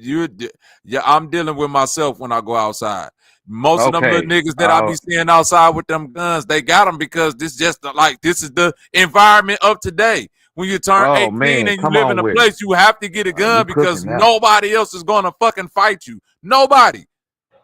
I'm dealing with myself when I go outside. Most of them little Okay. niggas that I be seeing outside with them guns, they got them because this is the environment of today. When you turn Oh 18 man, and you come live in on a with it. place, you have to get a You gun because cooking now. nobody else is gonna fucking fight you. Nobody.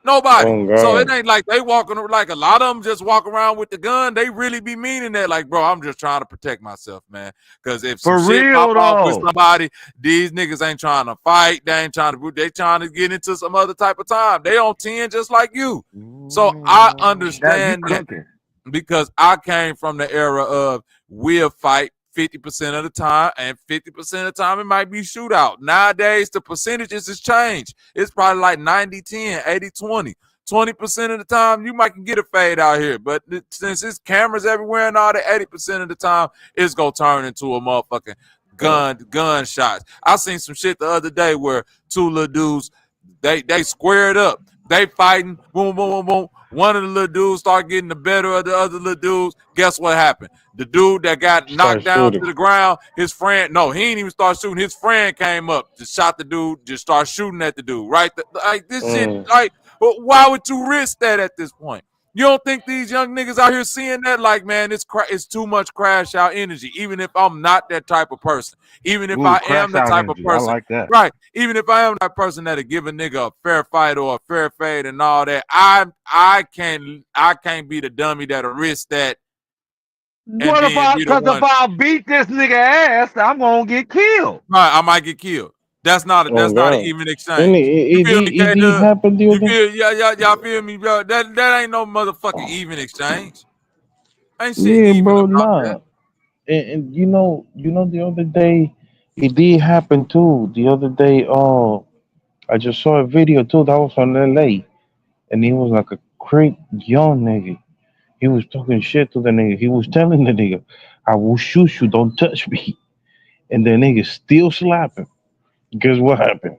Oh So it God. ain't like they walking like a lot of them just walk around with the gun. They really be meaning that, like, bro, I'm just trying to protect myself, man. Because if some For shit pop real off with though. somebody, these niggas ain't trying to fight. They trying to get into some other type of time. They on 10 just like you. So I Now you understand that cooking. because I came from the era of we'll fight 50% of the time, and 50% of the time it might be shootout. Nowadays, the percentages has changed. It's probably like 90-10, 80-20. 20% of the time, you might can get a fade out here. But since there's cameras everywhere and all that, 80% of the time, it's going to turn into a motherfucking gunshots. I seen some shit the other day where two little dudes, they squared up. They fighting, boom, boom, boom, boom. One of the little dudes start getting the better of the other little dudes. Guess what happened? The dude that got knocked Start down to shooting. the ground, his friend, no, he didn't even start shooting. His friend came up, just shot the dude, just start shooting at the dude. Right? Like this shit, like, why would you risk that at this point? You don't think these young niggas out here seeing that? Like, man, it's too much crash out energy. Even if I'm not that type of person, even if Ooh, I am crash the out type of energy. I person, like that. right? Even if I am that person that'll give a nigga a fair fight or a fair fade and all that, I can't be the dummy that'll risk that and What then about, be the because if one. I beat this nigga ass, I'm gonna get killed. Right, I might get killed. That's not Oh an God. even And exchange. You feel me, it K did Dub? happen the You other. feel y'all feel me, bro? That ain't no motherfucking even exchange. Ain't shit Yeah, even bro. about that. Nah. And the other day it did happen too. The other day, I just saw a video too. That was on LA, and he was like a great young nigga. He was talking shit to the nigga. He was telling the nigga, "I will shoot you. Don't touch me." And the nigga still slapping. Guess what happened?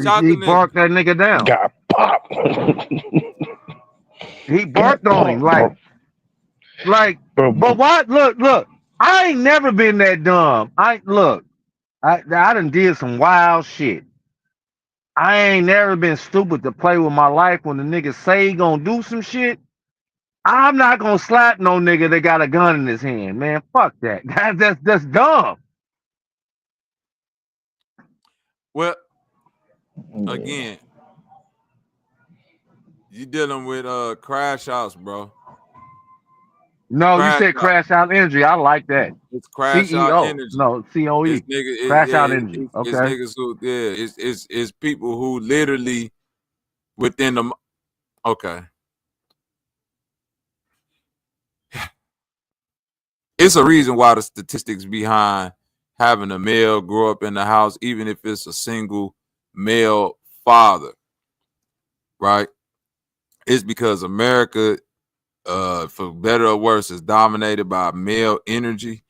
Shot He the nigga. barked that nigga down. Got popped. He Got barked on him popped, bro. Bro, but what? Look. I ain't never been that dumb. I done did some wild shit. I ain't never been stupid to play with my life when the nigga say he gonna do some shit. I'm not gonna slap no nigga that got a gun in his hand, man. Fuck that. That's dumb. Well, yeah. again, you dealing with crash outs, bro. No, you Crash said out. crash out energy. I like that. It's crash out CEO. energy. No, It's COE. nigga. Crash out energy. It's Okay. niggas who it's people who literally within the okay. It's a reason why the statistics behind having a male grow up in the house, even if it's a single male father, right? It's because America, for better or worse, is dominated by male energy,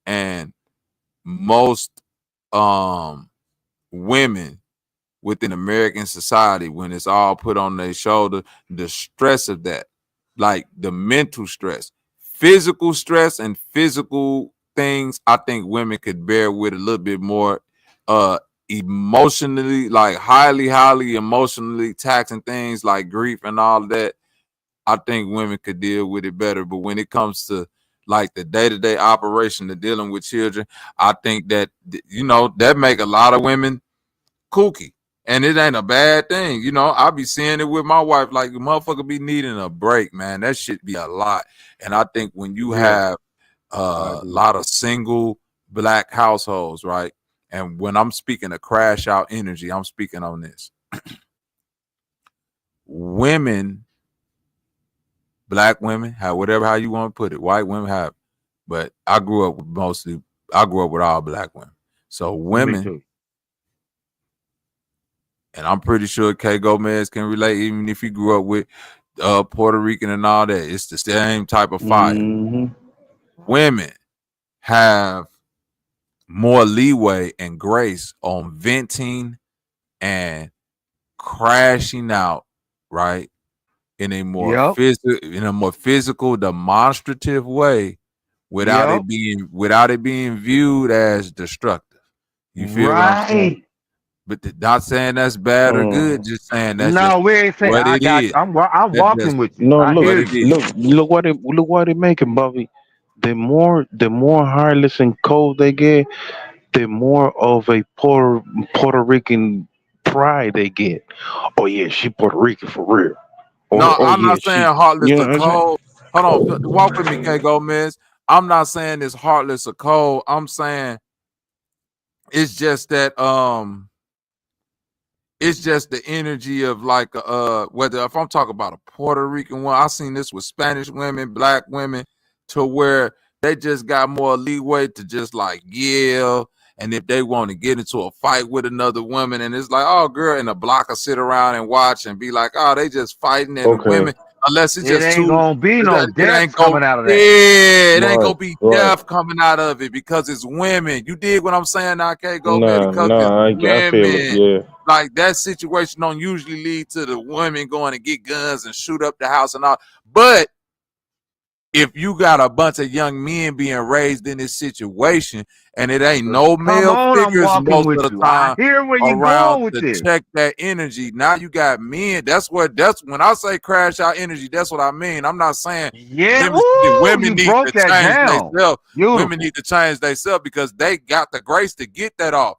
and most women within American society, when it's all put on their shoulder, the stress of that, like the mental stress, physical stress and physical things, I think women could bear with a little bit more. Emotionally, like highly emotionally taxing things like grief and all of that, I think women could deal with it better. But when it comes to like the day-to-day operation of dealing with children, I think that that make a lot of women kooky. And it ain't a bad thing. I be seeing it with my wife. Like, the motherfucker be needing a break, man. That shit be a lot. And I think when you Yeah, have I a agree. lot of single black households, right? And when I'm speaking of crash out energy, I'm speaking on this. Women, black women, how you want to put it, white women have, but I grew up with all black women. So Me women, too. and I'm pretty sure K Gomez can relate, even if he grew up with Puerto Rican and all that. It's the same type of fire. Mm-hmm. Women have more leeway and grace on venting and crashing out, right? In a more Yep. physical, demonstrative way, without Yep. it being viewed as destructive. You feel what I'm saying? Right. But not saying that's bad or good, Mm. just saying that's just No, we ain't saying. what I it got you. is. I'm That's just walking with you. No, I look, what hear it you. is. look what it making, Bobby. The more heartless and cold they get, the more of a Puerto Rican pride they get. Oh yeah, she Puerto Rican for real. No, Oh I'm yeah, not saying she. heartless You know or what I'm saying? cold. Hold on, walk with me, K Gomez. I'm not saying it's heartless or cold. I'm saying it's just that it's just the energy of like whether if I'm talking about a Puerto Rican one, I seen this with Spanish women, black women, to where they just got more leeway to just like yell. And if they want to get into a fight with another woman, and it's like, oh girl, and the block will sit around and watch and be like, oh, they just fighting, and the Okay. women, unless it's It just ain't two, gonna be no it ain't deaths go, coming out of yeah, that. it ain't Right. gonna be Right. death coming out of it because it's women. You dig what I'm saying now, K Go, man? Nah, Because it's nah. I feel it. women. Yeah. Like that situation don't usually lead to the women going to get guns and shoot up the house and all. But if you got a bunch of young men being raised in this situation and it ain't no Come male on, I'm figures walking most of with the you. I time hear where you around going with to this. check that energy, now you got men. That's when I say crash out energy, that's what I mean. I'm not saying Yeah, ooh, women you need broke to that change down. themselves. Women Beautiful. need to change themselves because they got the grace to get that off.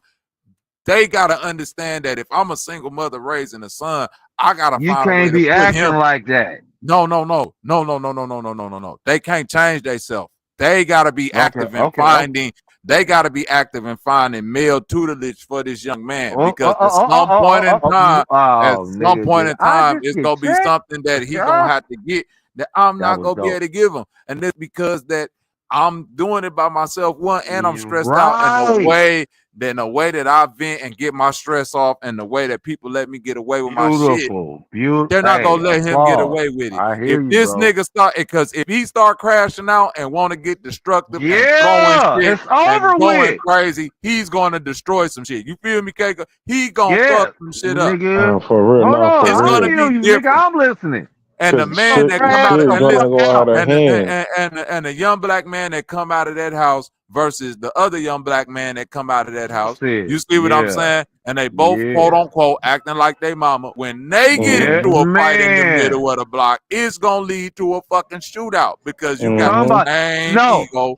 They gotta understand that if I'm a single mother raising a son, I gotta You find a way can't to be put acting him. like that. No. They can't change themselves. They gotta be active in Okay. finding. They gotta be active in finding male tutelage for this young man because at some point in time, Oh, nigga, did I just it's get gonna be checked? something that he gonna have to get that I'm That not was gonna be able dope. to give him, and that's because that I'm doing it by myself. One, and I'm You're stressed out right. in a way that I vent and get my stress off, and the way that people let me get away with my shit. Beautiful. They're not Hey, gonna let him get applause. away with it. I hear If you, this bro. nigga start, because if he start crashing out and want to get destructive and throwing Yeah, shit it's and over going with. crazy, he's gonna destroy some shit. You feel me, Keiko? He gonna fuck Yeah, some shit up. nigga. For real, Hold not on, for It's I gonna real. feel be you, nigga. different. I'm listening. And the Cause man Gonna that shit, come crash out the shit and gonna fuck listen, go out out. of hand. and the young black man that come out of that house versus the other young black man that come out of that house. You Sis, see what I'm yeah, saying? And they both quote yeah, unquote acting like they mama. When they get yeah, into a fight in the man. middle of the block, it's gonna lead to a fucking shootout because you got the Somebody, same no, ego.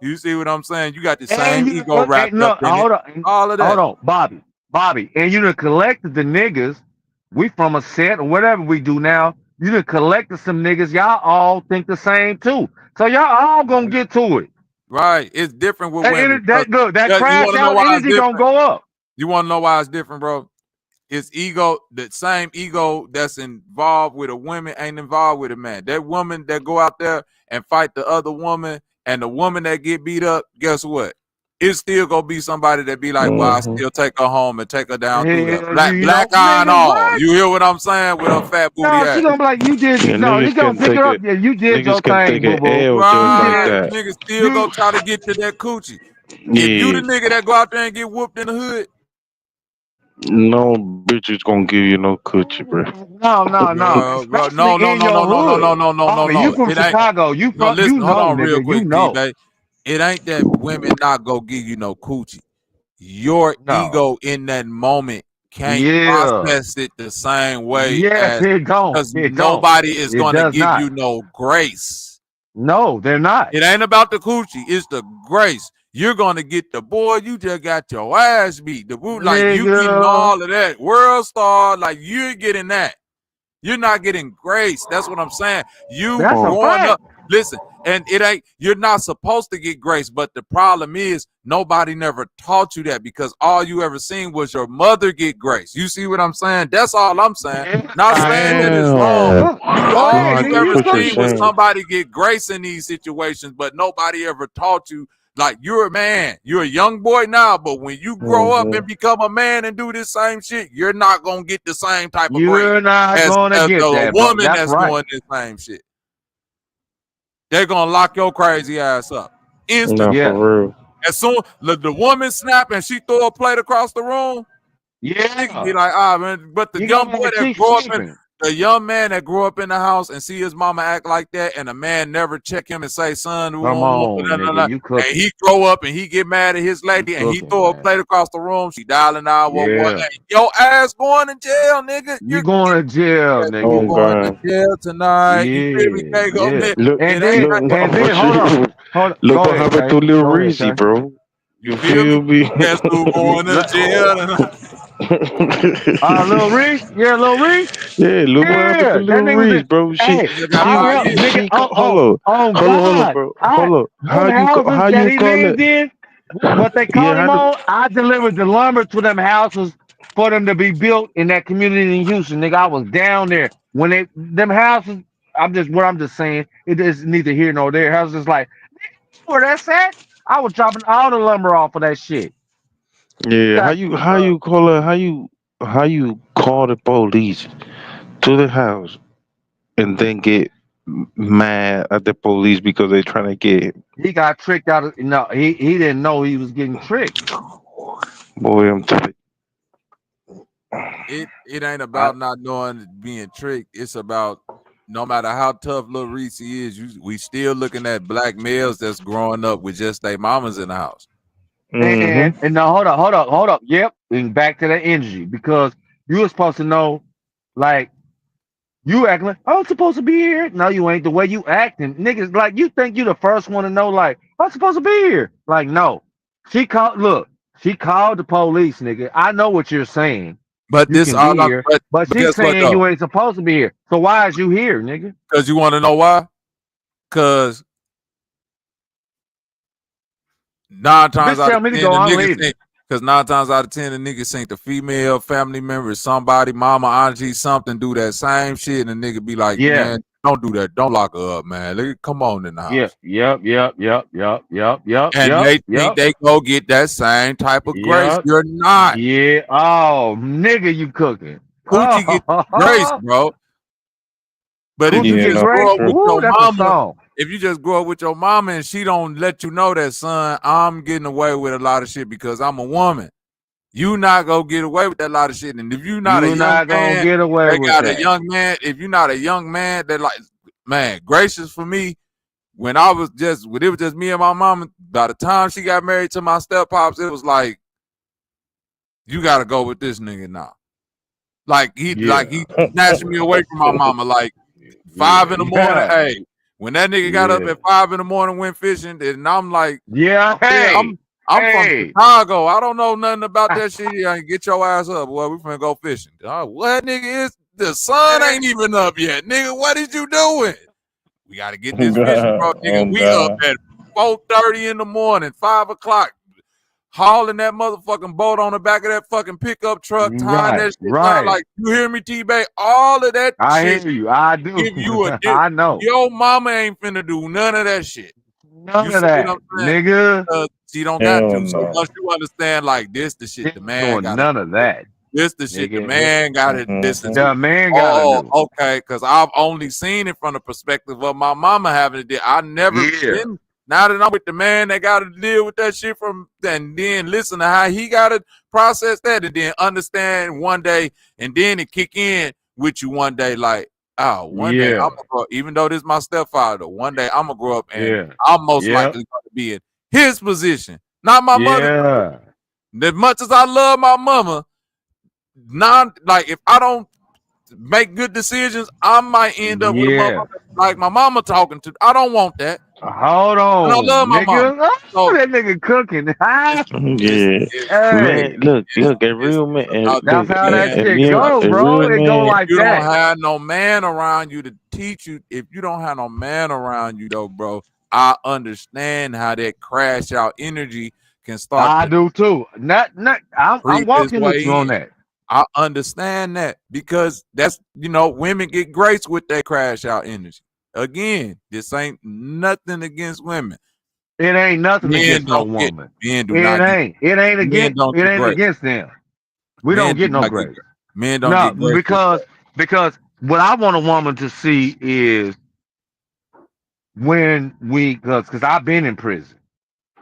You see what I'm saying? You got the and same you, ego wrapped up no, in it. All of hold that. on, Bobby, and you done collected the niggas. We from a set or whatever we do now. You done collected some niggas. Y'all all think the same too. So y'all all gonna get to it. Right. It's different with women. That You crash want to know out why it's energy gonna different? go up. You want to know why it's different, bro? It's ego, the same ego that's involved with a woman ain't involved with a man. That woman that go out there and fight the other woman and the woman that get beat up, guess what? It's still gonna be somebody that be like, well, I still take her home and take her down through the Hell, black eye and nigga, all. what? You hear what I'm saying with her fat booty No, she ass? gonna be like, you Yeah, did. No, he niggas gonna can pick take her up. it. Yeah, you did your Niggas can thing, take boo an boo. L just You like Right. did. that. Niggas still You gonna try to get to that coochie. If you the Yeah, nigga that go out there and get whooped in the hood, no bitch is gonna give you no coochie, bro. no. bro, Especially in your hood. Bobby, you no. from It ain't. Chicago. No, You listen, hold know, on real nigga. You quick, T, know. babe. It ain't that women not go give you no coochie. Your No. ego in that moment can't Yeah. process it the same way Yes, as it don't. because It don't. nobody is It gonna does give not. you no grace. No, they're not. It ain't about the coochie, it's the grace. You're gonna get the boy, you just got your ass beat. The boot, like you getting Nigga. all of that. World star, like you're getting that. You're not getting grace. That's what I'm saying. You That's a growing fact. up, listen, and it ain't, you're not supposed to get grace, but the problem is nobody never taught you that because all you ever seen was your mother get grace. You see what I'm saying? That's all I'm saying. Yeah, Not I saying do. that it's Damn. wrong. Go All ahead, No, I you nigga. get ever You what you're could. seen was saying. somebody get grace in these situations, but nobody ever taught you. Like you're a man, you're a young boy now, but when you grow up and become a man and do this same shit, you're not gonna get the same type of grace You're not as gonna get a that, bro. woman That's that's right. doing this same shit. They're gonna lock your crazy ass up Not instantly. Yeah. for real. As soon the woman snap and she throw a plate across the room, nigga be Yeah. like, ah man. But the You young gonna boy have that Chief grew up in sleeping. the young man that grew up in the house and see his mama act like that, and the man never check him and say, son, we Come won't on, nigga. You and cooking. he grow up and he get mad at his You lady and he cooking, throw a man. plate across the room, she dialing 911. Yeah. Hey, your ass going to jail, nigga. You going to jail, You Oh nigga. going to god. jail tonight. You feel me, Yeah, Kago? yeah. Look, It ain't look, And then, what hold on. you Hold on. look Go what ahead, happened Kay. to Lil Go ahead, Reezy, Kay. bro. you You feel me? feel me? Guess who going to jail tonight? Lil Reese? Yeah, Lil Reese? Yeah, look what happened to Yeah. Lil That nigga was in. Reese, bro. Hey, Nigga got 5 years. Hold on, hold on, God. bro. Hold on. Them houses How that you he call it? lived in, what they caught Yeah, him on, I delivered the lumber to them houses for them to be built in that community in Houston. Nigga, I was down there when them houses. I'm just saying it is neither here nor there. Houses like where that's at. I was dropping all the lumber off of that shit. yeah. Got How you call it? How you call the police to the house and then get mad at the police because they're trying to get he got tricked out of no, he didn't know he was getting tricked. boy? I'm telling It ain't I about not knowing being tricked. It's about no matter how tough little Reese is, we still looking at black males that's growing up with just their mamas in the house. And now hold up. Yep. And back to that energy because you were supposed to know, like you acting like I'm supposed to be here. No, you ain't. The way you acting, niggas, like you think you the first one to know, like I'm supposed to be here. Like no, she called. Look, she called the police, nigga. I know what you're saying. But You this can be all here, but but she's guess what saying though? you ain't supposed to be here. So why is you here, nigga? Because you want to know why? Because 9 times Bitch, out of tell me to 10 go. the I'm niggas leaving. think, because 9 times out of 10 the niggas think the female family member, somebody, mama, auntie, something do that same shit, and the nigga be like, Yeah. man, don't do that. Don't lock her up, man. Come on in the Yeah. house. And they think Yep. they go get that same type of grace. Yep. You're not. Yeah. Oh, nigga, you cooking. Coochie get grace, Oh, bro. But if you Coochie get just grow grace. up with Woo, your that's a mama, song. if you just grow up with your mama and she don't let you know that, son, I'm getting away with a lot of shit because I'm a woman. You not gonna get away with that lot of shit. And if you not a You young not gonna man, get away they with got a that. young man. If you're not a young man, that like, man, gracious for me. When it was just me and my mama. By the time she got married to my step pops, it was like, you gotta go with this nigga now. Like he Yeah. snatched me away from my mama. Like 5 in the morning. Yeah. Hey, when that nigga got up Yeah. at 5 in the morning, went fishing, and I'm like, Yeah. yeah, Hey. I'm from Hey. Chicago. I don't know nothing about that shit. Yeah, get your ass up. Well, we finna go fishing. What nigga is the sun ain't even up yet, nigga? What is you doing? We gotta get this fishing, bro, nigga. We up at 4:30 in the morning, 5 o'clock, hauling that motherfucking boat on the back of that fucking pickup truck, tying Right. that shit down. Right. Like, you hear me, T-Bay? All of that I shit hear you. I do. give you a dip. I know. Your mama ain't finna do none of that shit. You None of see what I'm that, saying? nigga. She don't got Hell to. So no. once you understand, like, this the She shit the ain't man doing gotta none of do. that, This the shit the nigga. man gotta listen to. The man gotta Oh, do. okay. Because I've only seen it from the perspective of my mama having to deal. I never Yeah. been. Now that I'm with the man that got to deal with that shit from, and then listen to how he got to process that, and then understand one day, and then it kick in with you one day, like, oh, one day I'm Yeah. gonna grow. Even though this is my stepfather, one day I'm gonna grow up and Yeah. I'm most Yep. likely gonna be in his position, not my mother's. Yeah. As much as I love my mama, like if I don't make good decisions, I might end up with a motherfucker Yeah. like my mama talking to. I don't want that, Hold and I on, love my mama. nigga. Oh, So that nigga cooking. Yeah, man. Hey, Look, a it's real man. about the that's how that man. If shit you go, a bro. real It go man, If like you don't that. have no man around you to teach you, if you don't have no man around you though, bro, I understand how that crash out energy can start I to do too. Not. I'm creep his walking with way you on in. that. I understand that because that's, women get grace with that crash out energy. Again, this ain't nothing against women. It ain't nothing Men against no don't get woman. men do It not get ain't. It ain't men against. don't It get ain't grace. against them. We don't Men do get no not get grace. grace. Men don't No, get grace with that. because what I want a woman to see is when we, because I've been in prison.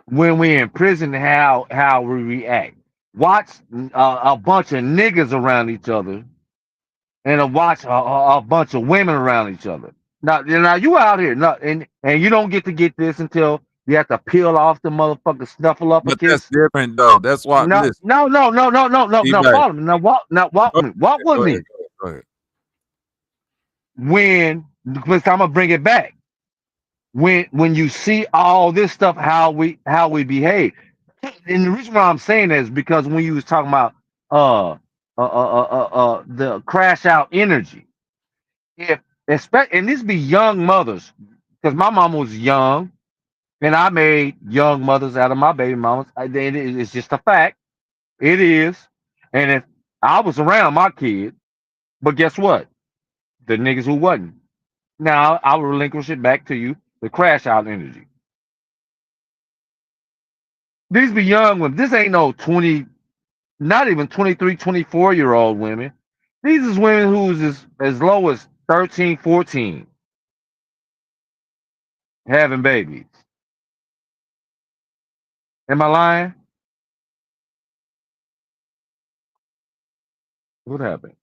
When we in prison, how we react. Watch a bunch of niggas around each other, and watch a bunch of women around each other. Now you out here, and you don't get this until you have to peel off the motherfucking snuffle up a But that's kiss. different though. That's why No, listen, no, no, no, no, no, no, no. eBay. Follow me. Now walk Go me. Walk ahead, with go ahead, me. go ahead, go ahead. Because I'm gonna bring it back. When you see all this stuff, how we behave, and the reason why I'm saying that is because when you was talking about the crash out energy, if and this be young mothers, because my mama was young, and I made young mothers out of my baby mamas. It's just a fact. It is, and if I was around my kid, but guess what? The niggas who wasn't. Now I will relinquish it back to you. The crash out energy. These be young women. This ain't no 20, not even 23, 24-year old women. These is women who's as low as 13, 14 having babies. Am I lying? What happened?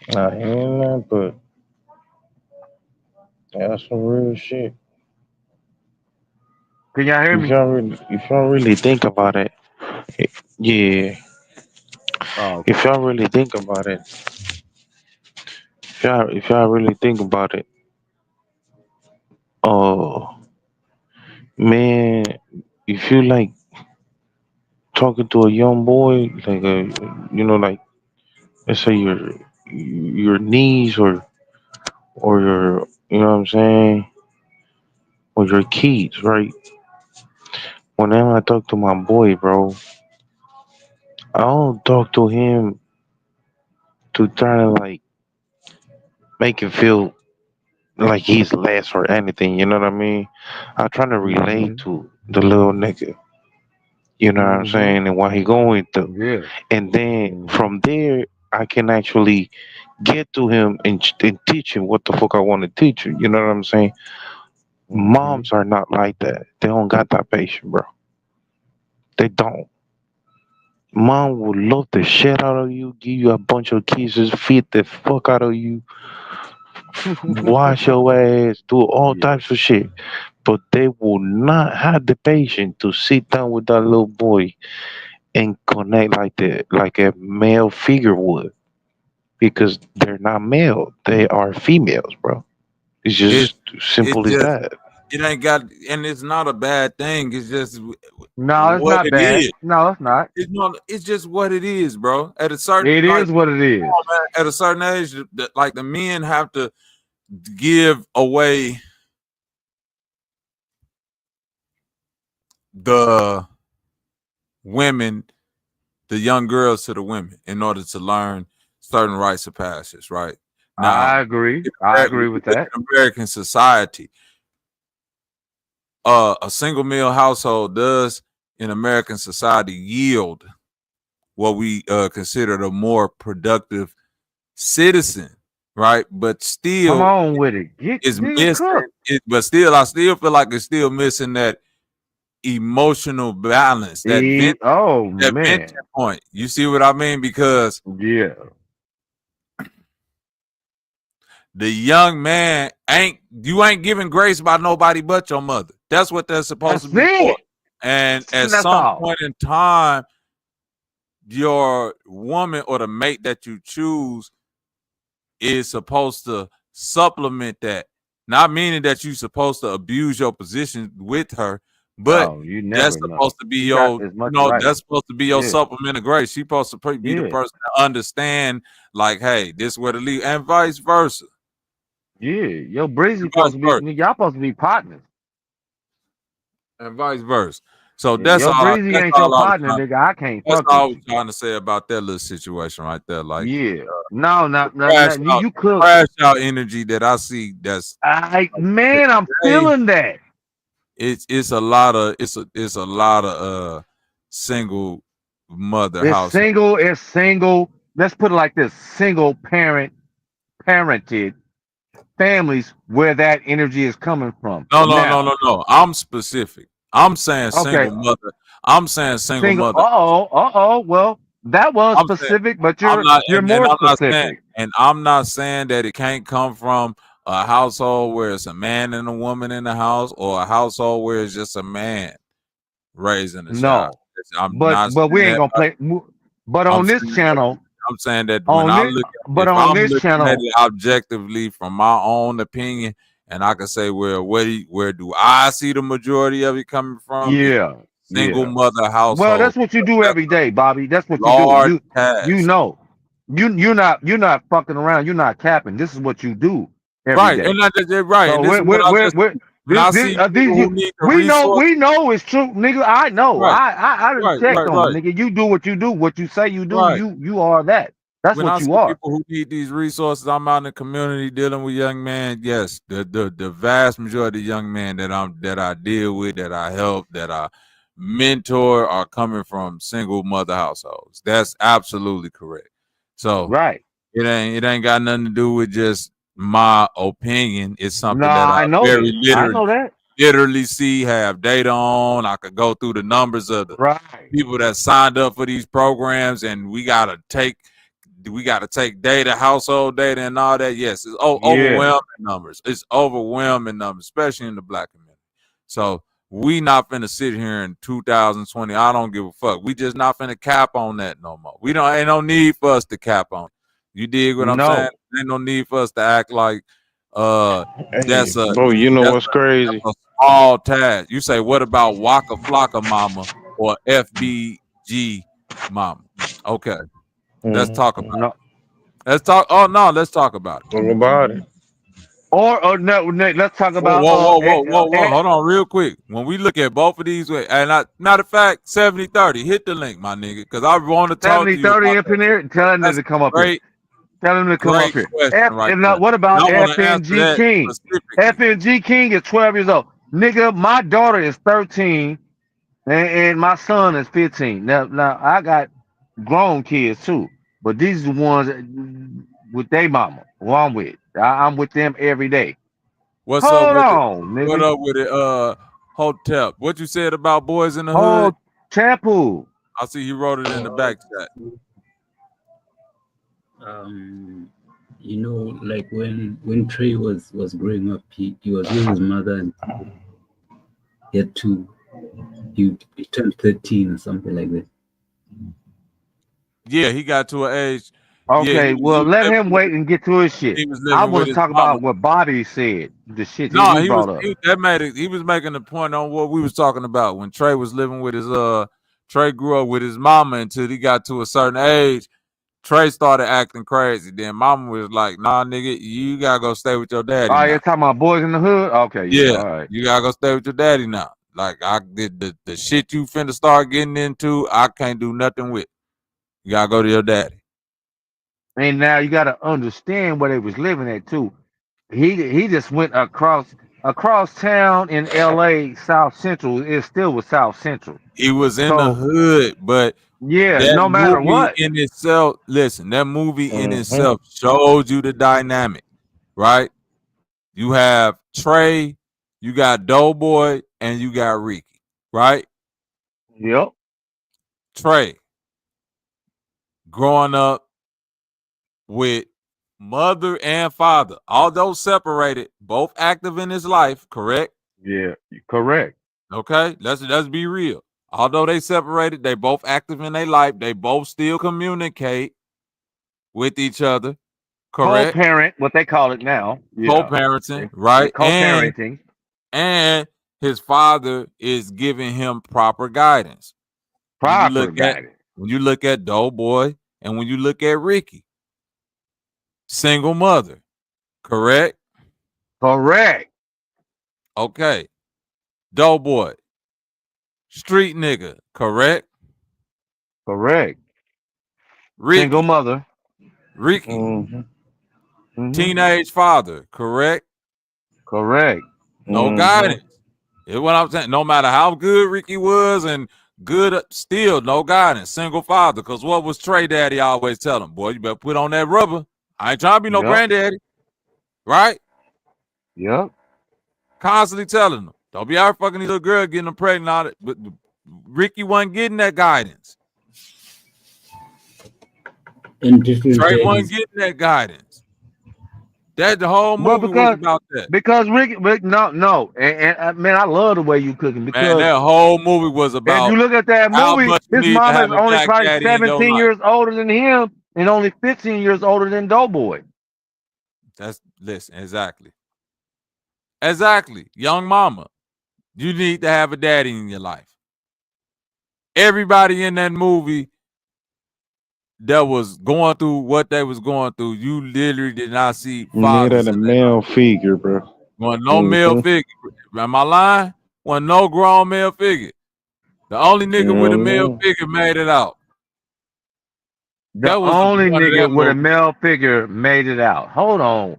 Nah, he ain't lying, but that's some real shit. Can y'all hear me? If y'all really think about it, yeah. Oh, If y'all really think about it, if y'all really think about it, oh man, if you like talking to a young boy, like like let's say your niece or your, you know what I'm saying, or your kids, right? Whenever I talk to my boy, bro, I don't talk to him to try to like make him feel like he's less or anything. You know what I mean? I try to relate mm-hmm, to the little nigga. You know what I'm mm-hmm, saying, and what he going through, yeah, and then mm-hmm, from there I can actually get to him and teach him what the fuck I want to teach him. You know what I'm saying? mm-hmm. Moms are not like that. They don't got that patience, bro. They don't. Mom will love the shit out of you, give you a bunch of kisses, feed the fuck out of you, wash your ass, do all Yeah, types of shit. But they will not have the patience to sit down with that little boy and connect like a male figure would. Because they're not male. They are females, bro. It's It just it simple as just that. it ain't got, and it's not a bad thing. It's just no, it's what not it bad. is. No, it's not. It's not. It's just what it is, bro. At a certain It like, is what it is. at a certain age, like the men have to give away the women, the young girls to the women in order to learn certain rites of passage, right? Now, I agree. I agree with that. in American society, a single male household does in American society yield what we consider a more productive citizen, right? But Come still on with it. Get it's nigga missing cook. it, but still I still feel like it's still missing that emotional balance, Oh that venting man. point. You see what I mean? Because Yeah. the young man ain't giving grace by nobody but your mother. That's what they're supposed to That's be for. it. And at That's some all. point in time, your woman or the mate that you choose is supposed to supplement that. Not meaning that you're supposed to abuse your position with her, but No, you that's never know. supposed to be You got your, as much right. that's supposed to be your Yeah. supplement of grace. She's supposed to be the Yeah. person to understand, like, hey, this is where to leave, and vice versa. Yeah. Your Breezy And vice supposed to be versa. y'all supposed to be partners. And vice versa. So Yeah, your Breezy ain't your partner, nigga. I can't that's fuck all I with was you. trying to say about that little situation right there. Like Yeah. No, not crash out, you cook. crash out energy that I see that's Man, I'm today, feeling that. it's a lot of it's a lot of single mother It's house. single, it's single. Let's put it like this: single parented families where that energy is coming from. Now, No. I'm specific. I'm saying okay, single mother. I'm saying single single. mother. Well, that was I'm saying specific, but I'm not, you're and more specific. I'm not saying that it can't come from a household where it's a man and a woman in the house, or a household where it's just a man raising a child. No, I'm but not we saying ain't that. gonna play. But I'm on this saying that. channel, I'm saying that when on I this, look, but if on I'm this looking at channel, it objectively from my own opinion, and I can say, well, where do I see the majority of it coming from? Is yeah, single yeah. mother Well, household. that's what you do That's every day, Bobby. That's a what you do. large You task. know, you're not fucking around. You're not capping. This is what you do every Right, and day. that's right, So and this is what I just when I see people these who need the resource. we know it's true, nigga. I know. Right, I done checked on it, right. nigga. You do what you do. What you say you do. Right. You are that. That's When what I you see are. people who need these resources, I'm out in the community dealing with young men. Yes, the vast majority of young men that I deal with, that I help, that I mentor, are coming from single mother households. That's absolutely correct. So Right. it ain't got nothing to do with just my opinion. It's No, something that I I know very this. I know that. literally see, have data on. I could go through the numbers of the Right. people that signed up for these programs, and we gotta take do we got to take data, household data, and all that? Yes, it's Yeah. overwhelming numbers. It's overwhelming numbers, especially in the black community. So we not finna sit here in 2020. I don't give a fuck. We just not finna cap on that no more. We don't. Ain't no need for us to cap on. You dig what I'm saying? Ain't no need for us to act like that's a bro, you know what's crazy? a small task. You say, what about Waka Flocka Mama or FBG Mama? Okay, let's talk about it. Let's talk. Oh no, let's talk about it. Talk about it. Or no, let's talk about Whoa. Hold on real quick. When we look at both of these, and matter of fact, 70-30, hit the link, my nigga, because I want to talk to you 70-30 about up in there. Tell him to come up here. Tell him to come up great here. question right there. What about I want to answer FNG that King? specifically. FNG King is 12 years old. Nigga, my daughter is 13 and my son is 15. Now I got grown kids too, but these are the ones with their mama who I'm with. I'm with them every day. What's Hold up with it? on, nigga. What up with it? Hotep. What you said about boys in the Oh, hood? Chapu. I see he wrote it in the back chat. You know, like when Trey was growing up, he was with his mother, and he had to he turned 13 or something like that. Yeah, he got to an age. Okay, Yeah, well, let him wait and get to his shit. He was I living with want to his talk mama. about what Bobby said, the shit No, he brought up. He was making a point on what we was talking about when Trey was living with his Trey grew up with his mama until he got to a certain age. Trey started acting crazy. Then mama was like, nah, nigga, you gotta go stay with your daddy Oh, now. you're talking about boys in the hood? Okay, yeah, all right. You gotta go stay with your daddy now. Like I did the shit you finna start getting into, I can't do nothing with. You gotta go to your daddy. And now you got to understand where they was living at too. He just went across town in L.A. South Central. It still was South Central. He was in the So hood, but yeah, that no matter movie what. in itself, listen, that movie in itself showed you the dynamic, right? You have Trey, you got Doughboy, and you got Ricky, right? Yep. Trey, growing up with mother and father, although separated, both active in his life, correct? Yeah, correct. Okay, let's be real. Although they separated, they both active in their life. They both still communicate with each other, correct? Co-parent, what they call it now. Yeah. Co-parenting, right? Co-parenting. And his father is giving him proper guidance. Proper guidance. When you look at Doughboy and when you look at Ricky, single mother, correct? Correct. Okay. Doughboy, street nigga, correct? Correct. Ricky, Single mother. Ricky, teenage father, correct? Correct. No guidance. Is what I'm saying. No matter how good Ricky was and good, still no guidance. Single father. Because what was Trey Daddy always tell him? Boy, you better put on that rubber. I ain't trying to be no granddaddy. Right? Yep. Constantly telling them. Don't be out fucking these little girl getting them pregnant on it. But Ricky wasn't getting that guidance. Trey wasn't getting that guidance. That the whole movie was about that. Because Ricky, no, and man, I love the way you cooking. Because man, that whole movie was about. If you look at that movie, his mama is only probably 17 years older than him, and only 15 years older than Doughboy. Listen, exactly. Young mama, you need to have a daddy in your life. Everybody in that movie that was going through what they was going through, you literally did not see fathers. Need a male figure, bro. Wasn't no male figure. Am I lying? Wasn't no grown male figure. The only nigga with a male figure made it out. The only nigga with a male figure made it out. Hold on.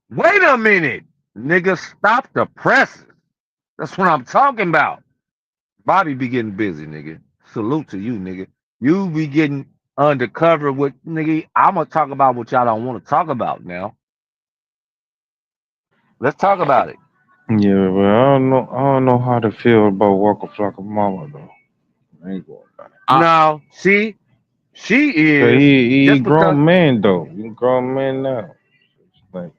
Wait a minute. Nigga, stop the presses. That's what I'm talking about. Bobby be getting busy, nigga. Salute to you, nigga. You be getting undercover with, nigga. I'm going to talk about what y'all don't want to talk about now. Let's talk about it. Yeah, but I don't know how to feel about Waka Flocka Mama though. I ain't going back. No, see, She Cause is he just because grown man though. He grown man now. Like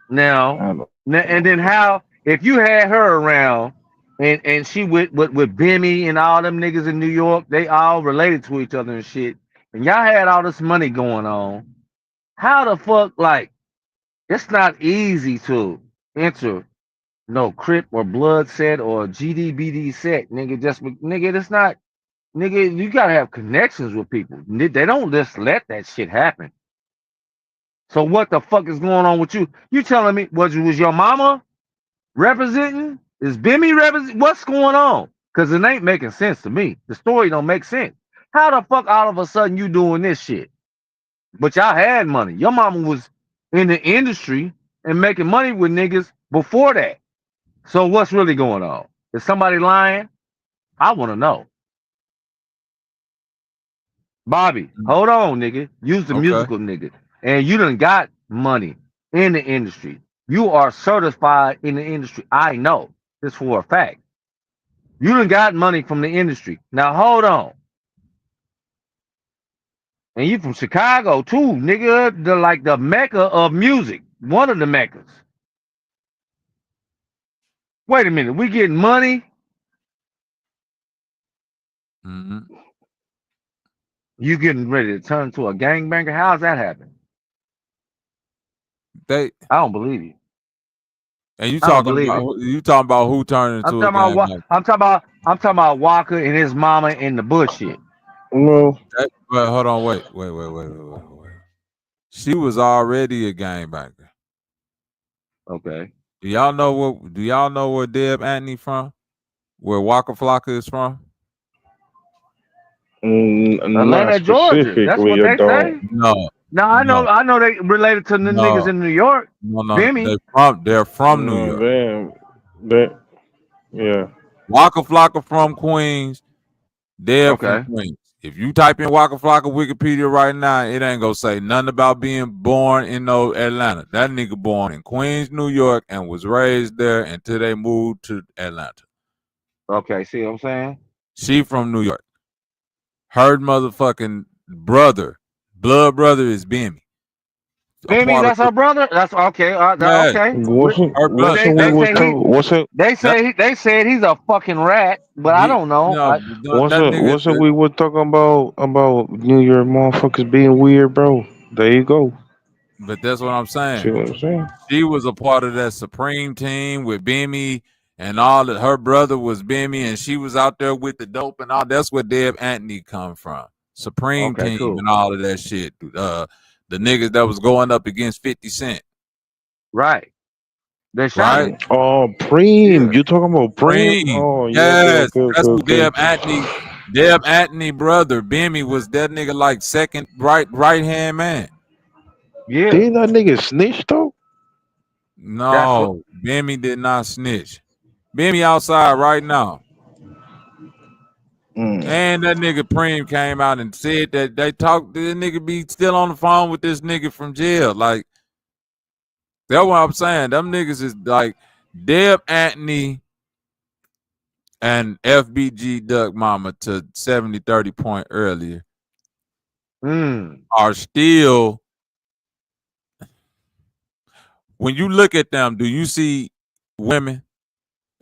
now, I don't and know. then how if you had her around and she with Bimmy and all them niggas in New York, they all related to each other and shit, and y'all had all this money going on. How the fuck like it's not easy to enter no Crip or Blood set or GDBD set, nigga. Nigga, it's not, nigga. You gotta have connections with people. They don't just let that shit happen. So what the fuck is going on with you? You telling me was your mama representing? Is Bimmy represent? What's going on? Because it ain't making sense to me. The story don't make sense. How the fuck all of a sudden you doing this shit? But y'all had money. Your mama was in the industry and making money with niggas before that. So what's really going on? Is somebody lying? I want to know. Bobby, hold on, nigga. Use the Okay. musical nigga. And you done got money in the industry. You are certified in the industry. I know this for a fact. You done got money from the industry. Now hold on. And you from Chicago too, nigga. The like the mecca of music. One of the meccas. Wait a minute. We getting money. Mm-hmm. You getting ready to turn to a gangbanger? How's that happen? They I don't believe you. and I don't believe it. you talking about who turned I'm into a talking about gang what member. I'm talking about Walker and his mama in the bullshit. Well, But hold on, wait. She was already a gangbanger. Okay. Do y'all know where Deb Antony from? Where Waka Flocka is from? not Atlanta, Georgia. That's specifically. what I they don't. say. No, No, no, I know they related to the niggas no, in New York. no. Bimmy. They're from New No, York. that yeah. Waka Flocka from Queens. Deb from Okay. Queens. If you type in Waka Flocka Wikipedia right now, it ain't gonna say nothing about being born in no Atlanta. That nigga born in Queens, New York, and was raised there until they moved to Atlanta. Okay. See what I'm saying? She from New York. Her motherfucking brother, blood brother, is Bimmy. A Bimmy, part of that's her brother. That's okay. yeah. Okay. Her But blood. What's it we they was say he talking? What's it? they said he's a fucking rat, but I don't know. That nigga. What's it we were talking about New York motherfuckers being weird, bro? There you go. But that's what I'm See saying. what I'm saying? She was a part of that Supreme team with Bimmy and all that. Her brother was Bimmy, and she was out there with the dope and all. That's where Deb Antony come from. Supreme Okay, team cool. and all of that shit. The niggas that was going up against 50 Cent. Right. They shot Right? it. Oh, Preem. Yeah. You talking about Preem? Supreme. Oh, yeah. Yes. That's who Okay. Deb Antony brother, Bimmy, was that nigga like second right hand man. Yeah. Didn't that nigga snitch though? That's what. No, Bimmy did not snitch. Bimmy outside right now. And that nigga Preem came out and said that they talked. This nigga be still on the phone with this nigga from jail. Like, that's what I'm saying. Them niggas is like Deb Antony and FBG Duck Mama to 70-30 point earlier are still. When you look at them, do you see women?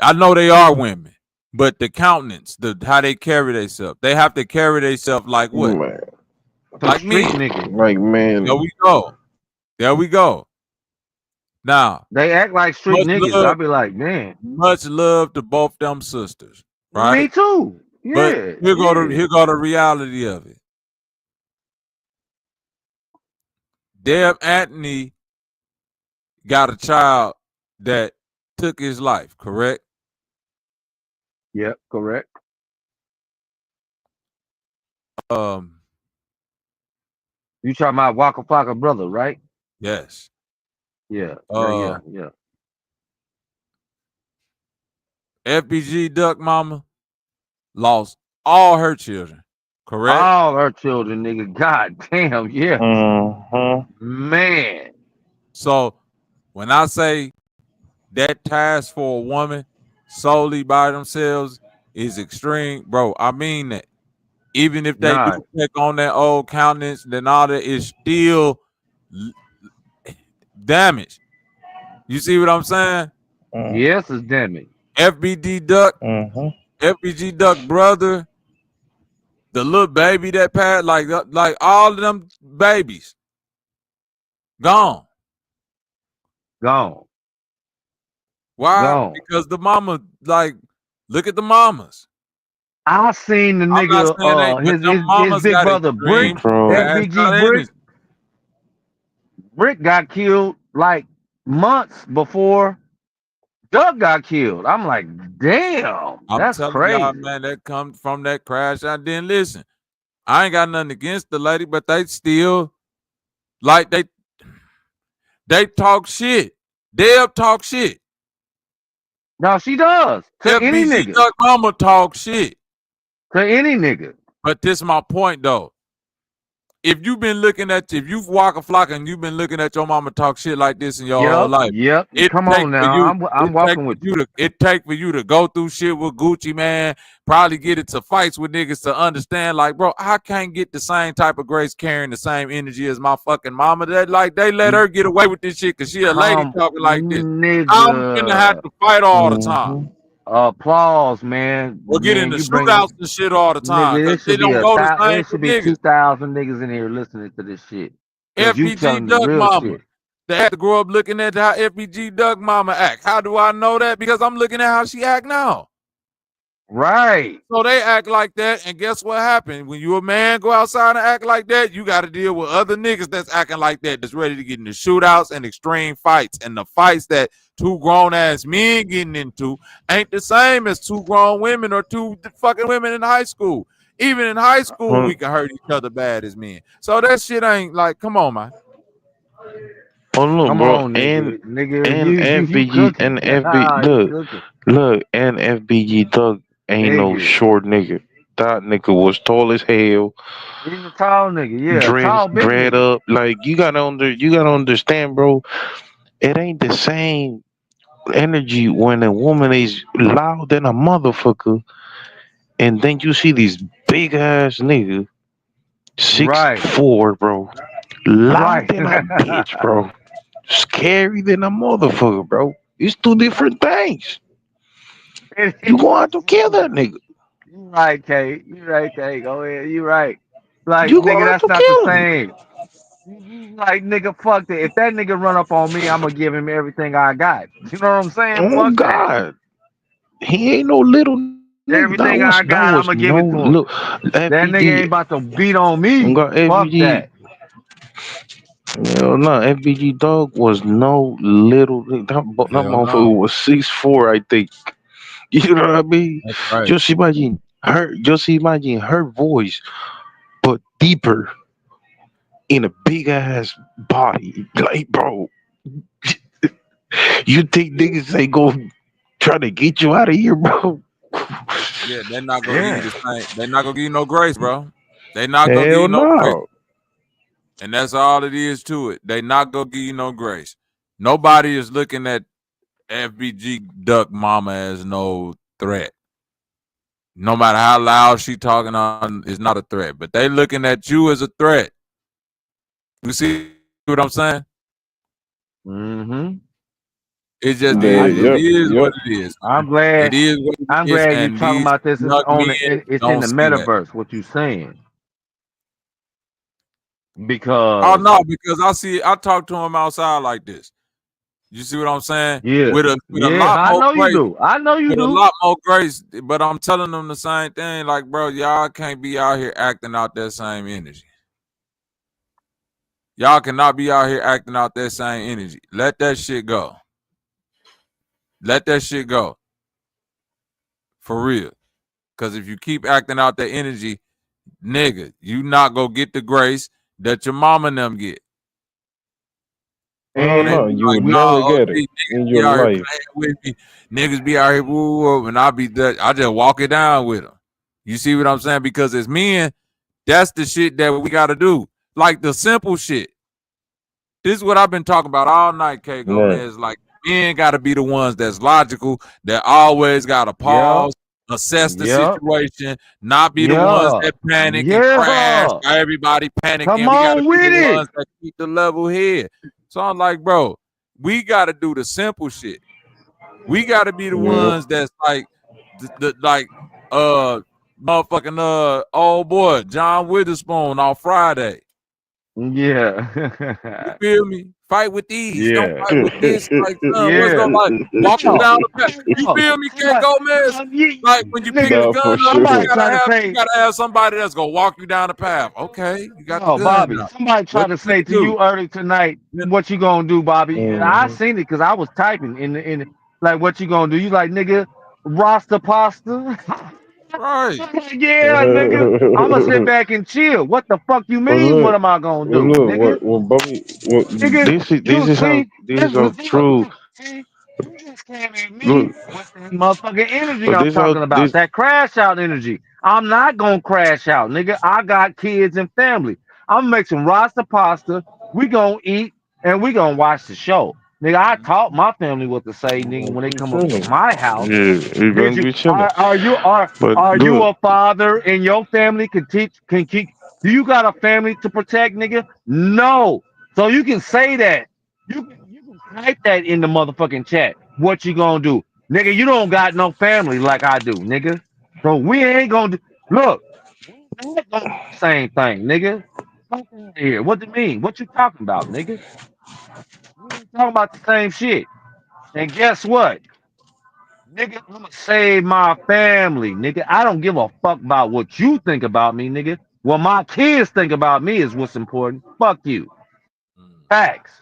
I know they are women, but the countenance, how they carry themselves, they have to carry themselves like what? Man. Some Like street me. niggas. Like man. There we go. There we go. Now, They act like street niggas. I'll be like, man. much love to both them sisters, Me right? too. But Yeah. here Yeah. go the reality of it. Deb Antony got a child that took his life, correct? Yep, correct. You talking about Waka Flocka brother, right? Yes. Yeah. Uh, Yeah. FBG Duck Mama lost all her children, correct? All her children, nigga. God damn, yeah. Man. So when I say that task for a woman solely by themselves is extreme, bro, I mean that. Even if they Nah. do check on that old countenance, then all that is still damaged. You see what I'm saying? Yes, it's damaged. FBG Duck, FBG Duck brother, the little baby that passed, like all of them babies, gone. Gone. Why? Gone. Because the mama, like, look at the mamas. I seen the I'm not nigga, saying they, but them his mamas big got brother Brick, extreme crash FBG out Brick. energy. Brick got killed like months before Doug got killed. I'm like, damn, I'm that's telling y'all, crazy. man, that come from that crash. I didn't listen. I ain't got nothing against the lady, but they still like they talk shit. Deb talk shit. No, she does to any FBG nigga. Duck mama talk shit. To any nigga. But this is my point though. If you've been looking at, if you've walked a flock and you've been looking at your mama talk shit like this in your whole life, Yep. it Come take on for now. you, I'm walking with you. it take for you to go through shit with Gucci, man. Probably get into fights with niggas to understand, like, bro, I can't get the same type of grace carrying the same energy as my fucking mama. That like they let her get away with this shit because she a lady talking like this. I'm finna have Nigga. to fight all the time. Applause, man. Or get Man, into you bring shootouts and shit all the time nigga. because It they should be don't go the same it for should be niggas. 2,000 niggas in here listening to this shit. Cause you FBG telling the Duck real mama. shit. They had to grow up looking at how FBG Duck mama act. How do I know that? Because I'm looking at how she act now. Right. So they act like that, and guess what happened? When you a man go outside and act like that, you got to deal with other niggas that's acting like that, that's ready to get into shootouts and extreme fights. And the fights that two grown-ass men getting into ain't the same as two grown women or two fucking women in high school. Even in high school, we can hurt each other bad as men. So that shit ain't like, come on, man. Oh look, Come bro, on, and nigga. You FBG cooking. and FB You look, cooking. look, and FBG Thug ain't no Nigga. short nigga. That nigga was tall as hell, He's a tall nigga. Yeah, tall big dread nigga. up. Like you gotta understand, bro. It ain't the same energy when a woman is loud than a motherfucker, and then you see these big ass nigga, Right. 6'4", bro, loud Right. than a bitch, bro, scary than a motherfucker, bro. It's two different things. You gonna have to kill that nigga. You right, K. You right, K. Go ahead. You right. Like, You nigga, gonna have that's to not the kill him. same. You like, nigga, fuck that. If that nigga run up on me, I'm gonna give him everything I got. You know what I'm saying? Oh Fuck that. God, he ain't no little nigga. Everything I That got, I'm was gonna give no it to him. look. That nigga ain't FBG, about to beat on me. got Fuck FBG. that. Hell no, FBG dog was no little. That Hell no. motherfucker was 6'4", I think. You know what I mean? That's right. Just imagine her. Just imagine her voice, but deeper in a big ass body. Like, bro, you think niggas ain't go try to get you out of here, bro? Yeah, they're not gonna give you Yeah. the same. They're not gonna give you no grace, bro. They not gonna give Hell you no grace. no. And that's all it is to it. They not gonna give you no grace. Nobody is looking at FBG Duck Mama as no threat. No matter how loud she talking on, it's not a threat. But they looking at you as a threat. You see what I'm saying? Mm-hmm. It just I is. It do. is what it is. I'm It glad. is what it I'm is. glad you And talking these about this. It's young on. men It's in don't the see that. metaverse. What you saying? Oh Because no, because I talk to him outside like this. You see what I'm saying? yeah, With a yeah. lot I more know you grace. do. I know you With a do. lot more grace, but I'm telling them the same thing. Like, bro, y'all can't be out here acting out that same energy. Y'all cannot be out here acting out that same energy. Let that shit go. Let that shit go. For real. Because if you keep acting out that energy, nigga, you not gonna get the grace that your mama and them get. Oh They And no, be you like, would no, never get it these in niggas be your out here life. playing with me. Niggas be out here woo, woo, and I just walk it down with them. You see what I'm saying? Because as men, that's the shit that we gotta do. Like the simple shit. This is what I've been talking about all night, K Right. Gomez. Like men gotta be the ones that's logical, that always gotta yeah, pause, assess the Yep. situation, not be the ones Yeah. that panic and crash. Yeah. Everybody Come panicking. We got to on be the with it. ones that keep the level head. So I'm like, bro, we got to do the simple shit. We got to be the ones that's like, motherfucking old boy John Witherspoon on Friday. Yeah. You feel me? Fight with these. Don't Yeah. fight with this. Like, son, what's Yeah. going like? Walk them No. down the path. You No. feel me, K Somebody, Gomez? Like when you pick the nigga, gun up, somebody try to you say, gotta have somebody that's gonna walk you down the path. Okay, you got the no, gun Bobby, now. somebody What tried to you say finna to do? you early tonight, what you gonna do, Bobby? And I seen it because I was typing like, what you gonna do? You like, nigga, Rasta pasta? Right. Yeah, nigga. I'ma sit back and chill. What the fuck you But mean? What look, am I gonna well, do, look, nigga? what Bobby, what Nigga, this you is how see, this was true. see, you just came at me Look, with that motherfucking energy but I'm this how talking about, this. that crash out energy. I'm not gonna crash out, nigga. I got kids and family. I'm gonna make some Rasta pasta. We gonna eat and we gonna watch the show. Nigga, I taught my family what to say, nigga, when they Be come up to chilling. my house. Yeah, you Did gonna you be chilling. But are you look, a father and your family can keep do you got a family to protect, nigga? No. So you can say that. You can type that in the motherfucking chat. What you gonna do? Nigga, you don't got no family like I do, nigga. So we ain't gonna do look, we not gonna do the same thing, nigga. Fuck outta here. What do you mean? What you talking about, nigga? We ain't talking about the same shit. And guess what? Nigga, I'ma save my family, nigga. I don't give a fuck about what you think about me, nigga. What my kids think about me is what's important. Fuck you. Facts.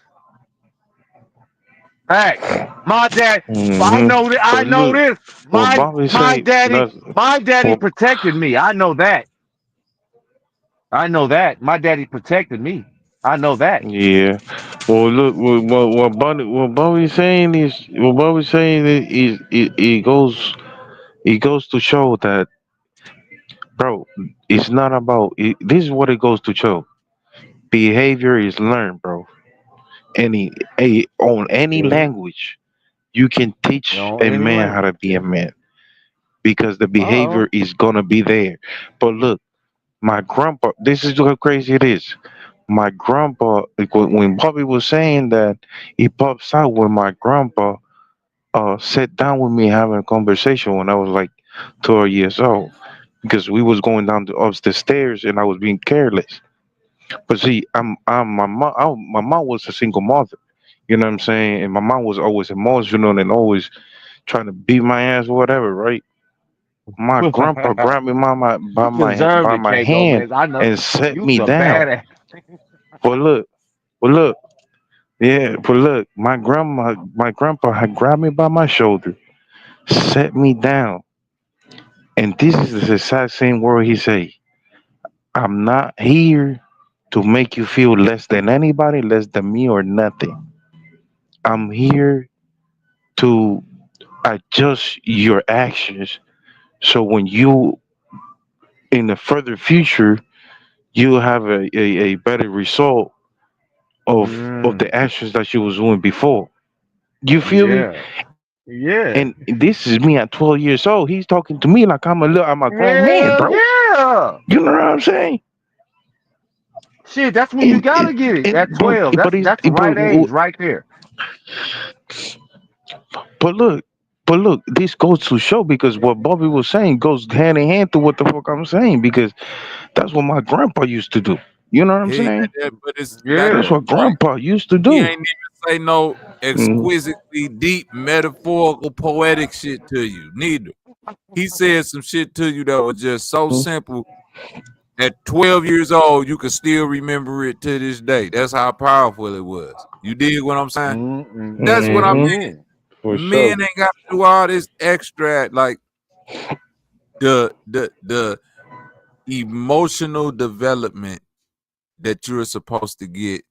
Facts. My dad, I know that I but know look, this. what Bobby say, that's My daddy what. protected me. I know that. I know that. My daddy protected me. I know that. Yeah. Well, look, what Bobby's saying is, what Bobby's saying is, it goes to show that, bro, it's not about. This is what it goes to show. Behavior is learned, bro. On any Yeah. language, you can You teach know, a any man how language. to be a man because the Uh-oh. behavior is gonna be there. But look, my grandpa. This is how crazy it is. My grandpa, like, when Bobby was saying that, he pops out when my grandpa sat down with me having a conversation when I was like 12 years old because we was going down the up the stairs and I was being careless. But see, my mom was a single mother. You know what I'm saying? And my mom was always emotional and always trying to beat my ass or whatever, right? My grandpa grabbed me You deserved by it, my K hand Gomez. I know and set you was me a down. badass. But look, but look, yeah, but look, my grandpa had grabbed me by my shoulder, set me down, and this is the exact same word he say. I'm not here to make you feel less than anybody, less than me or nothing. I'm here to adjust your actions so when you in the further future you have a better result of the Mm, actions that you was doing before. You feel me? yeah. Yeah. And this is me at 12 years old. He's talking to me like I'm a grown man, Hell bro. yeah. You know what I'm saying? Shit, that's when you And gotta get it. At 12. but That's the right age right there. but look, but look, this goes to show because what Bobby was saying goes hand in hand to what the fuck I'm saying because that's what my grandpa used to do. You know what I'm He saying? but it's that That's Yeah. what grandpa used to he do. ain't even say no Mm, exquisitely deep metaphorical poetic shit to you. Neither. He said some shit to you that was just so mm, simple. At 12 years old, you can still remember it to this day. That's how powerful it was. You dig what I'm saying? That's what I mm-hmm. mean. Mm-hmm. For sure. Men ain't got to do all this extra like the emotional development that you're supposed to get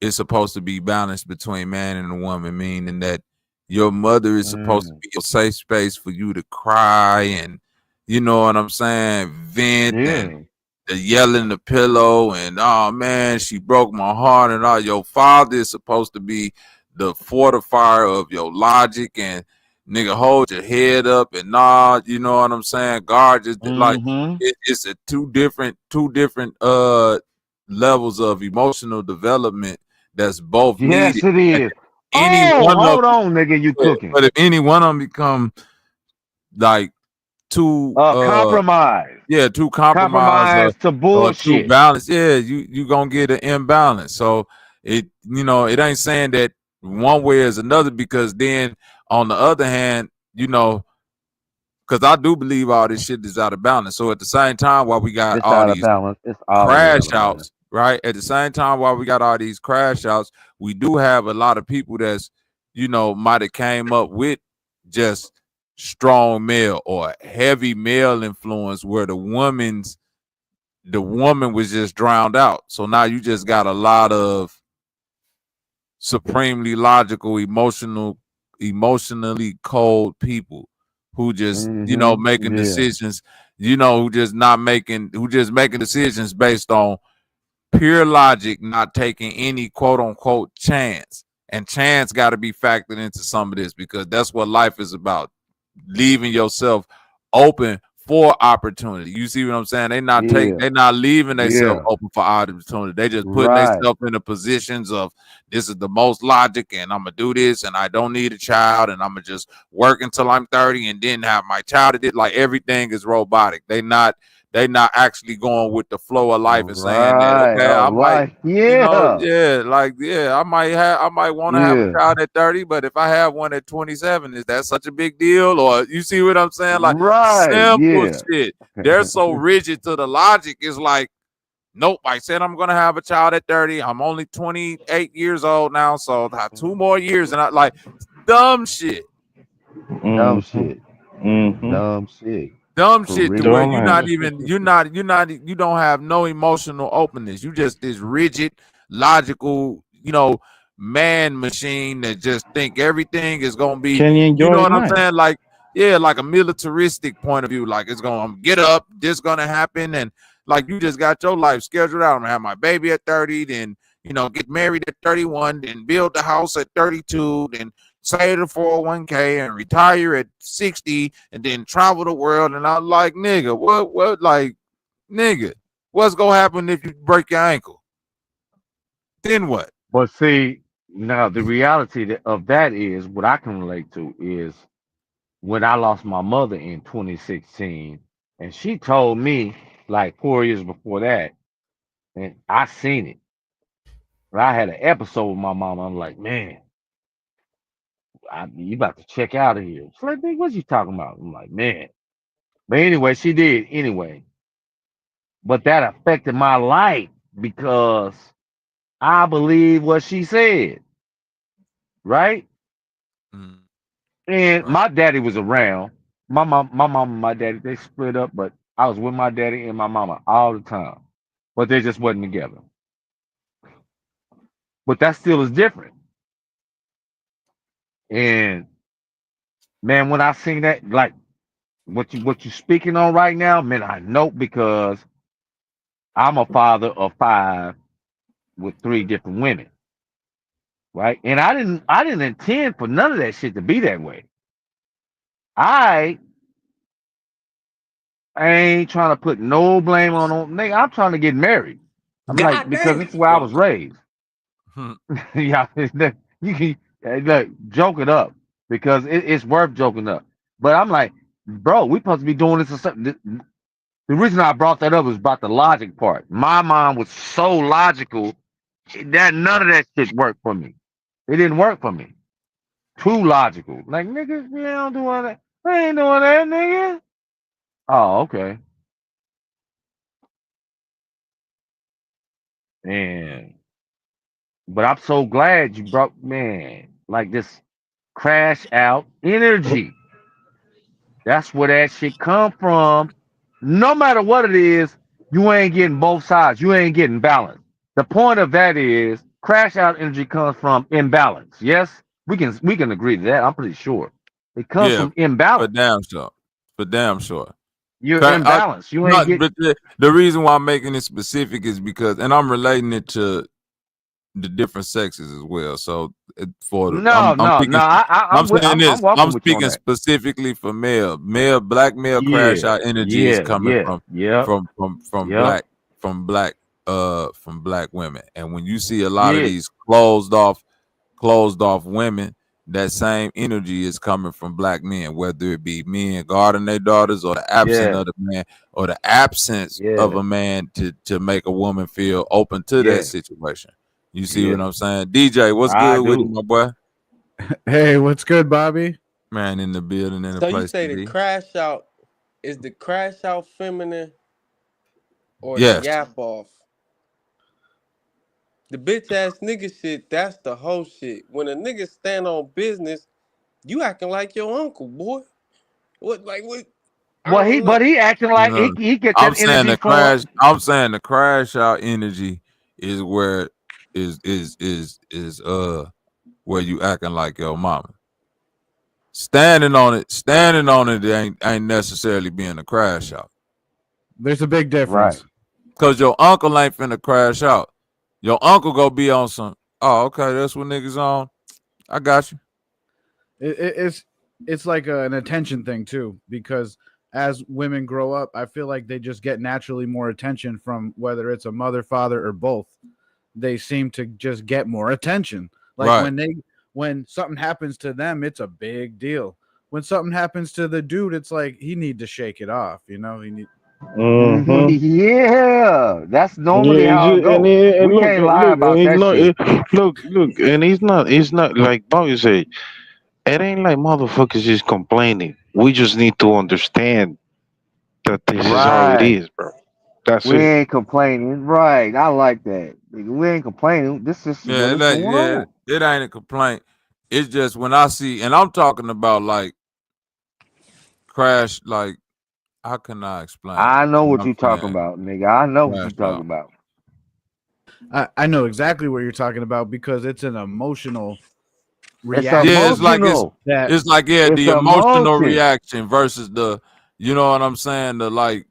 is supposed to be balanced between man and a woman, meaning that your mother is supposed to Mm. be your safe space for you to cry and you know what I'm saying, vent and Yeah. the yelling the pillow and oh man, she broke my heart and all. Your father is supposed to be the fortifier of your logic and nigga, hold your head up and nod. You know what I'm saying? Guard just like it's a two different levels of emotional development that's both Yes, needed. it And is. if any Oh, one of hold on, nigga, you cooking. but if any one of them become like too Compromise. too compromised Compromise to or too bullshit. balanced, you gonna get an imbalance. So it ain't saying that one way is another, because then on the other hand, because I do believe all this shit is out of balance. So at the same time, while we got It's all out of these balance. It's all the way out crash of balance. outs, right? At the same time, while we got all these crash outs, we do have a lot of people that's, might have came up with just strong male or heavy male influence where the woman was just drowned out. So now you just got a lot of supremely logical, emotionally cold people who just, making decisions, who just making decisions based on pure logic, not taking any quote unquote chance. And chance got to be factored into some of this, because that's what life is about. Leaving yourself open for opportunity. You see what I'm saying? They not leaving themselves open for opportunity. They just putting themselves in the positions of, this is the most logic, and I'm gonna do this, and I don't need a child, and I'm gonna just work until I'm 30 and then have my child. Like everything is robotic. They not actually going with the flow of life and saying that, okay, I might, I might want to have a child at 30, but if I have one at 27, is that such a big deal? Or you see what I'm saying? Like simple shit. They're so rigid to the logic. It's like, nope, I said I'm gonna have a child at 30. I'm only 28 years old now, so I have 2 more years, and I like dumb shit. Dumb shit. Dumb shit. Dumb shit to where you don't have no emotional openness. You just this rigid, logical, man machine that just think everything is gonna be, Can you enjoy what I'm life? saying? Like, like a militaristic point of view. Like, it's gonna get up, this gonna happen, and like you just got your life scheduled out. I'm gonna have my baby at 30, then get married at 31, then build the house at 32, then save the 401k and retire at 60, and then travel the world. And I'm like, nigga, what, like, nigga, what's gonna happen if you break your ankle? Then what? But see, now the reality of that is what I can relate to is when I lost my mother in 2016, and she told me like 4 years before that, and I seen it. But I had an episode with my mom. I'm like, man, you about to check out of here. She's like, what you talking about? I'm like, man. But anyway, she did anyway. But that affected my life because I believe what she said, right? And my daddy was around. My mom and my daddy, they split up, but I was with my daddy and my mama all the time. But they just wasn't together. But that still is different. And man, when I seen that, like what you speaking on right now, man, I know because I'm a father of 5 with 3 different women, right? And I didn't intend for none of that shit to be that way. I ain't trying to put no blame on nigga. I'm trying to get married. I'm like, because this is where I was raised. Yeah, you can look, joke it up because it's worth joking up. But I'm like, bro, we supposed to be doing this or something. The reason I brought that up was about the logic part. My mom was so logical that none of that shit worked for me. It didn't work for me. Too logical. Like, niggas, we don't do all that. We ain't doing that, nigga. Oh, okay. And but I'm so glad you brought, man, like this crash out energy. That's where that shit come from. No matter what it is, you ain't getting both sides. You ain't getting balance. The point of that is crash out energy comes from imbalance. Yes, we can agree to that. I'm pretty sure it comes from For imbalance. damn sure. For damn sure. You're imbalanced. You ain't Not, getting. but the reason why I'm making it specific is because, and I'm relating it to the different sexes as well. So for the, No, I'm no, no. speaking. I'm saying I'm this. I'm walking with you on speaking that. specifically for black male crash Yeah, out energy is yeah, coming yeah, yep, yep, from black women. And when you see a lot of yeah, these closed off women, that same energy is coming from black men, whether it be men guarding their daughters or the absence yeah, of the man or the absence of yeah, a man to make a woman feel open to that yeah, situation. You see yeah. what I'm saying? DJ, what's I good with it, do. my boy? Hey, what's good, Bobby? Man in the building and a So you place say to the be. crash out is the crash out feminine or the Yes. yap off? The bitch ass nigga shit, that's the whole shit. When a nigga stand on business, you acting like your uncle, boy. What? I don't know. But he acting like No. he get that energy from. I'm saying the crash out energy is where is where you acting like your mama. Standing on it ain't necessarily being a crash out. There's a big Right. difference. Cause your uncle ain't finna crash out. Your uncle go be on some, oh, okay, that's what niggas on. I got you. It's like an attention thing too, because as women grow up, I feel like they just get naturally more attention from whether it's a mother, father, or both. They seem to just get more attention. Like Right. when something happens to them, it's a big deal. When something happens to the dude, it's like he need to shake it off. You know, he need. Yeah, that's Yeah, normally how it and, go. and We can't lie look, and about that shit. look, and it's not like Bobby said. It ain't like motherfuckers just complaining. We just need to understand that this is how it Right. is, bro. That's We it. ain't complaining. Right. I like that. Nigga, we ain't complaining. This is what is going on. It ain't a complaint. It's just when I see, and I'm talking about like crash, like how can I explain it? I know You know what what you I'm talking saying? about, nigga. I know what you Crash talking out. about. I know exactly what you're talking about because it's an emotional It's Yeah, reaction emotional. that It's the emotional emotion. reaction versus the, you know what I'm saying, the Like,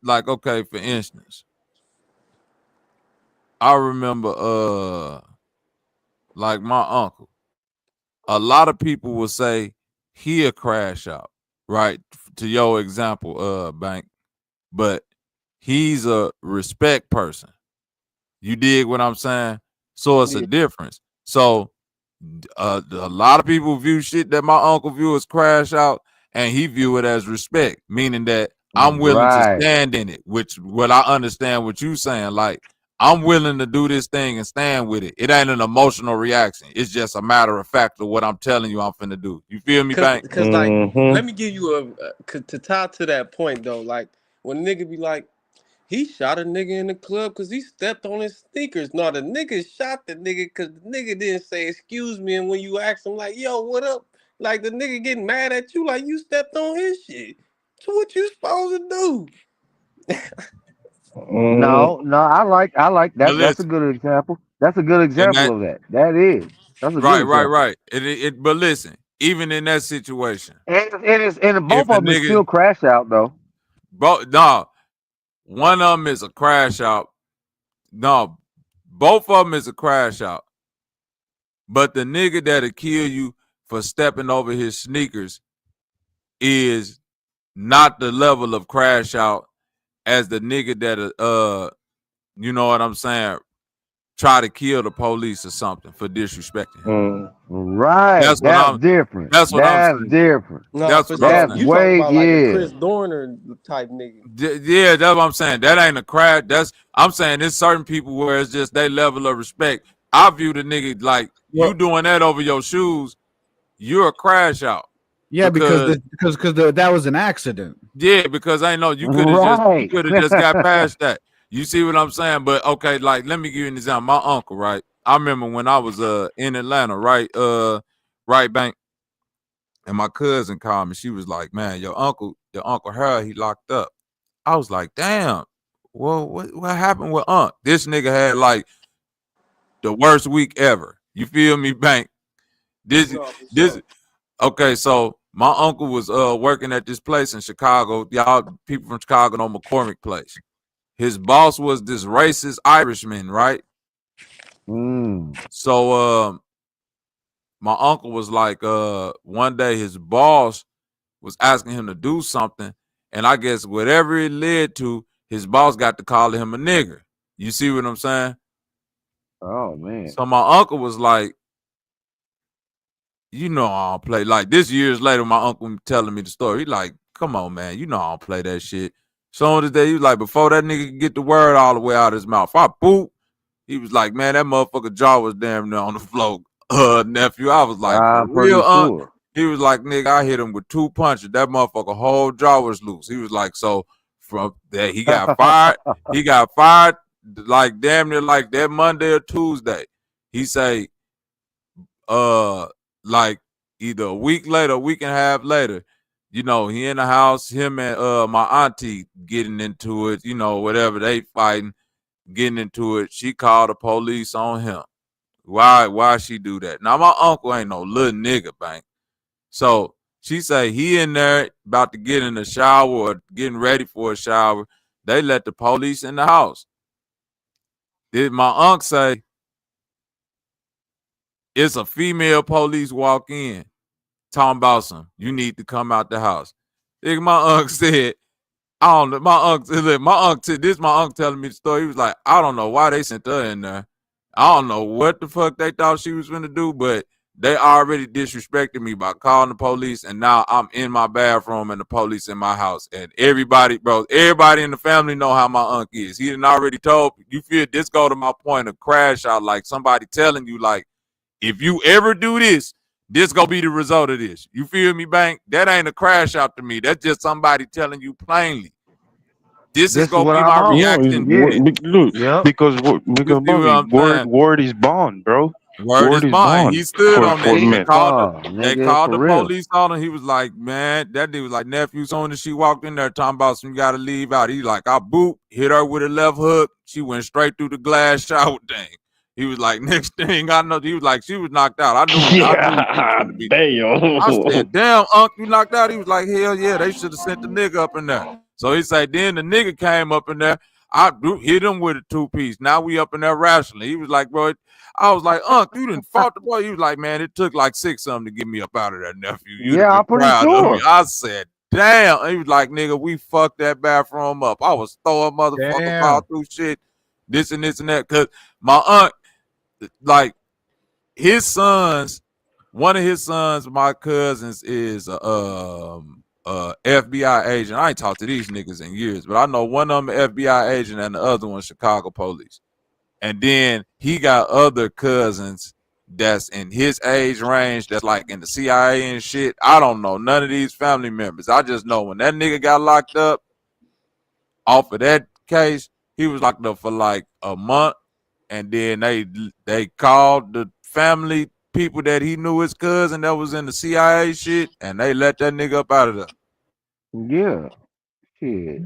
like okay, for instance, I remember like my uncle. A lot of people will say he'll crash out, right? To your example, Bank, but he's a respect person. You dig what I'm saying? So it's a Yeah. difference. So a lot of people view shit that my uncle view as crash out, and he view it as respect, meaning that I'm willing to right. stand in it. Which what I understand what you saying. Like I'm willing to do this thing and stand with it. It ain't an emotional reaction. It's just a matter of fact of what I'm telling you I'm finna do. You feel me, Bank? Cause like, let me give you to tie to that point though. Like when a nigga be like, he shot a nigga in the club because he stepped on his sneakers. No, the nigga shot the nigga because the nigga didn't say excuse me. And when you ask him like, yo, what up? Like the nigga getting mad at you like you stepped on his shit. So what you supposed to do? No, no, I like But that. That's a listen, good example. That's a good and example that of that. That's a good example. right. But listen, even in that situation, And if both a of them is nigga, still crash out though. no, one of them is a crash out. No, both of them is a crash out. But the nigga that'll kill you for stepping over his sneakers is not the level of crash out as the nigga that you know what I'm saying, try to kill the police or something for disrespecting him. Right. That's what That's I'm different. that's what I'm That's saying. different. No, That's for what I'm sure. That's saying. You talking way about like a yeah. Chris Dorner type nigga. Yeah, that's what I'm saying. That ain't a crash. I'm saying there's certain people where it's just their level of respect. I view the nigga like you Well, doing that over your shoes, you're a crash out. yeah, because Because that was an accident. yeah, because I know you could have Right. just got past that. You see what I'm saying? But okay, like let me give you an example. My uncle, right? I remember when I was in Atlanta, right? Right Bank, and my cousin called me. She was like, "Man, your uncle Harold, he locked up." I was like, "Damn, well, what happened with Unc? This nigga had like the worst week ever." You feel me, Bank? This No, for this sure. Okay, so my uncle was working at this place in Chicago. Y'all people from Chicago know McCormick Place. His boss was this racist Irishman, right? So my uncle was like, one day his boss was asking him to do something, and I guess whatever it led to, his boss got to call him a nigger. You see what I'm saying? Oh man. So my uncle was like, you know I don't play. Like this years later, my uncle telling me the story. He like, come on, man, you know I don't play that shit. So on the day, he was like, before that nigga could get the word all the way out of his mouth, I boop. He was like, man, that motherfucker jaw was damn near on the floor. Nephew, I was like, for I'm real, pretty sure. He was like, nigga, I hit him with 2 punches. That motherfucker whole jaw was loose. He was like, so from that he got fired. He got fired like damn near like that Monday or Tuesday. He say, like either a week later, a week and a half later, you know, he in the house, him and my auntie getting into it, you know, whatever, they fighting, getting into it. She called the police on him. Why she do that? Now my uncle ain't no little nigga, bank. So she say he in there about to get in the shower or getting ready for a shower. They let the police in the house. Did my uncle say it's a female police walk in talking about some, you need to come out the house. Nigga, my uncle said, I don't know. My uncle, this my uncle telling me the story. He was like, I don't know why they sent her in there. I don't know what the fuck they thought she was gonna do, but they already disrespected me by calling the police, and now I'm in my bathroom and the police in my house. And everybody in the family know how my uncle is. He done already told you. Feel this go to my point of crash out, like somebody telling you, like, if you ever do this, this gonna be the result of this. You feel me, Bank? That ain't a crash out to me. That's just somebody telling you plainly. This is This is gonna what be I'm my on. No, it's reaction to Yeah. this. look, Yep. You because see what Bobby, I'm saying? word is bond, bro. Word is Word is bond. bond He stood on for that. It's They men. called bomb, they nigga, called for the real. police on him. He was like, man, that dude was like, nephew, soon as she walked in there talking about some, you gotta leave out. He like, I boop, hit her with a left hook. She went straight through the glass shower thing. He was like, next thing I know, he was like, she was knocked out. I knew she was Yeah, gonna be. I damn. said, damn, Unc, you knocked out. He was like, hell yeah, they should have sent the nigga up in there. So he said, then the nigga came up in there. I hit him with a 2-piece. Now we up in there wrestling. He was like, bro, I was like, Unc, you didn't fought the boy. He was like, man, it took like 6 of them to get me up out of there, nephew. You'd have Yeah, been I'm pretty proud of me. sure. I said, damn. He was like, nigga, we fucked that bathroom up. I was throwing motherfuckers all Damn. through shit, this and that. Cause my aunt, like, his sons, one of his sons, my cousins, is FBI agent. I ain't talked to these niggas in years, but I know one of them FBI agent and the other one Chicago police. And then he got other cousins that's in his age range that's like in the CIA and shit. I don't know none of these family members. I just know when that nigga got locked up off of that case, he was locked up for like a month, and then they called the family people that he knew his cousin that was in the CIA shit, and they let that nigga up out of there. Yeah. Shit.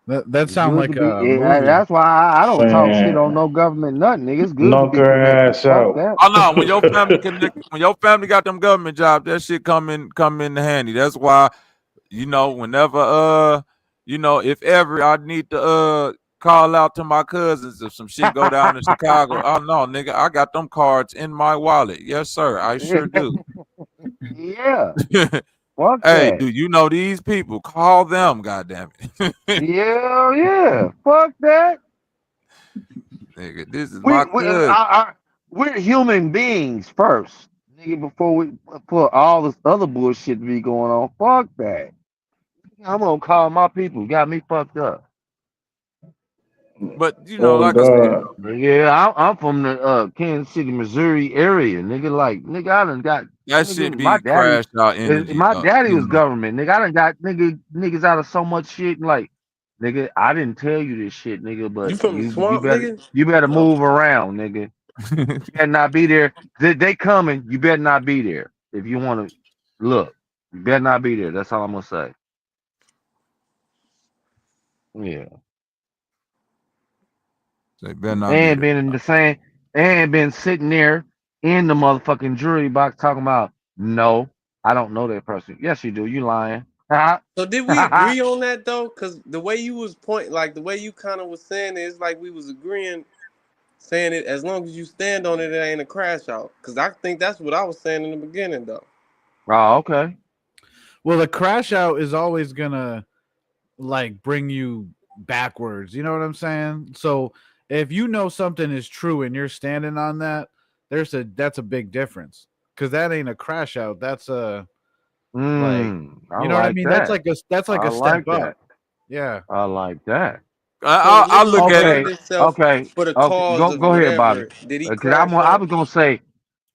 That It's sound good to like be. a movie. That's why I don't talk shit on Man, no government nothing, nigga. It's good to knock be her connected. ass Fuck out. that. Oh no, when your family connected, when your family got them government jobs, that shit come in handy. That's why, whenever if ever I need to call out to my cousins if some shit go down in Chicago. Oh no, nigga, I got them cards in my wallet. Yes, sir, I sure do. Yeah. Fuck Hey, that. do you know these people? Call them, goddamn it. Yeah. Fuck that. Nigga, this is We my we cousin. we're human beings first, nigga. Before we put all this other bullshit to be going on. Fuck that. I'm gonna call my people. Got me fucked up. But Oh like I said, God. Yeah, I'm from the Kansas City, Missouri area, nigga. Like, nigga, I done got that shit nigga. My be daddy, crashed out energy. my daddy was government, nigga. I done got niggas out of so much shit. Like, nigga, I didn't tell you this shit, nigga, but You from the you swamp, better nigga? No. move around, nigga. You better not be there. They coming. You better not be there if you want to look. You better not be there. That's all I'm gonna say. Yeah. They better not be And there. been in the same and been sitting there in the motherfucking jury box talking about no, I don't know that person. Yes, you do. You lying. So did we agree on that though? Cause the way you was like the way you kind of was saying it, it's like we was agreeing saying it as long as you stand on it, it ain't a crash out. Because I think that's what I was saying in the beginning, though. Oh, okay. Well, the crash out is always gonna like bring you backwards. You know what I'm saying? So if you know something is true and you're standing on that, that's a big difference. Because that ain't a crash out. That's a like, I you know what I like mean? that. That's like I a step like up. that. Yeah. I like that. So a I nigga who look at it. killed Okay. himself Okay. for the Okay. cause Go of go ahead, Bobby. whatever, did he Because crash I out? was gonna say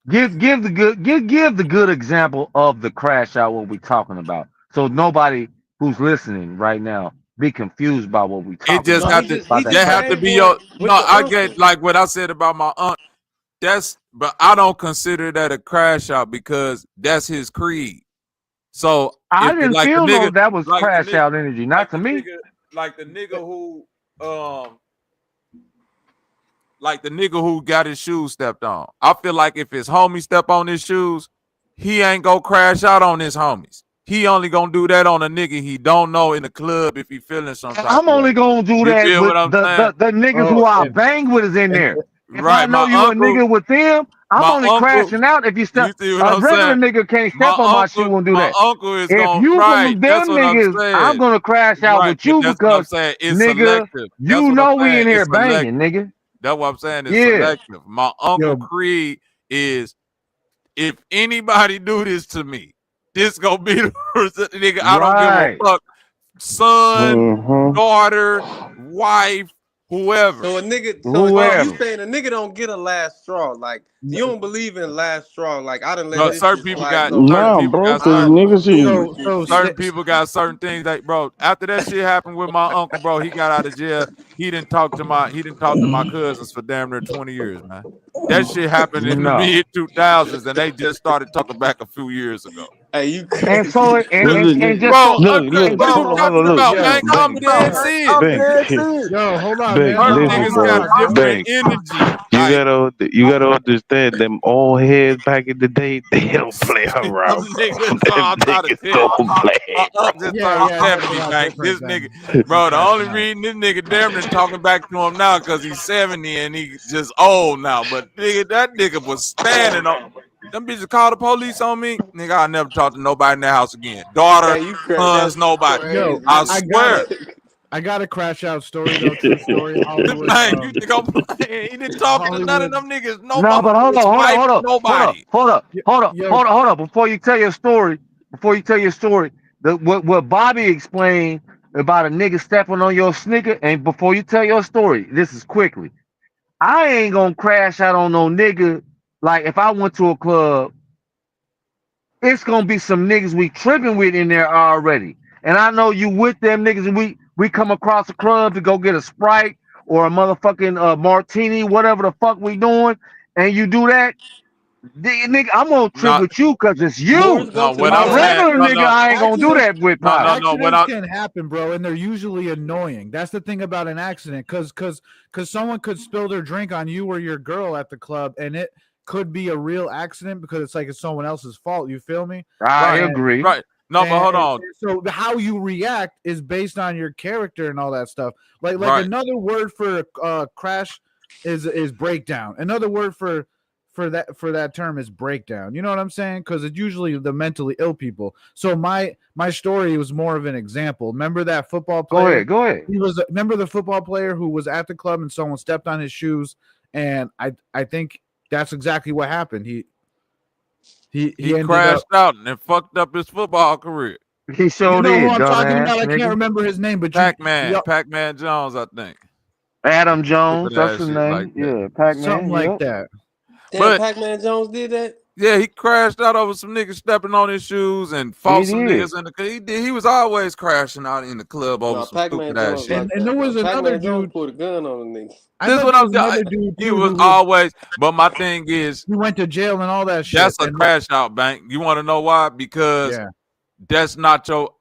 give the good example of the crash out what we talking about. So nobody who's listening right now be confused by what we It talking just No, about. he have to. just About he that just That crash have to gave be one your. with No, the I get uncle. like what I said about my aunt. But I don't consider that a crash out because that's his creed. So I if didn't like the feel no nigga, that was like the crash nigga, out energy. Not like to the me. nigga, like the nigga who, like the nigga who got his shoes stepped on. I feel like if his homie step on his shoes, he ain't gonna crash out on his homies. He only gonna do that on a nigga he don't know in the club if he feeling some type I'm of way. only gonna do You that feel with what I'm saying? the niggas Oh, who I bang with is in there. If I Right. know My you a uncle, nigga with them, I'm my only uncle, crashing out if you step. you see what A I'm regular saying? nigga can't step on my shoe and do My that. uncle is If going you from right. them That's what I'm niggas, I'm saying. gonna crash out Right, with but you that's what I'm because saying. It's nigga, selective. That's you what I'm know we saying. in here It's banging, selective. nigga. That's what I'm saying. It's Yeah. selective. My uncle Yo, Creed is if anybody do this to me, this gonna be the nigga. I don't give a Right. fuck. Son, Mm-hmm. daughter, wife, whoever. So a nigga, so you Whoever. saying a nigga don't get a last straw? Like you don't believe in last straw? Like I done let No, this certain shit people slide got so certain much. Nah, people bro, got cause certain I'm niggas through see. with this shit. certain people got certain things that bro. After that shit happened with my uncle, bro, he got out of jail. He didn't talk to my cousins for damn near 20 years, man. That shit happened in the No. mid 2000s, and they just started talking back a few years ago. Hey, you And so crazy? Look, look, and look, just Bro, so look, and bro, just I'm hold on, so hold talking on, look, about yo, bank. I'm Bank, dead serious. Bank, yo, hold on, Bank, man. Certain Hold listen, niggas on, bro, got hold on, different Bank. energy. You Like gotta understand them old heads back in the day. They don't play them around, bro. niggas. So Them I'm trying to niggas tell you. don't My play, uncle just Yeah, turned yeah, that's a 70, lot bank. different This nigga, than bro. bro, the only crashing out. reason this nigga damn near talking back to him now because he's 70 and he just old now. But nigga, that nigga was standing on them bitches called the police on me. Nigga, I'll never talk to nobody in the house again. Daughter, Hey, you crazy? sons, That's nobody. Yo, I crazy. swear. I got a crash out story though. True story. Hollywood. Man, you think I'm playing? He didn't talk to none of Hollywood. them niggas. No no, mama, but hold his on, wife, hold up, nobody. Yo, hold up. Before you tell your story, what Bobby explained about a nigga stepping on your sneaker, and before you tell your story, this is quickly. I ain't gonna crash out on no nigga. Like if I went to a club, it's gonna be some niggas we tripping with in there already. And I know you with them niggas, and we come across a club to go get a Sprite or a motherfucking martini, whatever the fuck we doing, and you do that, nigga, I'm gonna trip No, with you because it's Morris, you. go no, to the what A I'm saying, club. regular nigga, I ain't gonna do accidents, that with no, probably. what accidents I can happen, bro, and they're usually annoying. That's the thing about an accident, because someone could spill their drink on you or your girl at the club, and it could be a real accident because it's like it's someone else's fault. You feel me? I right, And agree. right. No, but hold and on. so how you react is based on your character and all that stuff. Like Right. another word for crash is breakdown. Another word for that term is breakdown. You know what I'm saying? Because it's usually the mentally ill people. So my story was more of an example. Remember that football player? Go ahead. Remember the football player who was at the club and someone stepped on his shoes, and I think that's exactly what happened. He He ended up. crashed out and fucked up his football career. He You showed know who did, I'm talking dumbass about? I can't nigga. remember his name, but Pac-Man Jones, I think. Adam Jones, Stupid that's ass his shit like name. that. Yeah, something Pac-Man. like Yep. that. Damn, But Pac-Man Jones did that. yeah, he crashed out over some niggas stepping on his shoes and He fought some did. niggas in the. He was always crashing out in the club over No, some stupid Pac-Man ass Jones shit. like And that, there bro. was another Pac-Man Jones dude. pulled a gun on a nigga. I This bet what there I'm. was another dude He too was who always. But my thing is, went to jail and all that shit. that's a crash out, bank. You want to know why? Because Yeah. that's not your.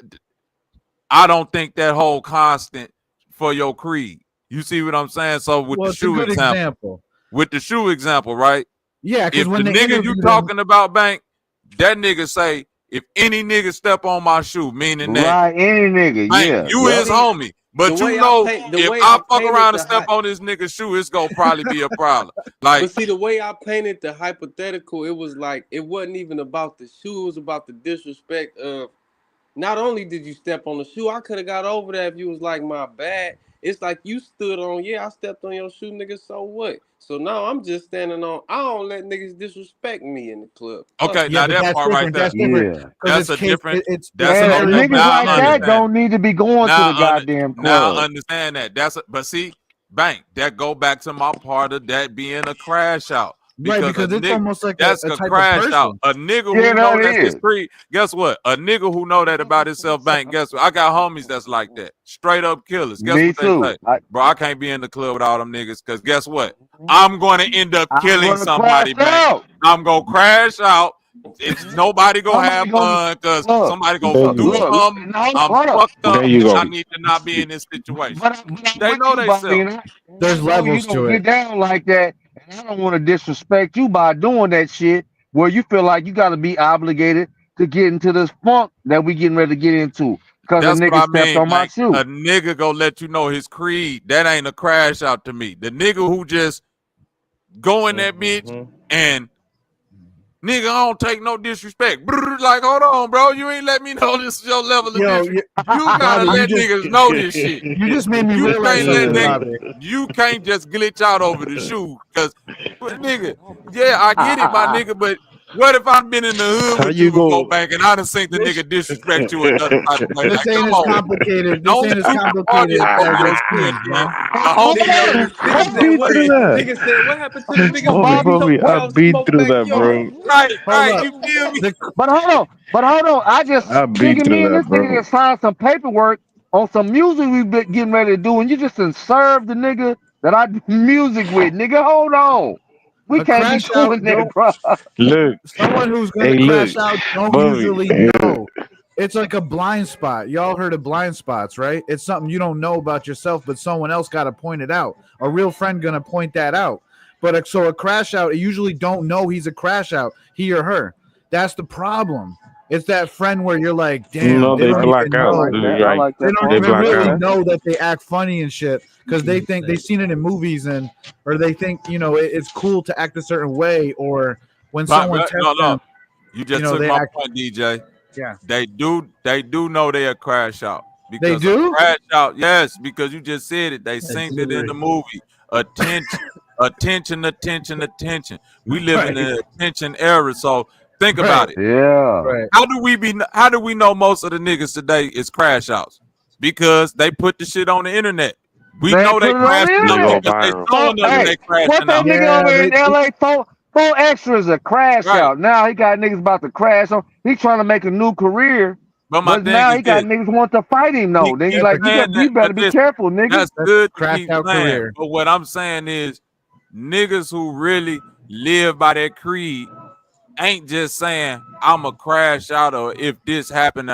I don't think that whole constant for your creed. You see what I'm saying? So with Well, the it's a shoe good example, right? Yeah, because If when the they nigga you interviewed him, talking about, bank, that nigga say, if any nigga step on my shoe, meaning that Right, any nigga. bank, Yeah, you yep. his homie. But the way you I know, paint, the if way I I fuck painted around and the step on this nigga's shoe, it's gonna probably be a problem. Like, but see, the way I painted the hypothetical, it was like it wasn't even about the shoe. It was about the disrespect of. Not only did you step on the shoe, I could have got over that if you was like, my bad. It's like you stood on, yeah, I stepped on your shoe, nigga, so what? So now I'm just standing on, I don't let niggas disrespect me in the club. Fuck okay, Yeah, now but that that. that's part right different. there, That's different Yeah. because that's it's a case. different. It's That's a a And very okay. niggas Now like I different that understand scenario. it. don't need to be going to the Now, goddamn now I club. understand that. But see, bank that go back to my part of that being a crash out Right, because a because it's nigga almost like that's a a type of crash out. person. A nigga Yeah, who know that that's his is. creed. Guess what? A nigga who know that about himself, bank. Guess what? I got homies that's like that. Straight up killers. Guess Me what they too. say? Bro, I can't be in the club with all them niggas because guess what? I'm going to end up I'm killing gonna crash somebody, bank. out. I'm going to crash out. It's nobody gonna Somebody have gonna fun because look, somebody gonna There you do go. something. and hold I'm up. fucked There up, you and go. I need to not be in this situation. But I'm They with know you, they Bobby, self. There's I know you levels don't to it. get down like that, and I don't want to disrespect you by doing that shit where you feel like you got to be obligated to get into this funk that we getting ready to get into because a That's what nigga I stepped mean, on my man. shoe. A nigga gonna let you know his creed. That ain't a crash out to me. The nigga who just go in that bitch and nigga, I don't take no disrespect. Brrr, like, hold on, bro. You ain't let me know this is your level of Yo, disrespect. You gotta Bobby, let niggas know this shit. you just made me You realize can't let something, niggas. Bobby. You can't just glitch out over the shoe, cause nigga, yeah, I get it, my nigga, but what if I've been in the hood How with you you before, go? bank, and I done seen the This nigga disrespect you another type of way? this Like, ain't come as on, complicated. This don't ain't as shoot the party complicated up over as your it shit, seems, man. man. A Hold homie know on, his hold creed. I've on, been hold through on. that. Nigga said, what happened to the nigga who Bobby. told Bobby, me I I've was been smoke through back? that, Yo, bro. Right, Hold right. up. You feel me? The But hold on. I just I've been nigga, through me and that, this nigga bro. just signed some paperwork on some music we been getting ready to do, and you just done serve the nigga that I do music with. Nigga, hold on. We a can't be crash out doing that, don't bro. Look, someone who's gonna hey, crash look, out don't Bobby. usually know. It's like a blind spot. Y'all heard of blind spots, right? It's something you don't know about yourself, but someone else got to point it out. A real friend gonna point that out. But so a crash out, you usually don't know he's a crash out, he or her. That's the problem. It's that friend where you're like, damn, No, they they don't black even I out. know. like that. I Like like They that don't they part. even black really out. Okay. know that they act funny and shit because they think they've seen it in movies and or they think it's cool to act a certain way or when someone But no, tests no. them, You just took they my act. point, DJ. Yeah, They do know they a crash out they because a do. crash out, yes, because you just said it. They I synced it in the do. movie. Attention, attention, attention, attention. We live in Right, an attention era, so think right, about it. Yeah. right. How do we know most of the niggas today is crash outs? Because they put the shit on the internet. We They know put they it on the crashing They out go internet. because they viral. So, showing us hey, they what crashing that out. nigga Yeah, over in LA four extras a crash Right. out. Now he got niggas about to crash on. He trying to make a new career, But my but thing now is he got this. niggas want to fight him We though. Then he's keep that's a like, saying you that, better but be this careful, nigga. that's good to crash keep out saying. career. But what I'm saying is niggas who really live by that creed ain't just saying I'm a crash out or if this happened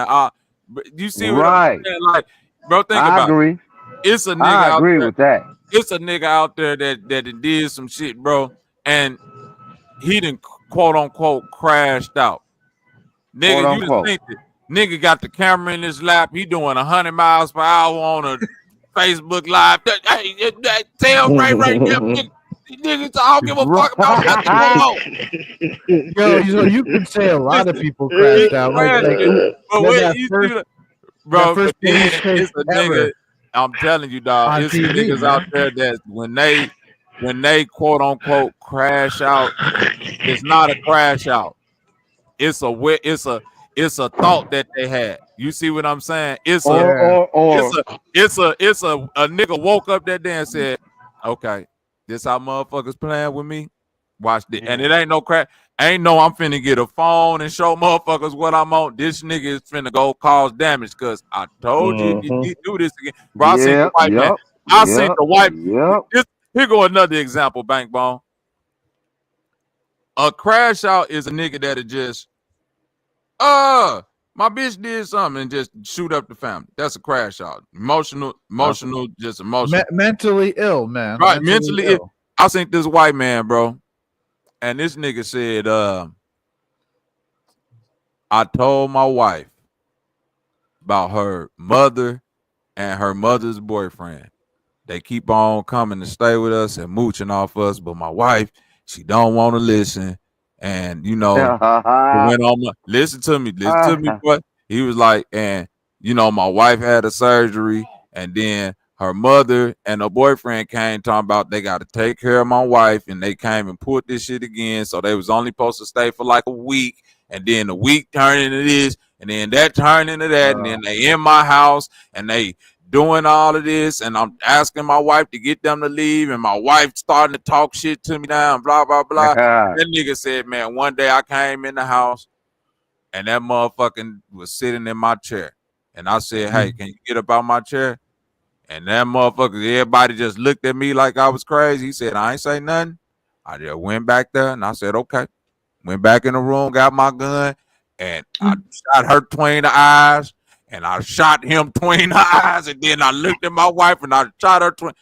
you see what I'm Right. saying? Like, bro, think I about it. agree. It's a nigga I out agree there. with that. It's a nigga out there that did some shit, bro, and he didn't quote unquote crashed out. Quote Nigga, you just unquote. think it. Nigga got the camera in his lap. He doing 100 miles per hour on a Facebook Live. Hey, that tail right there. Niggas, I don't give a fuck about nothing going Right. on. Yo, you could say a lot of Listen, people he crashed out. crashed it. But wait, That you see first what, that bro? first But then police chase it's a nigga. ever I'm telling you, dog. on It's some TV, niggas out man. there that when they quote unquote crash out, it's not a crash out. It's a it's a thought that they had. You see what I'm saying? It's a Or Yeah, or it's or a a nigga woke up that day and said, okay, this how motherfuckers playing with me. Watch this. And it ain't no crap. Ain't no I'm finna get a phone and show motherfuckers what I'm on. This nigga is finna go cause damage because I told you if you do this again. Bro, I seen the yep, white man. yep, I seen yep, the white yep. here go another example, Bank Bone. A crash out is a nigga that'll just my bitch did something and just shoot up the family. That's a crash out. Emotional, just emotional. mentally ill, man. Right, Mentally mentally. ill. I think this white man, bro, and this nigga said, I told my wife about her mother and her mother's boyfriend. They keep on coming to stay with us and mooching off us, but my wife, she don't want to listen. And you know, it went on listen to me, boy. He was like, and you know, my wife had a surgery, and then her mother and her boyfriend came talking about they got to take care of my wife, and they came and put this shit again. So they was only supposed to stay for like a week, and then the week turned into this, and then that turned into that, and then they in my house and they doing all of this, and I'm asking my wife to get them to leave, and my wife starting to talk shit to me now, and blah blah blah. That nigga said, man, one day I came in the house and that motherfucking was sitting in my chair, and I said, hey, can you get up out my chair? And that motherfucker, everybody just looked at me like I was crazy. He said, I ain't say nothing. I just went back there and I said, okay. Went back in the room, got my gun, and I shot her between the eyes, and I shot him between the eyes, and then I looked at my wife and I shot her twin.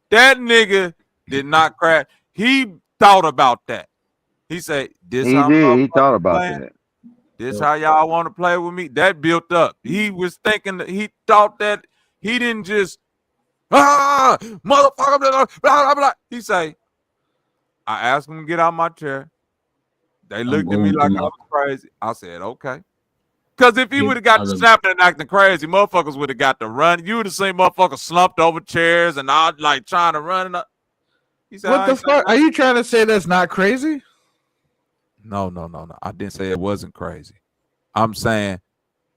That nigga did not crash. He thought about that. He said, this He how did. He thought motherfuckers about playing? that. This how y'all want to play with me? That built up. He was thinking that he thought that he didn't just motherfucker, blah, blah, blah. He say, I asked him to get out my chair. They looked at me like I was crazy. I said, okay. Because if he would have got to snapping and acting crazy, motherfuckers would have got to run. You would have seen motherfuckers slumped over chairs and I like trying to run. He said, what the fuck? Are you trying to say that's not crazy? No. I didn't say it wasn't crazy. I'm saying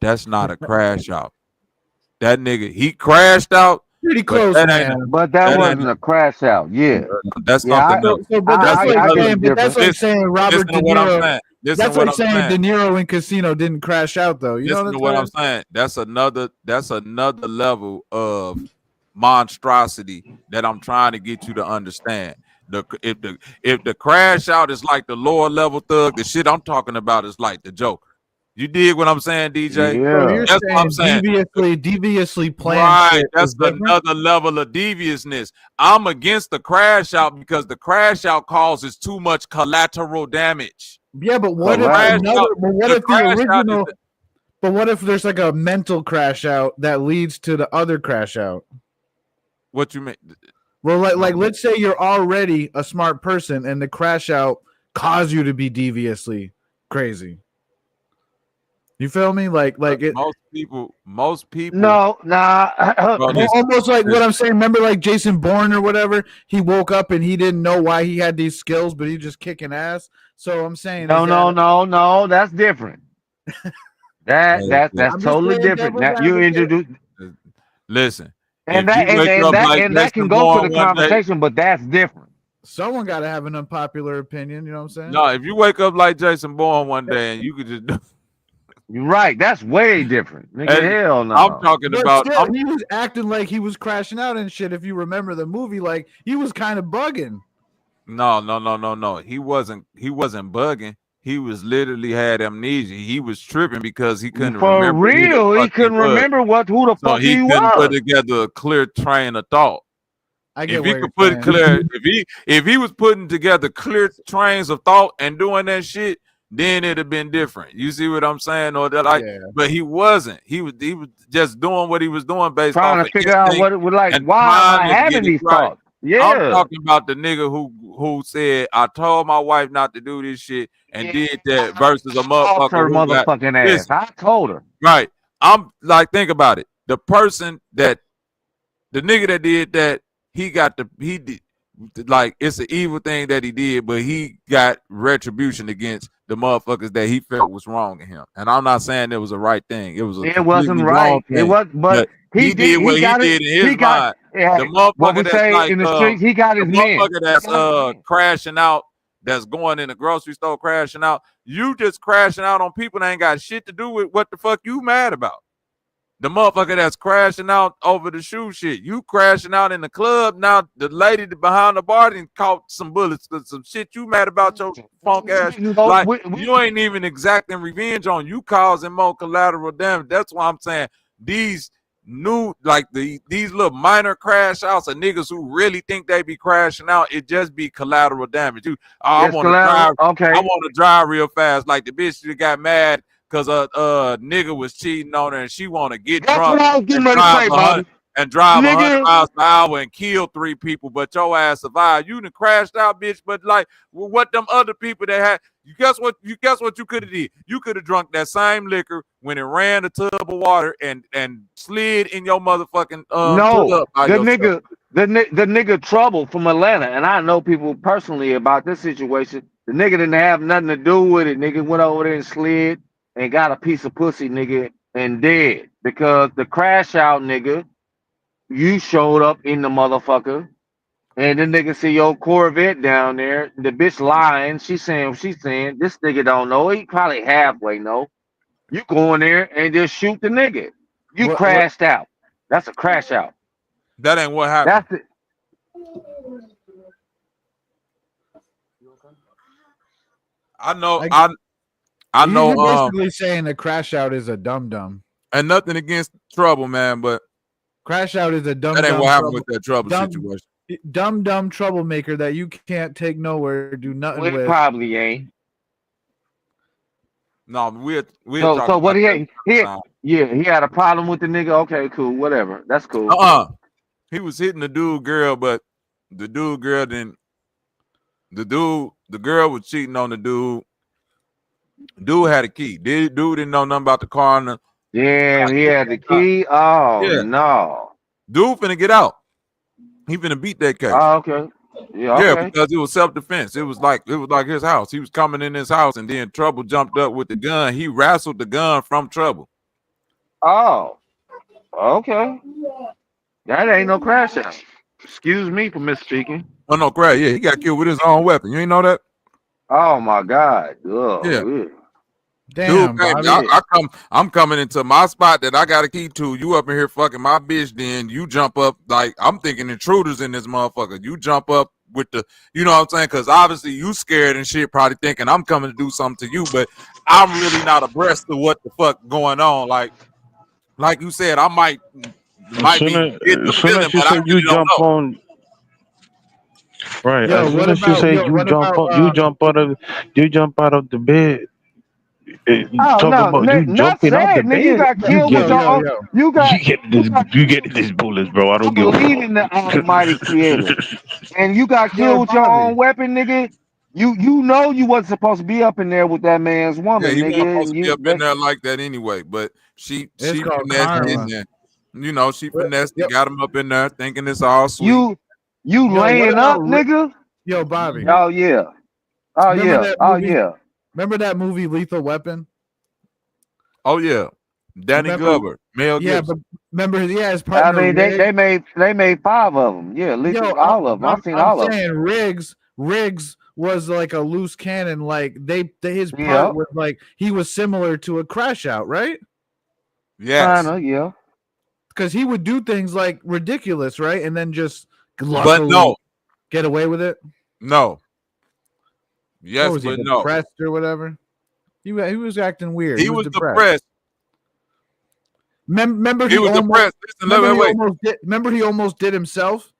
that's not a crash out. That nigga, he crashed out. Pretty close, man. But that wasn't a crash out. Yeah. That's something else. But that's like saying Robert De Niro. That's like saying De Niro in Casino didn't crash out, though. You know what I'm saying? That's another level of monstrosity that I'm trying to get you to understand. If the crash out is like the lower level thug, the shit I'm talking about is like the Joker. You dig what I'm saying, DJ? Yeah. That's what I'm saying. Deviously planned. Right. That's another level of deviousness. I'm against the crash out because the crash out causes too much collateral damage. Yeah, but what if But what if there's like a mental crash out that leads to the other crash out? What you mean? Well, like let's say you're already a smart person and the crash out caused you to be deviously crazy. You feel me? Like it. Most people. No, nah. Almost like what I'm saying. Remember, like Jason Bourne or whatever. He woke up and he didn't know why he had these skills, but he just kicking ass. So I'm saying, no. That's different. That's totally different. Now you introduce. Listen, and that can go to the conversation, but that's different. Someone got to have an unpopular opinion. You know what I'm saying? No, if you wake up like Jason Bourne one day and you could just. You're right. That's way different. Nigga, hell no. I'm talking about. He was acting like he was crashing out and shit. If you remember the movie, like he was kind of bugging. No. He wasn't bugging. He was literally had amnesia. He was tripping because he couldn't remember. For real, he couldn't remember who the fuck he was. Couldn't put together a clear train of thought. If he was putting together clear trains of thought and doing that shit, then it'd have been different. You see what I'm saying? But he wasn't. He was just doing what he was doing based trying off to figure out what it was like. Why am I having these thoughts? Yeah, I'm talking about the nigga who said, I told my wife not to do this shit and did that versus a motherfucker. Her motherfucking ass. I told her. Right. I'm like, think about it. The nigga that did that, he did like it's an evil thing that he did, but he got retribution against the motherfuckers that he felt was wrong in him. And I'm not saying it was a right thing. It wasn't right. It was, but he did what he did in his mind. The motherfucker that's like in the streets, he got his men. Motherfucker that's crashing out, that's going in the grocery store crashing out. You just crashing out on people that ain't got shit to do with what the fuck you mad about. The motherfucker that's crashing out over the shoe shit. You crashing out in the club. Now the lady behind the bar done caught some bullets because some shit you mad about your punk ass. Like you ain't even exacting revenge on you, causing more collateral damage. That's why I'm saying these these little minor crash outs of niggas who really think they be crashing out, it just be collateral damage. I want to drive real fast. Like the bitch that got mad because a nigga was cheating on her and she want to get That's drunk what I was getting and ready to say, Bobby. drive 100 Nigga, miles an hour and kill 3 people, but your ass survived. You done crashed out, bitch. But like, what them other people that had, you guess what you could have did? You could have drunk that same liquor when it ran a tub of water and slid in your motherfucking no, tub by the yourself. nigga Trouble from Atlanta, and I know people personally about this situation. The nigga didn't have nothing to do with it. Nigga went over there and slid and got a piece of pussy, nigga, and dead because the crash out, nigga. You showed up in the motherfucker, and the nigga see your Corvette down there. The bitch lying. She's saying this nigga don't know. He probably halfway know. You go in there and just shoot the nigga. You What crashed out. That's a crash out. That ain't what happened. That's it. I know. You're know. basically saying a crash out is a dum dum. And nothing against Trouble, man, but crash out is a dumb. That ain't what happened with that Trouble dumb, situation. Dumb troublemaker that you can't take nowhere, do nothing We with. probably ain't. No, we're so what he had? He had a problem with the nigga. Okay, cool, whatever. That's cool. He was hitting the dude girl, but the dude girl didn't. The girl was cheating on the dude. Dude had a key. Dude didn't know nothing about the car. Yeah, he had the key. Oh yeah. no. Dude finna get out. He finna beat that case. Oh, okay. Yeah, okay. Because it was self-defense. It was like his house. He was coming in his house, and then Trouble jumped up with the gun. He wrestled the gun from Trouble. Oh, okay. That ain't no crash out. Excuse me for misspeaking. Oh no, crash. Yeah, he got killed with his own weapon. You ain't know that? Oh my God. Ugh, yeah. Weird. Damn, dude, I'm coming into my spot that I got a key to. You up in here fucking my bitch, then you jump up like I'm thinking intruders in this motherfucker. You jump up with the, you know what I'm saying? Because obviously you scared and shit, probably thinking I'm coming to do something to you, but I'm really not abreast of what the fuck going on. Like you said, I might be getting the feeling, but I really don't know. On. Right. Yo, as soon as you say you jump out of the bed. Oh no, not sad, nigga. You got killed with your own. You get this bullets, bro. I don't believe in the Almighty Creator, and you got killed with your own weapon, nigga. You know you wasn't supposed to be up in there with that man's woman, yeah, he nigga. wasn't supposed to be up in there like that anyway. But she finessed in there. You know, she finessed, got him up in there, thinking it's all sweet. You laying up, nigga. Yo, Bobby. Oh yeah. Oh yeah. Oh yeah. Remember that movie Lethal Weapon? Oh yeah, Danny Glover, Mel Gibson. Yeah, but remember, his partner. I mean, they made 5 of them. Yeah, all of them. I've seen all of them. Riggs was like a loose cannon. Like his part was like he was similar to a crash out, right? Yes. Yeah. Because he would do things like ridiculous, right, and then just get away with it. No. Yes, was but he, no. Depressed or whatever. He was acting weird. He was depressed. Remember he was depressed. Remember he almost did himself.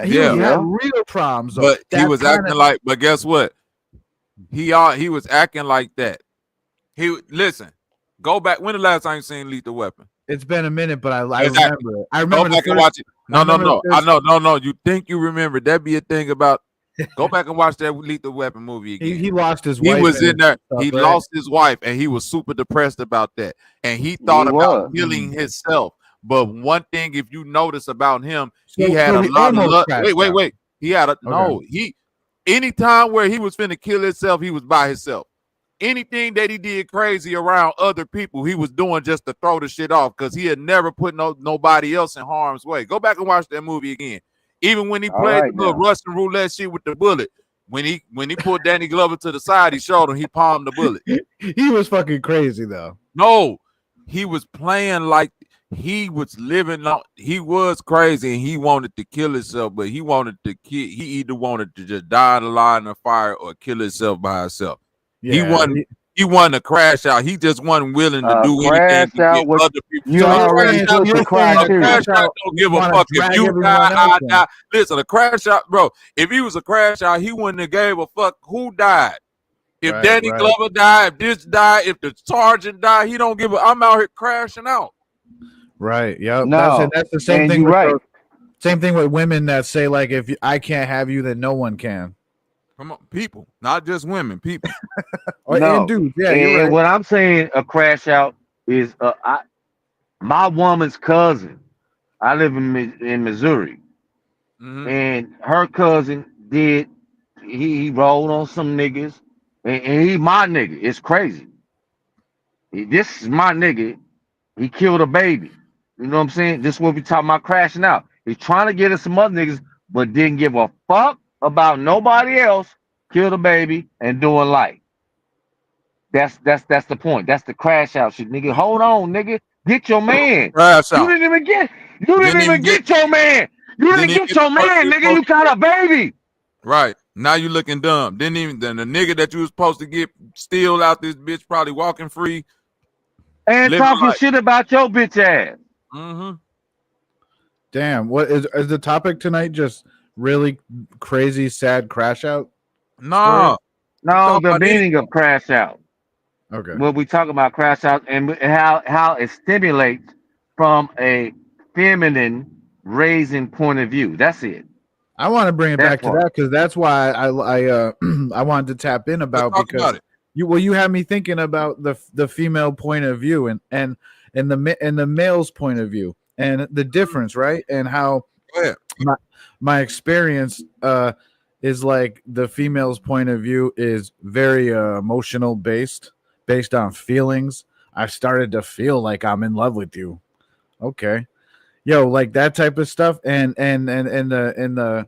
He had real problems. But he was acting like. But guess what? He was acting like that. Listen. Go back. When the last time you seen Lethal Weapon? It's been a minute, but I remember it. I remember. Go back and watch it. No. I know. No. You think you remember? That'd be a thing about. Go back and watch that Lethal Weapon movie again. He lost his wife. He was in there. He lost his wife, and he was super depressed about that. And he thought about killing himself. But one thing, if you notice about him, he had a lot of love. Wait. He had anytime where he was finna kill himself, he was by himself. Anything that he did crazy around other people, he was doing just to throw the shit off because he had never put nobody else in harm's way. Go back and watch that movie again. Even when he played the Russian roulette shit with the bullet, when he pulled Danny Glover to the side, he showed him he palmed the bullet. He was fucking crazy though. No, he was playing like he was living. He was crazy and he wanted to kill himself, but he wanted to kill. He either wanted to just die in the line of fire or kill himself by himself. Yeah, he wasn't a crash out. He just wasn't willing to do anything to get other people. You already took the criteria. Crash out don't give a fuck if you die, I die. Listen, a crash out, bro. If he was a crash out, he wouldn't have gave a fuck who died. If Right, Danny right. Glover died, if this died, if the sergeant died, he don't give a. I'm out here crashing out. Right. Yep. No, That's the same and thing you're with right. same thing with women that say like if I can't have you, then no one can. Come on, people, not just women, people. And No, dudes, yeah, you're and right. what I'm saying, a crash out is my woman's cousin. I live in Missouri, Mm-hmm. and her cousin did. He rolled on some niggas, and he my nigga. It's crazy. This is my nigga. He killed a baby. You know what I'm saying? This is what we talking about crashing out. He's trying to get us some other niggas, but didn't give a fuck about nobody else. Killed a baby and doing life. That's the point. That's the crash out shit, nigga. Hold on, nigga. Get your man. Crash You out. didn't even get. You Didn't didn't even even get. get your man. You Didn't didn't even get get the your person man, you nigga. supposed You to got get. a baby. Right. Now you looking dumb. Didn't even then the nigga that you was supposed to get still out this bitch probably walking free. And Living talking life. shit about your bitch ass. Mm-hmm. Damn. What is the topic tonight? Just really crazy, sad crash out? No. No, Talk the about meaning anything. of crash out. Okay. When we talk about crash out and how it stimulates from a feminine raising point of view. That's it. I want to bring it That back to part. that because that's why I I wanted to tap in Let's about talk because about it. you had me thinking about the female point of view and the male's point of view and the difference, right? And how Go ahead. my experience is like the female's point of view is very emotional based on feelings. I started to feel like I'm in love with you. Okay. Yo, like that type of stuff and the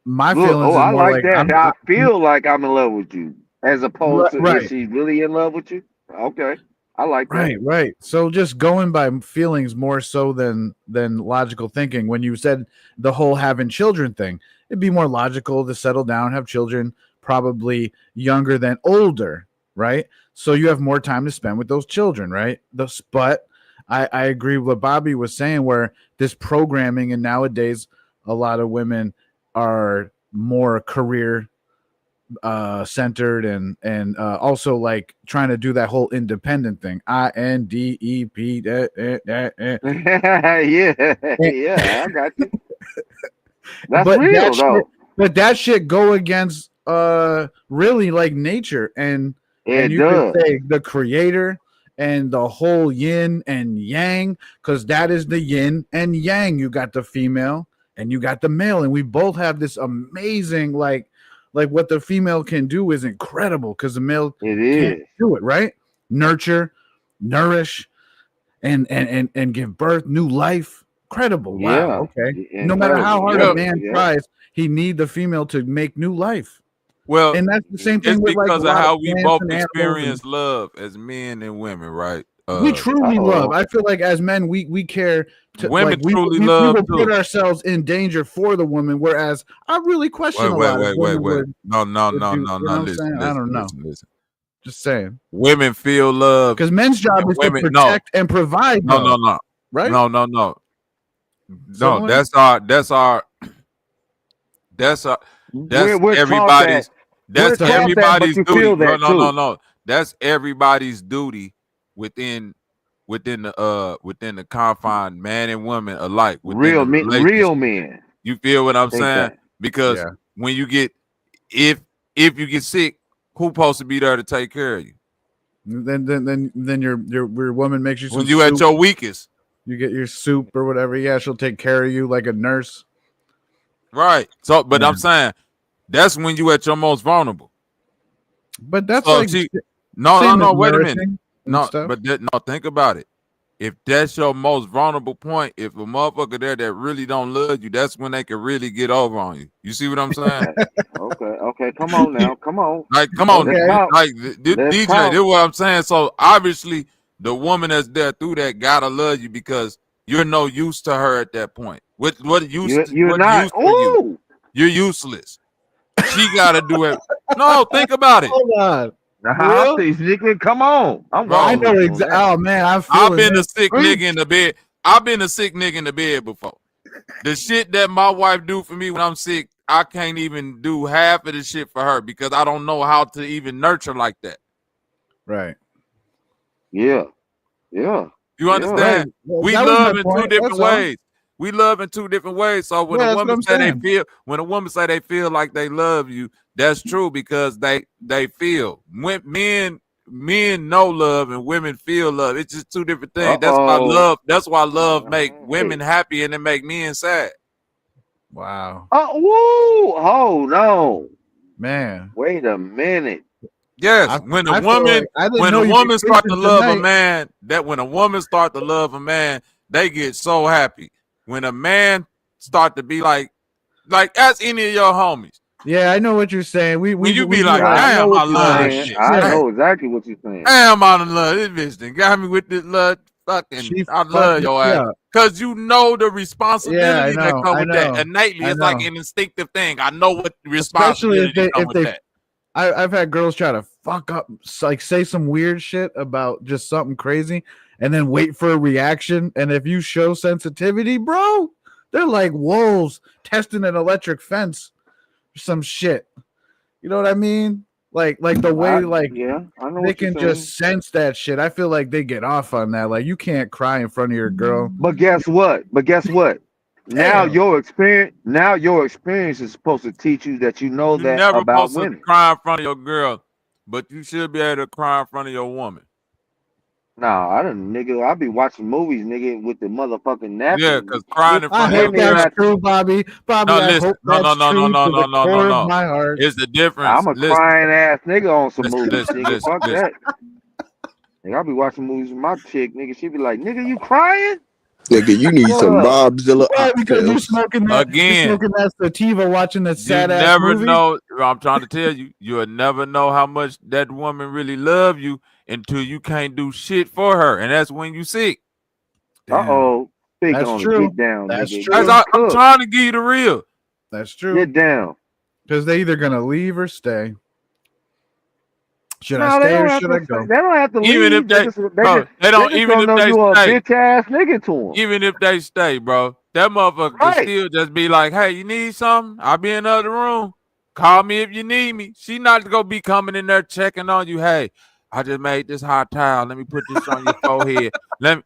my Look, feelings oh, is I more like like that. I'm I feel like I'm in love with you, as opposed to is right. she really in love with you? Okay, I like that. Right. So just going by feelings more so than logical thinking. When you said the whole having children thing, it'd be more logical to settle down, have children, probably younger than older, right? So you have more time to spend with those children, right? But I agree with what Bobby was saying, where this programming and nowadays a lot of women are more career centered and also like trying to do that whole independent thing. INDEP. Yeah, I got you. That's But real though. that shit go against really like nature and It you could does. say the creator and the whole yin and yang, because that is the yin and yang. You got the female and you got the male, and we both have this amazing like what the female can do is incredible because the male It can't is. do it, right? Nurture, nourish, and give birth, new life. Incredible. Wow. Yeah, Okay. No matter how incredible. hard Yeah, a man yeah. tries, he need the female to make new life. Well, And that's the same it's thing with like a because of lot of how we plants both and animals. And experience love as men and women, right? we truly love. Uh-oh. I feel like as men, we care to like Women truly we love will put too. ourselves in danger for the woman. Whereas I really question a lot if women Wait. would No. do. You know what I'm Listen, saying? I don't know. listen. Just saying. Women feel love. Because men's job And is to women, no, protect and provide, no, though. no, no, Right? no, no, no. No, Someone? that's We're taught that. everybody's We're taught that, but you duty. feel that too. No. That's everybody's duty within the confined man and woman alike within the relationship. Real men You feel what I'm think saying? that. Because Yeah. when you get if you get sick, who's supposed to be there to take care of you? Then your woman makes you some When you soup. at your weakest. You get your soup or whatever. Yeah, she'll take care of you like a nurse. Right. So, but Yeah. I'm saying that's when you at your most vulnerable. But that's So like no. Wait a minute. nourishing and No, stuff. but no. Think about it. If that's your most vulnerable point, if a motherfucker there that really don't love you, that's when they can really get over on you. You see what I'm saying? Okay. Come on now. Come on. Like, come on, Let's talk. like Let's DJ. talk. This is what I'm saying. So obviously, the woman that's there through that gotta love you because you're no use to her at that point. What use? You're What not. use for you? You're useless. She gotta do it. No, think about it. Hold on. Now, nigga, come on. I'm Bro, I know wrong. exactly. Oh man, I've been a sick nigga in the bed. I've been a sick nigga in the bed before. The shit that my wife do for me when I'm sick, I can't even do half of the shit for her because I don't know how to even nurture like that. Right. Yeah. Yeah. You Yeah. understand? Well, We that was my love in two point. different That's all. ways. We love in two different ways. So when Yeah, a that's what woman I'm say saying. when a woman say they feel like they love you, that's true because they feel. When men know love and women feel love. It's just two different things. Uh-oh. That's why love make women happy and it make men sad. Wow. Oh, woo! Hold on. Man. Wait a minute. Yes, when a I feel like woman I didn't know you'd be start to preaching love a tonight. man, they get so happy. When a man start to be like ask any of your homies. Yeah, I know what you're saying. When you We be do like, like I know damn, I what you're love this saying. bitch. I Damn, know exactly what you're saying. damn, I love this bitch. They got me with this love. Fucking, she I fucked love me your ass. up. Cause you know the Yeah, responsibility that come I with that. know. Innately, I it's like know. an instinctive thing. I know what Especially responsibility come if with they that. I've had girls try to fuck up, like say some weird shit about just something crazy and then wait for a reaction. And if you show sensitivity, bro, they're like wolves testing an electric fence or some shit. You know what I mean? Like the way Yeah, I know they what you're can saying. just sense that shit. I feel like they get off on that. Like you can't cry in front of your girl. But guess what? Now Damn. your experience is supposed to teach you that you know You that never about supposed to women. cry in front of your girl, but you should be able to cry in front of your woman. Nah, I don't, nigga. I be watching movies, nigga, with the motherfucking Yeah, napping. because crying in I front of your hope Women that's girl. not. true, Bobby. Bobby, No, I listen. hope No, no, that's no, no, true no, to the no, no, no, core of no. my heart. It's the difference. I'm a Listen, crying ass nigga on some listen, movies, listen, nigga. listen, Fuck listen. that. Nigga, I be watching movies with my chick, nigga. She be like, nigga, you crying? Nigga, you need some Yeah. Bobzilla Yeah, because you're oxtails. smoking Again, that sativa, watching that you sad ass never movie. know. I'm trying to tell you, you'll never know how much that woman really love you until you can't do shit for her, and that's when you sick. Uh-oh. Speak That's on it. true. Get down, That's nigga. As true. Get I'm cooked. trying to give you the real. That's true. Get down. Because they either gonna leave or stay. Should I No, they stay or don't have should I to. go? They don't have to Even if leave. They just. bro, they They don't. just Even don't if know they you a stay, bitch ass nigga to them. even if they stay, bro, that motherfucker can Right. still just be like, "Hey, you need something? I'll be in the other room. Call me if you need me." She not gonna be coming in there checking on you. Hey, I just made this hot towel. Let me put this on your forehead. Let me.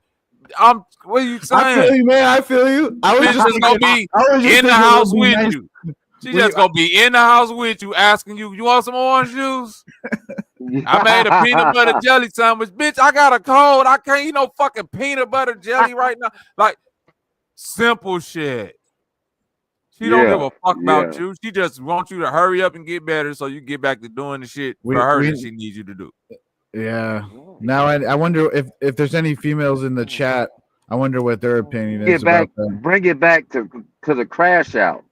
What are you I feel saying? you, man. I feel you. I was Bitch just just gonna thinking. be I was just in the thinking it house would be with nice. you. She just gonna be in the house with you, asking you, "You want some orange juice?" I made a peanut butter jelly sandwich. Bitch, I got a cold. I can't eat no fucking peanut butter jelly right now. Like, simple shit. She don't give Yeah. a fuck about Yeah. you. She just wants you to hurry up and get better so you get back to doing the shit for her that she needs you to do. Yeah. Now I wonder if there's any females in the chat. I wonder what their opinion is Get back. about that. Bring it back to the crash out.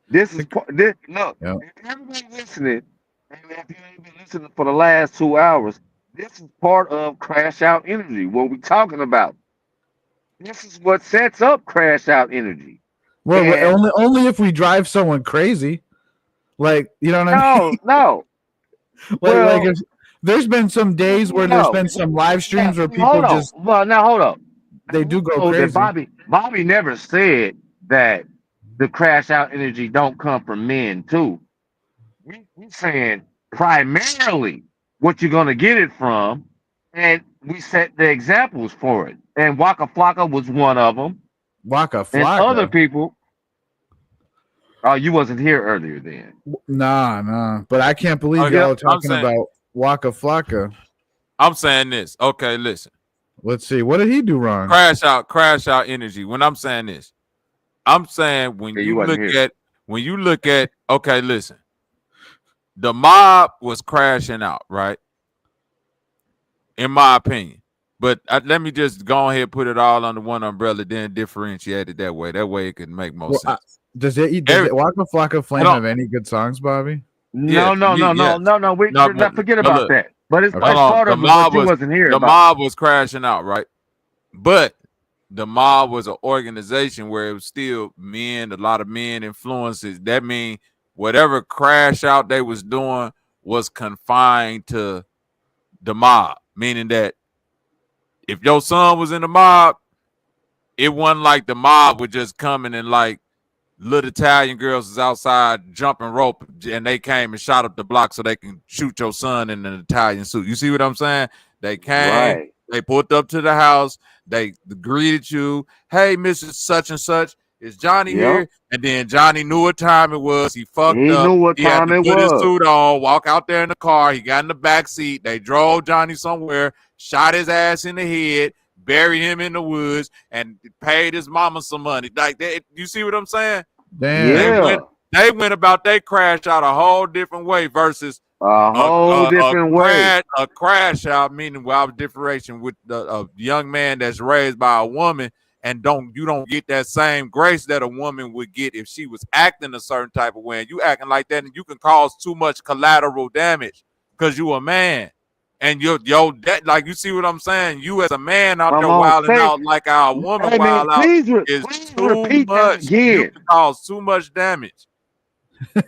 This is this. Look, Yep. if everybody listening, and if you ain't been listening for the last 2 hours, this is part of crash out energy. What we talking about? This is what sets up crash out energy. Well, And only if we drive someone crazy. Like, you know what I mean? no. like Well, if there's been some days where there's no. been some live streams where people Hold on. just Well, now hold up. they do go Oh, that crazy. Bobby never said that the crash out energy don't come from men too. We saying primarily what you're gonna get it from, and we set the examples for it. And Waka Flocka was one of them. Waka And other Flocka. people. Oh, you wasn't here earlier then. Nah. But I can't believe y'all are talking about Waka Flocka. I'm saying this. Okay, listen. Let's see. What did he do wrong? Crash out energy. When I'm saying this, I'm saying when Yeah, you look at okay, listen. The mob was crashing out, right? In my opinion. But let me just go ahead and put it all under one umbrella, then differentiate it that way. That way it could make more sense. Does Waka Flocka Flame have any good songs, Bobby? No. We forget about look, that. But it's hold on. part of it. But you wasn't here. The mob was crashing out, right? But the mob was an organization where it was still men, a lot of men influences. That means whatever crash out they was doing was confined to the mob, meaning that if your son was in the mob, it wasn't like the mob would just come in and like little Italian girls is outside jumping rope, and they came and shot up the block so they can shoot your son in an Italian suit. You see what I'm saying? They came, Right. they pulled up to the house, they greeted you. Hey, Mrs. Such and Such, is Johnny Yep. here? And then Johnny knew what time it was. He fucked He up. knew what He had time to it put his was. suit on, walk out there in the car. He got in the back seat. They drove Johnny somewhere, shot his ass in the head, buried him in the woods, and paid his mama some money. Like that, you see what I'm saying? Damn. They went about their crash out a whole different way versus A whole different way. a crash out, meaning without differentiation with a young man that's raised by a woman, and you don't get that same grace that a woman would get if she was acting a certain type of way. And you acting like that, and you can cause too much collateral damage because you a man. And like, you see what I'm saying? You as a man out I'm there on wilding say, out like our woman hey man, wild out please is too repeat that much. You again. can cause too much damage. Too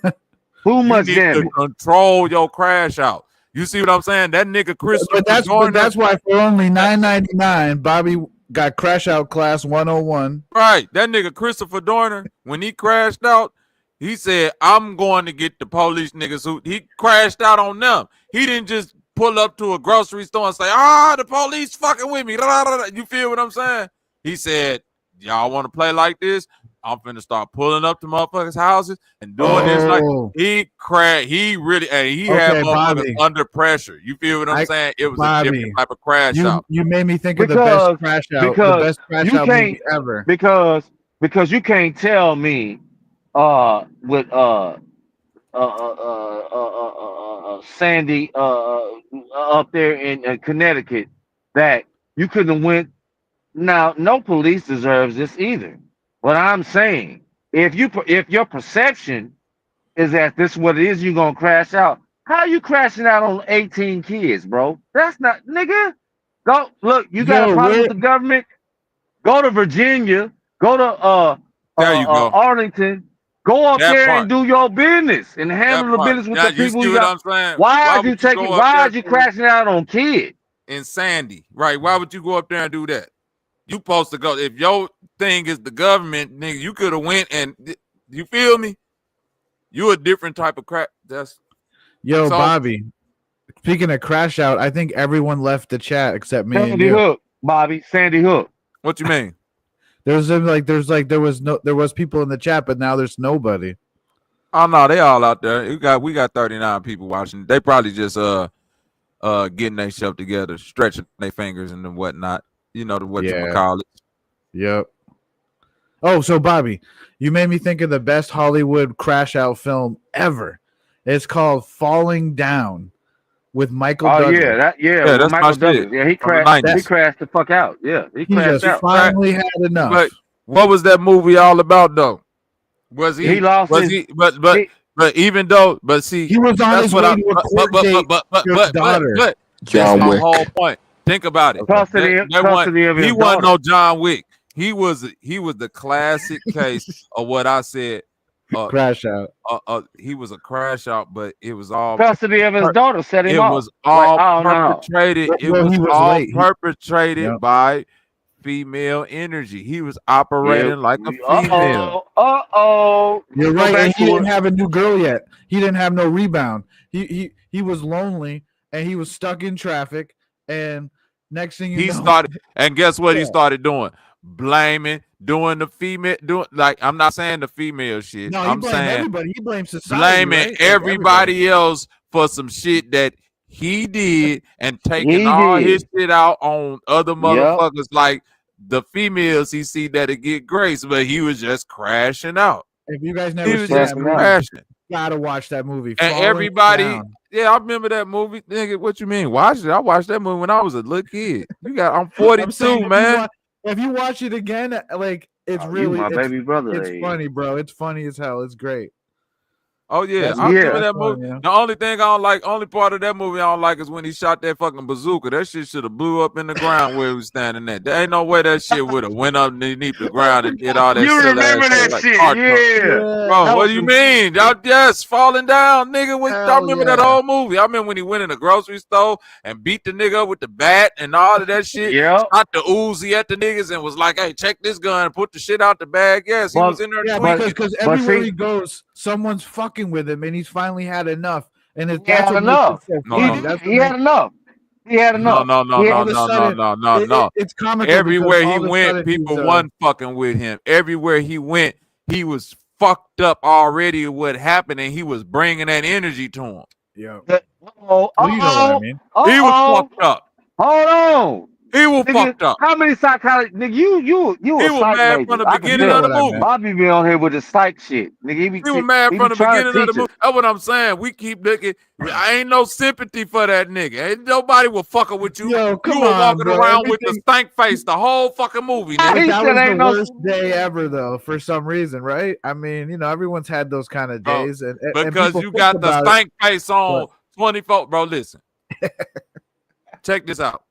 You much need to damage. control your crash out. You see what I'm saying? That nigga Christopher But that's why for only $9.99, Bobby got Crash Out Class 101. Right. That nigga Christopher Dorner, when he crashed out, he said, I'm going to get the police niggas who he crashed out on them. He didn't just pull up to a grocery store and say, the police fucking with me. You feel what I'm saying? He said, y'all want to play like this? I'm finna start pulling up to motherfuckers' houses and doing this. Like he crashed. He really, he had motherfuckers Bobby. under pressure. You feel what I'm saying? It was Bobby, a different type of crash out. You made me think of the best crash out, the best crash out movie ever. Because you can't tell me with Sandy up there in Connecticut that you couldn't have went. Now, no police deserves this either. What I'm saying, if your perception is that this is what it is, you're gonna crash out. How are you crashing out on 18 kids, bro? That's not, nigga. Go look. You got a problem with the government? Go to Virginia. Go to There you go. Arlington. Go up That there part. and do your business and handle the business with Now, the people see you what got. I'm saying? Why are would you taking? go up Why there are you crashing out on kids? in Sandy, right? Why would you go up there and do that? You supposed to go. If your thing is the government, nigga, you could have went and you feel me? You a different type of crap. Bobby. Speaking of crash out, I think everyone left the chat except me and you. Hook, Bobby. Sandy Hook. What you mean? There was people in the chat, but now there's nobody. Oh no, they all out there. We got 39 people watching. They probably just getting themselves together, stretching their fingers and whatnot. You know what you call it. Yep. Oh, so Bobby, you made me think of the best Hollywood crash out film ever. It's called Falling Down with Michael Douglas. That's Michael Douglas. Yeah, he crashed. He crashed the fuck out. Yeah, he crashed out. Finally had enough. But what was that movie all about though? Was he? He lost was his, he? But even though, see, he was on his way to a court date with his daughter. But John that's Wick. my whole point. Think about it. Custody of his he wasn't daughter. no John Wick. He was the classic case of what I said. Crash out. He was a crash out, but it was all custody of his daughter set him it off. was all Like, perpetrated. No. It was all late. perpetrated by female energy. He was operating like a female. You're right. And he didn't have a new girl yet. He didn't have no rebound. He was lonely and he was stuck in traffic. And next thing you know, started. And guess what he started doing? Blaming, doing the female, like I'm not saying the female shit. No, I'm saying everybody. He blames society. Blaming right? everybody else for some shit that he did and taking all his shit out on other motherfuckers like the females he see that it get grace, but he was just crashing out. If you guys never seen that movie, gotta watch that movie. And everybody, I remember that movie. Nigga, what you mean? Watch it. I watched that movie when I was a little kid. I'm 42, man. If you watch it again, like it's really my baby brother. It's funny, bro. It's funny as hell. It's great. Oh yeah, That's I remember that's that fun, movie. yeah. The only thing I don't like, only part of that movie I don't like is when he shot that fucking bazooka. That shit should have blew up in the ground where he was standing at. There ain't no way that shit would have went up underneath the ground and did all that You silly ass remember shit that like shit? cartoon. Yeah. Bro, That what was do you some mean? shit. Yes, falling down, nigga. I Hell remember that yeah. whole movie. I remember when he went in the grocery store and beat the nigga up with the bat and all of that shit. Yep. Shot the Uzi at the niggas and was like, "Hey, check this gun," and put the shit out the bag. Yes, he was in there Yeah, tweaking. because but everywhere see, he goes, someone's fucking with him, and he's finally had enough. And he that's had what makes it enough. so No, He no, funny. did. That's what He had makes enough. He had no, enough. no, no, He no, all had, of a no, no, sudden no, no, no. it's comical because Everywhere he all of a went, sudden people he's wasn't fucking with him. Everywhere he went, he was fucked up already with what happened, and he was bringing that energy to him. yeah. Well, you know what I mean. He was fucked up. Hold on. He was Nigga, fucked up. how many psychology? Nigga, you He a was psych mad from major. the I can You beginning know of tell. the what I movie. meant. Bobby be on here with the psych shit. Nigga, He was mad he from be the trying to beginning of the teach us. movie. That's what I'm saying. We keep looking. I ain't no sympathy for that nigga. Ain't nobody will fucking with you. Yo, You come were on, walking bro. around with the Everything. stank face the whole fucking movie, But nigga. He that said was the ain't no. worst day ever, though, for some reason, right? I mean, everyone's had those kind of Bro, days, and because people you think got the about it. stank face on But 24. Bro, listen. Check this out.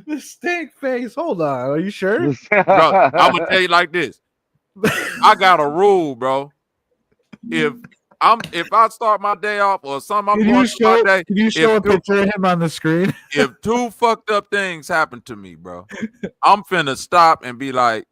the stink face. Hold on. Are you sure? Bro, I'm gonna tell you like this. I got a rule, bro. If I start my day off or something I'm Can going you through my show? day, Can you show a picture of him on the screen? if two fucked up things happen to me, bro, I'm finna stop and be like,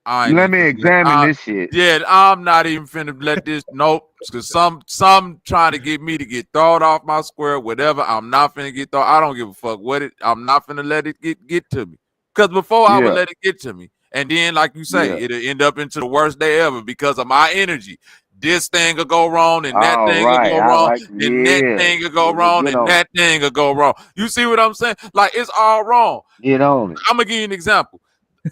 I ain't Let even me finna examine this shit. yeah, I'm not even finna let this nope. Cause some trying to get me to get thrown off my square, whatever. I'm not finna get thrown. I don't give a fuck what it. I'm not finna let it get to me. Cause before I would Yeah. let it get to me, and then like you say, Yeah. it'll end up into the worst day ever because of my energy. This thing will go wrong, and that All thing will right. go I wrong, like. and that Yeah. thing will go wrong, Get and on. that thing will go wrong. You see what I'm saying? Like it's all wrong. Get on it. I'm gonna give you an example.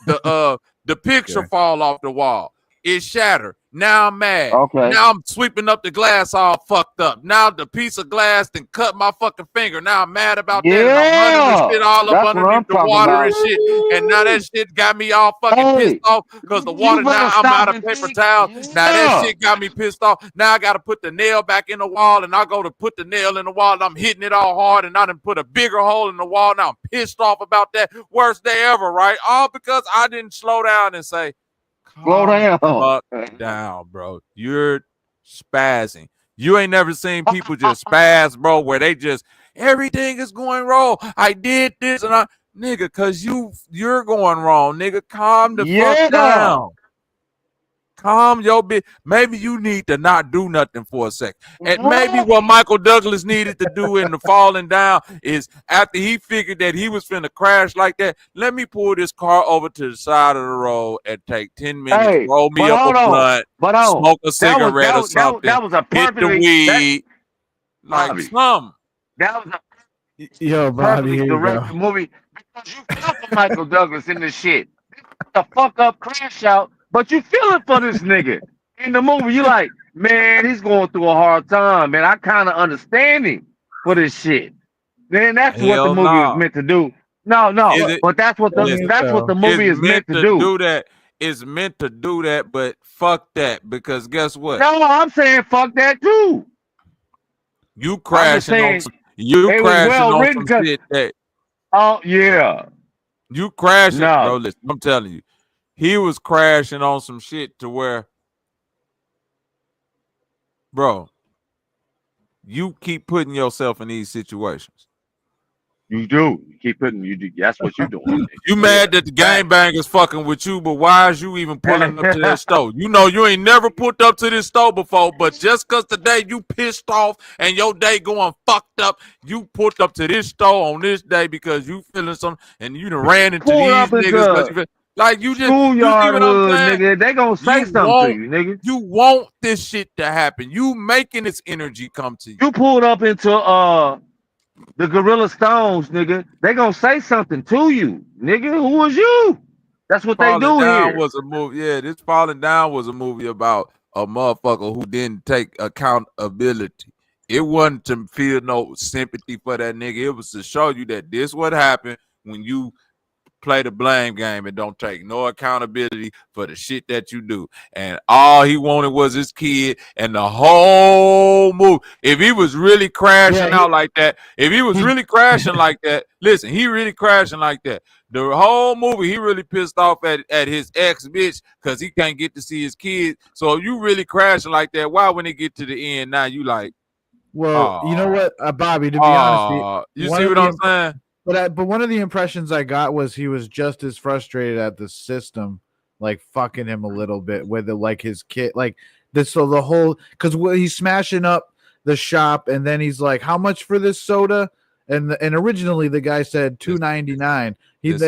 The picture fall off the wall. It shattered. Now I'm mad. Okay. Now I'm sweeping up the glass all fucked up. Now the piece of glass then cut my fucking finger. Now I'm mad about that and I'm running the shit Yeah. all up That's what underneath I'm the talking water about. and shit. And now that shit got me all fucking pissed Hey, off because the you water now better I'm out stop of and paper think. towels. Now that Yeah. shit got me pissed off. Now I got to put the nail back in the wall and I go to put the nail in the wall and I'm hitting it all hard and I done put a bigger hole in the wall. Now I'm pissed off about that. Worst day ever, right? All because I didn't slow down and say, Slow calm the down. fuck down, bro. You're spazzing. You ain't never seen people just spaz, bro, where they just everything is going wrong. I did this and nigga, cause you're going wrong, nigga. Calm the fuck Yeah. down. Calm your bitch. Maybe you need to not do nothing for a second. And maybe what Michael Douglas needed to do in the falling down is after he figured that he was finna crash like that, let me pull this car over to the side of the road and take 10 minutes, Hey, roll me but up a hold on. blunt, But on. smoke a cigarette or something, That was a hit the perfectly weed, like Bobby. some. That was a Yo, Bobby, perfectly here you go. directed movie because you feel for Michael Douglas in this shit. The fuck up crash out, but you feeling for this nigga in the movie. You like, man, he's going through a hard time, man. I kind of understand him for this shit. Man, that's what the Hell movie is no. meant to do. No, Is it? but that's what Listen, the it's movie is meant meant to to do. do that. It's meant to do that, but fuck that because guess what? No, I'm saying fuck that too. You I'm just crashing on saying some it written because shit that oh yeah, you crashing, bro. no, Listen, I'm telling you, he was crashing on some shit to where, bro, you keep putting yourself in these situations. you do. You keep putting you do. That's what you doing. You mad that the gangbangers fucking with you, but why is you even pulling up to that store? You know you ain't never pulled up to this store before, but just cause today you pissed off and your day going fucked up, you pulled up to this store on this day because you feeling something and you done ran into Pull these up niggas because into you feel like you see schoolyard what I'm hood, saying? nigga. They gonna say something to you, nigga. You want this shit to happen. You making this energy come to you. You pulled up into the Gorilla Stones, nigga. They gonna say something to you, nigga. Who was you? That's what they Falling do Down here. was a movie. Yeah, this Falling Down was a movie about a motherfucker who didn't take accountability. It wasn't to feel no sympathy for that nigga. It was to show you that this what happened when you play the blame game and don't take no accountability for the shit that you do. And all he wanted was his kid and the whole movie. If he was really crashing out like that, listen, he really crashing like that. The whole movie, he really pissed off at his ex bitch because he can't get to see his kids. So if you really crashing like that, why when it get to the end now you like, well, you know what, Bobby, to be honest, you see what I'm saying? But one of the impressions I got was he was just as frustrated at the system, like fucking him a little bit with it, like his kid, like this. So the whole, because he's smashing up the shop, and then he's like, "How much for this soda?" And originally the guy said $2.99. He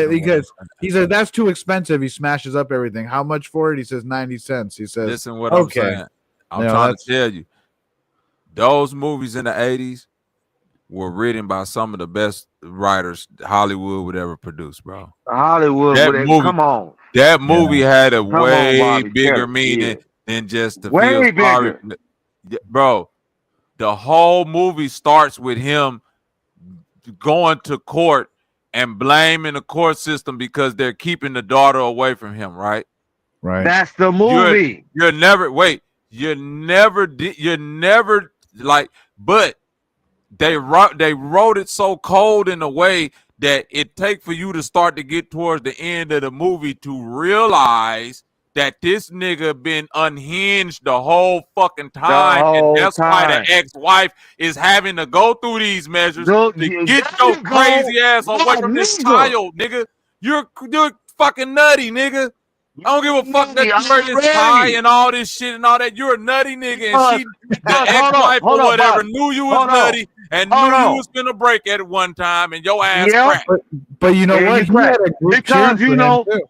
said that's too expensive. He smashes up everything. How much for it? He says 90 cents. He says, listen what I'm saying. I'm trying to tell you, those movies in the 80s were written by some of the best writers Hollywood would ever produce, bro. Hollywood, come on. That movie had a way bigger meaning than just the way bigger. Bro, the whole movie starts with him going to court and blaming the court system because they're keeping the daughter away from him, right? Right. That's the movie. You're never like, but they wrote it so cold in a way that it take for you to start to get towards the end of the movie to realize that this nigga been unhinged the whole fucking time, and that's why the ex-wife is having to go through these measures to get your crazy ass away from this child, nigga. You're fucking nutty, nigga. I don't give a fuck that you wear this tie and all this shit and all that. You're a nutty nigga, and the ex-wife or whatever, knew you was nutty and knew you was gonna break at one time, and your ass cracked. But you know what? He had a group because you know, too.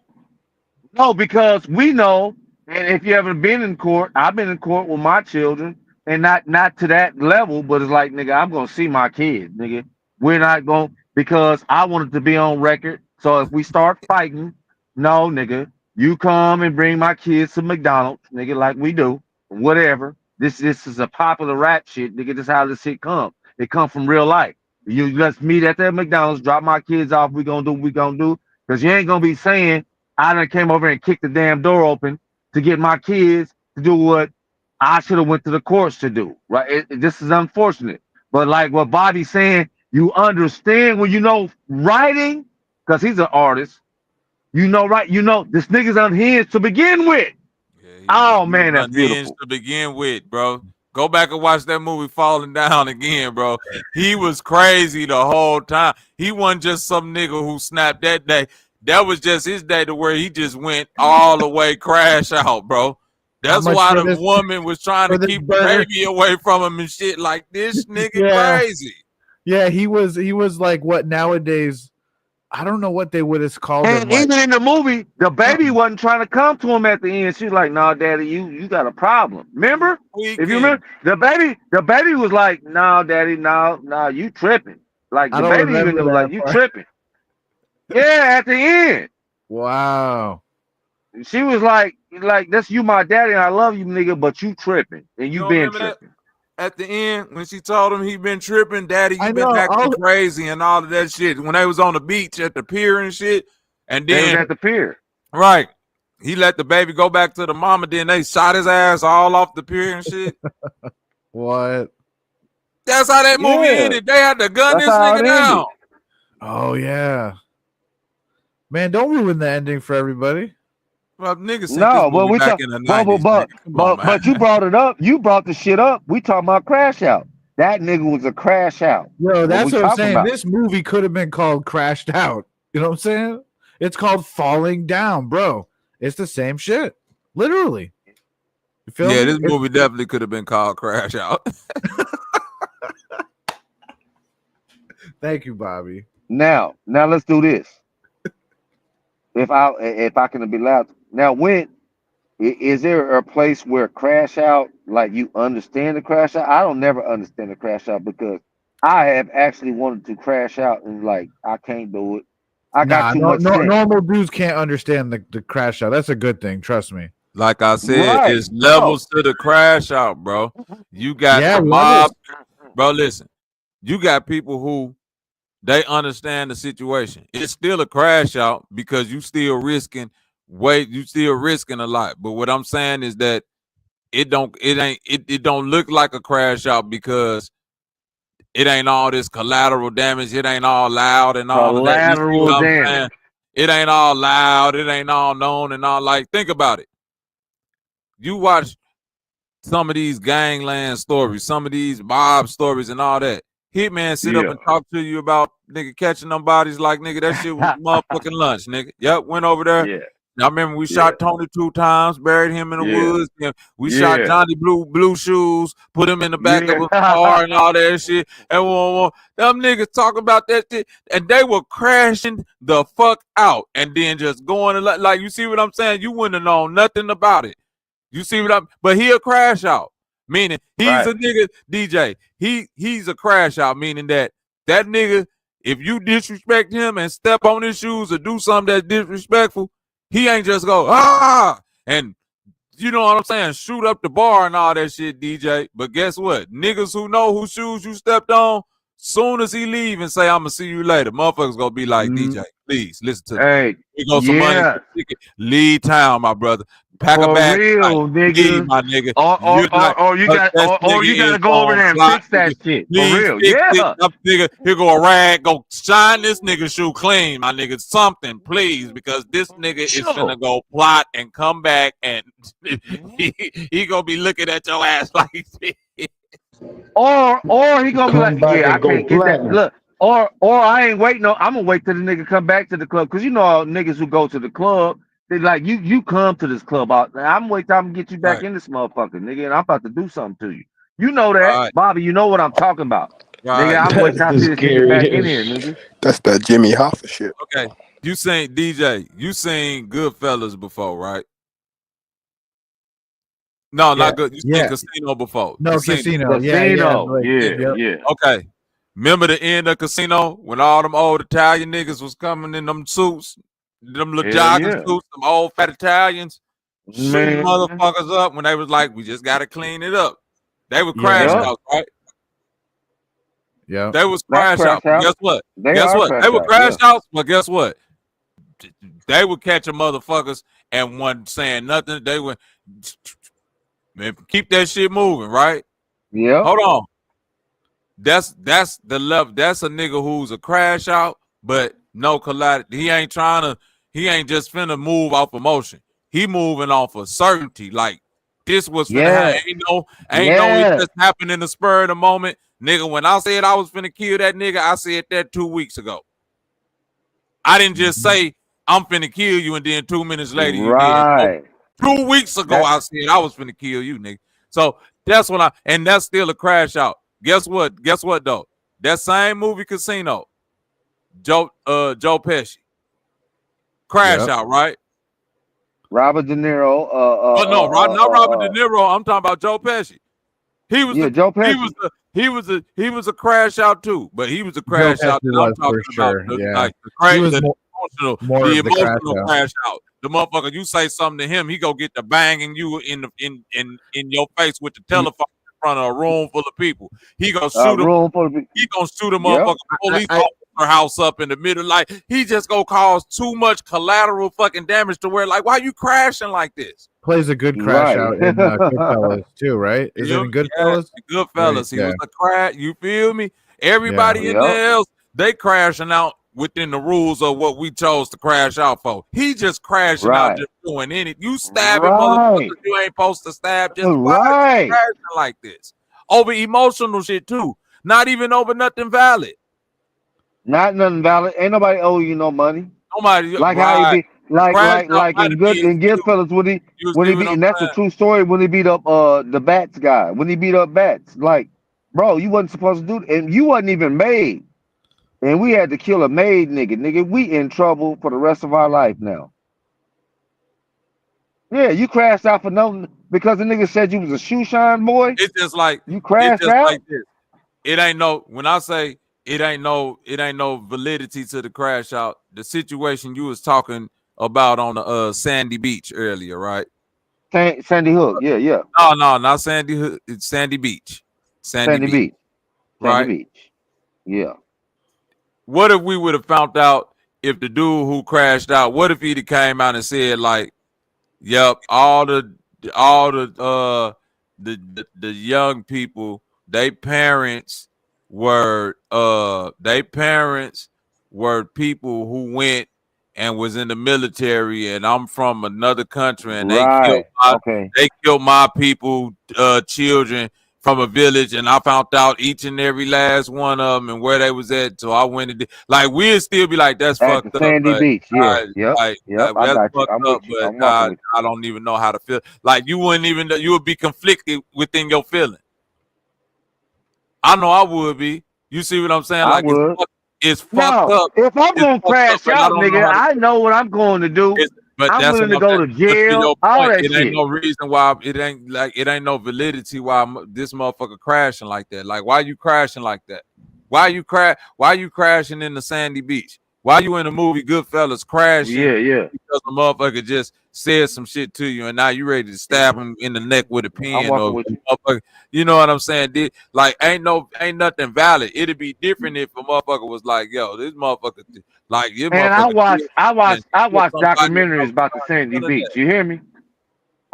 no, because we know, and if you haven't been in court, I've been in court with my children, and not to that level, but it's like, nigga, I'm gonna see my kid, nigga. We're not going because I wanted to be on record. So if we start fighting, no, nigga. You come and bring my kids to McDonald's, nigga, like we do, whatever. This is a popular rap shit, nigga. This is how this shit come. It come from real life. You let's meet at that McDonald's, drop my kids off. We gonna do what we gonna do, because you ain't gonna be saying I done came over and kicked the damn door open to get my kids to do what I should have went to the courts to do. Right? This is unfortunate, but like what Bobby's saying, you understand when you know writing, because he's an artist. You know, right? You know, this nigga's unhinged to begin with. Oh man, that's beautiful. To begin with, bro. Go back and watch that movie Falling Down again, bro. He was crazy the whole time. He wasn't just some nigga who snapped that day. That was just his day to where he just went all the way crash out, bro. That's why the woman was trying to keep the baby away from him and shit. Like, this nigga crazy. Yeah, he was like what nowadays. I don't know what they would have called him. And even in the movie, the baby wasn't trying to come to him at the end. She's like, "Nah, daddy, you got a problem." Remember? If you remember, the baby was like, "Nah, daddy, nah, you tripping." Like the baby even was like, "You tripping." Yeah, at the end. Wow. She was like, that's you, my daddy, and I love you, nigga, but you tripping, and you been tripping. At the end, when she told him he been tripping, daddy, you been acting crazy and all of that shit. When they was on the beach at the pier and shit, and then they was at the pier, right? He let the baby go back to the mama. Then they shot his ass all off the pier and shit. What? That's how that movie ended. They had to gun this nigga down. Oh yeah, man! Don't ruin the ending for everybody. Well, niggas no, but we talk, but you brought it up. You brought the shit up. We talking about Crash Out. That nigga was a crash out. Yo, that's what I'm saying. This movie could have been called Crashed Out. You know what I'm saying? It's called Falling Down, bro. It's the same shit, literally. You feel me? This movie definitely could have been called Crash Out. Thank you, Bobby. Now let's do this. If I can be loud. Now, when is there a place where Crash Out, like you understand the crash out? I don't never understand the crash out because I have actually wanted to crash out and like I can't do it. I got too much sense. Normal dudes can't understand the crash out. That's a good thing. Trust me. Like I said, it's levels to the crash out, bro. You got the mob, bro. Listen, you got people who They understand the situation. It's still a crash out because you still risking you still risking a lot. But what I'm saying is that it don't look like a crash out because it ain't all this collateral damage. It ain't all loud and all of that. You see Collateral what I'm damage. saying? It ain't all loud. It ain't all known and all like. Think about it. You watch some of these gangland stories, some of these mob stories and all that. Hitman sit up Yeah. and talk to you about nigga catching them bodies like nigga, that shit was motherfucking lunch, nigga. Yep, went over there. Yeah. I remember we Yeah. shot Tony 2 times, buried him in the Yeah. woods. And we shot Yeah. Johnny Blue Shoes, put him in the back of a Yeah. car and all that shit. And them niggas talk about that shit, and they were crashing the fuck out, and then just going like you see what I'm saying? You wouldn't have known nothing about it. You see what I'm? But he'll crash out, meaning he's Right. a nigga DJ. He's a crash out, meaning that nigga, if you disrespect him and step on his shoes or do something that's disrespectful, he ain't just go and you know what I'm saying, shoot up the bar and all that shit, DJ. But guess what? Niggas who know whose shoes you stepped on, soon as he leave and say I'm gonna see you later, motherfuckers gonna be like, DJ, please listen to me. Hey, Here goes some money. yeah. Leave town, my brother. Pack a For bag tonight. real, Leave, nigga. my nigga. Or You're not. you got That or you nigga is gotta go over on there and fly. fix that Nigga. shit. For Please real. fix it Yeah. up, nigga. Here go a rag. Go shine this nigga shoe clean, my nigga. Something, please, because this nigga is Sure. finna go plot and come back, and he gonna be looking at your ass like this. Or he gonna be Come like, back yeah, I and go can't get that. platinum. Look, or I ain't waiting. No, I'm gonna wait till the nigga come back to the club, cause you know all niggas who go to the club, they like you come to this club out. I'm waiting till I'm gonna get you back Right, in this motherfucker, nigga, and I'm about to do something to you. You know that, right, Bobby. You know what I'm talking about, nigga. right. I'm waiting till I That's see the this nigga back in here, scariest. nigga. That's that Jimmy Hoffa shit. Okay, you seen DJ? You seen Goodfellas before, right? No, Yeah, not good. You seen yeah. Casino before? No, Casino. casino. Yeah, yeah. Casino, Like, yeah, yep. yeah, Okay. Remember the end of Casino when all them old Italian niggas was coming in them suits, them little hell jogging yeah, suits, them old fat Italians, shooting man. motherfuckers up when they was like, we just gotta clean it up. They were crash Yeah. Yep, outs, right? Yep. They was that's crash outs. crash But out. guess what? They Guess are what? They crash were out. crash Yeah. outs, but guess what? They would catch a motherfuckers and wasn't saying nothing. They would man, keep that shit moving, right? Yep. Hold on. That's the level. That's a nigga who's a crash out, but no collide. He ain't just finna move off emotion. He moving off of certainty. Like this was finna happen. Yes. Ain't no it Yes. just happened in the spur of the moment. Nigga, when I said I was finna kill that nigga, I said that 2 weeks ago. I didn't just say I'm finna kill you and then 2 minutes later you did. No, Right. 2 weeks ago That I said I was finna kill you, nigga. So that's when and that's still a crash out. Guess what? Guess what though? That same movie Casino, Joe Pesci, crash Yep. out, right? Robert De Niro. Oh no, not Robert De Niro. I'm talking about Joe Pesci. He was Yeah, Joe Pesci. he was a crash out too, but he was a Joe crash Pesci out that I'm was talking for about. sure. Yeah. Like He was more the of the crash emotional out. crash out. The motherfucker, you say something to him, he go get the banging you in your face with the telephone in front of a room full of people. He gonna shoot him. Room for the. He gonna shoot a Yep. motherfucking police I officer house up in the middle. Like he just gonna cause too much collateral fucking damage to where like why you crashing like this? plays a good crash Right. out in Goodfellas too, right? Is it in Goodfellas? Goodfellas. He was a crash. You feel me? Everybody in Yep. there else, they crashing out within the rules of what we chose to crash out for. He just crashing out, Right. just doing anything. You stabbing Right. motherfuckers you ain't supposed to stab. Just why are you Right. crashing like this? Over emotional shit too. Not even over nothing valid. Not nothing valid. Ain't nobody owe you no money. Nobody Like how he right. be Crash out like might in have been you. Goodfellas You when see he what beat, I'm and that's a saying? true story, when he beat up the Bats guy, when he beat up Bats. Like, bro, you wasn't supposed to do that. And you wasn't even made. And we had to kill a made nigga. Nigga, we in trouble for the rest of our life now. Yeah, you crashed out for nothing because the nigga said you was a shoe shine boy. It's just like You crashed out? this. It ain't no when I say it ain't no validity to the crash out. The situation you was talking about on the Sandy Beach earlier, right? Sandy Hook. Yeah, yeah. No, not Sandy Hook. It's Sandy Beach. Sandy Sandy Beach, Beach. Sandy right? Beach. Yeah. what if we would have found out if the dude who crashed out, what if he'd came out and said like, yep, all the young people, they parents were people who went and was in the military, and I'm from another country, and Right. Okay. they killed my people, children from a village, and I found out each and every last one of them and where they was at. So I went and did, like, we'd still be like, that's At the fucked up, Sandy but Beach. Yeah. Yep. Yep. I that's got you. fucked I'm up, with you. but I'm walking with I don't even know how to feel. Like, you wouldn't even, you would be conflicted within your feeling. I know I would be. You see what I'm saying? you. I Like, would. it's fucked No, up. if I'm It's gonna fucked up, crash and I out, don't know nigga, how to I feel. know what I'm going to do. But I'm that's willing what to I'm go saying. to But to jail, your all point, that it ain't shit. no reason why it ain't no validity why this motherfucker crashing like that. Like, why you crashing like that? Why you crashing in the sandy beach? Why you in the movie Goodfellas crashing Yeah. because the motherfucker just said some shit to you and now you ready to stab him in the neck with a I'm pen, walking or with you. motherfucker, you know what I'm saying? Like, ain't nothing valid. It'd be different if a motherfucker was like, yo, this motherfucker, like, this And motherfucker did and I killed watch somebody and documentaries about the Sandy none of Beach. You hear me?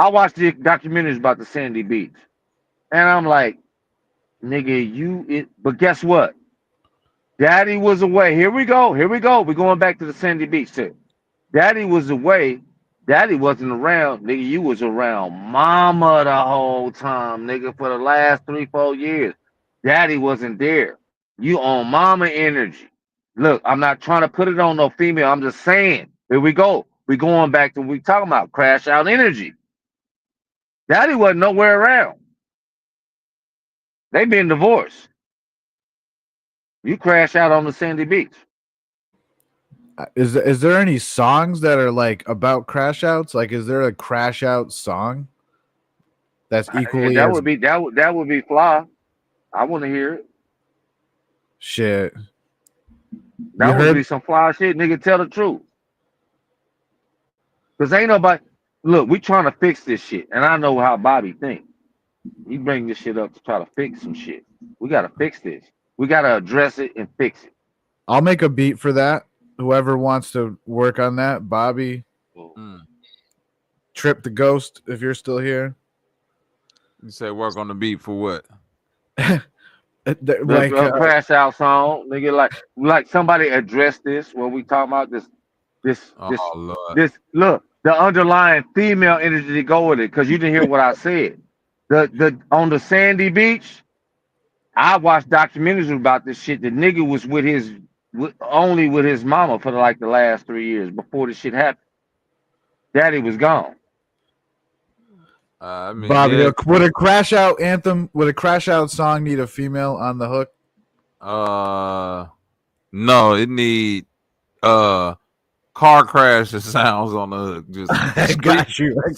I watch the documentaries about the Sandy Beach. And I'm like, nigga, but guess what? Daddy was away. Here we go. We're going back to the Sandy Beach too. Daddy was away. Daddy wasn't around. Nigga, you was around mama the whole time, nigga, for the last 3-4 years. Daddy wasn't there. You on mama energy. Look, I'm not trying to put it on no female. I'm just saying. Here we go. We going back to what we talking about. Crash out energy. Daddy wasn't nowhere around. They been divorced. You crash out on the Sandy Beach. Is there any songs that are like about crash outs? Like, is there a crash out song that's equally That as would be fly. I want to hear it. shit? You That would be heard? some fly shit, nigga. Tell the truth. Cause ain't nobody. Look, we trying to fix this shit, and I know how Bobby think. You bring this shit up to try to fix some shit. We gotta fix this. We gotta address it and fix it. I'll make a beat for that. Whoever wants to work on that, Bobby, Trip the Ghost, if you're still here. You say work on the beat for what? Like crash out song, nigga. Like somebody address this when we talking about this. Oh Lord. This look the underlying female energy to go with it. Cause you didn't hear what I said. The on the Sandy Beach. I watched documentaries about this shit. The nigga was only with his mama for like the last 3 years before this shit happened. Daddy was gone. I mean, Bobby, yeah. would a crash out anthem, would a crash out song need a female on the hook? No, it need car crash sounds on the hook. Just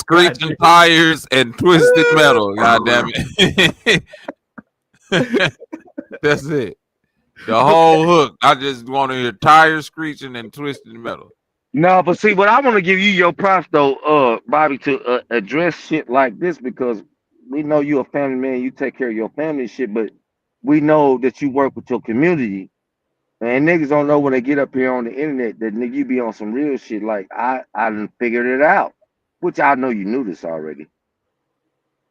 screeching tires and twisted metal. God damn it. That's it. The whole hook. I just want to hear tires screeching and twisted metal. No, but see, what I want to give you your props though, Bobby, to address shit like this because we know you're a family man. You take care of your family shit, but we know that you work with your community. And niggas don't know when they get up here on the internet that nigga you be on some real shit. Like I done figured it out, which I know you knew this already.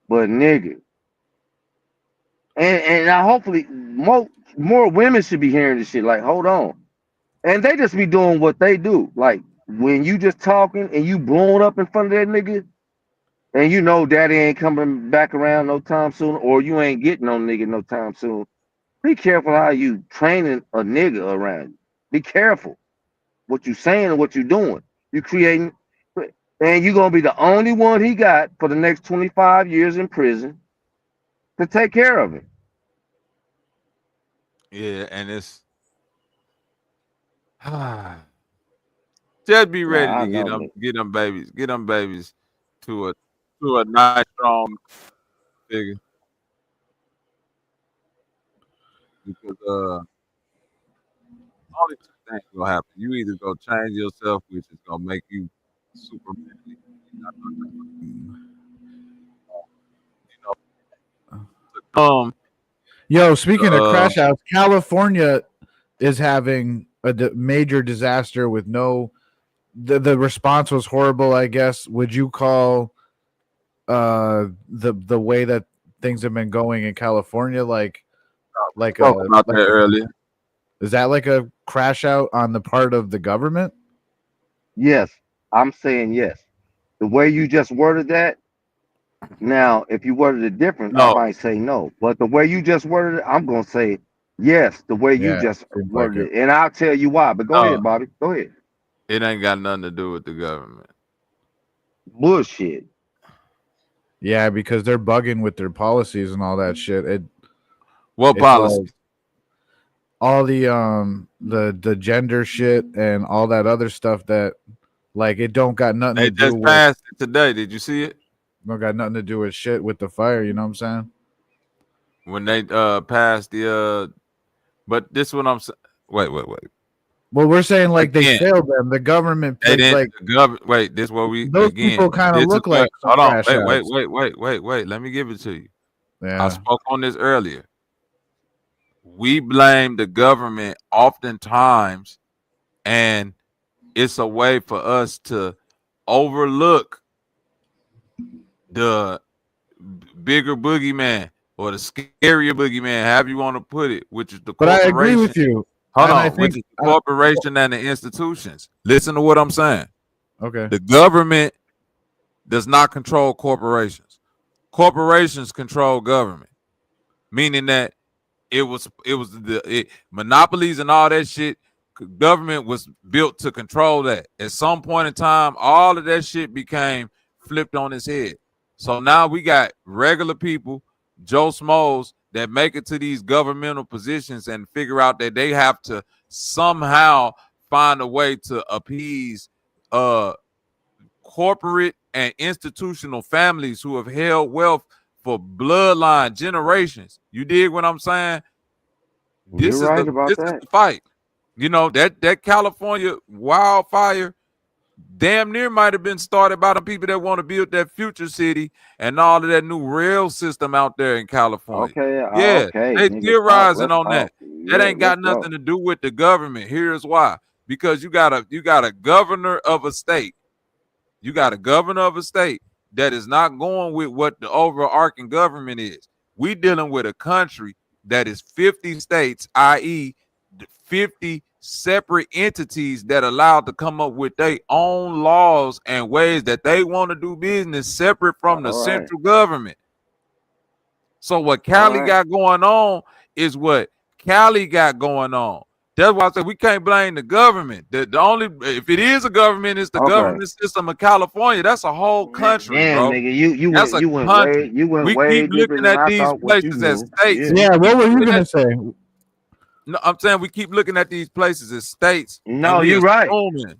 But nigga, and I hopefully more women should be hearing this shit. Like, hold on, and they just be doing what they do. Like when you just talking and you blowing up in front of that nigga, and you know daddy ain't coming back around no time soon, or you ain't getting no nigga no time soon. Be careful how you training a nigga around you. Be careful what you saying and what you doing. You creating, and you gonna be the only one he got for the next 25 years in prison to take care of him. Yeah, and it's just be ready Nah, I to know, man. get them babies to a nice strong figure. Because only two things gonna happen. You either go change yourself, which is gonna make you super manly, Yo, speaking of crash outs, California is having major disaster with no. The response was horrible. I guess. Would you call the way that things have been going in California like Talk about that earlier. Is that like a crash out on the part of the government? Yes, I'm saying yes. The way you just worded that, now, if you worded it different, I No, might say no. But the way you just worded it, I'm gonna say yes. The way you Yeah, just seems like worded it. it, and I'll tell you why. But go no, ahead, Bobby. Go ahead. it ain't got nothing to do with the government. Bullshit. Yeah, because they're bugging with their policies and all that shit. What It's policy? like all the gender shit and all that other stuff that like it don't got nothing They to do just with passed it today. Did you see it? don't got nothing to do with shit with the fire, you know what I'm saying? When they passed the but this what I'm saying. Wait. Well, we're saying like they Again, failed them. The government they didn't like wait, this what we those again. people kind of This is look what like some hold on. crash outs. Wait. Let me give it to you. I Yeah. spoke on this earlier. We blame the government oftentimes, and it's a way for us to overlook the bigger boogeyman or the scarier boogeyman, however you want to put it, which is the But I agree corporation. with you. Hold And I on, which think is the corporation and the institutions. Listen to what I'm saying. okay. The government does not control corporations. Corporations control government, meaning that monopolies and all that shit. Government was built to control that. At some point in time, all of that shit became flipped on its head. So now we got regular people, Joe Smoes, that make it to these governmental positions and figure out that they have to somehow find a way to appease corporate and institutional families who have held wealth for bloodline generations. You dig what I'm saying? You're right about This is that. the fight. You know, that California wildfire damn near might have been started by the people that want to build that future city and all of that new rail system out there in California. Yeah, Okay, they nigga, talk. theorizing Let's on that. talk. That Yeah, ain't let's got nothing go. to do with the government. Here's why. Because you got a governor of a state. You got a governor of a state that is not going with what the overarching government is. We dealing with a country that is 50 states, i.e., 50 separate entities that allowed to come up with their own laws and ways that they want to do business separate from the All right. central government. So what All Cali right. got going on is what Cali got going on. That's why I said we can't blame the government. The only if it is a government, it's the Okay. government system of California. That's a whole country, Damn, bro. nigga, you That's went a you went country. way We keep deeper looking than at I these thought what you places as knew. states. Yeah. Yeah, We what keep were you looking gonna at say? no, I'm saying we keep looking at these places as states, and No, you're right.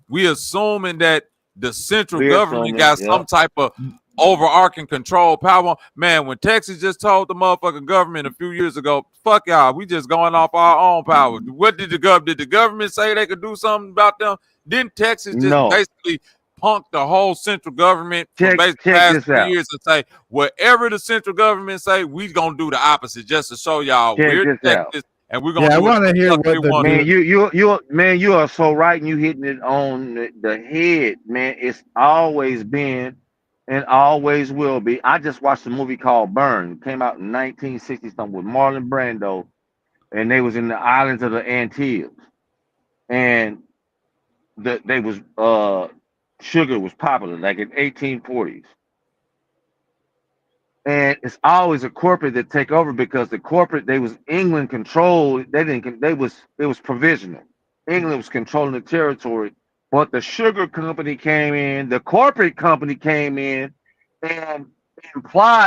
we assuming that the central We're government assuming. got some Yep. type of overarching control power. Man, when Texas just told the motherfucking government a few years ago, fuck y'all, we just going off our own power. What did the government say they could do something about them? Didn't Texas just No. basically punk the whole central government for Check basically check past this 3 out. years and say whatever the central government say, we gonna do the opposite just to show y'all Check we're this out. Texas and we're gonna Yeah, I do what want to the hear fuck we what the want to Man, do. dude. you are so right, and you hitting it on the head, man. It's always been and always will be. I just watched a movie called Burn. It came out in 1960 something with Marlon Brando, and they was in the islands of the Antilles, and they was sugar was popular like in 1840s. And it's always a corporate that take over because the corporate they was England controlled. They didn't. They was it was provisional. England was controlling the territory, but the sugar company came in. The corporate company came in and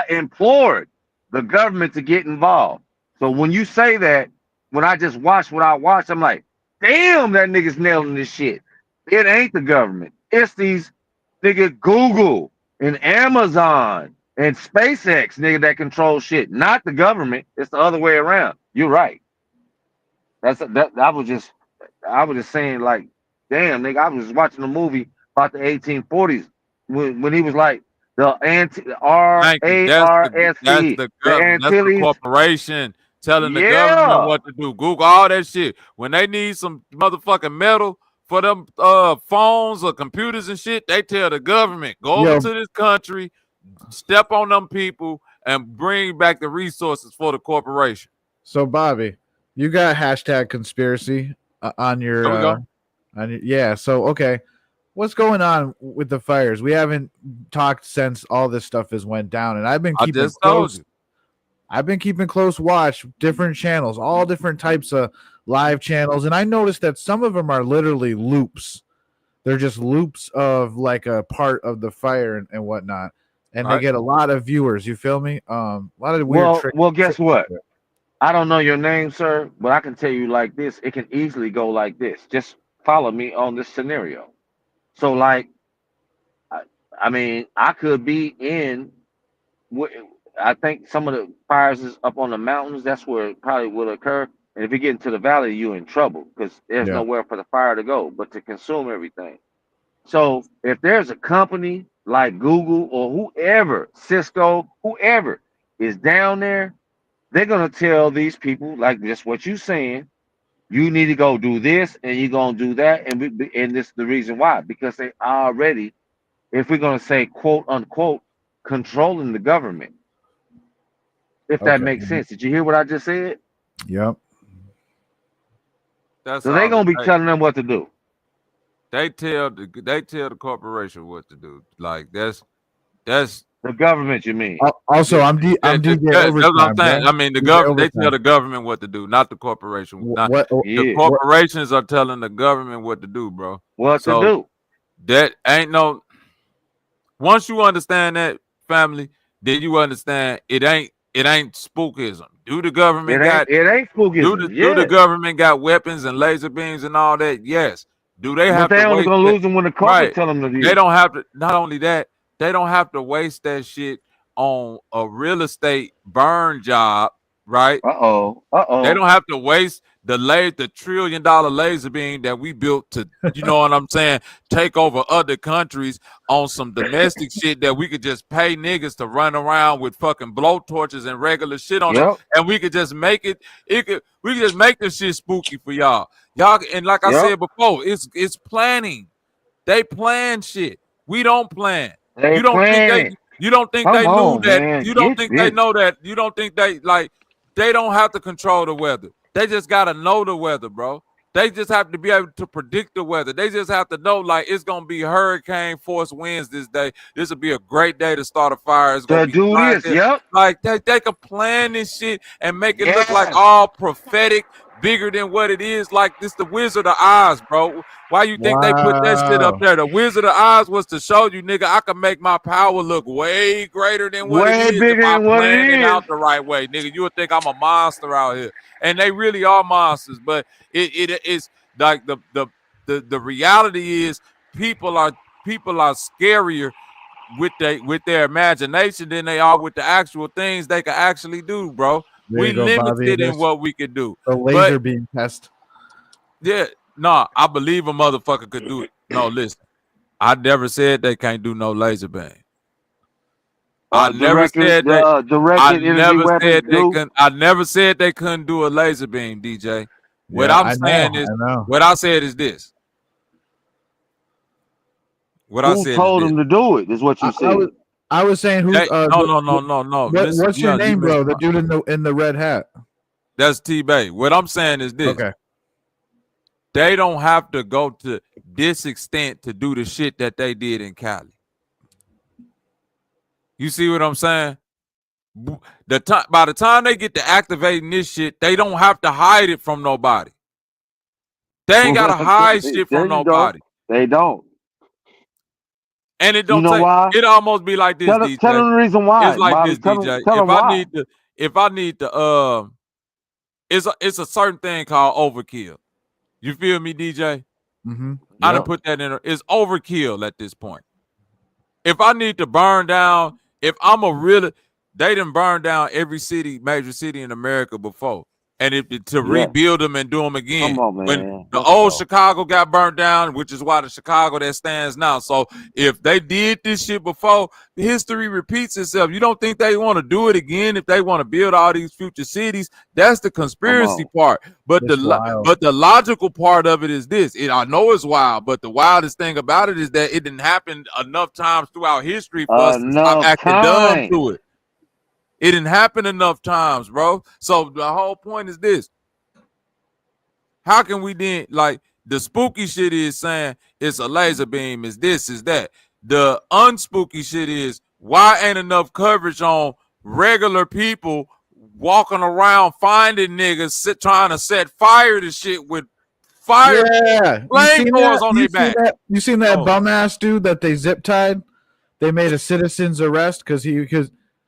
implored the government to get involved. So when you say that, when I just watched what I watched, I'm like, damn, that nigga's nailing this shit. It ain't the government. It's these nigga Google and Amazon and SpaceX, nigga, that control shit, not the government. It's the other way around. You're right. I was just saying like, damn, nigga, I was watching a movie about the 1840s when he was like the Thank you. R-A-R-S-C, That's the the government. That's the Antilles. corporation. telling the government Yeah. what to do. Google all that shit. When they need some motherfucking metal for them phones or computers and shit, they tell the government, go over to this country, step on them people, and bring back the resources for the corporation. So, Bobby, you got hashtag conspiracy on your, There we go. yeah. So, okay, what's going on with the fires? We haven't talked since all this stuff has went down, and I've been I keeping just told you. I've been keeping close watch, different channels, all different types of live channels, and I noticed that some of them are literally loops. They're just loops of like a part of the fire and whatnot, and they get a lot of viewers. You feel me? A lot of weird tricks. Well, guess what? I don't know your name, sir, but I can tell you like this. It can easily go like this. Just follow me on this scenario. So, like, I mean, I could be in. I think some of the fires is up on the mountains. That's where it probably will occur. And if you get into the valley, you're in trouble because there's nowhere for the fire to go but to consume everything. So if there's a company like Google or whoever, Cisco, whoever is down there, they're gonna tell these people like just what you saying. You need to go do this, and you're gonna do that, and this is the reason why because they already, if we're gonna say quote unquote, controlling the government. If that makes sense. Did you hear what I just said? Yep. That's So they're all gonna be telling them what to do. They tell the corporation what to do. Like that's the government. You mean? Also, I'm DJ That's what I'm Overtime. saying. Bro. I mean, the DJ government. They Overtime. tell the government what to do, not the corporation. The corporations are telling the government what to do, bro. What to do? That ain't no. Once you understand that, family, then you understand it ain't spookism. Do the government it ain't spookism. Do the government got weapons and laser beams and all that? Yes. Do they have but they to only waste gonna that? lose them when the corporate tell them to do. They don't have to. Not only that, they don't have to waste that shit on a real estate burn job, right? They don't have to waste the $1 trillion laser beam that we built to, you know what I'm saying, take over other countries on some domestic shit that we could just pay niggas to run around with fucking blowtorches and regular shit on it, and we could just make we could just make this shit spooky for y'all. And like I said before, it's planning. They plan shit. We don't plan. You don't think they knew that. Man. You don't think they know that. You don't think they don't have to control the weather. They just gotta know the weather, bro. They just have to be able to predict the weather. They just have to know like it's gonna be hurricane force winds this day. This will be a great day to start a fire. It's gonna do this, Like they can plan this shit and make it look like all prophetic, bigger than what it is. Like this, the Wizard of Oz, bro. Why you think they put that shit up there? The Wizard of Oz was to show you, nigga, I can make my power look way greater than what it is if I plan it out the right way, nigga. You would think I'm a monster out here, and they really are monsters. But it is like the reality is people are scarier with their imagination than they are with the actual things they can actually do, bro. We limited in what we could do. The laser beam test. Yeah, no, I believe a motherfucker could do it. No, listen, I never said they can't do no laser beam. I never said that. I never said they couldn't do a laser beam, DJ. What I said is this. Who told them to do it? Is what you said. I was saying who? No. What's your name, bro? The dude in the red hat. That's T-Bay. What I'm saying is this. Okay. They don't have to go to this extent to do the shit that they did in Cali. You see what I'm saying? By the time they get to activating this shit, they don't have to hide it from nobody. They ain't gotta hide shit from nobody. They don't. And it don't why? It almost be like this, DJ. Tell them the reason why. It's like Bobby, this, DJ. If I need to, it's a certain thing called overkill. You feel me, DJ? Mm-hmm. I done put that in. It's overkill at this point. If I need to burn down, they done burn down every major city in America before. and to Yeah. rebuild them and do them again. Come on, When man. the Let's old go. Chicago got burnt down, which is why the Chicago that stands now. So if they did this shit before, history repeats itself. You don't think they want to do it again if they want to build all these future cities? That's the conspiracy part. But It's wild. the logical part of it is this. I know it's wild, but the wildest thing about it is that it didn't happen enough times throughout history for us to stop Enough acting dumb time. to it. It didn't happen enough times, bro. So the whole point is this. How can we then, like, the spooky shit is saying it's a laser beam, is this, is that. The unspooky shit is why ain't enough coverage on regular people walking around finding niggas trying to set fire to shit with fire flamethrowers on their back. You seen that bum ass dude that they zip tied? They made a citizen's arrest because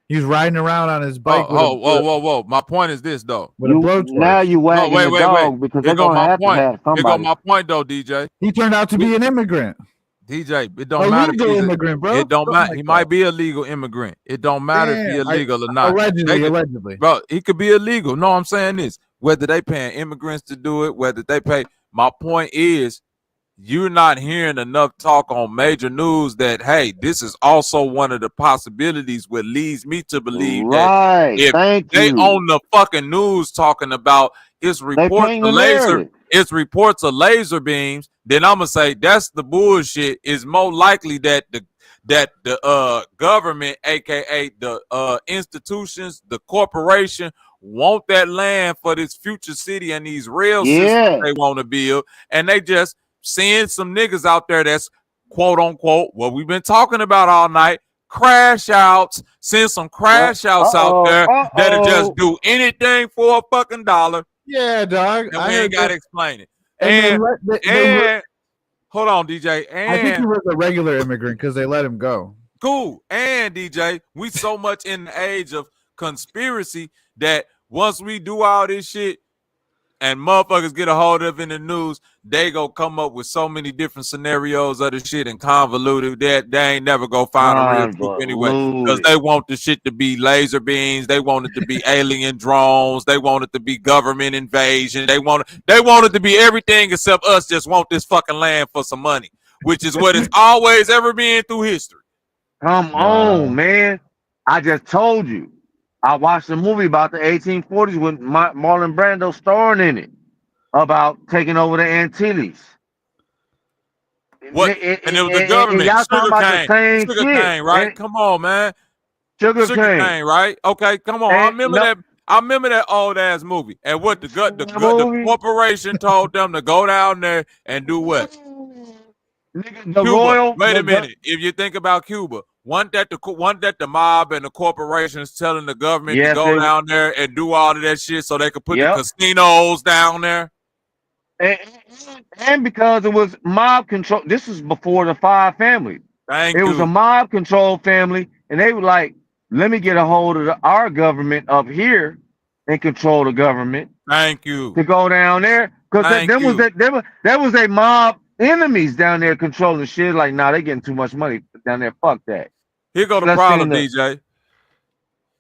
he's riding around on his bike. Whoa. My point is this, though. With a blowtorch. Now you wagging the dog because they're going to have to have somebody. Here go my point, though, DJ. He turned out to be an immigrant. DJ, it don't matter. Illegal immigrant, bro. It don't matter. He might be a legal immigrant. It don't matter if he illegal or not. Allegedly. Bro, he could be illegal. No, I'm saying this. Whether they paying immigrants to do it, whether they pay. My point is, you're not hearing enough talk on major news that, hey, this is also one of the possibilities, what leads me to believe that if they own the fucking news talking about it's reports of laser beams, then I'm gonna say that's the bullshit. Is more likely that the government, aka the institutions, the corporation, want that land for this future city and these rail systems they want to build, and they just seeing some niggas out there that's quote unquote what we've been talking about all night, crash outs, send some crash outs out there that'll just do anything for a fucking dollar. Yeah, dog. And we ain't gotta explain it. And hold on, DJ. And I think he was a regular immigrant because they let him go. Cool. And DJ, we so much in the age of conspiracy that once we do all this shit and motherfuckers get a hold of in the news, they go come up with so many different scenarios of the shit and convoluted that they ain't never go find a real truth anyway. Because they want the shit to be laser beams, they want it to be alien drones, they want it to be government invasion, they want it to be everything except us just want this fucking land for some money, which is what it's always ever been through history. Come on, man. I just told you. I watched a movie about the 1840s with Marlon Brando starring in it about taking over the Antilles. What? And it was the government. Sugar cane, right? Come on, man. Sugar cane, right? Okay, come on. I remember that old ass movie. And what the corporation told them to go down there and do what? Cuba. Wait a minute. If you think about Cuba, one that the mob and the corporations telling the government to go down there and do all of that shit so they could put the casinos down there. And because it was mob control, this is before the five families. It was a mob control family, and they were like, let me get a hold of our government up here and control the government. Thank you. To go down there. Because there was a mob enemies down there controlling shit. Like, nah, they getting too much money down there. Fuck that. Here go the problem, DJ.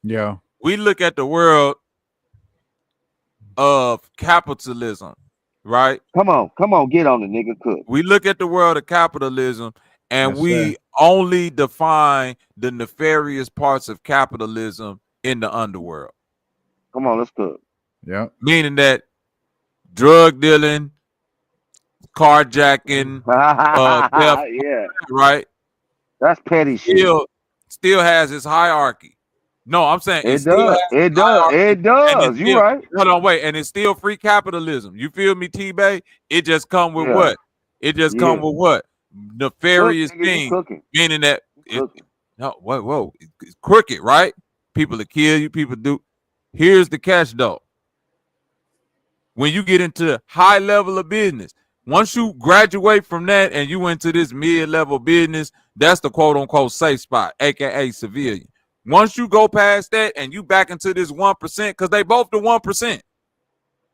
Yeah. We look at the world of capitalism, right? Come on, get on the nigga cook. We look at the world of capitalism and we only define the nefarious parts of capitalism in the underworld. Come on, let's cook. Yeah. Meaning that drug dealing, carjacking, right? That's petty shit. Still has its hierarchy. No, I'm saying it does. You're right. Hold on, wait, and it's still free capitalism. You feel me, T-Bay? It just come with what? It just come with what? Nefarious things. Meaning that whoa, it's crooked, right? People to kill you, people do. Here's the catch though. When you get into high level of business, once you graduate from that and you into this mid-level business, that's the quote-unquote safe spot, aka civilian. Once you go past that and you back into this 1%, because they both the 1%.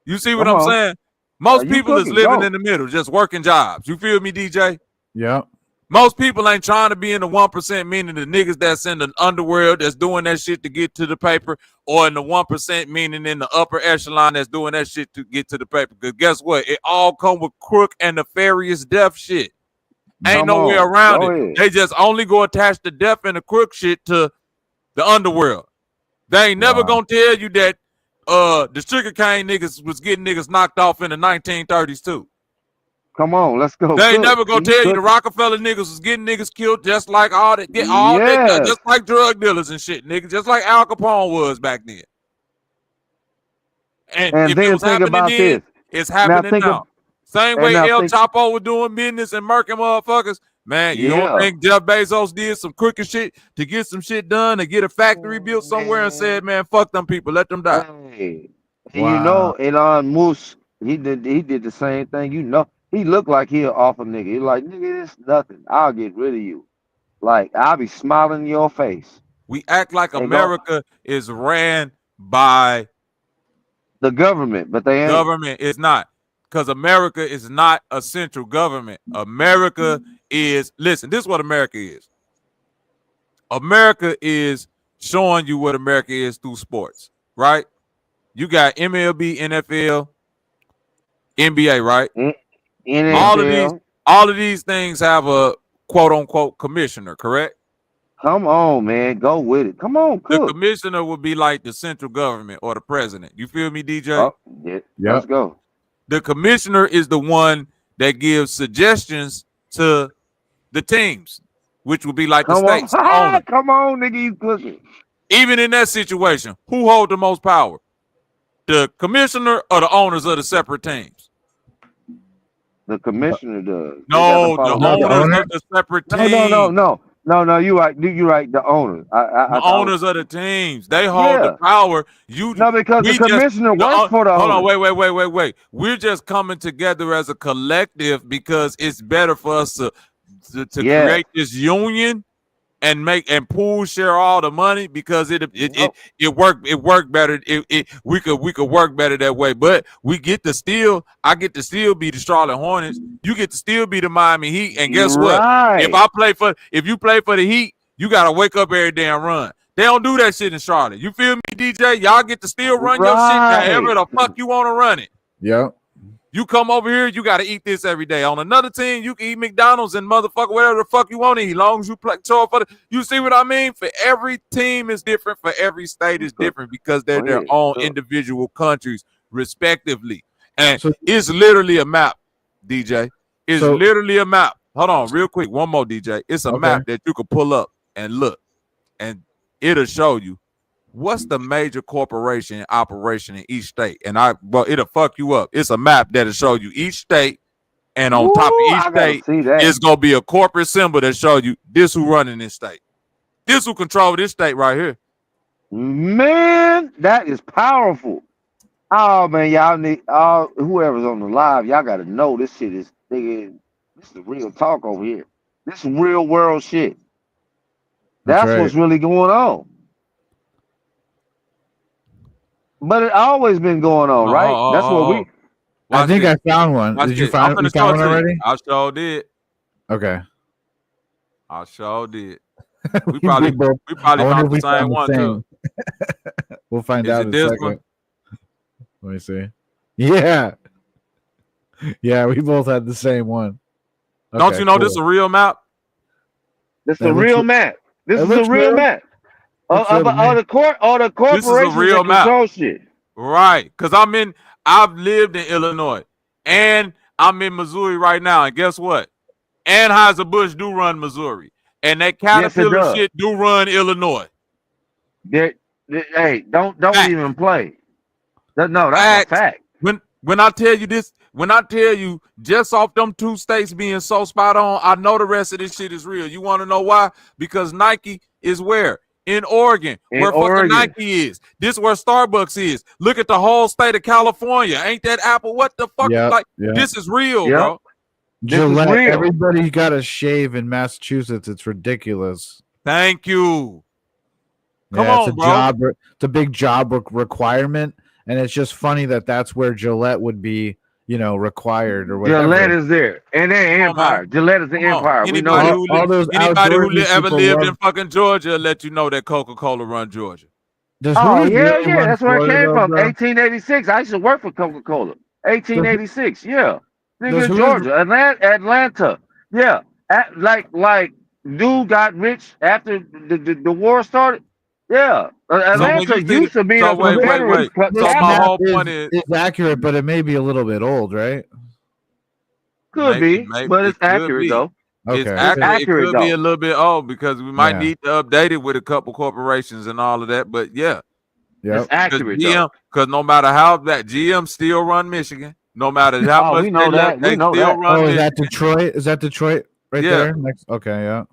You see what I'm saying? Most people is living in the middle, just working jobs. You feel me, DJ? Yeah. Most people ain't trying to be in the 1%, meaning the niggas that's in the underworld that's doing that shit to get to the paper, or in the 1%, meaning in the upper echelon that's doing that shit to get to the paper. Because guess what? It all come with crook and nefarious death shit. Ain't no way around it. They just only go attach the death and the crook shit to the underworld. They ain't never gonna tell you that the sugarcane niggas was getting niggas knocked off in the 1930s too. Come on, let's go. They ain't never gonna tell you the Rockefeller niggas was getting niggas killed just like all that, just like drug dealers and shit, niggas, just like Al Capone was back then. And if it was happening then, it's happening now. Same way El Chapo was doing business and murking motherfuckers. Man, you don't think Jeff Bezos did some crooked shit to get some shit done, to get a factory built somewhere and said, man, fuck them people, let them die. Hey. And you know, Elon Musk, he did the same thing. You know, he looked like he an awful nigga. He like, nigga, this nothing. I'll get rid of you. Like, I'll be smiling in your face. We act like America is ran by the government, but they ain't. Government is not. Because America is not a central government. America is, listen, this is what America is. America is showing you what America is through sports, right? You got MLB, NFL, NBA, right? NFL. All of these things have a quote unquote commissioner, correct? Come on, man. Go with it. Come on, cook. The commissioner would be like the central government or the president. You feel me, DJ? Oh, yeah. Let's go. The commissioner is the one that gives suggestions to the teams, which would be like the states. Come on, nigga, you cooking. Even in that situation, who hold the most power? The commissioner or the owners of the separate teams? The commissioner does. No, the owners of the separate teams. No, you right. You right. The owners. The owners of the teams. They hold the power. Because the commissioner works for the owners. Hold on, wait. We're just coming together as a collective because it's better for us to create this union and pool share all the money because it worked better. We could work better that way. But I get to still be the Charlotte Hornets. You get to still be the Miami Heat. And guess what? If you play for the Heat, you gotta wake up every day and run. They don't do that shit in Charlotte. You feel me, DJ? Y'all get to still run your shit however the fuck you want to run it. Yeah. You come over here, you got to eat this every day. On another team, you can eat McDonald's and motherfucker, whatever the fuck you want to eat, as long as you play for the. You see what I mean? For every team is different, for every state is different because they're their own individual countries, respectively. And it's literally a map, DJ. It's literally a map. Hold on, real quick, one more, DJ. It's a map that you can pull up and look, and it'll show you what's the major corporation operation in each state. And it'll fuck you up. It's a map that'll show you each state, and on top of each state, it's gonna be a corporate symbol that show you this who running this state. This who control this state right here. Man, that is powerful. Oh man, y'all need whoever's on the live, y'all gotta know this shit is nigga. This is real talk over here. This is real world shit. That's what's really going on. But it always been going on, right? That's what we. I think I found one. Did you find one already? I sure did. Okay. I sure did. We probably found the same one too. We'll find out in a second. Let me see. Yeah. Yeah, we both had the same one. Okay, don't you know this is a real map? This is a real map. This is a real map. Or the corporation real that control shit. Right. Because I've lived in Illinois and I'm in Missouri right now. And guess what? Anheuser-Busch do run Missouri. And that Caterpillar shit do run Illinois. Hey, don't even play. No, that's a fact. When I tell you this, when I tell you just off them two states being so spot on, I know the rest of this shit is real. You want to know why? Because Nike is where? In Oregon, where fucking Nike is. This is where Starbucks is. Look at the whole state of California. Ain't that Apple? What the fuck? This is real, bro. Gillette, everybody got a shave in Massachusetts. It's ridiculous. Thank you. Come on, bro. It's a big job requirement, and it's just funny that that's where Gillette would be. required or whatever. Gillette is there, and then Empire. Gillette is the Empire. We know Anybody that. All those anybody who outdoorsy ever people lived love- in fucking Georgia will let you know that Coca-Cola run Georgia. Does Oh Hooters yeah, really yeah. run That's where it Florida, came though, from. bro? 1886. I used to work for Coca-Cola. 1886. Yeah, Does nigga, Hooters- Georgia, Atlanta. Yeah, like dude got rich after the war started. Yeah, So when Atlanta you see used to be a Confederate So my capital. whole point is accurate, but it may be a little bit old, right? Could be, but it it's could accurate be. though. It's Okay. accurate. It accurate could be though. a little bit old because we might Yeah. need to update it with a couple corporations and all of that. But yeah, It's accurate though. Because no matter how that GM still run Michigan, no matter how Oh, much we know they that. We know still that. run Oh, is Michigan. that Detroit? Is that Detroit right Yeah. there? Next. Okay, yeah.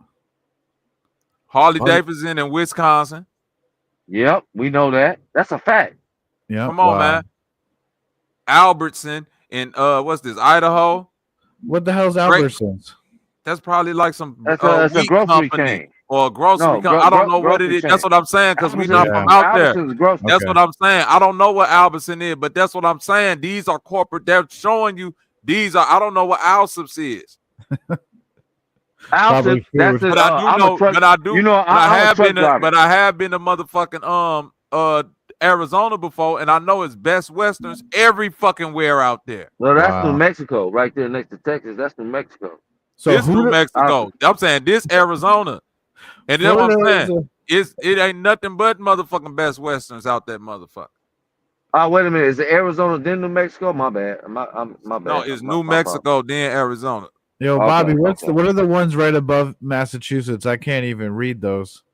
Harley Davidson in Wisconsin. Yep, we know that. That's a fact. Yeah. Come on, man. Albertson in what's this? Idaho. What the hell's Albertsons? That's probably like some That's a wheat grocery company chain. or a grocery company. I don't know what it is. That's what I'm saying because we're not from out there. That's what I'm saying. I don't know what Albertson is, but that's what I'm saying. These are corporate. They're showing you these are. I don't know what Alsup's is. Alsip, that's but I do know. But I do. You know, but I have been. driver. But I have been to motherfucking Arizona before, and I know it's Best Westerns every fucking where out there. Well, that's New Mexico, right there next to Texas. That's New Mexico. So this New Mexico. I'm saying this Arizona, and then what I'm saying it ain't nothing but motherfucking Best Westerns out that motherfucker. Oh, wait a minute. Is it Arizona then New Mexico? My bad. My bad. No, it's New Mexico then Arizona. Yo, Bobby, what are the ones right above Massachusetts? I can't even read those.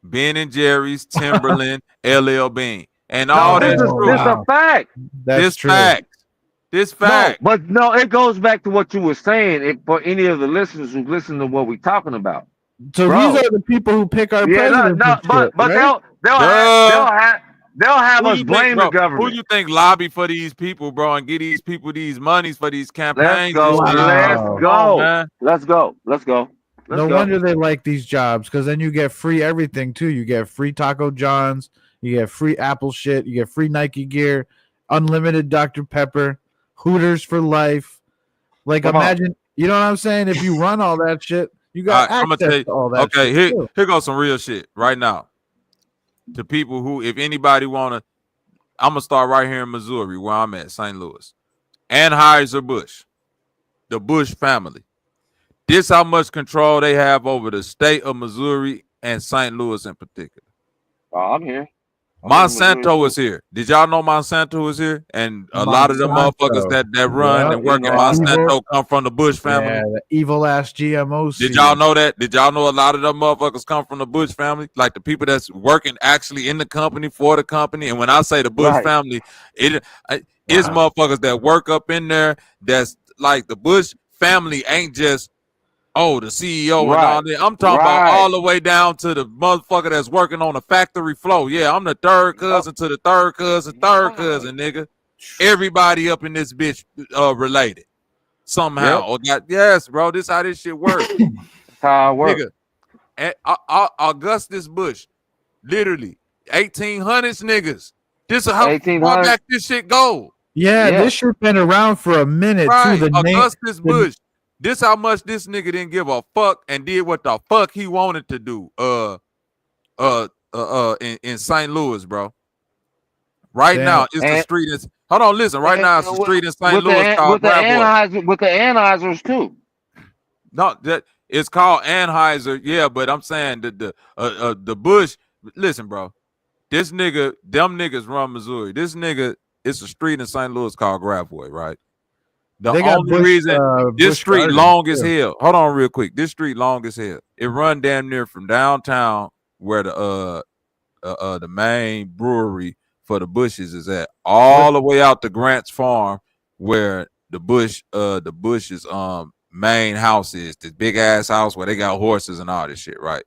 Ben and Jerry's, Timberland, LL Bean, and all that. This is a fact. That's true. This fact. No, but no, it goes back to what you were saying. For any of the listeners who listen to what we're talking about. So these are the people who pick our president. But right? they'll have us blame the government. Who you think lobby for these people, bro, and get these people these monies for these campaigns? Let's go. No wonder they like these jobs, because then you get free everything too. You get free Taco John's, you get free Apple shit, you get free Nike gear, unlimited Dr. Pepper, Hooters for life. Like imagine, you know what I'm saying? If you run all that shit, you got access to all that. Okay, shit here goes some real shit right now. To people who, if anybody wanna, I'm gonna start right here in Missouri, where I'm at, St. Louis. Anheuser-Busch, the Bush family. This how much control they have over the state of Missouri and St. Louis in particular. Oh, I'm here. Monsanto is here. Did y'all know Monsanto is here? And a lot of the motherfuckers that run and work in Monsanto come from the Bush family. Yeah, the evil ass GMOs. Did y'all know that? Did y'all know a lot of them motherfuckers come from the Bush family? Like the people that's working actually in the company for the company. And when I say the Bush family, it's motherfuckers that work up in there. That's like the Bush family ain't just the CEO and all that. I'm talking about all the way down to the motherfucker that's working on the factory floor. Yeah, I'm the third cousin to the third cousin, nigga. Everybody up in this bitch related somehow. Yes, bro. This how this shit works. How it works. Nigga, and Augustus Bush, literally 1800s niggas. This is how far back this shit go. Yeah, this shit been around for a minute too. The Augustus Bush. This how much this nigga didn't give a fuck and did what the fuck he wanted to do. In St. Louis, bro. Right now, it's the street. Hold on, listen. Right now, it's the street in St. Louis called Gravois. With the Anheuser's too. No, that it's called Anheuser. Yeah, but I'm saying the Bush. Listen, bro. This nigga, them niggas run Missouri. This nigga, it's a street in St. Louis called Gravois, right? The only reason this street long as hell. Hold on real quick. This street long as hell. It run damn near from downtown where the main brewery for the Bushes is at, all the way out to Grant's Farm where the Bush's main house is. This big ass house where they got horses and all this shit, right?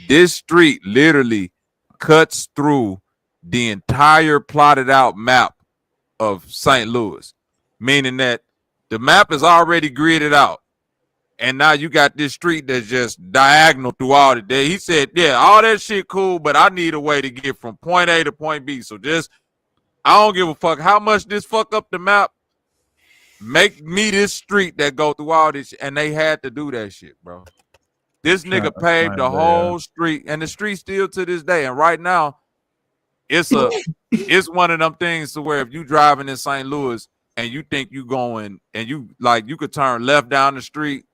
This street literally cuts through the entire plotted out map of St. Louis. Meaning that the map is already gridded out. And now you got this street that's just diagonal through all the day. He said, yeah, all that shit cool, but I need a way to get from point A to point B. So I don't give a fuck how much this fuck up the map. make me this street that go through all this, and they had to do that shit, bro. This nigga paved the whole street, and the street still to this day. And right now, it's one of them things to where if you driving in St. Louis and you think you going and you could turn left down the street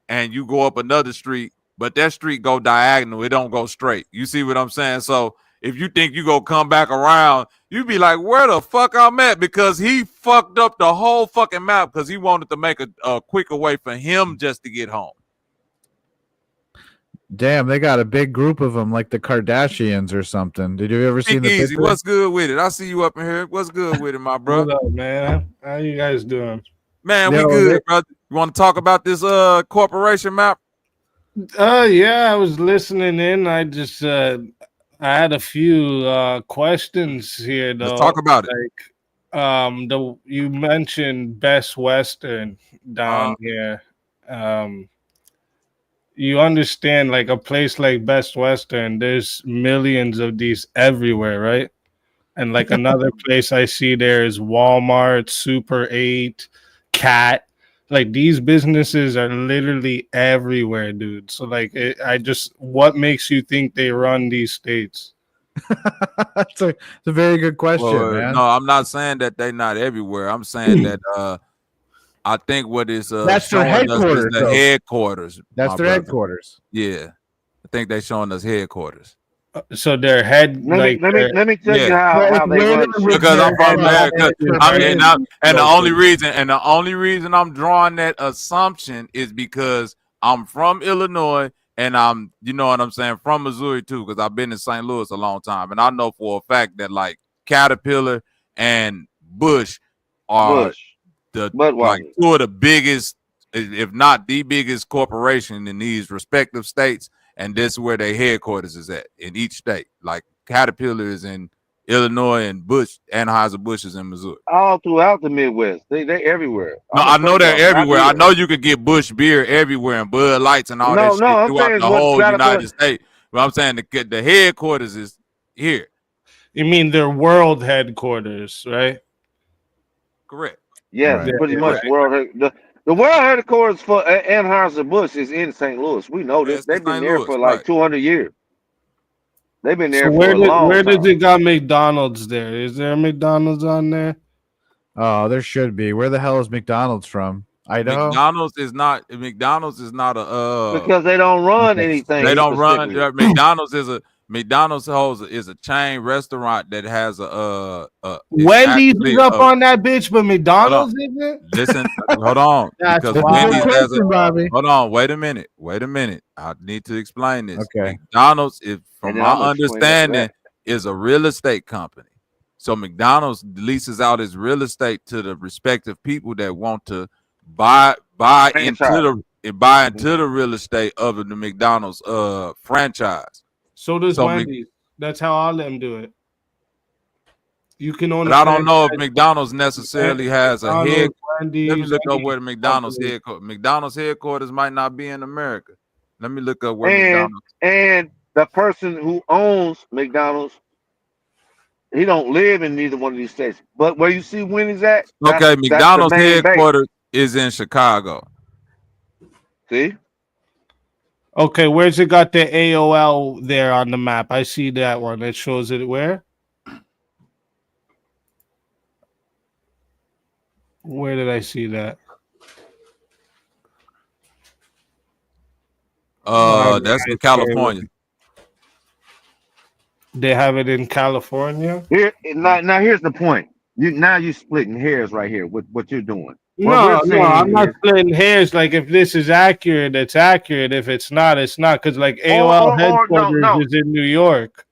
and you go up another street, but that street go diagonal, it don't go straight. You see what I'm saying? So if you think you go come back around, you be like, where the fuck I'm at? Because he fucked up the whole fucking map because he wanted to make a quicker way for him just to get home. Damn, they got a big group of them, like the Kardashians or something. Did you ever see the Easy? picture? What's good with it? I see you up in here. What's good with it, my bro? What up, man? How you guys doing? Man, we good, brother. You want to talk about this corporation map? Yeah, I was listening in. I just I had a few questions here though. Let's talk about it. Like you mentioned Best Western down here. You understand, like a place like Best Western, there's millions of these everywhere, right? And like another place I see there is Walmart, Super 8, Cat. Like these businesses are literally everywhere, dude. So like, what makes you think they run these states? It's a very good question, man. No, I'm not saying that they're not everywhere. I'm saying that I think what is that's their showing us headquarters. is the headquarters. That's their headquarters. Yeah, I think they're showing us headquarters. So their head. Let me tell you how they run. Because I'm from there. And the only reason I'm drawing that assumption is because I'm from Illinois and I'm, you know what I'm saying, from Missouri too, because I've been in St. Louis a long time, and I know for a fact that like Caterpillar and Bush are like two of the biggest, if not the biggest corporation in these respective states, and this is where their headquarters is at in each state. Like Caterpillar is in Illinois and Anheuser-Busch is in Missouri. All throughout the Midwest, they everywhere. No, I know they're everywhere. I know you could get Busch beer everywhere and Bud Lights and all that shit throughout the whole United States. But I'm saying the headquarters is here. You mean their world headquarters, right? Correct. Yes, pretty much. The world headquarters for Anheuser-Busch is in St. Louis. We know this. They've been there for like 200 years. They've been there for a long time. Where does it got McDonald's there? Is there a McDonald's on there? Oh, there should be. Where the hell is McDonald's from? Idaho? McDonald's is not a because they don't run anything. They don't run. McDonald's is a chain restaurant that has Wendy's is up on that bitch, but McDonald's isn't. Listen, hold on. That's Wendy's hold on. Wait a minute. I need to explain this. Okay. McDonald's, from my understanding, is a real estate company. So McDonald's leases out its real estate to the respective people that want to buy into the real estate of the McDonald's franchise. So does Wendy's. That's how all of them do it. You can own. But I don't know if McDonald's necessarily has a head. Let me look up where the McDonald's headquarters might not be in America. Let me look up where McDonald's. And the person who owns McDonald's, he don't live in neither one of these states. But where you see Wendy's at? Okay, McDonald's headquarters is in Chicago. See? Okay, where's it got the AOL there on the map? I see that one. It shows it where? Where did I see that? That's in California. They have it in California? Now here's the point. You're splitting hairs right here with what you're doing. No, I'm not splitting hairs. Like if this is accurate, it's accurate. If it's not, it's not. Because like AOL headquarters is in New York.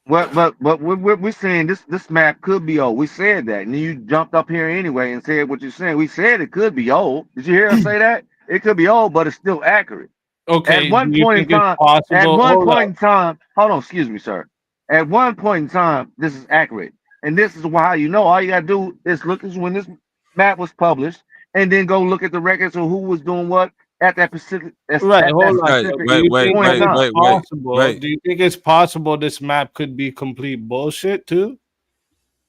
But we're saying this map could be old. We said that, and you jumped up here anyway and said what you're saying. We said it could be old. Did you hear us say that? It could be old, but it's still accurate. Okay. At one point in time, hold on, excuse me, sir. At one point in time, this is accurate, and this is why you know all you gotta do is look when this map was published, and then go look at the records of who was doing what at that specific. Right. Hold on. Wait. Do you think it's possible this map could be complete bullshit too?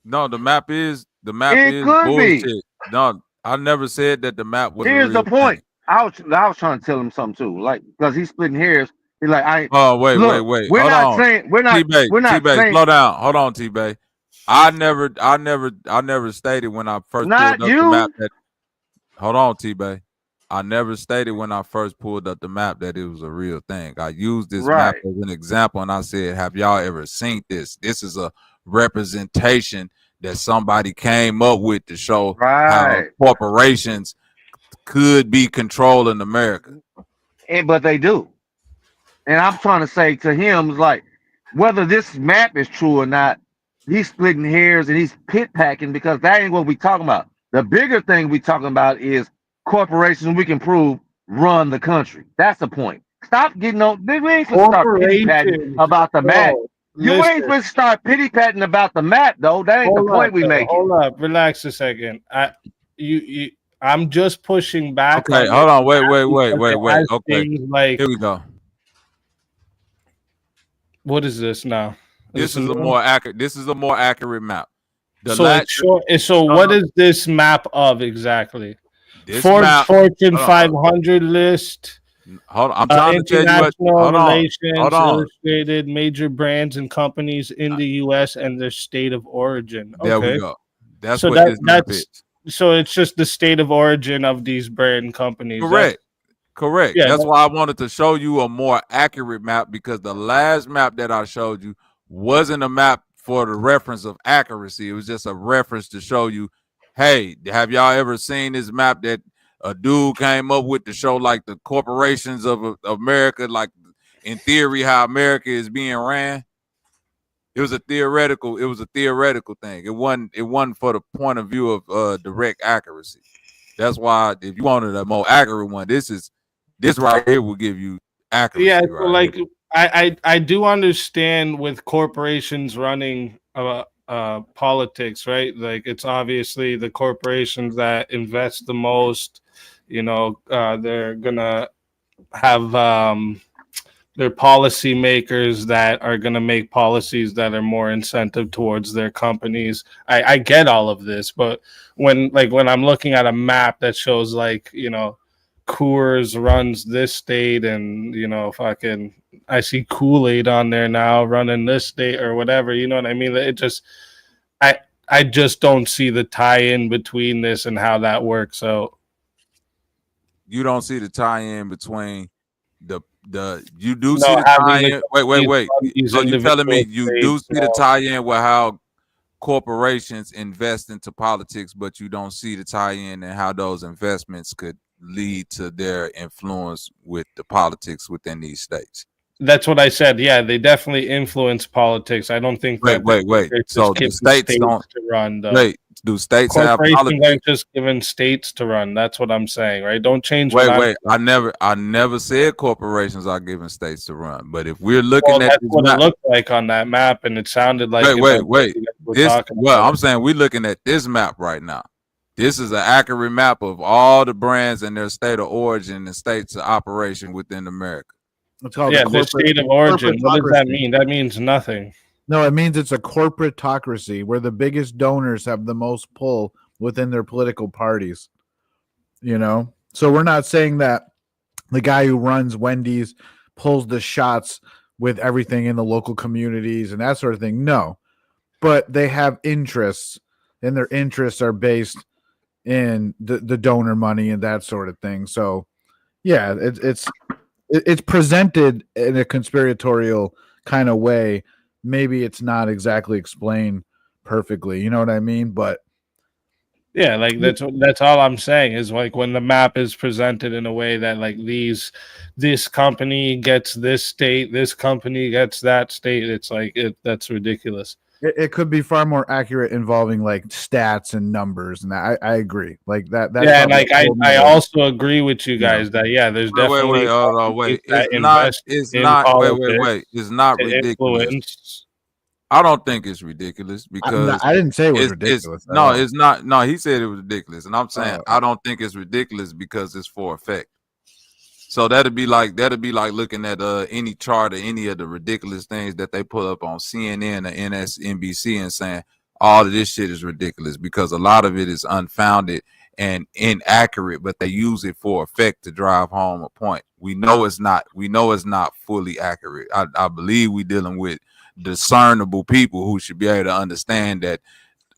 No, the map is bullshit. No, I never said that the map was a Here's the real thing. point. I was trying to tell him something too, like because he's splitting hairs. He's like, I Oh, wait. look. We're Hold not on. saying we're not T-Bay, we're not T-Bay, saying slow down. Hold on, T-Bay. I never stated when I first pulled not up the map you. that. Hold on, T-Bay. I never stated when I first pulled up the map that it was a real thing. I used this map Right, as an example, and I said, "Have y'all ever seen this? This is a representation that somebody came up with to show how right. corporations could be controlling America." But they do. And I'm trying to say to him, like, whether this map is true or not, he's splitting hairs and he's pit packing because that ain't what we talking about. The bigger thing we talking about is corporations we can prove run the country. That's the point. Stop getting on. We ain't supposed to start pity patting Corporations, about the map. bro. You ain't Listen, supposed to start pity patting about the map, though. That ain't the hold up, point we though. making. Hold up. Relax a second. I'm just pushing back Okay, on hold this on. map because it Wait. has Okay, things like, here we go. what is this now? Is This this a is new a one? more accurate. This is a more accurate map. The So last it's short. So what is this map of exactly? this Forbes map. Fortune Hold on. 500 list. Hold on. I'm trying to tell you what. International Hold on. Hold relations on. illustrated major brands and companies in the U.S. and their state of origin. There we Okay, go. That's so what this map is. so it's just the state of origin of these brand companies. Correct. Correct. Yeah, That's why I wanted to show you a more accurate map because the last map that I showed you wasn't a map for the reference of accuracy. It was just a reference to show you, hey, have y'all ever seen this map that a dude came up with to show like the corporations of America, like in theory how America is being ran? It was a theoretical thing. It wasn't for the point of view of direct accuracy. That's why if you wanted a more accurate one, this right here will give you accuracy. yeah. So Right like, here. I do understand with corporations running politics, right? Like it's obviously the corporations that invest the most. They're gonna have their policymakers that are going to make policies that are more incentive towards their companies. I get all of this, but when I'm looking at a map that shows Coors runs this state and fucking I see Kool-Aid on there now running this state or whatever, you know what I mean? I just don't see the tie-in between this and how that works out. You don't see the tie-in between you do see No, the having the tie-in. Wait. these So you telling me individual you do states, see the tie-in with how corporations invest into politics, but you don't see the tie-in and how those investments could lead to their influence with the politics within these states. That's what I said. Yeah, they definitely influence politics. I don't think that Wait. they're So just the giving states states don't to run, though. wait. Do states have Corporations aren't politics? just given states to run. That's what I'm saying, right? Don't change what I'm Wait. I never said corporations are giving states to run. But if we're Well, looking at that's this what it map, look like on that map, and it sounded like it. That's what wait. you guys were This talking well, about. I'm saying we're looking at this map right now. This is an accurate map of all the brands and their state of origin and states of operation within America. It's called Yeah, the state of origin. What does that mean? That means nothing. No, it means it's a corporatocracy where the biggest donors have the most pull within their political parties. So we're not saying that the guy who runs Wendy's pulls the shots with everything in the local communities and that sort of thing. No, but they have interests, and their interests are based in the donor money and that sort of thing. So yeah, it's presented in a conspiratorial kind of way. Maybe it's not exactly explained perfectly. You know what I mean? But yeah, like that's all I'm saying is like when the map is presented in a way that like this company gets this state, this company gets that state. It's like that's ridiculous. It could be far more accurate involving like stats and numbers, and I agree. Like that. That's yeah, and like I also agree with you guys that there's definitely Wait. that It's not. invest It's in not. politics Wait. It's not to ridiculous. influence. I don't think it's ridiculous because I didn't say it was ridiculous. No, it's not. No, he said it was ridiculous, and I'm saying I don't think it's ridiculous because it's for effect. So that'd be like looking at any chart or any of the ridiculous things that they put up on CNN or NSNBC and saying, all of this shit is ridiculous because a lot of it is unfounded and inaccurate, but they use it for effect to drive home a point. We know it's not fully accurate. I believe we're dealing with discernible people who should be able to understand that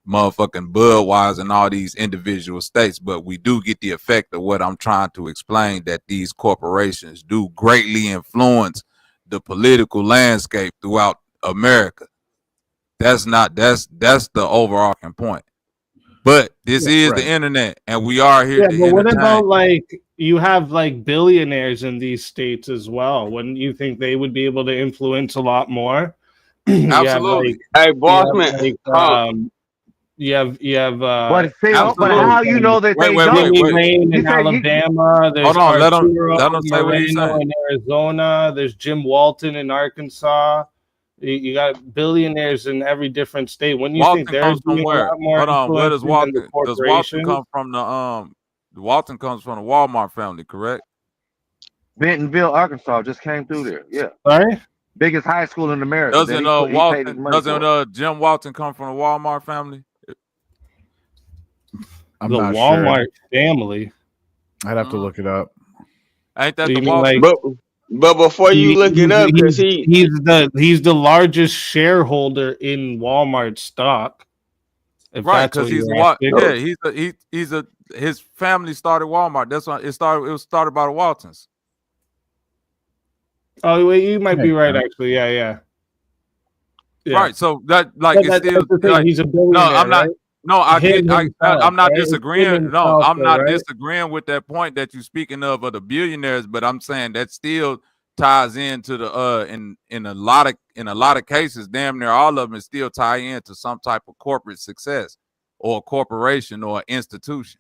motherfucking Budweiser and all these individual states, but we do get the effect of what I'm trying to explain, that these corporations do greatly influence the political landscape throughout America. That's the overarching point. But this is the internet, and we are here to but what entertain. about like you have like billionaires in these states as well? Wouldn't you think they would be able to influence a lot more? Absolutely. Hey, Bossman. You have But how you know that they don't? Jimmy Rain You in say Alabama. There's Hold on, let him say what he's Moreno saying. in Arizona. There's Jim Walton in Arkansas. You got billionaires in every different state. Wouldn't you Walton think they're comes from doing a where? lot more Hold on, where does influencing than the Walton? Does Walton corporations? come from the Walton comes from the Walmart family, correct? Bentonville, Arkansas just came through there. Yeah. Sorry? Biggest high school in America. Doesn't He paid his money for it. Jim Walton come from the Walmart family? I'm the not Walmart sure. family. I'd have to look it up. Ain't that So the you mean Walton? like But before you look it up, because he's the largest shareholder in Walmart stock. If Right, that's because what he's you're what? asking. Yeah, his family started Walmart. That's why it was started by the Waltons. Oh, wait, you might be right. Actually, yeah. Right. So that like it's still that's the thing. like, He's a billionaire. no, I'm not. Right? No, I Him get. himself, I'm not right? It's him disagreeing. No, himself, I'm not right? disagreeing with that point that you're speaking of the billionaires. But I'm saying that still ties into the in a lot of cases, damn near all of them still tie into some type of corporate success or a corporation or an institution.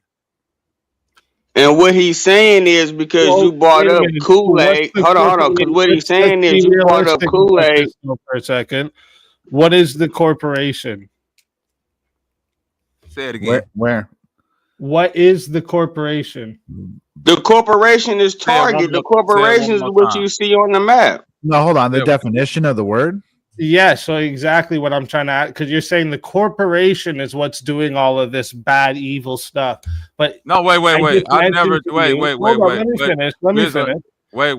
And what he's saying is because you brought up Kool-Aid. Hold on. Because what he's saying is you brought up Kool-Aid. For a second, what is the corporation? Say it again. Where? What is the corporation? The corporation is Target. The corporation is what you see on the map. No, hold on. The definition of the word? Yeah, so exactly what I'm trying to add, because you're saying the corporation is what's doing all of this bad, evil stuff. But no, wait. I never wait. Let me finish. Wait.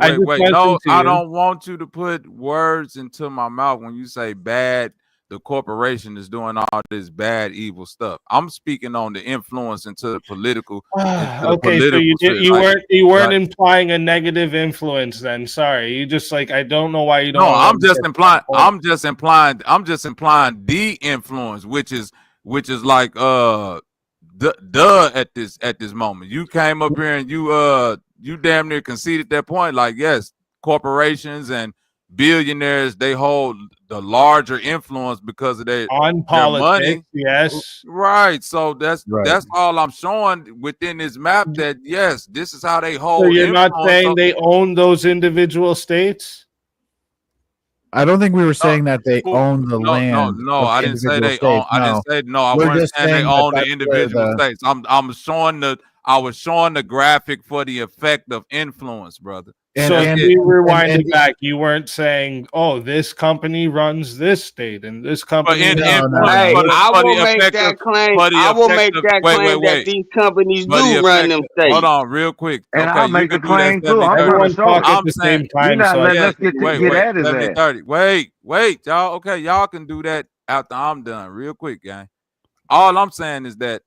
No, I don't want you to put words into my mouth when you say bad. The corporation is doing all this bad, evil stuff. I'm speaking on the influence into the political. Okay, so you weren't implying a negative influence then. Sorry, you just like I don't know why you don't. No, I'm just implying the influence, which is like duh at this moment. You came up here and you damn near conceded that point. Like, yes, corporations and billionaires, they hold the larger influence because of their money. Yes, right. So that's all I'm showing within this map. That yes, this is how they hold. So you're not saying they own those individual states? I don't think we were saying that they own the land. No, I didn't say they own. I didn't say no. I wasn't saying they own the individual states. I was showing the graphic for the effect of influence, brother. So if we rewind it back, you weren't saying, "Oh, this company runs this state and this company." I will make that claim. I will make that claim that these companies do run them states. Hold on, real quick. And okay, I'll make the claim too. I'm talking at the same time. You're not letting us get at his ass. 30. Wait, y'all. Okay, y'all can do that after I'm done. Real quick, gang. All I'm saying is that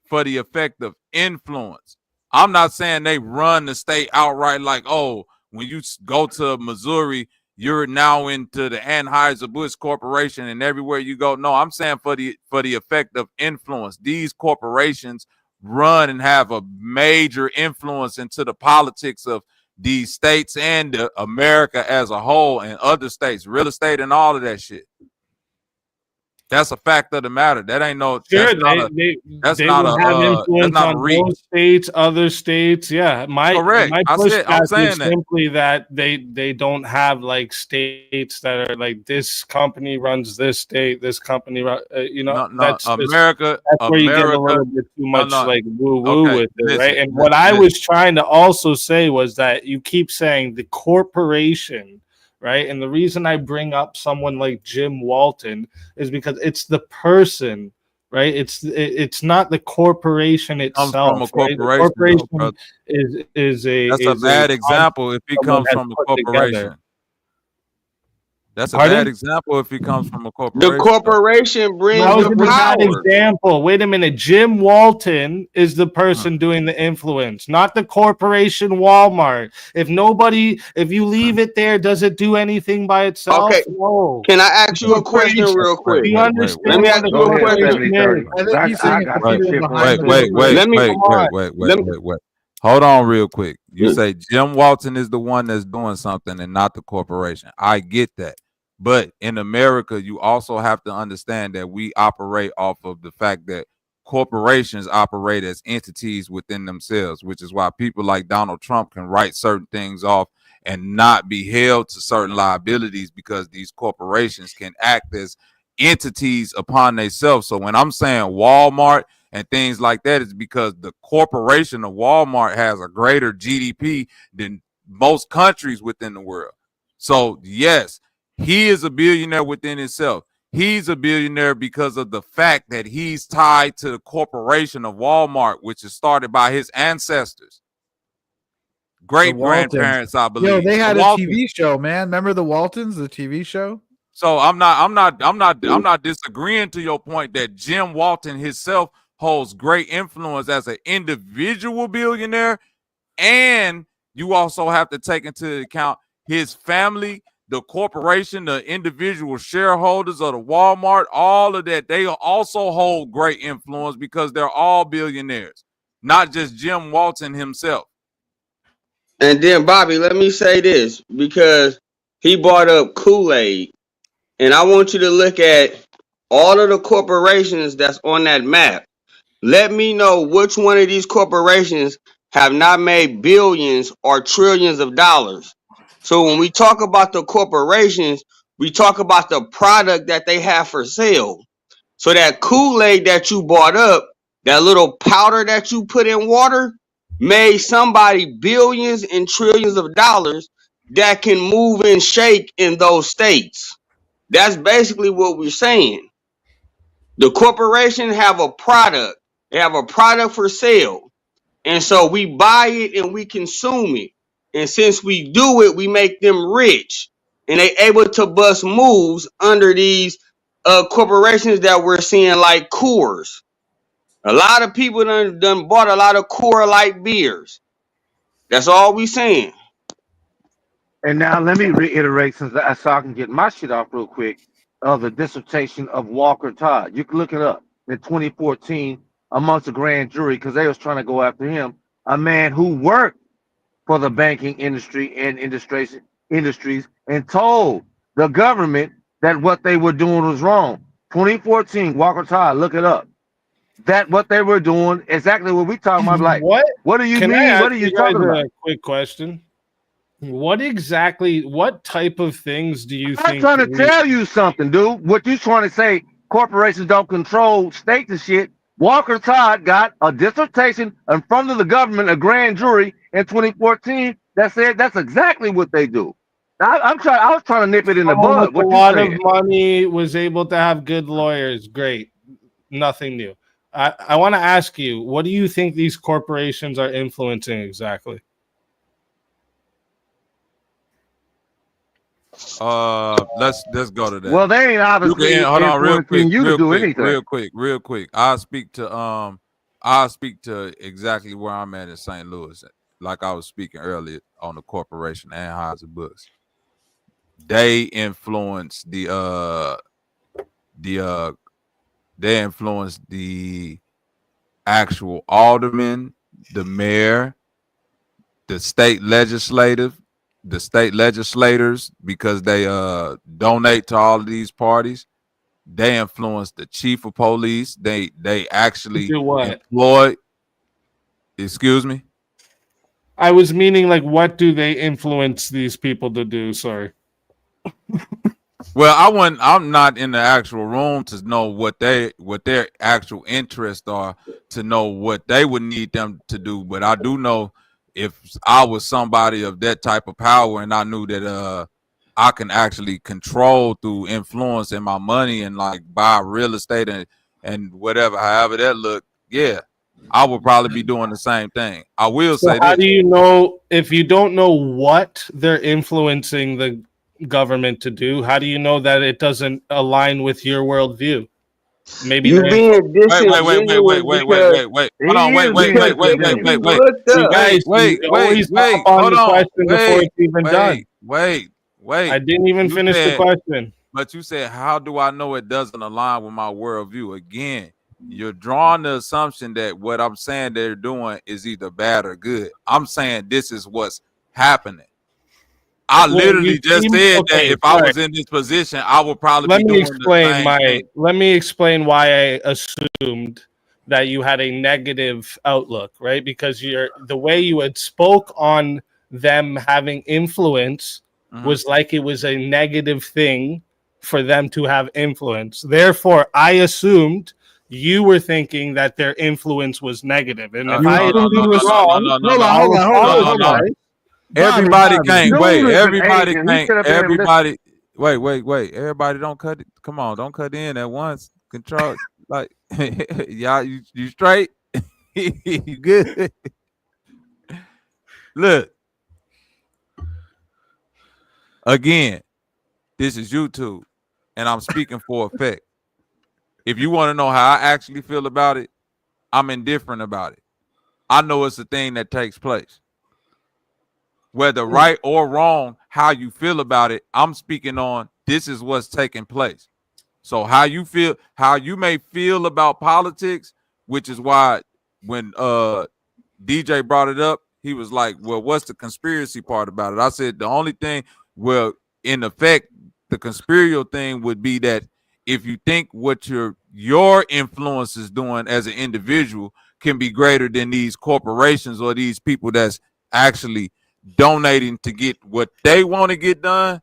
for the effect of influence, I'm not saying they run the state outright like, oh, when you go to Missouri, you're now into the Anheuser-Busch Corporation and everywhere you go. No, I'm saying for the effect of influence. These corporations run and have a major influence into the politics of these states and America as a whole and other states, real estate and all of that shit. That's a fact of the matter. That ain't no. Sure, that's not a reach. Those states, other states. Yeah, correct. My I'm saying that simply that they don't have like states that are like this company runs this state, this company that's America. That's where you get a little bit too much like woo woo with it, right? And what I was trying to also say was that you keep saying the corporation right? And the reason I bring up someone like Jim Walton is because it's the person, right? It's not the corporation Comes from a itself, right? The corporation, though, corporation brother. is a That's a bad example if he someone comes has from a put together. corporation. That's a Pardon? bad example if he comes from a The corporation, though. corporation brings How is the it a bad power. example? Wait a minute. Jim Walton is the person doing the influence, not the corporation Walmart. If you leave it there, does it do anything by itself? Okay, No. can I The ask you a question corporation. real quick? Do you Let understand me what ask the you Go a ahead, question. corporation 70 is? 30. I think he's saying it's Wait, people behind the wait, wait, corporation. Let me wait, Come wait, on. wait, let wait, me wait, wait. Hold on real quick. You say Jim Walton is the one that's doing something and not the corporation. I get that. But in America, you also have to understand that we operate off of the fact that corporations operate as entities within themselves, which is why people like Donald Trump can write certain things off and not be held to certain liabilities, because these corporations can act as entities upon themselves. So when I'm saying Walmart and things like that, is because the corporation of Walmart has a greater GDP than most countries within the world. So yes, he is a billionaire within himself. He's a billionaire because of the fact that he's tied to the corporation of Walmart, which is started by his ancestors, The great Waltons. grandparents, I Yo, believe. they The had a Waltons. TV show, man. Remember the Waltons, the TV show? So I'm not disagreeing to your point that Jim Walton himself holds great influence as an individual billionaire, and you also have to take into account his family, the corporation, the individual shareholders of the Walmart, all of that. They also hold great influence because they're all billionaires, not just Jim Walton himself. and then Bobby, let me say this because he brought up Kool-Aid, and I want you to look at all of the corporations that's on that map. Let me know which one of these corporations have not made billions or trillions of dollars. So when we talk about the corporations, we talk about the product that they have for sale. So that Kool-Aid that you bought up, that little powder that you put in water, made somebody billions and trillions of dollars that can move and shake in those states. That's basically what we're saying. The corporation have a product. They have a product for sale. And so we buy it and we consume it. And since we do it, we make them rich. And they able to bust moves under these corporations that we're seeing like Coors. A lot of people done bought a lot of Coors Light beers. That's all we saying. And now let me reiterate, since so I can get my shit off real quick, of the dissertation of Walker Todd. You can look it up in 2014 amongst the grand jury because they was trying to go after him, a man who worked for the banking industry and industries and told the government that what they were doing was wrong. 2014, Walker Todd, look it up. That what they were doing, exactly what we talking about. Like, what do you Can I mean? ask What are you you guys talking about? a quick question? What type of things do you I'm think trying to tell you something, dude. What you trying to say? Corporations don't control states and shit. Walker Todd got a dissertation in front of the government, a grand jury in 2014 that said that's exactly what they do. I was trying to nip it in the someone with bud. a What you lot of saying? money was able to have good lawyers? Great. Nothing new. I want to ask you, what do you think these corporations are influencing exactly? Let's go to that. Well, they ain't You can obviously hold on influencing you to do anything. real quick. I'll speak to exactly where I'm at in St. Louis. Like I was speaking earlier on the corporation Anheuser Books. They influence they influence the actual aldermen, the mayor, the state legislators, because they donate to all of these parties. They influence the chief of police. They actually Do what? employ. Excuse me. I was meaning, like, what do they influence these people to do? Sorry. Well, I'm not in the actual room to know what their actual interests are, to know what they would need them to do. But I do know if I was somebody of that type of power and I knew that I can actually control through influence in my money and like buy real estate and whatever, however that look, yeah, I would probably be doing the same thing. I will So say how this. do you know if you don't know what they're influencing the government to do? How do you know that it doesn't align with your worldview? Maybe You they're being Wait. disingenuous because Hold on, wait. because you looked You up. guys, you always hop on Hold the on, question before it's even done. wait. I didn't even You finish the said, question. but you said, how do I know it doesn't align with my worldview? Again, you're drawing the assumption that what I'm saying they're doing is either bad or good. I'm saying this is what's happening. I Well, literally you just seem said that okay. if I All right. was in this position, I would probably Let be me doing the explain same thing. Let me explain why I assumed that you had a negative outlook, right? Because the way you had spoke on them having influence was like it was a negative thing for them to have influence. Therefore, I assumed you were thinking that their influence was negative. And if I assumed wrong, I'll apologize. Everybody can't wait. Dude is an Everybody agent. He can't. should have been listening. Everybody, wait. Everybody don't cut it. Come on, don't cut in at once. Control, like, y'all, you straight? You good? Look, again, this is YouTube, and I'm speaking for effect. If you want to know how I actually feel about it, I'm indifferent about it. I know it's a thing that takes place. Whether right or wrong, how you feel about it, I'm speaking on this is what's taking place. So how you feel, how you may feel about politics, which is why when DJ brought it up, he was like, well, what's the conspiracy part about it? I said the only thing, well, in effect, the conspiratorial thing would be that if you think what your influence is doing as an individual can be greater than these corporations or these people that's actually donating to get what they want to get done,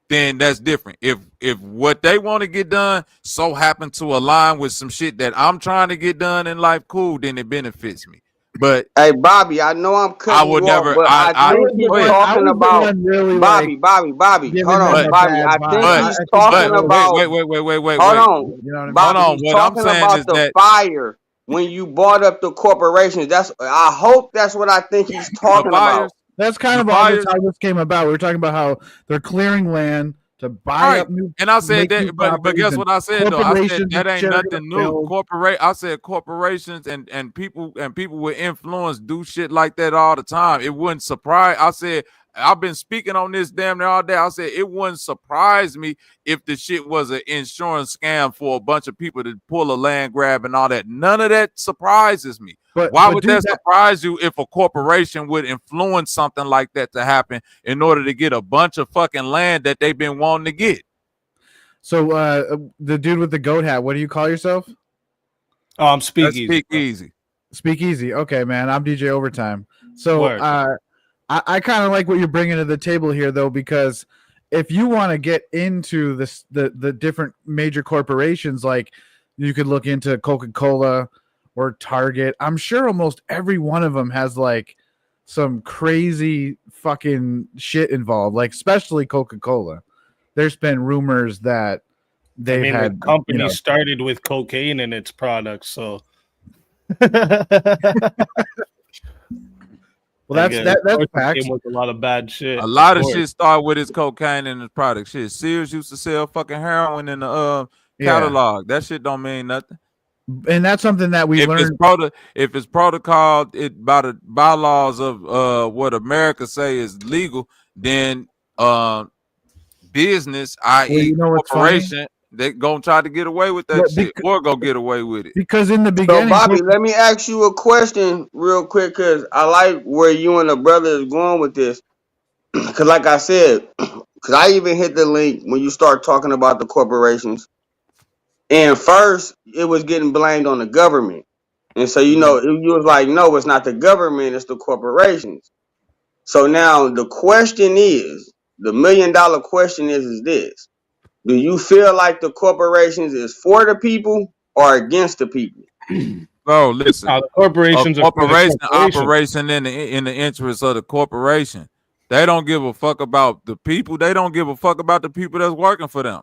then that's different. If what they want to get done so happen to align with some shit that I'm trying to get done in life, cool, then it benefits me. But hey, Bobby, I know I'm cutting would you off, never. but I think he's talking about really Bobby. Hold on, Bobby. I think he's talking about. Wait. Hold on, You know what I mean? Bobby. Hold on. He's What I'm talking saying about is the that fire when you brought up the corporations. I hope that's what I think he's talking about. That's kind of almost how this came about. We were talking about how they're clearing land to buy up new. And I said that, but guess properties what I said though? I said that ain't nothing and new. I said corporations and people with influence do shit like that all the time. It wouldn't surprise. I said I've been speaking on this damn near all day. I said it wouldn't surprise me if the shit was an insurance scam for a bunch of people to pull a land grab and all that. None of that surprises me. Why would that surprise you if a corporation would influence something like that to happen in order to get a bunch of fucking land that they've been wanting to get? So the dude with the goat hat, what do you call yourself? Oh, I'm Speakeasy. Speakeasy. Speakeasy. Okay, man. I'm DJ Overtime. So I kind of like what you're bringing to the table here, though, because if you want to get into this, the different major corporations, like you could look into Coca-Cola or Target. I'm sure almost every one of them has like some crazy fucking shit involved, like especially Coca-Cola. There's been rumors that they've had the company started with cocaine in its products, so well, that's facts. With a lot of bad shit. A lot of shit start with its cocaine in its product. Shit, Sears used to sell fucking heroin in the catalog. That shit don't mean nothing. And that's something that we learned. If it's protocol by the bylaws of what America say is legal, then business, i.e. corporation, they gonna try to get away with that shit or go get away with it. Because in the beginning, so Bobby, let me ask you a question real quick, because I like where you and the brother is going with this. Because like I said, because I even hit the link when you start talking about the corporations. And first, it was getting blamed on the government. And so, you was like, no, it's not the government, it's the corporations. So now the question is, the $1 million question is this. Do you feel like the corporations is for the people or against the people? Bro, listen. The corporations a corporation operating in the interest of the corporation. They don't give a fuck about the people. They don't give a fuck about the people that's working for them.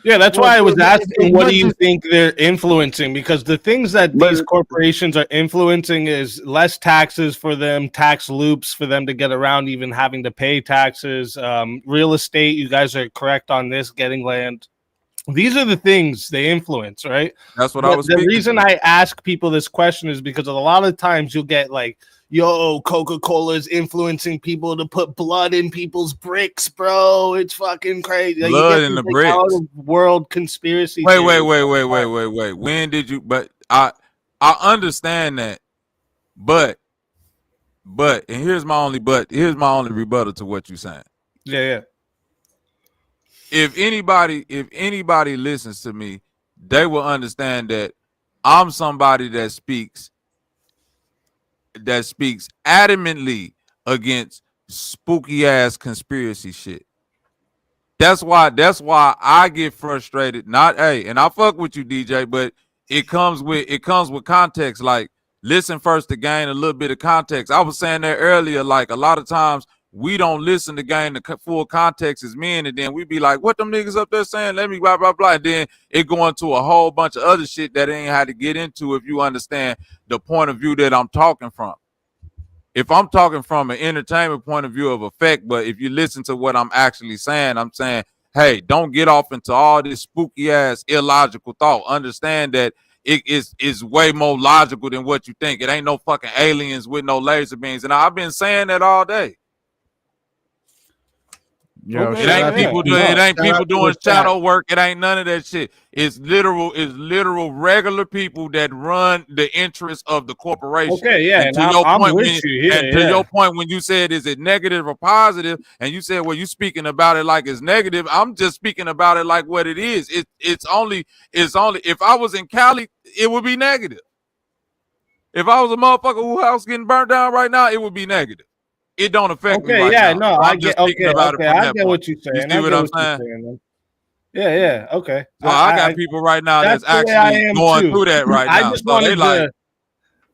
Yeah, that's why I was asking, what do you think they're influencing? Because the things that these corporations are influencing is less taxes for them, tax loops for them to get around even having to pay taxes, real estate. You guys are correct on this, getting land. These are the things they influence, right? That's what but I was the speaking reason to. I ask people this question is because a lot of times you'll get like, yo, Coca-Cola is influencing people to put blood in people's bricks, bro. It's fucking crazy. Like, Blood you in get the these, like, out bricks. of world conspiracy Wait. theories. When did you? But I understand that. But and here's my only rebuttal to what you're saying. Yeah. If anybody listens to me, they will understand that I'm somebody that speaks adamantly against spooky ass conspiracy shit. That's why I get frustrated. And I fuck with you, DJ, but it comes with context. Like, listen first to gain a little bit of context. I was saying that earlier, like, a lot of times we don't listen to gain the full context as men, and then we be like, what them niggas up there saying? Let me blah blah blah. And then it go into a whole bunch of other shit that ain't had to get into if you understand the point of view that I'm talking from. If I'm talking from an entertainment point of view of effect, but if you listen to what I'm actually saying, I'm saying, hey, don't get off into all this spooky ass illogical thought. Understand that it is way more logical than what you think. It ain't no fucking aliens with no laser beams. And I've been saying that all day. It ain't people doing shadow work. It ain't none of that shit. It's literal regular people that run the interests of the corporation. Okay, yeah. And to your I'm point, with you. your point when you said, is it negative or positive? And you said, well, you speaking about it like it's negative. I'm just speaking about it like what it is. It's only if I was in Cali, it would be negative. If I was a motherfucker whose house getting burnt down right now, it would be negative. It don't affect me right now. No, So I I'm get. just speaking about it from I that get point. what you're saying. You see what I'm saying? Yeah. Okay. So I got people right now that's actually going through that right now.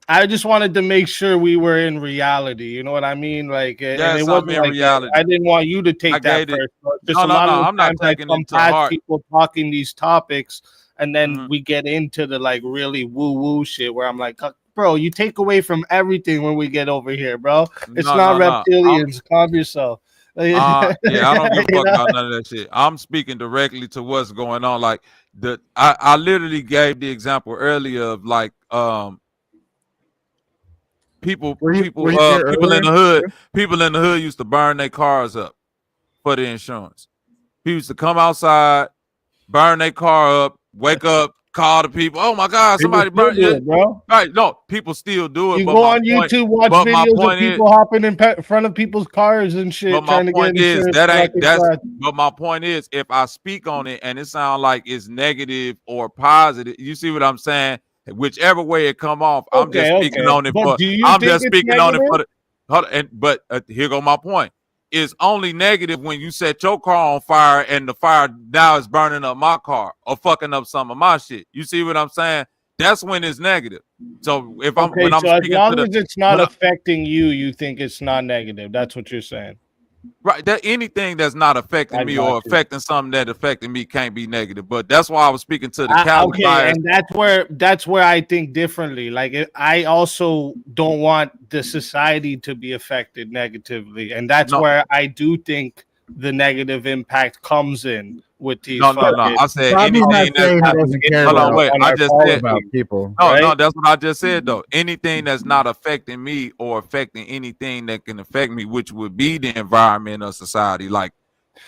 I just wanted to make sure we were in reality. You know what I mean? Like, and it wasn't like reality. I didn't want you to take that first. Just a lot of the times I come past people talking these topics, and then we get into the like really woo shit where I'm like, bro, you take away from everything when we get over here, bro. It's not reptilians. Calm yourself. I don't give a fuck about none of that shit. I'm speaking directly to what's going on. Like, I literally gave the example earlier of like people in the hood. People in the hood used to burn their cars up for the insurance. People used to come outside, burn their car up, wake up, call the people. Oh my God, somebody burned it, bro. Right? No, people still do it. You but go on YouTube, watch videos of people hopping in front of people's cars and shit. But my point is But my point is, if I speak on it and it sounds like it's negative or positive, you see what I'm saying? Whichever way it come off, I'm just speaking on it. But I'm just speaking on it for the. But here go my point. It's only negative when you set your car on fire and the fire now is burning up my car or fucking up some of my shit. You see what I'm saying? That's when it's negative. So if I'm as long as it's not affecting you, you think it's not negative. That's what you're saying. Right, that anything that's not affecting me or affecting something that affecting me can't be negative. But that's why I was speaking to the Cali bias. And that's where I think differently. Like, I also don't want the society to be affected negatively, and that's where I do think the negative impact comes in with these. No. I said anything that doesn't care about. Wait, I just said about people. No, that's what I just said though. Anything that's not affecting me or affecting anything that can affect me, which would be the environment or society. Like,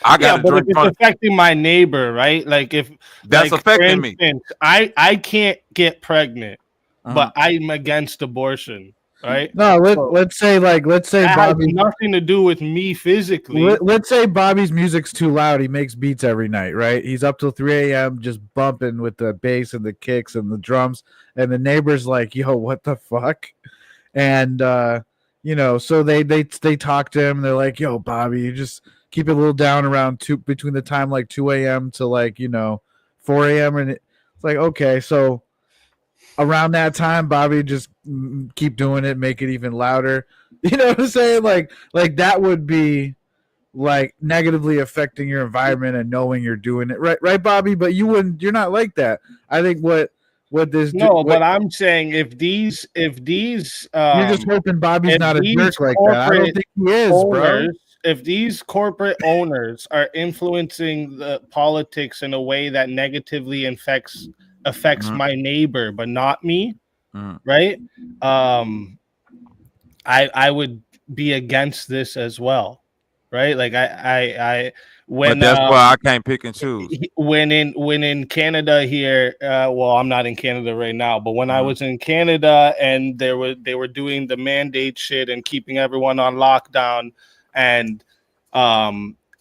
I got to drink. But if it's affecting my neighbor, right? Like, if that's affecting me, I can't get pregnant, but I'm against abortion. Right? No, let's say Bobby has nothing to do with me physically. Let's say Bobby's music's too loud. He makes beats every night, right? He's up till 3 a.m. just bumping with the bass and the kicks and the drums, and the neighbor's like, "Yo, what the fuck?" And so they talk to him. They're like, "Yo, Bobby, you just keep it a little down around between the time like 2 a.m. to 4 a.m." And it's like, okay, so around that time, Bobby just keep doing it, make it even louder. You know what I'm saying? Like that would be like negatively affecting your environment and knowing you're doing it right, Bobby. But you're not like that. I think what but I'm saying if these you're just hoping Bobby's if not a these jerk like that. I don't corporate think he is, bro. owners, if these corporate owners are influencing the politics in a way that negatively affects my neighbor but not me, right? I would be against this as well, right? Like I when But that's why I can't pick and choose. when in Canada here, well, I'm not in Canada right now, but when I was in Canada and they were doing the mandate shit and keeping everyone on lockdown, and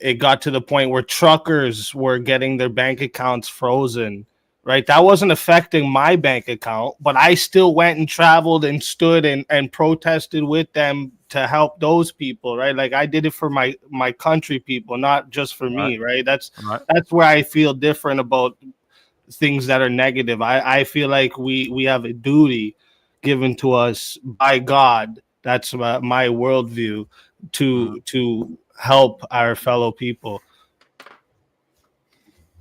it got to the point where truckers were getting their bank accounts frozen. Right, that wasn't affecting my bank account, but I still went and traveled and stood and protested with them to help those people. Right, like I did it for my country people, not just for me. Right, that's where I feel different about things that are negative. I feel like we have a duty given to us by God. That's my worldview to help our fellow people.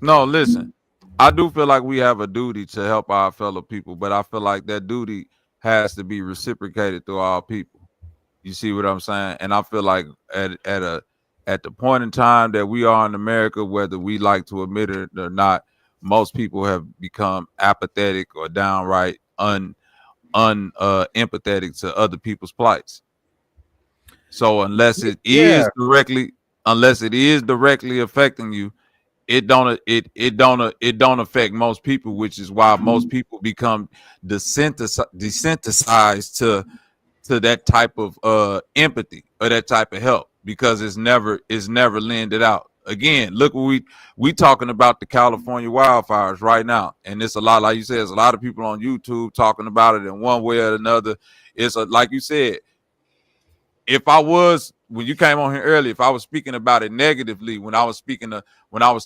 No, listen. I do feel like we have a duty to help our fellow people, but I feel like that duty has to be reciprocated through all people. You see what I'm saying? And I feel like at the point in time that we are in America, whether we like to admit it or not, most people have become apathetic or downright empathetic to other people's plights. So unless it is directly affecting you, it don't affect most people, which is why most people become desensitized to that type of empathy or that type of help, because it's never lended out. Again, look what we talking about, the California wildfires right now, and it's a lot, like you said, there's a lot of people on YouTube talking about it in one way or another. It's like you said, if I was, when you came on here earlier, if I was speaking about it negatively, when I was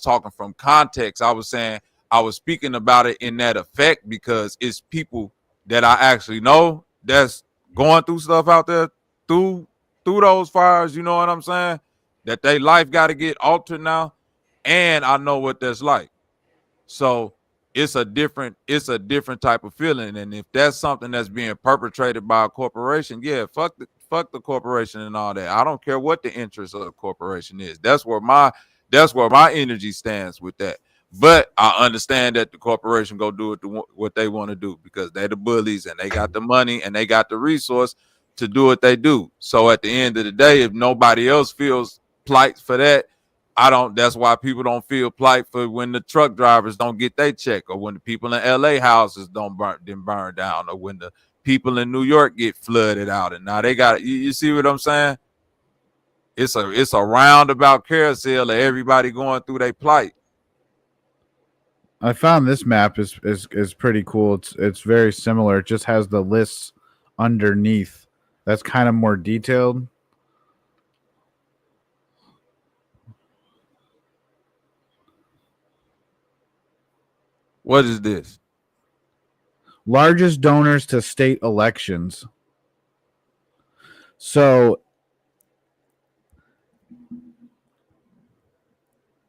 talking from context, I was saying I was speaking about it in that effect because it's people that I actually know that's going through stuff out there through those fires. You know what I'm saying? That they life got to get altered now, and I know what that's like. So it's a different type of feeling. And if that's something that's being perpetrated by a corporation, yeah, fuck the corporation and all that. I don't care what the interest of the corporation is. That's where my energy stands with that. But I understand that the corporation go do it what they want to do, because they're the bullies and they got the money and they got the resource to do what they do. So at the end of the day, if nobody else feels plight for that, that's why people don't feel plight for when the truck drivers don't get their check, or when the people in LA houses don't burn down, or when the people in New York get flooded out. And now they got, you see what I'm saying? It's a roundabout carousel of everybody going through their plight. I found this map is pretty cool. It's very similar. It just has the lists underneath. That's kind of more detailed. What is this? Largest donors to state elections. So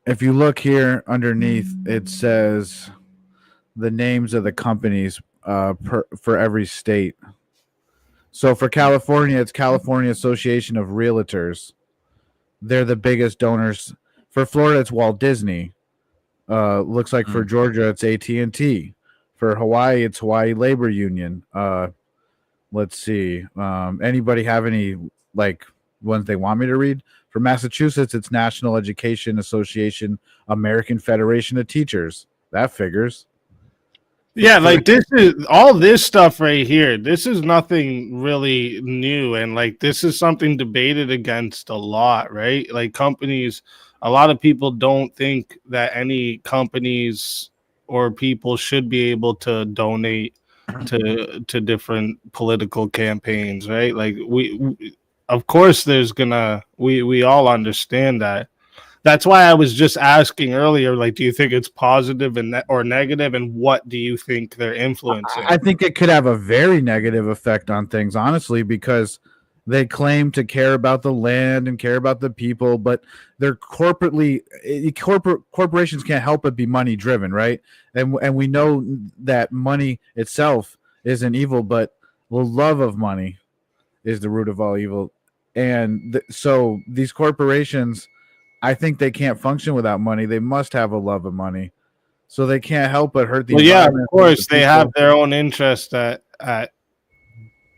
if you look here underneath, it says the names of the companies for every state. So for California, it's California Association of Realtors. They're the biggest donors. For Florida, it's Walt Disney. Looks like for Georgia, it's AT&T. For Hawaii, it's Hawaii Labor Union. Let's see. Anybody have any like ones they want me to read? For Massachusetts, it's National Education Association, American Federation of Teachers. That figures. Yeah, like this is all this stuff right here. This is nothing really new, and like this is something debated against a lot, right? Like companies, a lot of people don't think that any companies or people should be able to donate to different political campaigns, right? Like we of course there's gonna we all understand that. That's why I was just asking earlier, like, do you think it's positive and or negative, and what do you think they're influencing? I think it could have a very negative effect on things, honestly, because they claim to care about the land and care about the people, but they're corporations can't help but be money driven, right? And we know that money itself isn't evil, but the love of money is the root of all evil. And so these corporations, I think they can't function without money. They must have a love of money. So they can't help but hurt the environment. Of course, they have their own interest at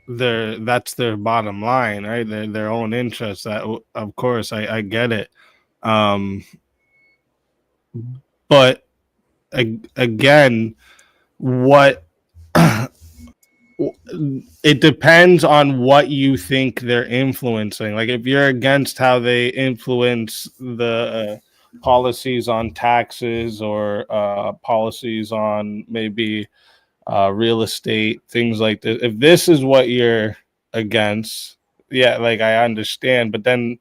that's their bottom line, right? Their own interest. That, of course, I get it. But again, what it depends on what you think they're influencing. Like, if you're against how they influence the policies on taxes or policies on maybe real estate, things like this, if this is what you're against, yeah, like, I understand, but then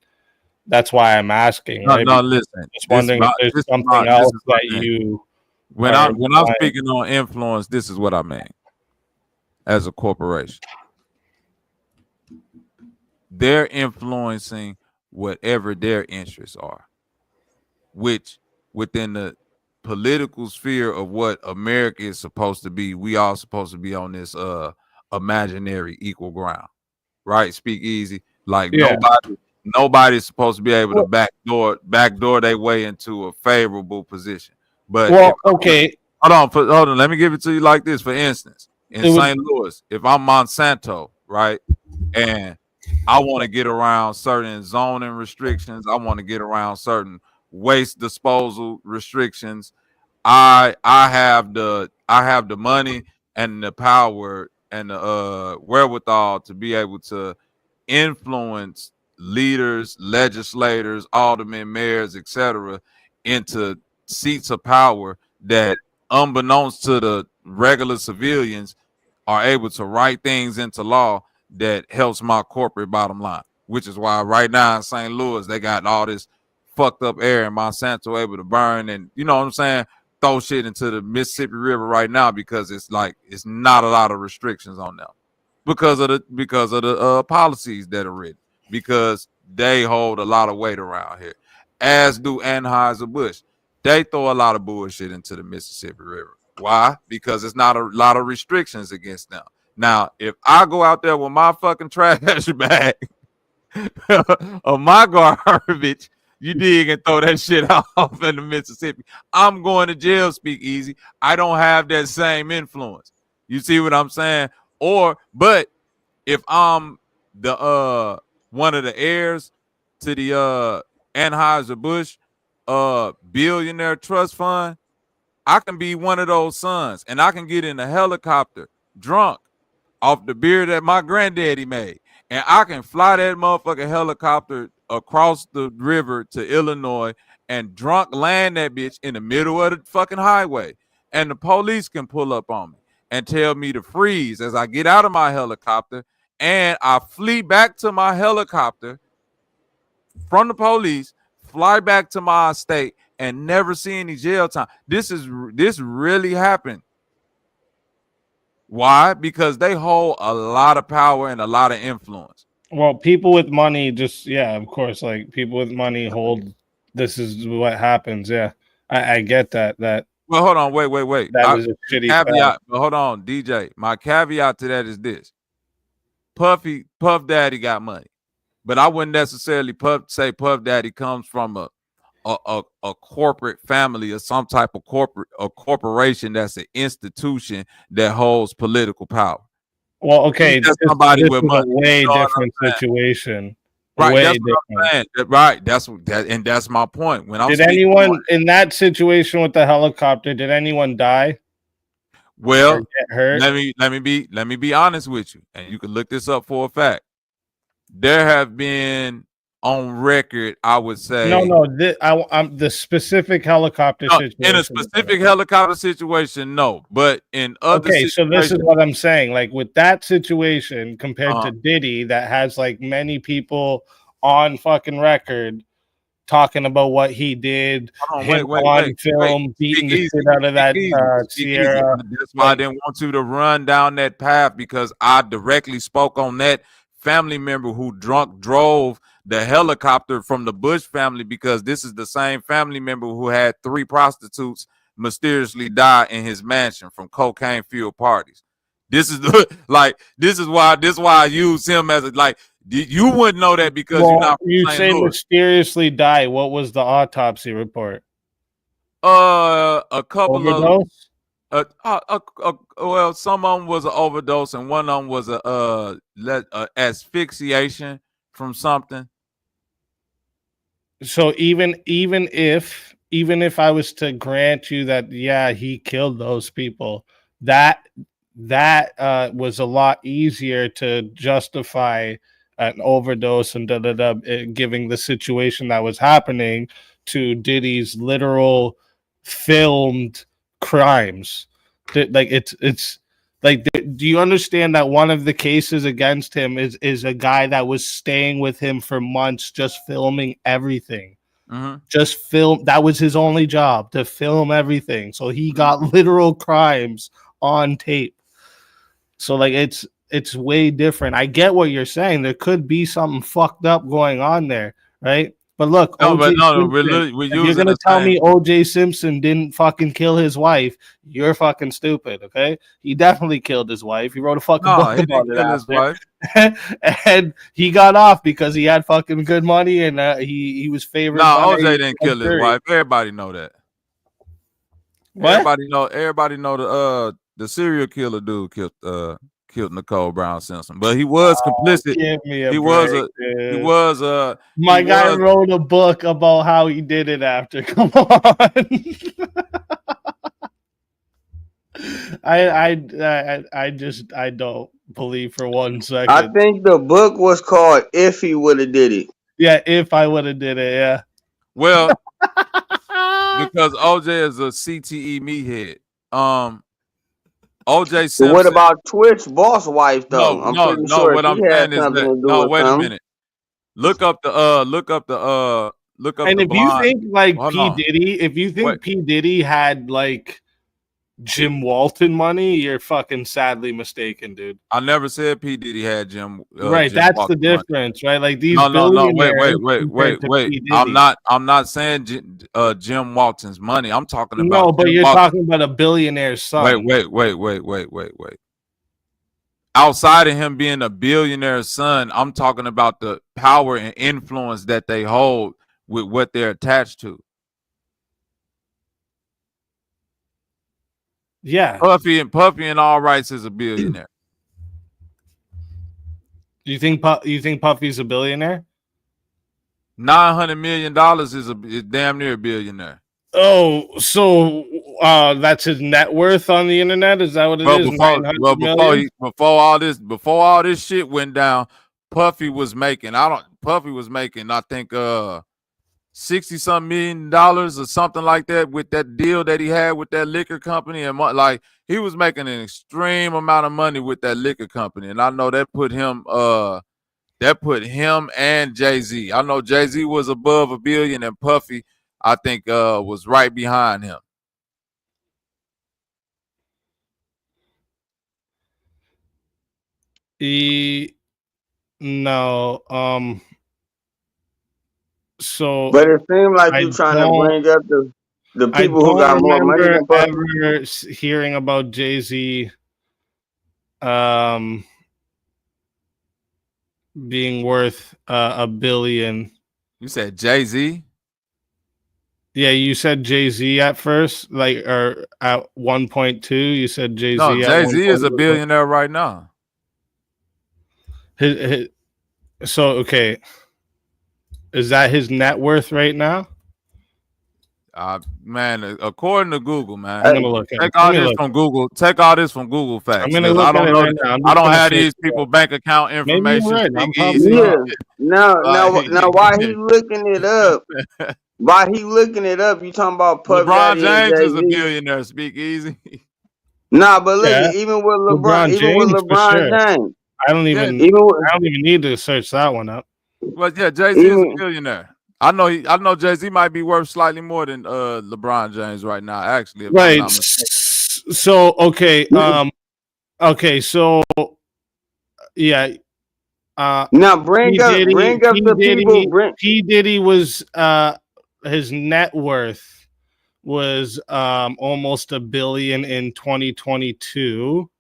that's why I'm asking, right? No, listen. Just wondering if there's something else that you when I'm speaking on influence, this is what I mean. As a corporation, they're influencing whatever their interests are, which within the political sphere of what America is supposed to be, we all supposed to be on this imaginary equal ground, right? Speak easy. Like, nobody's supposed to be able to backdoor their way into a favorable position. But hold on, let me give it to you like this. For instance, in St. Louis, if I'm Monsanto, right, and I want to get around certain zoning restrictions, I want to get around certain waste disposal restrictions, I have the money and the power and the wherewithal to be able to influence leaders, legislators, aldermen, mayors, etc., into seats of power that, unbeknownst to the regular civilians, are able to write things into law that helps my corporate bottom line. Which is why right now in St. Louis, they got all this fucked up air and Monsanto able to burn, and you know what I'm saying, throw shit into the Mississippi River right now, because it's not a lot of restrictions on them because of the policies that are written, because they hold a lot of weight around here, as do Anheuser-Busch. They throw a lot of bullshit into the Mississippi River. Why? Because it's not a lot of restrictions against them. Now, if I go out there with my fucking trash bag of my garbage, you dig, and throw that shit off in the Mississippi, I'm going to jail. Speak easy. I don't have that same influence. You see what I'm saying? But if I'm the one of the heirs to the Anheuser-Busch billionaire trust fund, I can be one of those sons, and I can get in a helicopter drunk off the beer that my granddaddy made, and I can fly that motherfucking helicopter across the river to Illinois and drunk land that bitch in the middle of the fucking highway, and the police can pull up on me and tell me to freeze as I get out of my helicopter, and I flee back to my helicopter from the police, fly back to my estate, and never see any jail time. This really happened. Why? Because they hold a lot of power and a lot of influence. Well, people with money of course, like, people with money hold. This is what happens. Yeah, I get that. Well, hold on, wait. That was a shitty caveat. But hold on, DJ. My caveat to that is this: Puff Daddy got money, but I wouldn't necessarily say Puff Daddy comes from a corporate family or some type of corporation that's an institution that holds political power. Well, okay, that's somebody with money. A way different situation. Right, way that's different. what I'm saying. Right, that's my point. When Did anyone in that situation with the helicopter? Did anyone die? Well, get hurt? let me be honest with you, and you can look this up for a fact. There have been, on record, I would say, no. I'm the specific helicopter situation. In a specific helicopter situation, no. But in other situations, so this is what I'm saying. Like, with that situation compared to Diddy, that has like many people on fucking record talking about what he did, Hold on, him wait. on film, beating the shit out of that Sierra. That's why I didn't want you to run down that path, because I directly spoke on that family member who drove the helicopter from the Bush family, because this is the same family member who had 3 prostitutes mysteriously die in his mansion from cocaine fueled parties. This is this is why I use him as you wouldn't know that because you're not from you St. say Louis. mysteriously die. What was the autopsy report? A couple overdose? Well, some of them was an overdose, and one of them was a asphyxiation from something. So even if I was to grant you that, yeah, he killed those people, that was a lot easier to justify an overdose and giving the situation that was happening to Diddy's literal filmed crimes. Like it's like, do you understand that one of the cases against him is a guy that was staying with him for months, just filming everything. Just film. That was his only job, to film everything. So he got literal crimes on tape. So like it's way different. I get what you're saying. There could be something fucked up going on there, right? But look, we're if you're gonna tell me O.J. Simpson didn't fucking kill his wife, you're fucking stupid, okay? He definitely killed his wife. He wrote a fucking book about it after. And he got off because he had fucking good money and he was favored. No, O.J. didn't kill his wife. Everybody know that. What? Everybody know the serial killer dude killed Nicole Brown Simpson, but he was complicit. My guy wrote a book about how he did it after. Come on. I don't believe for 1 second. I think the book was called "If He Would Have Did It." Yeah, if I would have did it. Yeah. Well, because OJ is a CTE meathead. OJ Simpson. So what about Twitch boss wife though? No. What I'm saying is that wait a minute. Look up the And if blonde. you think like Hold P on. Diddy, if you think P Diddy had like Jim Walton money, you're fucking sadly mistaken, dude. I never said P Diddy had Jim. Right, Jim that's Walton the difference, money. right? Like these. No. Wait. I'm not saying Jim Walton's money. I'm talking about. No, but Jim you're Walton. talking about a billionaire's son. Wait. Outside of him being a billionaire's son, I'm talking about the power and influence that they hold with what they're attached to. Yeah, Puffy in all rights is a billionaire. You think Puffy's a billionaire? $900 million is damn near a billionaire. Oh, so that's his net worth on the internet? Is that what it is? Before all this shit went down, Puffy was making I think $60-some million or something like that with that deal that he had with that liquor company, and like he was making an extreme amount of money with that liquor company, and I know that put him and Jay-Z. I know Jay-Z was above $1 billion, and Puffy I think was right behind him. No. So, but it seemed like you're trying to bring up the people who got more money than Puffy. Ever hearing about Jay-Z being worth $1 billion. You said Jay-Z? Yeah, you said Jay-Z at first, like, or at 1.2. You said Jay-Z. No, Jay-Z is a billionaire right now. So okay, is that his net worth right now? Man, according to Google, man, I'm gonna look at take all this from Google. Take all this from Google Facts. I'm gonna look I don't at it know. right now. I don't have these people bank account information. Yeah. Now, while he looking it up, you talking about Puff LeBron Daddy James and is a Jay-Z. billionaire. Speak easy. Nah, but look, even with LeBron James, I don't even need to search that one up. Well, yeah, Jay-Z is a billionaire. I know Jay-Z might be worth slightly more than LeBron James right now, actually, if I'm Right. not mistaken. So okay, so yeah. Now bring P up Diddy, the people. P Diddy was his net worth was almost $1 billion in 2022.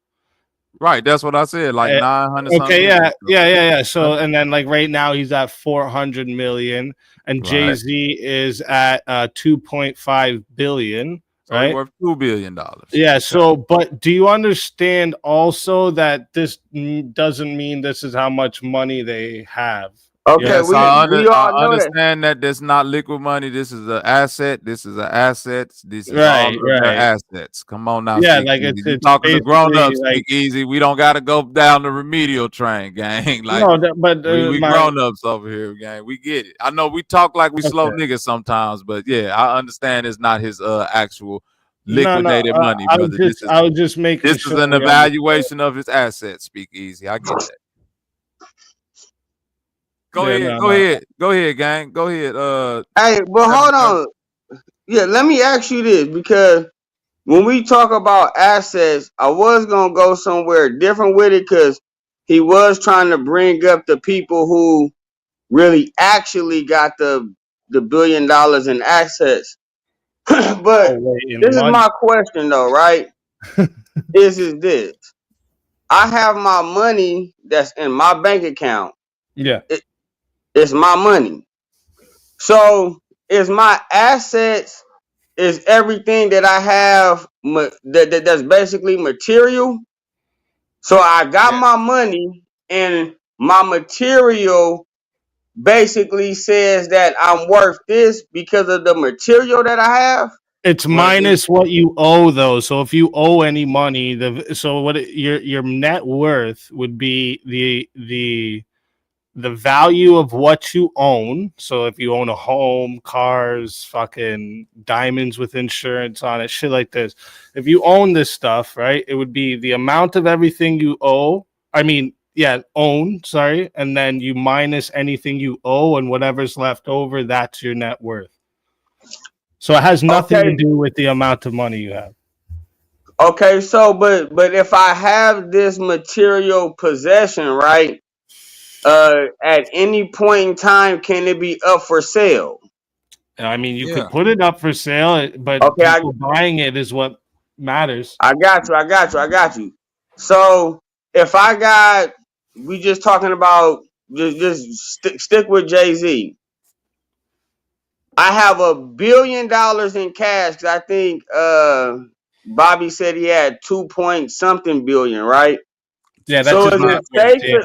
Right, that's what I said, like 900 something Okay, million. yeah. So and then like right now he's at 400 million, and Right. Jay-Z is at 2.5 billion. So he's Right, worth $2 billion. yeah. Okay. So, but do you understand also that this doesn't mean this is how much money they have? Okay, Yes, we I all know that. understand that this not liquid money. This is an asset. This is an asset. This is all Right, of their right. assets. Come on now, Yeah, Speak like Easy. You it's talking to grown basically ups, like Speak Easy. We don't got to go down the remedial train, gang. Like no, but we my grown ups over here, gang. We get it. I know we talk like we slow okay. niggas sometimes, but yeah, I understand it's not his actual No, liquidated money, I brother. was just making This is sure an we understand. evaluation of his assets. Speak Easy. I get that. Go Yeah, ahead, go ahead, gang. Go ahead. Hey, but hold on. Yeah, let me ask you this, because when we talk about assets, I was gonna go somewhere different with it, because he was trying to bring up the people who really actually got the $1 billion in assets. But in this is money. my question though, right? Is this. I have my money that's in my bank account. Yeah. It's my money. So is my assets, is everything that I have that's basically material. So I got my money, and my material basically says that I'm worth this because of the material that I have. It's minus what you owe though. So if you owe any money, your net worth would be the value of what you own. So if you own a home, cars, fucking diamonds with insurance on it, shit like this. If you own this stuff, right, it would be the amount of everything you owe. I mean, yeah, own, sorry, and then you minus anything you owe, and whatever's left over, that's your net worth. So it has nothing to do with the amount of money you have. Okay, so but if I have this material possession, right? At any point in time, can it be up for sale? I mean, you could put it up for sale, but Okay, people buying it is what matters. I got you. So if I got, we just talking about just stick with Jay-Z. I have $1 billion in cash, because I think Bobby said he had 2 point something billion, right? Yeah, that's so his net worth,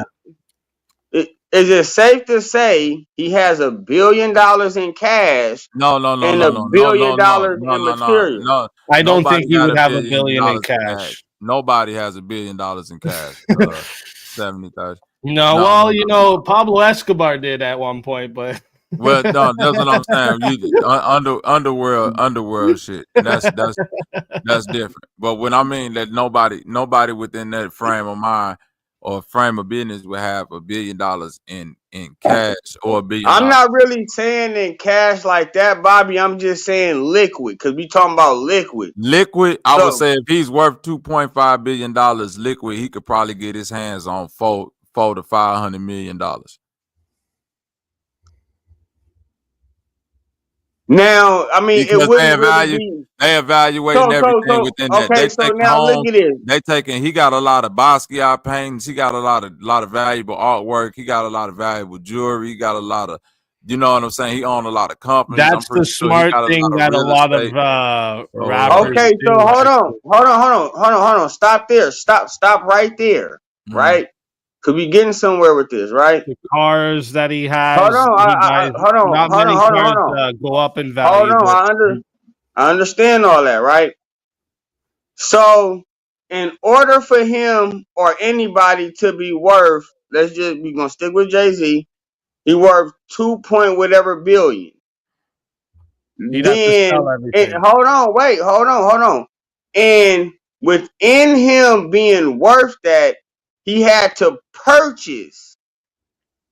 is it safe to say he has $1 billion in cash No, and $1 billion in material? I don't Nobody think he got would $1 have $1 billion billion in in cash. Nobody has $1 billion in cash. 70,000. No, well, you know, Pablo Escobar did at one point, but well, no, that's what I'm saying. You underworld shit. That's different. But when I mean that nobody within that frame of mind or frame of business would have $1 billion in cash or $1 billion. I'm not really saying in cash like that, Bobby. I'm just saying liquid, because we talking about liquid. Liquid, I would say if he's worth $2.5 billion liquid, he could probably get his hands on $400 to $500 million. Now, I mean, Because it wouldn't really be. They evaluating everything within that. Okay, They so taking now home. look at this. They taking. He got a lot of Basquiat paintings. He got a lot of valuable artwork. He got a lot of valuable jewelry. He got a lot of, you know what I'm saying. He owned a lot of companies. that's I'm pretty the sure he smart got a thing lot of that a real lot estate. of rappers Okay, do. so hold on. Stop there. Stop right there. Right? Could be getting somewhere with this, right? The cars that he has, Hold on. not many cars go up in value. Hold on. I understand all that, right? So, in order for him or anybody to be worth, we're gonna stick with Jay-Z, he worth 2 point whatever billion. He'd have to sell everything. Hold on. And within him being worth that, he had to purchase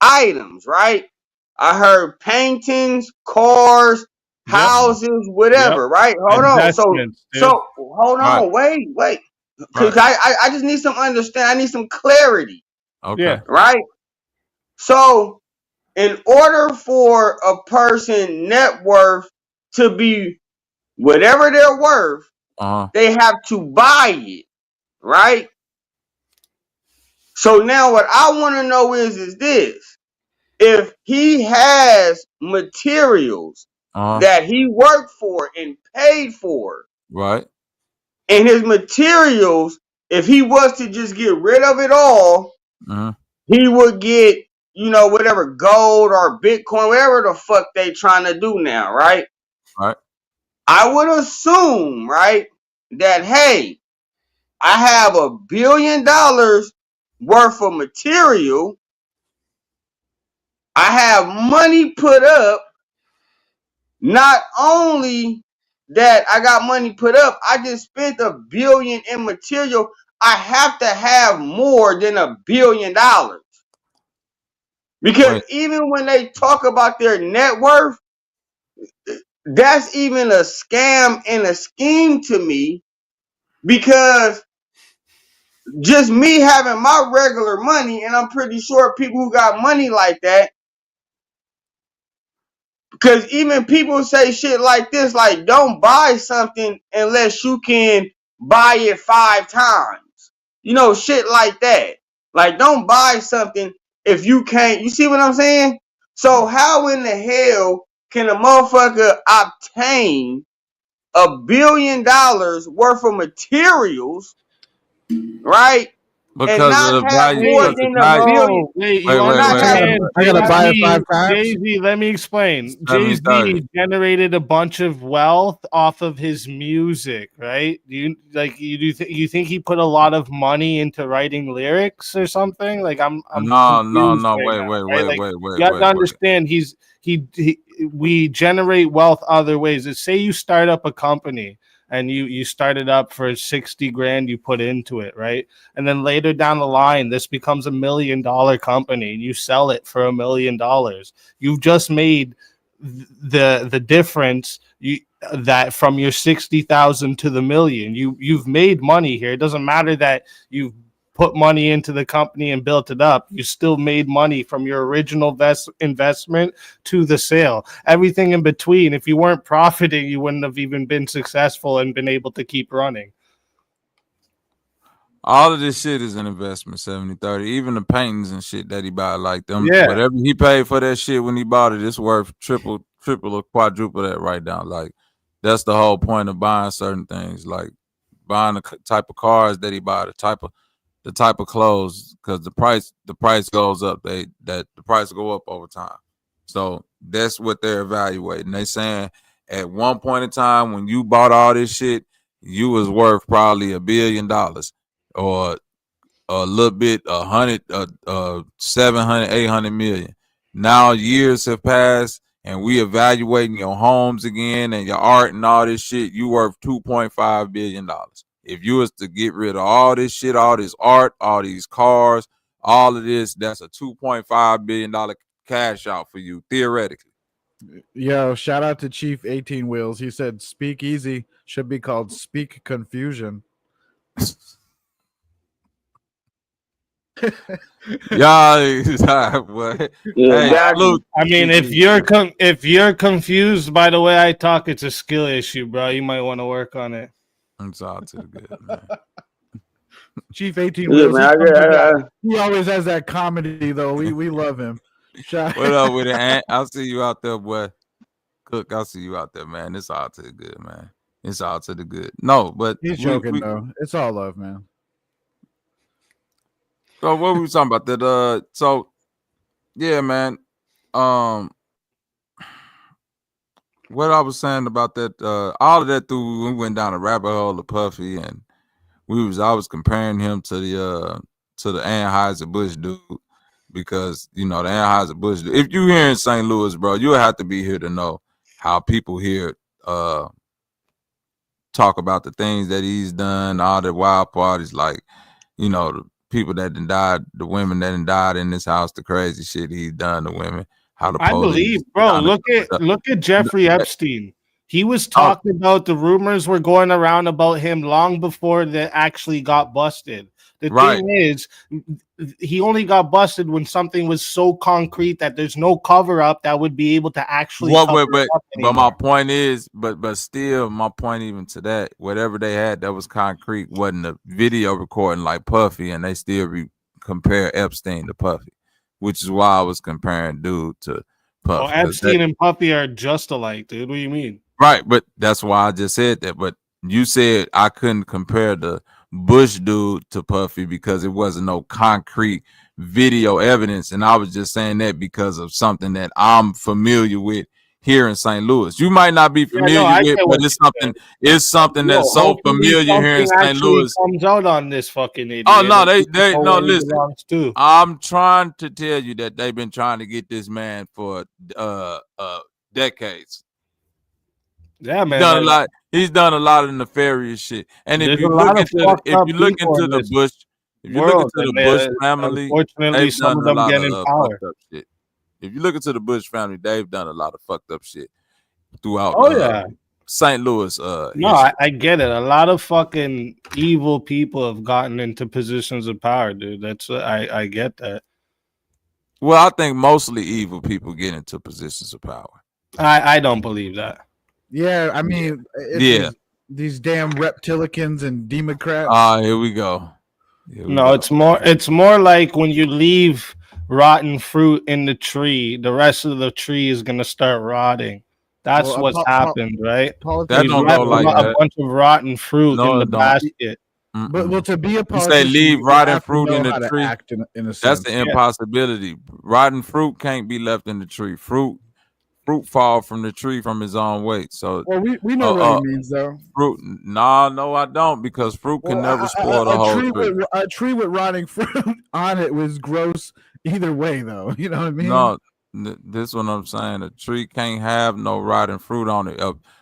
items, right? I heard paintings, cars, houses, whatever, right? Hold on. Investments, dude. So hold Right. on, wait. Cause Right. I just need some understand. I need some clarity, Okay. right? So in order for a person net worth to be whatever they're worth, they have to buy it, right? So now what I want to know is this: if he has materials that he worked for and paid for, Right. and his materials, if he was to just get rid of it all, he would get, whatever gold or Bitcoin, whatever the fuck they trying to do now, right? Right. I would assume, right, that hey, I have $1 billion worth of material. I have money put up. Not only that I got money put up, I just spent $1 billion in material. I have to have more than $1 billion. Because even when they talk about their net worth, that's even a scam and a scheme to me, because just me having my regular money, and I'm pretty sure people who got money like that, because even people say shit like this, like, don't buy something unless you can buy it 5 times. Shit like that. Like, don't buy something if you can't. You see what I'm saying? So how in the hell can a motherfucker obtain $1 billion worth of materials, right? And Because not of the have value, more because the than $1 value. billion, Wait, Wait, you wait, not wait, have. wait, understand? wait. I gotta buy it 5 times. Jay-Z, let me explain. 70-30. Jay-Z generated a bunch of wealth off of his music, right? You think he put a lot of money into writing lyrics or something? Like I'm No, confused right wait, now, wait, right? wait, Like wait, you have to wait. understand we generate wealth other ways. Say you start up a company and you started up for 60 grand, you put into it, right? And then later down the line, this becomes $1 million company and you sell it for $1 million. You've just made the difference that from your 60,000 to the million. You've made money here. It doesn't matter that you've put money into the company and built it up. You still made money from your original investment to the sale. Everything in between, if you weren't profiting, you wouldn't have even been successful and been able to keep running. All of this shit is an investment, 70-30. Even the paintings and shit that he bought, like them, Yeah. whatever he paid for that shit when he bought it, it's worth triple or quadruple that right now. Like, that's the whole point of buying certain things, like buying the type of cars that he bought, the type of clothes, because the price goes up. The price go up over time. So that's what they're evaluating. They saying at one point in time when you bought all this shit, you was worth probably $1 billion. Or a little bit, 700, 800 million. Now years have passed and we evaluating your homes again and your art and all this shit. You worth $2.5 billion. If you was to get rid of all this shit, all this art, all these cars, all of this, that's a $2.5 billion cash out for you, theoretically. Yo, shout out to Chief 18 Wheels. He said Speak Easy should be called Speak Confusion. Yeah, what? Hey, look. I mean, if you're confused by the way I talk, it's a skill issue, bro. You might want to work on it. It's all too good, man. Chief 18 Wheels. Man, he always has that comedy though. We love him. What up with it, Ant? I'll see you out there, boy. Cook, I'll see you out there, man. It's all to the good, man. It's all to the good. No, but he's joking though. It's all love, man. So what were we talking about? That so yeah, man. What I was saying about that, all of that through we went down a rabbit hole of Puffy, and I was comparing him to the Anheuser-Busch dude, because the Anheuser-Busch dude, if you here in St. Louis, bro, you'll have to be here to know how people here talk about the things that he's done, all the wild parties, like, the people that done died, the women that done died in this house, the crazy shit he's done to women. how the I police believe, bro. kind of Look at Jeffrey Epstein. He was talking about the rumors were going around about him long before they actually got busted. The thing is, he only got busted when something was so concrete that there's no cover up that would be able to actually cover it up but my anymore. point is, but still, my point even to that, whatever they had that was concrete wasn't a video recording like Puffy, and they still compare Epstein to Puffy, which is why I was comparing dude to Well, Puffy. Epstein and Puffy are just alike, dude. What do you mean? Right, but that's why I just said that. But you said I couldn't compare the Bush dude to Puffy because it wasn't no concrete video evidence, and I was just saying that because of something that I'm familiar with here in St. Louis. You might not be familiar with, but it's something that's so familiar here in St. Louis. Comes out on this fucking idiot. Oh no, they no listen. I'm trying to tell you that they've been trying to get this man for decades. Yeah, man. He's done a lot of nefarious shit. And if you look into the Bush family, unfortunately, some of them get in power. Fucked up shit. If you look into the Bush family, they've done a lot of fucked up shit throughout. St. Louis. No, I get it. A lot of fucking evil people have gotten into positions of power, dude. That's I get that. Well, I think mostly evil people get into positions of power. I don't believe that. Yeah, I mean, these damn reptilicans and Democrats. Here we go. It's more like when you leave rotten fruit in the tree, the rest of the tree is gonna start rotting. That's what's happened, right? That don't go like that. A bunch of rotten fruit in the basket. But to be a politician, you say leave rotten fruit in the tree. In a sense. That's the impossibility. Rotten fruit can't be left in the tree. Fruit fall from the tree from its own weight. So we know what it means though. Fruit, no, I don't, because fruit can never spoil the whole tree. A tree with rotting fruit on it was gross either way, though. You know what I mean? No, this is what I'm saying. A tree can't have no rotten fruit on it.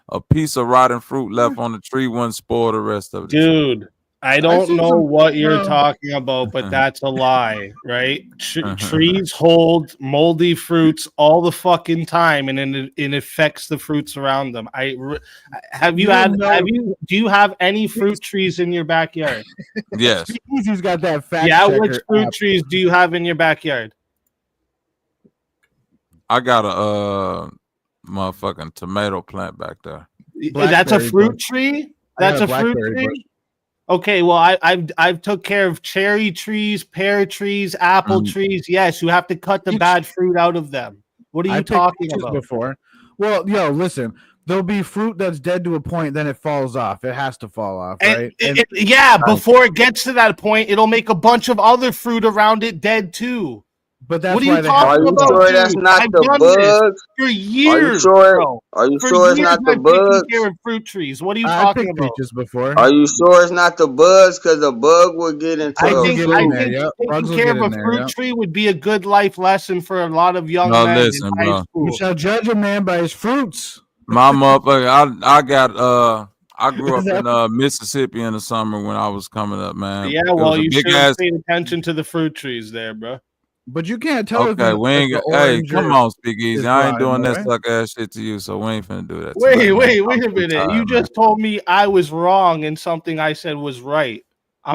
A piece of rotten fruit left on the tree wouldn't spoil the rest of it. Dude, I don't know what you're talking about, but that's a lie, right? Trees hold moldy fruits all the fucking time, and it affects the fruits around them. Do you have any fruit trees in your backyard? Yes. He's got that fact. Yeah, which fruit trees do you have in your backyard? I got a motherfucking tomato plant back there. That's a fruit tree? That's a fruit tree? Okay, well, I've took care of cherry trees, pear trees, apple trees. Yes, you have to cut the bad fruit out of them. What are you talking about? Before? Well, listen. There'll be fruit that's dead to a point, then it falls off. It has to fall off, right? Before it gets to that point, it'll make a bunch of other fruit around it dead too. But that's what why are you talking about? Are you sure that's not the bugs? For years, Are you sure it's not the bugs? Care of fruit trees. What are you talking about? Peaches before. Are you sure it's not the bugs? Because the bug will get into. I think taking care of a fruit tree would be a good life lesson for a lot of young men in high school. You shall judge a man by his fruits. My motherfucker, I grew up in Mississippi in the summer when I was coming up, man. Yeah, well, you should have paid attention to the fruit trees there, bro. But you can't tell. Okay, we ain't. Hey, come on, Speak Easy. I ain't doing that suck ass shit to you, so we ain't finna do that. Wait a minute. You just told me I was wrong and something I said was right.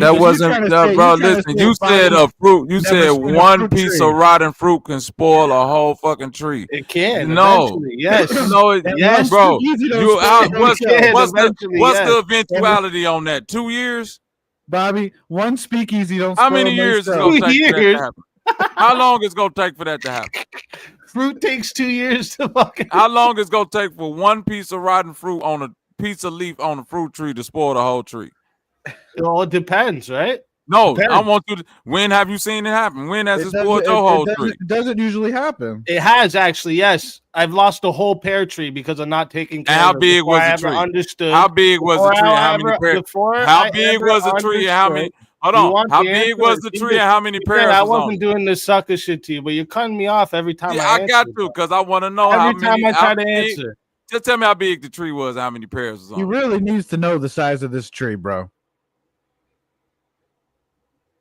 That wasn't, bro. Listen, you said a fruit. You said one piece of rotten fruit can spoil a whole fucking tree. It can. No, yes, no, yes, bro. What's the eventuality on that? 2 years, Bobby. One speakeasy don't. How many years is it gonna take for that to happen? How long is it gonna take for that to happen? Fruit takes 2 years to fucking. How long is it gonna take for one piece of rotten fruit on a piece of leaf on a fruit tree to spoil the whole tree? Well, it depends, right? No, I want you to. When have you seen it happen? When has it spoiled your whole tree? It doesn't usually happen. It has actually, yes. I've lost a whole pear tree because of not taking care of it. How big was the tree? Understood. How big was the tree? How many pears? How big was the tree? How many? Hold on. How big was the tree and how many pears? I wasn't doing this sucker shit to you, but you're cutting me off every time. I got to because I want to know every time I try to answer. Just tell me how big the tree was, how many pears was on. He really needs to know the size of this tree, bro.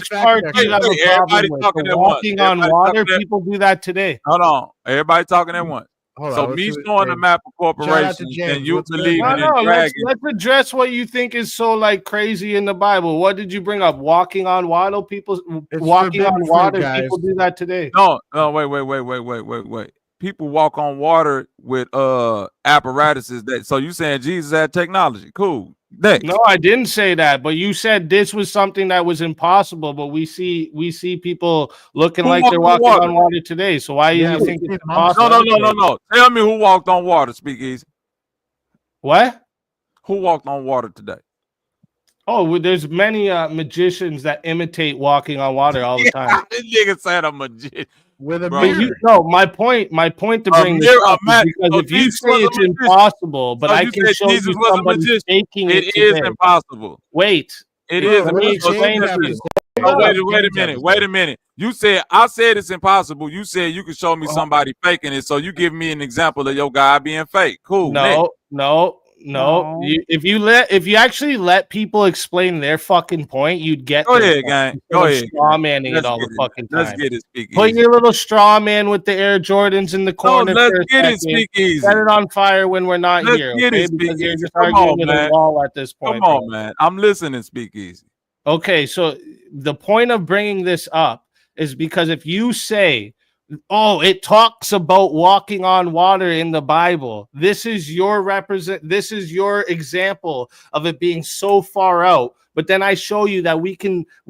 This part you have a problem everybody with. talking The at once. walking on Everybody water, talking at, people do that today. hold on. Everybody talking at once. Hold So on, let's me see what showing the James. map of Shout out to corporations James. and you What's good, believing man? in No, let's dragon. address what you think is so like crazy in the Bible. What did you bring up? Walking on water, people It's walking forbidden on fruit, water, guys. people do that today. No, wait. People walk on water with apparatuses that, so you saying Jesus had technology. Cool. Next. No, I didn't say that, but you said this was something that was impossible. But we see people looking Who like walked they're on walking water? on water today. So why do Yeah, you we think see it's monks impossible? No. Tell me who walked on water, Speak Easy. What? Who walked on water today? Oh, well, there's many magicians that imitate walking on water all the time. This nigga said a magician. With a Bro, But you mirror. no, my point to a bring this mirror, a up is man. because So if you Jesus say was a it's magician. impossible, but So I you can said show Jesus you was a somebody magician. faking it It is today. impossible. Wait, It Bro, is. what let me does James explain it have to to you. say? Oh, Hold wait up. a James have minute. to Wait say? a minute. You said I said it's impossible. You said you could show me somebody faking it. So you give me an example of your guy being fake. Cool. Next. No. No. If you actually let people explain their fucking point, you'd get Go their ahead, point gang. instead Go of ahead, straw gang. manning it Let's all get the it. fucking Let's time. get it. Speak Put easy. your little straw man with the Air Jordans in the No, corner let's for a get it. second. Speak easy. Set it on fire when we're not Let's here, get okay? it. Speak Because you're easy. just Come arguing on, with a man. wall at this Come point, bro. on, man. I'm listening. Speak easy. Okay, so the point of bringing this up is because if you say, oh, it talks about walking on water in the Bible, this is your example of it being so far out. But then I show you that we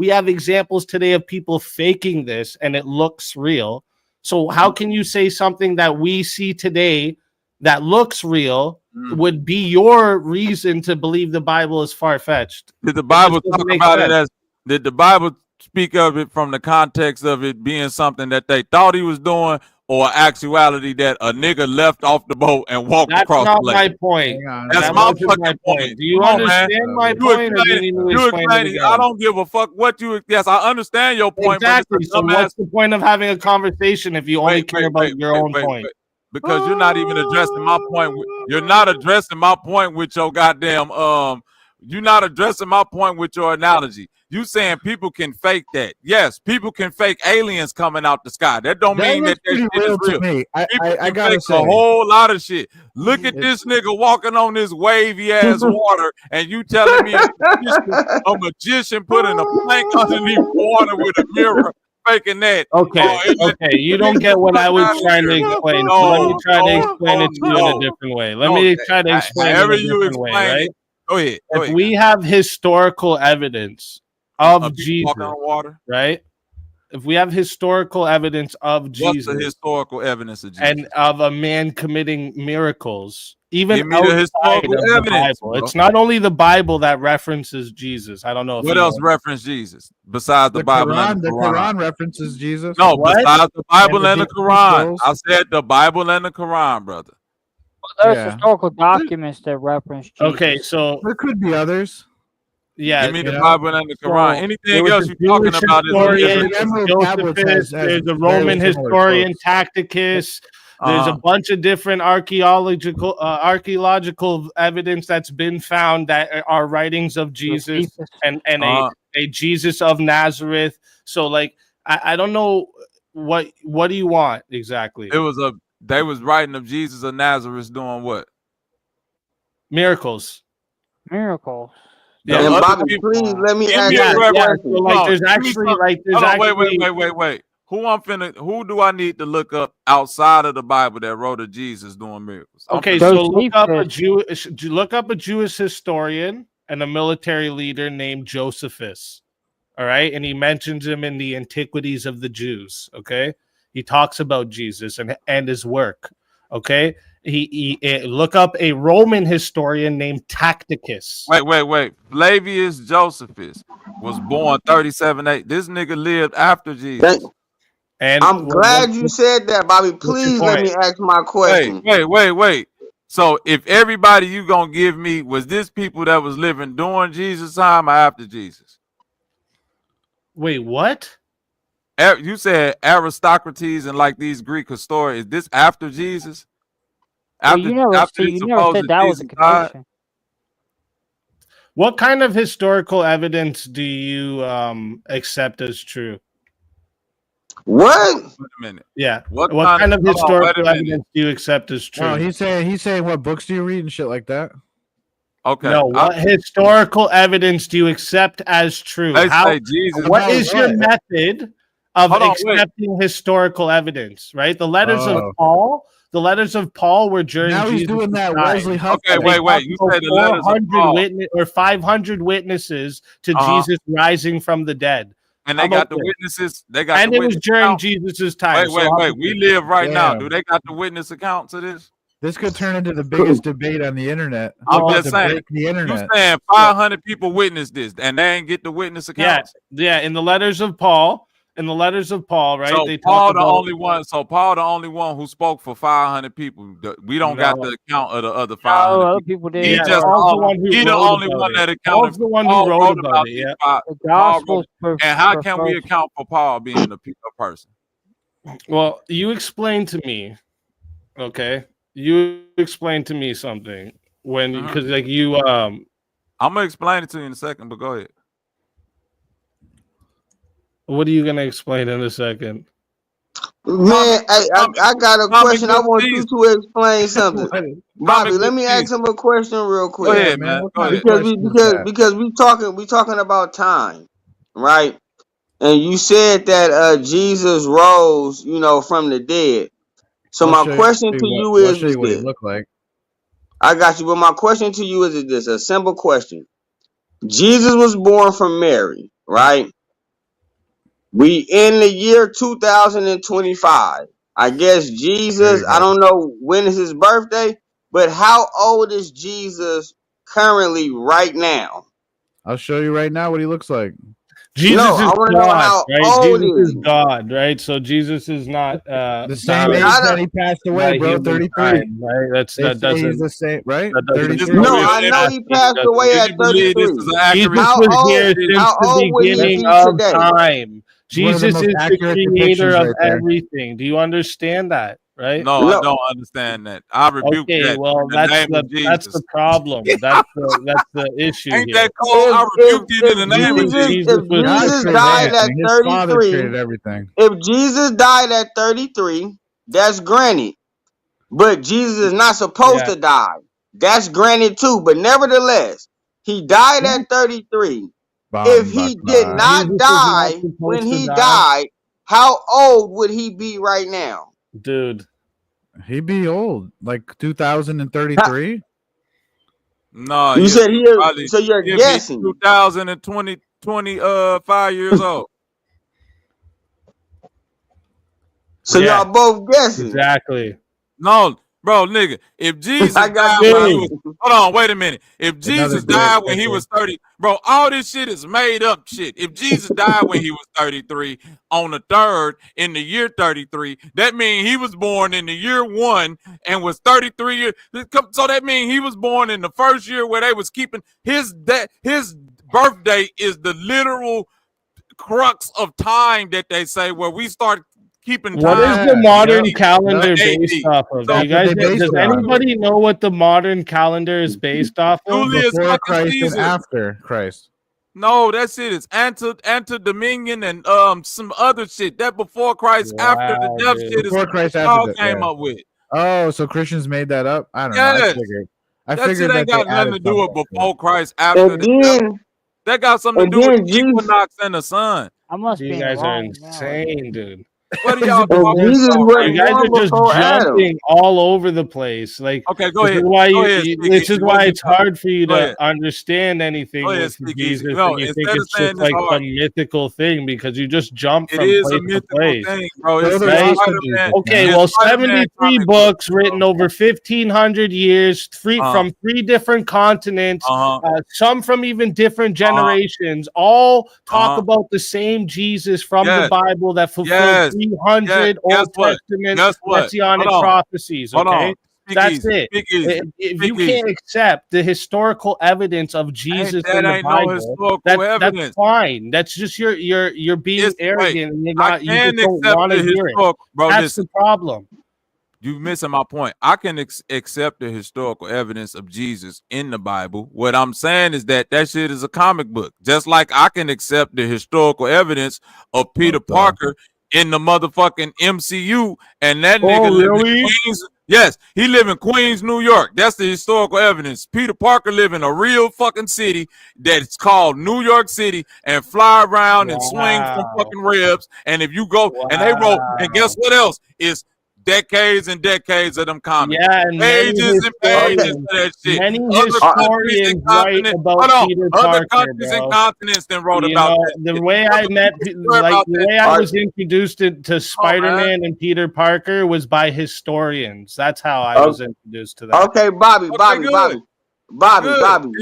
have examples today of people faking this and it looks real. So how can you say something that we see today that looks real would be your reason to believe the Bible is far-fetched? Did the It Bible just doesn't talk make about sense. it as? Did the Bible speak of it from the context of it being something that they thought he was doing, or actuality that a nigga left off the boat and walked That's across not the lake? my point. Hang on. That's That my wasn't my fucking point. point. Do you Come on, man. understand my You point, or do you explain it. need me to You explain it explain it. I again? don't give a fuck what you. Yes, I understand your point, Exactly. but it's a So dumbass. what's the point of having a conversation if you only care about your own point? Because you're not even addressing my point. You're not addressing my point with your goddamn You're not addressing my point with your analogy. You saying people can fake that? Yes, people can fake aliens coming out the sky. That don't That mean looks that pretty shit is real to real. me. People I can gotta fake say, a whole lot of shit. Look at this nigga walking on this wavy ass water, and you telling me a magician putting a plank underneath water with a mirror, faking that. Okay, you don't get what I was trying to explain. So let me try to explain it to you in a different way. Let me try to explain it in However a you different way, explain right? it. Go ahead. If we have historical evidence of people walking Jesus, on water, right? If we have historical evidence of what's Jesus the historical evidence of Jesus? and of a man committing miracles, even Give me the outside historical of the evidence, Bible, bro. it's not only the Bible that references Jesus. I don't know if What you else know. reference Jesus besides the Bible and the The Quran? Quran references Jesus. No, What? besides the Bible and the Dead Sea Quran. Scrolls. I said the Bible and the Quran, brother. There's Yeah. historical documents that reference Jesus. Okay, so There could be others. yeah, Give me you the know? Bible and the Quran. so there Anything was else a you're talking Jewish about is a historian, The Emerald Tablets Josephus. has There's a very Roman similar historian, quotes. Tacticus. There's a bunch of different archaeological evidence that's been found that are writings of Jesus and a Jesus of Nazareth. So like I don't know what do you want exactly? They was writing of Jesus of Nazareth doing what? Miracles. Yeah, And other Bobby, people- please let me Give ask me you a a reference. question. So like there's actually Wait. Who do I need to look up outside of the Bible that wrote of Jesus doing miracles? Okay, so look up a Jewish historian and a military leader named Josephus. All right, and he mentions him in the Antiquities of the Jews. Okay, he talks about Jesus and his work. Okay, he look up a Roman historian named Tacticus. Wait. Flavius Josephus was born 37 8. This nigga lived after Jesus. And I'm glad you said that, Bobby. Please let me ask my question. Wait. So if everybody you gonna give me was this people that was living during Jesus' time or after Jesus? Wait, what? You said aristocracies and like these Greek historians. Is this after Jesus? Well, you never said that was a connection. What kind of historical evidence do you accept as true? What? Wait a minute. Yeah. What kind of historical evidence do you accept as true? Oh, he's saying what books do you read and shit like that? Okay. No, what historical evidence do you accept as true? Say Jesus. What is your method of accepting historical evidence? Right? The letters of Paul were during Now he's Jesus' doing that time. Wesley Huff. Okay, wait. You said the letters of Paul. 500 witnesses to Jesus rising from the dead. And they got the witnesses. It was during Jesus' time. Wait. We live right now. Do they got the witness account to this? This could turn into the biggest debate on the internet. I'm just saying. Break the internet. You saying 500 people witnessed this, and they ain't get the witness accounts? Yeah. In the letters of Paul, right? So they Paul talk about, only one. So Paul the only one who spoke for 500 people. We don't got the account of the other 500 other people did. He just he the only one that accounted. Paul's the one who wrote about it. Yeah. The Gospels. And how can we account for Paul being a person? Well, you explain to me, okay? You explain to me something when because like you I'm gonna explain it to you in a second, but go ahead. What are you gonna explain in a second? Man, I got a question. I want you to explain something. Bobby, let me ask him a question real quick. Go ahead, man. Go ahead. Because we talking about time, right? And you said that Jesus rose, from the dead. So my question to you is what he this. looked like. I got you, but my question to you is this: a simple question. Jesus was born from Mary, right? We in the year 2025. I guess Jesus, I don't know when is his birthday, but how old is Jesus currently right now? I'll show you right now what he looks like. Jesus I is want to know God, how right? old Jesus is he? God, right? So Jesus is not the same age that he passed away, bro. 33. Time, right? That doesn't. He's the same, right? That doesn't 33. No, I know he passed away at 33. Jesus was here since the beginning of time. Jesus is the creator of everything. Do you understand that? Right? No, I don't understand that. I rebuke that. Okay, well, that's the problem. That's the issue. Ain't here. that cold? I rebuked it in the name of Jesus. If Jesus died at 33, everything. If Jesus died at 33, that's granted. But Jesus is not supposed to die. That's granted too. But nevertheless, he died at 33. If he did not die when he died, how old would he be right now? Dude, he'd be old, like 2033. No, you said he is. So you're guessing 25 years old. So y'all both guessing. Exactly. No, bro, nigga. If Jesus died when he was, hold on, wait a minute. If Jesus died when he was 30, bro, all this shit is made up shit. If Jesus died when he was 33 on the 3rd in the year 33, that means he was born in the year 1 and was 33 years. So that means he was born in the first year where they was keeping his birthday is the literal crux of time that they say where we start keeping time. What is the modern calendar based off of? You guys, does anybody know what the modern calendar is based off of? Before Christ and after Christ. No, that shit is Dominion and some other shit. That before Christ, after the death shit before is Christ, all after came up with. Oh, so Christians made that up? I don't know. I figured that shit ain't got nothing to do with before Christ, and after the then, death. That got something to do with the equinox and the sun. I must You be guys are wrong insane, dude. What are y'all talking Jesus about? wasn't You guys born are just before jumping all over the place. Like, okay, go ahead. This is why it's hard for you to understand anything ahead, with Jesus. No, and you think instead of it's saying just it's like hard. some mythical thing because you just jump It from is place a to mythical place. thing, bro. It's Right? Spider-Man. Okay, well, 73 books written over 1,500 years, from 3 different continents, some from even different generations, all talk about the same Jesus from the Bible that fulfilled 300 Old Testament messianic prophecies. Okay, that's it. If you can't accept the historical evidence of Jesus in the Bible, that's fine. That's just you're being arrogant and you're not. You just don't want to hear it. Bro, that's the problem. You missing my point. I can accept the historical evidence of Jesus in the Bible. What I'm saying is that shit is a comic book. Just like I can accept the historical evidence of Peter Parker in the motherfucking MCU, and that nigga live in Queens. Yes, he live in Queens, New York. That's the historical evidence. Peter Parker live in a real fucking city that's called New York City and fly around and swing from fucking ribs. And if you go and they roll, and guess what else is decades and decades of them comics. Yeah, and many Pages and pages historians, of that shit. many Other countries and historians write continents. about Hold on. Peter Other Parker, countries and bro. continents then wrote You about know, that the shit. way I met, like the way I was introduced to Spider-Man and Peter Parker was by historians. That's how I was introduced to that. Okay, Bobby. Good.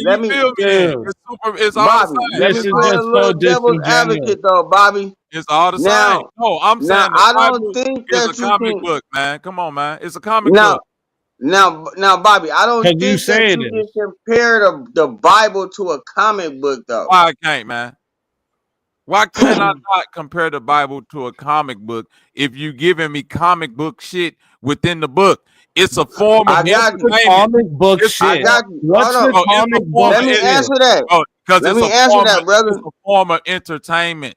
Let me. Feel me then. It's all the Bobby, same. let me play a little devil's advocate though, Bobby. It's all the Now, same. No, I'm saying the I don't Bible think is a that you comic can. book, man. Come on, man. It's a comic book. Now, Bobby, I don't Can you think say that it you can is? compare the Bible to a comic book though. Why I can't, man? Why can I not compare the Bible to a comic book if you giving me comic book shit within the book? It's a form of entertainment. Comic book shit. What's the comic book? Let me answer that. Because Let it's me a answer form that, of, brother. it's a form of entertainment.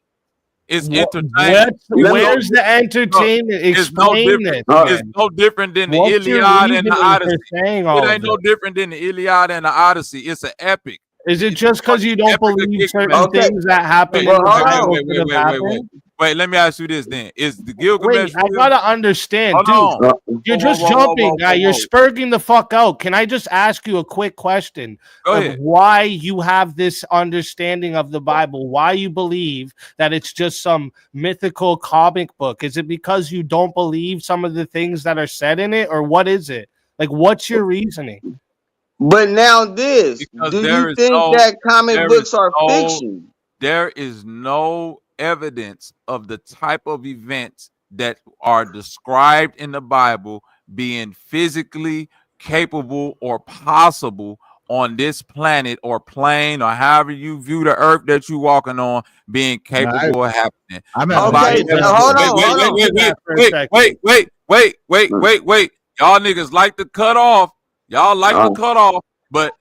It's entertainment. Where's the entertainment? Explain this. It's no different than the What's your Iliad and the reasoning Odyssey. for saying all It ain't of no this? different than the Iliad and the Odyssey. It's an epic. Is it just because you don't believe certain Okay. things that happen in Well, the hold Bible on. could have happened? Wait, let me ask you this then. Is the Wait, Gilgamesh I real? gotta understand, Hold dude. on. You're just jumping, guy. You're spurging the fuck out. Can I just ask you a quick question Go of ahead. why you have this understanding of the Bible? Why you believe that it's just some mythical comic book? Is it because you don't believe some of the things that are said in it, or what is it? Like, what's your reasoning? But now this, Because do there you is think that comic there is books are fiction? there is no evidence of the type of events that are described in the Bible being physically capable or possible on this planet or plane or however you view the earth that you're walking on being capable of happening. Okay, hold on. Wait. Y'all niggas like to cut off. Y'all like to cut off, but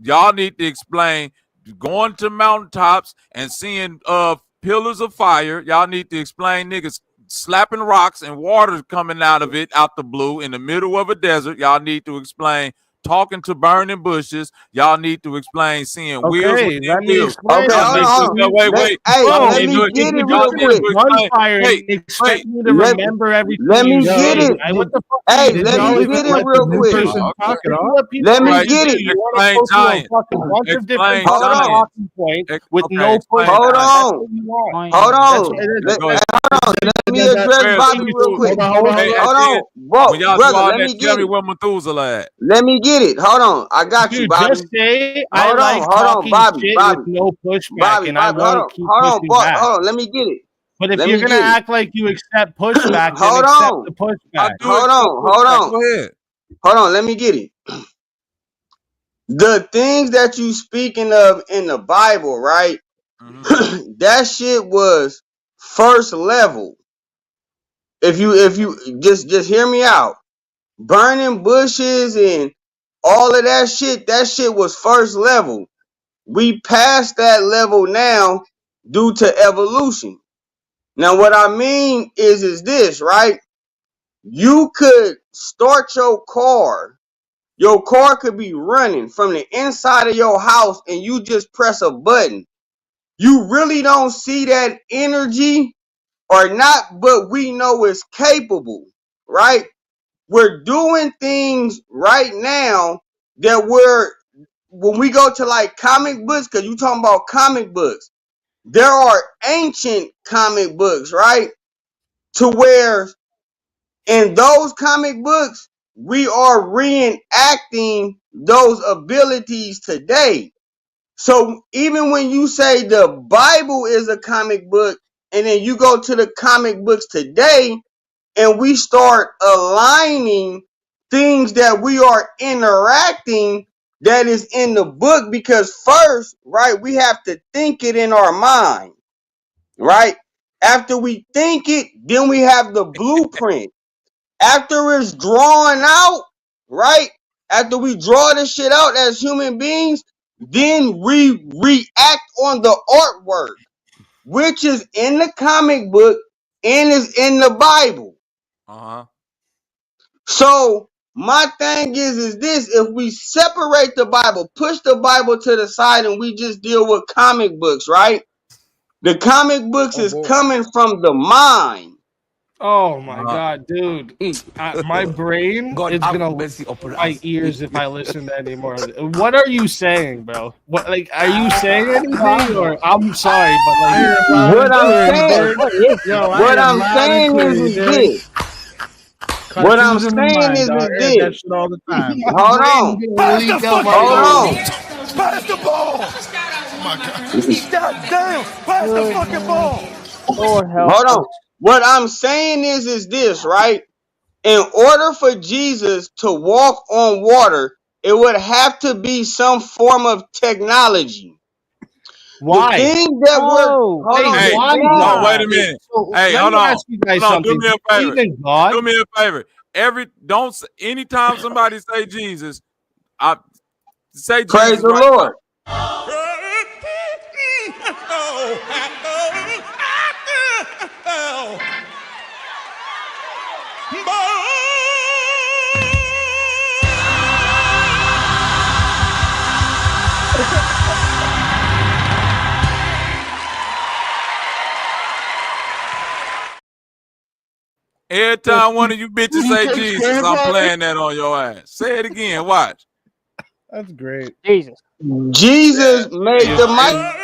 y'all need to explain going to mountaintops and seeing pillars of fire. Y'all need to explain niggas slapping rocks and water coming out of it out the blue in the middle of a desert. Y'all need to explain talking to burning bushes. Y'all need to explain seeing wheels Okay, within let me wheels. explain. Okay, hold on. Wait. Hey, Y'all let need me to- get it y'all real need to quick. explain- Gunfire and Wait, expect me to Let- remember everything Let me you get say. it. What the fuck? Hey, are you let doing? me get it real quick. This is what people Let me like to get do. it. You want to go through a fucking bunch of different Hold fucking on. talking points with no pushback. Hold That's on. what you want. Hold That's on. what it is. Let me address Bobby real quick. Hold on. Bro, when y'all do brother, all let that, me tell get me it. where Methuselah at. Let me get it. Hold on. I got you, Dude, Bobby. just say I Hold like on, talking Bobby. shit with no pushback, and I Hold won't on. keep Hold on, pushing boy. back. Hold on. Let me get it. But if Let you're me gonna get it. act like you accept pushback, then Hold accept on. the pushback. Hold on. Go ahead. Hold on. Let me get it. The things that you speaking of in the Bible, right? That shit was first level. If you just hear me out. Burning bushes and all of that shit was first level. We passed that level now due to evolution. Now what I mean is this, right? You could start your car. Your car could be running from the inside of your house and you just press a button. You really don't see that energy or not, but we know it's capable, right? We're doing things right now that when we go to like comic books, because you talking about comic books, there are ancient comic books, right? To where in those comic books, we are reenacting those abilities today. So even when you say the Bible is a comic book, and then you go to the comic books today, and we start aligning things that we are interacting that is in the book, because first, right, we have to think it in our mind, right? After we think it, then we have the blueprint. After it's drawn out, right? After we draw this shit out as human beings, then we react on the artwork, which is in the comic book and is in the Bible. So my thing is this: if we separate the Bible, push the Bible to the side, and we just deal with comic books, right? The comic books is coming from the mind. Oh my god, dude! My brain God is have gonna mercy upon my us. ears if I listen to any more of it. What are you saying, bro? What like are you saying anything? Or I'm sorry, but I like hear him loud What and I'm clear, you saying, dig? Yo, I what hear him I'm loud and saying clear, you is dig? this. What I'm Cartoons in my saying mind, dog. is I hear that this. shit all the time. my Hold brain's on. gonna Pass the leak out fucking my Hold ball, on. ears. bitch! Pass the ball! Oh my god. God damn! Pass the Good fucking man. ball! Lord help Hold on. us. What I'm saying is this, right? In order for Jesus to walk on water, it would have to be some form of technology. The Why? thing that we're Oh, hold Hey, on, Hey, the why thing no, God? wait a Hey, minute. so Hey, let hold me on. ask you guys Hold on. Do something. me Do a you favor. believe in God? Do me a favor. Anytime somebody say Jesus, I say praise Jesus the right now. Lord. Every time one of you bitches say Jesus, I'm playing that on your ass. Say it again. Watch. That's great. Jesus. Jesus made You the see? mic.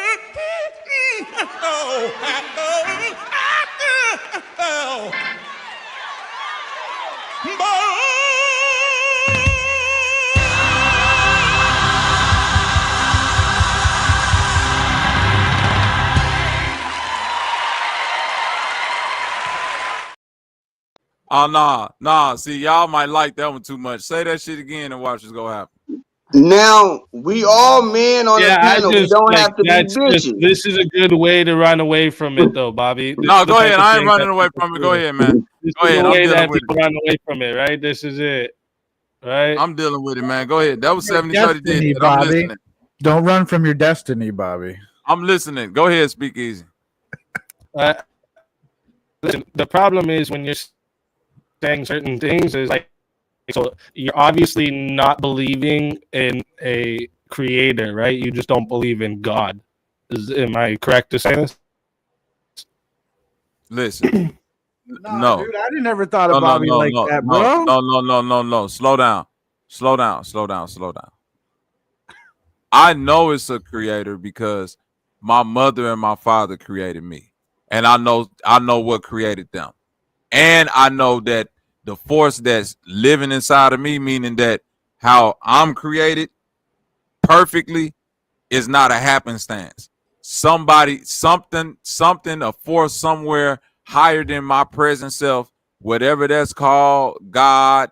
Oh nah. See, y'all might like that one too much. Say that shit again and watch what's gonna happen. Now, we all men on the Yeah, I panel. We just don't like have to be that's just bitches. this is a good way to run away from it though, Bobby. This No, is the go type ahead. of I ain't thing that running away people from it. Go do. ahead, man. This Go is the ahead. I'm way dealing that with it. people run away from it, right? This is it. Right? I'm dealing with it, man. Go ahead. That was Your 70-30 dead, destiny, but I'm Bobby. listening. Don't run from your destiny, Bobby. I'm listening. Go ahead, speak easy. Listen, the problem is when you're saying certain things is like so you're obviously not believing in a creator, right? You just don't believe in God. Am I correct to say this? Listen. Nah, No. dude, I didn't ever thought No, of no, Bobby no, like no, that, no, bro. no, no, no, no, no. Slow down. Slow down. Slow down. Slow down. I know it's a creator because my mother and my father created me. And I know what created them. And I know that the force that's living inside of me, meaning that how I'm created perfectly, is not a happenstance. Something, a force somewhere higher than my present self, whatever that's called, God,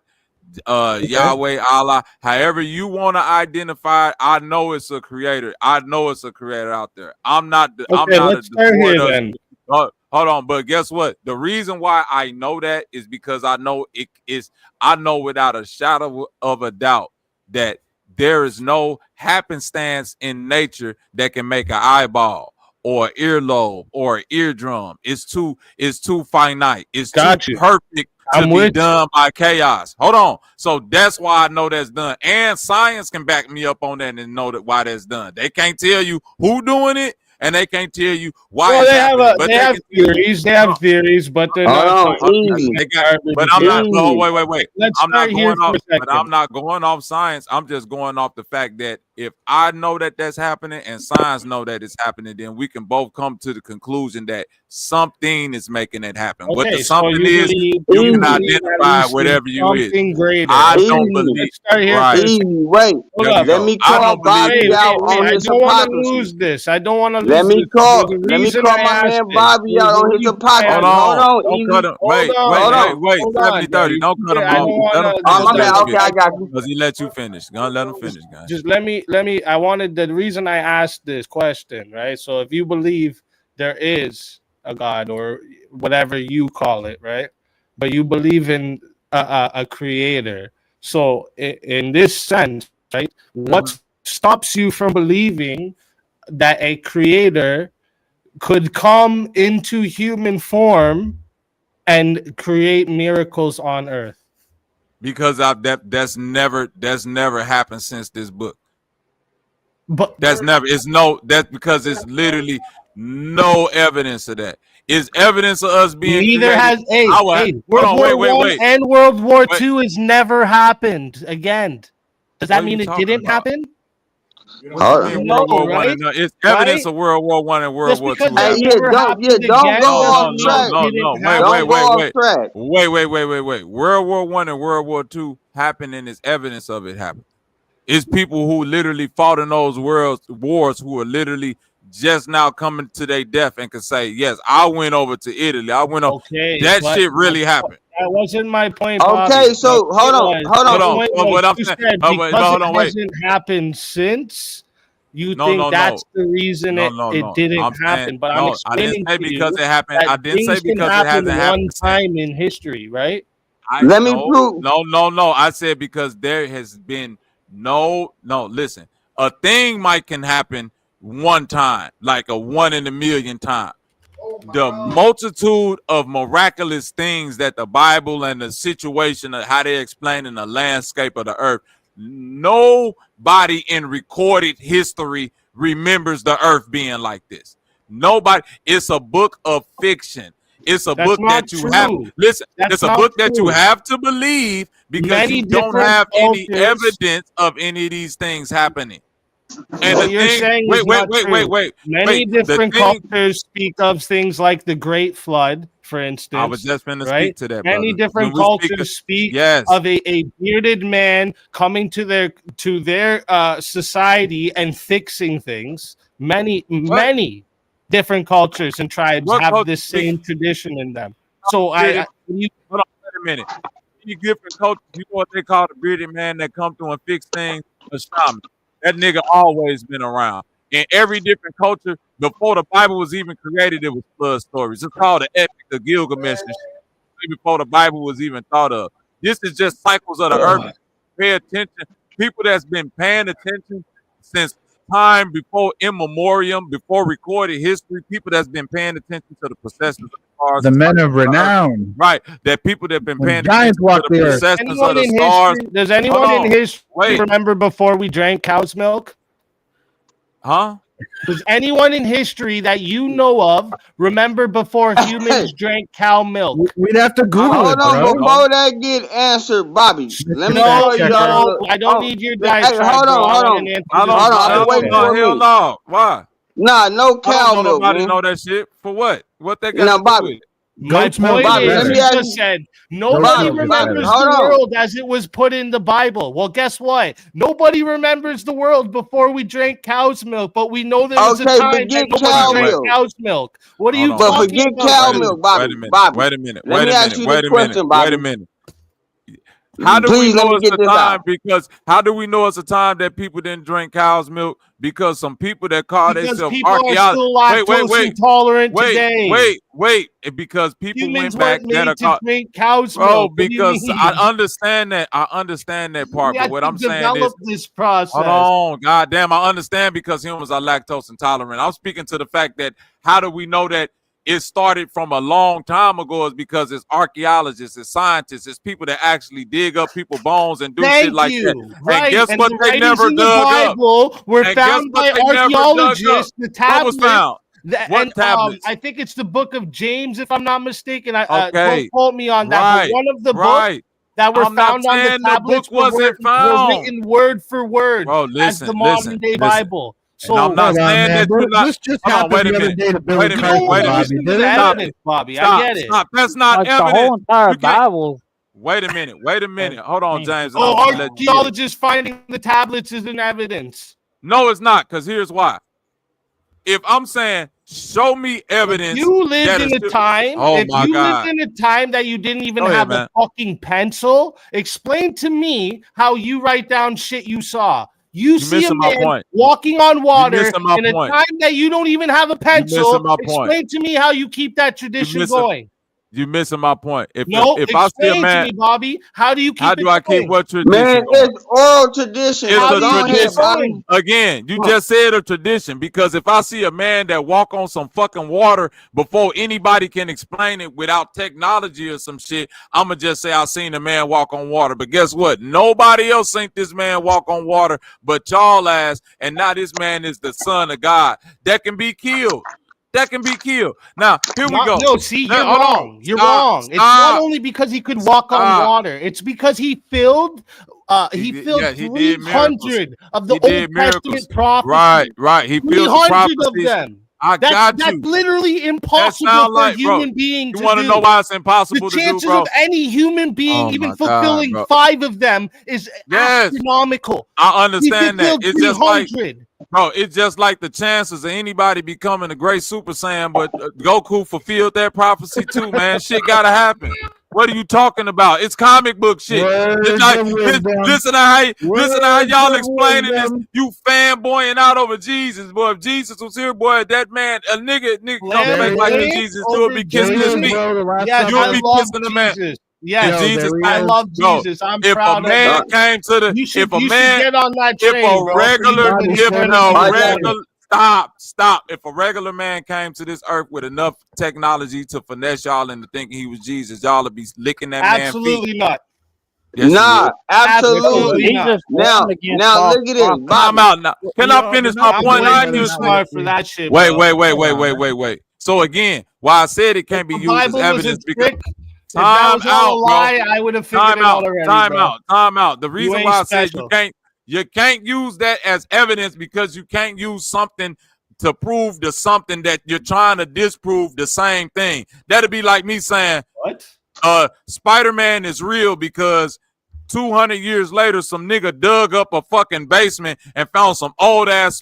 Okay. Yahweh, Allah, however you want to identify it, I know it's a creator. I know it's a creator out there. I'm not Okay, a let's start devoid here of. then. Hold on, but guess what? The reason why I know that is because I know it is. I know without a shadow of a doubt that there is no happenstance in nature that can make an eyeball or earlobe or eardrum. It's too finite. It's too Got you. perfect to I'm be with you. done by chaos. Hold on. So that's why I know that's done. And science can back me up on that and know that why that's done. They can't tell you who doing it, and they can't tell you why Well, it's happening, but they they have can tell you. theories. They have theories, but they're Hold not on, scientific. easy, They got, but Garbage, I'm yeah. not. No, easy. wait. Let's I'm not start here going for off. a But I'm second. not going off science. I'm just going off the fact that if I know that that's happening and science know that it's happening, then we can both come to the conclusion that something is making it happen. What the Okay, so something is, you you can Easy, believe at identify least in whatever you is. something greater. I Okay, don't easy, believe. let's start here for Right. a easy. second. Wait. Hold There we up. Let go. me I call don't believe Bobby in. out Wait. on I his don't want to hypocrisy. lose this. I don't want to Let lose me this. call. There's a Let me reason call I my asked man this. Bobby There's out a on his reason I Hold hypocrisy. asked Hold this. on. on, Don't cut easy. him. Hold on, Hold man. on. Wait. Hold on, bro. 70-30. Don't cut Yeah, him I off. don't Let want him to Oh, finish. my Let bad. him Okay, finish. I got disrespect. you. Because he let you finish. Gonna let him finish, guys. Just let me. I wanted the reason I asked this question, right? So if you believe there is a God or whatever you call it, right? But you believe in a creator. So in this sense, right? What stops you from believing that a creator could come into human form and create miracles on earth? Because that's never happened since this book. But That's never. It's no. That's because it's literally No evidence of that. Is evidence of us being Neither created? has Hold World on, War One wait. and World War II has never happened again. Does that What are mean you it talking didn't about? happen? What do you mean No, World War One right? and it's Right? evidence of World War One and World Just War because Two it Hey, happening? never happened don't go again off doesn't mean track. it didn't Don't happen. go off track. Wait. World War One and World War Two happened, and it's evidence of it happened. It's people who literally fought in those wars who are literally just now coming to their death and can say, yes, I went over to Italy. I went over. Okay, That but shit really happened. that wasn't my point, Bobby. Okay, so My hold on. point was you said because it hasn't happened since, you think that's the reason it didn't I'm saying, happen. But I'm I didn't explaining say to because you it happened. that I didn't say things can because it happen hasn't one happened since. time in history, right? Let me prove. No. I said because there has been no. Listen, a thing can happen one time, like a 1 in a million time. The multitude of miraculous things that the Bible and the situation of how they explain in the landscape of the earth, nobody in recorded history remembers the earth being like this. Nobody. It's a book of fiction. It's a book that you have. Listen, it's a book that you have to believe because you don't have any evidence of any of these things happening. And what you're saying is not true. Many different cultures speak of things like the Great Flood, for instance. I was just going to right? speak to that. Many brother. different cultures speak of a bearded man coming to their society and fixing things. Many different cultures and tribes have this same tradition in them. So hold on, wait a minute. Many different cultures, you know what they call the bearded man that come through and fix things? A shaman. That nigga always been around. In every different culture, before the Bible was even created, it was flood stories. It's called the Epic of Gilgamesh and shit, before the Bible was even thought of. This is just cycles of the earth. Pay attention. People that's been paying attention since time before immemorium, before recorded history, people that's been paying attention to the processes of the stars. The men of renown. Right. That people that have been paying giants attention walk to the the earth. processions of the stars. Does anyone in history remember before we drank cow's milk? Huh? Does anyone in history that you know of remember before humans drank cow milk? We'd have to Google Hold on, before that get answered, Bobby. Let me tell y'all. I don't need your diet. Hey, hold on. Hell no. Why? Nah, no cow milk. Nobody man. know that shit. For what? What they got to do with it? My point is, you just said nobody remembers the world as it was put in the Bible. Well, guess what? Nobody remembers the world before we drank cow's milk, but we know there was a time that nobody drank cow's milk. What are you talking about? But forget cow milk, Bobby. Wait a minute. Let me ask you this question, Bobby. Wait a minute. How do we know it's a time? Because how do we know it's a time that people didn't drink cow's milk? Because some people that call themselves archaeologists, intolerant today. Wait, because people Humans went back made to drink cow's milk. Because I understand that. I understand that part. But what I'm saying is, this process. hold on, goddamn, I understand because humans are lactose intolerant. I'm speaking to the fact that how do we know that it started from a long time ago? Is because it's archaeologists, it's scientists, it's people that actually dig up people's bones and do shit like that. Right. And guess what? The They never dug up. Were found by archaeologists. The tablets. What was found? What tablets? I think it's the book of James, if I'm not mistaken. Okay. Don't quote me on that. But one of the books that were found on the tablets was written word for word as the modern day Bible. So I'm not saying that you're not. This just happened the other day to Billy Carson, Bobby. Stop. I get it. Stop. That's not like evidence. The whole entire Bible. Wait a minute. Hold on, James. Archaeologists finding the tablets isn't evidence. No, it's not. Because here's why. If I'm saying, show me evidence. If you lived in a time. Oh if my you God. lived in a time that you didn't even have a fucking pencil, explain to me how you write down shit you saw. You see a man walking on water in a time that you don't even have a pencil. Explain to me how you keep that tradition going. You're missing my point. If I see a man, to me, Bobby, how do you keep it going? Keep what tradition? Man, it's oral tradition. It's a tradition. Again, you just said a tradition because if I see a man that walk on some fucking water before anybody can explain it without technology or some shit, I'ma just say I seen a man walk on water. But guess what? Nobody else seen this man walk on water but y'all ass, and now this man is the son of God that can be killed. that can be killed. Now, here we go. No, see, you're Hold on. wrong. You're wrong. It's not only because he could walk on water. It's because he filled he filled he did miracles. 300 of the He did Old miracles. Testament prophecies. Right. He filled the 300 prophecies. of them. That's literally impossible sound for a like, bro, human being to do. You want to know why it's impossible The to do, chances bro? of any human being Oh even my God, fulfilling bro. 5 of them is astronomical. I understand that. It's just like, 300. bro, it's just like the chances of anybody becoming a great Super Saiyan, but Goku fulfilled that prophecy too, man. Shit gotta happen. What are you talking about? It's comic book shit. It's like, listen to how y'all explaining this. You fanboying out over Jesus, boy. If Jesus was here, boy, that man, a nigga come back like the Jesus, you'll be kissing his feet. Yes, You'll I be love kissing the man. Jesus. Yes, Jesus, I love Jesus. I'm if proud a man of it. came to the, You should if a man, get on that if train, a bro. regular, if If a regular, stop. If a regular man came to this earth with enough technology to finesse y'all into thinking he was Jesus, y'all would be licking that man's feet. Absolutely not. Yes, nah, absolutely. not. Now look at this. Time out now. Can I finish my point? I'm too smart for that shit. Wait. Bro. So again, why I said it can't be The used as Bible was a evidence because trick. If that was all a lie, I would have figured it out already. Time out. The reason why I said special. you can't use that as evidence because you can't use something to prove to something that you're trying to disprove the same thing. That'd be like me saying, what? Spider-Man is real because 200 years later, some nigga dug up a fucking basement and found some old ass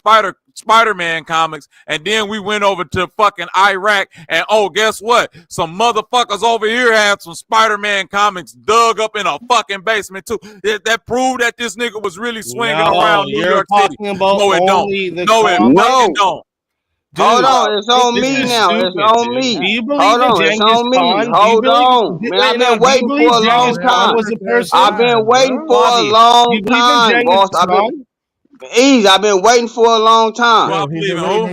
Spider-Man comics, and then we went over to fucking Iraq, and oh, guess what? Some motherfuckers over here had some Spider-Man comics dug up in a fucking basement too. That proved that this nigga was really swinging around New York City. No, it don't. No, it fucking don't. Dude, hold on, it's on me now. Stupid, it's on me. Do you believe hold on, it's on me. Hold on, man. I've been waiting for a long time. I've been waiting for a long time, boss. I've been waiting for a long time.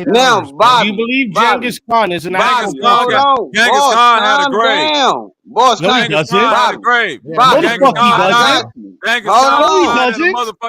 Now, Bobby, do you believe Genghis Khan is an actual hold on, Genghis boss, Khan had a calm grave. down. Boss, no, he doesn't. Bobby, Bobby, Genghis Khan,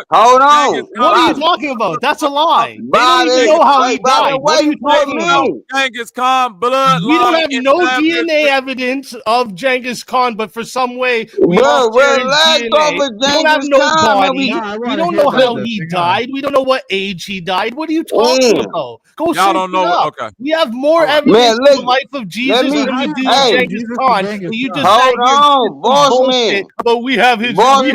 hold on. What are you talking about? That's a lie. They Bobby, don't even know how he Bobby, died. What are you talking about? Genghis Khan bloodline. We don't have no DNA evidence of Genghis Khan, but for some way we all share his DNA. We don't have no body. We don't know how he died. We don't know what age he died. What are you talking about? Go y'all don't know. Up. Okay. We have more evidence of the life of Jesus than we do Genghis Khan. And you just hold on, boss man. But we have his grave.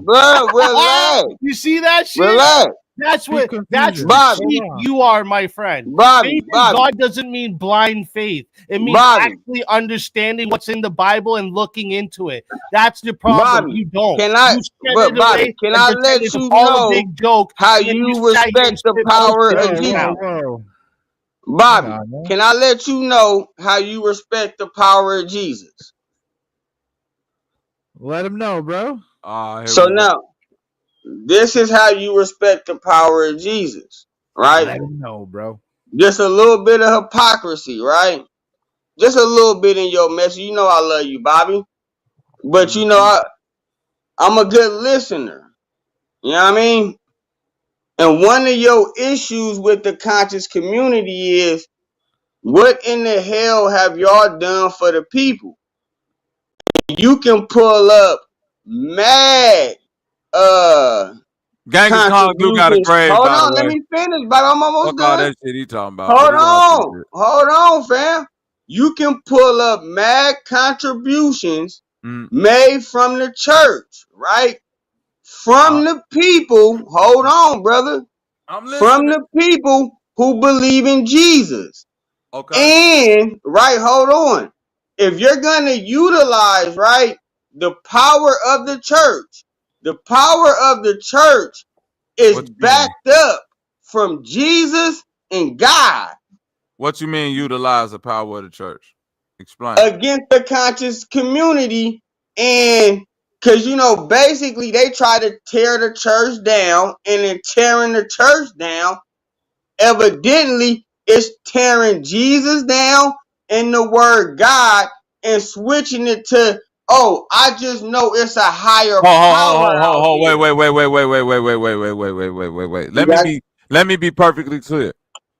Bro, relax. You see that shit? Relax. That's what Bobby. you are, my friend. Bobby, faith in God doesn't mean blind faith. It means actually understanding what's in the Bible and looking into it. That's the problem. You don't. Can I let you know how you respect the power of Jesus? Bobby, can I let you know how you respect the power of Jesus? Let him know, bro. So now, this is how you respect the power of Jesus, right? Let him know, bro. Just a little bit of hypocrisy, right? Just a little bit in your message. You know I love you, Bobby. But you know I'm a good listener. You know what I mean? And one of your issues with the conscious community is, what in the hell have y'all done for the people? You can pull up mad Genghis Khan do got a grave. Hold on, let me finish, but I'm almost done. All that shit he talking about. Hold on, fam. You can pull up mad contributions made from the church, right? From the people. Hold on, brother. From the people who believe in Jesus. Okay. And hold on. If you're gonna utilize the power of the church is backed up from Jesus and God. What you mean utilize the power of the church? Explain. Against the conscious community, and because basically they try to tear the church down, and in tearing the church down, evidently it's tearing Jesus down and the word God and switching it to, I just know it's a higher power. Wait. Let me be perfectly clear.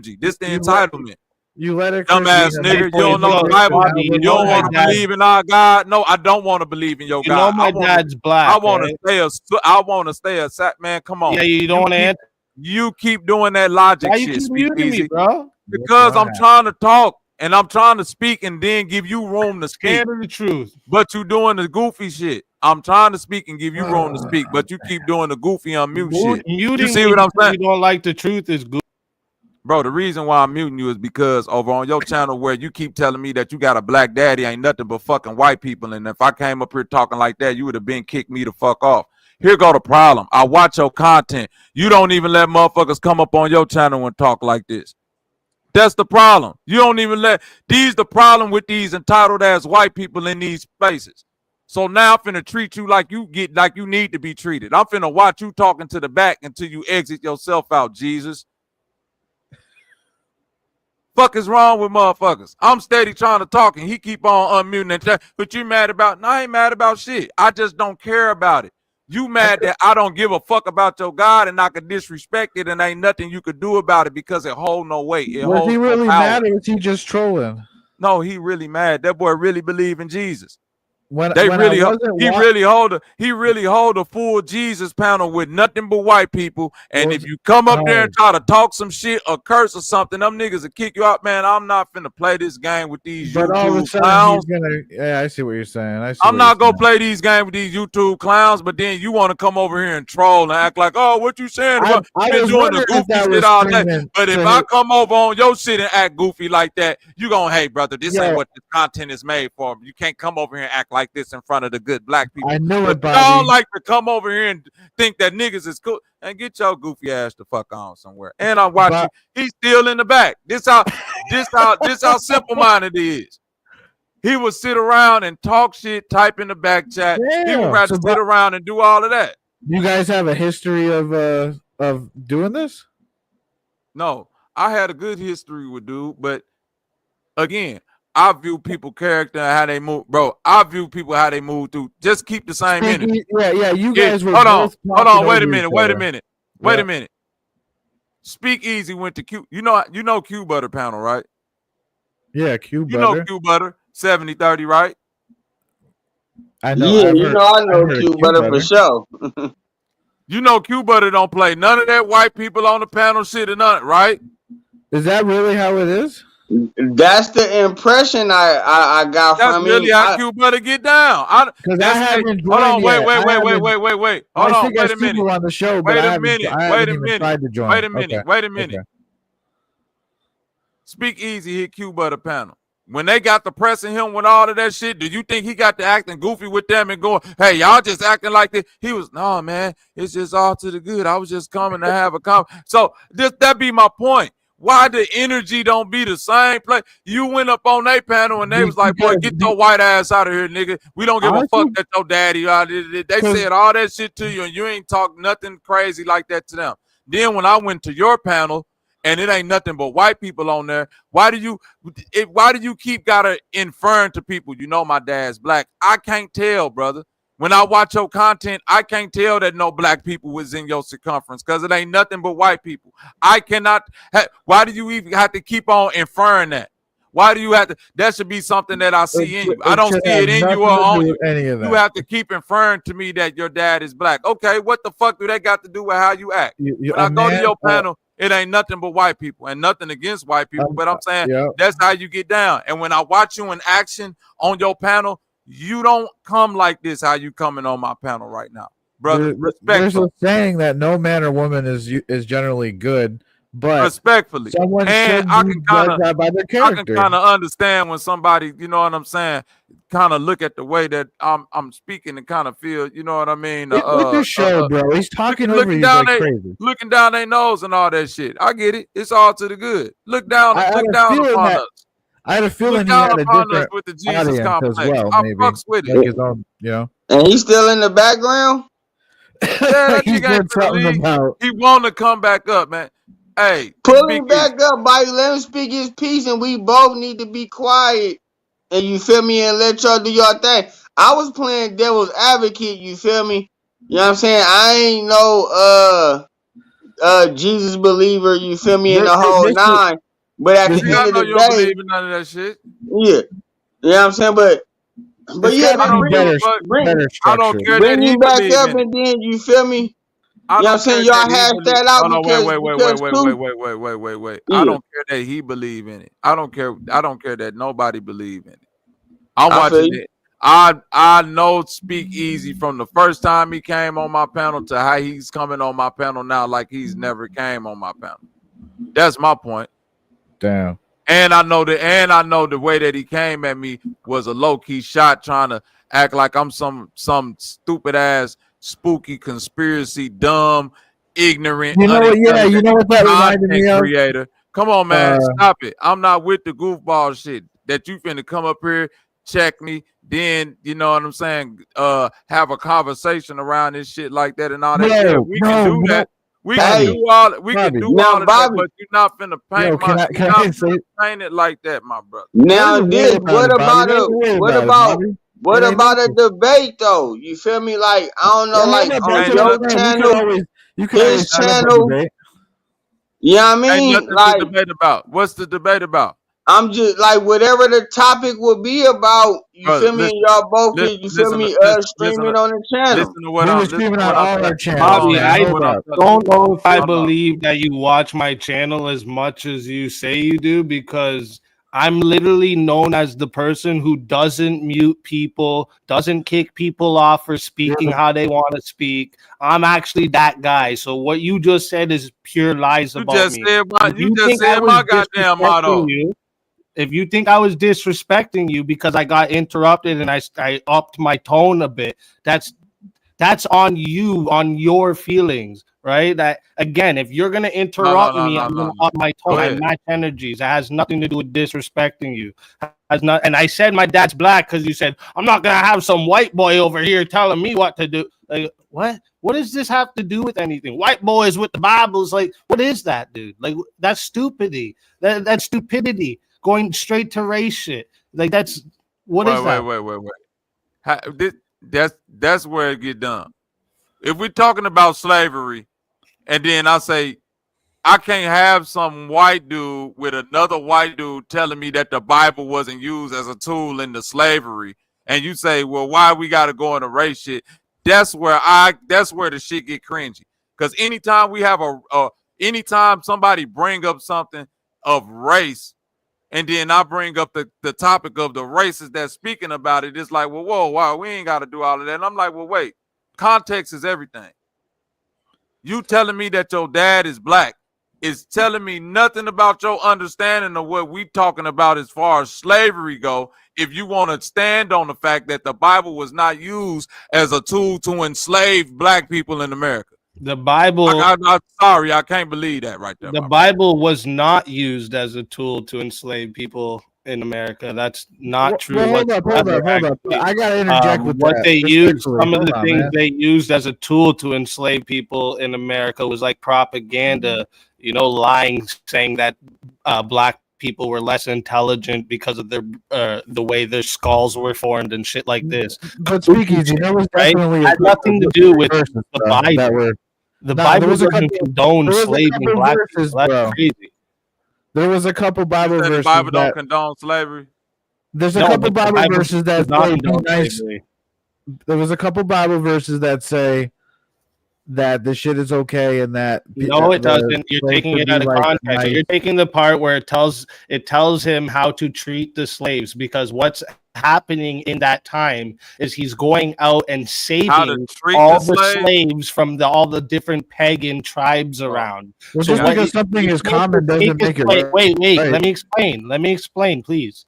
energy. This the You entitlement. You let it, Dumbass nigga. You don't know the Bible. You don't want to believe in our God. No, I don't want to believe in your You know God. my dad's black. I want to stay a. I want to stay a man. Come on. Yeah, you don't want to answer. You keep doing that logic Why you shit. keep Speak muting me, easy. bro? Because I'm trying to talk and I'm trying to speak and then give you room to speak. Stand the truth. But you doing the goofy shit. I'm trying to speak and give you room to speak, but you keep doing the goofy unmute shit. Muting You see what I'm saying? You don't like the truth is good. Bro, the reason why I'm muting you is because over on your channel where you keep telling me that you got a black daddy ain't nothing but fucking white people. And if I came up here talking like that, you would have been kicked me the fuck off. Here go the problem. I watch your content. You don't even let motherfuckers come up on your channel and talk like this. That's the problem. You don't even let the problem with these entitled ass white people in these spaces. So now I'm finna treat you like you need to be treated. I'm finna watch you talking to the back until you exit yourself out, Jesus. Fuck is wrong with motherfuckers? I'm steady trying to talk and he keep on unmuting and chat. But you mad about? No, I ain't mad about shit. I just don't care about it. You mad that I don't give a fuck about your God and I could disrespect it and ain't nothing you could do about it because it hold no weight. It Was holds he really no power. mad or was he just trolling? No, he really mad. That boy really believe in Jesus. When He I really hold a full Jesus panel with nothing but white people. And if you come up there and try to talk some shit or curse or something, them niggas will kick you out, man. I'm not finna play this game with these but all of a YouTube sudden clowns. he's gonna. Yeah, I see what you're saying. I'm not gonna play these games with these YouTube clowns, but then you want to come over here and troll and act like, oh, what you saying about I been was doing the wondering if goofy that shit was all day. streaming But if to I his- come over on your shit and act goofy like that, you gonna, hey, brother, this ain't what the content is made for. You can't come over here and act like this in front of the good black people. I knew but it, Bobby. y'all like to come over here and think that niggas is cool and get your goofy ass the fuck on somewhere. And I'm watching. He's still in the back. This how simple minded he is. He would sit around and talk shit, type in the back chat. He would rather sit around and do all of that. You guys have a history of doing this? No, I had a good history with dude, but again, I view people character and how they move, bro. I view people how they move through. Just keep the same energy. Yeah. You guys were hold on. Wait a minute. Speak Easy went to Q. You know Q Butter panel, right? Yeah, Q Butter. You know Q Butter 70-30, right? I know. Yeah, I know Q Butter for sure. You know Q Butter don't play none of that white people on the panel shit or none, right? Is that really how it is? That's the impression I got That's from really him. how Q Butter get down. Hold on, wait. Hold on, wait a minute. On the show, but Wait a minute. Tried to join. Wait a minute. Speak Easy hit Q Butter panel. When they got to pressing him with all of that shit, do you think he got to acting goofy with them and going, hey, y'all just acting like this? He was, no, man, it's just all to the good. I was just coming to have a comment. So that be my point. Why the energy don't be the same place? You went up on their panel and they was like, boy, get your white ass out of here, nigga. We don't give a fuck that your daddy. They said all that shit to you and you ain't talk nothing crazy like that to them. Then when I went to your panel, and it ain't nothing but white people on there. Why do you keep gotta inferring to people, you know my dad's black? I can't tell, brother. When I watch your content, I can't tell that no black people was in your circumference because it ain't nothing but white people. I cannot. Why do you even have to keep on inferring that? Why do you have to? That should be something that I see in you. I don't see it in you or on you. You have to keep inferring to me that your dad is black. Okay, what the fuck do that got to do with how you act? When I go to your panel, it ain't nothing but white people and nothing against white people. But I'm saying that's how you get down. And when I watch you in action on your panel, you don't come like this. How you coming on my panel right now, brother? There's a saying that no man or woman is generally good. But respectfully, and I can kind of understand when somebody, you know what I'm saying, kind of look at the way that I'm speaking and kind of feel, you know what I mean. Look at show, bro. He's talking over you like crazy, looking down their nose and all that shit. I get it. It's all to the good. Look down upon us. I had a feeling he had a different with the Jesus complex as well. I maybe fucks with it. Like his own, you know. And he's still in the background. Yeah, that nigga ain't finna leave. He want to come back up, man. Hey, pull him back up, buddy. Let him speak his piece, and we both need to be quiet. And you feel me? And let y'all do your thing. I was playing devil's advocate. You feel me? You know what I'm saying? I ain't no Jesus believer. You feel me? In the whole nine. But at the end of the day, you don't believe in none of that shit. Yeah, you know what I'm saying. But yeah, I don't care that bring he me back believe up, in it. and then you feel me? I you know what I'm saying? Y'all hash that out because wait. I don't care that he believe in it. I don't care that nobody believe in it. I'm watching it. I know Speak Easy from the first time he came on my panel to how he's coming on my panel now like he's never came on my panel. That's my point. Damn. And I know the way that he came at me was a low-key shot trying to act like I'm some stupid ass spooky conspiracy, dumb, ignorant, you know what that reminded me of? Creator. Come on, man, stop it. I'm not with the goofball shit that you finna come up here check me, then you know what I'm saying, have a conversation around this shit like that and all that. Yeah, we can do that. We can do all of that, but you're not finna paint it like that, my brother. Now this, what about a debate though? You feel me? Like I don't know, like on your channel, his channel. You know what I Ain't mean? nothing Like, to debate about. What's the debate about? I'm just like whatever the topic would be about. You feel me? And y'all both can, you feel me? Stream it on the channel. Listen to what I'm streaming on all our channels. Bobby, I don't know if I believe that you watch my channel as much as you say you do, because I'm literally known as the person who doesn't mute people, doesn't kick people off for speaking how they want to speak. I'm actually that guy. So what you just said is pure lies about me. You just said my goddamn motto. If you think I was disrespecting you because I got interrupted and I upped my tone a bit, that's on you, on your feelings, right? That again, if you're gonna interrupt me, I'm gonna up my tone. I match energies. It has nothing to do with disrespecting you. Has not. And I said my dad's black because you said I'm not gonna have some white boy over here telling me what to do. Like what? What does this have to do with anything? White boys with the Bibles, like what is that, dude? Like that's stupidity. That's stupidity. Going straight to race shit. Like that's what is that? Wait. That's where it get done. If we're talking about slavery, and then I say I can't have some white dude with another white dude telling me that the Bible wasn't used as a tool in the slavery, and you say, well, why we gotta go into race shit? That's where the shit get cringy. Because anytime we have anytime somebody bring up something of race, and then I bring up the topic of the races that's speaking about it, it's like, well, whoa, wow, we ain't got to do all of that. And I'm like, well, wait, context is everything. You telling me that your dad is black is telling me nothing about your understanding of what we talking about as far as slavery go. If you want to stand on the fact that the Bible was not used as a tool to enslave black people in America. The Bible. I'm sorry, I can't believe that right there. The Bible was not used as a tool to enslave people in America. That's not true. Hold up. I gotta interject with what that. they used. Some of the things they used as a tool to enslave people in America was like propaganda. You know, lying, saying that black people were less intelligent because of their the way their skulls were formed and shit like this. But speakeasy, there was definitely had nothing to do with the Bible. The Bible doesn't condone enslaving black people. That's crazy. There was a couple Bible verses. The Bible don't condone slavery. There's a couple Bible verses that say be nice. There was a couple Bible verses that say that the shit is okay and that no, it doesn't. You're taking it out of context. Nice. You're taking the part where it tells him how to treat the slaves, because what's happening in that time is he's going out and saving all the slaves from all the different pagan tribes around. Well, so just because something is common doesn't make it right. Wait. Let me explain, please.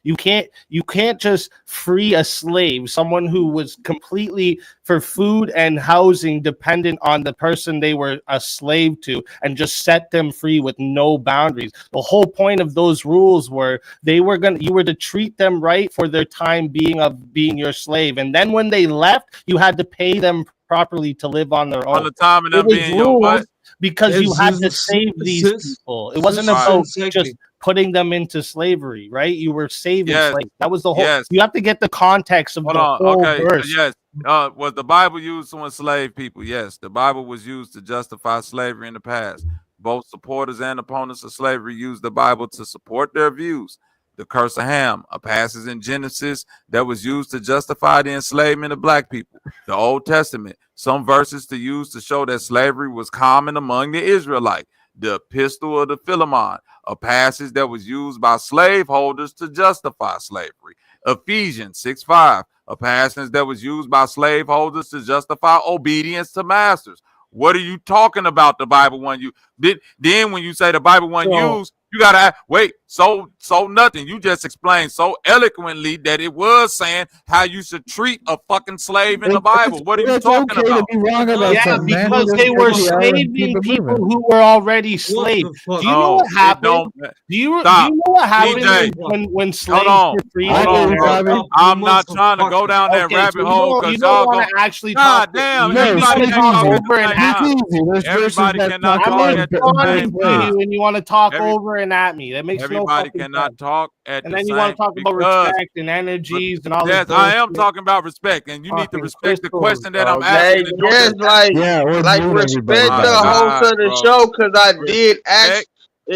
You can't just free a slave, someone who was completely for food and housing dependent on the person they were a slave to, and just set them free with no boundaries. The whole point of those rules were you were to treat them right for their time being your slave, and then when they left, you had to pay them properly to live on their own. On the time of them being your what? Because you had to save these people. It wasn't about just putting them into slavery, right? You were saving slaves. That was the whole. You have to get the context of the whole verse. Yes. Was the Bible used to enslave people? Yes. The Bible was used to justify slavery in the past. Both supporters and opponents of slavery used the Bible to support their views. The curse of Ham, a passage in Genesis that was used to justify the enslavement of black people. The Old Testament, some verses to use to show that slavery was common among the Israelites. The Epistle of the Philemon, a passage that was used by slaveholders to justify slavery. Ephesians 6:5, a passage that was used by slaveholders to justify obedience to masters. What are you talking about? The Bible one you did. Then when you say the Bible one used, You gotta wait. So nothing. You just explained so eloquently that it was saying how you should treat a fucking slave in the Bible. What are you talking okay about? to be wrong about Yeah, something, man. because they were slaving people who were already slaves. Do you know what happened? Do you know what happened DJ, when slaves hold were freed? on. I'm not trying to go down that rabbit hole because y'all want go. to actually God talk. damn, You everybody want to can't talk talk over and at me. Everybody cannot I'm talk at the responding same to time. you, and you want to talk over and at me. That makes no Everybody fucking cannot sense. talk at And the then you want same to talk about because respect and energies and all this yes, bullshit. I am talking about respect, and you need to Fucking respect the crystals, question that bro. I'm Hey, asking. And don't yes, just like respect my the host God, of the bro. show because I did ask. Respect.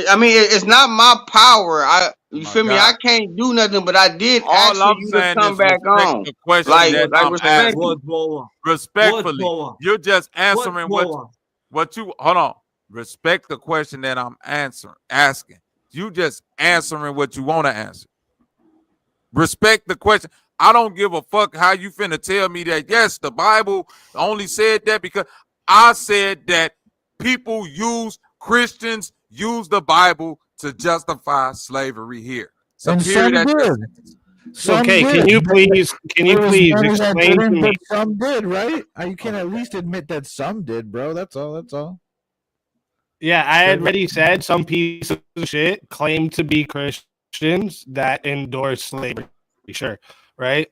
I mean, it's not my power. You My feel me? I God. can't do nothing, but I did ask All for I'm you to saying come is back respect on. the question that Like I'm respect asking. Respectfully, you're just answering what you hold on. Respect the question that I'm asking. You just answering what you want to answer. Respect the question. I don't give a fuck how you finna tell me that. Yes, the Bible only said that because I said that Christians use the Bible to justify slavery here. So And period. some did. Some Okay, did. can you please There was many that explain to didn't, me? but some did, right? You can at least admit that some did, bro. That's all. That's all. Yeah, I had already said some piece of shit claim to be Christians that endorse slavery. Sure, right?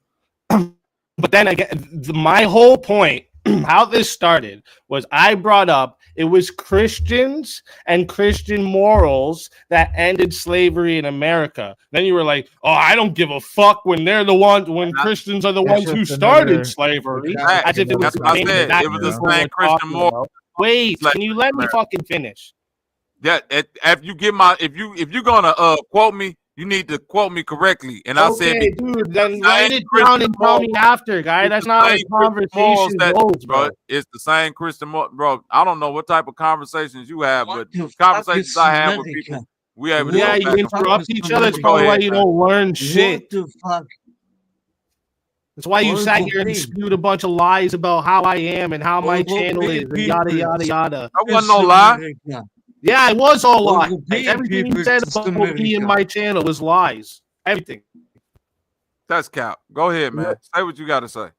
But then again, my whole point, how this started, was I brought up it was Christians and Christian morals that ended slavery in America. Then you were like, "Oh, I don't give a fuck when they're the ones when Christians are the ones who started slavery." As if it was That's what I said. It was the same Christian moral. Wait, can you let me fucking finish? Yeah, if you get if you're gonna quote me, you need to quote me correctly. And I said, okay, dude, then write it down and tell me after, guy. That's not how conversation goes, bro. It's the same Christian moral, bro. I don't know what type of conversations you have, but conversations I have with people, we able to yeah, go back you and forth. interrupt each other. That's probably why you don't learn shit. What the fuck? That's why you sat here and spewed a bunch of lies about how I am and how my channel is, and yada yada yada. That wasn't no lie. Yeah, it was all lies. Everything you said about me and my channel was lies. Everything. That's cap. Go ahead, man. Say what you got to say.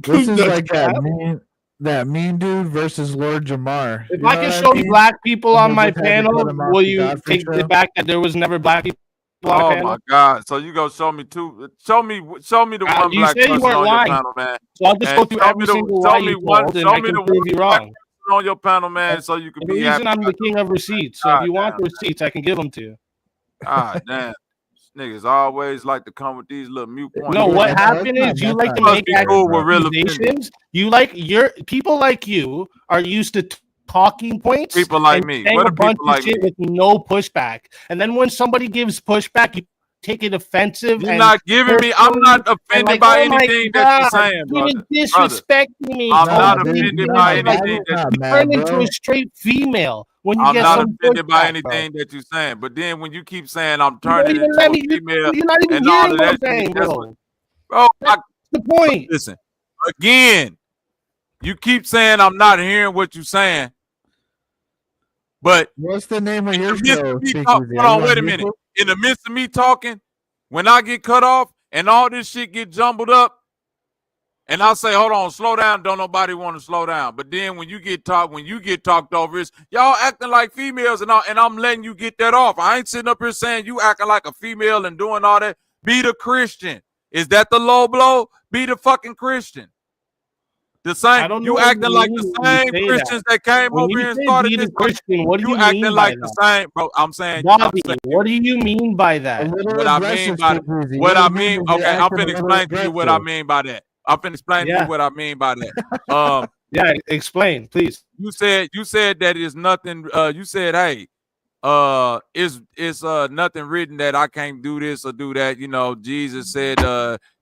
This is like that mean dude versus Lord Jamar. If I can show you black people on my panel, will you take it back that there was never black people? Oh my God! So you go show me two? Show me the one black person on your panel, man. So I'll just go through every single lie you told, and I can prove you wrong. On your panel, man, so you can be happy. The reason I'm the king of receipts. So if you want the receipts, I can give them to you. Ah, damn. Niggas always like to come with these little mute points. No, what happened is you like to make accusations. You like people like you are used to talking points. People like me. What a bunch of shit with no pushback. And then when somebody gives pushback, you take it offensive. You're not giving me. I'm not offended by anything that you're saying, brother. Disrespecting me. I'm not offended by anything that you turn into a straight female when you I'm get not some offended by pushback, anything that you're saying. But then when you keep saying I'm You turning don't even into let a me- female you're not even and all hearing of what I'm that, saying, shit, that's bro. what, bro. The point. Listen, again, you keep saying I'm not hearing what you're saying. But what's the name of your show? Hold on, wait a minute. In the midst of me talking, when I get cut off and all this shit get jumbled up, and I say, hold on, slow down, don't nobody want to slow down. But then when you get talked over, it's y'all acting like females, and I'm letting you get that off. I ain't sitting up here saying you acting like a female and doing all that. Be the Christian. Is that the low blow? Be the fucking Christian. The same, you acting like the same Christians that came over here and started this Christian. What do you acting mean like by the that? same, bro. I'm saying, Bobby, what do you mean by that? What I mean by that. Okay, I'm finna explain to you what I mean by that. I'm finna explain to you what I mean by that. Yeah, explain, please. You said that is nothing. You said, hey, it's nothing written that I can't do this or do that. You know, Jesus said,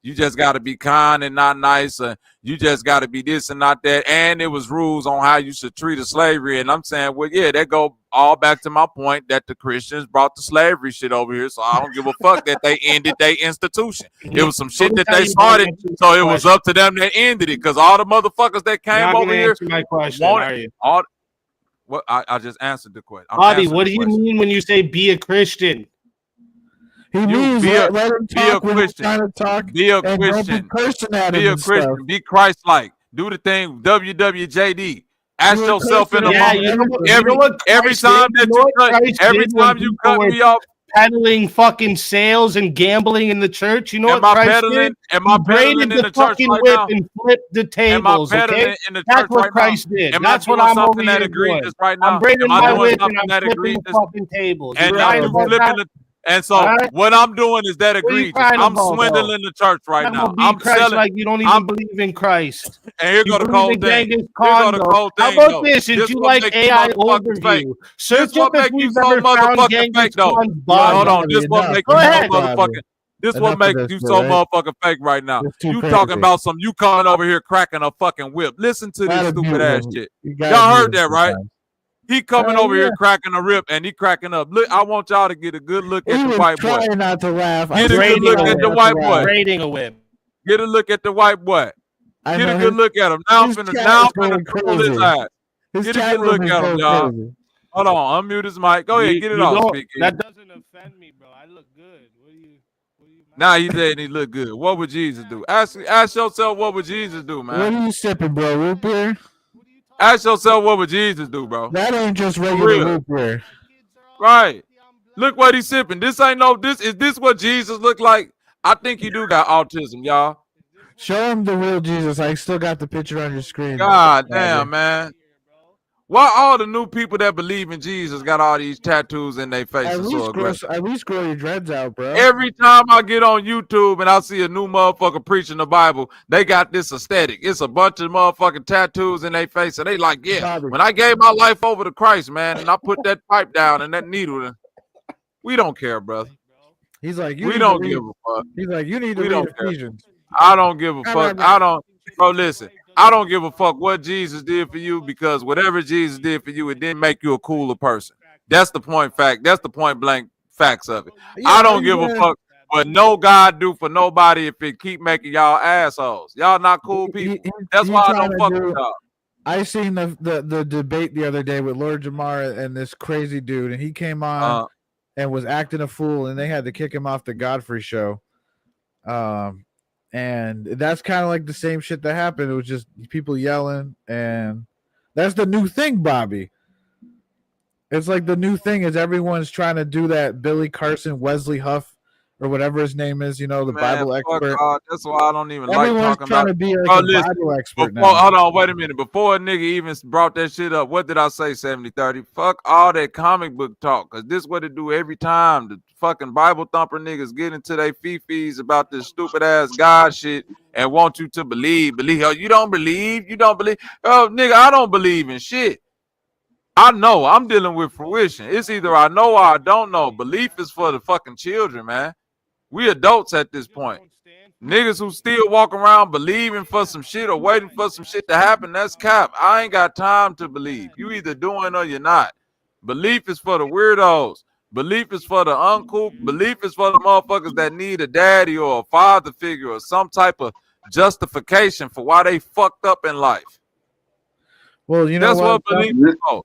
you just got to be kind and not nice. You just got to be this and not that. And it was rules on how you should treat a slavery. And I'm saying, well, yeah, that go all back to my point that the Christians brought the slavery shit over here. So I don't give a fuck that they ended their institution. It was some shit that they started. So it was up to them that ended it. Because all the motherfuckers that came over here my question, are you? What I just answered the question. Bobby, what do you mean when you say be a Christian? He means let him talk when he's Christian. trying to talk. Be a and Christian. Don't be cursing at be him a and Christian. stuff. Be Christ-like. Do the thing. WWJD. Ask yourself in a moment. Every time you cut me off, peddling fucking sales and gambling in the church. You know am what I Christ peddling? did? Am I He peddling braided in the church fucking right whip now? and flipped the tables. Am I peddling Okay, in the that's church what right Christ now? did. Am That's I what doing I'm something over that here egregious doing. right now? I'm braiding Am I my doing whip and something I'm that flipping the egregious? fucking tables. You And crying you about flipping that? it. And so what I'm doing is that What are you egregious. crying I'm about, swindling the church right I'm now. gonna be I'm Christ selling. like you don't even believe in Christ. And here You go the believe cold in thing. Genghis Here Khan, go the though. cold How thing, about though. this? Since This you what like make you AI motherfuckers fake. overview, This search what up if make you we've so ever found motherfucking Genghis fake, though. Khan's body. Hold on. This what make Go you so ahead. motherfucking. This what Enough of make this you shit, so right? motherfucking fake right now. It's too You crazy. talking about you coming over here cracking a fucking whip. Listen to this Gotta stupid mute ass him. shit. You gotta Y'all mute heard him that, right? sometimes. He coming Hell over yeah. here cracking a rip and he cracking up. Look, I want y'all to get a good look at He the was white boy. trying not to laugh. Get a good look at the white boy. Braiding a whip. Get a look at the white boy. I Get a know good his- look at him. Now I'm his finna chat now is I'm finna going troll his crazy. ass. His Get a chat good look room is at him, going y'all. crazy. Hold on, unmute his mic. Go ahead, get it off, don't- Big E. That doesn't offend me, bro. I look good. What do you? Now he said he look good. What would Jesus do? Ask yourself what would Jesus do, What are man? you sipping, bro? Root beer? Ask yourself what would Jesus do, bro? That ain't just For regular real. root beer. Right. Look what he's sipping. This ain't no this is this what Jesus look like? I think he do got autism, y'all. Show him the real Jesus. I still got the picture on your screen. God Bobby. damn, man. Why all the new people that believe in Jesus got all these tattoos in their faces so aggressive? At least grow your dreads out, bro. Every time I get on YouTube and I see a new motherfucker preaching the Bible, they got this aesthetic. It's a bunch of motherfucking tattoos in their face. And they like, yeah, Bobby. when I gave my life over to Christ, man, and I put that pipe down and that needle, we don't care, brother. He's like, we don't give a fuck. He's like, you need to We read don't care. Ephesians. I don't give a fuck. Bro, listen. I don't give a fuck what Jesus did for you because whatever Jesus did for you, it didn't make you a cooler person. That's the point fact. That's the point blank facts of it. I don't give a fuck what no God do for nobody if it keep making y'all assholes. Y'all not cool people. That's why I don't fuck with y'all. I seen the debate the other day with Lord Jamar and this crazy dude, and he came on and was acting a fool, and they had to kick him off the Godfrey show. And that's kind of like the same shit that happened. It was just people yelling, and that's the new thing, Bobby. It's like the new thing is everyone's trying to do that Billy Carson, Wesley Huff, or whatever his name is, the Bible expert. That's why I don't even Everyone's like talking trying about to be like Bro, a listen, Bible expert before, now. hold on, wait a minute. Before a nigga even brought that shit up, what did I say, 70-30? Fuck all that comic book talk, because this what it do every time. The fucking Bible thumper niggas get into their fifis about this stupid ass God shit and want you to believe. Oh, you don't believe? You don't believe? Oh, nigga, I don't believe in shit. I know. I'm dealing with fruition. It's either I know or I don't know. Belief is for the fucking children, man. We adults at this point. Niggas who still walk around believing for some shit or waiting for some shit to happen, that's cap. I ain't got time to believe. You either doing or you're not. Belief is for the weirdos. Belief is for the uncool. Belief is for the motherfuckers that need a daddy or a father figure or some type of justification for why they fucked up in life. Well, that's what belief is for.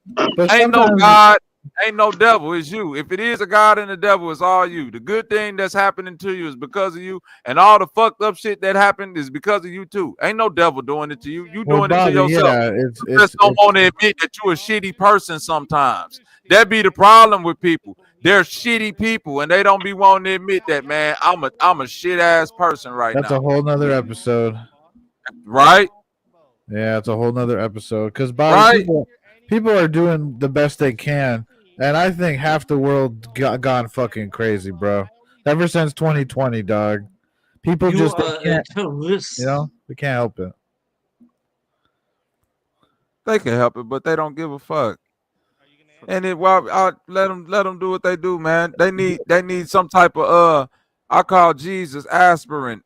Ain't no God, ain't no devil. It's you. If it is a God and a devil, it's all you. The good thing that's happening to you is because of you, and all the fucked up shit that happened is because of you too. Ain't no devil doing it to you. You doing it to yourself. Yeah, You just don't want to admit that you're a shitty person sometimes. That be the problem with people. They're shitty people, and they don't be wanting to admit that, man. I'm a shit ass person right That's now. a whole nother episode. Right? Yeah, it's a whole nother episode. Because Bobby, people are doing the best they can, and I think half the world gone fucking crazy, bro. Ever since 2020, dog. People You just are can't, a terrorist. they can't help it. They can help it, but they don't give a fuck. And I let them do what they do, man. They need some type of I call Jesus aspirin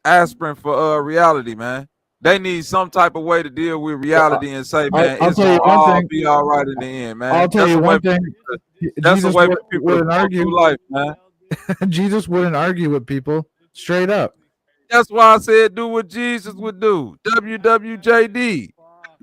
for reality, man. They need some type of way to deal with reality and say, man, I'll it's tell you gonna one all thing. be all right in the end, man. I'll tell That's you a way one thing. That's Jesus a way for people to wouldn't go argue. through life, man. Jesus wouldn't argue with people straight up. That's why I said do what Jesus would do. WWJD.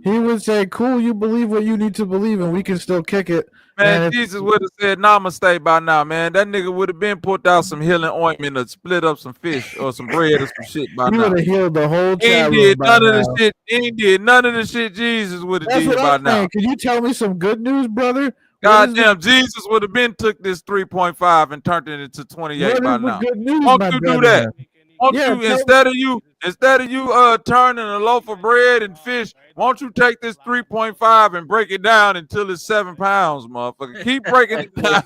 he would say, "Cool, you believe what you need to believe, and we can still kick it." Man, And Jesus would have said namaste by now, man. That nigga would have been put out some healing ointment or split up some fish or some bread or some shit by he now. would have healed the whole He ain't chat room did by none of the now. shit. He ain't did none of the shit Jesus would have That's what did by I'm now. saying. Can you tell me some good news, brother? Goddamn, Jesus would have been took this 3.5 and turned it into 28 What by is the now. good news, Won't my you do that? brethren? Won't Yeah, you instead of you turning a loaf of bread and fish, won't you take this 3.5 and break it down until it's 7 pounds, motherfucker? Keep breaking it down.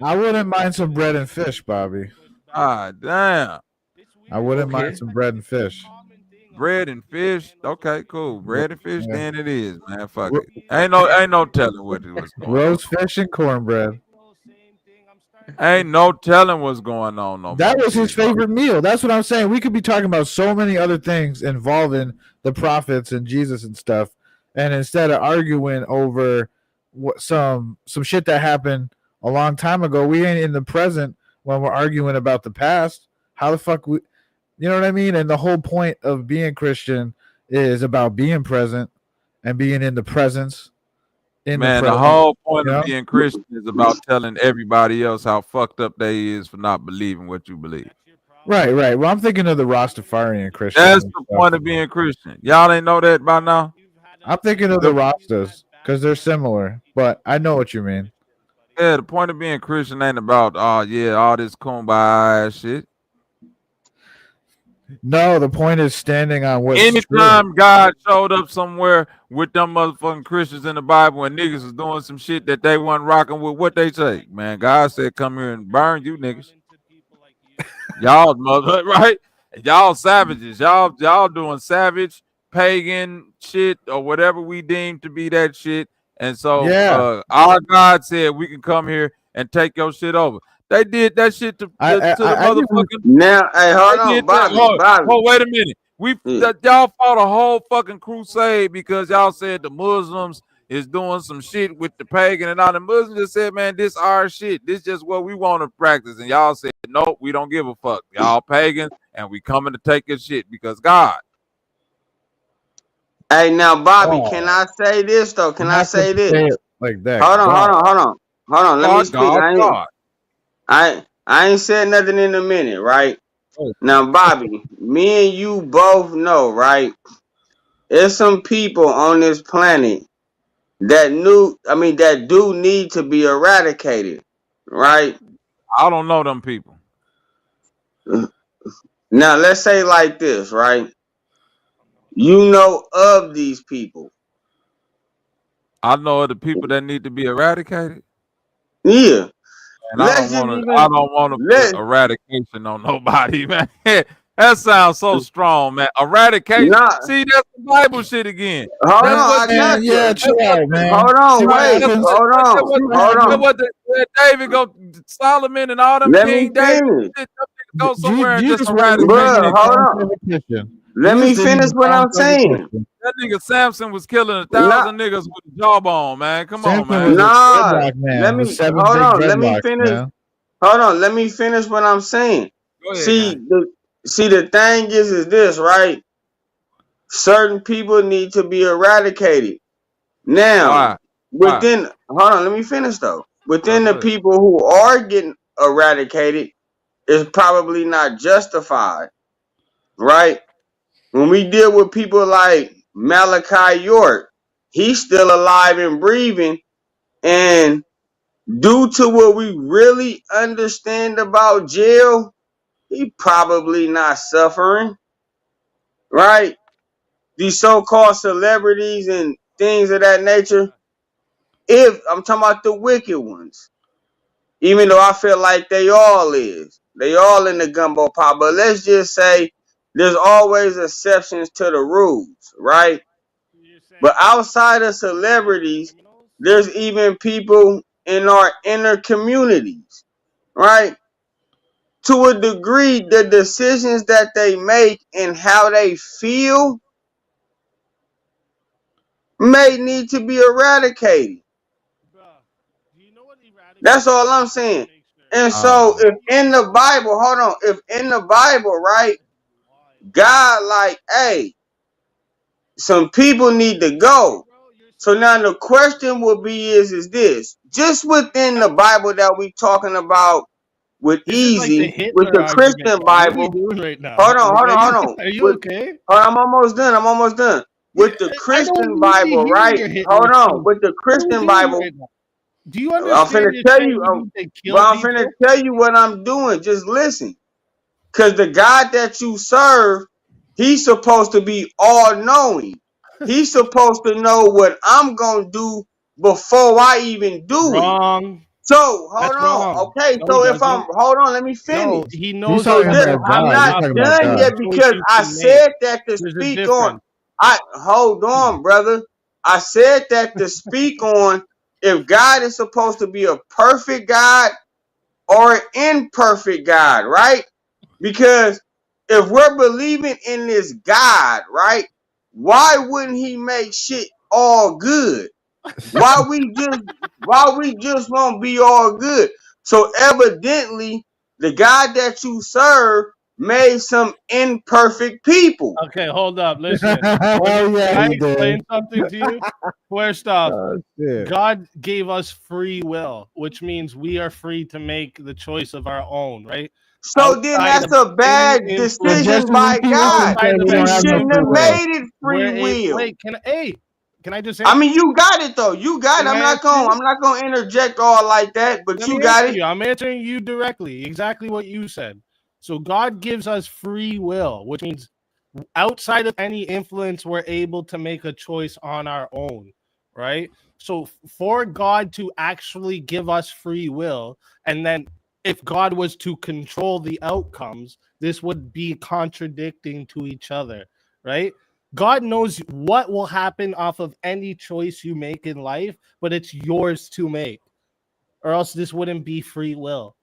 I wouldn't mind some bread and fish, Bobby. Ah, damn. I wouldn't mind some bread and fish. Bread and fish. Okay, cool. Bread and fish, Yeah. then it is, man. Fuck it. Ain't no telling what was going Roast fish and cornbread. on. Ain't no telling what's going on no That more. was his favorite meal. That's what I'm saying. We could be talking about so many other things involving the prophets and Jesus and stuff, and instead of arguing over what some shit that happened a long time ago, we ain't in the present when we're arguing about the past. How the fuck we, you know what I mean? And the whole point of being Christian is about being present and being in the presence. Man, the whole point of being Christian is about telling everybody else how fucked up they is for not believing what you believe. Right. Well, I'm thinking of the Rastafarian Christian. That's the point of being Christian. Y'all ain't know that by now? I'm thinking of the Rastas because they're similar, but I know what you mean. Yeah, the point of being Christian ain't about, all this kumbaya shit. No, the point is standing on what's Anytime true. God showed up somewhere with them motherfucking Christians in the Bible and niggas was doing some shit that they wasn't rocking with, what they say? Man, God said, come here and burn you niggas. Y'all mother, right? Y'all savages. Y'all doing savage, pagan shit or whatever we deem to be that shit. And so our God said we can come here and take your shit over. They did that shit to the motherfucking. Now, hey, hold on, Bobby. Oh, wait a minute. Y'all fought a whole fucking crusade because y'all said the Muslims is doing some shit with the pagan and all. The Muslims just said, man, this our shit. This just what we want to practice. And y'all said, nope, we don't give a fuck. Y'all pagans and we coming to take your shit because God. Hey, now, Bobby, can I say this though? Can I say this? Say it like that. Hold on. Let me speak. God. I ain't said nothing in a minute, right? Now, Bobby, me and you both know, right? There's some people on this planet that do need to be eradicated, right? I don't know them people. Now, let's say like this, right? You know of these people. I know of the people that need to be eradicated. Yeah. And I don't want to put eradication on nobody, man. That sounds so strong, man. Eradication. See, that's the Bible shit again. Hold on, I got you. Yeah, chill out, man. Hold on, wait. Hold on. What David go, Solomon and all them Let King me David finish. go somewhere and just Bruh, eradicate. hold on. Let me finish what I'm saying. That nigga Samson was killing 1,000 niggas with a jawbone, man. Come on, man. Nah, let me hold on. Let me finish. Man. Hold on. Let me finish what I'm saying. Go ahead, See, the thing is this, right? Certain people need to be eradicated. Now, hold on. Let me finish though. Within the people who are getting eradicated is probably not justified, right? When we deal with people like Malachi York, he's still alive and breathing, and due to what we really understand about jail, he probably not suffering, right? These so-called celebrities and things of that nature, if I'm talking about the wicked ones, even though I feel like they all in the gumbo pot, but let's just say there's always exceptions to the rules, right? But outside of celebrities, there's even people in our inner communities, right? To a degree, the decisions that they make and how they feel may need to be eradicated. That's all I'm saying. And so if in the Bible, hold on, if in the Bible, right, God like, hey, some people need to go. So now the question will be is this, just within the Bible that we talking about with This is like the easy, with Hitler the argument, Christian bro. What are you Bible. doing right now? Hold on, Like, hold on, hold on. are you With, okay? I'm almost done. I'm almost done. Yeah, With the I don't Christian need to Bible, hear right? your Hitler Hold on. speech. With the What are we Christian doing Bible, right now? Do you I'm finna understand you're tell saying you, we need to but kill I'm finna people? tell you what I'm doing. Just listen. Because the God that you serve, he's supposed to be all knowing. He's supposed to know what I'm going to do before I even do it. Wrong. So, hold That's on. wrong. Okay, No, he so if doesn't. hold on, let me No, finish. he He's knows So talking what just, will about I'm God. happen He's not talking after about done God. yet every choice because you I can make. said that to There's a speak on, difference. hold on, brother. I said that to speak on if God is supposed to be a perfect God or an imperfect God, right? Because if we're believing in this God, right, why wouldn't he make shit all good? Why we just won't be all good? So evidently the God that you serve made some imperfect people. Okay, hold up. Listen. Oh Can yeah, I he did. explain something to you? First off, Oh shit. God gave us free will, which means we are free to make the choice of our own, right? So then Outside that's of a any bad So just decision influence, as by easy to God. say outside of we He don't have any no shouldn't free have will. influence, made it free we're a will. wait. Can I just I answer? mean, you got it though. You got it. Can I answer I'm you? not gonna interject all like that, but Let you me got answer it. you. I'm answering you directly. Exactly what you said. So God gives us free will, which means outside of any influence, we're able to make a choice on our own, right? So for God to actually give us free will, and then if God was to control the outcomes, this would be contradicting to each other, right? God knows what will happen off of any choice you make in life, but it's yours to make, or else this wouldn't be free will.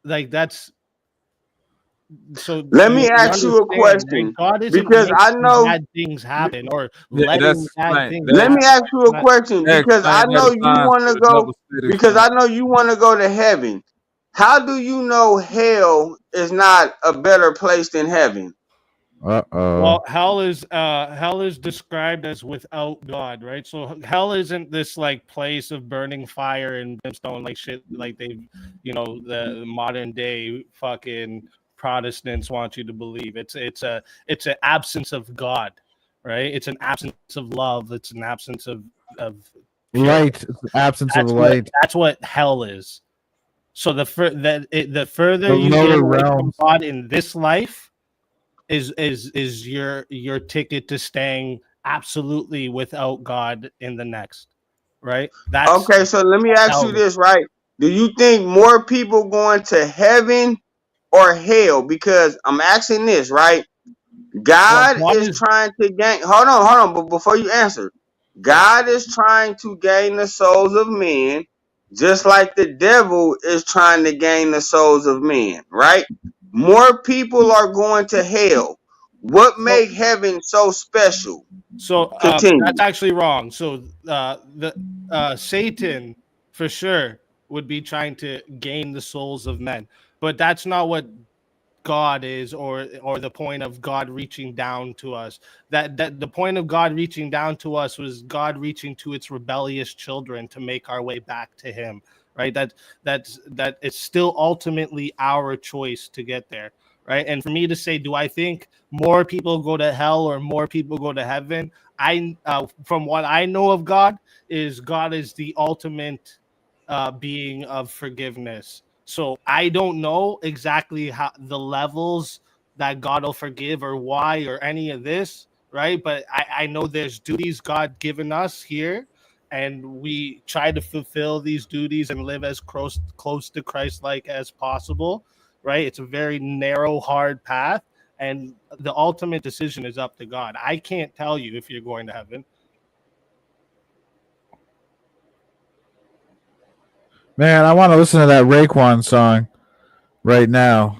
Like that's so Let me you ask you a understand, right? question God isn't because making I know. bad things happen or Yeah, letting that's bad explain. things Let That me happen. ask you a Not, question because I explain know that you signs want to to the go double standards, because man. I know you want to go to heaven. How do you know hell is not a better place than heaven? well, hell is described as without God, right? So hell isn't this like place of burning fire and brimstone like shit like they've the modern day fucking Protestants want you to believe. It's an absence of God, right? It's an absence of love. It's an absence of pure. Light. It's the absence of light. That's what hell is. So the further The you get lower away from realms. God in this life is your ticket to staying absolutely without God in the next, right? That's Okay, so let me ask you hell. this, right? Do you think more people going to heaven or hell? Because I'm asking this, right? Well, God God is is trying to gain. Hold on. But before you answer, yeah. God is trying to gain the souls of men, just like the devil is trying to gain the souls of men. Right? More people are going to hell. What So make heaven so special? that's Continue. actually wrong. So the Satan for sure would be trying to gain the souls of men, but that's not what God is, or the point of God reaching down to us. That the point of God reaching down to us was God reaching to its rebellious children to make our way back to Him. Right? That it's still ultimately our choice to get there. Right? And for me to say, do I think more people go to hell or more people go to heaven? From what I know of God is the ultimate being of forgiveness. So I don't know exactly how the levels that God will forgive or why or any of this, right? But I know there's duties God given us here, and we try to fulfill these duties and live as close to Christ-like as possible, right? It's a very narrow, hard path, and the ultimate decision is up to God. I can't tell you if you're going to heaven. Man, I want to listen to that Raekwon song right now.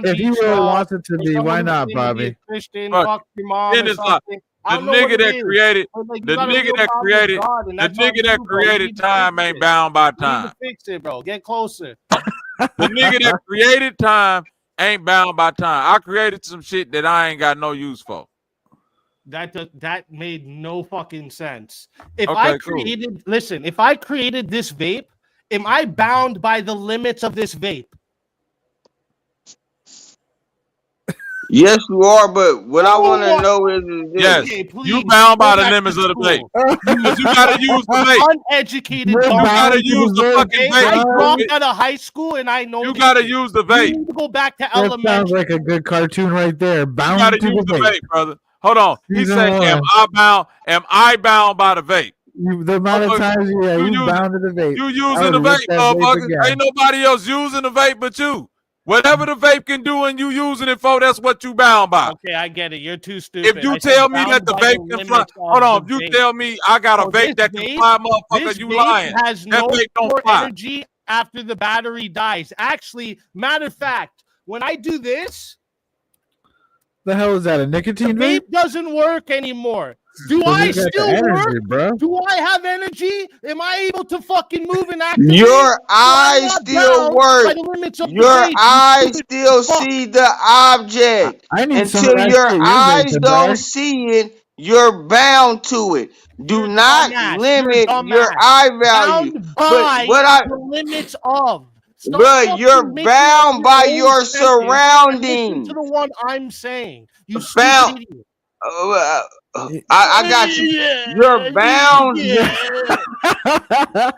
on If he beach really ball, wants it to and be, someone why who's not, claiming to be a Bobby? Christian Fuck. fuck your mom Then or it's like, something. I The don't know what nigga it that is. created But, like, you the got a nigga real that problem with created God, and the that's on nigga that you, bro. You created need to time fix ain't it. bound by You need time. to fix it, bro. Get closer. The nigga that created time ain't bound by time. I created some shit that I ain't got no use for. That made no fucking sense. If I Okay, cool. created, listen, if I created this vape, am I bound by the limits of this vape? Yes, you are. But what I want to Oh, know is Yes, this. okay, you please bound go by the back to limits of the vape. school. Because you gotta use the vape. Uneducated You're You dumb. gotta bound to use the the vape, fucking Okay, I vape. bro. dropped out of high school and I know You this gotta shit. use the You vape. need to go back to That sounds elementary. like a good cartoon right there. You Bound gotta to use the the vape. vape, brother. Hold on. He Season said, one. Am I bound by the vape? The amount of times you You bound to the vape. I using would the rip vape, that vape motherfucker. again. Ain't nobody else using the vape but you. Whatever the vape can do and you using it for, that's what you bound by. Okay, I get it. You're too stupid. If you I said tell me that bound the by vape can fly, limits of hold on. If the you vape. tell me I got a So vape that can fly, motherfucker, this you vape lying. has That no vape don't more fly. energy after the battery dies. Actually, matter of fact, when I do this, The hell is that? A nicotine the vape vape? doesn't work anymore. Do Because I you got the still energy, work? bro. Do I have energy? Am I able to fucking move and activate? Your So I'm eyes not still bound by work. the limits of the Your vape. You eyes stupid still fuck. see the object. I need some of Until that your shit you're eyes vaping, don't bro. see it, you're bound to it. Do You're not dumbass. You're limit your dumbass. eye value. Bound But by what I the limits of. Stop but you're fucking making up bound your by own your sentence and listen to surroundings. the one I'm saying. You stupid Bound idiot. I got you. You're bound.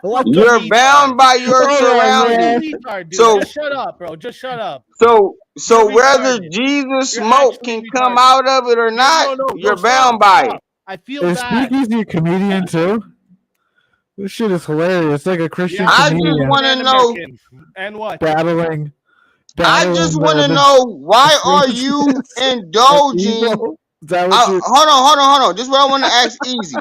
What Fucking You're retard. bound by your Hold on, man. surroundings. Retard, dude. So Just shut up, bro. Just shut up. so You're whether retarded. Jesus You're smoke actually can come retarded. out of it or not, No, you're stop. bound by it. Stop. I feel Is bad. Speakeasy a comedian too? This shit is hilarious. Like a Christian Yeah, I just comedian want to and know. American. And what? battling I just want to the know why are you strangeness of indulging? evil. Is that what you? Hold on. This is what I want to ask Easy.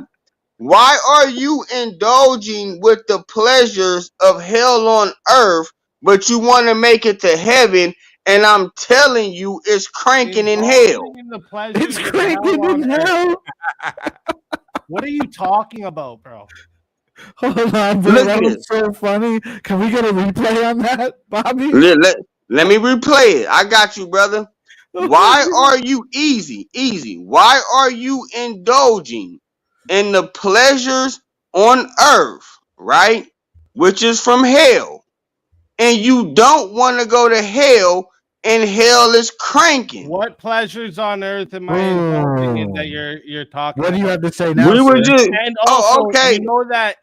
Why are you indulging with the pleasures of hell on earth, but you want to make it to heaven? And I'm telling you, it's cranking in hell. Indulging in the pleasures It's of cranking hell in on earth. hell. What are you talking about, bro? Hold on, bro. Look That at was this. so funny. Can we get a replay on that, Bobby? Let me replay it. I got you, brother. Why are you easy? Why are you indulging in the pleasures on earth, right? Which is from hell. And you don't want to go to hell, and hell is cranking. What pleasures on earth am I indulging in that you're talking What about? do you have to say now, We sir? were just And also, okay.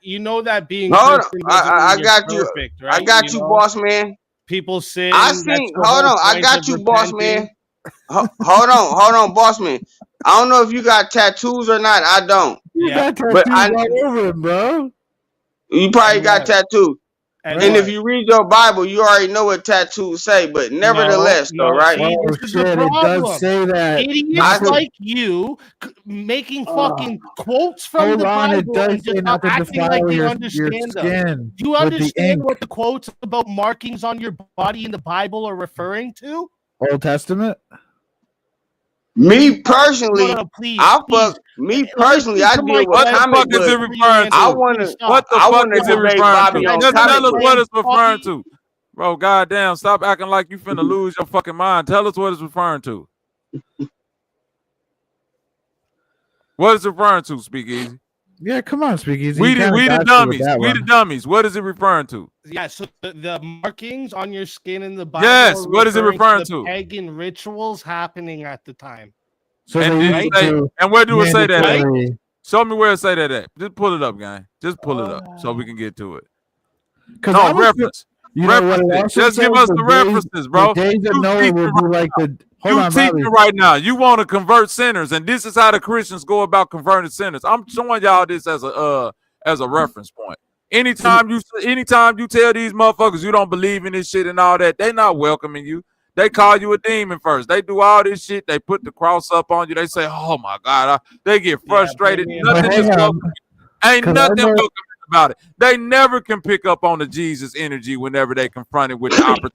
you know that being Hold on. Christian doesn't mean I you're got you. perfect, right? I got you, boss man. People sin. I That's seen. the Hold whole on. I point got of you, boss repenting. man. Hold on, boss man. I don't know if you got tattoos or not. I don't. You got But tattoos all over him, bro. You probably And got what? tattoos. And And what? if you read your Bible, you already know what tattoos say. But nevertheless, though, No. right? See, Oh this is the shit! It does problem. say that. Idiots like you making fucking quotes from Hold the on, it Bible does and say just not to acting like defile you your understand them. skin Do you with the understand ink. what the quotes about markings on your body in the Bible are referring to? Old Testament. Me personally, No, please. I deal with What the comic fuck is books. it referring I to? wanna, What the I fuck wanna is it debate referring Bobby to? on Just comic tell us books. what it's referring to. Bro, goddamn, stop acting like you finna lose your fucking mind. Tell us what it's referring to. What is it referring to, Speakeasy? Yeah, come on, Speakeasy. We the dummies. We the dummies. What is it referring to? Yeah, so the markings on your skin in the Bible. Yes, what is it referring to? to? Pagan rituals happening at the time. So And, they did say, and where do it say that at? mandatory. Show me where it say that at. Just pull it up, gang. Just pull it up so we can get to it. 'Cause No, I'm a- reference. You know what it References. also Just give says? us the references, bro. The days of You Noah teaching will be like the. Hold you on, teaching Bobby. right now. You want to convert sinners, and this is how the Christians go about converting sinners. I'm showing y'all this as a reference point. Anytime you tell these motherfuckers you don't believe in this shit and all that, they not welcoming you. They call you a demon first. They do all this shit. They put the cross up on you. They say, "Oh my God," they get frustrated. Nothing is welcoming. Ain't nothing welcoming about it. They never can pick up on the Jesus energy whenever they confronted with the opportunity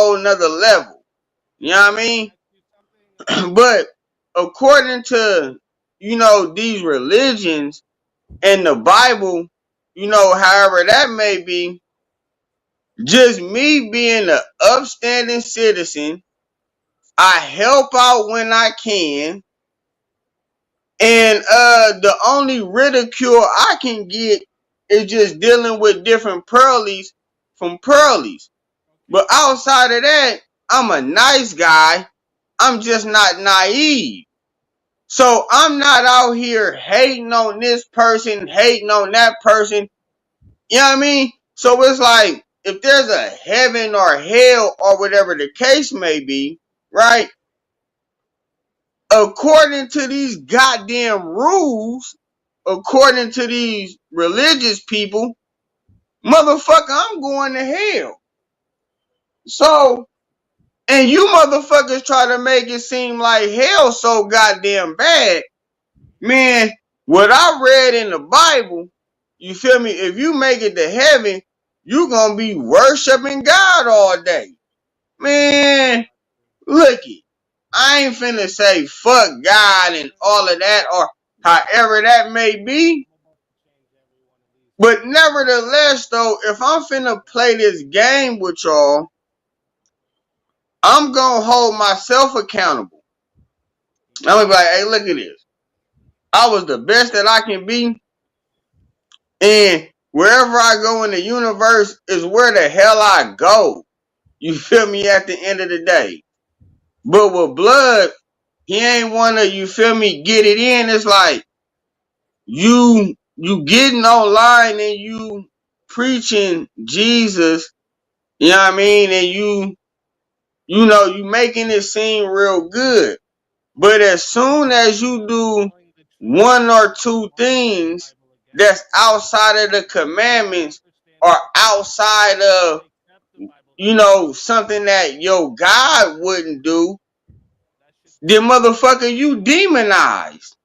whole nother level. You know what I mean? But according to these religions and the Bible, however that may be, just me being an upstanding citizen, I help out when I can, and the only ridicule I can get is just dealing with different pearlies from pearlies. But outside of that, I'm a nice guy. I'm just not naive. So I'm not out here hating on this person, hating on that person. You know what I mean? So it's like, if there's a heaven or hell or whatever the case may be, right? According to these goddamn rules, according to these religious people, motherfucker, I'm going to hell. So, and you motherfuckers try to make it seem like hell so goddamn bad. Man, what I read in the Bible, you feel me? If you make it to heaven, you gonna be worshiping God all day. Man, looky. I ain't finna say fuck God and all of that, or however that may be. But nevertheless, though, if I'm finna play this game with y'all, I'm gonna hold myself accountable. I'm gonna be like, hey, look at this. I was the best that I can be. And wherever I go in the universe is where the hell I go. You feel me, at the end of the day. But with blood, he ain't wanna, you feel me, get it in. It's like you getting online and you preaching Jesus, you know what I mean, and you making it seem real good. But as soon as you do one or two things that's outside of the commandments or outside of, something that your God wouldn't do, then motherfucker, you demonized.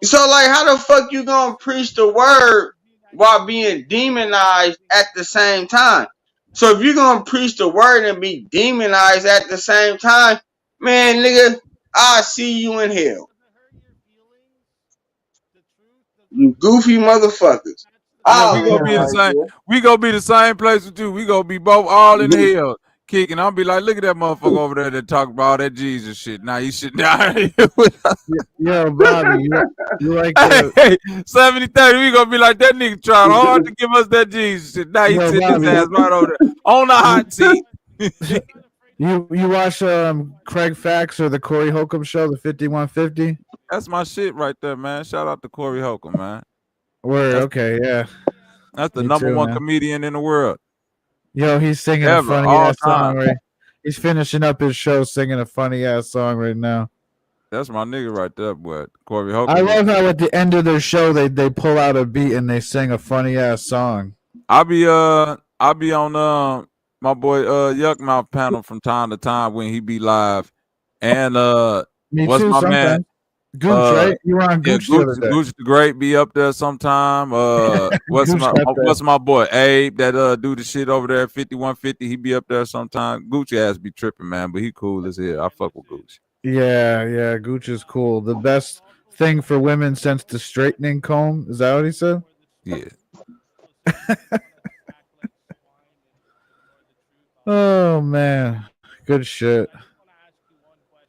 So like, how the fuck you gonna preach the word while being demonized at the same time? So if you're gonna preach the word and be demonized at the same time, man, nigga, I'll see you in hell. You goofy motherfuckers. Yeah, we I'll gonna land be the right same. there. We gonna be the same place with you. We gonna be both all in hell kicking. I'll be like, look at that motherfucker over there that talk about all that Jesus shit. Now you should die. Yo, Bobby, you like Hey, 70-30, we gonna be like, that nigga trying hard to give us that Jesus shit. Now he Yo, sitting his Bobby, ass right over there on the hot seat. you watch Craig Fax or the Corey Holcomb show, the 5150? That's my shit right there, man. Shout out to Corey Holcomb, man. Word, okay, yeah. That's the Me number too, one man. comedian in the world. Yo, he's singing a Ever, funny all ass time. song right. He's finishing up his show singing a funny ass song right now. That's my nigga right there, boy. Corey Holcomb. I love how at the end of their show they pull out a beat and they sing a funny ass song. I'll be on my boy Yuck Mouth panel from time to time when he be live. And Me what's too, my sometimes. man? Gooch, right? You were on Gooch the other day. Gooch the Great be up there sometime. What's my boy Abe that do the shit over there at 5150? He be up there sometime. Gooch ass be tripping, man, but he cool as hell. I fuck with Gooch. Yeah, Gooch is cool. The best thing for women since the straightening comb. Is that what he said? Yeah. Oh man, good shit.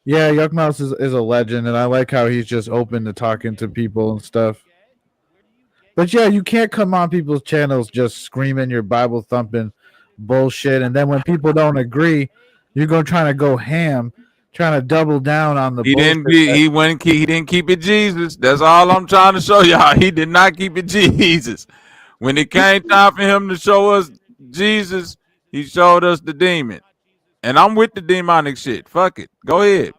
Yeah, Yuck Mouse is a legend, and I like how he's just open to talking to people and stuff. But yeah, you can't come on people's channels just screaming your Bible thumping bullshit, and then when people don't agree, you're going trying to go ham, trying to double down on the bullshit. He didn't keep it Jesus. That's all I'm trying to show y'all. He did not keep it Jesus. When it came time for him to show us Jesus, he showed us the demon. And I'm with the demonic shit. Fuck it. Go ahead.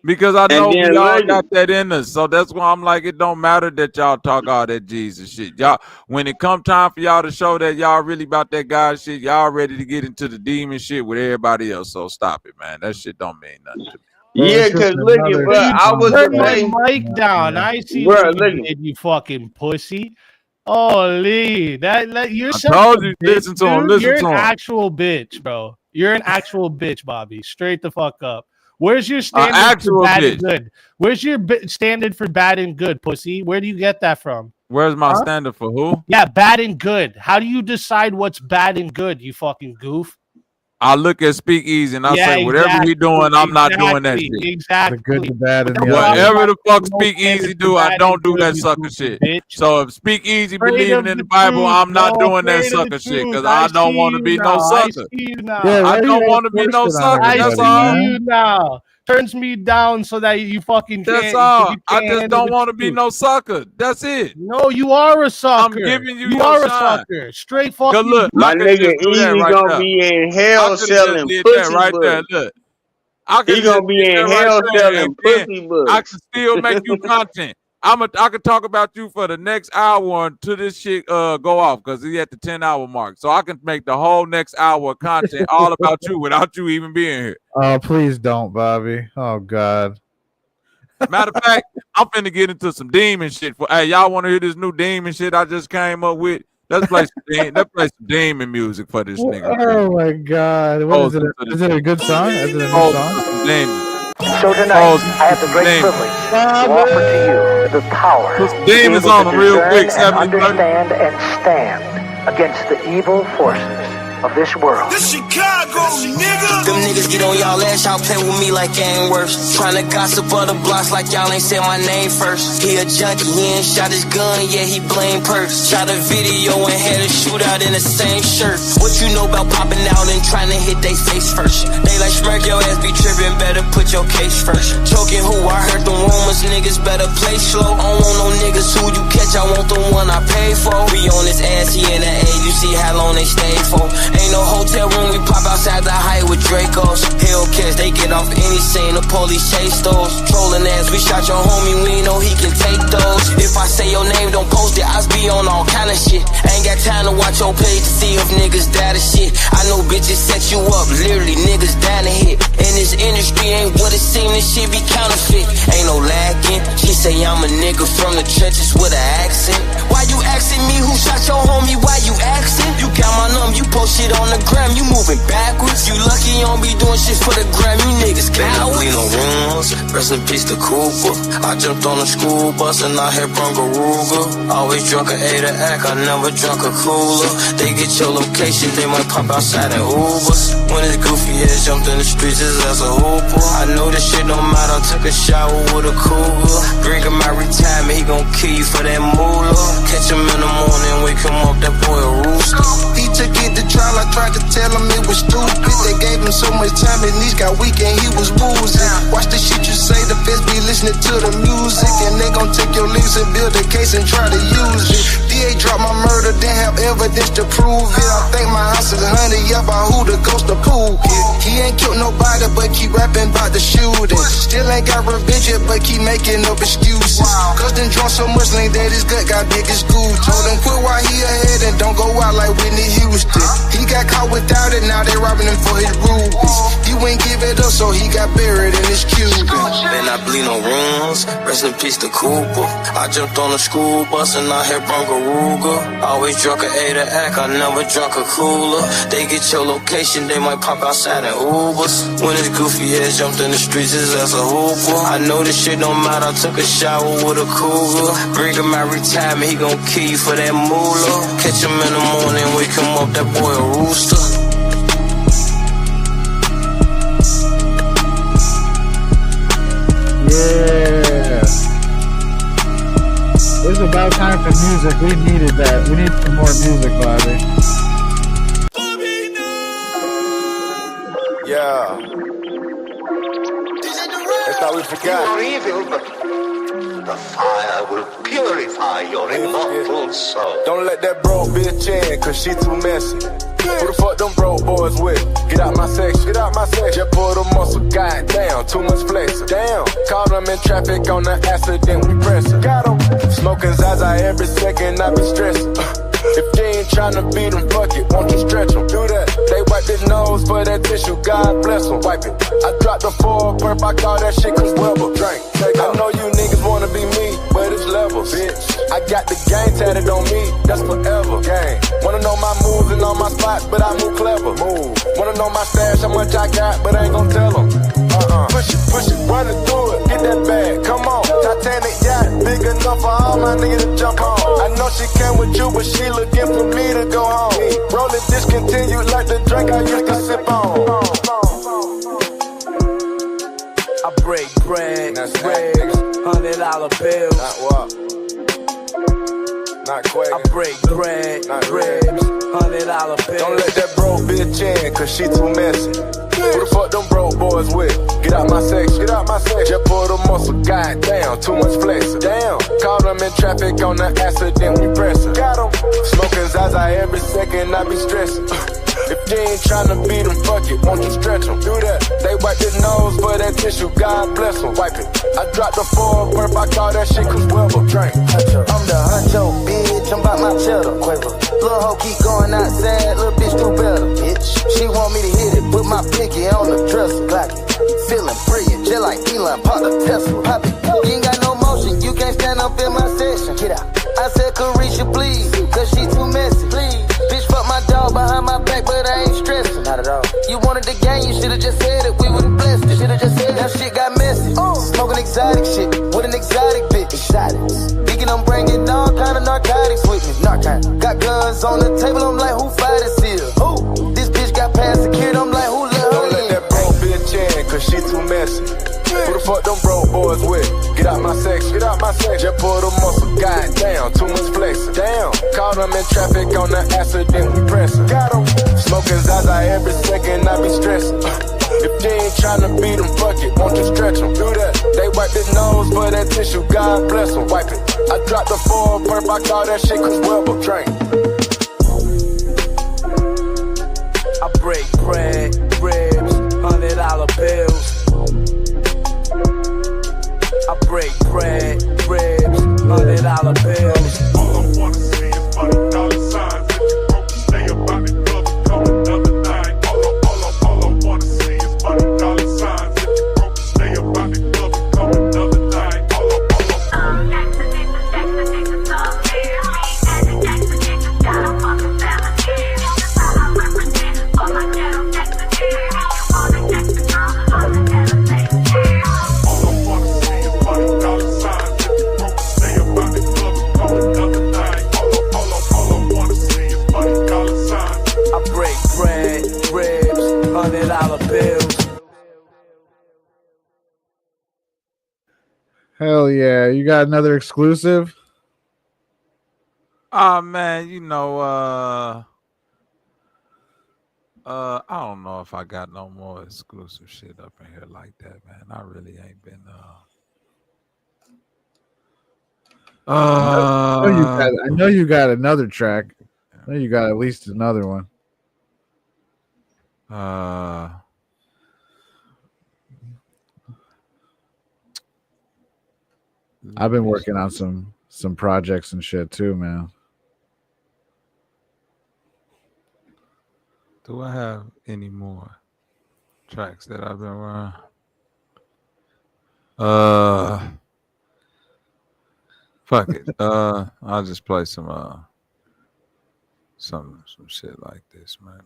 Because I know we all got that in us. So that's why I'm like, it don't matter that y'all talk all that Jesus shit. Y'all, when it come time for y'all to show that y'all really about that God shit, y'all ready to get into the demon shit with everybody else. So stop it, man. That shit don't mean nothing to me. Yeah, because look, bro, I was turn debating. that mic down. I see Bro, what you did, you fucking pussy. Holy, that you're such told a you, bitch, listen to him, dude. listen You're to an him. actual bitch, bro. You're an actual bitch, Bobby. Straight the fuck up. Where's your standard for actual bad bitch. and good? Where's your standard for bad and good, pussy? Where do you get that from? Where's my standard for who? Yeah, bad and good. How do you decide what's bad and good, you fucking goof? I look at Speakeasy and I say, whatever he doing, I'm not doing that shit. Exactly. The good, the bad, and the Whatever ugly. the fuck Speakeasy do, I don't do that sucker shit. So if Speakeasy believing in the Bible, I'm not doing that sucker shit because I don't want to be no sucker. I don't want to be no sucker. That's all. I see you now. Turns me down so that you fucking can't. That's all. You I can't just handle don't the want to be truth. no sucker. That's it. No, you are a sucker. I'm giving you You your are a shine. sucker. Straight fucking. Look, My I could nigga just do that Easy right gonna there. be in I hell could have selling just did pussy that right there. books. Look, I could He just gonna be did in that hell right there, selling and then pussy I books. can still make you content. I could talk about you for the next hour until this shit go off because he at the 10-hour mark. So I can make the whole next hour of content all about you without you even being here. Oh, please don't, Bobby. Oh God. Matter of fact, I'm finna get into some demon shit. Hey, y'all want to hear this new demon shit I just came up with? Let's play some demon music for this nigga. Oh my God. What is it? Is it a good song? Is it a new song? So tonight, I have the great privilege to offer to you the power to be demons able on to them real discern quick, and 70, understand and stand against the evil forces of this world. This Chicago, nigga. Them niggas get on y'all ass, y'all play with me like it ain't worse. Tryna gossip other blocks like y'all ain't said my name first. He a junkie, he ain't shot his gun, yeah, he blame purse. Shot a video and had a shootout in the same shirt. What you know about popping out and trying to hit they face first? They like smirk your ass, be tripping, better put your case first. Choking who? I heard the rumors, niggas better play slow. I don't want no niggas who you catch, I want the one I pay for. We on his ass, he in the A, you see how long they stay for. Ain't no hotel room, we pop outside the height with Dracos. Hellcats, they get off any scene, the police chase those. Trolling ass, we shot your homie, we know he can take those. If I say your name, don't post it, I be on all kind of shit. Ain't got time to watch your page to see if niggas die to shit. I know bitches set you up, literally niggas down to hit. In this industry ain't what it seem, this shit be counterfeit. Ain't no lagging, she say I'm a nigga from the trenches with an accent. Why you asking me who shot your homie, why you asking? You got my number, you post shit on the gram, you moving backwards. You lucky you don't be doing shit for the gram, you niggas cowards. We no rooms, rest in peace to Cooper. I jumped on a school bus and I hit Brungaruga. Always drunk a A to act, I never drunk a cooler. They get your location, they might pop outside in Ubers. When his goofy ass jumped in the streets, his ass a hooper. I know this shit don't matter, took a shower with a cougar. Drinking my retirement, he gon' kill you for that moolah. Catch him in the morning, wake him up, that boy a rooster. He took it to trial, I tried to tell him it was stupid. They gave him so much time, his knees got weak and he was woozy. Watch the shit you say, the feds be listening to the music. And they gon' take your lyrics and build a case and try to use it. DA dropped my murder, didn't have evidence to prove it. I think my house is hunted, yeah, by who the ghost of pool hit. He ain't killed nobody, but keep rapping about the shooting. Still ain't got revenge yet, but keep making up excuses. Cause then drunk so much, lane that his gut got big as goo. Told him quit while he ahead and don't go out like Whitney Houston. He got caught without it, now they robbing him for his rubies. He wouldn't give it up, so he got buried in his Cuban. Man, I bleed no rooms, rest in peace to Cooper. I jumped on a school bus and I hit Brungaruga. Always drunk a A to act, I never drunk a cooler. They get your location, they might pop outside in Ubers. When his goofy ass jumped in the streets, his ass a hooper. I know this shit don't matter, took a shower with a cougar. Bring him my retirement, he gon' kill you for that moolah. Catch him in the morning, wake him up, that boy a rooster. Yeah. It's about time for music. We needed that. We need some more music, Bobby. Yeah. They thought we forgot. You are evil, but the fire will purify your immortal soul. Don't let that broke bitch in, cause she too messy. Who the fuck them broke boys with? Get out my section, get out my section. Just pull the muscle, goddamn, too much flexing. Damn, caught them in traffic on the accident, we pressing. Got them, smoking Zaza every second, I be stressing. If you ain't tryna beat them, fuck it, won't you stretch them? Do that. They wipe his nose for that tissue, God bless them. Wipe it. I dropped the 4 perp, I call that shit Chris Webber. Drink, take I know you niggas wanna be me, but it's levels, bitch. I got the game tatted on me, that's forever. Gang. Wanna know my moves and all my spots, but I move clever. Move. Wanna know my stash, how much I got, but I ain't gon' tell them. Push it, run it through it, get that bag, come on. Titanic yacht, big enough for all my niggas to jump on. I know she came with you, but she looking for me to go home. Roll it discontinued like the drink I used to sip on. I break bread, ribs, $100 bills. Not what? Not quite. I break bread, ribs, $100 bills. Don't let that broke bitch in, cause she too messy. Who the fuck them broke boys with? Get out my section, get out my section. Just pull the muscle, goddamn, too much flexing. Damn, caught them in traffic on the accident, we pressing. Got them, smoking Zaza every second, I be stressing. If you ain't tryna beat them, fuck it, won't you stretch them? Do that. They wipe their nose for that tissue, God bless them. Wipe it. I dropped the 4 perp, I call that shit Chris Webber. Drink. I'm the huncho, bitch, I'm about my cheddar. Quaver. Lil' hoe keep going outside, little bitch do better, bitch. She want me to hit it, put my pinky on the dresser. Glock it. Feeling brilliant, just like Elon, pop the Tesla. Pop it. You ain't got no motion, you can't stand up in my section. Get out. I said Carisha, please, cause she too messy. Please. Bitch, fuck my dog behind my back, but I ain't stressing. Not at all. You wanted the game, you should've just said it. We would've blessed it. Should've just said it. Now shit got messy. Smoking exotic shit with an exotic bitch. Exotics. Thinking I'm bringing all kind of narcotics with me. Narcotics. Got guns on the table, I'm like, who fight us here? Who? This bitch got past secured, I'm like, who let her in? Don't let that broke bitch in, cause she too messy. Who the fuck them broke boys with? Get out my section, get out my section. Just pull the muscle, goddamn, too much flexing. Damn, caught them in traffic on the accident, we pressing. Got them, smoking Zaza every second, I be stressing. If you ain't tryna beat them, fuck it, won't you stretch them? Do that. They wipe their nose for that tissue, God bless them. Wipe it. I dropped the 4 perp, I call that shit Chris Webber. Drink. I break bread, ribs, $100 bills. I break bread, ribs, $100 bills. All I wanna see is money, dollar signs. If you broke, stay up out the club and come another night. All I wanna see is money, dollar signs. If you broke, stay up out the club and come another night. $100 bills. Hell yeah. You got another exclusive? Oh man, you know, I don't know if I got no more exclusive shit up in here like that, man. I really ain't been I know you got another track. I know you got at least another one. I've been working on some projects and shit too, man. Do I have any more tracks that I've been running? Fuck it. I'll just play some shit like this, man.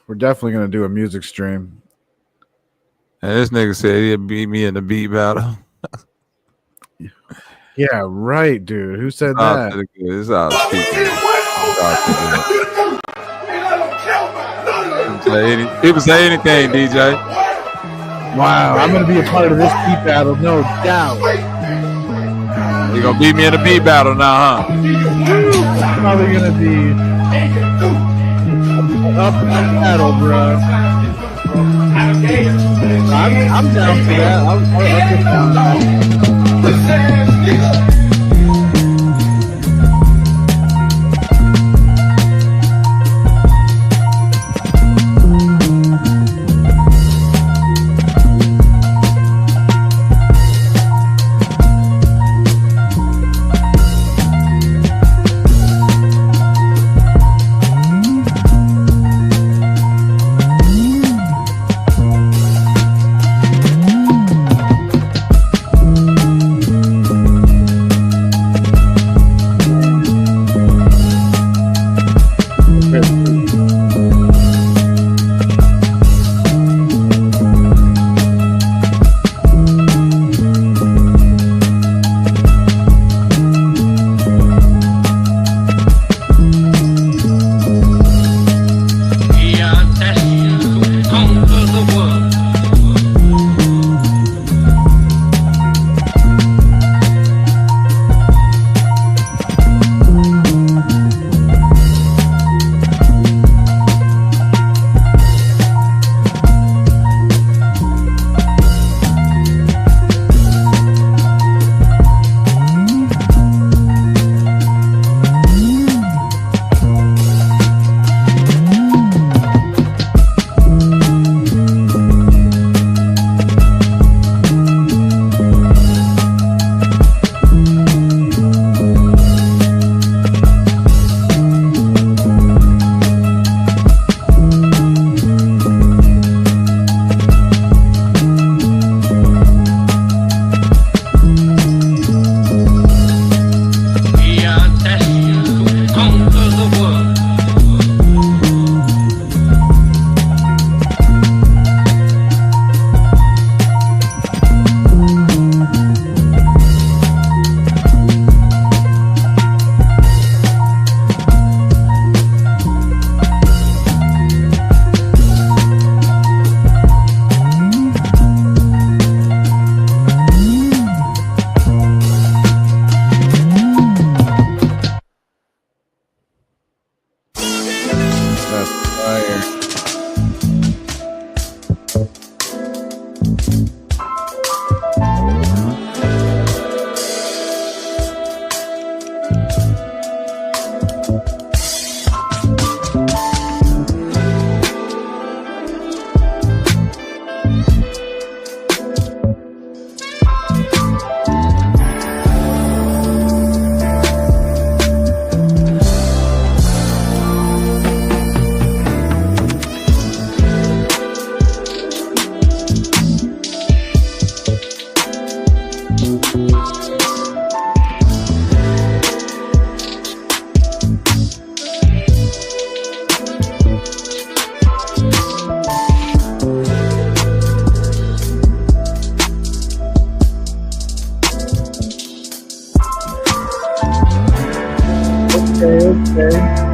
We're definitely gonna do a music stream. And this nigga said he'd beat me in the beat battle. Yeah, right, dude. Who said that? It's out people say anything, DJ. Wow, I'm gonna be a part of this beat battle, no doubt. You gonna beat me in the beat battle now, huh? It's probably gonna be up in the battle, bro. I'm down for that. I'll get down for that. Okay.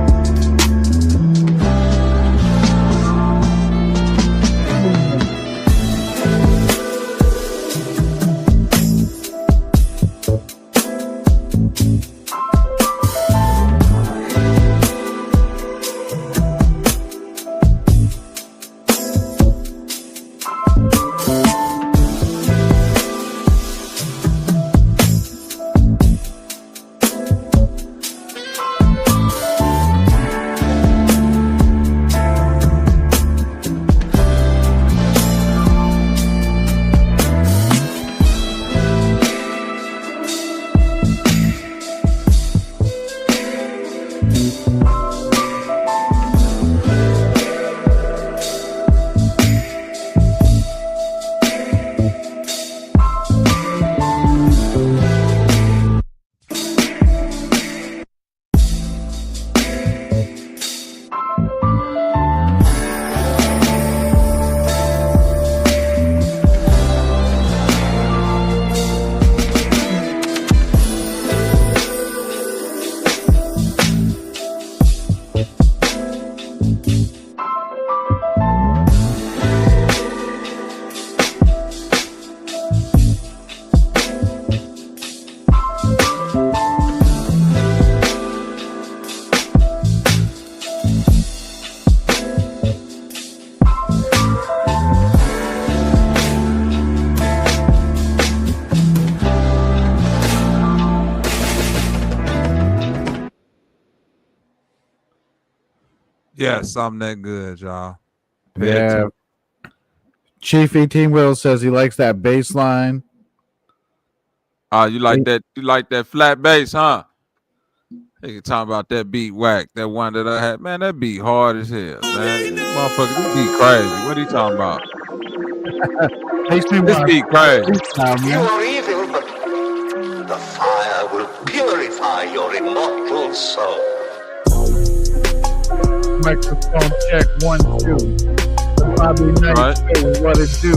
Yeah, something that good, y'all. Yeah. Chief 18 Will says he likes that bass line. You like that? You like that flat bass, huh? They can talk about that beat whack, that one that I had. Man, that beat hard as hell, man. This motherfucker, this beat crazy. What are you talking about? This beat crazy. You are evil, but the fire will purify your immortal soul. Microphone check 1, 2. The Bobby Knight Show, what it do?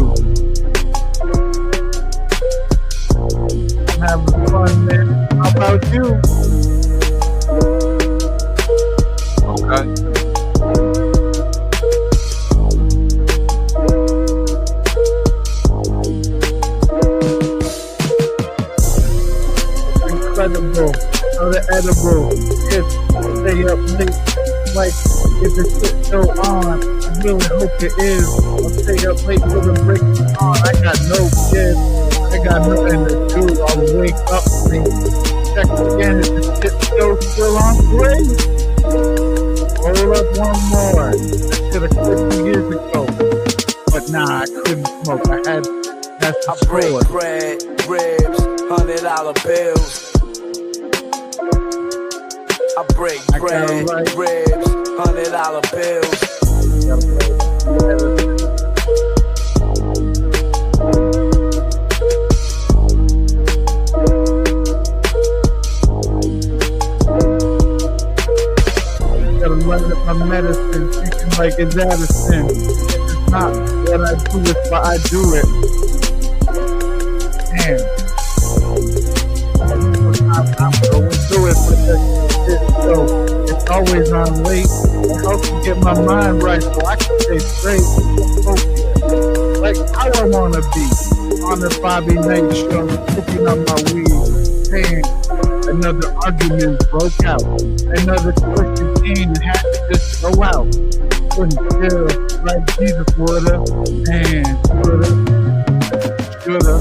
I'm having fun, man. How about you? Okay. Incredible, other edible. If stay up late, like if the shit go on, I really hope it is. I'll stay up late till the break is on. I got no kids, I got nothing to do. I'll wake up, check again. Is the shit still on play? Roll up one more. I should have quit 2 years ago, but nah, I couldn't smoke. That's the break bread, ribs, $100 bills. I break bread, ribs, $100 bills. Gotta run up my medicine, thinking like it's Addison. It's not what I do, it's why I do it. Damn. I'm going through it with that shit, so it's always on late. It helps me get my mind right so I can stay straight. Focused. Like how I wanna be. On the Bobby Knight Show, cooking on my weed. Damn. Another argument broke out. Another Christian teen had to just go out. Couldn't chill like Jesus woulda. And shoulda.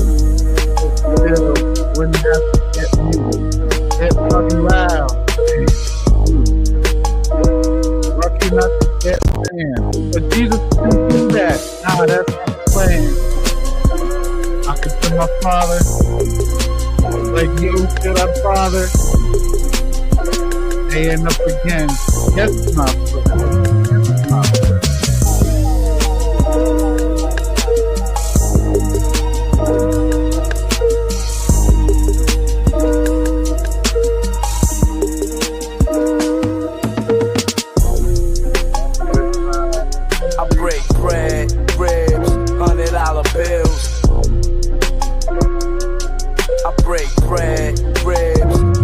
Still wouldn't have to get muted. Get fucking loud. Lucky not to get banned. But Jesus didn't do that. Nah, that's not the plan. I could tell my father, like you should I father? Staying up again. Yes, my friend. Yes, my friend.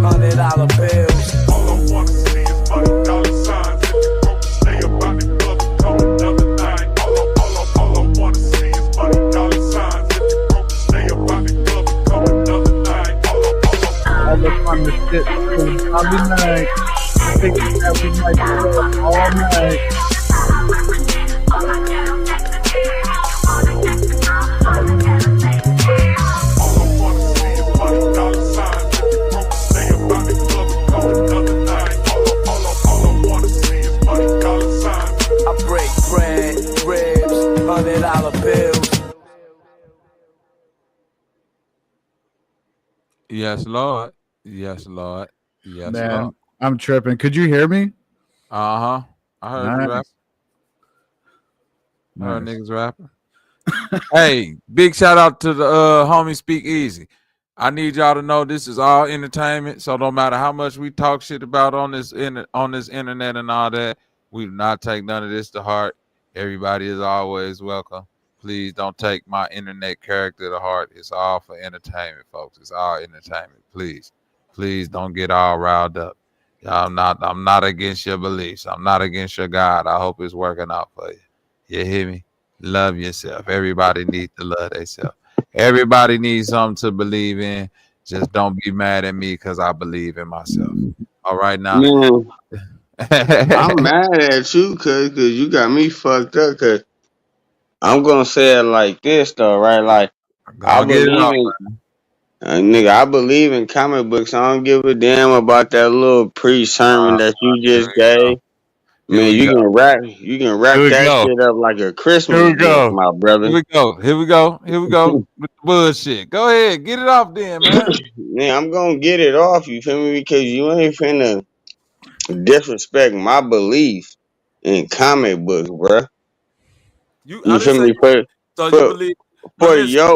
$100 bills. All I wanna see is money. on this shit till Bobby night. Thinking that we might stay up all night. I break bread, ribs, $100 bills. Yes, Lord. Yes, Lord. Yes, Man, Lord. I'm tripping. Could you hear me? I heard you rap. Nice. I heard Nice. niggas rapping. Hey, big shout out to the homie Speak Easy. I need y'all to know this is all entertainment. So no matter how much we talk shit about on this internet and all that, we do not take none of this to heart. Everybody is always welcome. Please don't take my internet character to heart. It's all for entertainment, folks. It's all entertainment. Please don't get all riled up. I'm not against your beliefs. I'm not against your God. I hope it's working out for you. You hear me? Love yourself. Everybody needs to love themselves. Everybody needs something to believe in. Just don't be mad at me because I believe in myself. All right now. Man, I'm mad at you cause you got me fucked up. Cause I'm gonna say it like this though, right? Like I Go get it believe off, in man. nigga. I believe in comic books. I don't give a damn about that little pre-sermon that you Here just we go. gave. Here Man, we you go. can wrap Here we that go. shit up like a Here Christmas we gift, go. my Here brother. we go. Here we go. Here we go with the bullshit. Go ahead. Get it off then, man. Man, I'm gonna get it off. You feel me? Because you ain't finna disrespect my belief in comic books, bruh. I You didn't feel say me? so you For believe. Now for listen,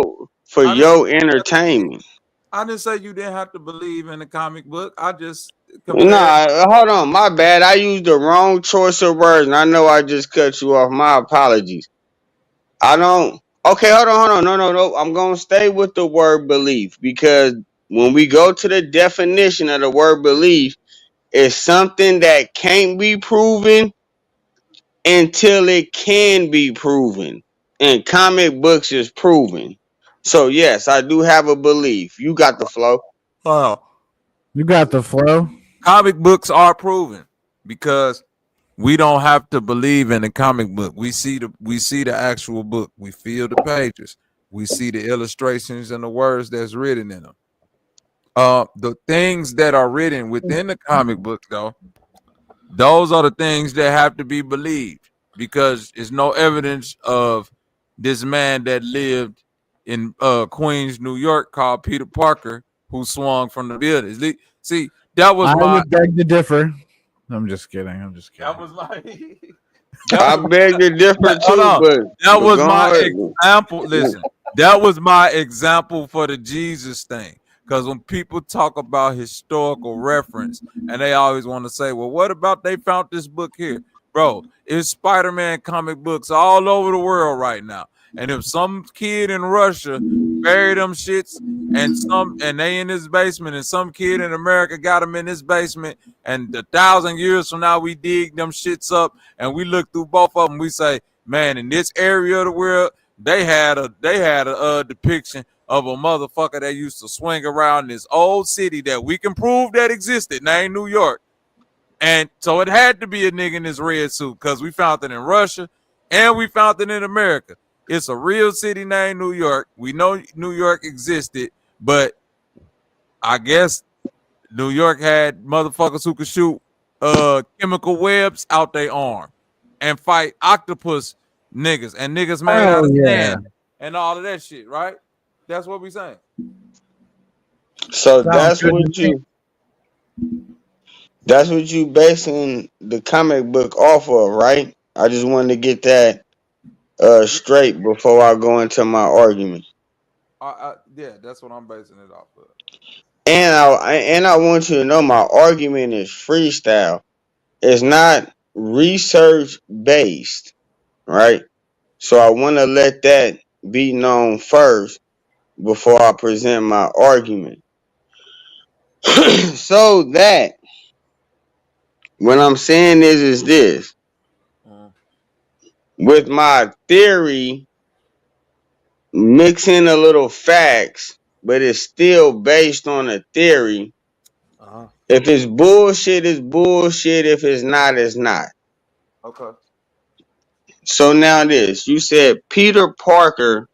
I didn't say your entertainment. I didn't say you didn't have to believe in the comic book. I just compared. Nah, hold on, my bad. I used the wrong choice of words, and I know I just cut you off. My apologies. I don't. Okay, hold on. No. I'm gonna stay with the word belief because when we go to the definition of the word belief, it's something that can't be proven until it can be proven. And comic books is proven. So yes, I do have a belief. You got the flow. Oh, You got the flow. comic books are proven because we don't have to believe in the comic book. We see the actual book. We feel the pages. We see the illustrations and the words that's written in them. The things that are written within the comic book, though, those are the things that have to be believed because there's no evidence of this man that lived in Queens, New York, called Peter Parker, who swung from the buildings. See, that was I my. would beg to differ. I'm just kidding. That was like. I beg to differ Hold too, on. That but was go my ahead. example. Listen, that was my example for the Jesus thing. Because when people talk about historical reference and they always want to say, well, what about they found this book here? Bro, it's Spider-Man comic books all over the world right now. And if some kid in Russia buried them shits and they in his basement and some kid in America got them in his basement and 1,000 years from now we dig them shits up and we look through both of them, we say, man, in this area of the world, they had a depiction of a motherfucker that used to swing around this old city that we can prove that existed, named New York. And so it had to be a nigga in this red suit because we found it in Russia and we found it in America. It's a real city named New York. We know New York existed, but I guess New York had motherfuckers who could shoot chemical webs out their arm and fight octopus niggas and niggas made out Oh of yeah. sand and all of that shit, right? That's what we saying. So Sounds good to me. that's what you basing the comic book off of, right? I just wanted to get that straight before I go into my argument. Yeah, that's what I'm basing it off of. And I want you to know my argument is freestyle. It's not research based, right? So I want to let that be known first before I present my argument. So that what I'm saying is this. With my theory mixing a little facts, but it's still based on a theory. If it's bullshit, it's bullshit. If it's not, it's not. Okay. So now this, you said Peter Parker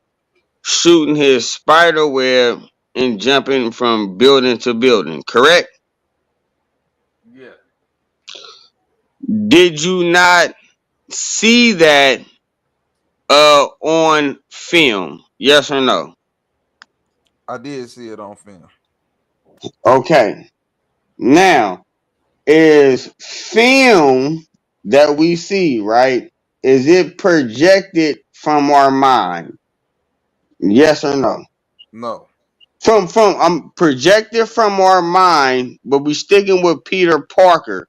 shooting his spider web and jumping from building to building, correct? Yeah. Did you not see that on film? Yes or no? I did see it on film. Okay. Now, is film that we see, right? Is it projected from our mind? Yes or no? No. From I'm projected from our mind, but we sticking with Peter Parker.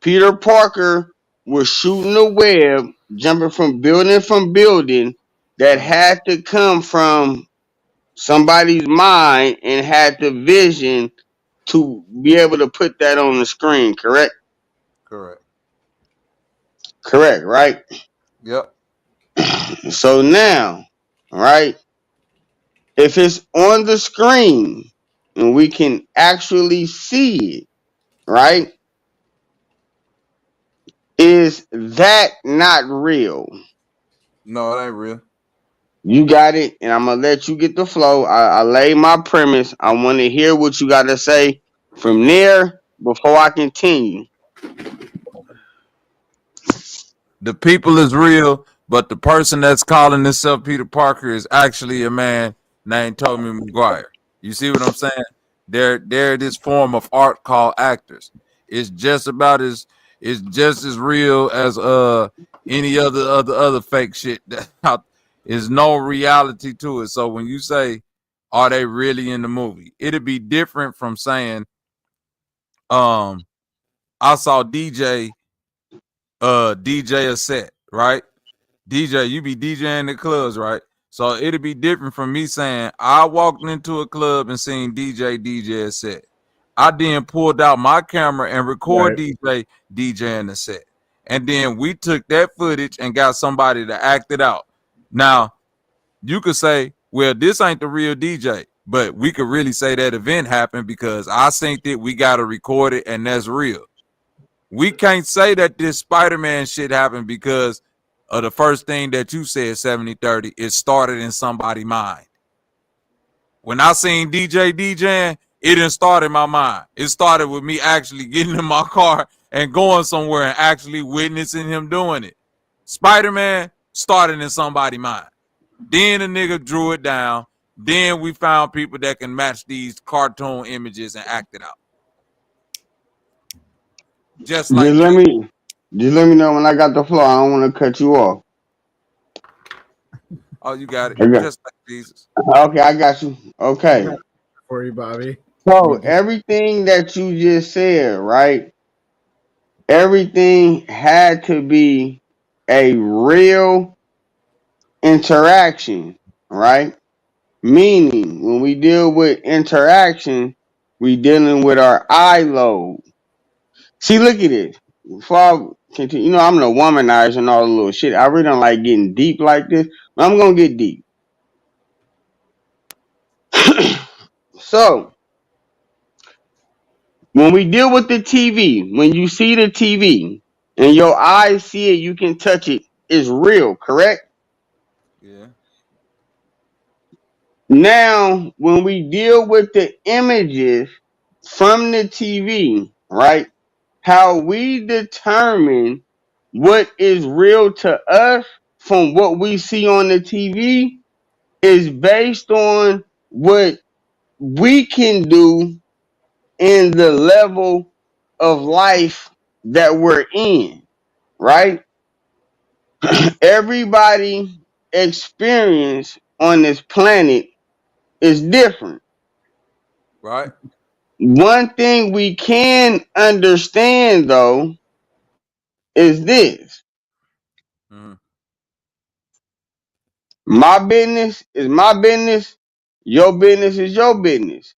Peter Parker was shooting a web, jumping from building that had to come from somebody's mind and had the vision to be able to put that on the screen, correct? Correct. Correct, right? Yep. So now, right, if it's on the screen and we can actually see it, right, is that not real? No, it ain't real. You got it, and I'm gonna let you get the flow. I lay my premise. I want to hear what you got to say from there before I continue. The people is real, but the person that's calling himself Peter Parker is actually a man named Tobey Maguire. You see what I'm saying? They're this form of art called actors. It's just about as it's just as real as any other fake shit that is no reality to it. So when you say, are they really in the movie? It'd be different from saying, I saw DJ a set, right? DJ, you be DJing the clubs, right? So it'd be different from me saying I walked into a club and seen DJ a set. I then pulled out my camera and record DJing the set. And then we took that footage and got somebody to act it out. Now, you could say, well, this ain't the real DJ, but we could really say that event happened because I synced it, we got to record it, and that's real. We can't say that this Spider-Man shit happened because of the first thing that you said, 70-30, it started in somebody's mind. When I seen DJ DJing, it didn't start in my mind. It started with me actually getting in my car and going somewhere and actually witnessing him doing it. Spider-Man started in somebody's mind. Then the nigga drew it down. Then we found people that can match these cartoon images and act it out. Just like Just let me know when I got the floor. I don't want to cut you off. Oh, you got it. Okay. Just like Jesus. Okay, I got you. Okay. For you, Bobby. So everything that you just said, right? Everything had to be a real interaction, right? Meaning, when we deal with interaction, we dealing with our eye lobe. See, look at this. Before I continue, you know, I'm the womanizer and all the little shit. I really don't like getting deep like this, but I'm gonna get deep. So, when we deal with the TV, when you see the TV and your eyes see it, you can touch it, it's real, correct? Yeah. Now, when we deal with the images from the TV, right? How we determine what is real to us from what we see on the TV is based on what we can do in the level of life that we're in, right? Everybody experience on this planet is different. Right. One thing we can understand though is this. My business is my business. Your business is your business.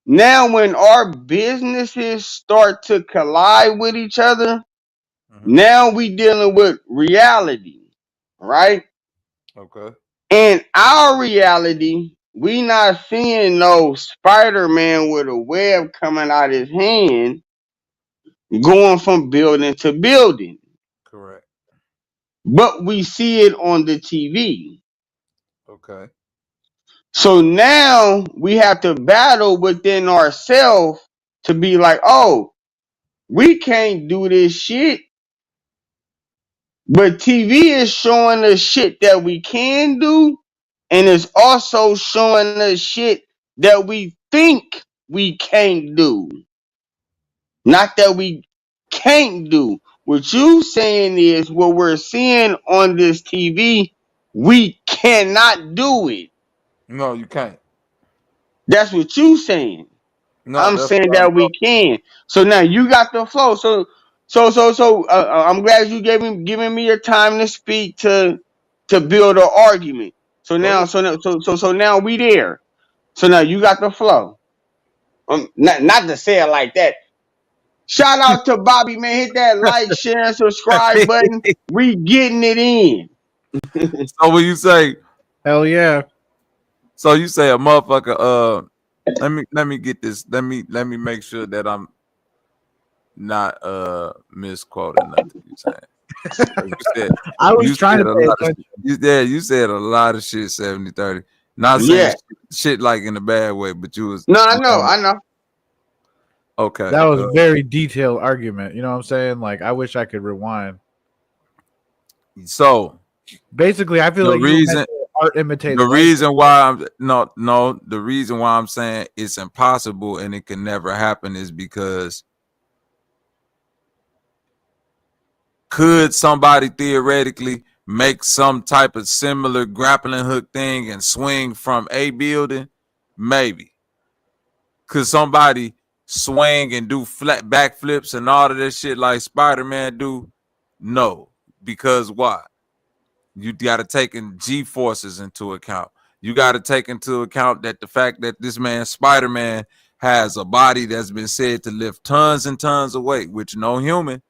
Now, when our businesses start to collide with each other, now we dealing with reality, right? Okay. In our reality, we not seeing no Spider-Man with a web coming out his hand. going from building to building. Correct. But we see it on the TV. Okay. So now we have to battle within ourselves to be like, oh, we can't do this shit. But TV is showing us shit that we can do, and it's also showing us shit that we think we can't do. Not that we can't do. What you saying is what we're seeing on this TV, we cannot do it. No, you can't. That's what you saying. No, I'm that's saying what I'm that we can. So now you got the flow. So I'm glad you giving me your time to speak to build an argument. So Go now ahead. so now we there. So now you got the flow. Not to say it like that. Shout out to Bobby, man. Hit that like, share, and subscribe button. We getting it in. So when you say, hell yeah. So you say a motherfucker, let me get this. Let me make sure that I'm not misquoting nothing you saying. You said I was trying to pay attention. You said a lot of shit 70-30. Not saying Yeah. shit like in a bad way, but you was No, I know. Okay. That was a very detailed argument. You know what I'm saying? Like, I wish I could rewind. So basically, I feel the like reason art imitates the life. reason why I'm the reason why I'm saying it's impossible and it can never happen is because could somebody theoretically make some type of similar grappling hook thing and swing from a building? Maybe. Could somebody swing and do flat backflips and all of that shit like Spider-Man do? No. Because why? You got to take in G forces into account. You got to take into account that the fact that this man Spider-Man has a body that's been said to lift tons and tons of weight, which no human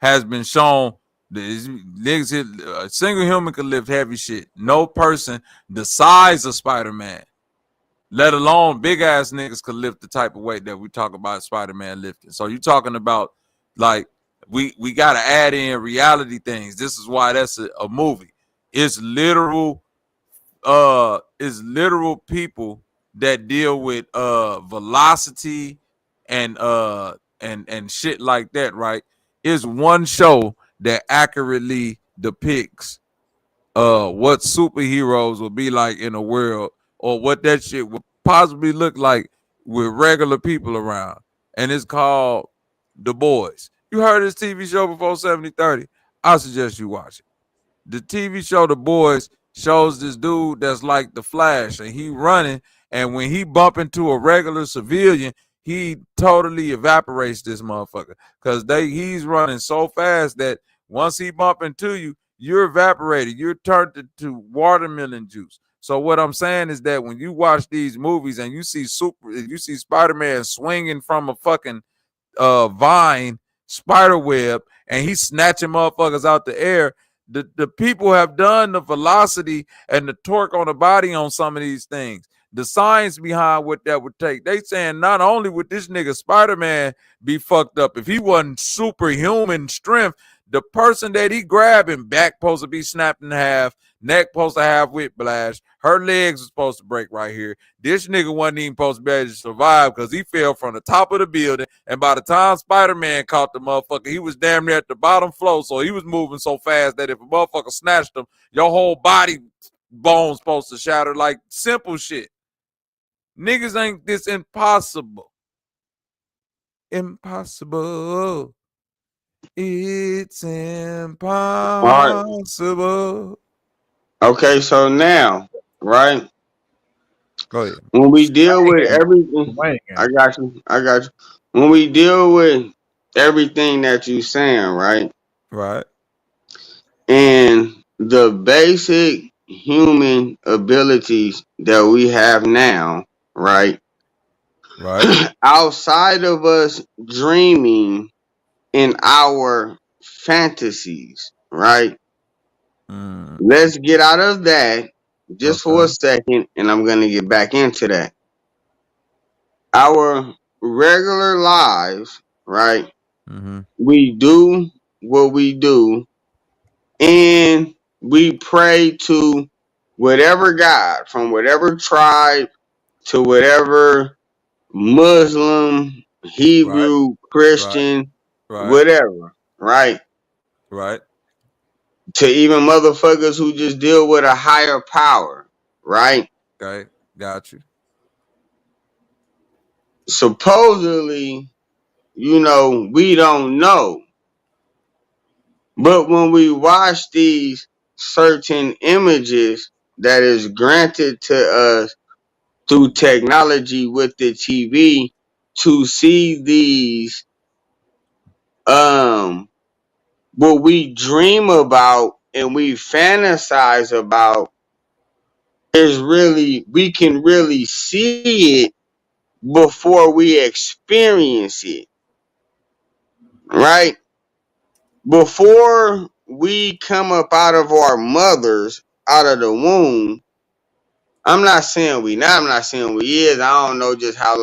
has been shown. A single human could lift heavy shit. No person the size of Spider-Man, let alone big ass niggas, could lift the type of weight that we talk about Spider-Man lifting. So you're talking about like we got to add in reality things. This is why that's a movie. It's literal people that deal with velocity and shit like that, right? Is one show that accurately depicts what superheroes will be like in a world, or what that shit would possibly look like with regular people around. And it's called The Boys. You heard this TV show before 70-30? I suggest you watch it. The TV show The Boys shows this dude that's like the Flash, and he running, and when he bump into a regular civilian, he totally evaporates this motherfucker because he's running so fast that once he bump into you, you're evaporated. You're turned into watermelon juice. So what I'm saying is that when you watch these movies and you see Spider-Man swinging from a fucking vine spider web and he's snatching motherfuckers out the air, the people have done the velocity and the torque on the body on some of these things. The science behind what that would take. They saying not only would this nigga Spider-Man be fucked up if he wasn't superhuman strength, the person that he grabbing, back supposed to be snapped in half, neck supposed to have whiplash, her legs are supposed to break right here. This nigga wasn't even supposed to be able to survive because he fell from the top of the building, and by the time Spider-Man caught the motherfucker, he was damn near at the bottom floor, so he was moving so fast that if a motherfucker snatched him, your whole body bones supposed to shatter. Like simple shit. Niggas ain't this impossible. Impossible. It's impossible. Okay, so now, right? Go ahead. When we deal with everything, I got you. When we deal with everything that you saying, right? Right. And the basic human abilities that we have now, right? Right. Outside of us dreaming in our fantasies, right? Let's get out of that just for a second, and I'm gonna get back into that. Our regular lives, right? Mm-hmm. We do what we do, and we pray to whatever God, from whatever tribe to whatever Muslim, Right. Hebrew, Right. Christian, Right. whatever, right? Right. To even motherfuckers who just deal with a higher power, right? Okay. Got you. Supposedly, we don't know. But when we watch these certain images that is granted to us through technology with the TV to see these what we dream about and we fantasize about is really we can really see it before we experience it, right? Before we come up out of our mothers, out of the womb, I'm not saying we is. I don't know just how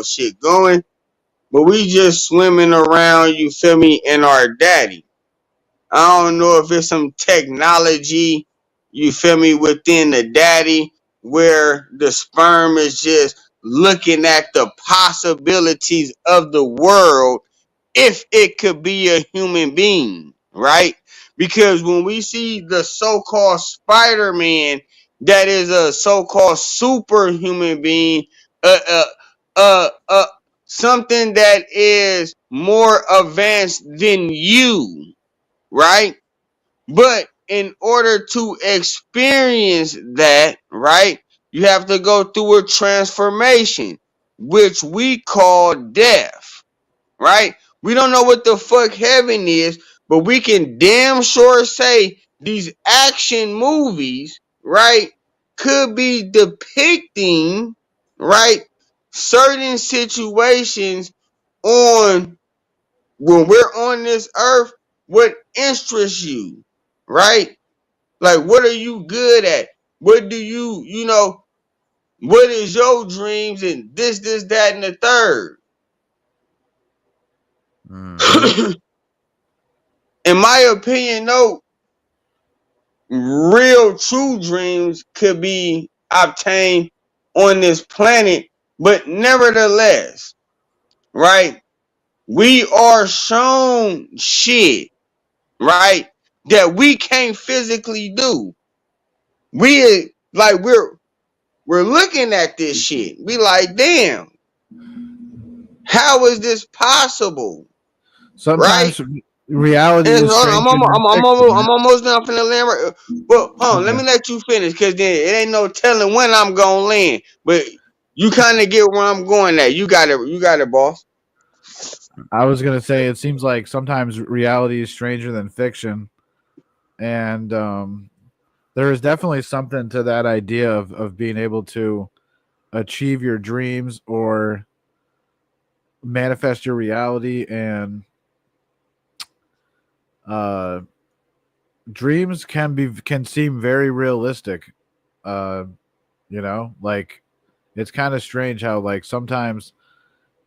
shit going, but we just swimming around, you feel me, in our daddy. I don't know if it's some technology, you feel me, within the daddy where the sperm is just looking at the possibilities of the world if it could be a human being, right? Because when we see the so-called Spider-Man that is a so-called superhuman being, uh, uh, uh, something that is more advanced than you, right? But in order to experience that, right, you have to go through a transformation, which we call death, right? We don't know what the fuck heaven is, but we can damn sure say these action movies, right, could be depicting, right, certain situations on when we're on this earth, what interests you, right? Like, what are you good at? What do what is your dreams and this, that, and the third? Mm-hmm. In my opinion, no, real true dreams could be obtained on this planet, but nevertheless, right? We are shown shit, right? That we can't physically do. We're looking at this shit. We like, damn, how is this possible? Right? Sometimes reality And is hold on, stranger than fiction, man. I'm almost done finna land. Well, hold on, let Okay. me let you finish, cause then it ain't no telling when I'm gonna land. But you kind of get where I'm going at. You got it, boss. I was gonna say it seems like sometimes reality is stranger than fiction, and there is definitely something to that idea of being able to achieve your dreams or manifest your reality. And uh dreams can seem very realistic. uh like it's kind of strange how like sometimes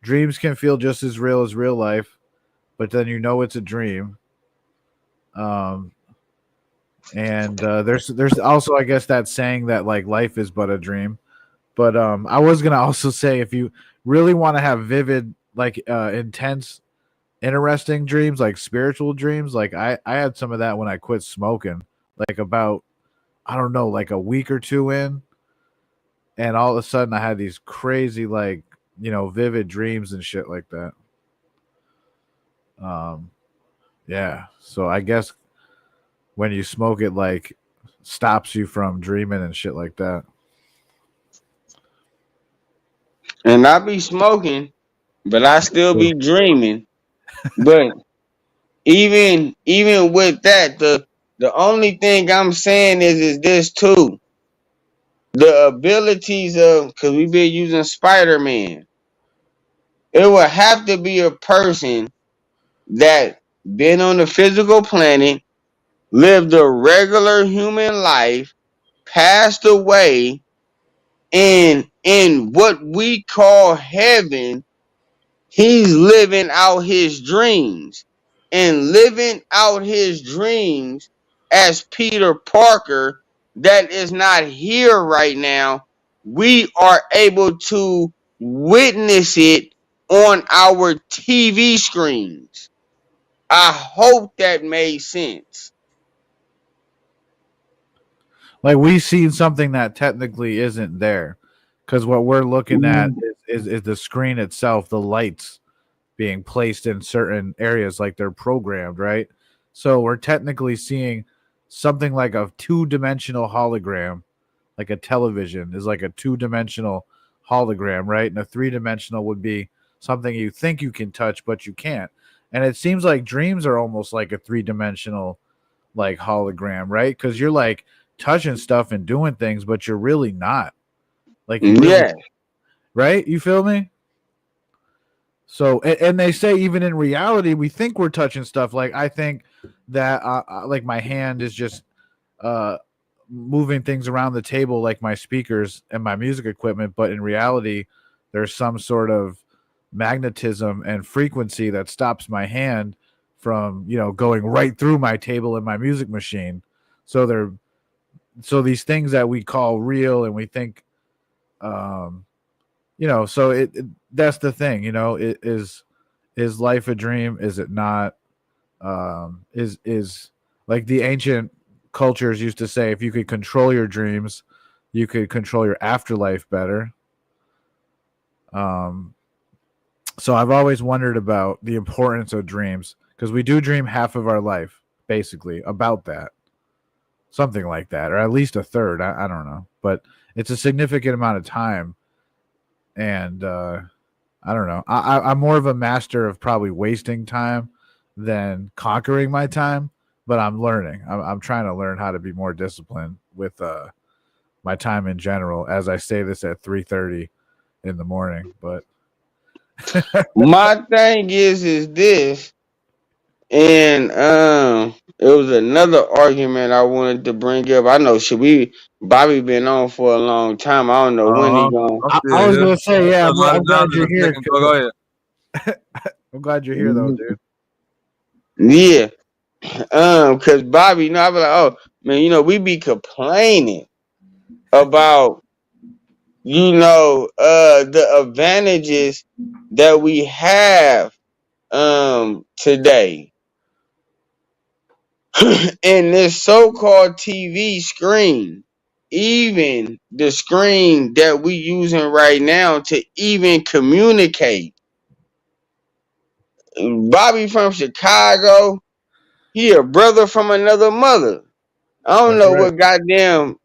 dreams can feel just as real as real life, but then it's a dream. um and there's also, I guess, that saying that like life is but a dream. But I was gonna also say, if you really want to have vivid, like intense, interesting dreams, like spiritual dreams, like I had some of that when I quit smoking, like about, I don't know, like a week or two in, and all of a sudden I had these crazy, like, vivid dreams and shit like that. um yeah, so I guess when you smoke, it like stops you from dreaming and shit like that. And I be smoking, but I still be dreaming. But even with that, the only thing I'm saying is this too. The abilities of, because we've been using Spider-Man, it would have to be a person that been on the physical planet, lived a regular human life, passed away, and in what we call heaven, He's living out his dreams. And living out his dreams as Peter Parker that is not here right now, we are able to witness it on our TV screens. I hope that made sense. Like we've seen something that technically isn't there, because what we're looking at is the screen itself, the lights being placed in certain areas like they're programmed, right? So we're technically seeing something like a two-dimensional hologram, like a television is like a two-dimensional hologram, right? And a three-dimensional would be something you think you can touch but you can't. And it seems like dreams are almost like a three-dimensional like hologram, right? Because you're like touching stuff and doing things, but you're really not. Like you really, Yeah. right? You feel me? So, and they say even in reality, we think we're touching stuff. Like I think that, like my hand is just moving things around the table, like my speakers and my music equipment. But in reality, there's some sort of magnetism and frequency that stops my hand from, going right through my table and my music machine. So these things that we call real and we think, so that's the thing, it is life a dream? Is it not? Is like the ancient cultures used to say, if you could control your dreams, you could control your afterlife better. So I've always wondered about the importance of dreams, because we do dream half of our life, basically, about that. Something like that, or at least a third. I don't know. But it's a significant amount of time. And I don't know. I'm more of a master of probably wasting time than conquering my time, but I'm learning. I'm trying to learn how to be more disciplined with my time in general, as I say this at 3:30 in the morning. But My thing is this, and it was another argument I wanted to bring up. I know Bobby been on for a long time. I don't know when he going. I was gonna say, yeah, I'm glad you're here. Go ahead. I'm glad you're here though, dude. Yeah. Cause Bobby, I be like, oh man, we be complaining about, the advantages that we have today. In this so-called TV screen, even the screen that we using right now to even communicate. Bobby from Chicago, he a brother from another mother. I don't know what goddamn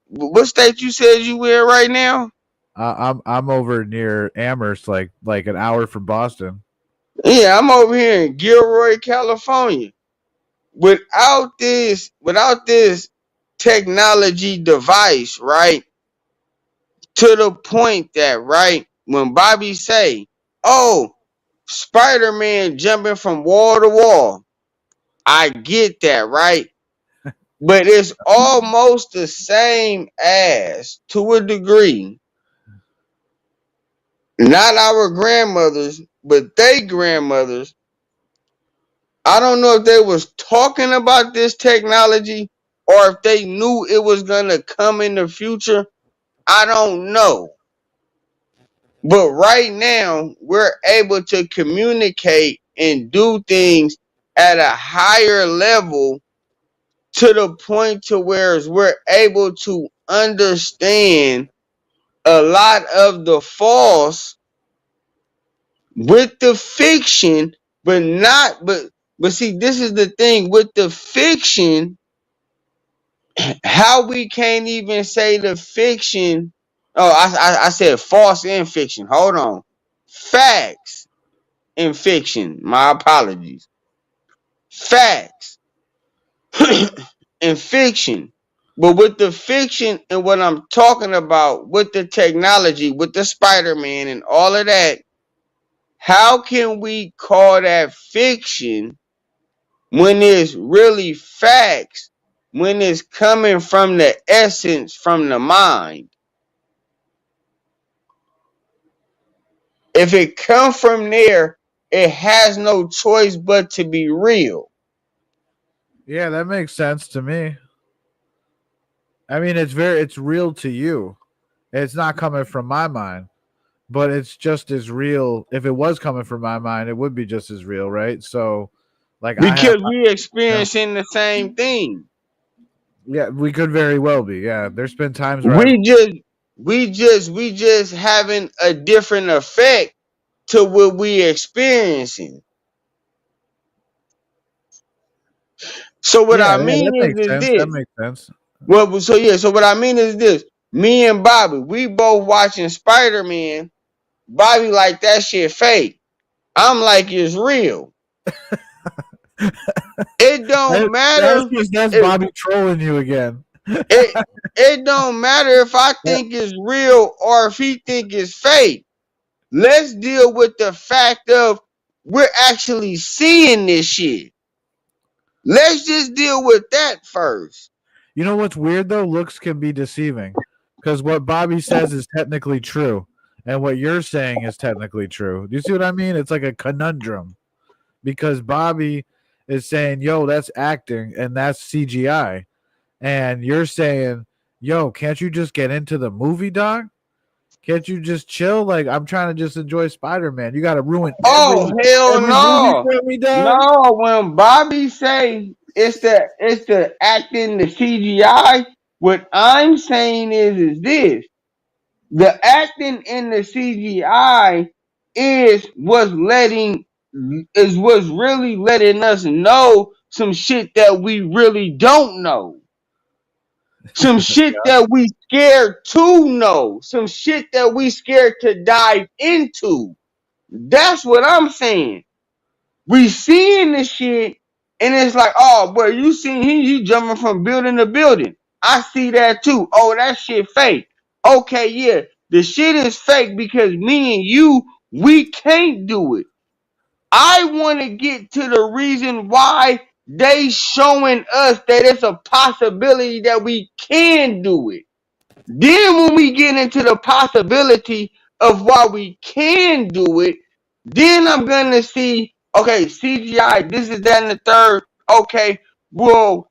what state you said you in right now? I'm over near Amherst, like an hour from Boston. Yeah, I'm over here in Gilroy, California. Without this technology device, right? To the point that, right, when Bobby say, "Oh, Spider-Man jumping from wall to wall," I get that, right? But it's almost the same as, to a degree, not our grandmothers, but they grandmothers. I don't know if they was talking about this technology or if they knew it was gonna come in the future. I don't know. But right now, we're able to communicate and do things at a higher level, to the point to where we're able to understand a lot of the false with the fiction, but see, this is the thing with the fiction, how we can't even say the fiction. Oh, I said false and fiction. Hold on. Facts and fiction. My apologies. Facts and fiction. But with the fiction and what I'm talking about with the technology, with the Spider-Man and all of that, how can we call that fiction when it's really facts, when it's coming from the essence, from the mind? If it comes from there, it has no choice but to be real. Yeah, that makes sense to me. I mean, it's real to you. It's not coming from my mind, but it's just as real. If it was coming from my mind, it would be just as real, right? So, like, I have, Because we experiencing the same thing. yeah, we could very well be. Yeah, there's been times where We just having a different effect to what we experiencing. So what I that mean makes is sense. That this. makes sense. Well, so what I mean is this. Me and Bobby, we both watching Spider-Man. Bobby like that shit fake. I'm like it's real. It don't matter. That's Bobby trolling you again. It don't matter if I think it's real or if he think it's fake. Let's deal with the fact of we're actually seeing this shit. Let's just deal with that first. You know what's weird though? Looks can be deceiving because what Bobby says is technically true, and what you're saying is technically true. Do you see what I mean? It's like a conundrum because Bobby is saying, "Yo, that's acting and that's CGI," and you're saying, "Yo, can't you just get into the movie, dog? Can't you just chill? Like I'm trying to just enjoy Spider-Man. You got to ruin Oh hell every movie no. for me, dog." No, when Bobby say it's the acting, the CGI, what I'm saying is this. The acting in the CGI what's really letting us know some shit that we really don't know. Some shit that we scared to know. Some shit that we scared to dive into. That's what I'm saying. We seeing the shit and it's like, oh, boy, you seen he jumping from building to building. I see that too. Oh, that shit fake. Okay, yeah, the shit is fake because me and you, we can't do it. I want to get to the reason why they showing us that it's a possibility that we can do it. Then when we get into the possibility of why we can do it, then I'm gonna see, okay, CGI, this is that and the third. Okay, well,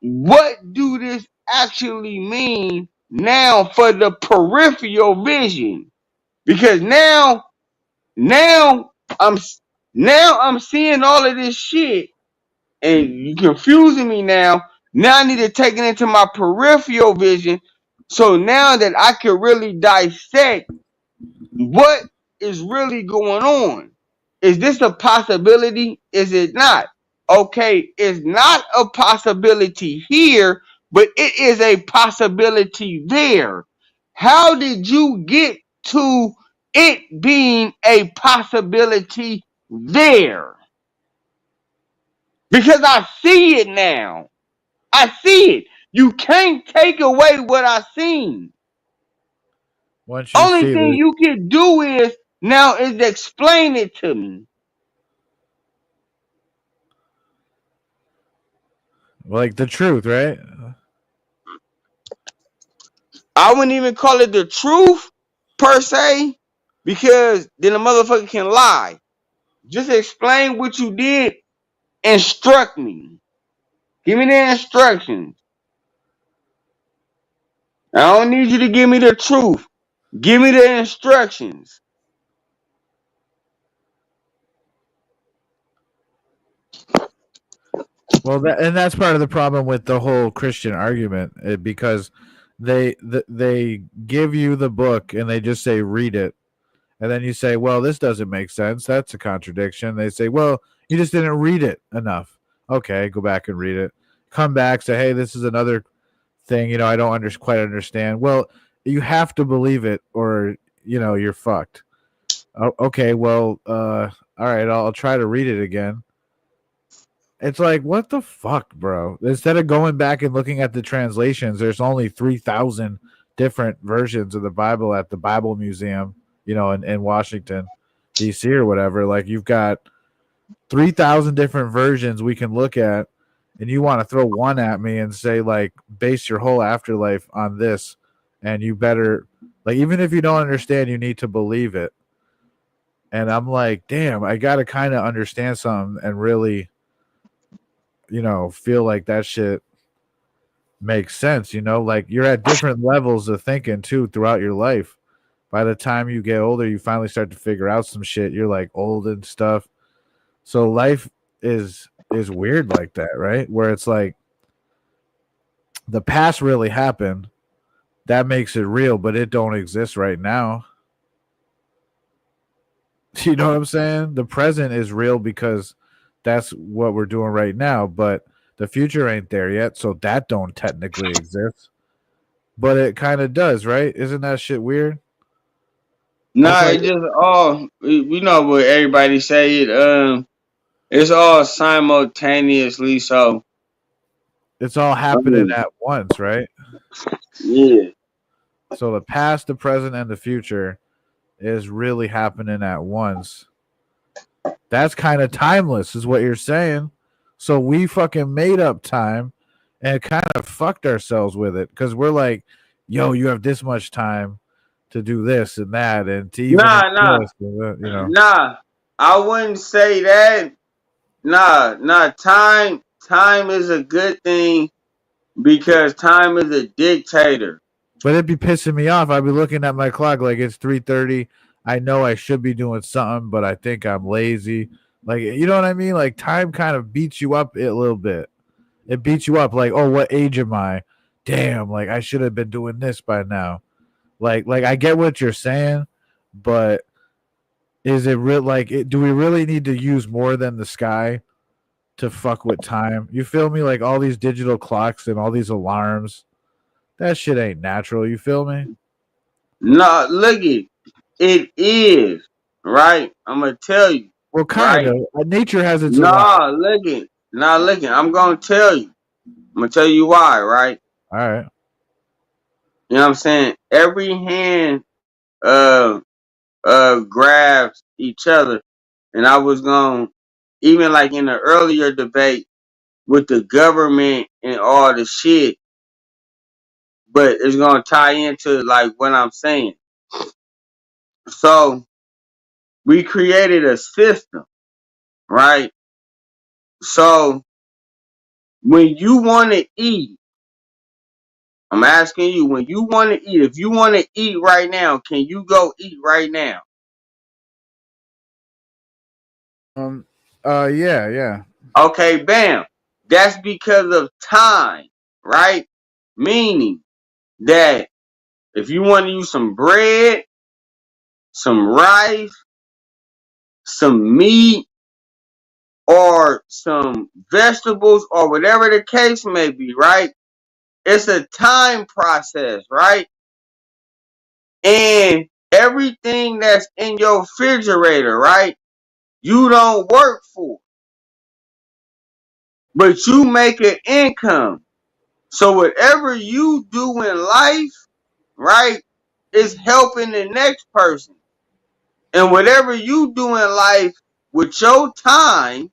what do this actually mean now for the peripheral vision? Because now I'm now I'm seeing all of this shit and you confusing me now. Now I need to take it into my peripheral vision. So now that I can really dissect what is really going on. Is this a possibility? Is it not? Okay, it's not a possibility here, but it is a possibility there. How did you get to it being a possibility there? Because I see it now. I see it. You can't take away what I seen. Once you Only see thing it, you can do is explain it to me. like the truth, right? I wouldn't even call it the truth per se, because then a motherfucker can lie. Just explain what you did. Instruct me. Give me the instructions. I don't need you to give me the truth. Give me the instructions. Well, that's part of the problem with the whole Christian argument, because they give you the book and they just say read it, and then you say, well, this doesn't make sense. That's a contradiction. They say, well, you just didn't read it enough. Okay, go back and read it. Come back, say, hey, this is another thing. I don't quite understand. Well, you have to believe it, or you're fucked. Okay, well, all right, I'll try to read it again. It's like, what the fuck, bro? Instead of going back and looking at the translations, there's only 3,000 different versions of the Bible at the Bible Museum, in Washington, D.C. or whatever. Like, you've got 3,000 different versions we can look at, and you want to throw one at me and say, like, base your whole afterlife on this, and you better, like, even if you don't understand, you need to believe it. And I'm like, damn, I got to kind of understand something and really, feel like that shit makes sense, like you're at different levels of thinking too throughout your life. By the time you get older, you finally start to figure out some shit. You're like old and stuff. So life is weird like that, right? Where it's like the past really happened. That makes it real, but it don't exist right now. You know what I'm saying? The present is real because that's what we're doing right now, but the future ain't there yet, so that don't technically exist. But it kind of does, right? Isn't that shit weird? Nah, it just all we know what everybody say it. It's all simultaneously. So it's all happening at once, right? Yeah. So the past, the present, and the future is really happening at once. That's kind of timeless, is what you're saying. So we fucking made up time and kind of fucked ourselves with it because we're like, yo, you have this much time to do this and that and to even Nah. Nah, I wouldn't say that. Nah. Time is a good thing because time is a dictator. But it'd be pissing me off. I'd be looking at my clock like it's 3:30. I know I should be doing something, but I think I'm lazy. Like, you know what I mean? Like, time kind of beats you up a little bit. It beats you up like, oh, what age am I? Damn, like I should have been doing this by now. Like I get what you're saying, but is it real? Like, do we really need to use more than the sky to fuck with time? You feel me? Like all these digital clocks and all these alarms. That shit ain't natural. You feel me? No, look it is right. I'm gonna tell you. Well, kind Right? of. Nature has its alarm. Look it. I'm gonna tell you. I'm gonna tell you why. Right? All right. You know what I'm saying? Every hand grabs each other, and I was going even like in the earlier debate with the government and all the shit, but it's gonna tie into like what I'm saying. So we created a system, right? So when you want to eat, I'm asking you, when you want to eat, if you want to eat right now, can you go eat right now? Yeah. Okay, bam. That's because of time, right? Meaning that if you want to use some bread, some rice, some meat, or some vegetables, or whatever the case may be, right? It's a time process, right? And everything that's in your refrigerator, right? You don't work for, but you make an income. So whatever you do in life, right, is helping the next person. And whatever you do in life with your time,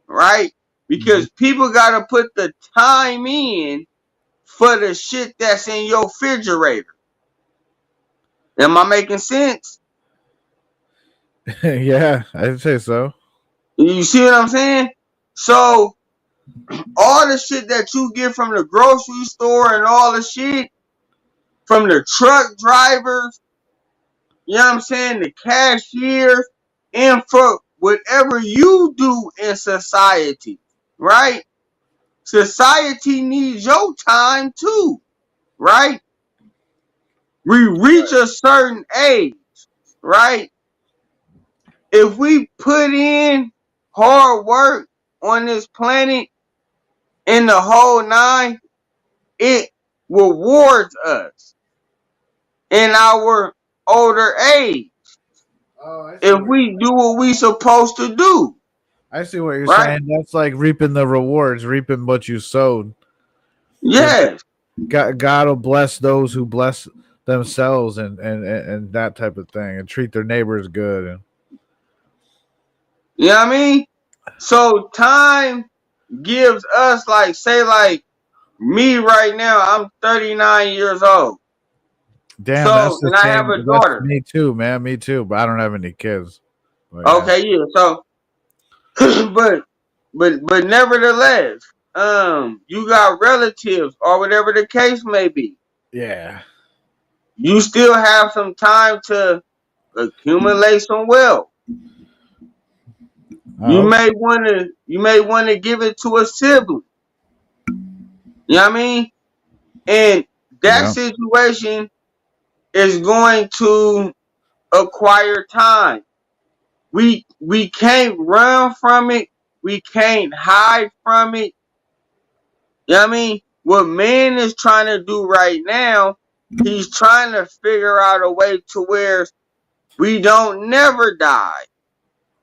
right? Because people gotta put the time in for the shit that's in your refrigerator. Am I making sense? Yeah, I'd say so. You see what I'm saying? So all the shit that you get from the grocery store and all the shit from the truck drivers, you know what I'm saying, the cashiers, and for whatever you do in society, right? Society needs your time too, right? We reach a certain age, right? If we put in hard work on this planet in the whole nine, it rewards us in our older age. If we do what we supposed to do. I see what you're Right? saying. That's like reaping the rewards, reaping what you sowed. Yes. God will bless those who bless themselves and that type of thing and treat their neighbors good. And you know what I mean? So time gives us like, say like me right now, I'm 39 years old. Damn, So, that's the and I have same. a That's daughter. me too, man. Me too. But I don't have any kids. Okay, yeah. So, but nevertheless, you got relatives or whatever the case may be. Yeah. You still have some time to accumulate some wealth. You may want to give it to a sibling. You know what I mean? And that situation is going to acquire time. We can't run from it. We can't hide from it. You know what I mean? What man is trying to do right now, he's trying to figure out a way to where we don't never die.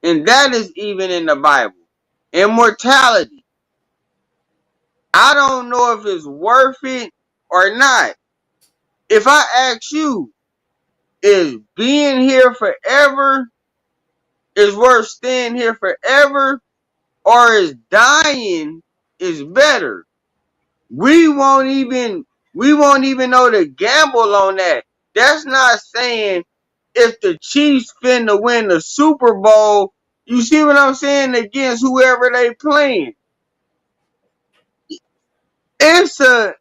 And that is even in the Bible. Immortality. I don't know if it's worth it or not. If I ask you, is being here forever is worth staying here forever, or is dying is better? We won't even know to gamble on that. That's not saying if the Chiefs finna win the Super Bowl, you see what I'm saying, against whoever they playing. It's a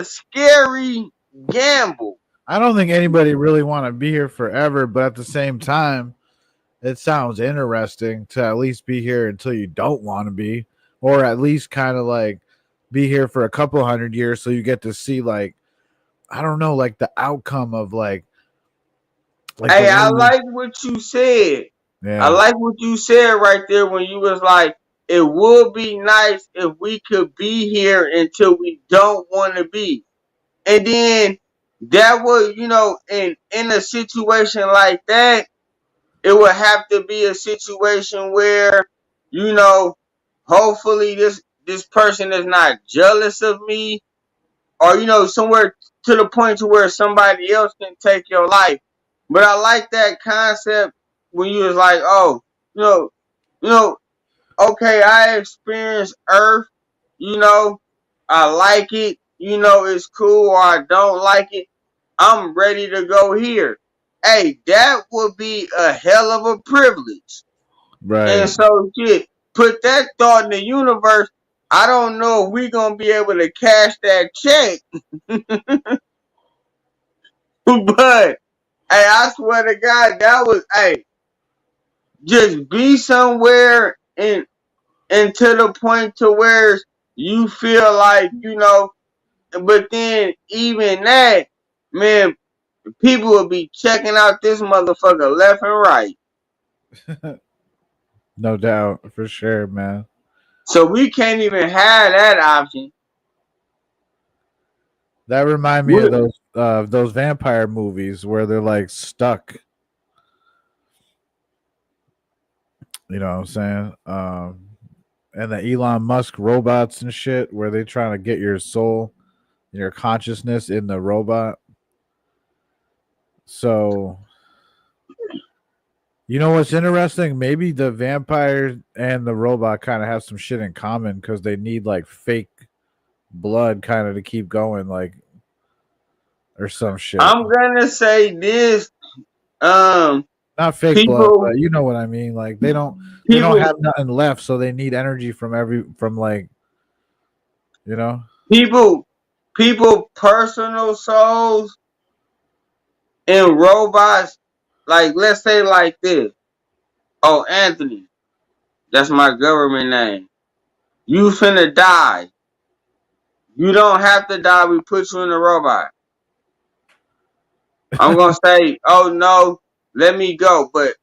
scary gamble. I don't think anybody really want to be here forever, but at the same time, it sounds interesting to at least be here until you don't want to be, or at least kind of like be here for a couple hundred years so you get to see, like, I don't know, like the outcome of like hey, I like what you said. Yeah. I like what you said right there when you was like, it would be nice if we could be here until we don't want to be. And then that would, in a situation like that, it would have to be a situation where, hopefully this person is not jealous of me, or somewhere to the point to where somebody else can take your life. But I like that concept when you was like, oh, you know, you know, okay, I experienced Earth, I like it, it's cool, or I don't like it. I'm ready to go here. Hey, that would be a hell of a privilege. Right. And so, shit, put that thought in the universe. I don't know if we're going to be able to cash that check. But, hey, I swear to God, that was, just be somewhere and to the point to where you feel like, but then even that, man, people will be checking out this motherfucker left and right. No doubt, for sure, man. So we can't even have that option. That remind me of those vampire movies where they're like stuck. You know what I'm saying? And the Elon Musk robots and shit where they trying to get your soul, your consciousness in the robot. So, you know what's interesting? Maybe the vampire and the robot kind of have some shit in common because they need like fake blood kind of to keep going, like, or some shit. I'm gonna say this. Not fake blood, but you know what I mean. Like they don't have nothing left, so they need energy from like, people personal souls and robots. Like, let's say like this. Oh, Anthony, that's my government name. You finna die. You don't have to die. We put you in a robot. I'm gonna say, oh no, let me go. But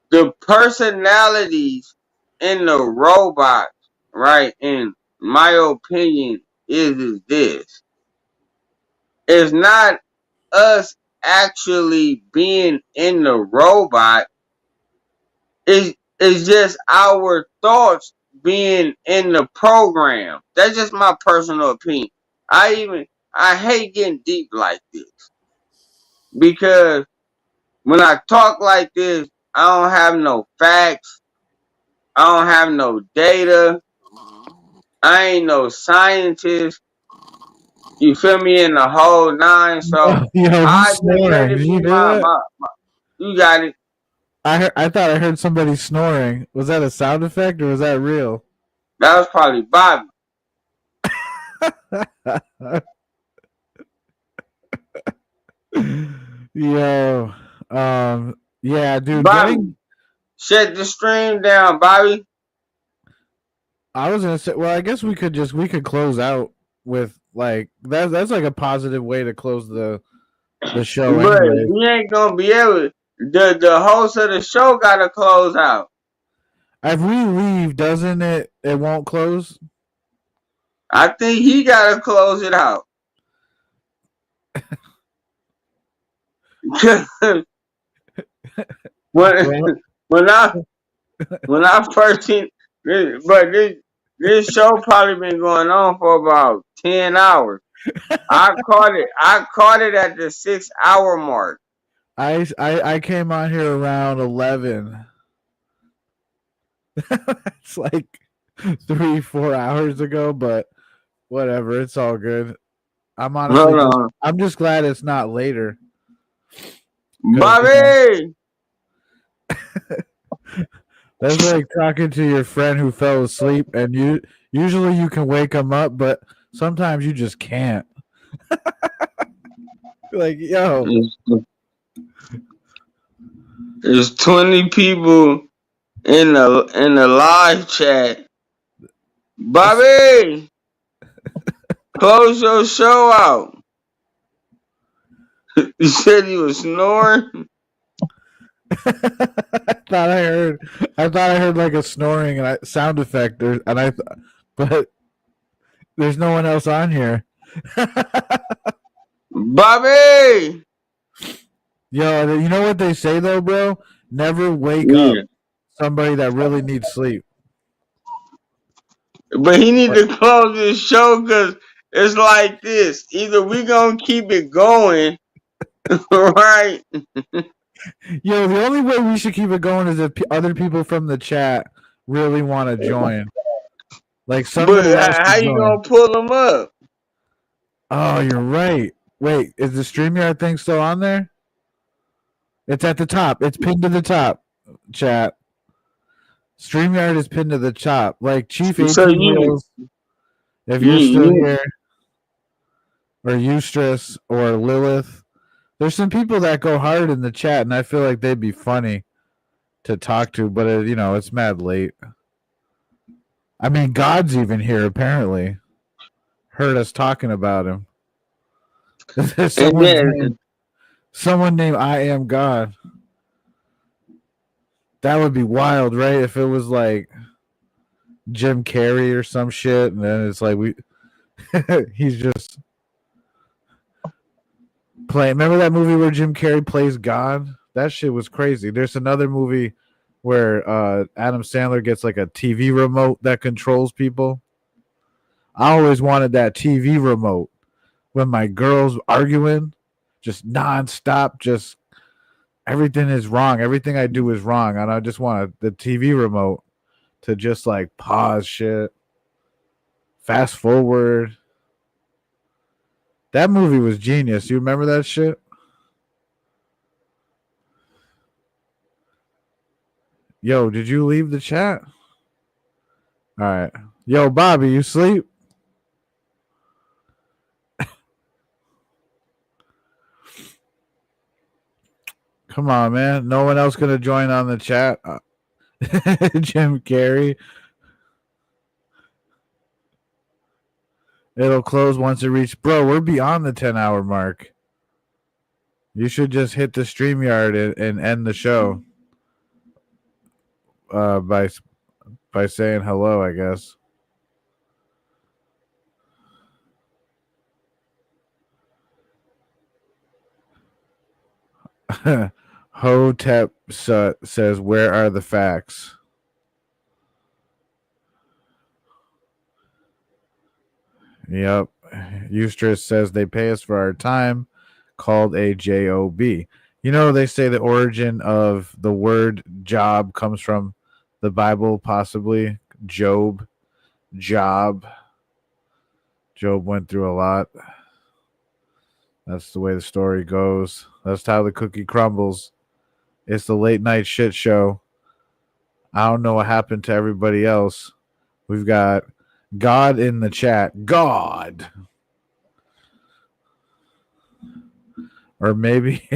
the personalities in the robot, right, in my opinion, is this. It's not us actually being in the robot. It's just our thoughts being in the program. That's just my personal opinion. I hate getting deep like this because when I talk like this, I don't have no facts. I don't have no data. I ain't no scientist. You feel me, in the whole nine. So I just let it be my. You got it. I thought I heard somebody snoring. Was that a sound effect or was that real? That was probably Bobby. Yo, yeah, dude. Bobby, shut the stream down, Bobby. I was gonna say, well, I guess we could close out with like that's like a positive way to close the show But anyway. we ain't gonna be able. The host of the show gotta close out. If we leave, doesn't it won't close? I think he gotta close it out. when I first seen this, but this show probably been going on for about 10 hours. I caught it at the 6-hour mark. I came on here around 11. It's like 3-4 hours ago, but whatever, it's all good. I'm honestly I'm just glad it's not later. Bobby! That's like talking to your friend who fell asleep, and usually you can wake them up, but sometimes you just can't. Like, yo, there's 20 people in the live chat. Bobby, close your show out. You said you was snoring. I thought I heard like a snoring sound effect, but there's no one else on here. Bobby, yo, you know what they say though, bro? Never wake up somebody that really needs sleep. But he need to close this show because it's like this. Either we gonna keep it going, right? Yo, the only way we should keep it going is if other people from the chat really want to join. Like somebody else. How you gonna pull them up? Oh, you're right. Wait, is the StreamYard thing still on there? It's at the top. It's pinned to the top, chat. StreamYard is pinned to the top. Like Chief 18 Wheels, if you're still here, or Eustress or Lilith, there's some people that go hard in the chat, and I feel like they'd be funny to talk to, but it's mad late. I mean, God's even here, apparently. Heard us talking about him. There's someone named I Am God. That would be wild, right? If it was like Jim Carrey or some shit, and then it's like he's just playing. Remember that movie where Jim Carrey plays God? That shit was crazy. There's another movie where Adam Sandler gets like a TV remote that controls people. I always wanted that TV remote when my girl's arguing, just nonstop, just everything is wrong. Everything I do is wrong. And I just want the TV remote to just like pause shit, fast forward. That movie was genius. You remember that shit? Yo, did you leave the chat? All right. Yo, Bobby, you sleep? Come on, man. No one else gonna join on the chat? Jim Carrey. It'll close once it reaches. Bro, we're beyond the 10-hour mark. You should just hit the StreamYard and end the show. By saying hello, I guess. Hotep says, "Where are the facts?" Yep. Eustress says they pay us for our time, called a job. You know, they say the origin of the word job comes from the Bible, possibly. Job. Job went through a lot. That's the way the story goes. That's how the cookie crumbles. It's the late night shit show. I don't know what happened to everybody else. We've got God in the chat. God. Or maybe,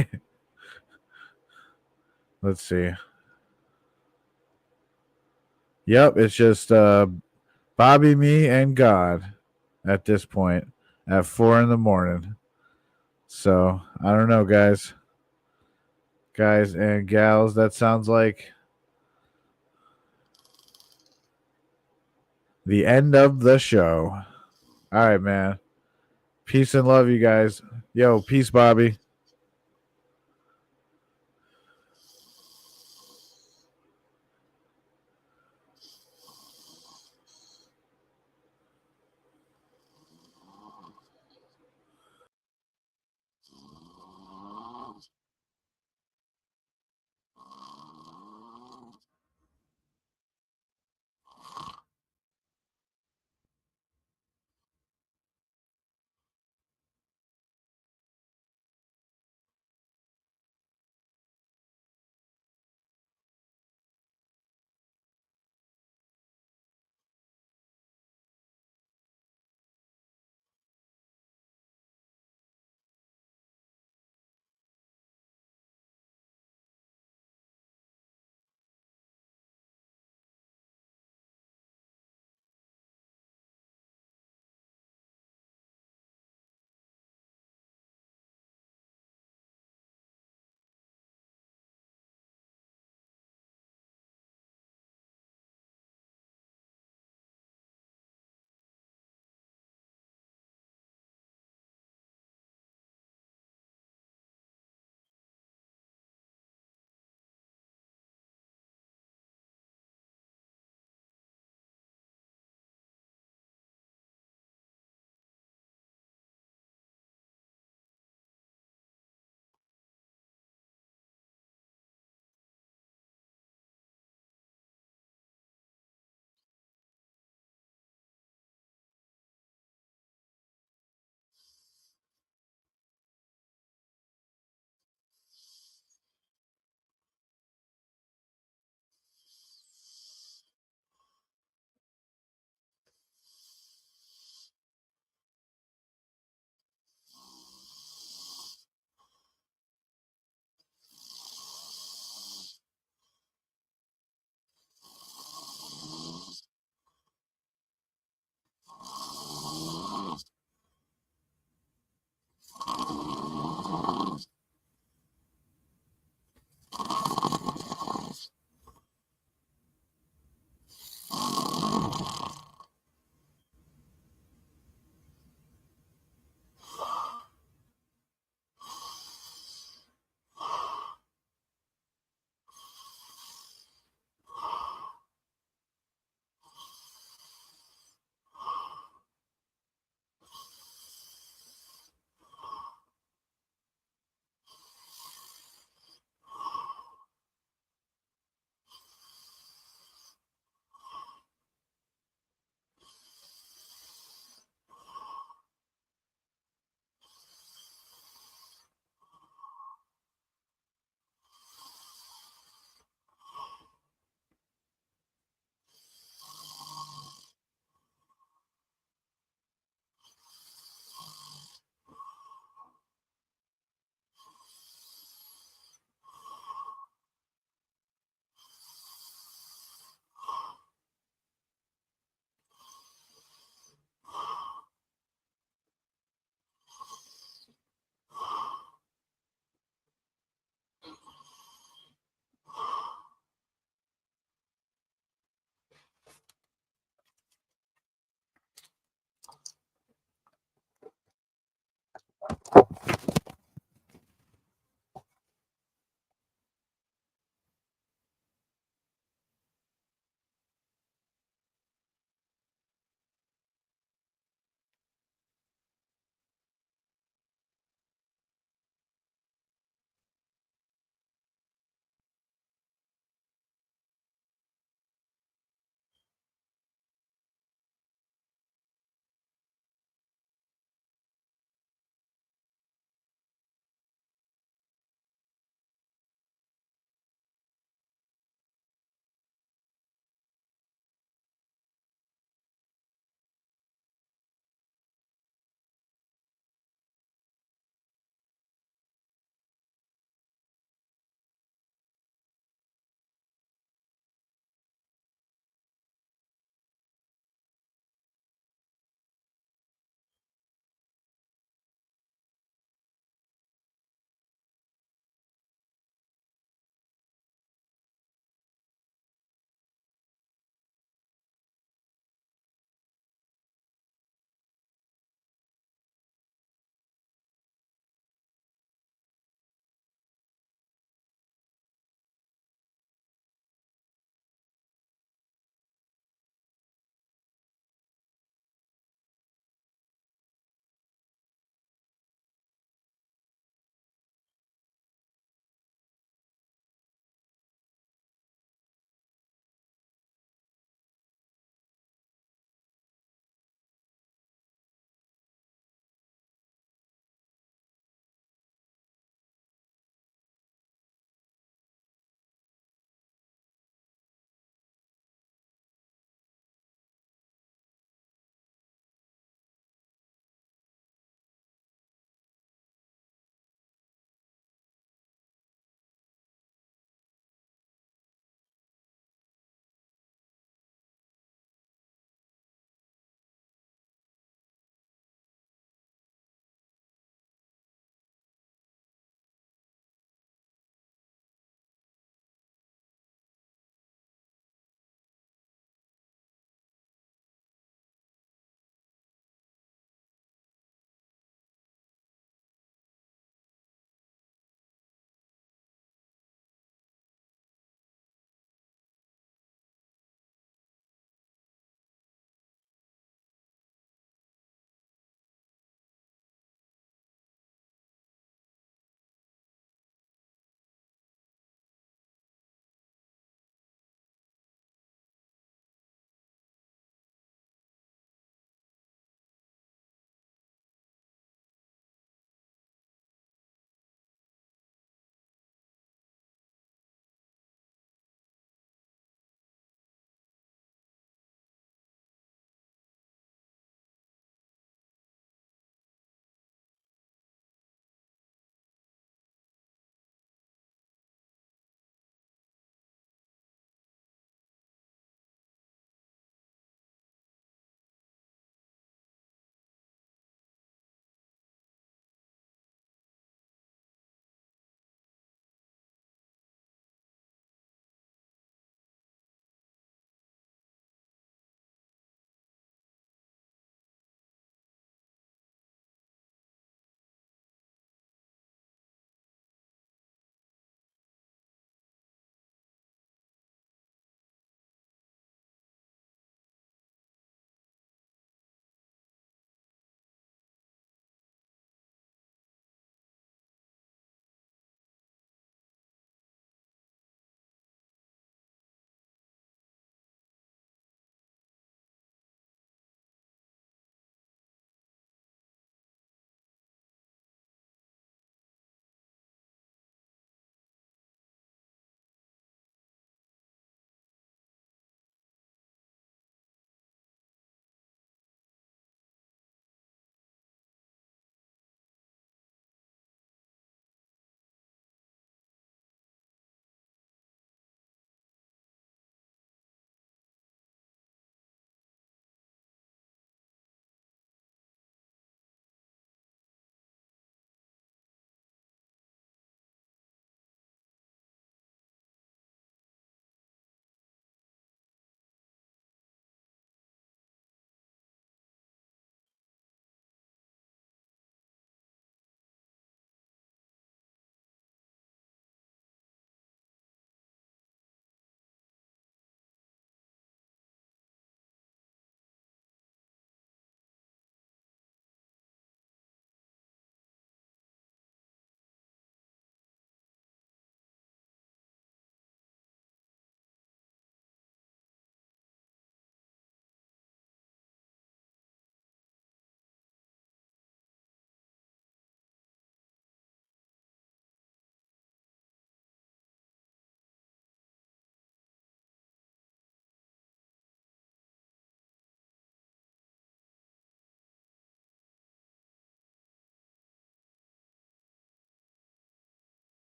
let's see. Yep, it's just Bobby, me, and God at this point at 4 a.m. So I don't know, guys and gals. That sounds like the end of the show. All right, man. Peace and love, you guys. Yo, peace, Bobby.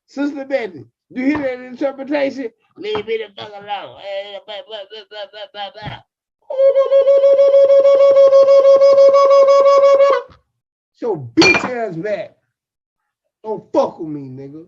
Sister Betty, do you hear that interpretation? Leave me the fuck alone. So bitch ass back. Don't fuck with me, nigga.